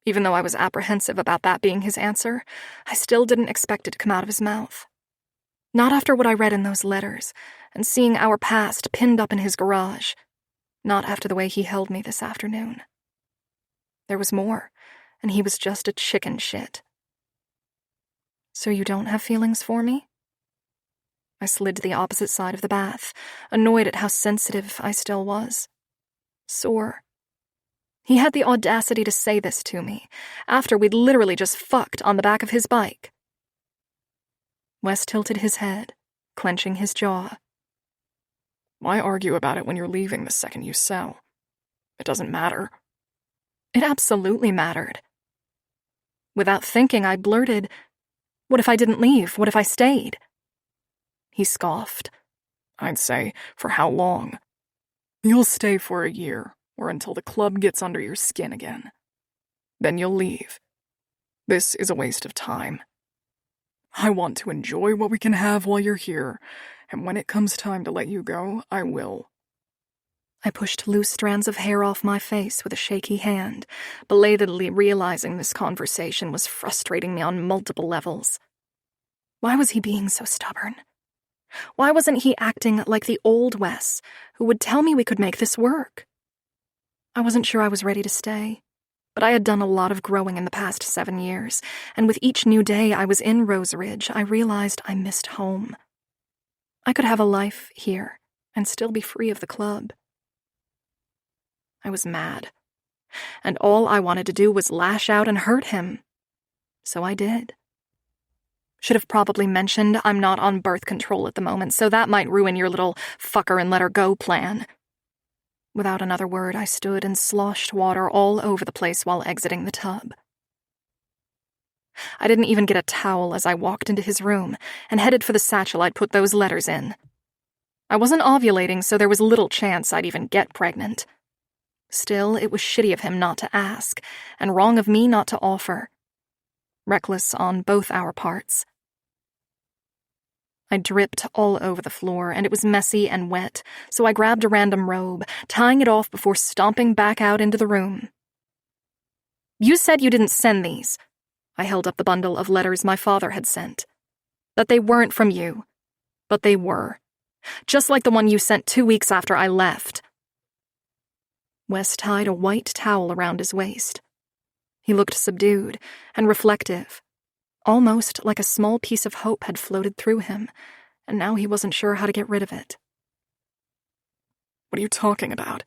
Even though I was apprehensive about that being his answer, I still didn't expect it to come out of his mouth. Not after what I read in those letters, and seeing our past pinned up in his garage. Not after the way he held me this afternoon. There was more, and he was just a chicken shit. So you don't have feelings for me? I slid to the opposite side of the bath, annoyed at how sensitive I still was. Sore. He had the audacity to say this to me, after we'd literally just fucked on the back of his bike. Wes tilted his head, clenching his jaw. Why argue about it when you're leaving the second you sell? It doesn't matter. It absolutely mattered. Without thinking, I blurted, "What if I didn't leave? What if I stayed?" He scoffed. I'd say, for how long? You'll stay for a year, or until the club gets under your skin again. Then you'll leave. This is a waste of time. I want to enjoy what we can have while you're here, and when it comes time to let you go, I will. I pushed loose strands of hair off my face with a shaky hand, belatedly realizing this conversation was frustrating me on multiple levels. Why was he being so stubborn? Why wasn't he acting like the old Wes, who would tell me we could make this work? I wasn't sure I was ready to stay, but I had done a lot of growing in the past 7 years, and with each new day I was in Rose Ridge, I realized I missed home. I could have a life here and still be free of the club. I was mad, and all I wanted to do was lash out and hurt him. So I did. Should have probably mentioned I'm not on birth control at the moment, so that might ruin your little fucker and let her go plan. Without another word, I stood and sloshed water all over the place while exiting the tub. I didn't even get a towel as I walked into his room and headed for the satchel I'd put those letters in. I wasn't ovulating, so there was little chance I'd even get pregnant. Still, it was shitty of him not to ask, and wrong of me not to offer. Reckless on both our parts. I dripped all over the floor, and it was messy and wet, so I grabbed a random robe, tying it off before stomping back out into the room. You said you didn't send these. I held up the bundle of letters my father had sent. That they weren't from you. But they were. Just like the one you sent 2 weeks after I left. Wes tied a white towel around his waist. He looked subdued and reflective, almost like a small piece of hope had floated through him, and now he wasn't sure how to get rid of it. What are you talking about?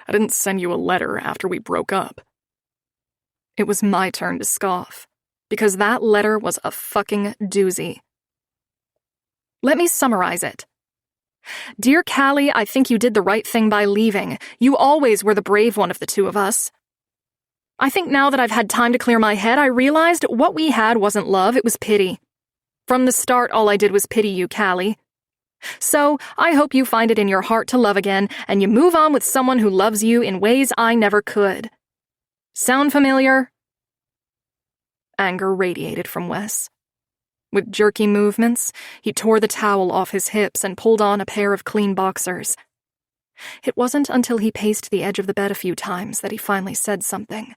I didn't send you a letter after we broke up. It was my turn to scoff, because that letter was a fucking doozy. Let me summarize it. Dear Callie, I think you did the right thing by leaving. You always were the brave one of the two of us. I think now that I've had time to clear my head, I realized what we had wasn't love, it was pity. From the start, all I did was pity you, Callie. So, I hope you find it in your heart to love again, and you move on with someone who loves you in ways I never could. Sound familiar? Anger radiated from Wes. With jerky movements, he tore the towel off his hips and pulled on a pair of clean boxers. It wasn't until he paced the edge of the bed a few times that he finally said something.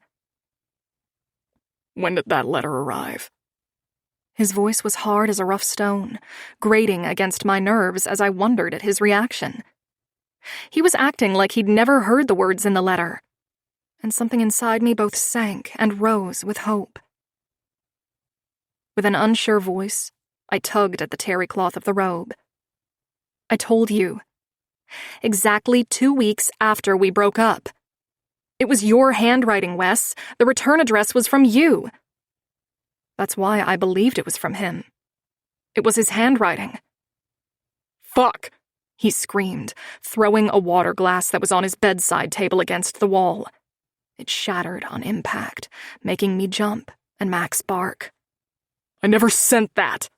When did that letter arrive? His voice was hard as a rough stone, grating against my nerves as I wondered at his reaction. He was acting like he'd never heard the words in the letter, and something inside me both sank and rose with hope. With an unsure voice, I tugged at the terry cloth of the robe. I told you. Exactly 2 weeks after we broke up. It was your handwriting, Wes. The return address was from you. That's why I believed it was from him. It was his handwriting. Fuck! He screamed, throwing a water glass that was on his bedside table against the wall. It shattered on impact, making me jump and Max bark. I never sent that.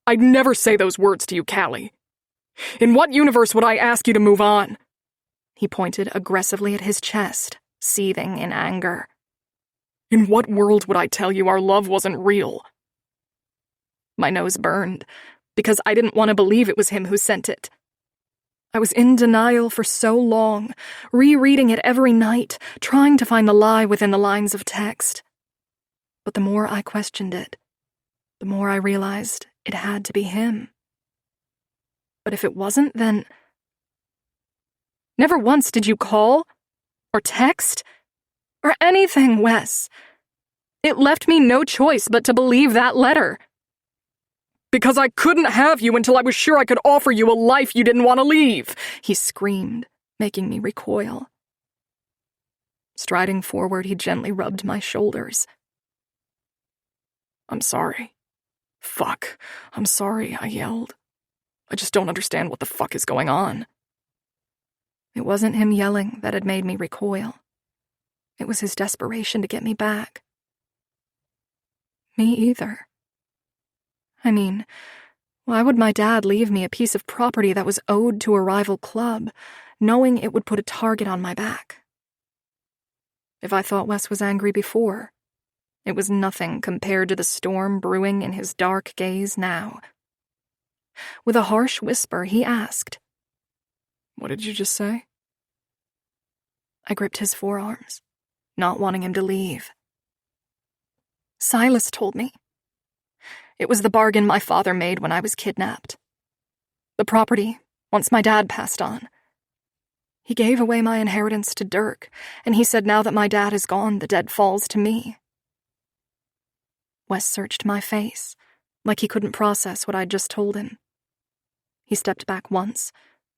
I'd never say those words to you, Callie. In what universe would I ask you to move on? He pointed aggressively at his chest, seething in anger. In what world would I tell you our love wasn't real? My nose burned, because I didn't want to believe it was him who sent it. I was in denial for so long, rereading it every night, trying to find the lie within the lines of text. But the more I questioned it, the more I realized it had to be him. But if it wasn't, then... Never once did you call, or text, or anything, Wes. It left me no choice but to believe that letter. Because I couldn't have you until I was sure I could offer you a life you didn't want to leave, he screamed, making me recoil. Striding forward, he gently rubbed my shoulders. I'm sorry. Fuck, I'm sorry, I yelled. I just don't understand what the fuck is going on. It wasn't him yelling that had made me recoil. It was his desperation to get me back. Me either. I mean, why would my dad leave me a piece of property that was owed to a rival club, knowing it would put a target on my back? If I thought Wes was angry before, it was nothing compared to the storm brewing in his dark gaze now. With a harsh whisper, he asked, "What did you just say?" I gripped his forearms, not wanting him to leave. Silas told me. It was the bargain my father made when I was kidnapped. The property, once my dad passed on. He gave away my inheritance to Dirk, and he said now that my dad is gone, the debt falls to me. Wes searched my face, like he couldn't process what I'd just told him. He stepped back once,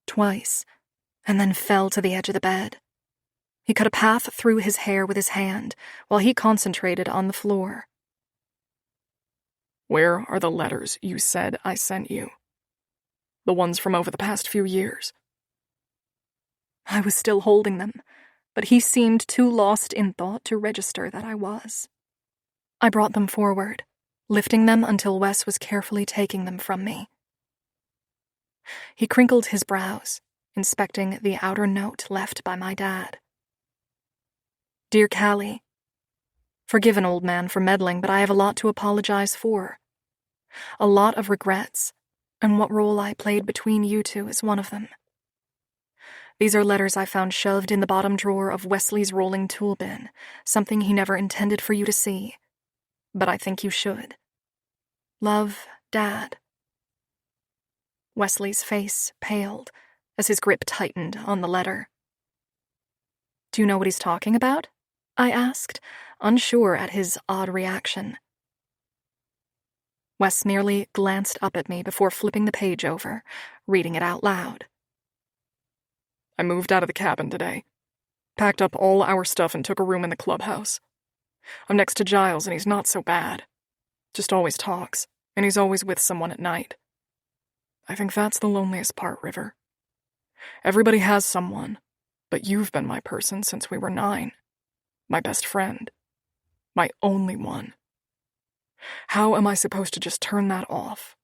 twice, and then fell to the edge of the bed. He cut a path through his hair with his hand, while he concentrated on the floor. Where are the letters you said I sent you? The ones from over the past few years. I was still holding them, but he seemed too lost in thought to register that I was. I brought them forward, lifting them until Wes was carefully taking them from me. He crinkled his brows, inspecting the outer note left by my dad. Dear Callie, forgive an old man for meddling, but I have a lot to apologize for. A lot of regrets, and what role I played between you two is one of them. These are letters I found shoved in the bottom drawer of Wesley's rolling tool bin, something he never intended for you to see. But I think you should. Love, Dad. Wesley's face paled as his grip tightened on the letter. Do you know what he's talking about? I asked, unsure at his odd reaction. Wes merely glanced up at me before flipping the page over, reading it out loud. I moved out of the cabin today, packed up all our stuff and took a room in the clubhouse. I'm next to Giles and he's not so bad. Just always talks, and he's always with someone at night. I think that's the loneliest part, River. Everybody has someone, but you've been my person since we were 9. My best friend. My only one. How am I supposed to just turn that off?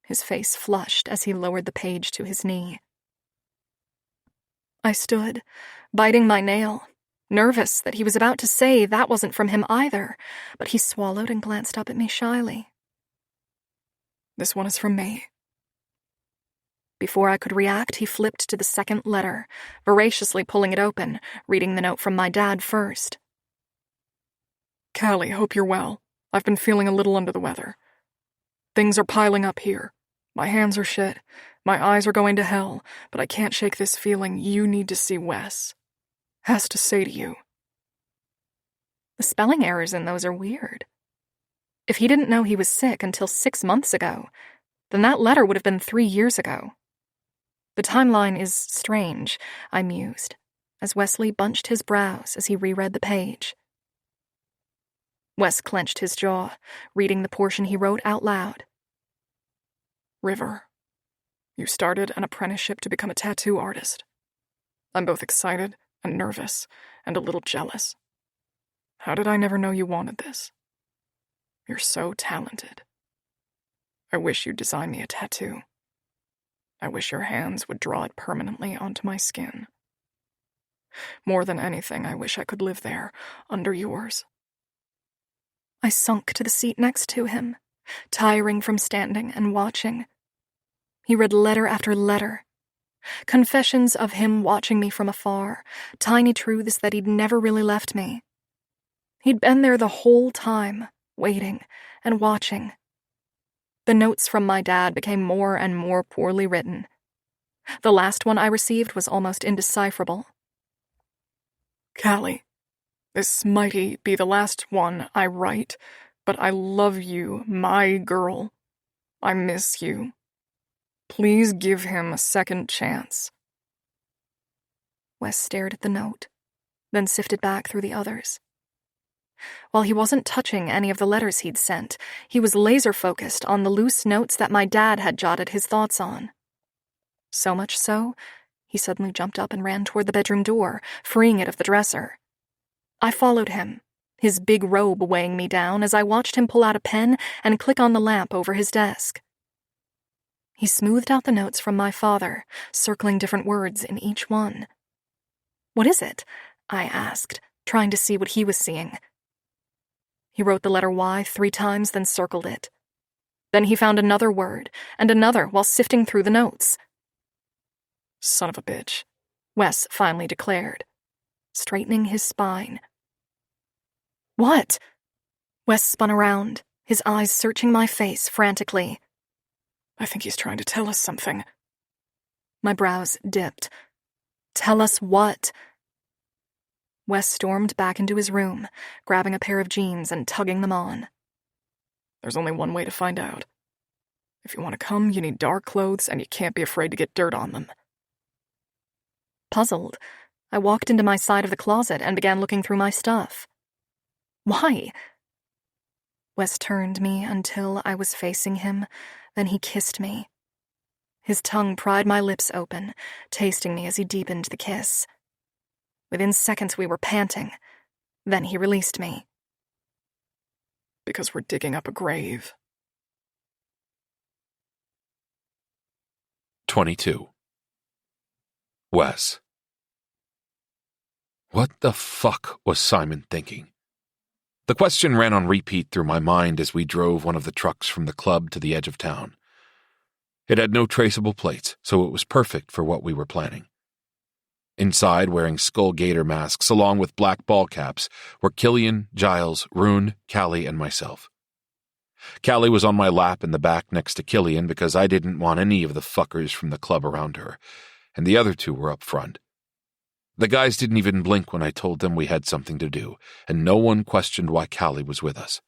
His face flushed as he lowered the page to his knee. I stood, biting my nail, nervous that he was about to say that wasn't from him either, but he swallowed and glanced up at me shyly. This one is from me. Before I could react, he flipped to the second letter, voraciously pulling it open, reading the note from my dad first. Callie, hope you're well. I've been feeling a little under the weather. Things are piling up here. My hands are shit. My eyes are going to hell, but I can't shake this feeling you need to see Wes. Has to say to you. The spelling errors in those are weird. If he didn't know he was sick until 6 months ago, then that letter would have been 3 years ago. The timeline is strange, I mused, as Wesley bunched his brows as he reread the page. Wes clenched his jaw, reading the portion he wrote out loud. River, you started an apprenticeship to become a tattoo artist. I'm both excited and nervous and a little jealous. How did I never know you wanted this? You're so talented. I wish you'd design me a tattoo. I wish your hands would draw it permanently onto my skin. More than anything, I wish I could live there, under yours. I sunk to the seat next to him, tiring from standing and watching. He read letter after letter. Confessions of him watching me from afar, tiny truths that he'd never really left me. He'd been there the whole time, waiting and watching. The notes from my dad became more and more poorly written. The last one I received was almost indecipherable. Callie, this mighty be the last one I write, but I love you, my girl. I miss you. Please give him a second chance. Wes stared at the note, then sifted back through the others. While he wasn't touching any of the letters he'd sent, he was laser-focused on the loose notes that my dad had jotted his thoughts on. So much so, he suddenly jumped up and ran toward the bedroom door, freeing it of the dresser. I followed him, his big robe weighing me down as I watched him pull out a pen and click on the lamp over his desk. He smoothed out the notes from my father, circling different words in each one. "What is it?" I asked, trying to see what he was seeing. He wrote the letter Y 3 times, then circled it. Then he found another word, and another while sifting through the notes. Son of a bitch, Wes finally declared, straightening his spine. "What?" Wes spun around, his eyes searching my face frantically. I think he's trying to tell us something. My brows dipped. "Tell us what?" Wes stormed back into his room, grabbing a pair of jeans and tugging them on. There's only one way to find out. If you want to come, you need dark clothes, and you can't be afraid to get dirt on them. Puzzled, I walked into my side of the closet and began looking through my stuff. "Why?" Wes turned me until I was facing him, then he kissed me. His tongue pried my lips open, tasting me as he deepened the kiss. Within seconds we were panting. Then he released me. Because we're digging up a grave. 22. Wes. What the fuck was Simon thinking? The question ran on repeat through my mind as we drove one of the trucks from the club to the edge of town. It had no traceable plates, so it was perfect for what we were planning. Inside, wearing skull gator masks along with black ball caps, were Killian, Giles, Rune, Callie, and myself. Callie was on my lap in the back next to Killian because I didn't want any of the fuckers from the club around her, and the other two were up front. The guys didn't even blink when I told them we had something to do, and no one questioned why Callie was with us.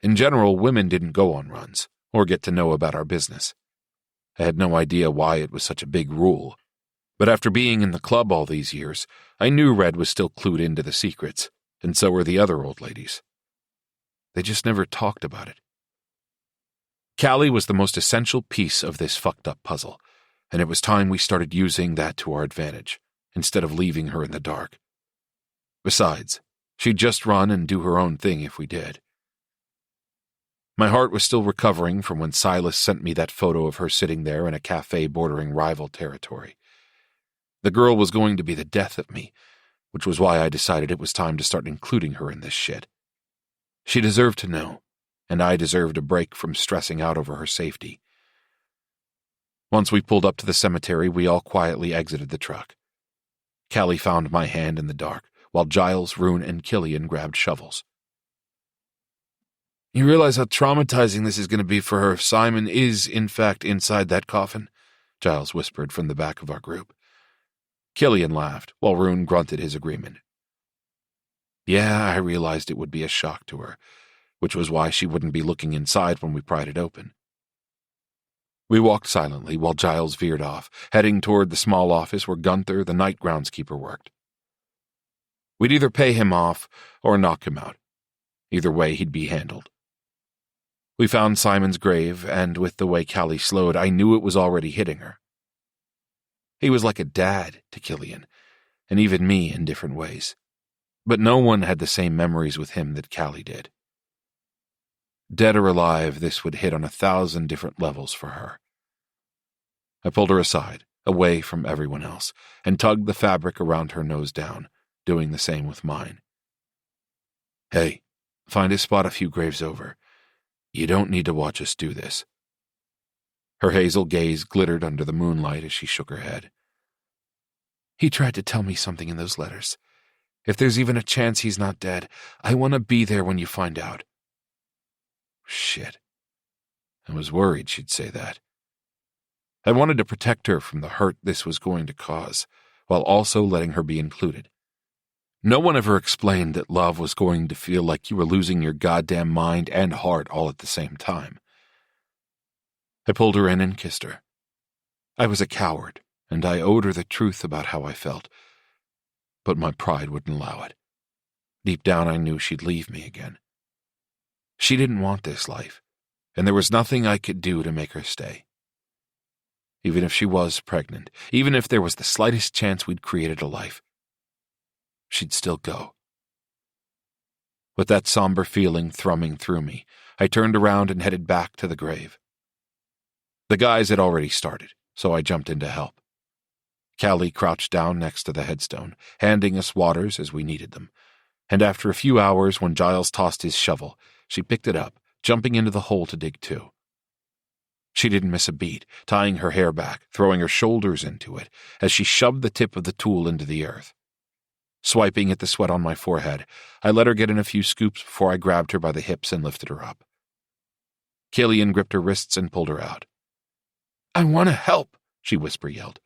In general, women didn't go on runs, or get to know about our business. I had no idea why it was such a big rule. But after being in the club all these years, I knew Red was still clued into the secrets, and so were the other old ladies. They just never talked about it. Callie was the most essential piece of this fucked-up puzzle, and it was time we started using that to our advantage, instead of leaving her in the dark. Besides, she'd just run and do her own thing if we did. My heart was still recovering from when Silas sent me that photo of her sitting there in a cafe bordering rival territory. The girl was going to be the death of me, which was why I decided it was time to start including her in this shit. She deserved to know, and I deserved a break from stressing out over her safety. Once we pulled up to the cemetery, we all quietly exited the truck. Callie found my hand in the dark, while Giles, Rune, and Killian grabbed shovels. You realize how traumatizing this is going to be for her if Simon is, in fact, inside that coffin? Giles whispered from the back of our group. Killian laughed, while Rune grunted his agreement. Yeah, I realized it would be a shock to her, which was why she wouldn't be looking inside when we pried it open. We walked silently while Giles veered off, heading toward the small office where Gunther, the night groundskeeper, worked. We'd either pay him off or knock him out. Either way, he'd be handled. We found Simon's grave, and with the way Callie slowed, I knew it was already hitting her. He was like a dad to Killian, and even me in different ways. But no one had the same memories with him that Callie did. Dead or alive, this would hit on 1,000 different levels for her. I pulled her aside, away from everyone else, and tugged the fabric around her nose down, doing the same with mine. Hey, find a spot a few graves over. You don't need to watch us do this. Her hazel gaze glittered under the moonlight as she shook her head. He tried to tell me something in those letters. If there's even a chance he's not dead, I want to be there when you find out. Shit. I was worried she'd say that. I wanted to protect her from the hurt this was going to cause, while also letting her be included. No one ever explained that love was going to feel like you were losing your goddamn mind and heart all at the same time. I pulled her in and kissed her. I was a coward, and I owed her the truth about how I felt, but my pride wouldn't allow it. Deep down I knew she'd leave me again. She didn't want this life, and there was nothing I could do to make her stay. Even if she was pregnant, even if there was the slightest chance we'd created a life, she'd still go. With that somber feeling thrumming through me, I turned around and headed back to the grave. The guys had already started, so I jumped in to help. Callie crouched down next to the headstone, handing us waters as we needed them, and after a few hours, when Giles tossed his shovel, she picked it up, jumping into the hole to dig too. She didn't miss a beat, tying her hair back, throwing her shoulders into it, as she shoved the tip of the tool into the earth. Swiping at the sweat on my forehead, I let her get in a few scoops before I grabbed her by the hips and lifted her up. Killian gripped her wrists and pulled her out. I want to help, she whisper-yelled.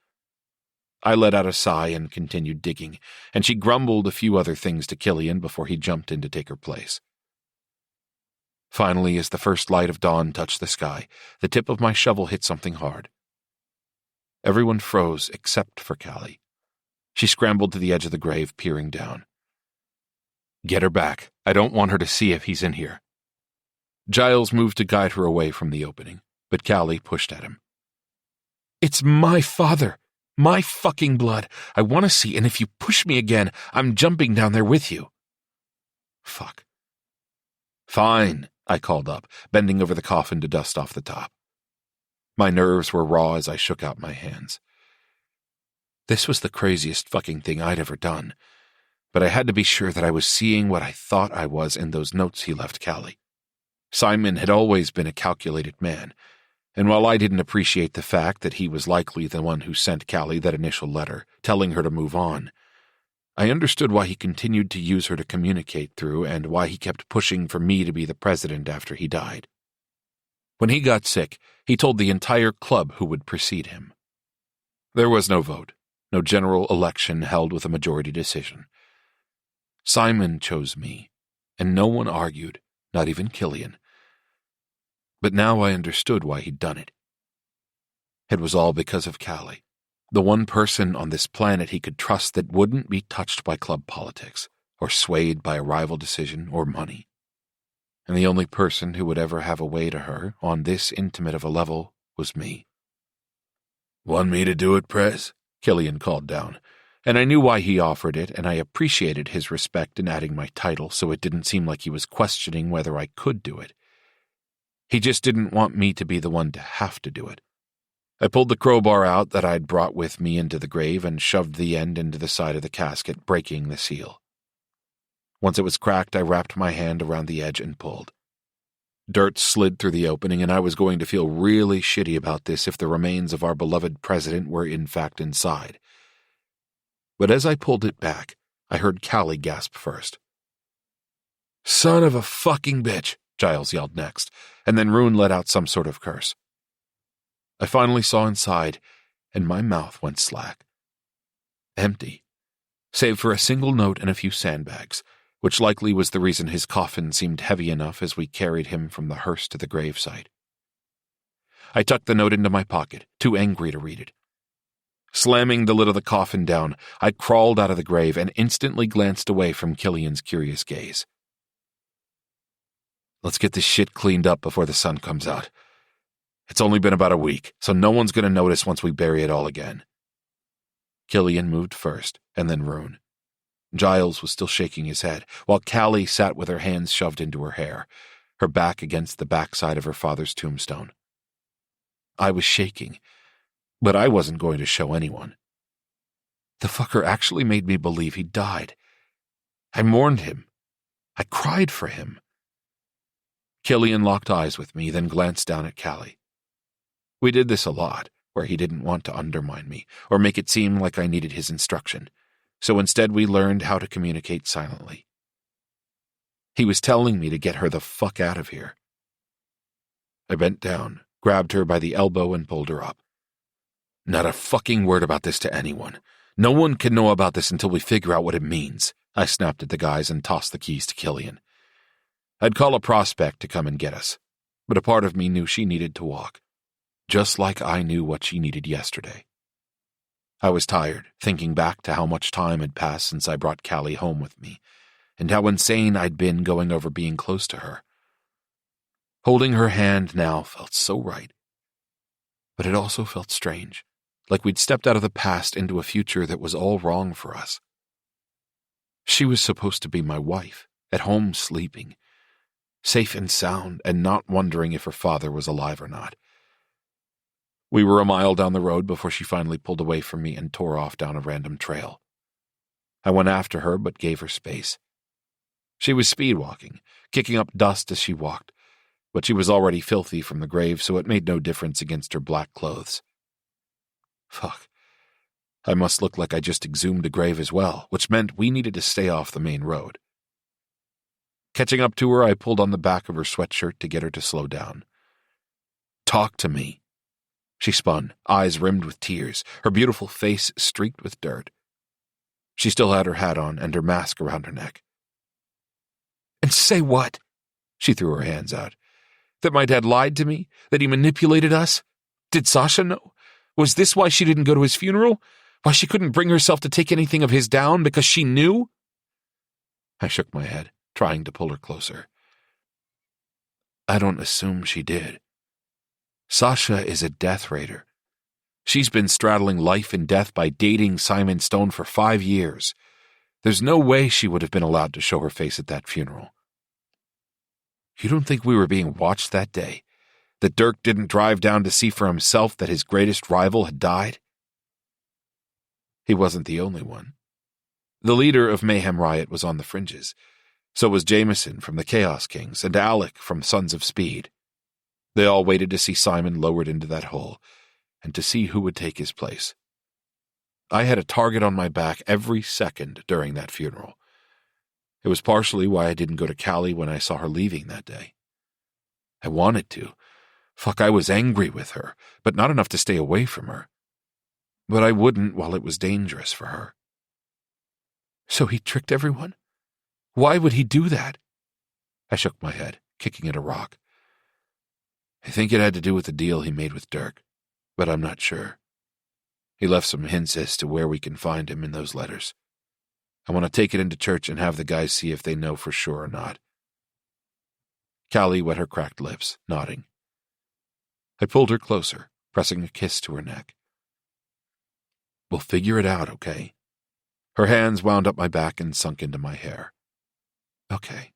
I let out a sigh and continued digging, and she grumbled a few other things to Killian before he jumped in to take her place. Finally, as the first light of dawn touched the sky, the tip of my shovel hit something hard. Everyone froze except for Callie. She scrambled to the edge of the grave, peering down. Get her back. I don't want her to see if he's in here. Giles moved to guide her away from the opening, but Callie pushed at him. It's my father. My fucking blood. I want to see, and if you push me again, I'm jumping down there with you. Fuck. Fine, I called up, bending over the coffin to dust off the top. My nerves were raw as I shook out my hands. This was the craziest fucking thing I'd ever done, but I had to be sure that I was seeing what I thought I was in those notes he left Callie. Simon had always been a calculated man, and while I didn't appreciate the fact that he was likely the one who sent Callie that initial letter, telling her to move on, I understood why he continued to use her to communicate through and why he kept pushing for me to be the president after he died. When he got sick, he told the entire club who would precede him. There was no vote, no general election held with a majority decision. Simon chose me, and no one argued, not even Killian. But now I understood why he'd done it. It was all because of Callie, the one person on this planet he could trust that wouldn't be touched by club politics, or swayed by a rival decision or money. And the only person who would ever have a way to her, on this intimate of a level, was me. Want me to do it, Prez? Killian called down, and I knew why he offered it, and I appreciated his respect in adding my title so it didn't seem like he was questioning whether I could do it. He just didn't want me to be the one to have to do it. I pulled the crowbar out that I'd brought with me into the grave and shoved the end into the side of the casket, breaking the seal. Once it was cracked, I wrapped my hand around the edge and pulled. Dirt slid through the opening, and I was going to feel really shitty about this if the remains of our beloved president were in fact inside. But as I pulled it back, I heard Callie gasp first. Son of a fucking bitch, Giles yelled next, and then Rune let out some sort of curse. I finally saw inside, and my mouth went slack. Empty, save for a single note and a few sandbags, which likely was the reason his coffin seemed heavy enough as we carried him from the hearse to the gravesite. I tucked the note into my pocket, too angry to read it. Slamming the lid of the coffin down, I crawled out of the grave and instantly glanced away from Killian's curious gaze. Let's get this shit cleaned up before the sun comes out. It's only been about a week, so no one's going to notice once we bury it all again. Killian moved first, and then Rune. Giles was still shaking his head, while Callie sat with her hands shoved into her hair, her back against the backside of her father's tombstone. I was shaking, but I wasn't going to show anyone. The fucker actually made me believe he died. I mourned him. I cried for him. Killian locked eyes with me, then glanced down at Callie. We did this a lot, where he didn't want to undermine me or make it seem like I needed his instruction, so instead we learned how to communicate silently. He was telling me to get her the fuck out of here. I bent down, grabbed her by the elbow, and pulled her up. Not a fucking word about this to anyone. No one can know about this until we figure out what it means. I snapped at the guys and tossed the keys to Killian. I'd call a prospect to come and get us, but a part of me knew she needed to walk, just like I knew what she needed yesterday. I was tired, thinking back to how much time had passed since I brought Callie home with me, and how insane I'd been going over being close to her. Holding her hand now felt so right, but it also felt strange, like we'd stepped out of the past into a future that was all wrong for us. She was supposed to be my wife, at home sleeping, safe and sound, and not wondering if her father was alive or not. We were a mile down the road before she finally pulled away from me and tore off down a random trail. I went after her but gave her space. She was speed-walking, kicking up dust as she walked, but she was already filthy from the grave, so it made no difference against her black clothes. Fuck. I must look like I just exhumed a grave as well, which meant we needed to stay off the main road. Catching up to her, I pulled on the back of her sweatshirt to get her to slow down. Talk to me. She spun, eyes rimmed with tears, her beautiful face streaked with dirt. She still had her hat on and her mask around her neck. And say what? She threw her hands out. That my dad lied to me? That he manipulated us? Did Sasha know? Was this why she didn't go to his funeral? Why she couldn't bring herself to take anything of his down because she knew? I shook my head, trying to pull her closer. I don't assume she did. Sasha is a death raider. She's been straddling life and death by dating Simon Stone for 5 years. There's no way she would have been allowed to show her face at that funeral. You don't think we were being watched that day? That Dirk didn't drive down to see for himself that his greatest rival had died? He wasn't the only one. The leader of Mayhem Riot was on the fringes. So was Jameson from the Chaos Kings and Alec from Sons of Speed. They all waited to see Simon lowered into that hole and to see who would take his place. I had a target on my back every second during that funeral. It was partially why I didn't go to Callie when I saw her leaving that day. I wanted to. Fuck, I was angry with her, but not enough to stay away from her. But I wouldn't while it was dangerous for her. So he tricked everyone? Why would he do that? I shook my head, kicking at a rock. I think it had to do with the deal he made with Dirk, but I'm not sure. He left some hints as to where we can find him in those letters. I want to take it into church and have the guys see if they know for sure or not. Callie wet her cracked lips, nodding. I pulled her closer, pressing a kiss to her neck. We'll figure it out, okay? Her hands wound up my back and sunk into my hair. Okay.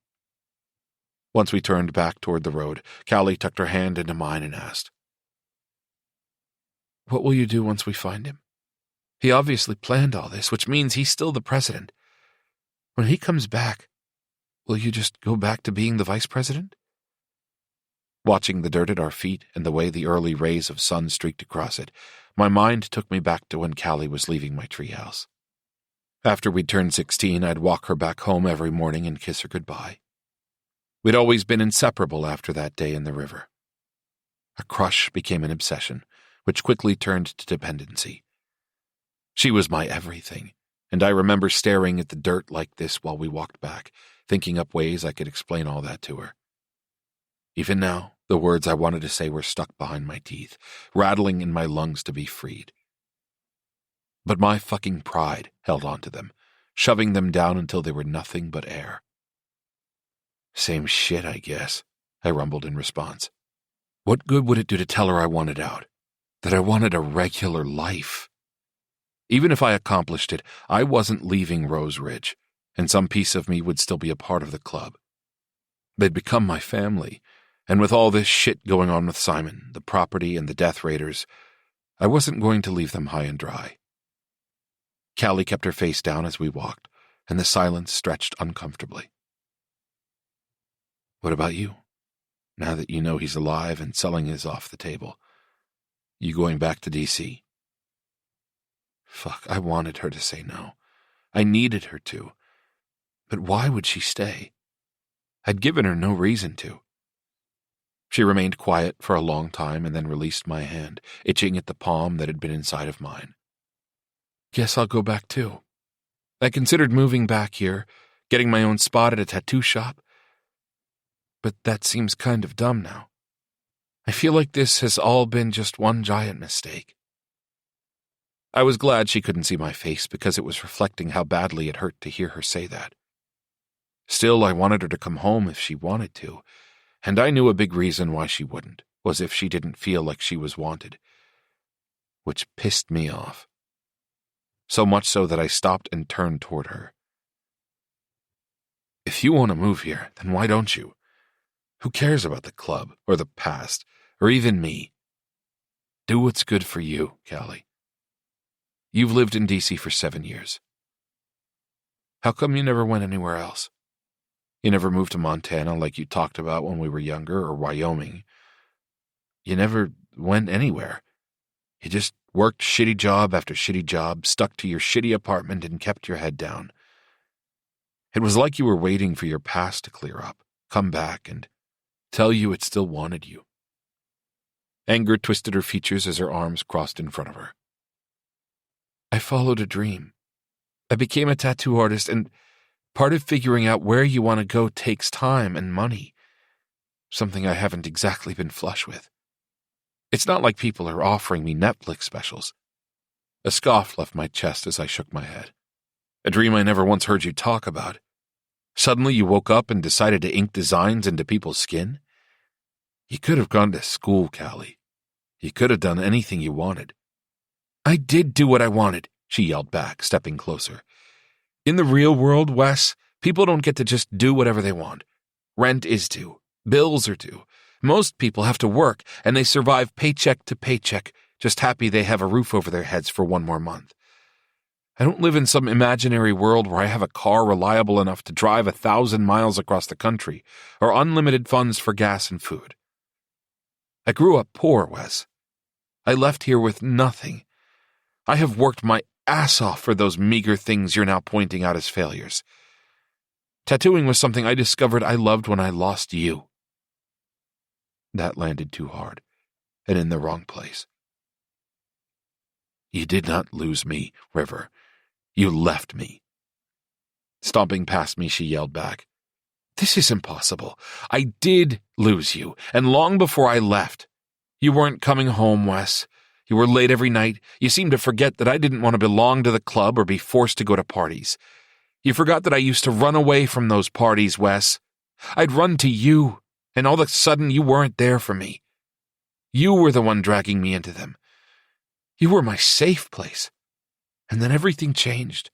Once we turned back toward the road, Callie tucked her hand into mine and asked, What will you do once we find him? He obviously planned all this, which means he's still the president. When he comes back, will you just go back to being the vice president? Watching the dirt at our feet and the way the early rays of sun streaked across it, my mind took me back to when Callie was leaving my treehouse. After we'd turned 16, I'd walk her back home every morning and kiss her goodbye. We'd always been inseparable after that day in the river. A crush became an obsession, which quickly turned to dependency. She was my everything, and I remember staring at the dirt like this while we walked back, thinking up ways I could explain all that to her. Even now, the words I wanted to say were stuck behind my teeth, rattling in my lungs to be freed. But my fucking pride held on to them, shoving them down until they were nothing but air. Same shit, I guess, I rumbled in response. What good would it do to tell her I wanted out? That I wanted a regular life? Even if I accomplished it, I wasn't leaving Rose Ridge, and some piece of me would still be a part of the club. They'd become my family, and with all this shit going on with Simon, the property, and the Death Raiders, I wasn't going to leave them high and dry. Callie kept her face down as we walked, and the silence stretched uncomfortably. What about you? Now that you know he's alive and selling is off the table, you going back to D.C.? Fuck, I wanted her to say no. I needed her to. But why would she stay? I'd given her no reason to. She remained quiet for a long time and then released my hand, itching at the palm that had been inside of mine. Guess I'll go back too. I considered moving back here, getting my own spot at a tattoo shop. But that seems kind of dumb now. I feel like this has all been just one giant mistake. I was glad she couldn't see my face because it was reflecting how badly it hurt to hear her say that. Still, I wanted her to come home if she wanted to, and I knew a big reason why she wouldn't was if she didn't feel like she was wanted, which pissed me off. So much so that I stopped and turned toward her. If you want to move here, then why don't you? Who cares about the club, or the past, or even me? Do what's good for you, Callie. You've lived in D.C. for 7 years. How come you never went anywhere else? You never moved to Montana like you talked about when we were younger, or Wyoming. You never went anywhere. You just worked shitty job after shitty job, stuck to your shitty apartment, and kept your head down. It was like you were waiting for your past to clear up, come back, and tell you it still wanted you. Anger twisted her features as her arms crossed in front of her. I followed a dream. I became a tattoo artist, and part of figuring out where you want to go takes time and money, something I haven't exactly been flush with. It's not like people are offering me Netflix specials. A scoff left my chest as I shook my head. A dream I never once heard you talk about. Suddenly you woke up and decided to ink designs into people's skin? You could have gone to school, Callie. You could have done anything you wanted. I did do what I wanted, she yelled back, stepping closer. In the real world, Wes, people don't get to just do whatever they want. Rent is due. Bills are due. Most people have to work, and they survive paycheck to paycheck, just happy they have a roof over their heads for one more month. I don't live in some imaginary world where I have a car reliable enough to drive 1,000 miles across the country, or unlimited funds for gas and food. I grew up poor, Wes. I left here with nothing. I have worked my ass off for those meager things you're now pointing out as failures. Tattooing was something I discovered I loved when I lost you. That landed too hard, and in the wrong place. You did not lose me, River. You left me. Stomping past me, she yelled back. This is impossible. I did lose you, and long before I left. You weren't coming home, Wes. You were late every night. You seemed to forget that I didn't want to belong to the club or be forced to go to parties. You forgot that I used to run away from those parties, Wes. I'd run to you, and all of a sudden you weren't there for me. You were the one dragging me into them. You were my safe place. And then everything changed.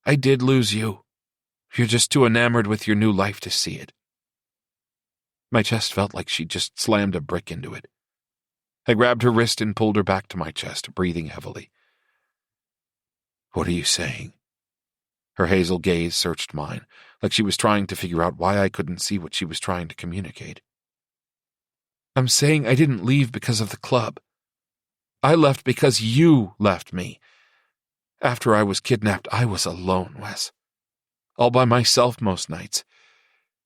I did lose you. You're just too enamored with your new life to see it. My chest felt like she'd just slammed a brick into it. I grabbed her wrist and pulled her back to my chest, breathing heavily. What are you saying? Her hazel gaze searched mine, like she was trying to figure out why I couldn't see what she was trying to communicate. I'm saying I didn't leave because of the club. I left because you left me. After I was kidnapped, I was alone, Wes. All by myself most nights.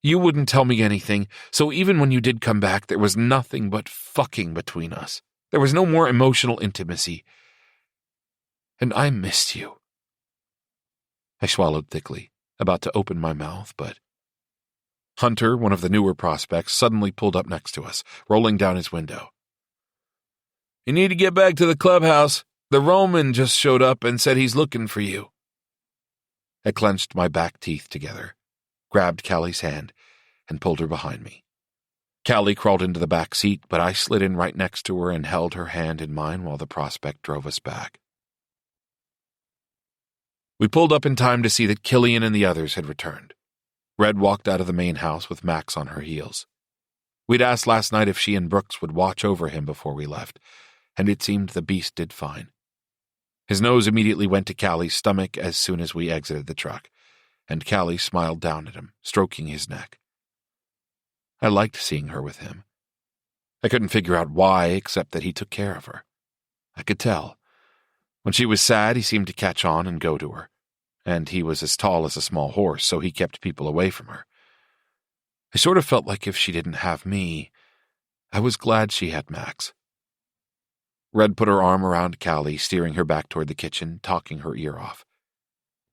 You wouldn't tell me anything, so even when you did come back, there was nothing but fucking between us. There was no more emotional intimacy. And I missed you. I swallowed thickly, about to open my mouth, but Hunter, one of the newer prospects, suddenly pulled up next to us, rolling down his window. You need to get back to the clubhouse. The Roman just showed up and said he's looking for you. I clenched my back teeth together, grabbed Callie's hand, and pulled her behind me. Callie crawled into the back seat, but I slid in right next to her and held her hand in mine while the prospect drove us back. We pulled up in time to see that Killian and the others had returned. Red walked out of the main house with Max on her heels. We'd asked last night if she and Brooks would watch over him before we left, and it seemed the beast did fine. His nose immediately went to Callie's stomach as soon as we exited the truck, and Callie smiled down at him, stroking his neck. I liked seeing her with him. I couldn't figure out why, except that he took care of her. I could tell. When she was sad, he seemed to catch on and go to her, and he was as tall as a small horse, so he kept people away from her. I sort of felt like if she didn't have me, I was glad she had Max. Red put her arm around Callie, steering her back toward the kitchen, talking her ear off.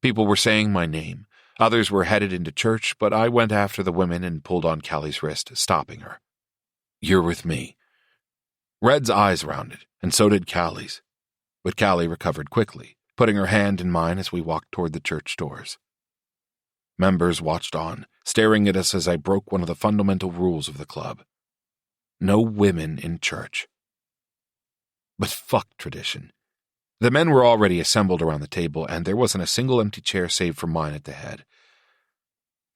People were saying my name. Others were headed into church, but I went after the women and pulled on Callie's wrist, stopping her. You're with me. Red's eyes rounded, and so did Callie's. But Callie recovered quickly, putting her hand in mine as we walked toward the church doors. Members watched on, staring at us as I broke one of the fundamental rules of the club. No women in church. But fuck tradition. The men were already assembled around the table, and there wasn't a single empty chair save for mine at the head.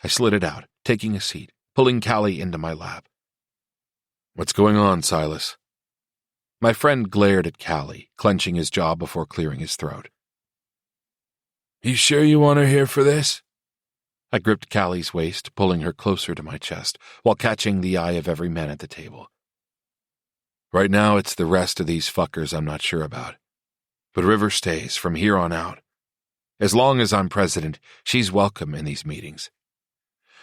I slid it out, taking a seat, pulling Callie into my lap. What's going on, Silas? My friend glared at Callie, clenching his jaw before clearing his throat. You sure you want her here for this? I gripped Callie's waist, pulling her closer to my chest, while catching the eye of every man at the table. Right now, it's the rest of these fuckers I'm not sure about. But River stays from here on out. As long as I'm president, she's welcome in these meetings.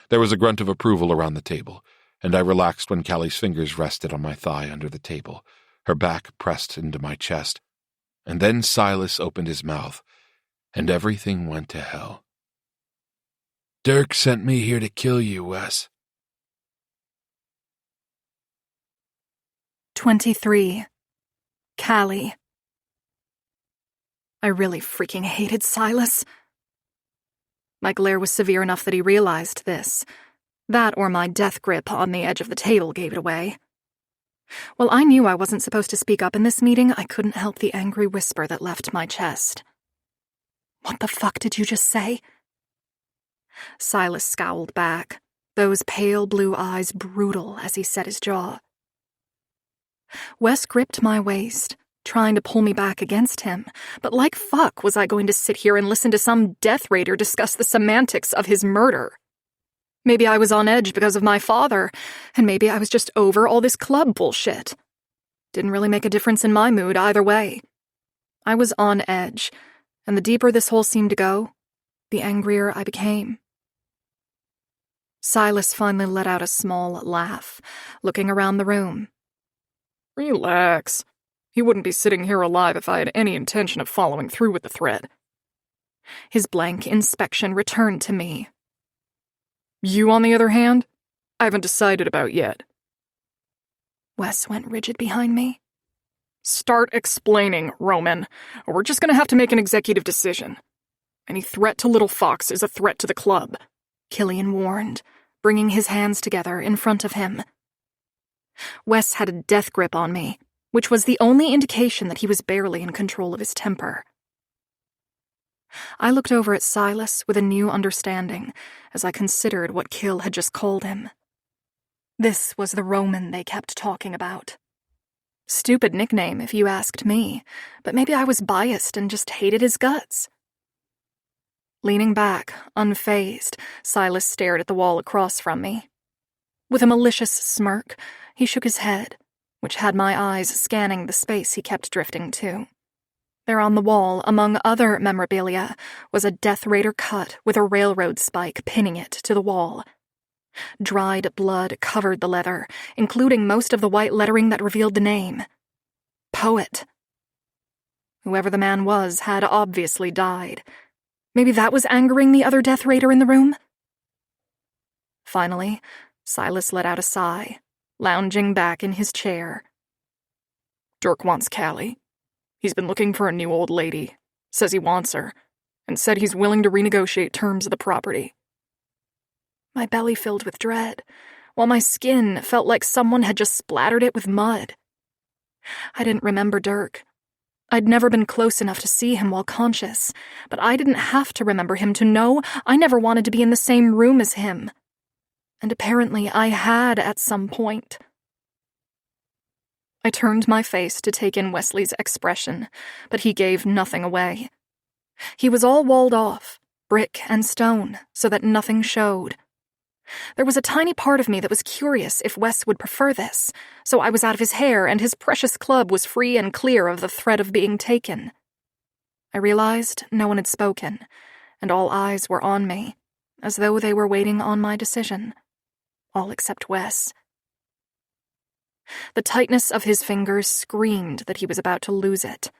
There was a grunt of approval around the table, and I relaxed when Callie's fingers rested on my thigh under the table, her back pressed into my chest. And then Silas opened his mouth, and everything went to hell. Dirk sent me here to kill you, Wes. 23. Callie. I really freaking hated Silas. My glare was severe enough that he realized this. That or my death grip on the edge of the table gave it away. While I knew I wasn't supposed to speak up in this meeting, I couldn't help the angry whisper that left my chest. What the fuck did you just say? Silas scowled back, those pale blue eyes brutal as he set his jaw. Wes gripped my waist, trying to pull me back against him, but like fuck was I going to sit here and listen to some death raider discuss the semantics of his murder. Maybe I was on edge because of my father, and maybe I was just over all this club bullshit. Didn't really make a difference in my mood either way. I was on edge, and the deeper this hole seemed to go, the angrier I became. Silas finally let out a small laugh, looking around the room. Relax. He wouldn't be sitting here alive if I had any intention of following through with the threat. His blank inspection returned to me. You, on the other hand, I haven't decided about yet. Wes went rigid behind me. Start explaining, Roman, or we're just going to have to make an executive decision. Any threat to Little Fox is a threat to the club, Killian warned, bringing his hands together in front of him. Wes had a death grip on me, which was the only indication that he was barely in control of his temper. I looked over at Silas with a new understanding as I considered what Kill had just called him. This was the Roman they kept talking about. Stupid nickname if you asked me, but maybe I was biased and just hated his guts. Leaning back, unfazed, Silas stared at the wall across from me. With a malicious smirk, he shook his head, which had my eyes scanning the space he kept drifting to. There on the wall, among other memorabilia, was a Death Raider cut with a railroad spike pinning it to the wall. Dried blood covered the leather, including most of the white lettering that revealed the name. Poet. Whoever the man was had obviously died. Maybe that was angering the other Death Raider in the room? Finally, Silas let out a sigh, lounging back in his chair. Dirk wants Callie. He's been looking for a new old lady, says he wants her, and said he's willing to renegotiate terms of the property. My belly filled with dread, while my skin felt like someone had just splattered it with mud. I didn't remember Dirk. I'd never been close enough to see him while conscious, but I didn't have to remember him to know I never wanted to be in the same room as him. And apparently I had at some point. I turned my face to take in Wesley's expression, but he gave nothing away. He was all walled off, brick and stone, so that nothing showed. There was a tiny part of me that was curious if Wes would prefer this, so I was out of his hair and his precious club was free and clear of the threat of being taken. I realized no one had spoken, and all eyes were on me, as though they were waiting on my decision. All except Wes. The tightness of his fingers screamed that he was about to lose it.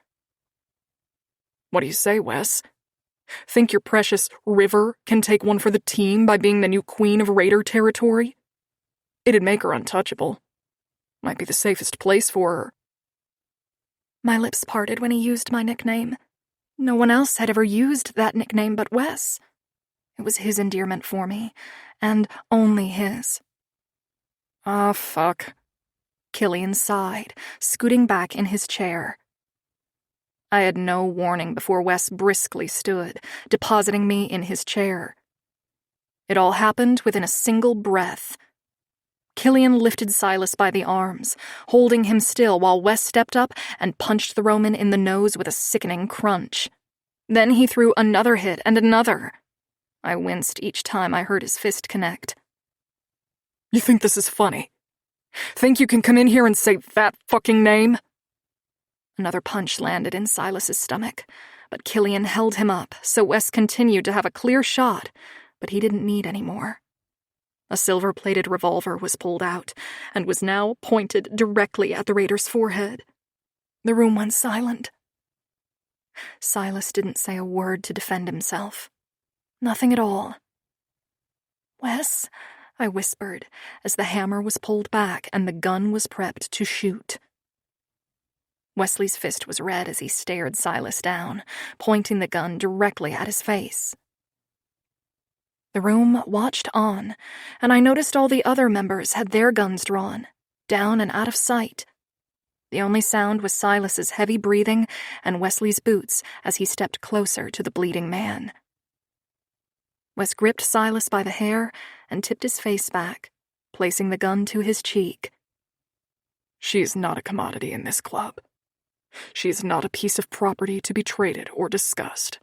What do you say, Wes? Think your precious River can take one for the team by being the new queen of Raider territory? It'd make her untouchable. Might be the safest place for her. My lips parted when he used my nickname. No one else had ever used that nickname but Wes. It was his endearment for me, and only his. Ah, fuck. Killian sighed, scooting back in his chair. I had no warning before Wes briskly stood, depositing me in his chair. It all happened within a single breath. Killian lifted Silas by the arms, holding him still while Wes stepped up and punched the Roman in the nose with a sickening crunch. Then he threw another hit and another. I winced each time I heard his fist connect. You think this is funny? Think you can come in here and say that fucking name? Another punch landed in Silas's stomach, but Killian held him up, so Wes continued to have a clear shot, but he didn't need any more. A silver-plated revolver was pulled out, and was now pointed directly at the Raider's forehead. The room went silent. Silas didn't say a word to defend himself. Nothing at all. "Wes," I whispered, as the hammer was pulled back and the gun was prepped to shoot. Wesley's fist was red as he stared Silas down, pointing the gun directly at his face. The room watched on, and I noticed all the other members had their guns drawn, down and out of sight. The only sound was Silas's heavy breathing and Wesley's boots as he stepped closer to the bleeding man. Wes gripped Silas by the hair and tipped his face back, placing the gun to his cheek. She is not a commodity in this club. She is not a piece of property to be traded or discussed.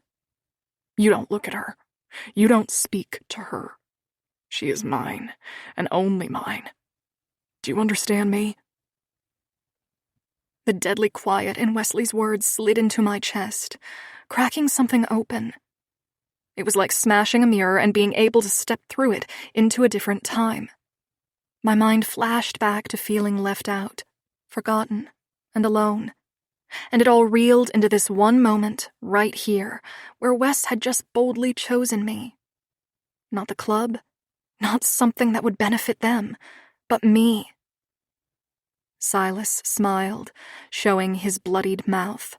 You don't look at her. You don't speak to her. She is mine, and only mine. Do you understand me? The deadly quiet in Wesley's words slid into my chest, cracking something open. It was like smashing a mirror and being able to step through it into a different time. My mind flashed back to feeling left out, forgotten, and alone. And it all reeled into this one moment, right here, where Wes had just boldly chosen me. Not the club, not something that would benefit them, but me. Silas smiled, showing his bloodied mouth,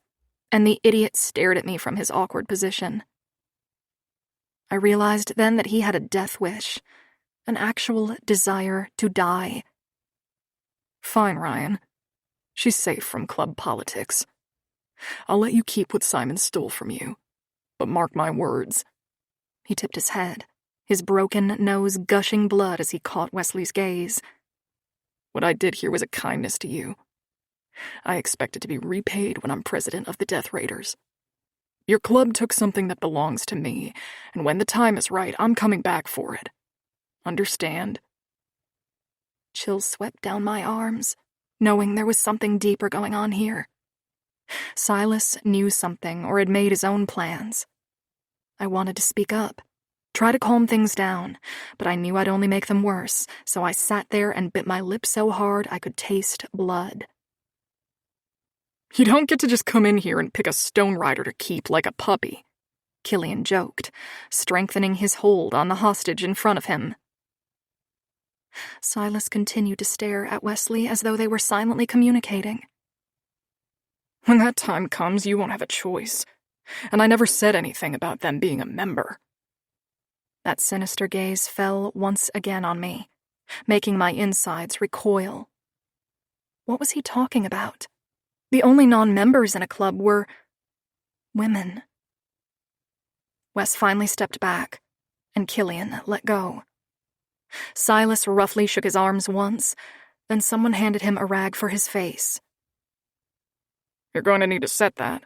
and the idiot stared at me from his awkward position. I realized then that he had a death wish, an actual desire to die. Fine, Ryan. She's safe from club politics. I'll let you keep what Simon stole from you, but mark my words. He tipped his head, his broken nose gushing blood as he caught Wesley's gaze. What I did here was a kindness to you. I expect it to be repaid when I'm president of the Death Raiders. Your club took something that belongs to me, and when the time is right, I'm coming back for it. Understand? Chills swept down my arms, knowing there was something deeper going on here. Silas knew something or had made his own plans. I wanted to speak up, try to calm things down, but I knew I'd only make them worse, so I sat there and bit my lip so hard I could taste blood. You don't get to just come in here and pick a stone rider to keep like a puppy, Killian joked, strengthening his hold on the hostage in front of him. Silas continued to stare at Wesley as though they were silently communicating. When that time comes, you won't have a choice. And I never said anything about them being a member. That sinister gaze fell once again on me, making my insides recoil. What was he talking about? The only non-members in a club were women. Wes finally stepped back, and Killian let go. Silas roughly shook his arms once, then someone handed him a rag for his face. You're going to need to set that,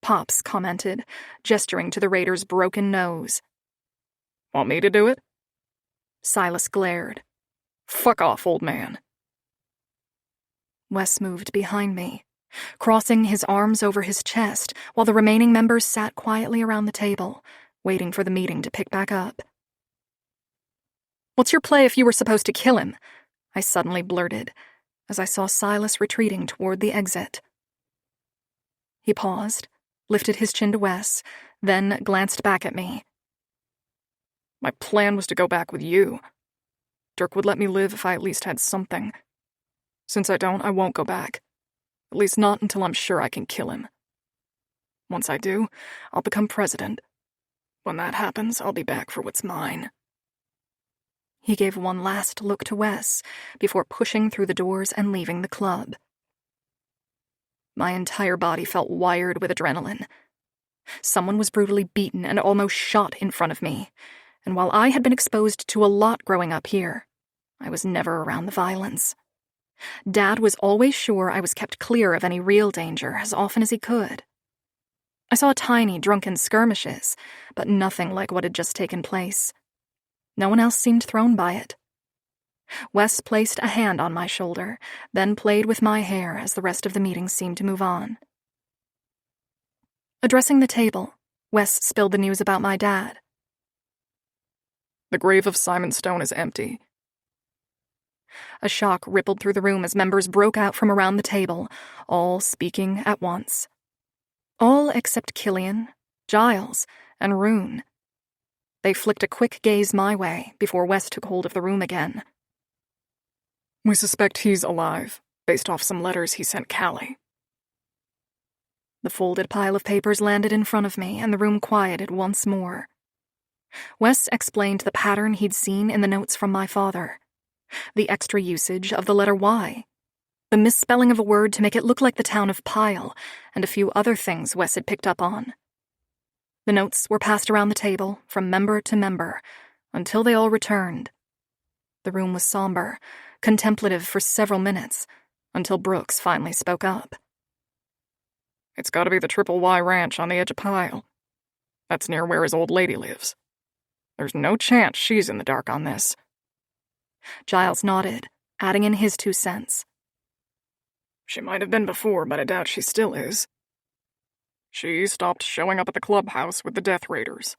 Pops commented, gesturing to the raider's broken nose. Want me to do it? Silas glared. Fuck off, old man. Wes moved behind me, crossing his arms over his chest while the remaining members sat quietly around the table, waiting for the meeting to pick back up. What's your play if you were supposed to kill him? I suddenly blurted, as I saw Silas retreating toward the exit. He paused, lifted his chin to Wes, then glanced back at me. My plan was to go back with you. Dirk would let me live if I at least had something. Since I don't, I won't go back. At least not until I'm sure I can kill him. Once I do, I'll become president. When that happens, I'll be back for what's mine. He gave one last look to Wes before pushing through the doors and leaving the club. My entire body felt wired with adrenaline. Someone was brutally beaten and almost shot in front of me, and while I had been exposed to a lot growing up here, I was never around the violence. Dad was always sure I was kept clear of any real danger as often as he could. I saw tiny, drunken skirmishes, but nothing like what had just taken place. No one else seemed thrown by it. Wes placed a hand on my shoulder, then played with my hair as the rest of the meeting seemed to move on. Addressing the table, Wes spilled the news about my dad. The grave of Simon Stone is empty. A shock rippled through the room as members broke out from around the table, all speaking at once. All except Killian, Giles, and Rune. They flicked a quick gaze my way before Wes took hold of the room again. We suspect he's alive, based off some letters he sent Callie. The folded pile of papers landed in front of me, and the room quieted once more. Wes explained the pattern he'd seen in the notes from my father. The extra usage of the letter Y. The misspelling of a word to make it look like the town of Pyle, and a few other things Wes had picked up on. The notes were passed around the table, from member to member, until they all returned. The room was somber, contemplative for several minutes, until Brooks finally spoke up. It's gotta be the Triple Y Ranch on the edge of Pyle. That's near where his old lady lives. There's no chance she's in the dark on this. Giles nodded, adding in his 2 cents. She might have been before, but I doubt she still is. She stopped showing up at the clubhouse with the Death Raiders.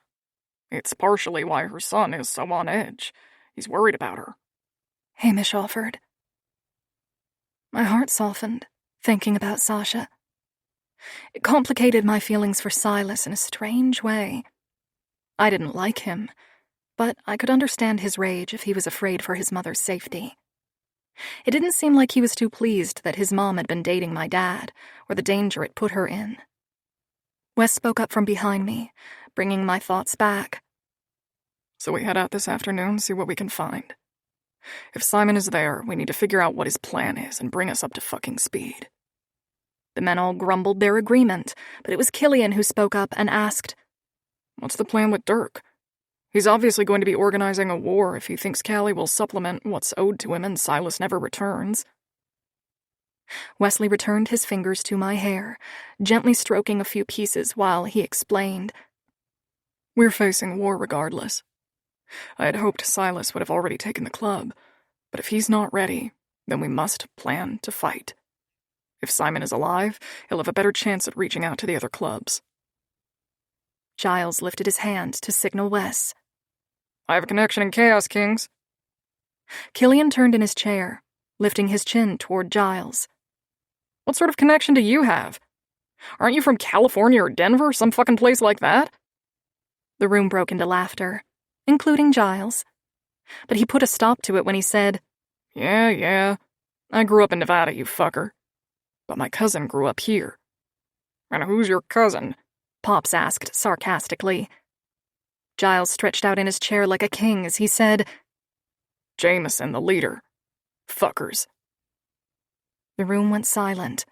It's partially why her son is so on edge. He's worried about her. Hamish offered. My heart softened, thinking about Sasha. It complicated my feelings for Silas in a strange way. I didn't like him, but I could understand his rage if he was afraid for his mother's safety. It didn't seem like he was too pleased that his mom had been dating my dad, or the danger it put her in. Wes spoke up from behind me, bringing my thoughts back. So we head out this afternoon, see what we can find. If Simon is there, we need to figure out what his plan is and bring us up to fucking speed. The men all grumbled their agreement, but it was Killian who spoke up and asked, What's the plan with Dirk? He's obviously going to be organizing a war if he thinks Callie will supplement what's owed to him and Silas never returns. Wesley returned his fingers to my hair, gently stroking a few pieces while he explained. We're facing war regardless. I had hoped Silas would have already taken the club, but if he's not ready, then we must plan to fight. If Simon is alive, he'll have a better chance at reaching out to the other clubs. Giles lifted his hand to signal Wes. I have a connection in Chaos Kings. Killian turned in his chair, lifting his chin toward Giles. What sort of connection do you have? Aren't you from California or Denver, some fucking place like that? The room broke into laughter, including Giles. But he put a stop to it when he said, Yeah. I grew up in Nevada, you fucker. But my cousin grew up here. And who's your cousin? Pops asked sarcastically. Giles stretched out in his chair like a king as he said, Jameson, the leader. Fuckers. The room went silent.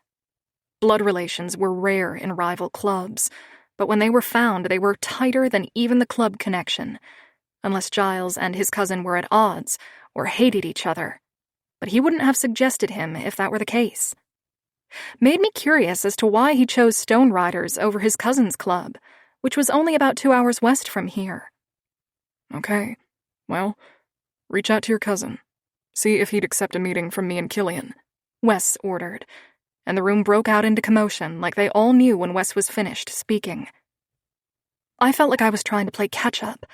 Blood relations were rare in rival clubs, but when they were found, they were tighter than even the club connection, unless Giles and his cousin were at odds or hated each other. But he wouldn't have suggested him if that were the case. Made me curious as to why he chose Stone Riders over his cousin's club, which was only about 2 hours west from here. Okay, well, reach out to your cousin. See if he'd accept a meeting from me and Killian, Wes ordered, and the room broke out into commotion like they all knew when Wes was finished speaking. I felt like I was trying to play catch-up.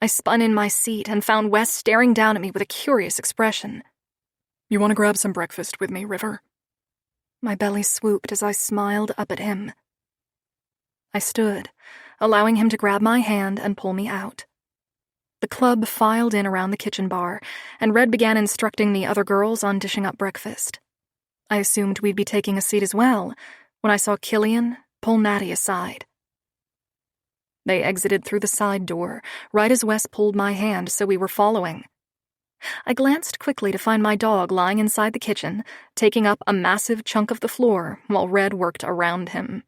I spun in my seat and found Wes staring down at me with a curious expression. You want to grab some breakfast with me, River? My belly swooped as I smiled up at him. I stood, allowing him to grab my hand and pull me out. The club filed in around the kitchen bar, and Red began instructing the other girls on dishing up breakfast. I assumed we'd be taking a seat as well, when I saw Killian pull Natty aside. They exited through the side door, right as Wes pulled my hand so we were following. I glanced quickly to find my dog lying inside the kitchen, taking up a massive chunk of the floor while Red worked around him.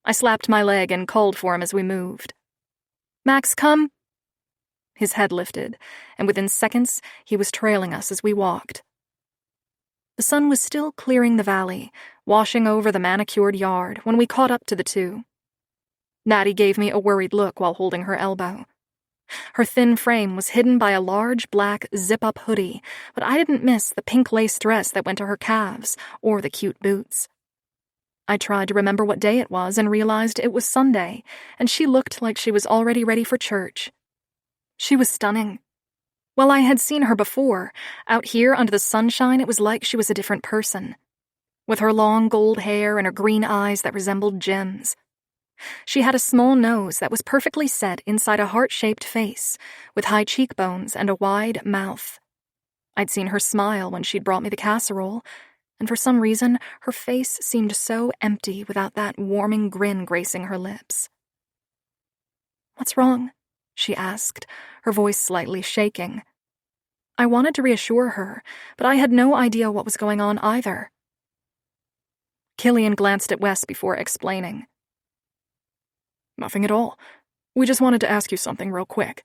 I slapped my leg and called for him as we moved. Max, come! His head lifted, and within seconds he was trailing us as we walked. The sun was still clearing the valley, washing over the manicured yard when we caught up to the two. Natty gave me a worried look while holding her elbow. Her thin frame was hidden by a large black zip-up hoodie, but I didn't miss the pink lace dress that went to her calves or the cute boots. I tried to remember what day it was and realized it was Sunday, and she looked like she was already ready for church. She was stunning. While I had seen her before, out here under the sunshine it was like she was a different person, with her long gold hair and her green eyes that resembled gems. She had a small nose that was perfectly set inside a heart-shaped face, with high cheekbones and a wide mouth. I'd seen her smile when she'd brought me the casserole, and for some reason her face seemed so empty without that warming grin gracing her lips. "What's wrong?" she asked, her voice slightly shaking. I wanted to reassure her, but I had no idea what was going on either. Killian glanced at Wes before explaining. Nothing at all. We just wanted to ask you something real quick.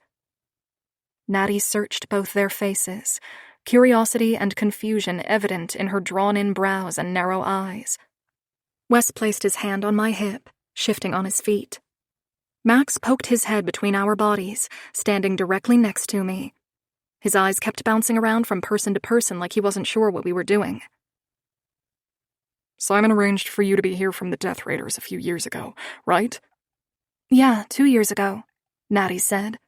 Natty searched both their faces, curiosity and confusion evident in her drawn-in brows and narrow eyes. Wes placed his hand on my hip, shifting on his feet. Max poked his head between our bodies, standing directly next to me. His eyes kept bouncing around from person to person like he wasn't sure what we were doing. Simon arranged for you to be here from the Death Raiders a few years ago, right? Yeah, 2 years ago, Natty said.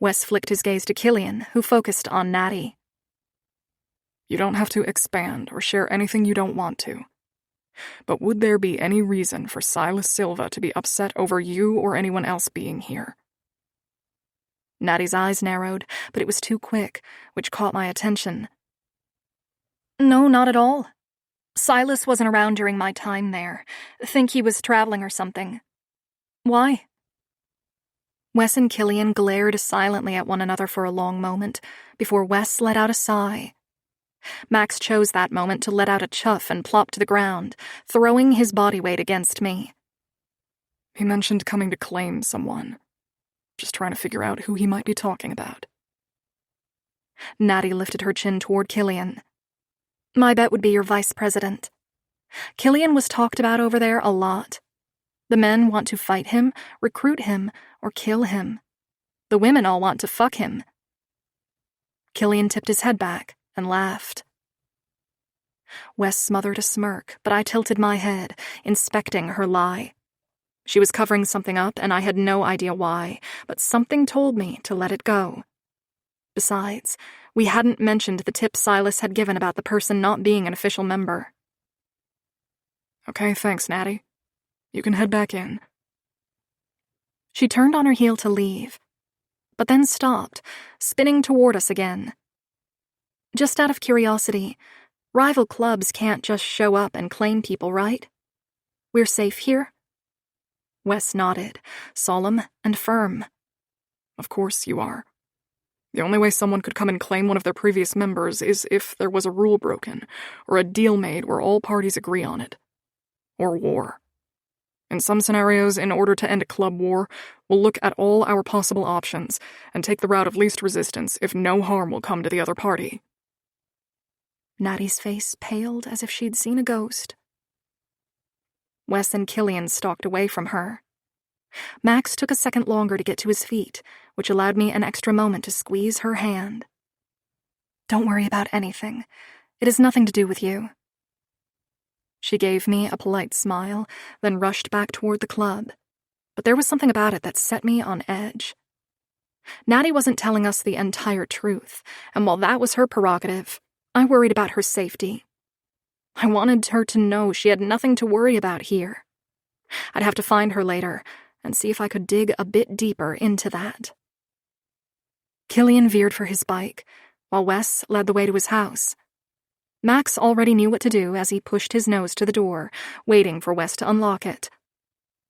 Wes flicked his gaze to Killian, who focused on Natty. You don't have to expand or share anything you don't want to. But would there be any reason for Silas Silva to be upset over you or anyone else being here? Natty's eyes narrowed, but it was too quick, which caught my attention. No, not at all. Silas wasn't around during my time there. Think he was traveling or something. Why? Wes and Killian glared silently at one another for a long moment, before Wes let out a sigh. Max chose that moment to let out a chuff and plop to the ground, throwing his body weight against me. He mentioned coming to claim someone. Just trying to figure out who he might be talking about. Natty lifted her chin toward Killian. My bet would be your vice president. Killian was talked about over there a lot. The men want to fight him, recruit him, or kill him. The women all want to fuck him. Killian tipped his head back and laughed. Wes smothered a smirk, but I tilted my head, inspecting her lie. She was covering something up, and I had no idea why, but something told me to let it go. Besides, we hadn't mentioned the tip Silas had given about the person not being an official member. Okay, thanks, Natty. You can head back in. She turned on her heel to leave, but then stopped, spinning toward us again. Just out of curiosity, rival clubs can't just show up and claim people, right? We're safe here? Wes nodded, solemn and firm. Of course you are. The only way someone could come and claim one of their previous members is if there was a rule broken, or a deal made where all parties agree on it. Or war. In some scenarios, in order to end a club war, we'll look at all our possible options and take the route of least resistance if no harm will come to the other party. Natty's face paled as if she'd seen a ghost. Wes and Killian stalked away from her. Max took a second longer to get to his feet, which allowed me an extra moment to squeeze her hand. Don't worry about anything. It has nothing to do with you. She gave me a polite smile, then rushed back toward the club. But there was something about it that set me on edge. Natty wasn't telling us the entire truth, and while that was her prerogative, I worried about her safety. I wanted her to know she had nothing to worry about here. I'd have to find her later and see if I could dig a bit deeper into that. Killian veered for his bike, while Wes led the way to his house. Max already knew what to do as he pushed his nose to the door, waiting for Wes to unlock it.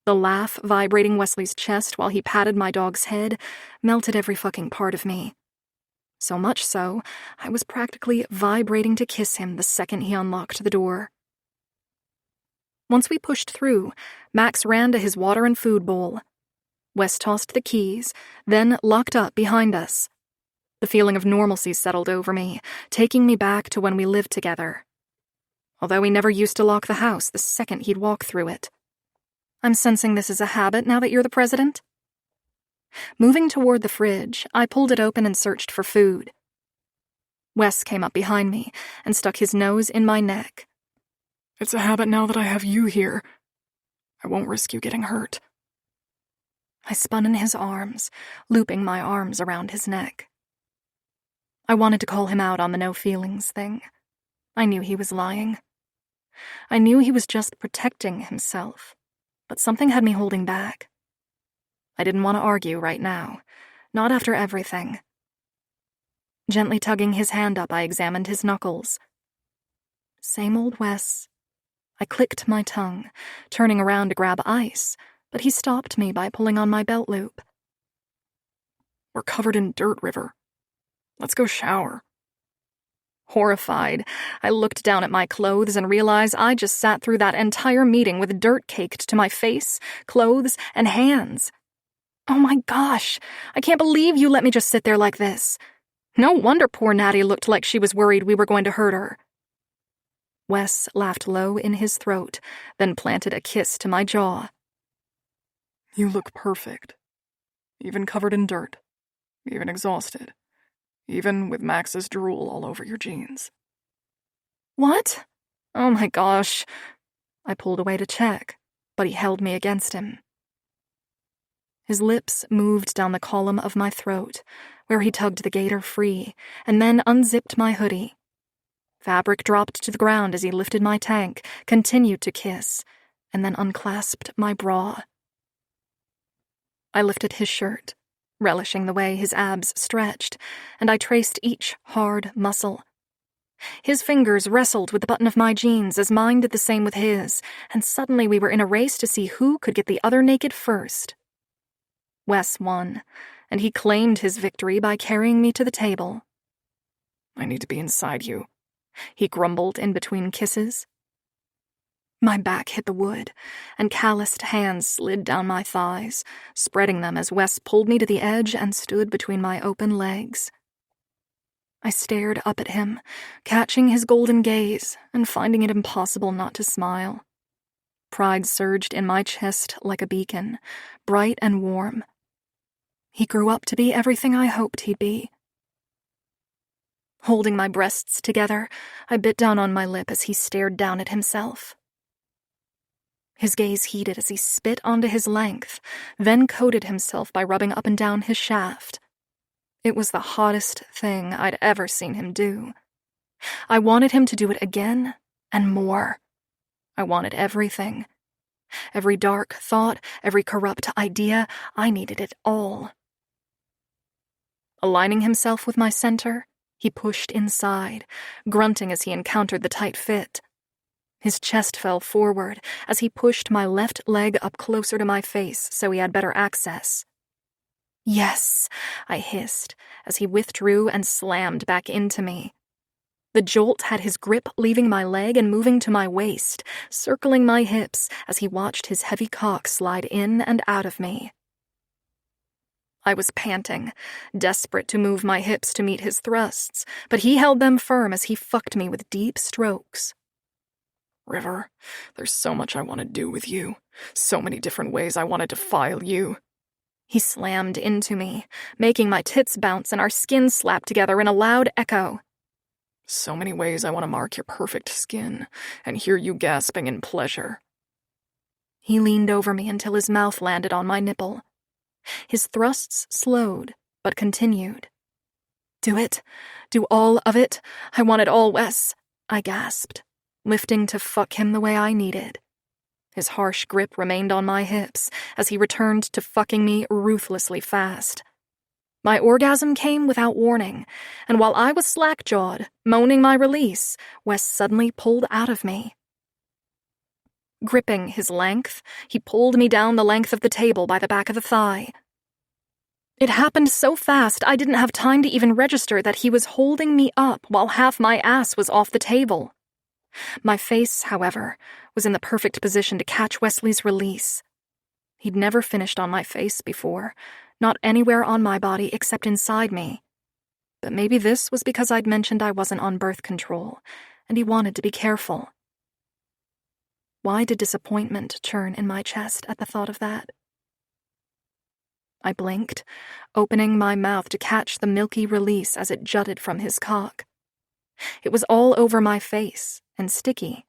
The laugh vibrating Wesley's chest while he patted my dog's head melted every fucking part of me. So much so, I was practically vibrating to kiss him the second he unlocked the door. Once we pushed through, Max ran to his water and food bowl. Wes tossed the keys, then locked up behind us. The feeling of normalcy settled over me, taking me back to when we lived together. Although he never used to lock the house the second he'd walk through it. I'm sensing this is a habit now that you're the president. Moving toward the fridge, I pulled it open and searched for food. Wes came up behind me and stuck his nose in my neck. It's a habit now that I have you here. I won't risk you getting hurt. I spun in his arms, looping my arms around his neck. I wanted to call him out on the no feelings thing. I knew he was lying. I knew he was just protecting himself, but something had me holding back. I didn't want to argue right now, not after everything. Gently tugging his hand up, I examined his knuckles. Same old Wes. I clicked my tongue, turning around to grab ice, but he stopped me by pulling on my belt loop. We're covered in dirt, River. Let's go shower. Horrified, I looked down at my clothes and realized I just sat through that entire meeting with dirt caked to my face, clothes, and hands. Oh my gosh, I can't believe you let me just sit there like this. No wonder poor Natty looked like she was worried we were going to hurt her. Wes laughed low in his throat, then planted a kiss to my jaw. You look perfect. Even covered in dirt. Even exhausted. Even with Max's drool all over your jeans. What? Oh my gosh. I pulled away to check, but he held me against him. His lips moved down the column of my throat, where he tugged the gaiter free, and then unzipped my hoodie. Fabric dropped to the ground as he lifted my tank, continued to kiss, and then unclasped my bra. I lifted his shirt, relishing the way his abs stretched, and I traced each hard muscle. His fingers wrestled with the button of my jeans as mine did the same with his, and suddenly we were in a race to see who could get the other naked first. Wes won, and he claimed his victory by carrying me to the table. I need to be inside you, he grumbled in between kisses. My back hit the wood, and calloused hands slid down my thighs, spreading them as Wes pulled me to the edge and stood between my open legs. I stared up at him, catching his golden gaze and finding it impossible not to smile. Pride surged in my chest like a beacon, bright and warm. He grew up to be everything I hoped he'd be. Holding my breasts together, I bit down on my lip as he stared down at himself. His gaze heated as he spit onto his length, then coated himself by rubbing up and down his shaft. It was the hottest thing I'd ever seen him do. I wanted him to do it again and more. I wanted everything. Every dark thought, every corrupt idea, I needed it all. Aligning himself with my center, he pushed inside, grunting as he encountered the tight fit. His chest fell forward as he pushed my left leg up closer to my face so he had better access. Yes, I hissed as he withdrew and slammed back into me. The jolt had his grip leaving my leg and moving to my waist, circling my hips as he watched his heavy cock slide in and out of me. I was panting, desperate to move my hips to meet his thrusts, but he held them firm as he fucked me with deep strokes. River, there's so much I want to do with you. So many different ways I want to defile you. He slammed into me, making my tits bounce and our skin slap together in a loud echo. So many ways I want to mark your perfect skin and hear you gasping in pleasure. He leaned over me until his mouth landed on my nipple. His thrusts slowed, but continued. Do it. Do all of it. I want it all, Wes, I gasped, lifting to fuck him the way I needed. His harsh grip remained on my hips as he returned to fucking me ruthlessly fast. My orgasm came without warning, and while I was slack-jawed, moaning my release, Wes suddenly pulled out of me. Gripping his length, he pulled me down the length of the table by the back of the thigh. It happened so fast I didn't have time to even register that he was holding me up while half my ass was off the table. My face, however, was in the perfect position to catch Wesley's release. He'd never finished on my face before, not anywhere on my body except inside me. But maybe this was because I'd mentioned I wasn't on birth control, and he wanted to be careful. Why did disappointment churn in my chest at the thought of that? I blinked, opening my mouth to catch the milky release as it jutted from his cock. It was all over my face and sticky,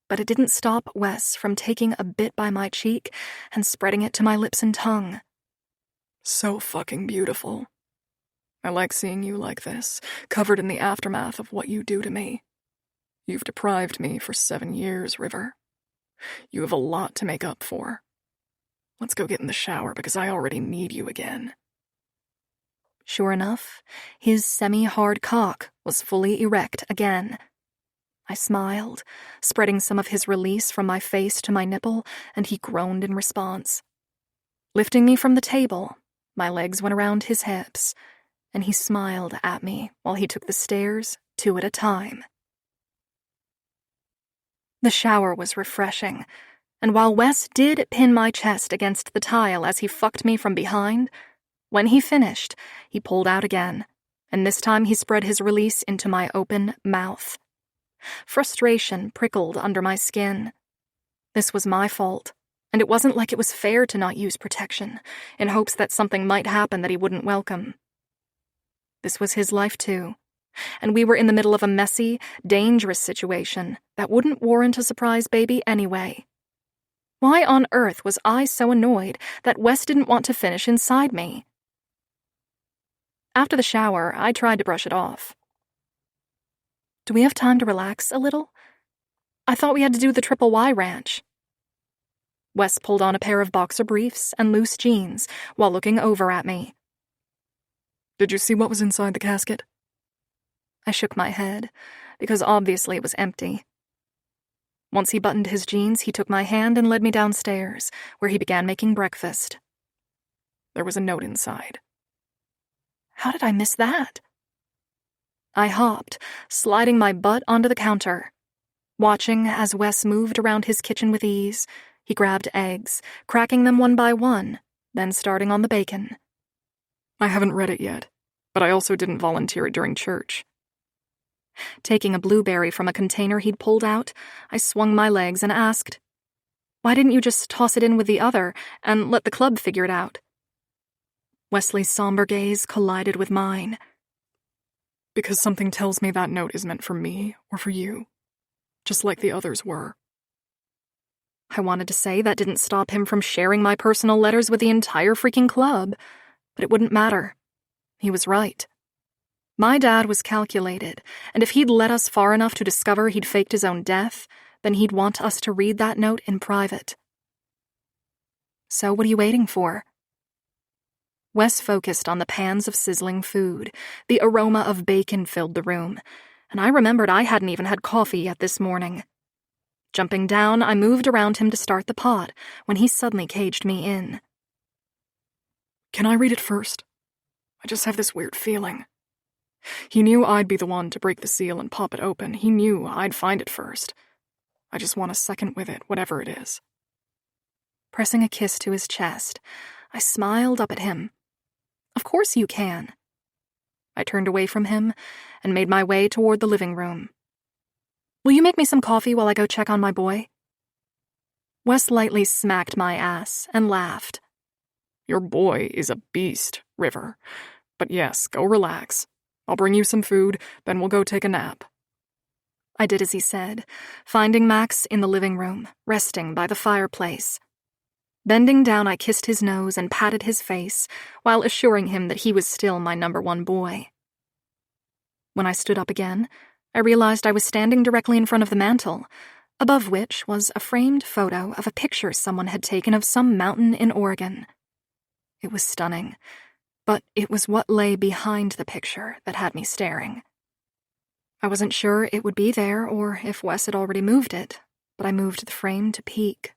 but it didn't stop Wes from taking a bit by my cheek and spreading it to my lips and tongue. So fucking beautiful. I like seeing you like this, covered in the aftermath of what you do to me. You've deprived me for 7 years, River. You have a lot to make up for. Let's go get in the shower because I already need you again. Sure enough, his semi-hard cock was fully erect again. I smiled, spreading some of his release from my face to my nipple, and he groaned in response. Lifting me from the table, my legs went around his hips, and he smiled at me while he took the stairs 2 at a time. The shower was refreshing, and while Wes did pin my chest against the tile as he fucked me from behind, when he finished, he pulled out again, and this time he spread his release into my open mouth. Frustration prickled under my skin. This was my fault, and it wasn't like it was fair to not use protection, in hopes that something might happen that he wouldn't welcome. This was his life too, and we were in the middle of a messy, dangerous situation that wouldn't warrant a surprise baby anyway. Why on earth was I so annoyed that Wes didn't want to finish inside me? After the shower, I tried to brush it off. Do we have time to relax a little? I thought we had to do the Triple Y Ranch. Wes pulled on a pair of boxer briefs and loose jeans while looking over at me. Did you see what was inside the casket? I shook my head, because obviously it was empty. Once he buttoned his jeans, he took my hand and led me downstairs, where he began making breakfast. There was a note inside. How did I miss that? I hopped, sliding my butt onto the counter. Watching as Wes moved around his kitchen with ease, he grabbed eggs, cracking them one by one, then starting on the bacon. I haven't read it yet, but I also didn't volunteer it during church. Taking a blueberry from a container he'd pulled out, I swung my legs and asked, "Why didn't you just toss it in with the other and let the club figure it out?" Wesley's somber gaze collided with mine. Because something tells me that note is meant for me or for you, just like the others were. I wanted to say that didn't stop him from sharing my personal letters with the entire freaking club, but it wouldn't matter. He was right. My dad was calculated, and if he'd led us far enough to discover he'd faked his own death, then he'd want us to read that note in private. So what are you waiting for? Wes focused on the pans of sizzling food. The aroma of bacon filled the room, and I remembered I hadn't even had coffee yet this morning. Jumping down, I moved around him to start the pot when he suddenly caged me in. Can I read it first? I just have this weird feeling. He knew I'd be the one to break the seal and pop it open. He knew I'd find it first. I just want a second with it, whatever it is. Pressing a kiss to his chest, I smiled up at him. Of course you can. I turned away from him and made my way toward the living room. Will you make me some coffee while I go check on my boy? Wes lightly smacked my ass and laughed. Your boy is a beast, River. But yes, go relax. I'll bring you some food, then we'll go take a nap. I did as he said, finding Max in the living room, resting by the fireplace. Bending down, I kissed his nose and patted his face while assuring him that he was still my number one boy. When I stood up again, I realized I was standing directly in front of the mantel, above which was a framed photo of a picture someone had taken of some mountain in Oregon. It was stunning, but it was what lay behind the picture that had me staring. I wasn't sure it would be there or if Wes had already moved it, but I moved the frame to peek.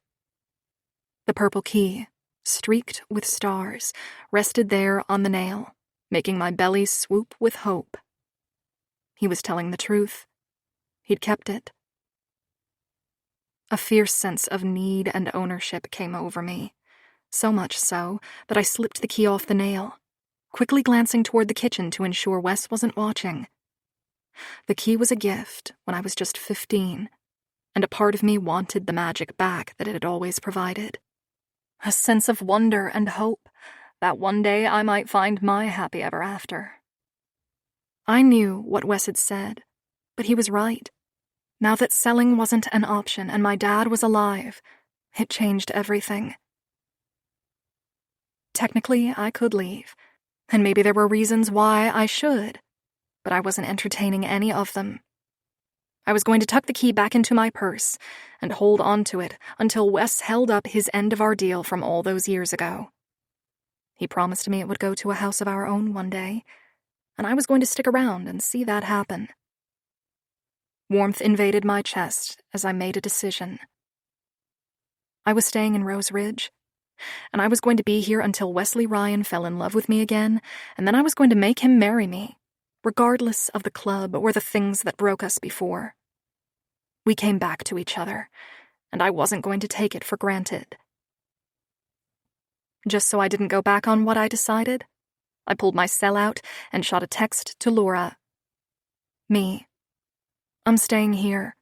The purple key, streaked with stars, rested there on the nail, making my belly swoop with hope. He was telling the truth. He'd kept it. A fierce sense of need and ownership came over me, so much so that I slipped the key off the nail, quickly glancing toward the kitchen to ensure Wes wasn't watching. The key was a gift when I was just 15, and a part of me wanted the magic back that it had always provided. A sense of wonder and hope that one day I might find my happy ever after. I knew what Wes had said, but he was right. Now that selling wasn't an option and my dad was alive, it changed everything. Technically, I could leave, and maybe there were reasons why I should, but I wasn't entertaining any of them. I was going to tuck the key back into my purse and hold on to it until Wes held up his end of our deal from all those years ago. He promised me it would go to a house of our own one day, and I was going to stick around and see that happen. Warmth invaded my chest as I made a decision. I was staying in Rose Ridge, and I was going to be here until Wesley Ryan fell in love with me again, and then I was going to make him marry me, regardless of the club or the things that broke us before. We came back to each other, and I wasn't going to take it for granted. Just so I didn't go back on what I decided, I pulled my cell out and shot a text to Laura. Me. I'm staying here.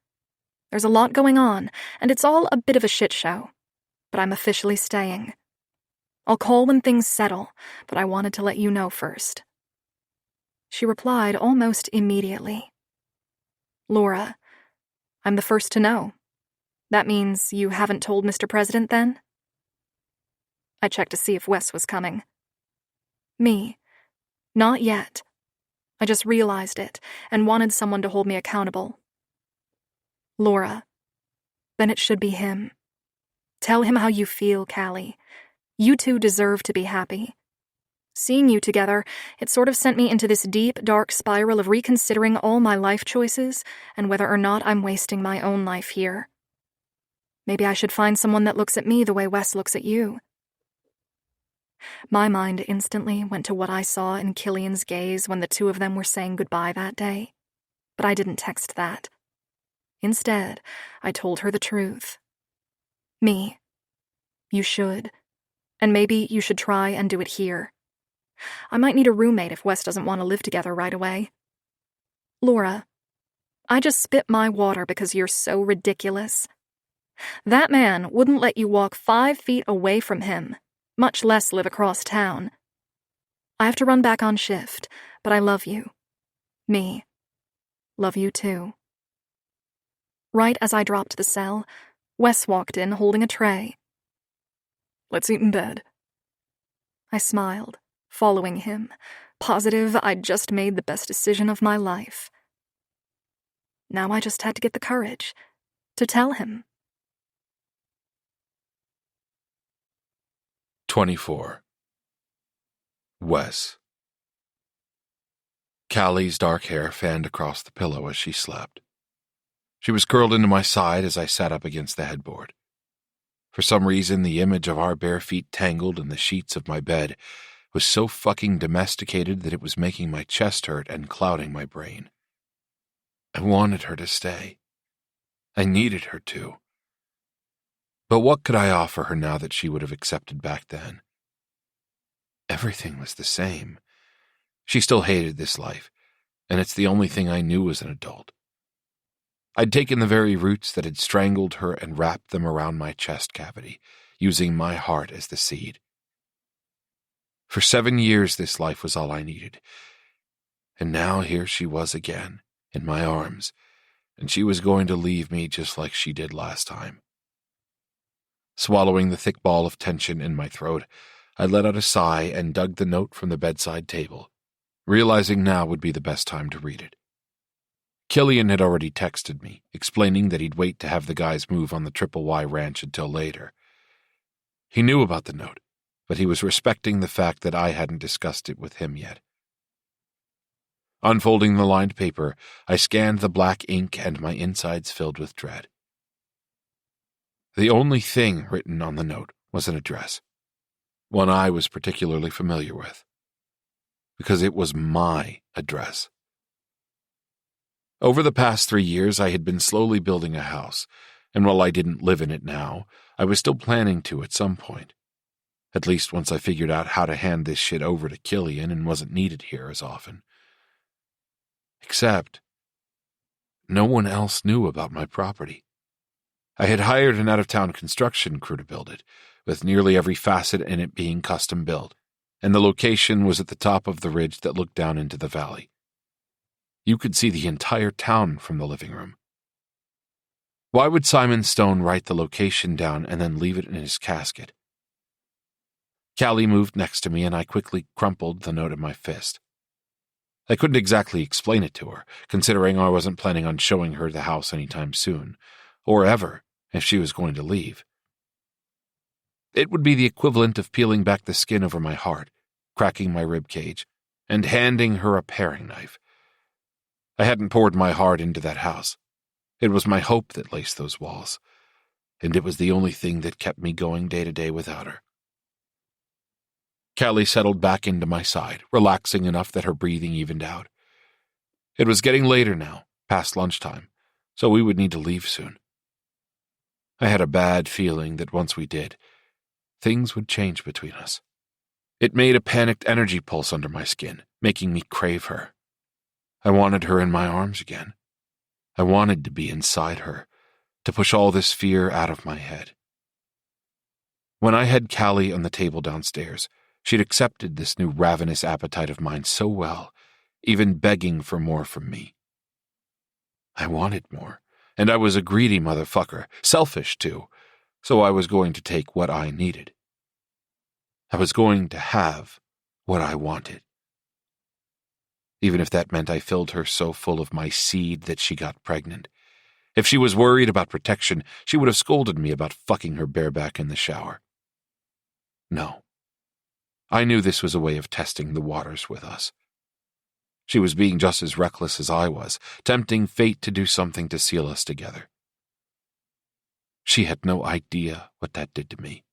There's a lot going on, and it's all a bit of a shit show, but I'm officially staying. I'll call when things settle, but I wanted to let you know first. She replied almost immediately. Laura, I'm the first to know. That means you haven't told Mr. President then? I checked to see if Wes was coming. Me. Not yet. I just realized it and wanted someone to hold me accountable. Laura. Then it should be him. Tell him how you feel, Callie. You two deserve to be happy. Seeing you together, it sort of sent me into this deep, dark spiral of reconsidering all my life choices and whether or not I'm wasting my own life here. Maybe I should find someone that looks at me the way Wes looks at you. My mind instantly went to what I saw in Killian's gaze when the two of them were saying goodbye that day, but I didn't text that. Instead, I told her the truth. Me. You should. And maybe you should try and do it here. I might need a roommate if Wes doesn't want to live together right away. Laura, I just spit my water because you're so ridiculous. That man wouldn't let you walk 5 feet away from him, much less live across town. I have to run back on shift, but I love you. Me. Love you too. Right as I dropped the cell, Wes walked in holding a tray. Let's eat in bed. I smiled, following him, positive I'd just made the best decision of my life. Now I just had to get the courage to tell him. 24. Wes. Callie's dark hair fanned across the pillow as she slept. She was curled into my side as I sat up against the headboard. For some reason, the image of our bare feet tangled in the sheets of my bed was so fucking domesticated that it was making my chest hurt and clouding my brain. I wanted her to stay. I needed her to. But what could I offer her now that she would have accepted back then? Everything was the same. She still hated this life, and it's the only thing I knew as an adult. I'd taken the very roots that had strangled her and wrapped them around my chest cavity, using my heart as the seed. For 7 years this life was all I needed. And now here she was again, in my arms, and she was going to leave me just like she did last time. Swallowing the thick ball of tension in my throat, I let out a sigh and dug the note from the bedside table, realizing now would be the best time to read it. Killian had already texted me, explaining that he'd wait to have the guys move on the Triple Y ranch until later. He knew about the note, but he was respecting the fact that I hadn't discussed it with him yet. Unfolding the lined paper, I scanned the black ink and my insides filled with dread. The only thing written on the note was an address, one I was particularly familiar with, because it was my address. Over the past 3 years, I had been slowly building a house, and while I didn't live in it now, I was still planning to at some point. At least once I figured out how to hand this shit over to Killian and wasn't needed here as often. Except, no one else knew about my property. I had hired an out-of-town construction crew to build it, with nearly every facet in it being custom built, and the location was at the top of the ridge that looked down into the valley. You could see the entire town from the living room. Why would Simon Stone write the location down and then leave it in his casket? Callie moved next to me and I quickly crumpled the note in my fist. I couldn't exactly explain it to her, considering I wasn't planning on showing her the house anytime soon, or ever, if she was going to leave. It would be the equivalent of peeling back the skin over my heart, cracking my rib cage, and handing her a paring knife. I hadn't poured my heart into that house. It was my hope that laced those walls, and it was the only thing that kept me going day to day without her. Callie settled back into my side, relaxing enough that her breathing evened out. It was getting later now, past lunchtime, so we would need to leave soon. I had a bad feeling that once we did, things would change between us. It made a panicked energy pulse under my skin, making me crave her. I wanted her in my arms again. I wanted to be inside her, to push all this fear out of my head. When I had Callie on the table downstairs, she'd accepted this new ravenous appetite of mine so well, even begging for more from me. I wanted more, and I was a greedy motherfucker, selfish too, so I was going to take what I needed. I was going to have what I wanted. Even if that meant I filled her so full of my seed that she got pregnant. If she was worried about protection, she would have scolded me about fucking her bareback in the shower. No. I knew this was a way of testing the waters with us. She was being just as reckless as I was, tempting fate to do something to seal us together. She had no idea what that did to me.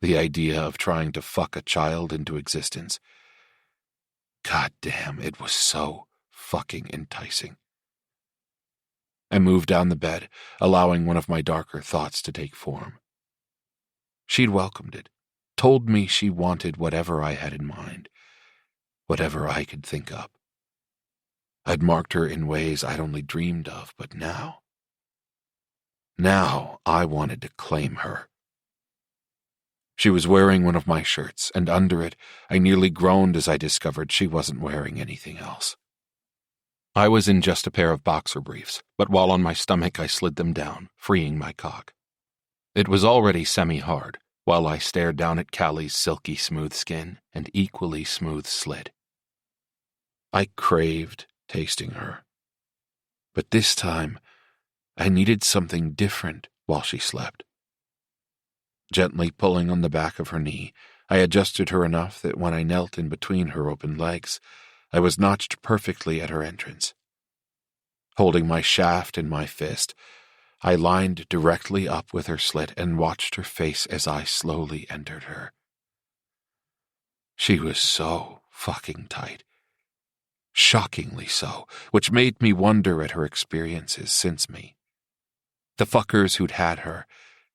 The idea of trying to fuck a child into existence. God damn, it was so fucking enticing. I moved down the bed, allowing one of my darker thoughts to take form. She'd welcomed it, told me she wanted whatever I had in mind, whatever I could think up. I'd marked her in ways I'd only dreamed of, but now I wanted to claim her. She was wearing one of my shirts, and under it, I nearly groaned as I discovered she wasn't wearing anything else. I was in just a pair of boxer briefs, but while on my stomach I slid them down, freeing my cock. It was already semi-hard, while I stared down at Callie's silky smooth skin and equally smooth slit. I craved tasting her. But this time, I needed something different while she slept. Gently pulling on the back of her knee, I adjusted her enough that when I knelt in between her open legs, I was notched perfectly at her entrance. Holding my shaft in my fist, I lined directly up with her slit and watched her face as I slowly entered her. She was so fucking tight. Shockingly so, which made me wonder at her experiences since me. The fuckers who'd had her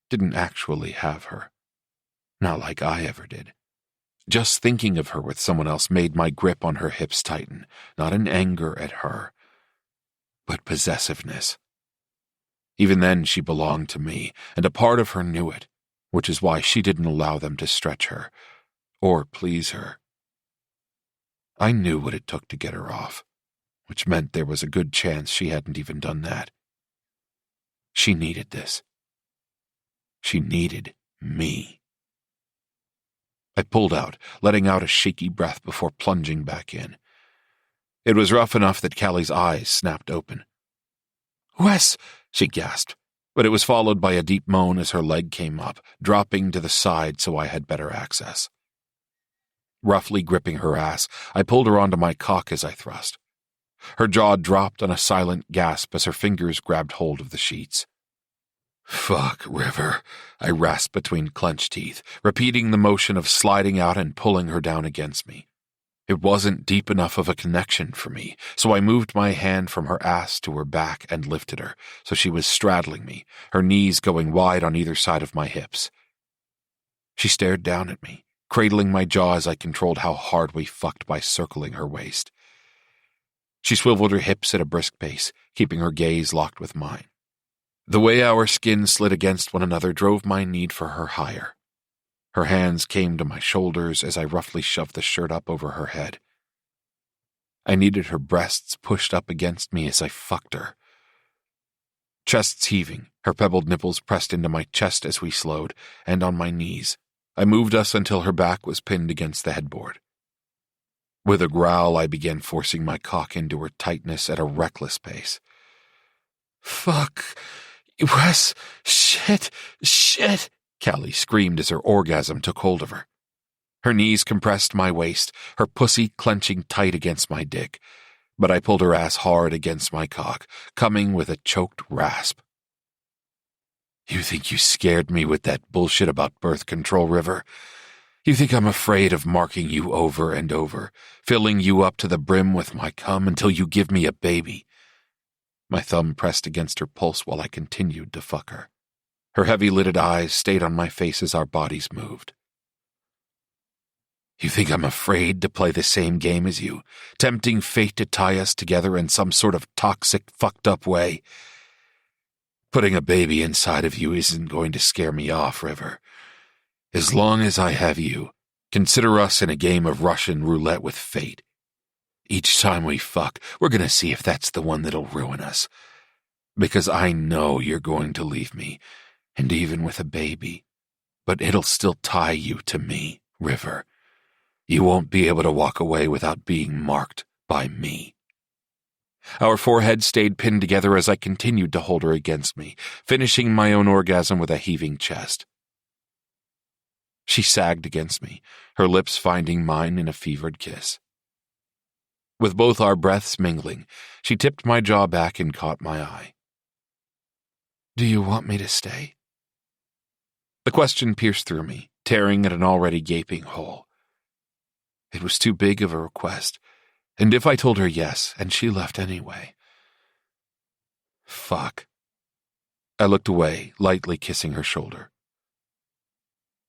didn't actually have her. Not like I ever did. Just thinking of her with someone else made my grip on her hips tighten, not in anger at her, but possessiveness. Even then, she belonged to me, and a part of her knew it, which is why she didn't allow them to stretch her, or please her. I knew what it took to get her off, which meant there was a good chance she hadn't even done that. She needed this. She needed me. I pulled out, letting out a shaky breath before plunging back in. It was rough enough that Callie's eyes snapped open. "Wes!" she gasped, but it was followed by a deep moan as her leg came up, dropping to the side so I had better access. Roughly gripping her ass, I pulled her onto my cock as I thrust. Her jaw dropped on a silent gasp as her fingers grabbed hold of the sheets. "Fuck, River," I rasped between clenched teeth, repeating the motion of sliding out and pulling her down against me. It wasn't deep enough of a connection for me, so I moved my hand from her ass to her back and lifted her, so she was straddling me, her knees going wide on either side of my hips. She stared down at me, cradling my jaw as I controlled how hard we fucked by circling her waist. She swiveled her hips at a brisk pace, keeping her gaze locked with mine. The way our skin slid against one another drove my need for her higher. Her hands came to my shoulders as I roughly shoved the shirt up over her head. I needed her breasts pushed up against me as I fucked her. Chests heaving, her pebbled nipples pressed into my chest as we slowed, and on my knees, I moved us until her back was pinned against the headboard. With a growl, I began forcing my cock into her tightness at a reckless pace. "Fuck, Wes, shit, Callie screamed as her orgasm took hold of her. Her knees compressed my waist, her pussy clenching tight against my dick, but I pulled her ass hard against my cock, coming with a choked rasp. "You think you scared me with that bullshit about birth control, River? You think I'm afraid of marking you over and over, filling you up to the brim with my cum until you give me a baby?" My thumb pressed against her pulse while I continued to fuck her. Her heavy-lidded eyes stayed on my face as our bodies moved. "You think I'm afraid to play the same game as you, tempting fate to tie us together in some sort of toxic, fucked-up way? Putting a baby inside of you isn't going to scare me off, River. As long as I have you, consider us in a game of Russian roulette with fate. Each time we fuck, we're going to see if that's the one that'll ruin us. Because I know you're going to leave me, and even with a baby. But it'll still tie you to me, River. You won't be able to walk away without being marked by me." Our foreheads stayed pinned together as I continued to hold her against me, finishing my own orgasm with a heaving chest. She sagged against me, her lips finding mine in a fevered kiss. With both our breaths mingling, she tipped my jaw back and caught my eye. "Do you want me to stay?" The question pierced through me, tearing at an already gaping hole. It was too big of a request, and if I told her yes, and she left anyway... Fuck. I looked away, lightly kissing her shoulder.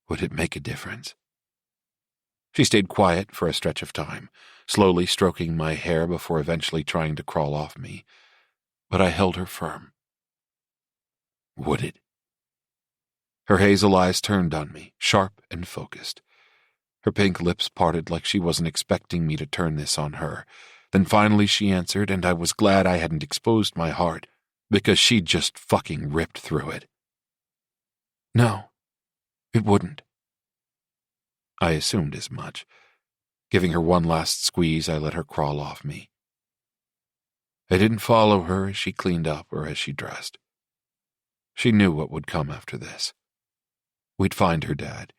Would it make a difference? She stayed quiet for a stretch of time, slowly stroking my hair before eventually trying to crawl off me, but I held her firm. Would it? Her hazel eyes turned on me, sharp and focused. Her pink lips parted like she wasn't expecting me to turn this on her. Then finally she answered, and I was glad I hadn't exposed my heart, because she'd just fucking ripped through it. No, it wouldn't. I assumed as much. Giving her one last squeeze, I let her crawl off me. I didn't follow her as she cleaned up or as she dressed. She knew what would come after this. We'd find her dad,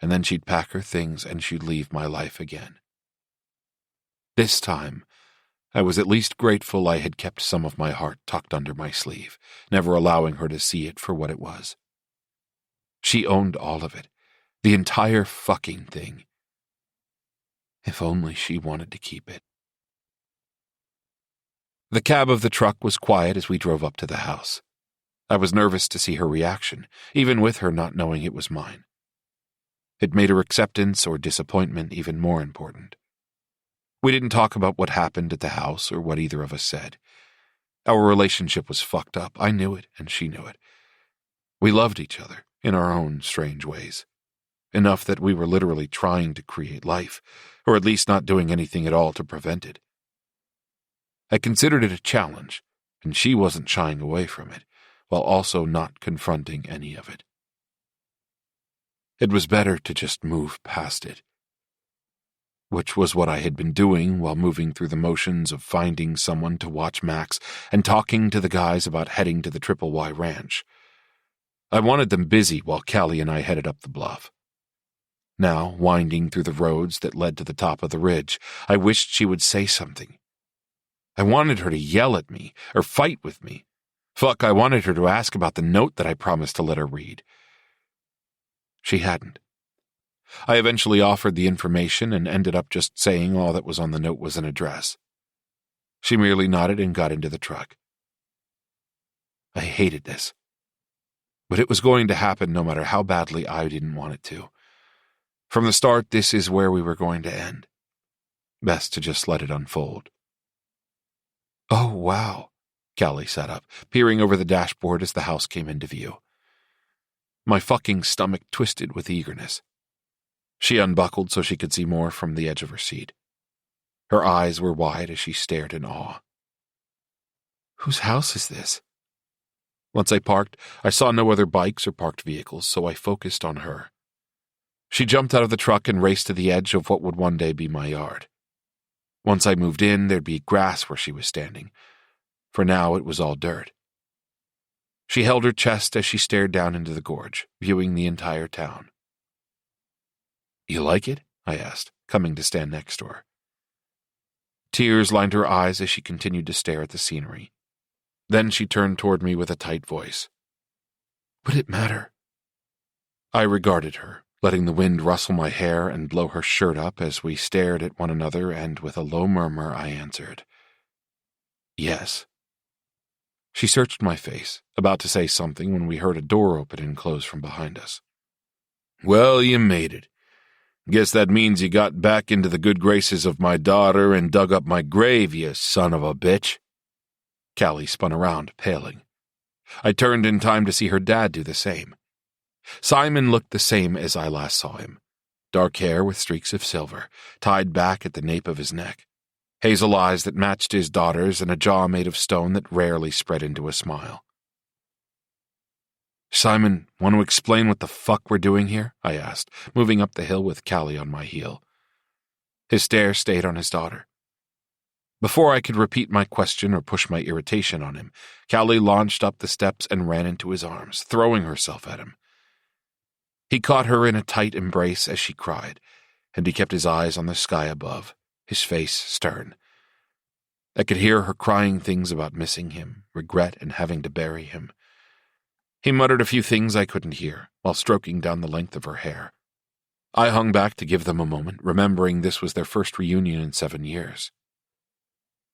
and then she'd pack her things and she'd leave my life again. This time, I was at least grateful I had kept some of my heart tucked under my sleeve, never allowing her to see it for what it was. She owned all of it, the entire fucking thing. If only she wanted to keep it. The cab of the truck was quiet as we drove up to the house. I was nervous to see her reaction, even with her not knowing it was mine. It made her acceptance or disappointment even more important. We didn't talk about what happened at the house or what either of us said. Our relationship was fucked up. I knew it, and she knew it. We loved each other in our own strange ways. Enough that we were literally trying to create life, or at least not doing anything at all to prevent it. I considered it a challenge, and she wasn't shying away from it, while also not confronting any of it. It was better to just move past it. Which was what I had been doing while moving through the motions of finding someone to watch Max and talking to the guys about heading to the Triple Y Ranch. I wanted them busy while Callie and I headed up the bluff. Now, winding through the roads that led to the top of the ridge, I wished she would say something. I wanted her to yell at me or fight with me. Fuck, I wanted her to ask about the note that I promised to let her read. She hadn't. I eventually offered the information and ended up just saying all that was on the note was an address. She merely nodded and got into the truck. I hated this. But it was going to happen no matter how badly I didn't want it to. From the start, this is where we were going to end. Best to just let it unfold. Oh, wow, Callie sat up, peering over the dashboard as the house came into view. My fucking stomach twisted with eagerness. She unbuckled so she could see more from the edge of her seat. Her eyes were wide as she stared in awe. Whose house is this? Once I parked, I saw no other bikes or parked vehicles, so I focused on her. She jumped out of the truck and raced to the edge of what would one day be my yard. Once I moved in, there'd be grass where she was standing. For now, it was all dirt. She held her chest as she stared down into the gorge, viewing the entire town. You like it? I asked, coming to stand next to her. Tears lined her eyes as she continued to stare at the scenery. Then she turned toward me with a tight voice. Would it matter? I regarded her, letting the wind rustle my hair and blow her shirt up as we stared at one another, and with a low murmur I answered, Yes. She searched my face, about to say something when we heard a door open and close from behind us. Well, you made it. Guess that means you got back into the good graces of my daughter and dug up my grave, you son of a bitch. Callie spun around, paling. I turned in time to see her dad do the same. Simon looked the same as I last saw him. Dark hair with streaks of silver, tied back at the nape of his neck. Hazel eyes that matched his daughter's and a jaw made of stone that rarely spread into a smile. Simon, want to explain what the fuck we're doing here? I asked, moving up the hill with Callie on my heel. His stare stayed on his daughter. Before I could repeat my question or push my irritation on him, Callie launched up the steps and ran into his arms, throwing herself at him. He caught her in a tight embrace as she cried, and he kept his eyes on the sky above, his face stern. I could hear her crying things about missing him, regret, and having to bury him. He muttered a few things I couldn't hear, while stroking down the length of her hair. I hung back to give them a moment, remembering this was their first reunion in 7 years.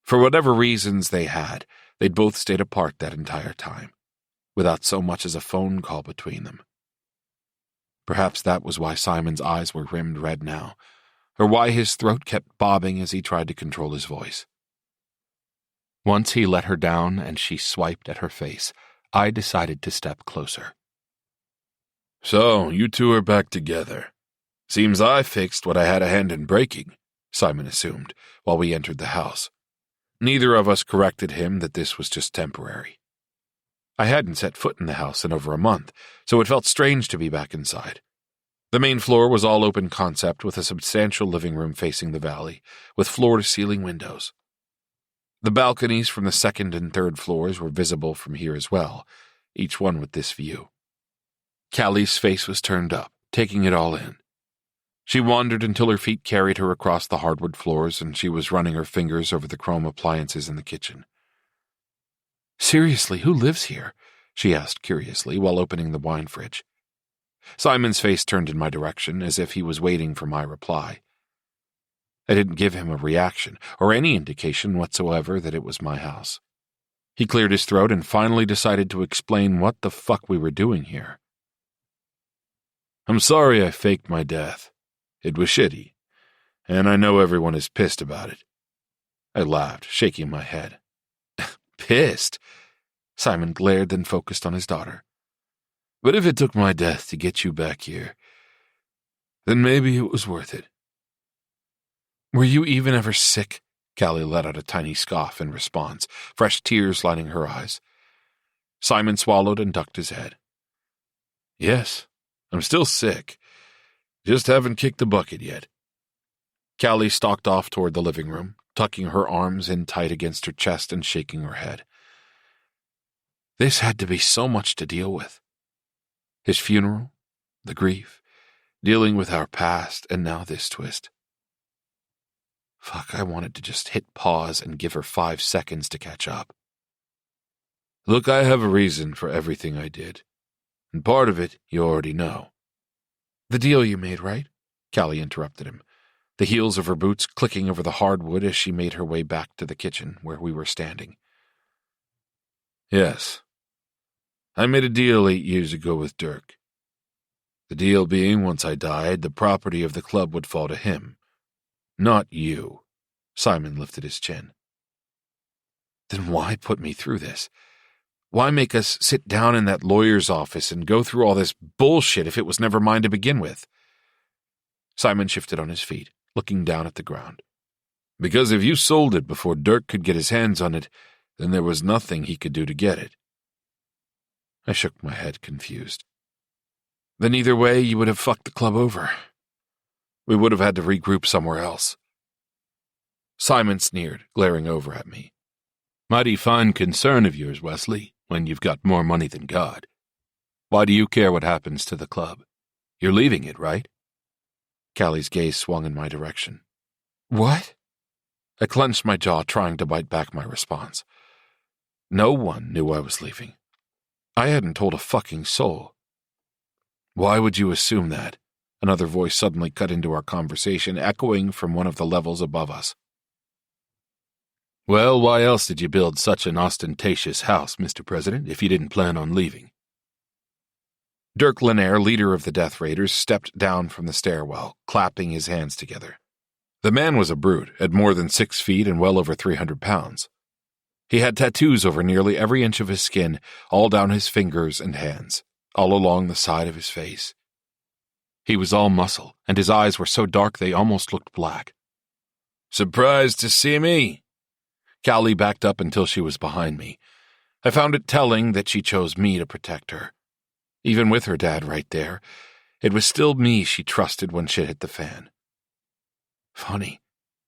For whatever reasons they had, they'd both stayed apart that entire time, without so much as a phone call between them. Perhaps that was why Simon's eyes were rimmed red now, or why his throat kept bobbing as he tried to control his voice. Once he let her down and she swiped at her face, I decided to step closer. So, you two are back together. Seems I fixed what I had a hand in breaking, Simon assumed, while we entered the house. Neither of us corrected him that this was just temporary. I hadn't set foot in the house in over a month, so it felt strange to be back inside. The main floor was all open concept with a substantial living room facing the valley, with floor-to-ceiling windows. The balconies from the second and third floors were visible from here as well, each one with this view. Callie's face was turned up, taking it all in. She wandered until her feet carried her across the hardwood floors and she was running her fingers over the chrome appliances in the kitchen. "Seriously, who lives here?" she asked curiously while opening the wine fridge. Simon's face turned in my direction as if he was waiting for my reply. I didn't give him a reaction or any indication whatsoever that it was my house. He cleared his throat and finally decided to explain what the fuck we were doing here. "I'm sorry I faked my death. It was shitty, and I know everyone is pissed about it." I laughed, shaking my head. "Pissed?" Simon glared, then focused on his daughter. "But if it took my death to get you back here, then maybe it was worth it." "Were you even ever sick?" Callie let out a tiny scoff in response, fresh tears lining her eyes. Simon swallowed and ducked his head. "Yes, I'm still sick. Just haven't kicked the bucket yet." Callie stalked off toward the living room, tucking her arms in tight against her chest and shaking her head. This had to be so much to deal with. His funeral, the grief, dealing with our past, and now this twist. Fuck, I wanted to just hit pause and give her 5 seconds to catch up. "Look, I have a reason for everything I did, and part of it you already know." "The deal you made, right?" Callie interrupted him, the heels of her boots clicking over the hardwood as she made her way back to the kitchen where we were standing. "Yes. I made a deal 8 years ago with Dirk. The deal being, once I died, the property of the club would fall to him. Not you." Simon lifted his chin. "Then why put me through this? Why make us sit down in that lawyer's office and go through all this bullshit if it was never mine to begin with?" Simon shifted on his feet, looking down at the ground. "Because if you sold it before Dirk could get his hands on it, then there was nothing he could do to get it." I shook my head, confused. "Then either way, you would have fucked the club over. We would have had to regroup somewhere else." Simon sneered, glaring over at me. "Mighty fine concern of yours, Wesley, when you've got more money than God. Why do you care what happens to the club? You're leaving it, right?" Callie's gaze swung in my direction. "What?" I clenched my jaw, trying to bite back my response. No one knew I was leaving. I hadn't told a fucking soul. "Why would you assume that?" Another voice suddenly cut into our conversation, echoing from one of the levels above us. "Well, why else did you build such an ostentatious house, Mr. President, if you didn't plan on leaving?" Dirk Lanier, leader of the Death Raiders, stepped down from the stairwell, clapping his hands together. The man was a brute, at more than 6 feet and well over 300 pounds. He had tattoos over nearly every inch of his skin, all down his fingers and hands, all along the side of his face. He was all muscle, and his eyes were so dark they almost looked black. "Surprised to see me?" Callie backed up until she was behind me. I found it telling that she chose me to protect her. Even with her dad right there, it was still me she trusted when shit hit the fan. Funny,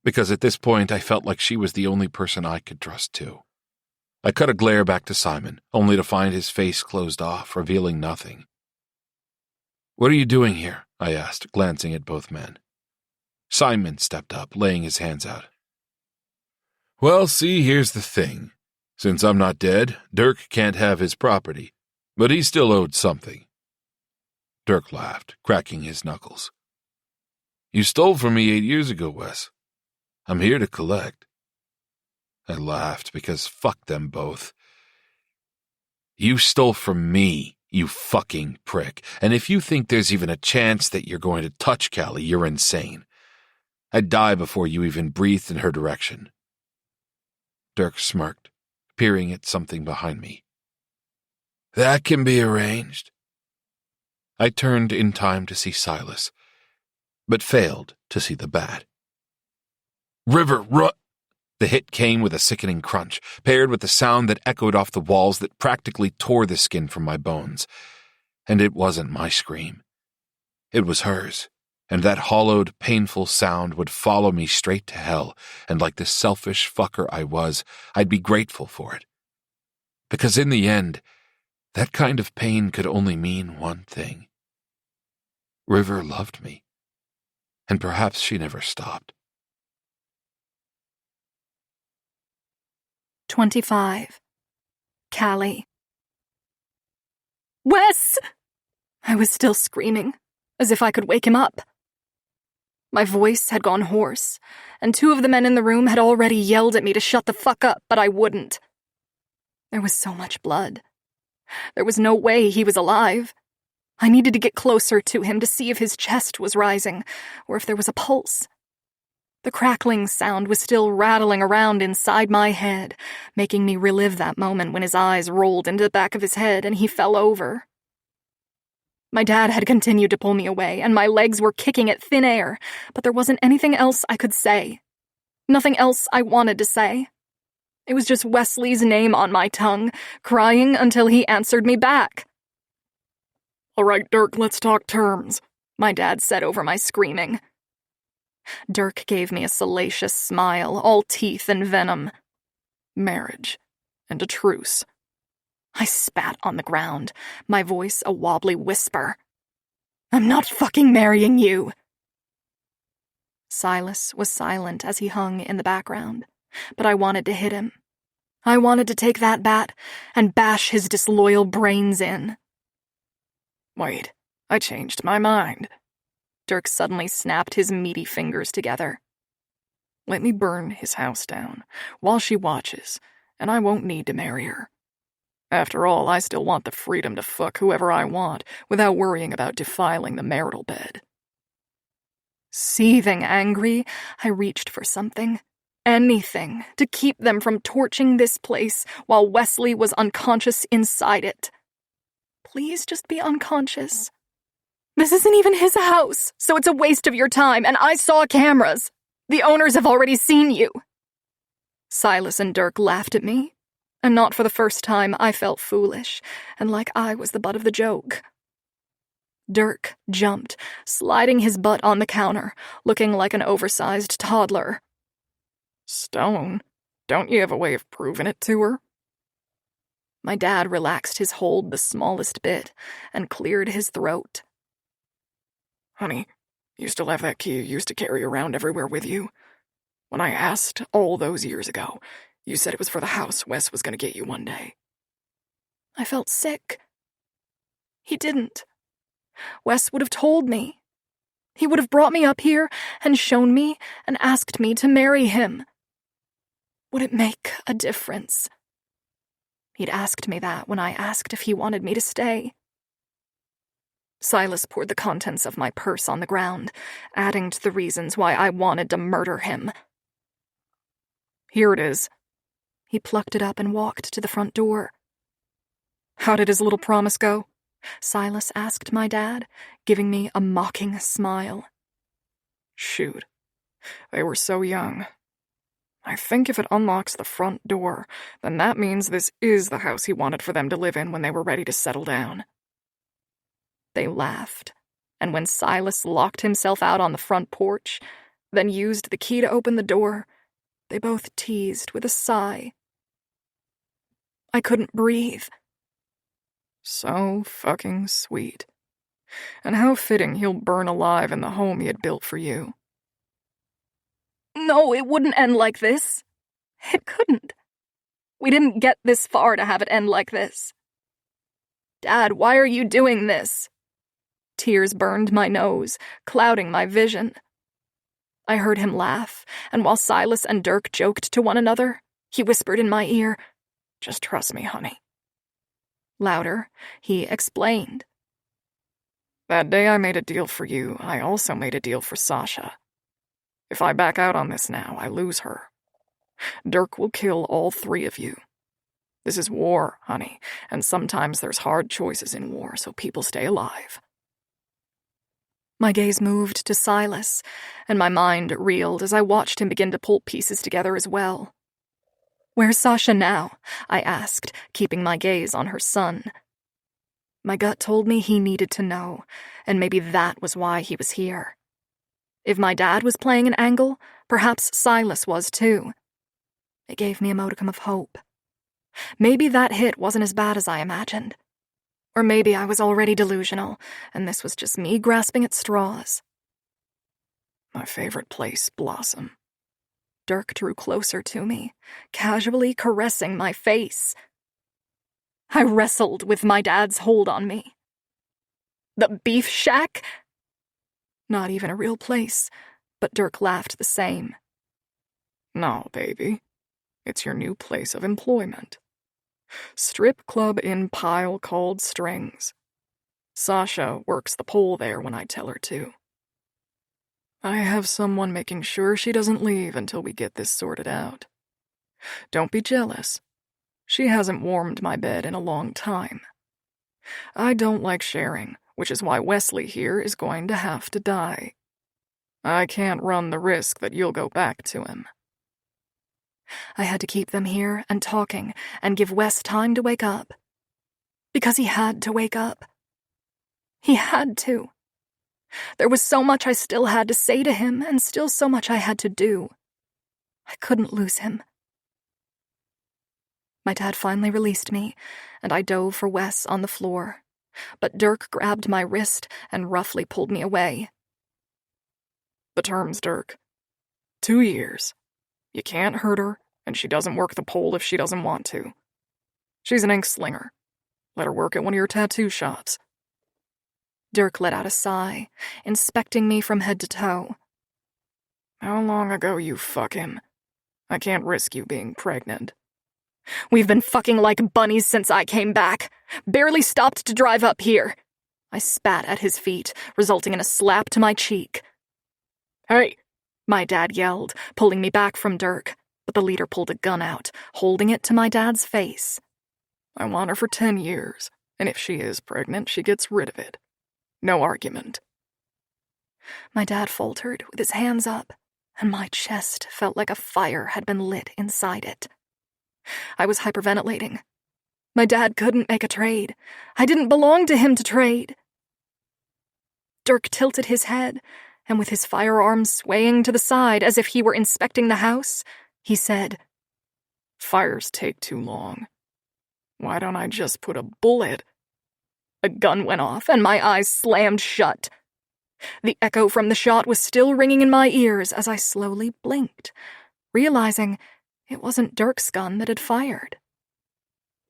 because at this point I felt like she was the only person I could trust too. I cut a glare back to Simon, only to find his face closed off, revealing nothing. "What are you doing here?" I asked, glancing at both men. Simon stepped up, laying his hands out. "Well, see, here's the thing. Since I'm not dead, Dirk can't have his property, but he still owed something." Dirk laughed, cracking his knuckles. "You stole from me 8 years ago, Wes. I'm here to collect." I laughed because fuck them both. "You stole from me, you fucking prick, and if you think there's even a chance that you're going to touch Callie, you're insane. I'd die before you even breathed in her direction." Dirk smirked, peering at something behind me. "That can be arranged." I turned in time to see Silas, but failed to see the bat. "River, run!" The hit came with a sickening crunch, paired with the sound that echoed off the walls that practically tore the skin from my bones. And it wasn't my scream. It was hers, and that hollowed, painful sound would follow me straight to hell, and like the selfish fucker I was, I'd be grateful for it. Because in the end, that kind of pain could only mean one thing. River loved me, and perhaps she never stopped. 25. Callie. Wes! I was still screaming, as if I could wake him up. My voice had gone hoarse, and 2 of the men in the room had already yelled at me to shut the fuck up, but I wouldn't. There was so much blood. There was no way he was alive. I needed to get closer to him to see if his chest was rising, or if there was a pulse. The crackling sound was still rattling around inside my head, making me relive that moment when his eyes rolled into the back of his head and he fell over. My dad had continued to pull me away, and my legs were kicking at thin air, but there wasn't anything else I could say. Nothing else I wanted to say. It was just Wesley's name on my tongue, crying until he answered me back. "All right, Dirk, let's talk terms," my dad said over my screaming. Dirk gave me a salacious smile, all teeth and venom. "Marriage and a truce." I spat on the ground, my voice a wobbly whisper. "I'm not fucking marrying you." Silas was silent as he hung in the background, but I wanted to hit him. I wanted to take that bat and bash his disloyal brains in. "Wait, I changed my mind." Dirk suddenly snapped his meaty fingers together. "Let me burn his house down while she watches, and I won't need to marry her. After all, I still want the freedom to fuck whoever I want without worrying about defiling the marital bed." Seething angry, I reached for something. Anything to keep them from torching this place while Wesley was unconscious inside it. Please just be unconscious. This isn't even his house, so it's a waste of your time, and I saw cameras. The owners have already seen you. Silas and Dirk laughed at me, and not for the first time I felt foolish, and like I was the butt of the joke. Dirk jumped, sliding his butt on the counter, looking like an oversized toddler. "Stone, don't you have a way of proving it to her?" My dad relaxed his hold the smallest bit and cleared his throat. "Honey, you still have that key you used to carry around everywhere with you? When I asked all those years ago, you said it was for the house Wes was going to get you one day." I felt sick. He didn't. Wes would have told me. He would have brought me up here and shown me and asked me to marry him. Would it make a difference? He'd asked me that when I asked if he wanted me to stay. Silas poured the contents of my purse on the ground, adding to the reasons why I wanted to murder him. "Here it is." He plucked it up and walked to the front door. "How did his little promise go?" Silas asked my dad, giving me a mocking smile. "Shoot. They were so young. I think if it unlocks the front door, then that means this is the house he wanted for them to live in when they were ready to settle down." They laughed, and when Silas locked himself out on the front porch, then used the key to open the door, they both teased with a sigh. I couldn't breathe. So fucking sweet. And how fitting he'll burn alive in the home he had built for you. No, it wouldn't end like this. It couldn't. We didn't get this far to have it end like this. Dad, why are you doing this? Tears burned my nose, clouding my vision. I heard him laugh, and while Silas and Dirk joked to one another, he whispered in my ear, "Just trust me, honey." Louder, he explained. "That day I made a deal for you, I also made a deal for Sasha. If I back out on this now, I lose her. Dirk will kill all 3 of you. This is war, honey, and sometimes there's hard choices in war, so people stay alive." My gaze moved to Silas, and my mind reeled as I watched him begin to pull pieces together as well. "Where's Sasha now?" I asked, keeping my gaze on her son. My gut told me he needed to know, and maybe that was why he was here. If my dad was playing an angle, perhaps Silas was too. It gave me a modicum of hope. Maybe that hit wasn't as bad as I imagined. Or maybe I was already delusional, and this was just me grasping at straws. My favorite place, Blossom. Dirk drew closer to me, casually caressing my face. I wrestled with my dad's hold on me. The beef shack? Not even a real place, but Dirk laughed the same. No, baby. It's your new place of employment. Strip club in Pile called Strings. Sasha works the pole there when I tell her to. I have someone making sure she doesn't leave until we get this sorted out. Don't be jealous. She hasn't warmed my bed in a long time. I don't like sharing, which is why Wesley here is going to have to die. I can't run the risk that you'll go back to him. I had to keep them here and talking and give Wes time to wake up. Because he had to wake up. He had to. There was so much I still had to say to him and still so much I had to do. I couldn't lose him. My dad finally released me, and I dove for Wes on the floor, but Dirk grabbed my wrist and roughly pulled me away. The terms, Dirk. 2 years. You can't hurt her, and she doesn't work the pole if she doesn't want to. She's an ink slinger. Let her work at one of your tattoo shops. Dirk let out a sigh, inspecting me from head to toe. How long ago you fuck him? I can't risk you being pregnant. We've been fucking like bunnies since I came back. Barely stopped to drive up here. I spat at his feet, resulting in a slap to my cheek. Hey! My dad yelled, pulling me back from Dirk, but the leader pulled a gun out, holding it to my dad's face. I want her for 10 years, and if she is pregnant, she gets rid of it. No argument. My dad faltered with his hands up, and my chest felt like a fire had been lit inside it. I was hyperventilating. My dad couldn't make a trade. I didn't belong to him to trade. Dirk tilted his head, and with his firearm swaying to the side as if he were inspecting the house, he said, Fires take too long. Why don't I just put a bullet? A gun went off, and my eyes slammed shut. The echo from the shot was still ringing in my ears as I slowly blinked, realizing it wasn't Dirk's gun that had fired.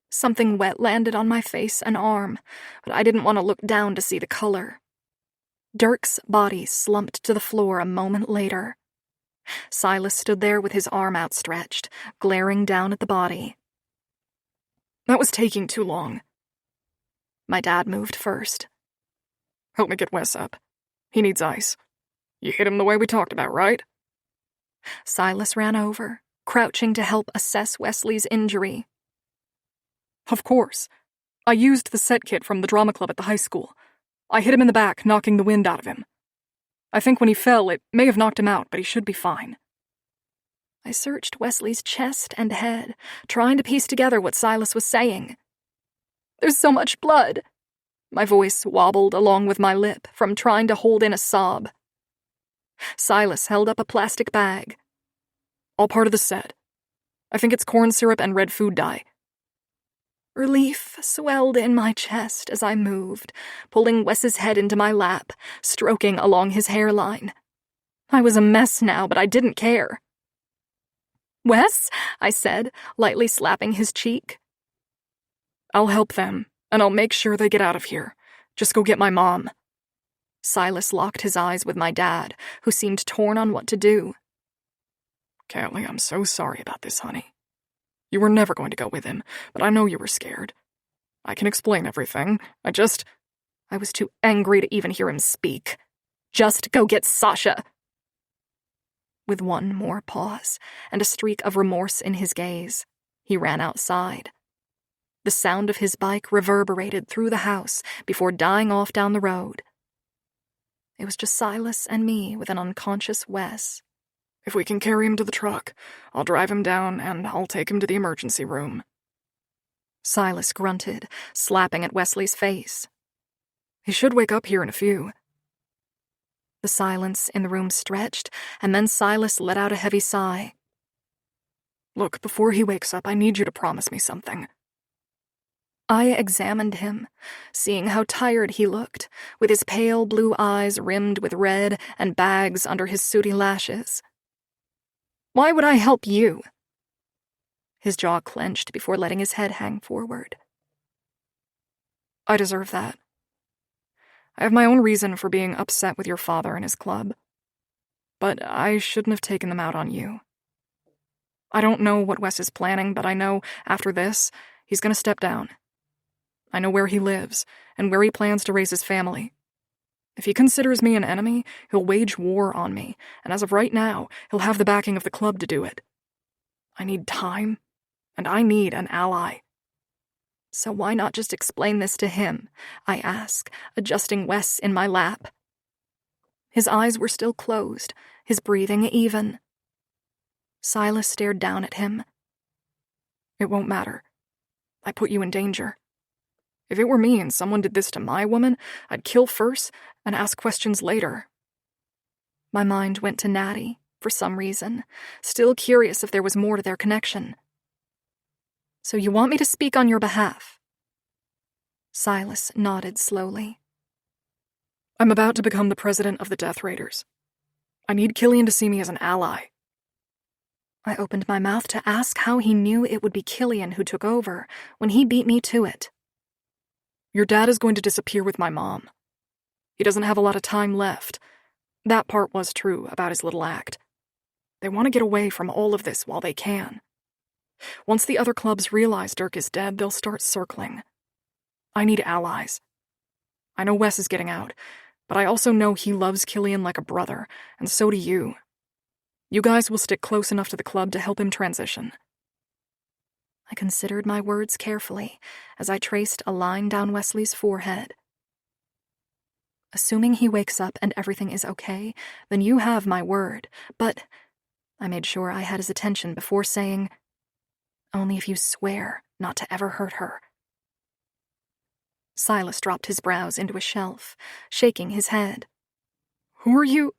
Something wet landed on my face and arm, but I didn't want to look down to see the color. Dirk's body slumped to the floor a moment later. Silas stood there with his arm outstretched, glaring down at the body. That was taking too long. My dad moved first. Help me get Wes up. He needs ice. You hit him the way we talked about, right? Silas ran over, crouching to help assess Wesley's injury. Of course. I used the set kit from the drama club at the high school. I hit him in the back, knocking the wind out of him. I think when he fell, it may have knocked him out, but he should be fine. I searched Wesley's chest and head, trying to piece together what Silas was saying. There's so much blood. My voice wobbled along with my lip from trying to hold in a sob. Silas held up a plastic bag. All part of the set. I think it's corn syrup and red food dye. Relief swelled in my chest as I moved, pulling Wes's head into my lap, stroking along his hairline. I was a mess now, but I didn't care. Wes, I said, lightly slapping his cheek. I'll help them, and I'll make sure they get out of here. Just go get my mom. Silas locked his eyes with my dad, who seemed torn on what to do. Callie, I'm so sorry about this, honey. You were never going to go with him, but I know you were scared. I can explain everything. I was too angry to even hear him speak. Just go get Sasha. With one more pause and a streak of remorse in his gaze, he ran outside. The sound of his bike reverberated through the house before dying off down the road. It was just Silas and me with an unconscious Wes. If we can carry him to the truck, I'll drive him down and I'll take him to the emergency room. Silas grunted, slapping at Wesley's face. He should wake up here in a few. The silence in the room stretched, and then Silas let out a heavy sigh. Look, before he wakes up, I need you to promise me something. I examined him, seeing how tired he looked, with his pale blue eyes rimmed with red and bags under his sooty lashes. Why would I help you? His jaw clenched before letting his head hang forward. I deserve that. I have my own reason for being upset with your father and his club. But I shouldn't have taken them out on you. I don't know what Wes is planning, but I know, after this, he's going to step down. I know where he lives, and where he plans to raise his family. If he considers me an enemy, he'll wage war on me, and as of right now, he'll have the backing of the club to do it. I need time, and I need an ally. So why not just explain this to him? I ask, adjusting Wes in my lap. His eyes were still closed, his breathing even. Silas stared down at him. It won't matter. I put you in danger. If it were me and someone did this to my woman, I'd kill first and ask questions later. My mind went to Natty, for some reason, still curious if there was more to their connection. So you want me to speak on your behalf? Silas nodded slowly. I'm about to become the president of the Death Raiders. I need Killian to see me as an ally. I opened my mouth to ask how he knew it would be Killian who took over when he beat me to it. Your dad is going to disappear with my mom. He doesn't have a lot of time left. That part was true about his little act. They want to get away from all of this while they can. Once the other clubs realize Dirk is dead, they'll start circling. I need allies. I know Wes is getting out, but I also know he loves Killian like a brother, and so do you. You guys will stick close enough to the club to help him transition. I considered my words carefully as I traced a line down Wesley's forehead. Assuming he wakes up and everything is okay, then you have my word, but I made sure I had his attention before saying, only if you swear not to ever hurt her. Silas dropped his brows into a shelf, shaking his head. Who are you?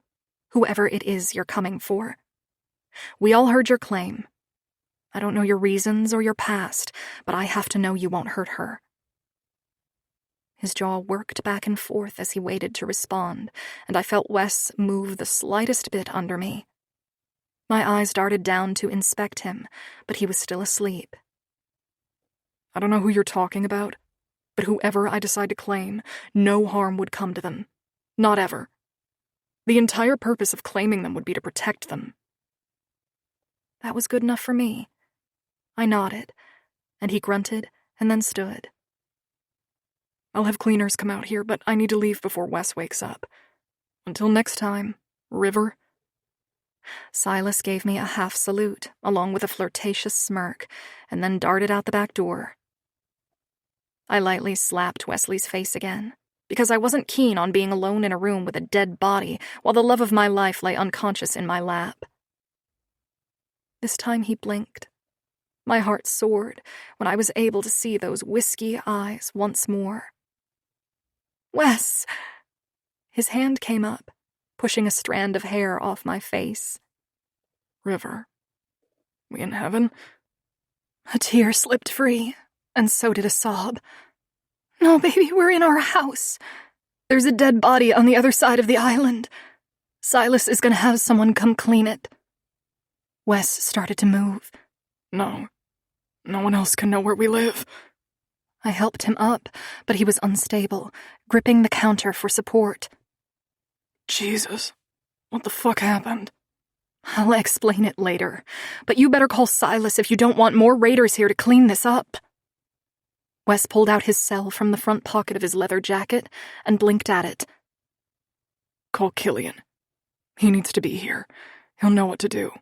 Whoever it is you're coming for. We all heard your claim. I don't know your reasons or your past, but I have to know you won't hurt her. His jaw worked back and forth as he waited to respond, and I felt Wes move the slightest bit under me. My eyes darted down to inspect him, but he was still asleep. I don't know who you're talking about, but whoever I decide to claim, no harm would come to them. Not ever. The entire purpose of claiming them would be to protect them. That was good enough for me. I nodded, and he grunted and then stood. I'll have cleaners come out here, but I need to leave before Wes wakes up. Until next time, River. Silas gave me a half salute, along with a flirtatious smirk, and then darted out the back door. I lightly slapped Wesley's face again, because I wasn't keen on being alone in a room with a dead body while the love of my life lay unconscious in my lap. This time he blinked. My heart soared when I was able to see those whiskey eyes once more. Wes! His hand came up, pushing a strand of hair off my face. River, we in heaven? A tear slipped free, and so did a sob. No, baby, we're in our house. There's a dead body on the other side of the island. Silas is gonna have someone come clean it. Wes started to move. No one else can know where we live. I helped him up, but he was unstable, gripping the counter for support. Jesus, what the fuck happened? I'll explain it later, but you better call Silas if you don't want more raiders here to clean this up. Wes pulled out his cell from the front pocket of his leather jacket and blinked at it. Call Killian. He needs to be here. He'll know what to do.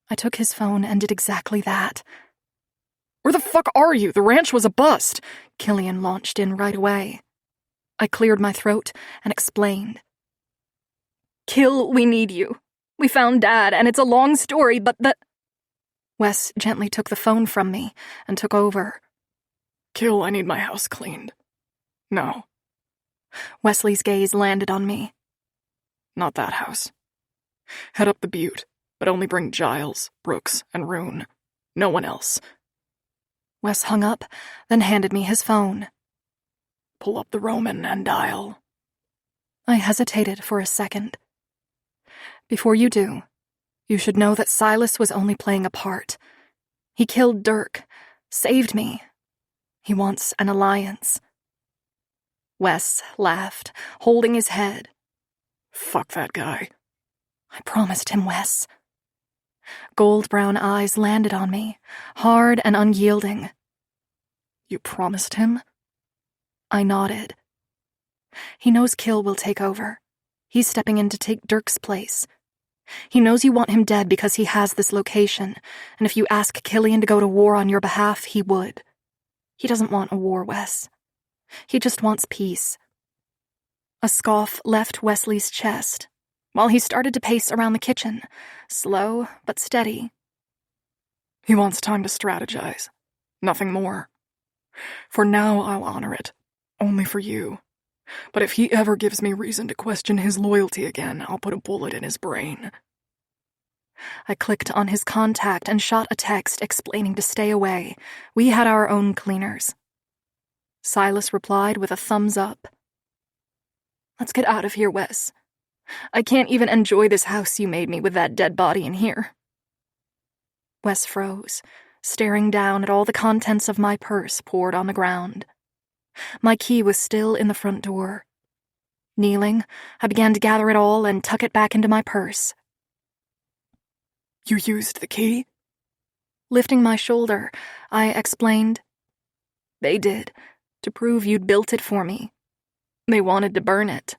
I took his phone and did exactly that. Where the fuck are you? The ranch was a bust. Killian launched in right away. I cleared my throat and explained, Kill, we need you. We found Dad, and it's a long story, but the... Wes gently took the phone from me and took over. Kill, I need my house cleaned. No. Wesley's gaze landed on me. Not that house. Head up the butte, but only bring Giles, Brooks, and Rune. No one else. Wes hung up, then handed me his phone. Pull up the Roman and dial. I hesitated for a second. Before you do, you should know that Silas was only playing a part. He killed Dirk, saved me. He wants an alliance. Wes laughed, holding his head. Fuck that guy. I promised him, Wes. Gold-brown eyes landed on me, hard and unyielding. You promised him? I nodded. He knows Kill will take over. He's stepping in to take Dirk's place. He knows you want him dead because he has this location, and if you ask Killian to go to war on your behalf, he would. He doesn't want a war, Wes. He just wants peace. A scoff left Wesley's chest, while he started to pace around the kitchen, slow but steady. He wants time to strategize. Nothing more. For now, I'll honor it. Only for you. But if he ever gives me reason to question his loyalty again, I'll put a bullet in his brain. I clicked on his contact and shot a text explaining to stay away. We had our own cleaners. Silas replied with a thumbs up. Let's get out of here, Wes. I can't even enjoy this house you made me with that dead body in here. Wes froze, staring down at all the contents of my purse poured on the ground. My key was still in the front door. Kneeling, I began to gather it all and tuck it back into my purse. You used the key? Lifting my shoulder, I explained. They did, to prove you'd built it for me. They wanted to burn it.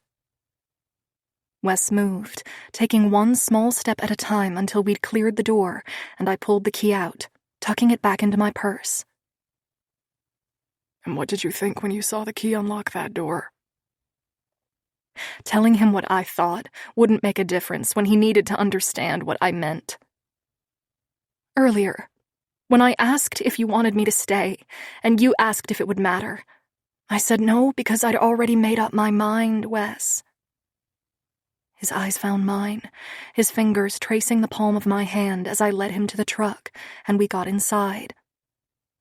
Wes moved, taking one small step at a time until we'd cleared the door, and I pulled the key out, tucking it back into my purse. And what did you think when you saw the key unlock that door? Telling him what I thought wouldn't make a difference when he needed to understand what I meant. Earlier, when I asked if you wanted me to stay, and you asked if it would matter, I said no because I'd already made up my mind, Wes. His eyes found mine, his fingers tracing the palm of my hand as I led him to the truck, and we got inside.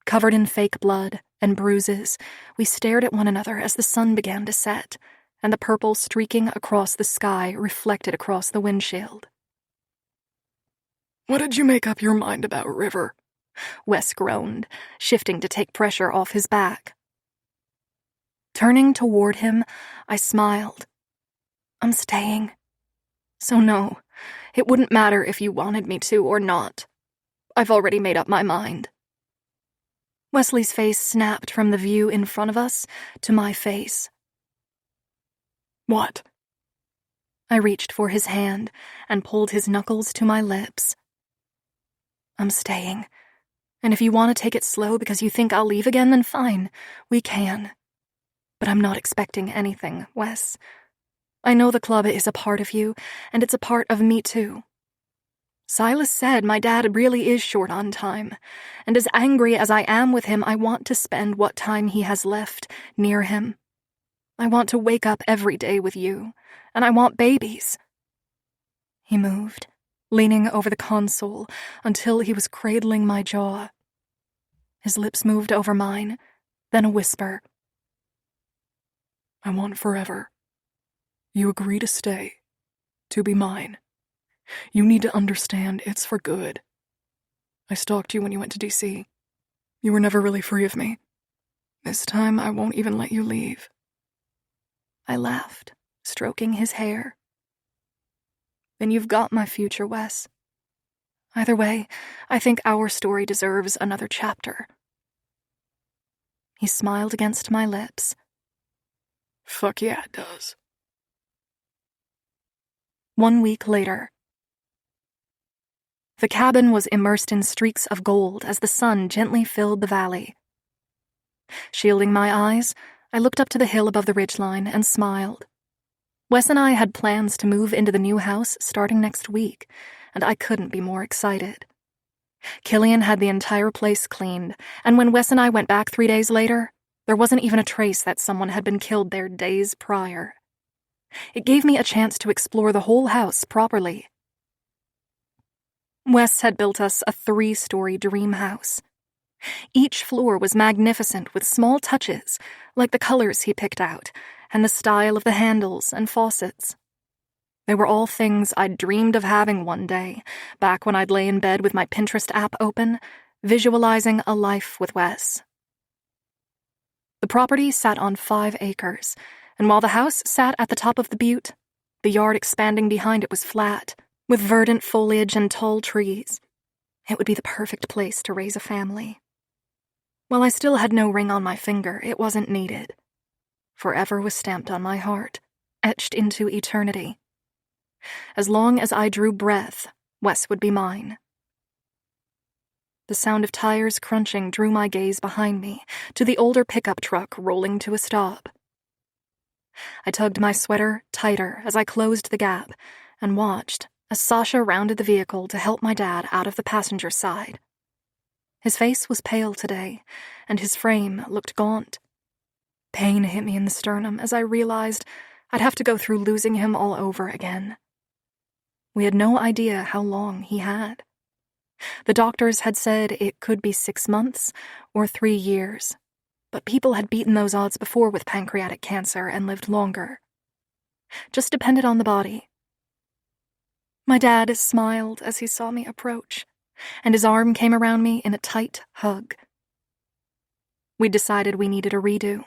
Covered in fake blood and bruises, we stared at one another as the sun began to set, and the purple streaking across the sky reflected across the windshield. What did you make up your mind about, River? Wes groaned, shifting to take pressure off his back. Turning toward him, I smiled. I'm staying. So no, it wouldn't matter if you wanted me to or not. I've already made up my mind. Wesley's face snapped from the view in front of us to my face. What? I reached for his hand and pulled his knuckles to my lips. I'm staying. And if you want to take it slow because you think I'll leave again, then fine, we can. But I'm not expecting anything, Wes. I know the club is a part of you, and it's a part of me too. Silas said my dad really is short on time, and as angry as I am with him, I want to spend what time he has left near him. I want to wake up every day with you, and I want babies. He moved, leaning over the console until he was cradling my jaw. His lips moved over mine, then a whisper. I want forever. You agree to stay, to be mine. You need to understand it's for good. I stalked you when you went to D.C. You were never really free of me. This time I won't even let you leave. I laughed, stroking his hair. Then you've got my future, Wes. Either way, I think our story deserves another chapter. He smiled against my lips. Fuck yeah, it does. 1 week later. The cabin was immersed in streaks of gold as the sun gently filled the valley. Shielding my eyes, I looked up to the hill above the ridgeline and smiled. Wes and I had plans to move into the new house starting next week, and I couldn't be more excited. Killian had the entire place cleaned, and when Wes and I went back 3 days later, there wasn't even a trace that someone had been killed there days prior. It gave me a chance to explore the whole house properly. Wes had built us a 3-story dream house. Each floor was magnificent with small touches, like the colors he picked out, and the style of the handles and faucets. They were all things I'd dreamed of having one day, back when I'd lay in bed with my Pinterest app open, visualizing a life with Wes. The property sat on 5 acres, and while the house sat at the top of the butte, the yard expanding behind it was flat, with verdant foliage and tall trees. It would be the perfect place to raise a family. While I still had no ring on my finger, it wasn't needed. Forever was stamped on my heart, etched into eternity. As long as I drew breath, Wes would be mine. The sound of tires crunching drew my gaze behind me to the older pickup truck rolling to a stop. I tugged my sweater tighter as I closed the gap and watched as Sasha rounded the vehicle to help my dad out of the passenger side. His face was pale today, and his frame looked gaunt. Pain hit me in the sternum as I realized I'd have to go through losing him all over again. We had no idea how long he had. The doctors had said it could be 6 months or 3 years, but people had beaten those odds before with pancreatic cancer and lived longer. Just depended on the body. My dad smiled as he saw me approach, and his arm came around me in a tight hug. We decided we needed a redo.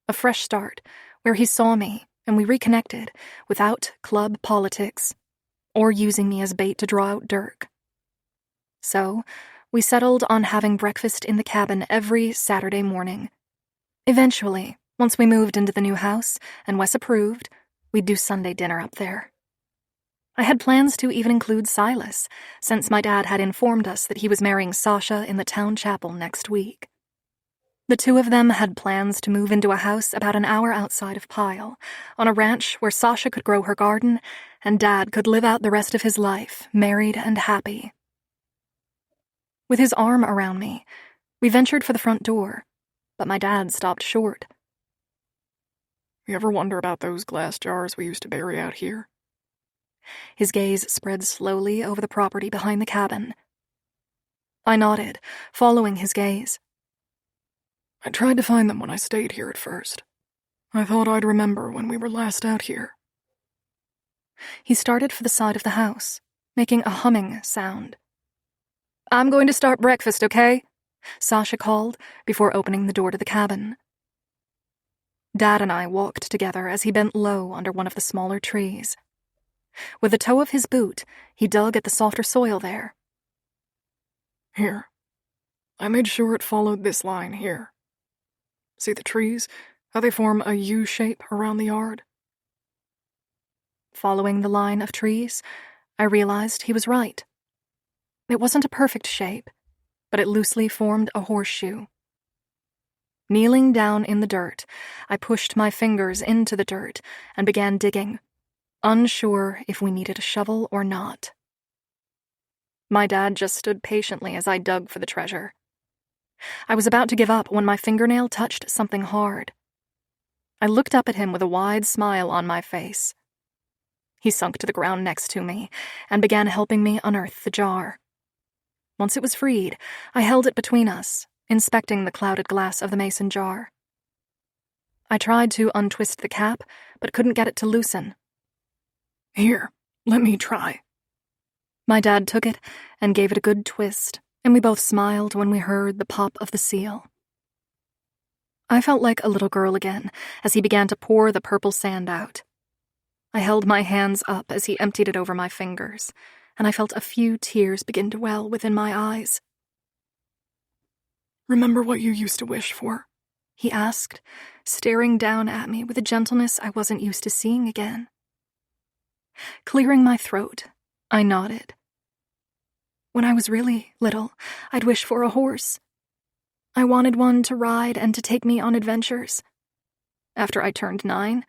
A fresh start, where he saw me and we reconnected without club politics or using me as bait to draw out Dirk. So, we settled on having breakfast in the cabin every Saturday morning. Eventually, once we moved into the new house and Wes approved, we'd do Sunday dinner up there. I had plans to even include Silas, since my dad had informed us that he was marrying Sasha in the town chapel next week. The two of them had plans to move into a house about an hour outside of Pyle, on a ranch where Sasha could grow her garden and Dad could live out the rest of his life, married and happy. With his arm around me, we ventured for the front door, but my dad stopped short. You ever wonder about those glass jars we used to bury out here? His gaze spread slowly over the property behind the cabin. I nodded, following his gaze. I tried to find them when I stayed here at first. I thought I'd remember when we were last out here. He started for the side of the house, making a humming sound. "I'm going to start breakfast, okay?" Sasha called before opening the door to the cabin. Dad and I walked together as he bent low under one of the smaller trees. With the toe of his boot, he dug at the softer soil there. Here. I made sure it followed this line here. See the trees? How they form a U shape around the yard? Following the line of trees, I realized he was right. It wasn't a perfect shape, but it loosely formed a horseshoe. Kneeling down in the dirt, I pushed my fingers into the dirt and began digging, unsure if we needed a shovel or not. My dad just stood patiently as I dug for the treasure. I was about to give up when my fingernail touched something hard. I looked up at him with a wide smile on my face. He sunk to the ground next to me and began helping me unearth the jar. Once it was freed, I held it between us, inspecting the clouded glass of the mason jar. I tried to untwist the cap, but couldn't get it to loosen. Here, let me try. My dad took it and gave it a good twist, and we both smiled when we heard the pop of the seal. I felt like a little girl again as he began to pour the purple sand out. I held my hands up as he emptied it over my fingers, and I felt a few tears begin to well within my eyes. Remember what you used to wish for? He asked, staring down at me with a gentleness I wasn't used to seeing again. Clearing my throat, I nodded. When I was really little, I'd wish for a horse. I wanted one to ride and to take me on adventures. After I turned 9,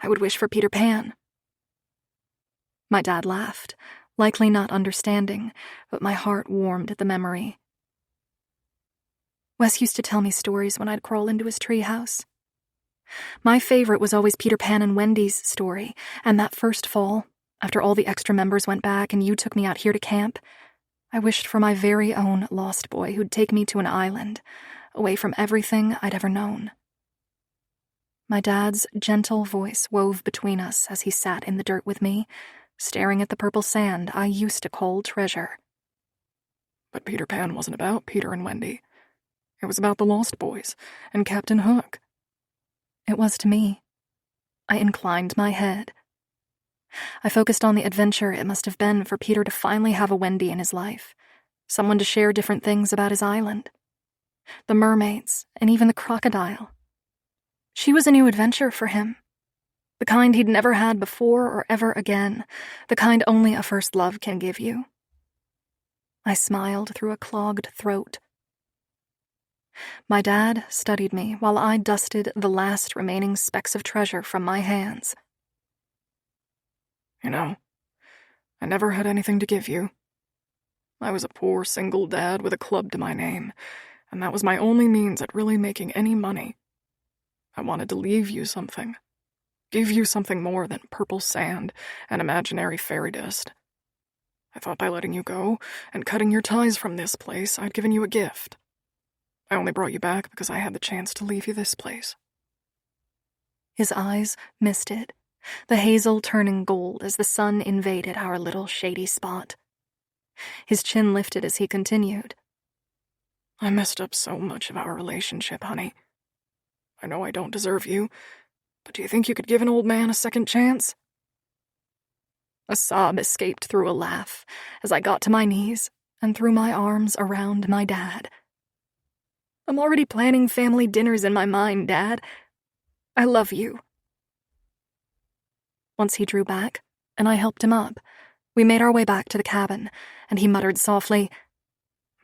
I would wish for Peter Pan." My dad laughed, likely not understanding, but my heart warmed at the memory. Wes used to tell me stories when I'd crawl into his treehouse. My favorite was always Peter Pan and Wendy's story, and that first fall, after all the extra members went back and you took me out here to camp, I wished for my very own lost boy who'd take me to an island, away from everything I'd ever known. My dad's gentle voice wove between us as he sat in the dirt with me, staring at the purple sand I used to call treasure. But Peter Pan wasn't about Peter and Wendy. It was about the Lost Boys and Captain Hook. It was to me. I inclined my head. I focused on the adventure it must have been for Peter to finally have a Wendy in his life, someone to share different things about his island. The mermaids, and even the crocodile. She was a new adventure for him. The kind he'd never had before or ever again, the kind only a first love can give you. I smiled through a clogged throat. My dad studied me while I dusted the last remaining specks of treasure from my hands. "You know, I never had anything to give you. I was a poor single dad with a club to my name, and that was my only means at really making any money. I wanted to leave you something. Give you something more than purple sand and imaginary fairy dust. I thought by letting you go and cutting your ties from this place, I'd given you a gift. I only brought you back because I had the chance to leave you this place." His eyes misted, the hazel turning gold as the sun invaded our little shady spot. His chin lifted as he continued. "I messed up so much of our relationship, honey. I know I don't deserve you, but do you think you could give an old man a second chance?" A sob escaped through a laugh as I got to my knees and threw my arms around my dad. "I'm already planning family dinners in my mind, Dad. I love you." Once he drew back, and I helped him up, we made our way back to the cabin, and he muttered softly,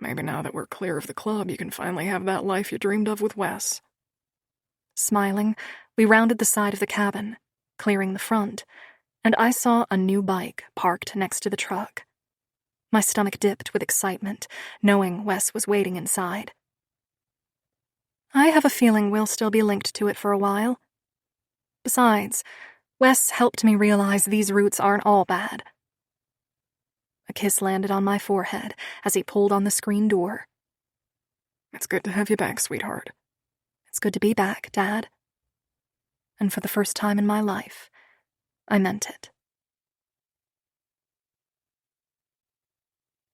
"Maybe now that we're clear of the club, you can finally have that life you dreamed of with Wes." Smiling, we rounded the side of the cabin, clearing the front, and I saw a new bike parked next to the truck. My stomach dipped with excitement, knowing Wes was waiting inside. I have a feeling we'll still be linked to it for a while. Besides, Wes helped me realize these roots aren't all bad. A kiss landed on my forehead as he pulled on the screen door. "It's good to have you back, sweetheart." "It's good to be back, Dad." And for the first time in my life, I meant it.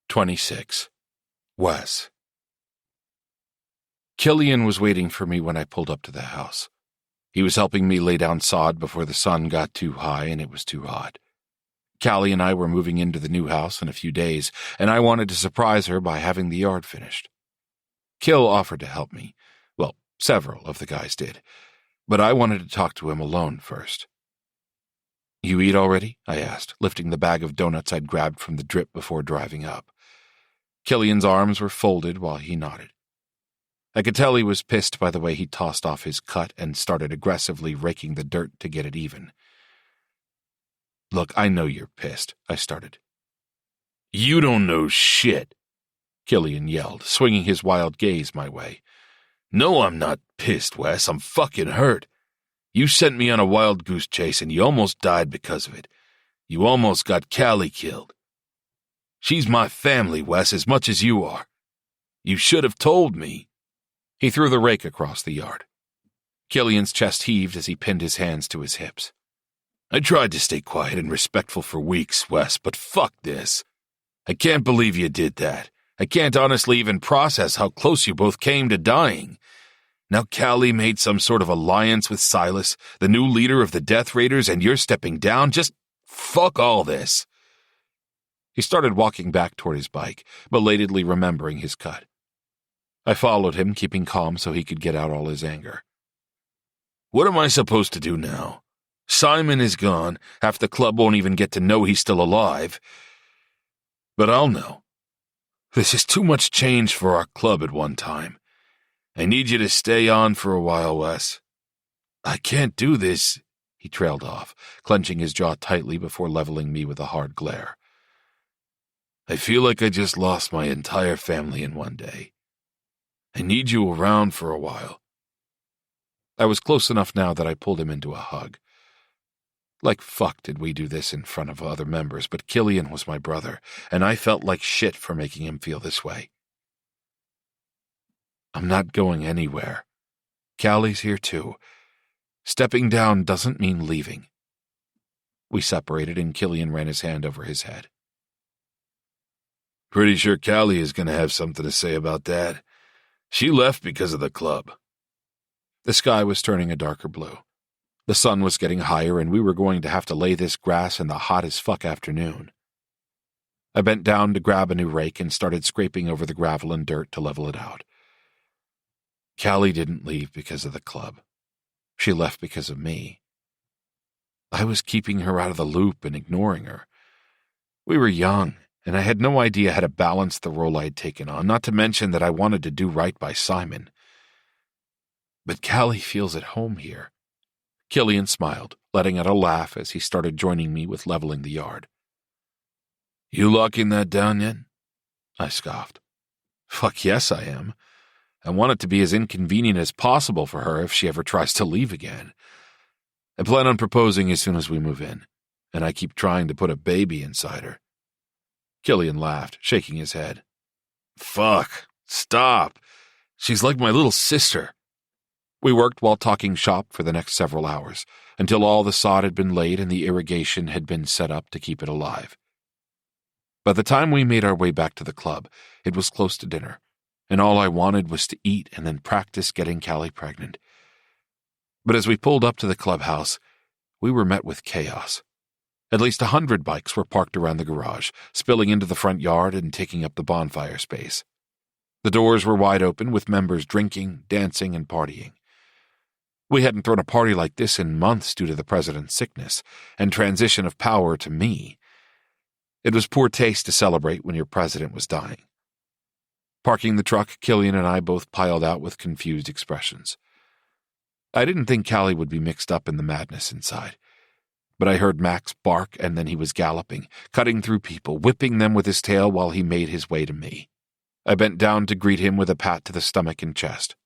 26. Wes. Killian was waiting for me when I pulled up to the house. He was helping me lay down sod before the sun got too high and it was too hot. Callie and I were moving into the new house in a few days, and I wanted to surprise her by having the yard finished. Kill offered to help me. Well, several of the guys did. But I wanted to talk to him alone first. "You eat already?" I asked, lifting the bag of donuts I'd grabbed from the drip before driving up. Killian's arms were folded while he nodded. I could tell he was pissed by the way he tossed off his cut and started aggressively raking the dirt to get it even. "Look, I know you're pissed," I started. "You don't know shit," Killian yelled, swinging his wild gaze my way. "No, I'm not pissed, Wes. I'm fucking hurt. You sent me on a wild goose chase and you almost died because of it. You almost got Callie killed. She's my family, Wes, as much as you are. You should have told me." He threw the rake across the yard. Killian's chest heaved as he pinned his hands to his hips. "I tried to stay quiet and respectful for weeks, Wes, but fuck this. I can't believe you did that. I can't honestly even process how close you both came to dying. Now Callie made some sort of alliance with Silas, the new leader of the Death Raiders, and you're stepping down? Just fuck all this." He started walking back toward his bike, belatedly remembering his cut. I followed him, keeping calm so he could get out all his anger. "What am I supposed to do now? Simon is gone. Half the club won't even get to know he's still alive. But I'll know. This is too much change for our club at one time. I need you to stay on for a while, Wes. I can't do this," He trailed off, clenching his jaw tightly before leveling me with a hard glare. I feel like I just lost my entire family in one day. I need you around for a while. I was close enough now that I pulled him into a hug. Like fuck did we do this in front of other members, but Killian was my brother, and I felt like shit for making him feel this way. I'm not going anywhere. Callie's here too. Stepping down doesn't mean leaving. We separated and Killian ran his hand over his head. Pretty sure Callie is going to have something to say about that. She left because of the club. The sky was turning a darker blue. The sun was getting higher, and we were going to have to lay this grass in the hot as fuck afternoon. I bent down to grab a new rake and started scraping over the gravel and dirt to level it out. Callie didn't leave because of the club. She left because of me. I was keeping her out of the loop and ignoring her. We were young, and I had no idea how to balance the role I'd taken on, not to mention that I wanted to do right by Simon. But Callie feels at home here. Killian smiled, letting out a laugh as he started joining me with leveling the yard. You locking that down yet? I scoffed. Fuck yes, I am. I want it to be as inconvenient as possible for her if she ever tries to leave again. I plan on proposing as soon as we move in, and I keep trying to put a baby inside her. Killian laughed, shaking his head. Fuck, stop. She's like my little sister. We worked while talking shop for the next several hours, until all the sod had been laid and the irrigation had been set up to keep it alive. By the time we made our way back to the club, it was close to dinner, and all I wanted was to eat and then practice getting Callie pregnant. But as we pulled up to the clubhouse, we were met with chaos. At least 100 bikes were parked around the garage, spilling into the front yard and taking up the bonfire space. The doors were wide open with members drinking, dancing, and partying. We hadn't thrown a party like this in months due to the president's sickness and transition of power to me. It was poor taste to celebrate when your president was dying. Parking the truck, Killian and I both piled out with confused expressions. I didn't think Callie would be mixed up in the madness inside, but I heard Max bark and then he was galloping, cutting through people, whipping them with his tail while he made his way to me. I bent down to greet him with a pat to the stomach and chest.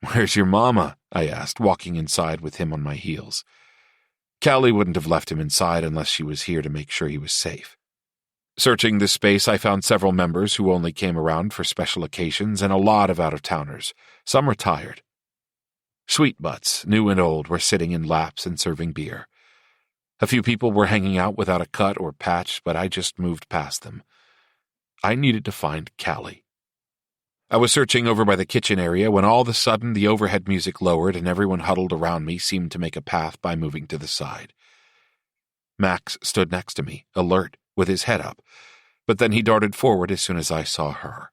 "Where's your mama?" I asked, walking inside with him on my heels. Callie wouldn't have left him inside unless she was here to make sure he was safe. Searching the space, I found several members who only came around for special occasions and a lot of out-of-towners, some retired. Sweet butts, new and old, were sitting in laps and serving beer. A few people were hanging out without a cut or patch, but I just moved past them. I needed to find Callie. I was searching over by the kitchen area when all of a sudden the overhead music lowered and everyone huddled around me seemed to make a path by moving to the side. Max stood next to me, alert, with his head up, but then he darted forward as soon as I saw her.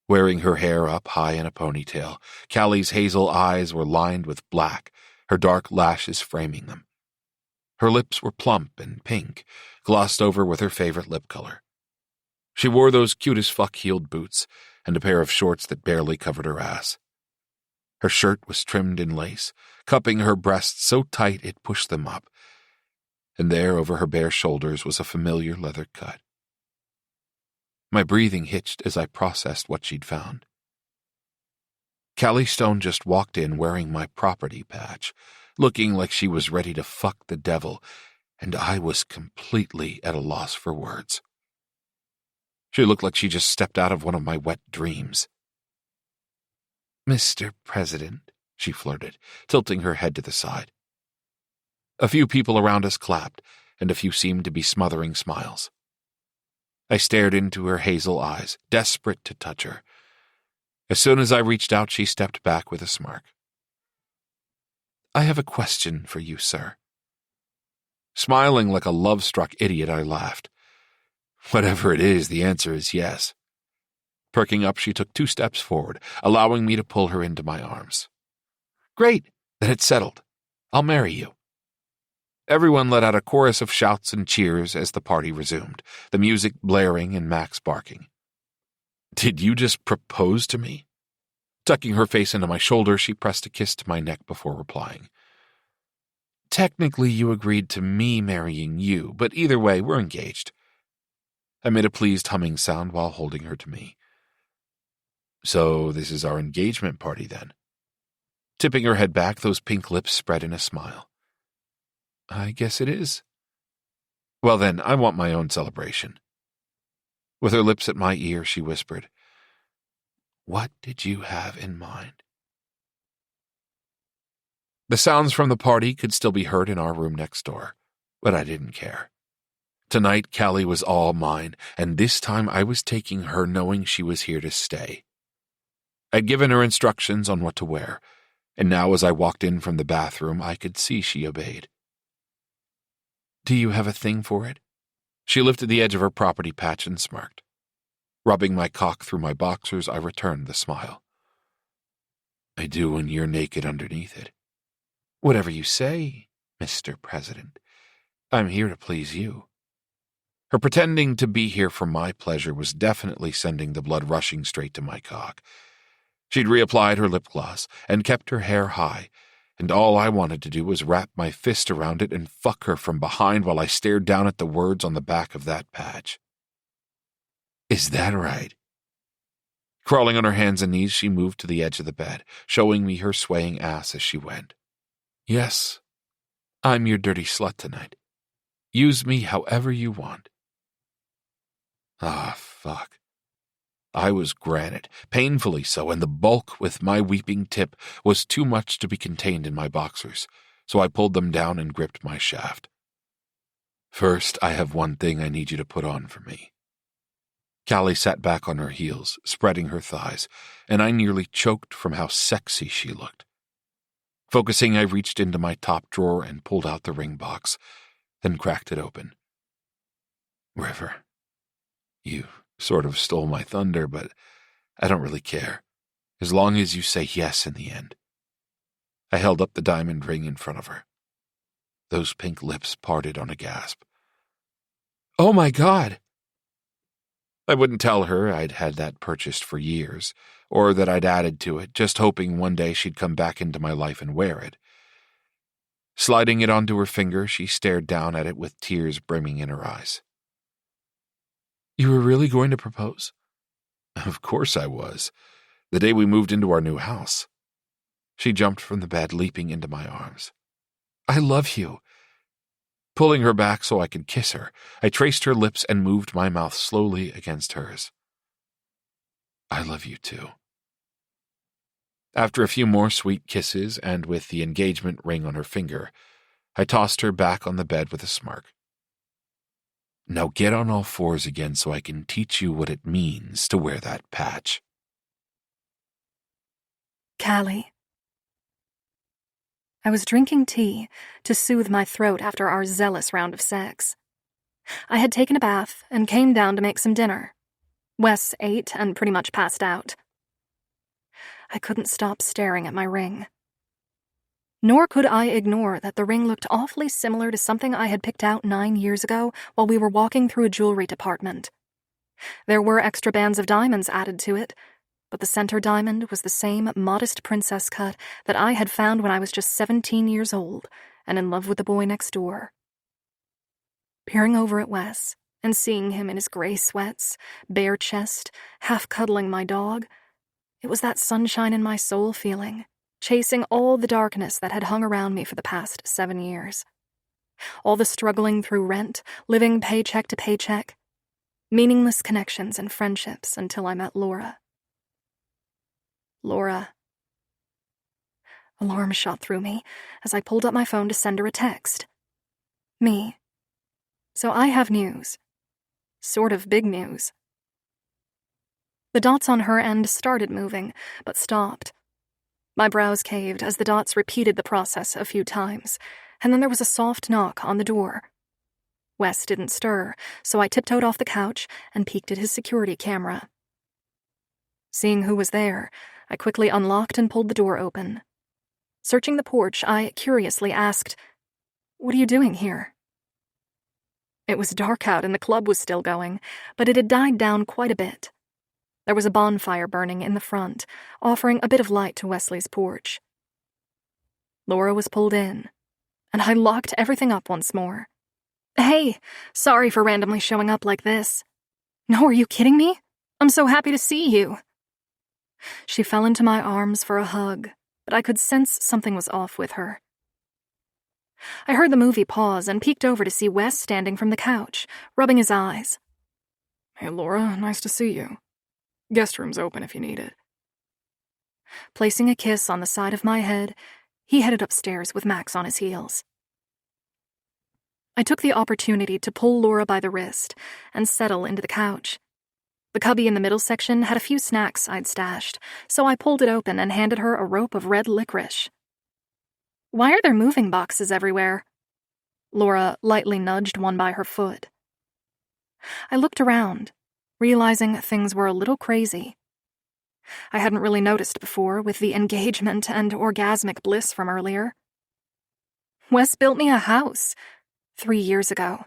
Wearing her hair up high in a ponytail, Callie's hazel eyes were lined with black, her dark lashes framing them. Her lips were plump and pink, glossed over with her favorite lip color. She wore those cute-as-fuck heeled boots and a pair of shorts that barely covered her ass. Her shirt was trimmed in lace, cupping her breasts so tight it pushed them up, and there over her bare shoulders was a familiar leather cut. My breathing hitched as I processed what she'd found. Callie Stone just walked in wearing my property patch, looking like she was ready to fuck the devil, and I was completely at a loss for words. She looked like she just stepped out of one of my wet dreams. "Mr. President," she flirted, tilting her head to the side. A few people around us clapped, and a few seemed to be smothering smiles. I stared into her hazel eyes, desperate to touch her. As soon as I reached out, she stepped back with a smirk. "I have a question for you, sir." Smiling like a love-struck idiot, I laughed. "Whatever it is, the answer is yes." Perking up, she took 2 steps forward, allowing me to pull her into my arms. "Great, then it's settled. I'll marry you." Everyone let out a chorus of shouts and cheers as the party resumed, the music blaring and Max barking. "Did you just propose to me?" Tucking her face into my shoulder, she pressed a kiss to my neck before replying. Technically, you agreed to me marrying you, but either way, we're engaged. I made a pleased humming sound while holding her to me. So this is our engagement party, then? Tipping her head back, those pink lips spread in a smile. I guess it is. Well then, I want my own celebration. With her lips at my ear, she whispered, What did you have in mind? The sounds from the party could still be heard in our room next door, but I didn't care. Tonight, Callie was all mine, and this time I was taking her knowing she was here to stay. I'd given her instructions on what to wear, and now as I walked in from the bathroom, I could see she obeyed. Do you have a thing for it? She lifted the edge of her property patch and smirked. Rubbing my cock through my boxers, I returned the smile. I do when you're naked underneath it. Whatever you say, Mr. President. I'm here to please you. Her pretending to be here for my pleasure was definitely sending the blood rushing straight to my cock. She'd reapplied her lip gloss and kept her hair high, and all I wanted to do was wrap my fist around it and fuck her from behind while I stared down at the words on the back of that patch. Is that right? Crawling on her hands and knees, she moved to the edge of the bed, showing me her swaying ass as she went. Yes, I'm your dirty slut tonight. Use me however you want. Ah, fuck. I was granite, painfully so, and the bulk with my weeping tip was too much to be contained in my boxers, so I pulled them down and gripped my shaft. First, I have one thing I need you to put on for me. Callie sat back on her heels, spreading her thighs, and I nearly choked from how sexy she looked. Focusing, I reached into my top drawer and pulled out the ring box, then cracked it open. River, you sort of stole my thunder, but I don't really care, as long as you say yes in the end. I held up the diamond ring in front of her. Those pink lips parted on a gasp. Oh my God! I wouldn't tell her I'd had that purchased for years, or that I'd added to it, just hoping one day she'd come back into my life and wear it. Sliding it onto her finger, she stared down at it with tears brimming in her eyes. You were really going to propose? Of course I was. The day we moved into our new house. She jumped from the bed, leaping into my arms. I love you. Pulling her back so I could kiss her, I traced her lips and moved my mouth slowly against hers. I love you too. After a few more sweet kisses, and with the engagement ring on her finger, I tossed her back on the bed with a smirk. Now get on all fours again so I can teach you what it means to wear that patch. Callie. I was drinking tea to soothe my throat after our zealous round of sex. I had taken a bath and came down to make some dinner. Wes ate and pretty much passed out. I couldn't stop staring at my ring. Nor could I ignore that the ring looked awfully similar to something I had picked out 9 years ago while we were walking through a jewelry department. There were extra bands of diamonds added to it, but the center diamond was the same modest princess cut that I had found when I was just 17 years old and in love with the boy next door. Peering over at Wes and seeing him in his gray sweats, bare chest, half cuddling my dog, it was that sunshine in my soul feeling, chasing all the darkness that had hung around me for the past 7 years. All the struggling through rent, living paycheck to paycheck, meaningless connections and friendships until I met Laura. Laura. Alarm shot through me as I pulled up my phone to send her a text. Me. So I have news. Sort of big news. The dots on her end started moving, but stopped. My brows caved as the dots repeated the process a few times, and then there was a soft knock on the door. Wes didn't stir, so I tiptoed off the couch and peeked at his security camera. Seeing who was there, I quickly unlocked and pulled the door open. Searching the porch, I curiously asked, "What are you doing here?" It was dark out and the club was still going, but it had died down quite a bit. There was a bonfire burning in the front, offering a bit of light to Wesley's porch. Laura was pulled in, and I locked everything up once more. Hey, sorry for randomly showing up like this. No, are you kidding me? I'm so happy to see you. She fell into my arms for a hug, but I could sense something was off with her. I heard the movie pause and peeked over to see Wes standing from the couch, rubbing his eyes. Hey, Laura, nice to see you. Guest room's open if you need it. Placing a kiss on the side of my head, he headed upstairs with Max on his heels. I took the opportunity to pull Laura by the wrist and settle into the couch. The cubby in the middle section had a few snacks I'd stashed, so I pulled it open and handed her a rope of red licorice. Why are there moving boxes everywhere? Laura lightly nudged one by her foot. I looked around, realizing things were a little crazy. I hadn't really noticed before with the engagement and orgasmic bliss from earlier. Wes built me a house 3 years ago.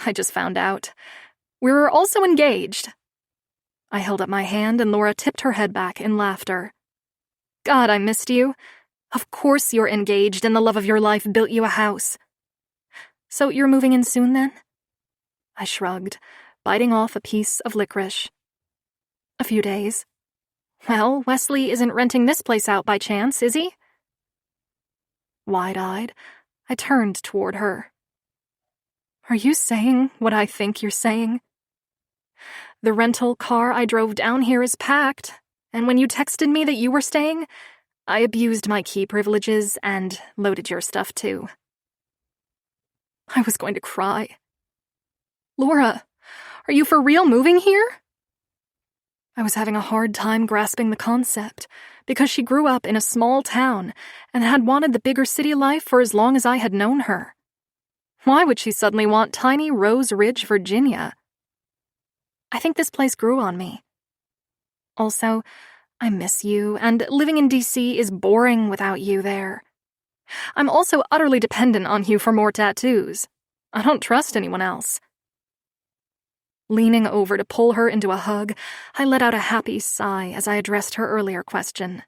I just found out. We were also engaged. I held up my hand and Laura tipped her head back in laughter. God, I missed you. Of course you're engaged and the love of your life built you a house. So you're moving in soon then? I shrugged, biting off a piece of licorice. A few days. Well, Wesley isn't renting this place out by chance, is he? Wide-eyed, I turned toward her. Are you saying what I think you're saying? The rental car I drove down here is packed, and when you texted me that you were staying, I abused my key privileges and loaded your stuff too. I was going to cry. Laura, are you for real moving here? I was having a hard time grasping the concept, because she grew up in a small town and had wanted the bigger city life for as long as I had known her. Why would she suddenly want tiny Rose Ridge, Virginia? I think this place grew on me. Also, I miss you, and living in D.C. is boring without you there. I'm also utterly dependent on you for more tattoos. I don't trust anyone else. Leaning over to pull her into a hug, I let out a happy sigh as I addressed her earlier question.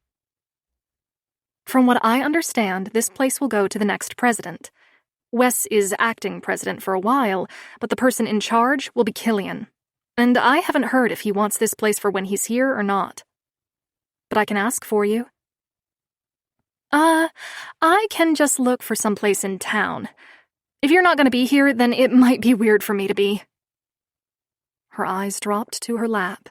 From what I understand, this place will go to the next president. Wes is acting president for a while, but the person in charge will be Killian. And I haven't heard if he wants this place for when he's here or not. But I can ask for you. I can just look for someplace in town. If you're not going to be here, then it might be weird for me to be. Her eyes dropped to her lap.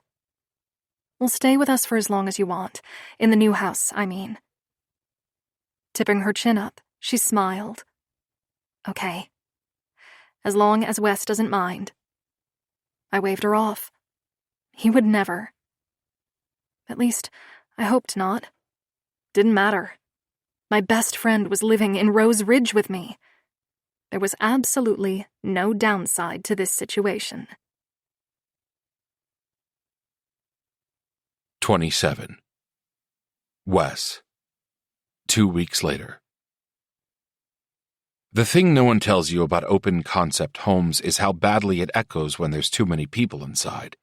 Well, stay with us for as long as you want. In the new house, I mean. Tipping her chin up, she smiled. Okay. As long as Wes doesn't mind. I waved her off. He would never. At least, I hoped not. Didn't matter. My best friend was living in Rose Ridge with me. There was absolutely no downside to this situation. 27. Wes. 2 weeks later. The thing no one tells you about open-concept homes is how badly it echoes when there's too many people inside.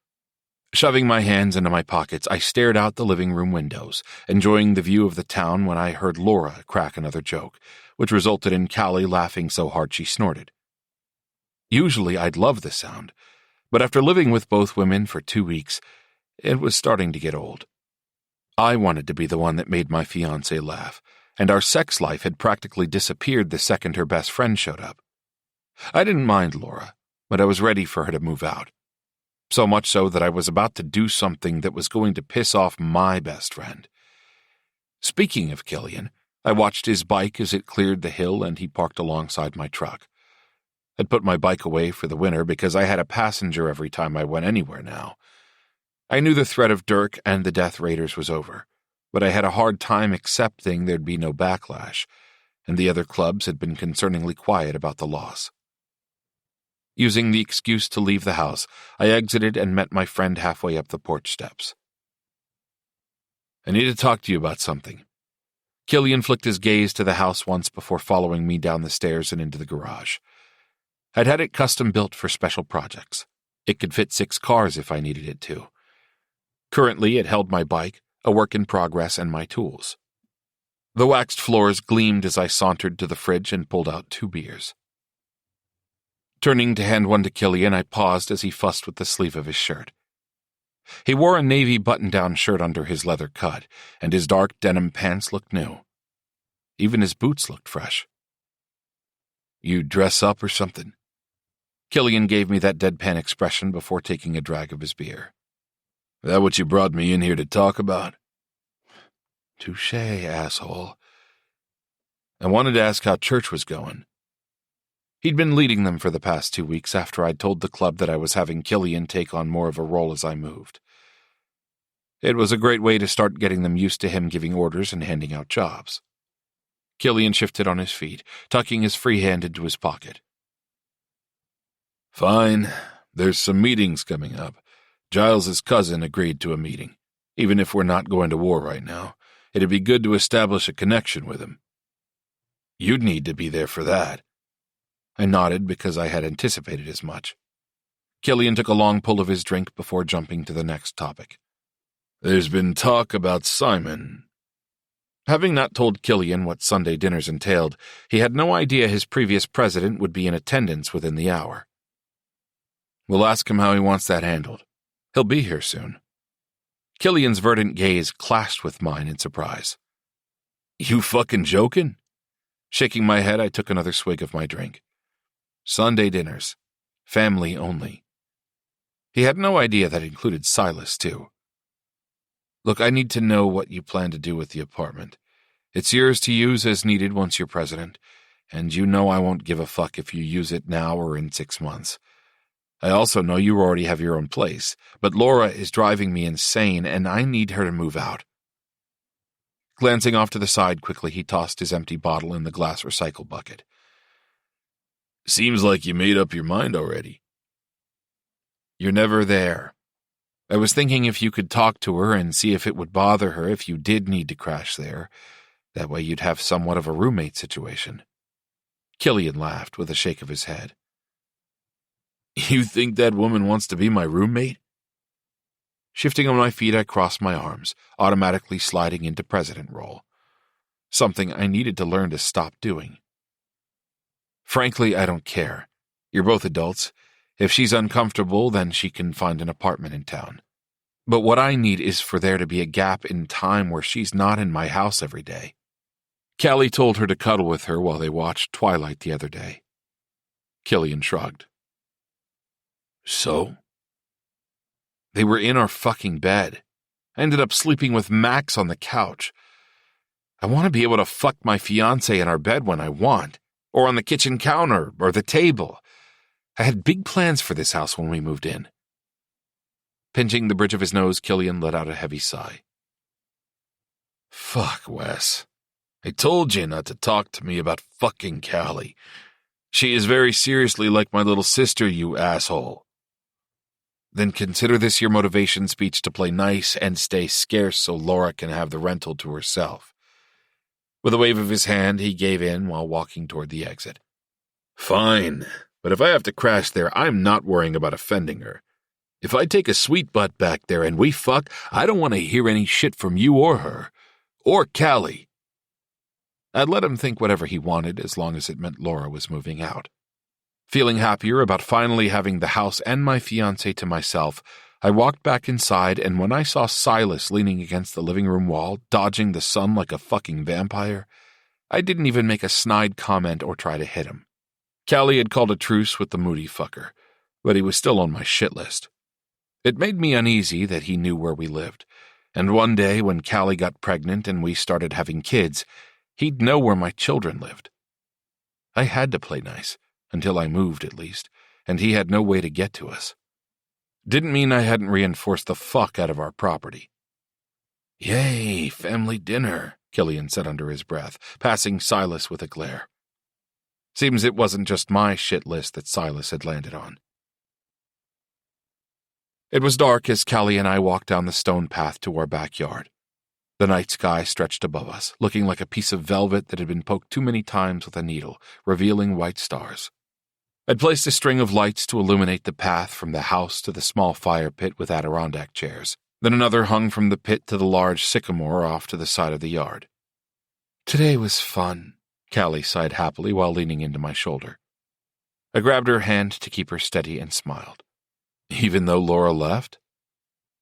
Shoving my hands into my pockets, I stared out the living room windows, enjoying the view of the town when I heard Laura crack another joke, which resulted in Callie laughing so hard she snorted. Usually I'd love the sound, but after living with both women for 2 weeks, it was starting to get old. I wanted to be the one that made my fiancé laugh, and our sex life had practically disappeared the second her best friend showed up. I didn't mind Laura, but I was ready for her to move out. So much so that I was about to do something that was going to piss off my best friend. Speaking of Killian, I watched his bike as it cleared the hill and he parked alongside my truck. I'd put my bike away for the winter because I had a passenger every time I went anywhere now. I knew the threat of Dirk and the Death Raiders was over, but I had a hard time accepting there'd be no backlash, and the other clubs had been concerningly quiet about the loss. Using the excuse to leave the house, I exited and met my friend halfway up the porch steps. I need to talk to you about something. Killian flicked his gaze to the house once before following me down the stairs and into the garage. I'd had it custom built for special projects. It could fit 6 cars if I needed it to. Currently, it held my bike, a work in progress, and my tools. The waxed floors gleamed as I sauntered to the fridge and pulled out 2 beers. Turning to hand one to Killian, I paused as he fussed with the sleeve of his shirt. He wore a navy button-down shirt under his leather cut, and his dark denim pants looked new. Even his boots looked fresh. "You dress up or something?" Killian gave me that deadpan expression before taking a drag of his beer. "That what you brought me in here to talk about?" "Touché, asshole." I wanted to ask how church was going. He'd been leading them for the past 2 weeks after I'd told the club that I was having Killian take on more of a role as I moved. It was a great way to start getting them used to him giving orders and handing out jobs. Killian shifted on his feet, tucking his free hand into his pocket. "Fine. There's some meetings coming up. Giles's cousin agreed to a meeting. Even if we're not going to war right now, it'd be good to establish a connection with him. You'd need to be there for that." I nodded because I had anticipated as much. Killian took a long pull of his drink before jumping to the next topic. "There's been talk about Simon." Having not told Killian what Sunday dinners entailed, he had no idea his previous president would be in attendance within the hour. "We'll ask him how he wants that handled. He'll be here soon." Killian's verdant gaze clashed with mine in surprise. "You fucking joking?" Shaking my head, I took another swig of my drink. Sunday dinners. Family only. He had no idea that included Silas, too. "Look, I need to know what you plan to do with the apartment. It's yours to use as needed once you're president, and you know I won't give a fuck if you use it now or in 6 months. I also know you already have your own place, but Laura is driving me insane, and I need her to move out." Glancing off to the side quickly, he tossed his empty bottle in the glass recycle bucket. "Seems like you made up your mind already." "You're never there. I was thinking if you could talk to her and see if it would bother her if you did need to crash there. That way you'd have somewhat of a roommate situation." Killian laughed with a shake of his head. "You think that woman wants to be my roommate?" Shifting on my feet, I crossed my arms, automatically sliding into president role. Something I needed to learn to stop doing. "Frankly, I don't care. You're both adults. If she's uncomfortable, then she can find an apartment in town. But what I need is for there to be a gap in time where she's not in my house every day." Callie told her to cuddle with her while they watched Twilight the other day. Killian shrugged. "So?" "They were in our fucking bed. I ended up sleeping with Max on the couch. I want to be able to fuck my fiancé in our bed when I want, or on the kitchen counter, or the table. I had big plans for this house when we moved in." Pinching the bridge of his nose, Killian let out a heavy sigh. "Fuck, Wes. I told you not to talk to me about fucking Callie. She is very seriously like my little sister, you asshole." "Then consider this your motivation speech to play nice and stay scarce so Laura can have the rental to herself." With a wave of his hand, he gave in while walking toward the exit. "Fine, but if I have to crash there, I'm not worrying about offending her. If I take a sweet butt back there and we fuck, I don't want to hear any shit from you or her. Or Callie." I'd let him think whatever he wanted as long as it meant Laura was moving out. Feeling happier about finally having the house and my fiancé to myself, I walked back inside, and when I saw Silas leaning against the living room wall, dodging the sun like a fucking vampire, I didn't even make a snide comment or try to hit him. Callie had called a truce with the moody fucker, but he was still on my shit list. It made me uneasy that he knew where we lived, and one day when Callie got pregnant and we started having kids, he'd know where my children lived. I had to play nice, until I moved at least, and he had no way to get to us. Didn't mean I hadn't reinforced the fuck out of our property. "Yay, family dinner," Killian said under his breath, passing Silas with a glare. Seems it wasn't just my shit list that Silas had landed on. It was dark as Callie and I walked down the stone path to our backyard. The night sky stretched above us, looking like a piece of velvet that had been poked too many times with a needle, revealing white stars. I'd placed a string of lights to illuminate the path from the house to the small fire pit with Adirondack chairs, then another hung from the pit to the large sycamore off to the side of the yard. Today was fun, Callie sighed happily while leaning into my shoulder. I grabbed her hand to keep her steady and smiled. Even though Laura left?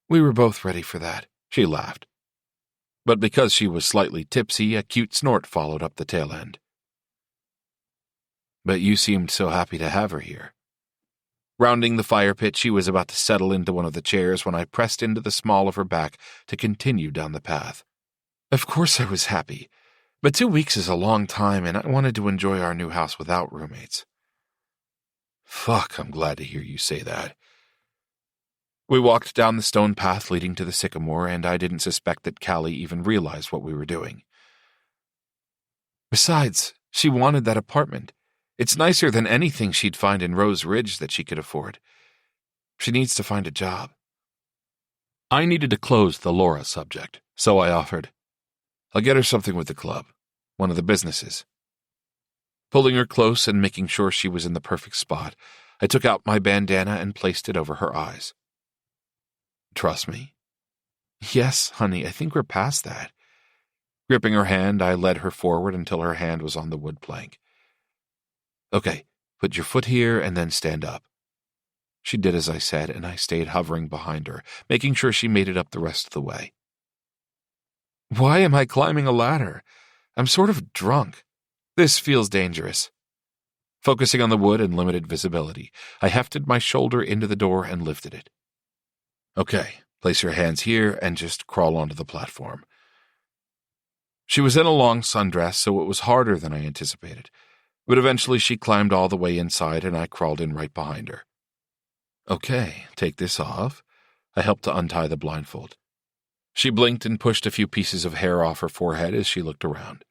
We were both ready for that, she laughed. But because she was slightly tipsy, a cute snort followed up the tail end. But you seemed so happy to have her here. Rounding the fire pit, she was about to settle into one of the chairs when I pressed into the small of her back to continue down the path. Of course I was happy, but 2 weeks is a long time and I wanted to enjoy our new house without roommates. Fuck, I'm glad to hear you say that. We walked down the stone path leading to the sycamore, and I didn't suspect that Callie even realized what we were doing. Besides, she wanted that apartment. It's nicer than anything she'd find in Rose Ridge that she could afford. She needs to find a job. I needed to close the Laura subject, so I offered, I'll get her something with the club, one of the businesses. Pulling her close and making sure she was in the perfect spot, I took out my bandana and placed it over her eyes. Trust me? Yes, honey, I think we're past that. Gripping her hand, I led her forward until her hand was on the wood plank. Okay, put your foot here and then stand up. She did as I said, and I stayed hovering behind her, making sure she made it up the rest of the way. Why am I climbing a ladder? I'm sort of drunk. This feels dangerous. Focusing on the wood and limited visibility, I hefted my shoulder into the door and lifted it. Okay, place your hands here and just crawl onto the platform. She was in a long sundress, so it was harder than I anticipated, but eventually she climbed all the way inside and I crawled in right behind her. Okay, take this off. I helped to untie the blindfold. She blinked and pushed a few pieces of hair off her forehead as she looked around.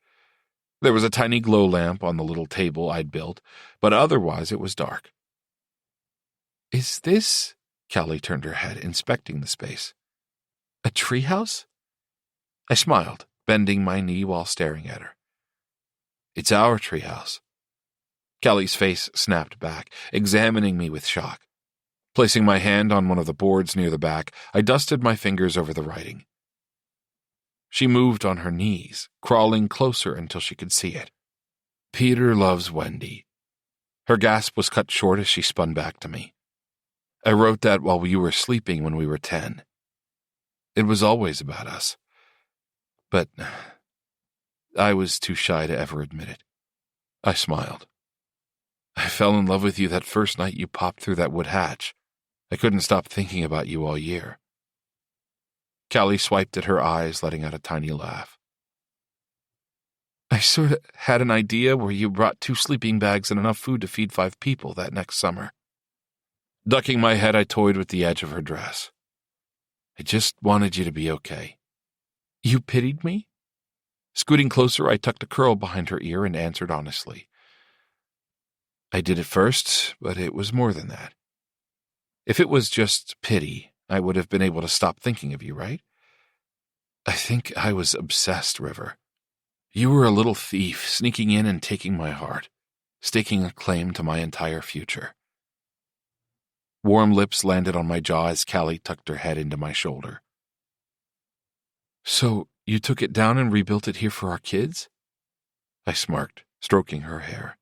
There was a tiny glow lamp on the little table I'd built, but otherwise it was dark. Is this... Callie turned her head, inspecting the space. A treehouse? I smiled, bending my knee while staring at her. It's our treehouse. Callie's face snapped back, examining me with shock. Placing my hand on one of the boards near the back, I dusted my fingers over the writing. She moved on her knees, crawling closer until she could see it. Peter loves Wendy. Her gasp was cut short as she spun back to me. I wrote that while you were sleeping when we were 10. It was always about us. But I was too shy to ever admit it. I smiled. I fell in love with you that first night you popped through that wood hatch. I couldn't stop thinking about you all year. Callie swiped at her eyes, letting out a tiny laugh. I sort of had an idea where you brought 2 sleeping bags and enough food to feed 5 people that next summer. Ducking my head, I toyed with the edge of her dress. I just wanted you to be okay. You pitied me? Scooting closer, I tucked a curl behind her ear and answered honestly. I did at first, but it was more than that. If it was just pity, I would have been able to stop thinking of you, right? I think I was obsessed, River. You were a little thief, sneaking in and taking my heart, staking a claim to my entire future. Warm lips landed on my jaw as Callie tucked her head into my shoulder. So, you took it down and rebuilt it here for our kids? I smirked, stroking her hair.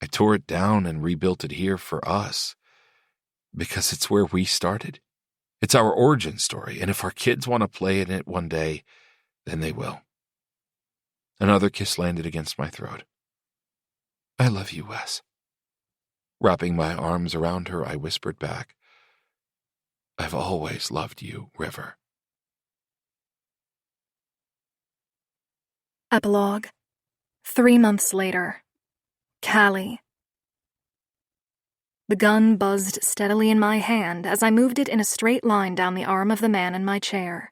I tore it down and rebuilt it here for us, because it's where we started. It's our origin story, and if our kids want to play in it one day, then they will. Another kiss landed against my throat. I love you, Wes. Wrapping my arms around her, I whispered back, I've always loved you, River. Epilogue. 3 months later. Callie. The gun buzzed steadily in my hand as I moved it in a straight line down the arm of the man in my chair.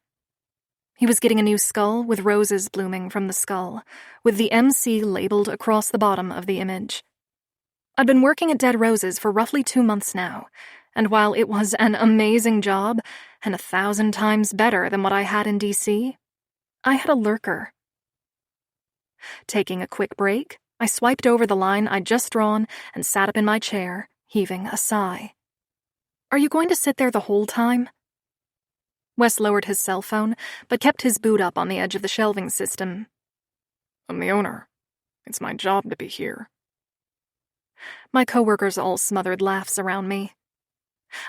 He was getting a new skull with roses blooming from the skull, with the MC labeled across the bottom of the image. I'd been working at Dead Roses for roughly 2 months now, and while it was an amazing job and 1,000 times better than what I had in DC, I had a lurker. Taking a quick break, I swiped over the line I'd just drawn and sat up in my chair, heaving a sigh. Are you going to sit there the whole time? Wes lowered his cell phone, but kept his boot up on the edge of the shelving system. I'm the owner. It's my job to be here. My coworkers all smothered laughs around me.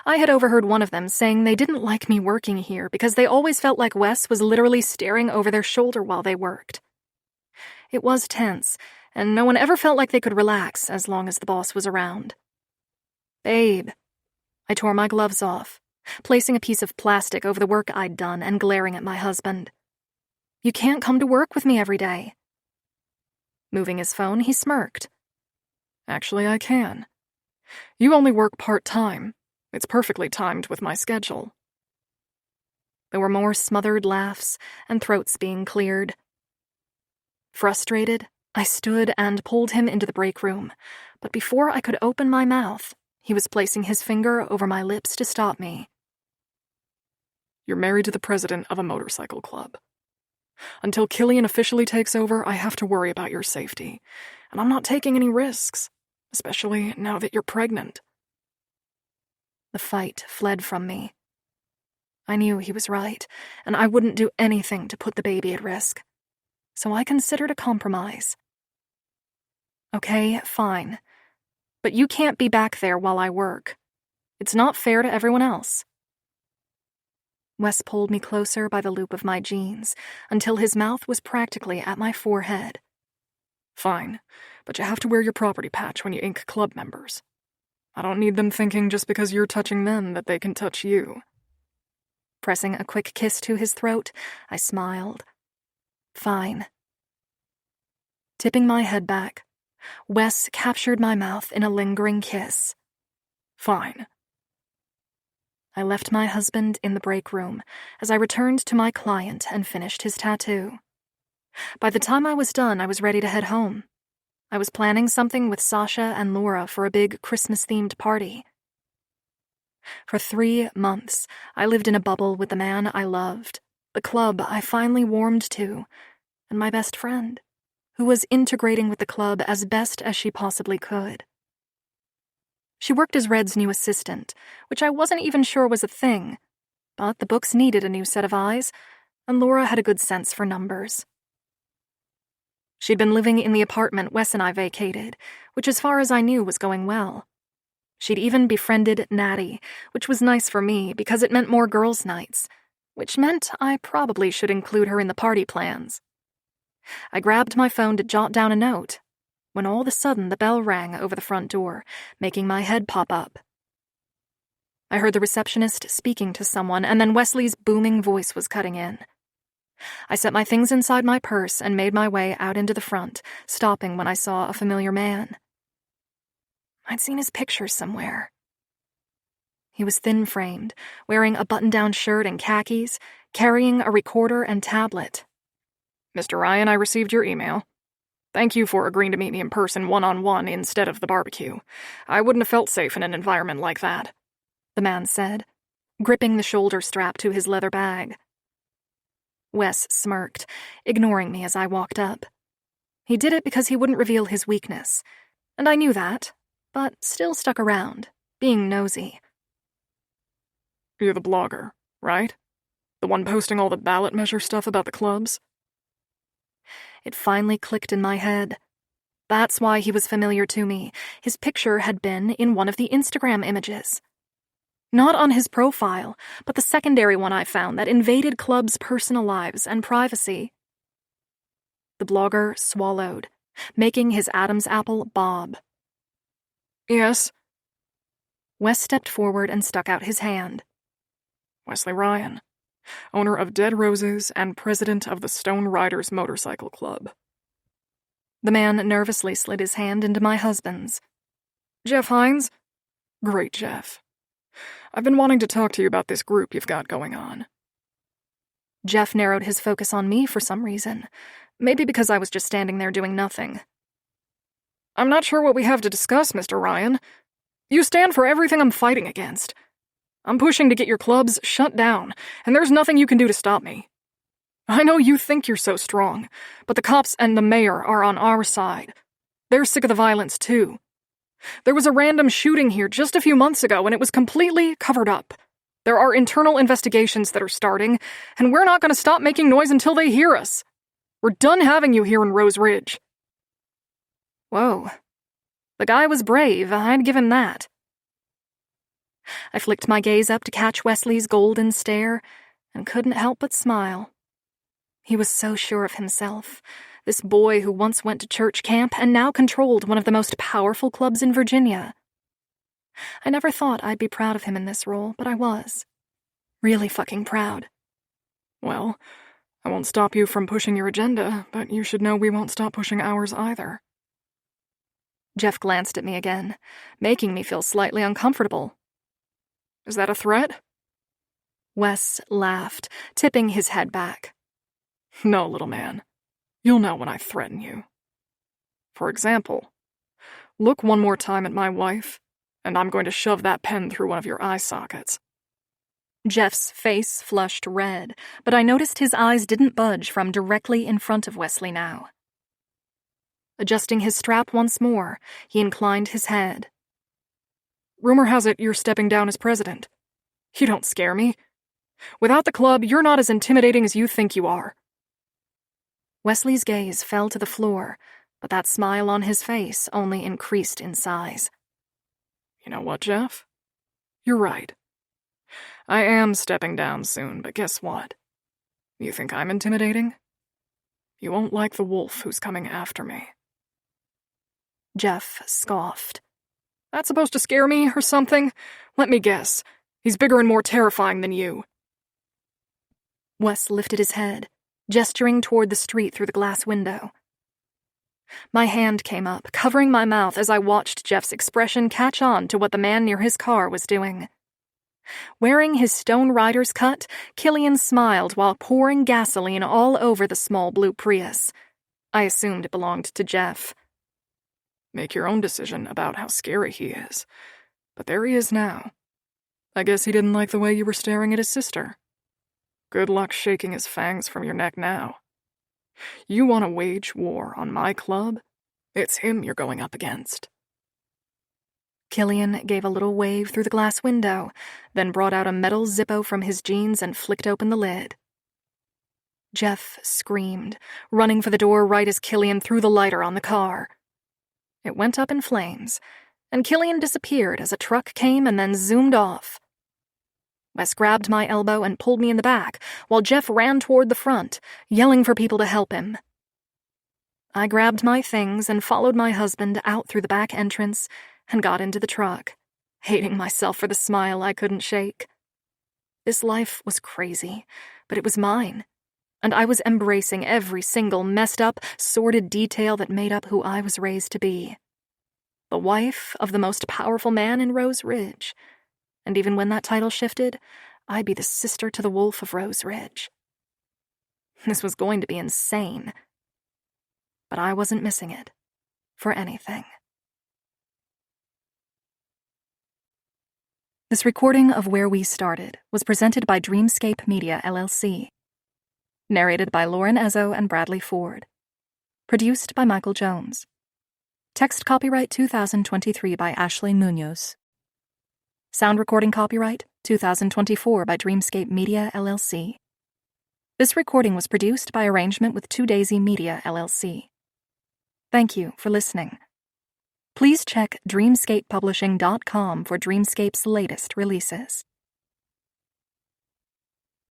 I had overheard one of them saying they didn't like me working here because they always felt like Wes was literally staring over their shoulder while they worked. It was tense, and no one ever felt like they could relax as long as the boss was around. Babe. I tore my gloves off, placing a piece of plastic over the work I'd done and glaring at my husband. You can't come to work with me every day. Moving his phone, he smirked. Actually, I can. You only work part-time. It's perfectly timed with my schedule. There were more smothered laughs and throats being cleared. Frustrated, I stood and pulled him into the break room, but before I could open my mouth, he was placing his finger over my lips to stop me. You're married to the president of a motorcycle club. Until Killian officially takes over, I have to worry about your safety, and I'm not taking any risks, especially now that you're pregnant. The fight fled from me. I knew he was right, and I wouldn't do anything to put the baby at risk. So I considered a compromise. Okay, fine. But you can't be back there while I work. It's not fair to everyone else. Wes pulled me closer by the loop of my jeans until his mouth was practically at my forehead. Fine, but you have to wear your property patch when you ink club members. I don't need them thinking just because you're touching them that they can touch you. Pressing a quick kiss to his throat, I smiled. Fine. Tipping my head back, Wes captured my mouth in a lingering kiss. Fine. I left my husband in the break room as I returned to my client and finished his tattoo. By the time I was done, I was ready to head home. I was planning something with Sasha and Laura for a big Christmas-themed party. For 3 months, I lived in a bubble with the man I loved, the club I finally warmed to, and my best friend, who was integrating with the club as best as she possibly could. She worked as Red's new assistant, which I wasn't even sure was a thing, but the books needed a new set of eyes, and Laura had a good sense for numbers. She'd been living in the apartment Wes and I vacated, which as far as I knew was going well. She'd even befriended Natty, which was nice for me because it meant more girls' nights, which meant I probably should include her in the party plans. I grabbed my phone to jot down a note, when all of a sudden the bell rang over the front door, making my head pop up. I heard the receptionist speaking to someone, and then Wesley's booming voice was cutting in. I set my things inside my purse and made my way out into the front, stopping when I saw a familiar man. I'd seen his picture somewhere. He was thin-framed, wearing a button-down shirt and khakis, carrying a recorder and tablet. Mr. Ryan, I received your email. Thank you for agreeing to meet me in person one-on-one instead of the barbecue. I wouldn't have felt safe in an environment like that, the man said, gripping the shoulder strap to his leather bag. Wes smirked, ignoring me as I walked up. He did it because he wouldn't reveal his weakness, and I knew that, but still stuck around, being nosy. You're the blogger, right? The one posting all the ballot measure stuff about the clubs? It finally clicked in my head. That's why he was familiar to me. His picture had been in one of the Instagram images. Not on his profile, but the secondary one I found that invaded clubs' personal lives and privacy. The blogger swallowed, making his Adam's apple bob. Yes? Wes stepped forward and stuck out his hand. Wesley Ryan, owner of Dead Roses and president of the Stone Riders Motorcycle Club. The man nervously slid his hand into my husband's. Jeff Hines? Great, Jeff. I've been wanting to talk to you about this group you've got going on. Jeff narrowed his focus on me for some reason. Maybe because I was just standing there doing nothing. I'm not sure what we have to discuss, Mr. Ryan. You stand for everything I'm fighting against. I'm pushing to get your clubs shut down, and there's nothing you can do to stop me. I know you think you're so strong, but the cops and the mayor are on our side. They're sick of the violence, too. There was a random shooting here just a few months ago, and it was completely covered up. There are internal investigations that are starting, and we're not going to stop making noise until they hear us. We're done having you here in Rose Ridge. Whoa. The guy was brave, I'd give him that. I flicked my gaze up to catch Wesley's golden stare and couldn't help but smile. He was so sure of himself, this boy who once went to church camp and now controlled one of the most powerful clubs in Virginia. I never thought I'd be proud of him in this role, but I was. Really fucking proud. Well, I won't stop you from pushing your agenda, but you should know we won't stop pushing ours either. Jeff glanced at me again, making me feel slightly uncomfortable. Is that a threat? Wes laughed, tipping his head back. No, little man. You'll know when I threaten you. For example, look one more time at my wife, and I'm going to shove that pen through one of your eye sockets. Jeff's face flushed red, but I noticed his eyes didn't budge from directly in front of Wesley now. Adjusting his strap once more, he inclined his head. Rumor has it you're stepping down as president. You don't scare me. Without the club, you're not as intimidating as you think you are. Wesley's gaze fell to the floor, but that smile on his face only increased in size. You know what, Jeff? You're right. I am stepping down soon, but guess what? You think I'm intimidating? You won't like the wolf who's coming after me. Jeff scoffed. That's supposed to scare me or something? Let me guess. He's bigger and more terrifying than you. Wes lifted his head, gesturing toward the street through the glass window. My hand came up, covering my mouth as I watched Jeff's expression catch on to what the man near his car was doing. Wearing his stone rider's cut, Killian smiled while pouring gasoline all over the small blue Prius. I assumed it belonged to Jeff. Make your own decision about how scary he is. But there he is now. I guess he didn't like the way you were staring at his sister. Good luck shaking his fangs from your neck now. You want to wage war on my club? It's him you're going up against. Killian gave a little wave through the glass window, then brought out a metal Zippo from his jeans and flicked open the lid. Jeff screamed, running for the door right as Killian threw the lighter on the car. It went up in flames, and Killian disappeared as a truck came and then zoomed off. Wes grabbed my elbow and pulled me in the back, while Jeff ran toward the front, yelling for people to help him. I grabbed my things and followed my husband out through the back entrance and got into the truck, hating myself for the smile I couldn't shake. This life was crazy, but it was mine, and I was embracing every single messed up, sordid detail that made up who I was raised to be. The wife of the most powerful man in Rose Ridge. And even when that title shifted, I'd be the sister to the wolf of Rose Ridge. This was going to be insane. But I wasn't missing it. For anything. This recording of Where We Started was presented by Dreamscape Media, LLC. Narrated by Lauren Ezzo and Bradley Ford. Produced by Michael Jones. Text copyright 2023 by Ashley Munoz. Sound recording copyright 2024 by Dreamscape Media, LLC. This recording was produced by arrangement with 2 Daisy Media, LLC. Thank you for listening. Please check dreamscapepublishing.com for Dreamscape's latest releases.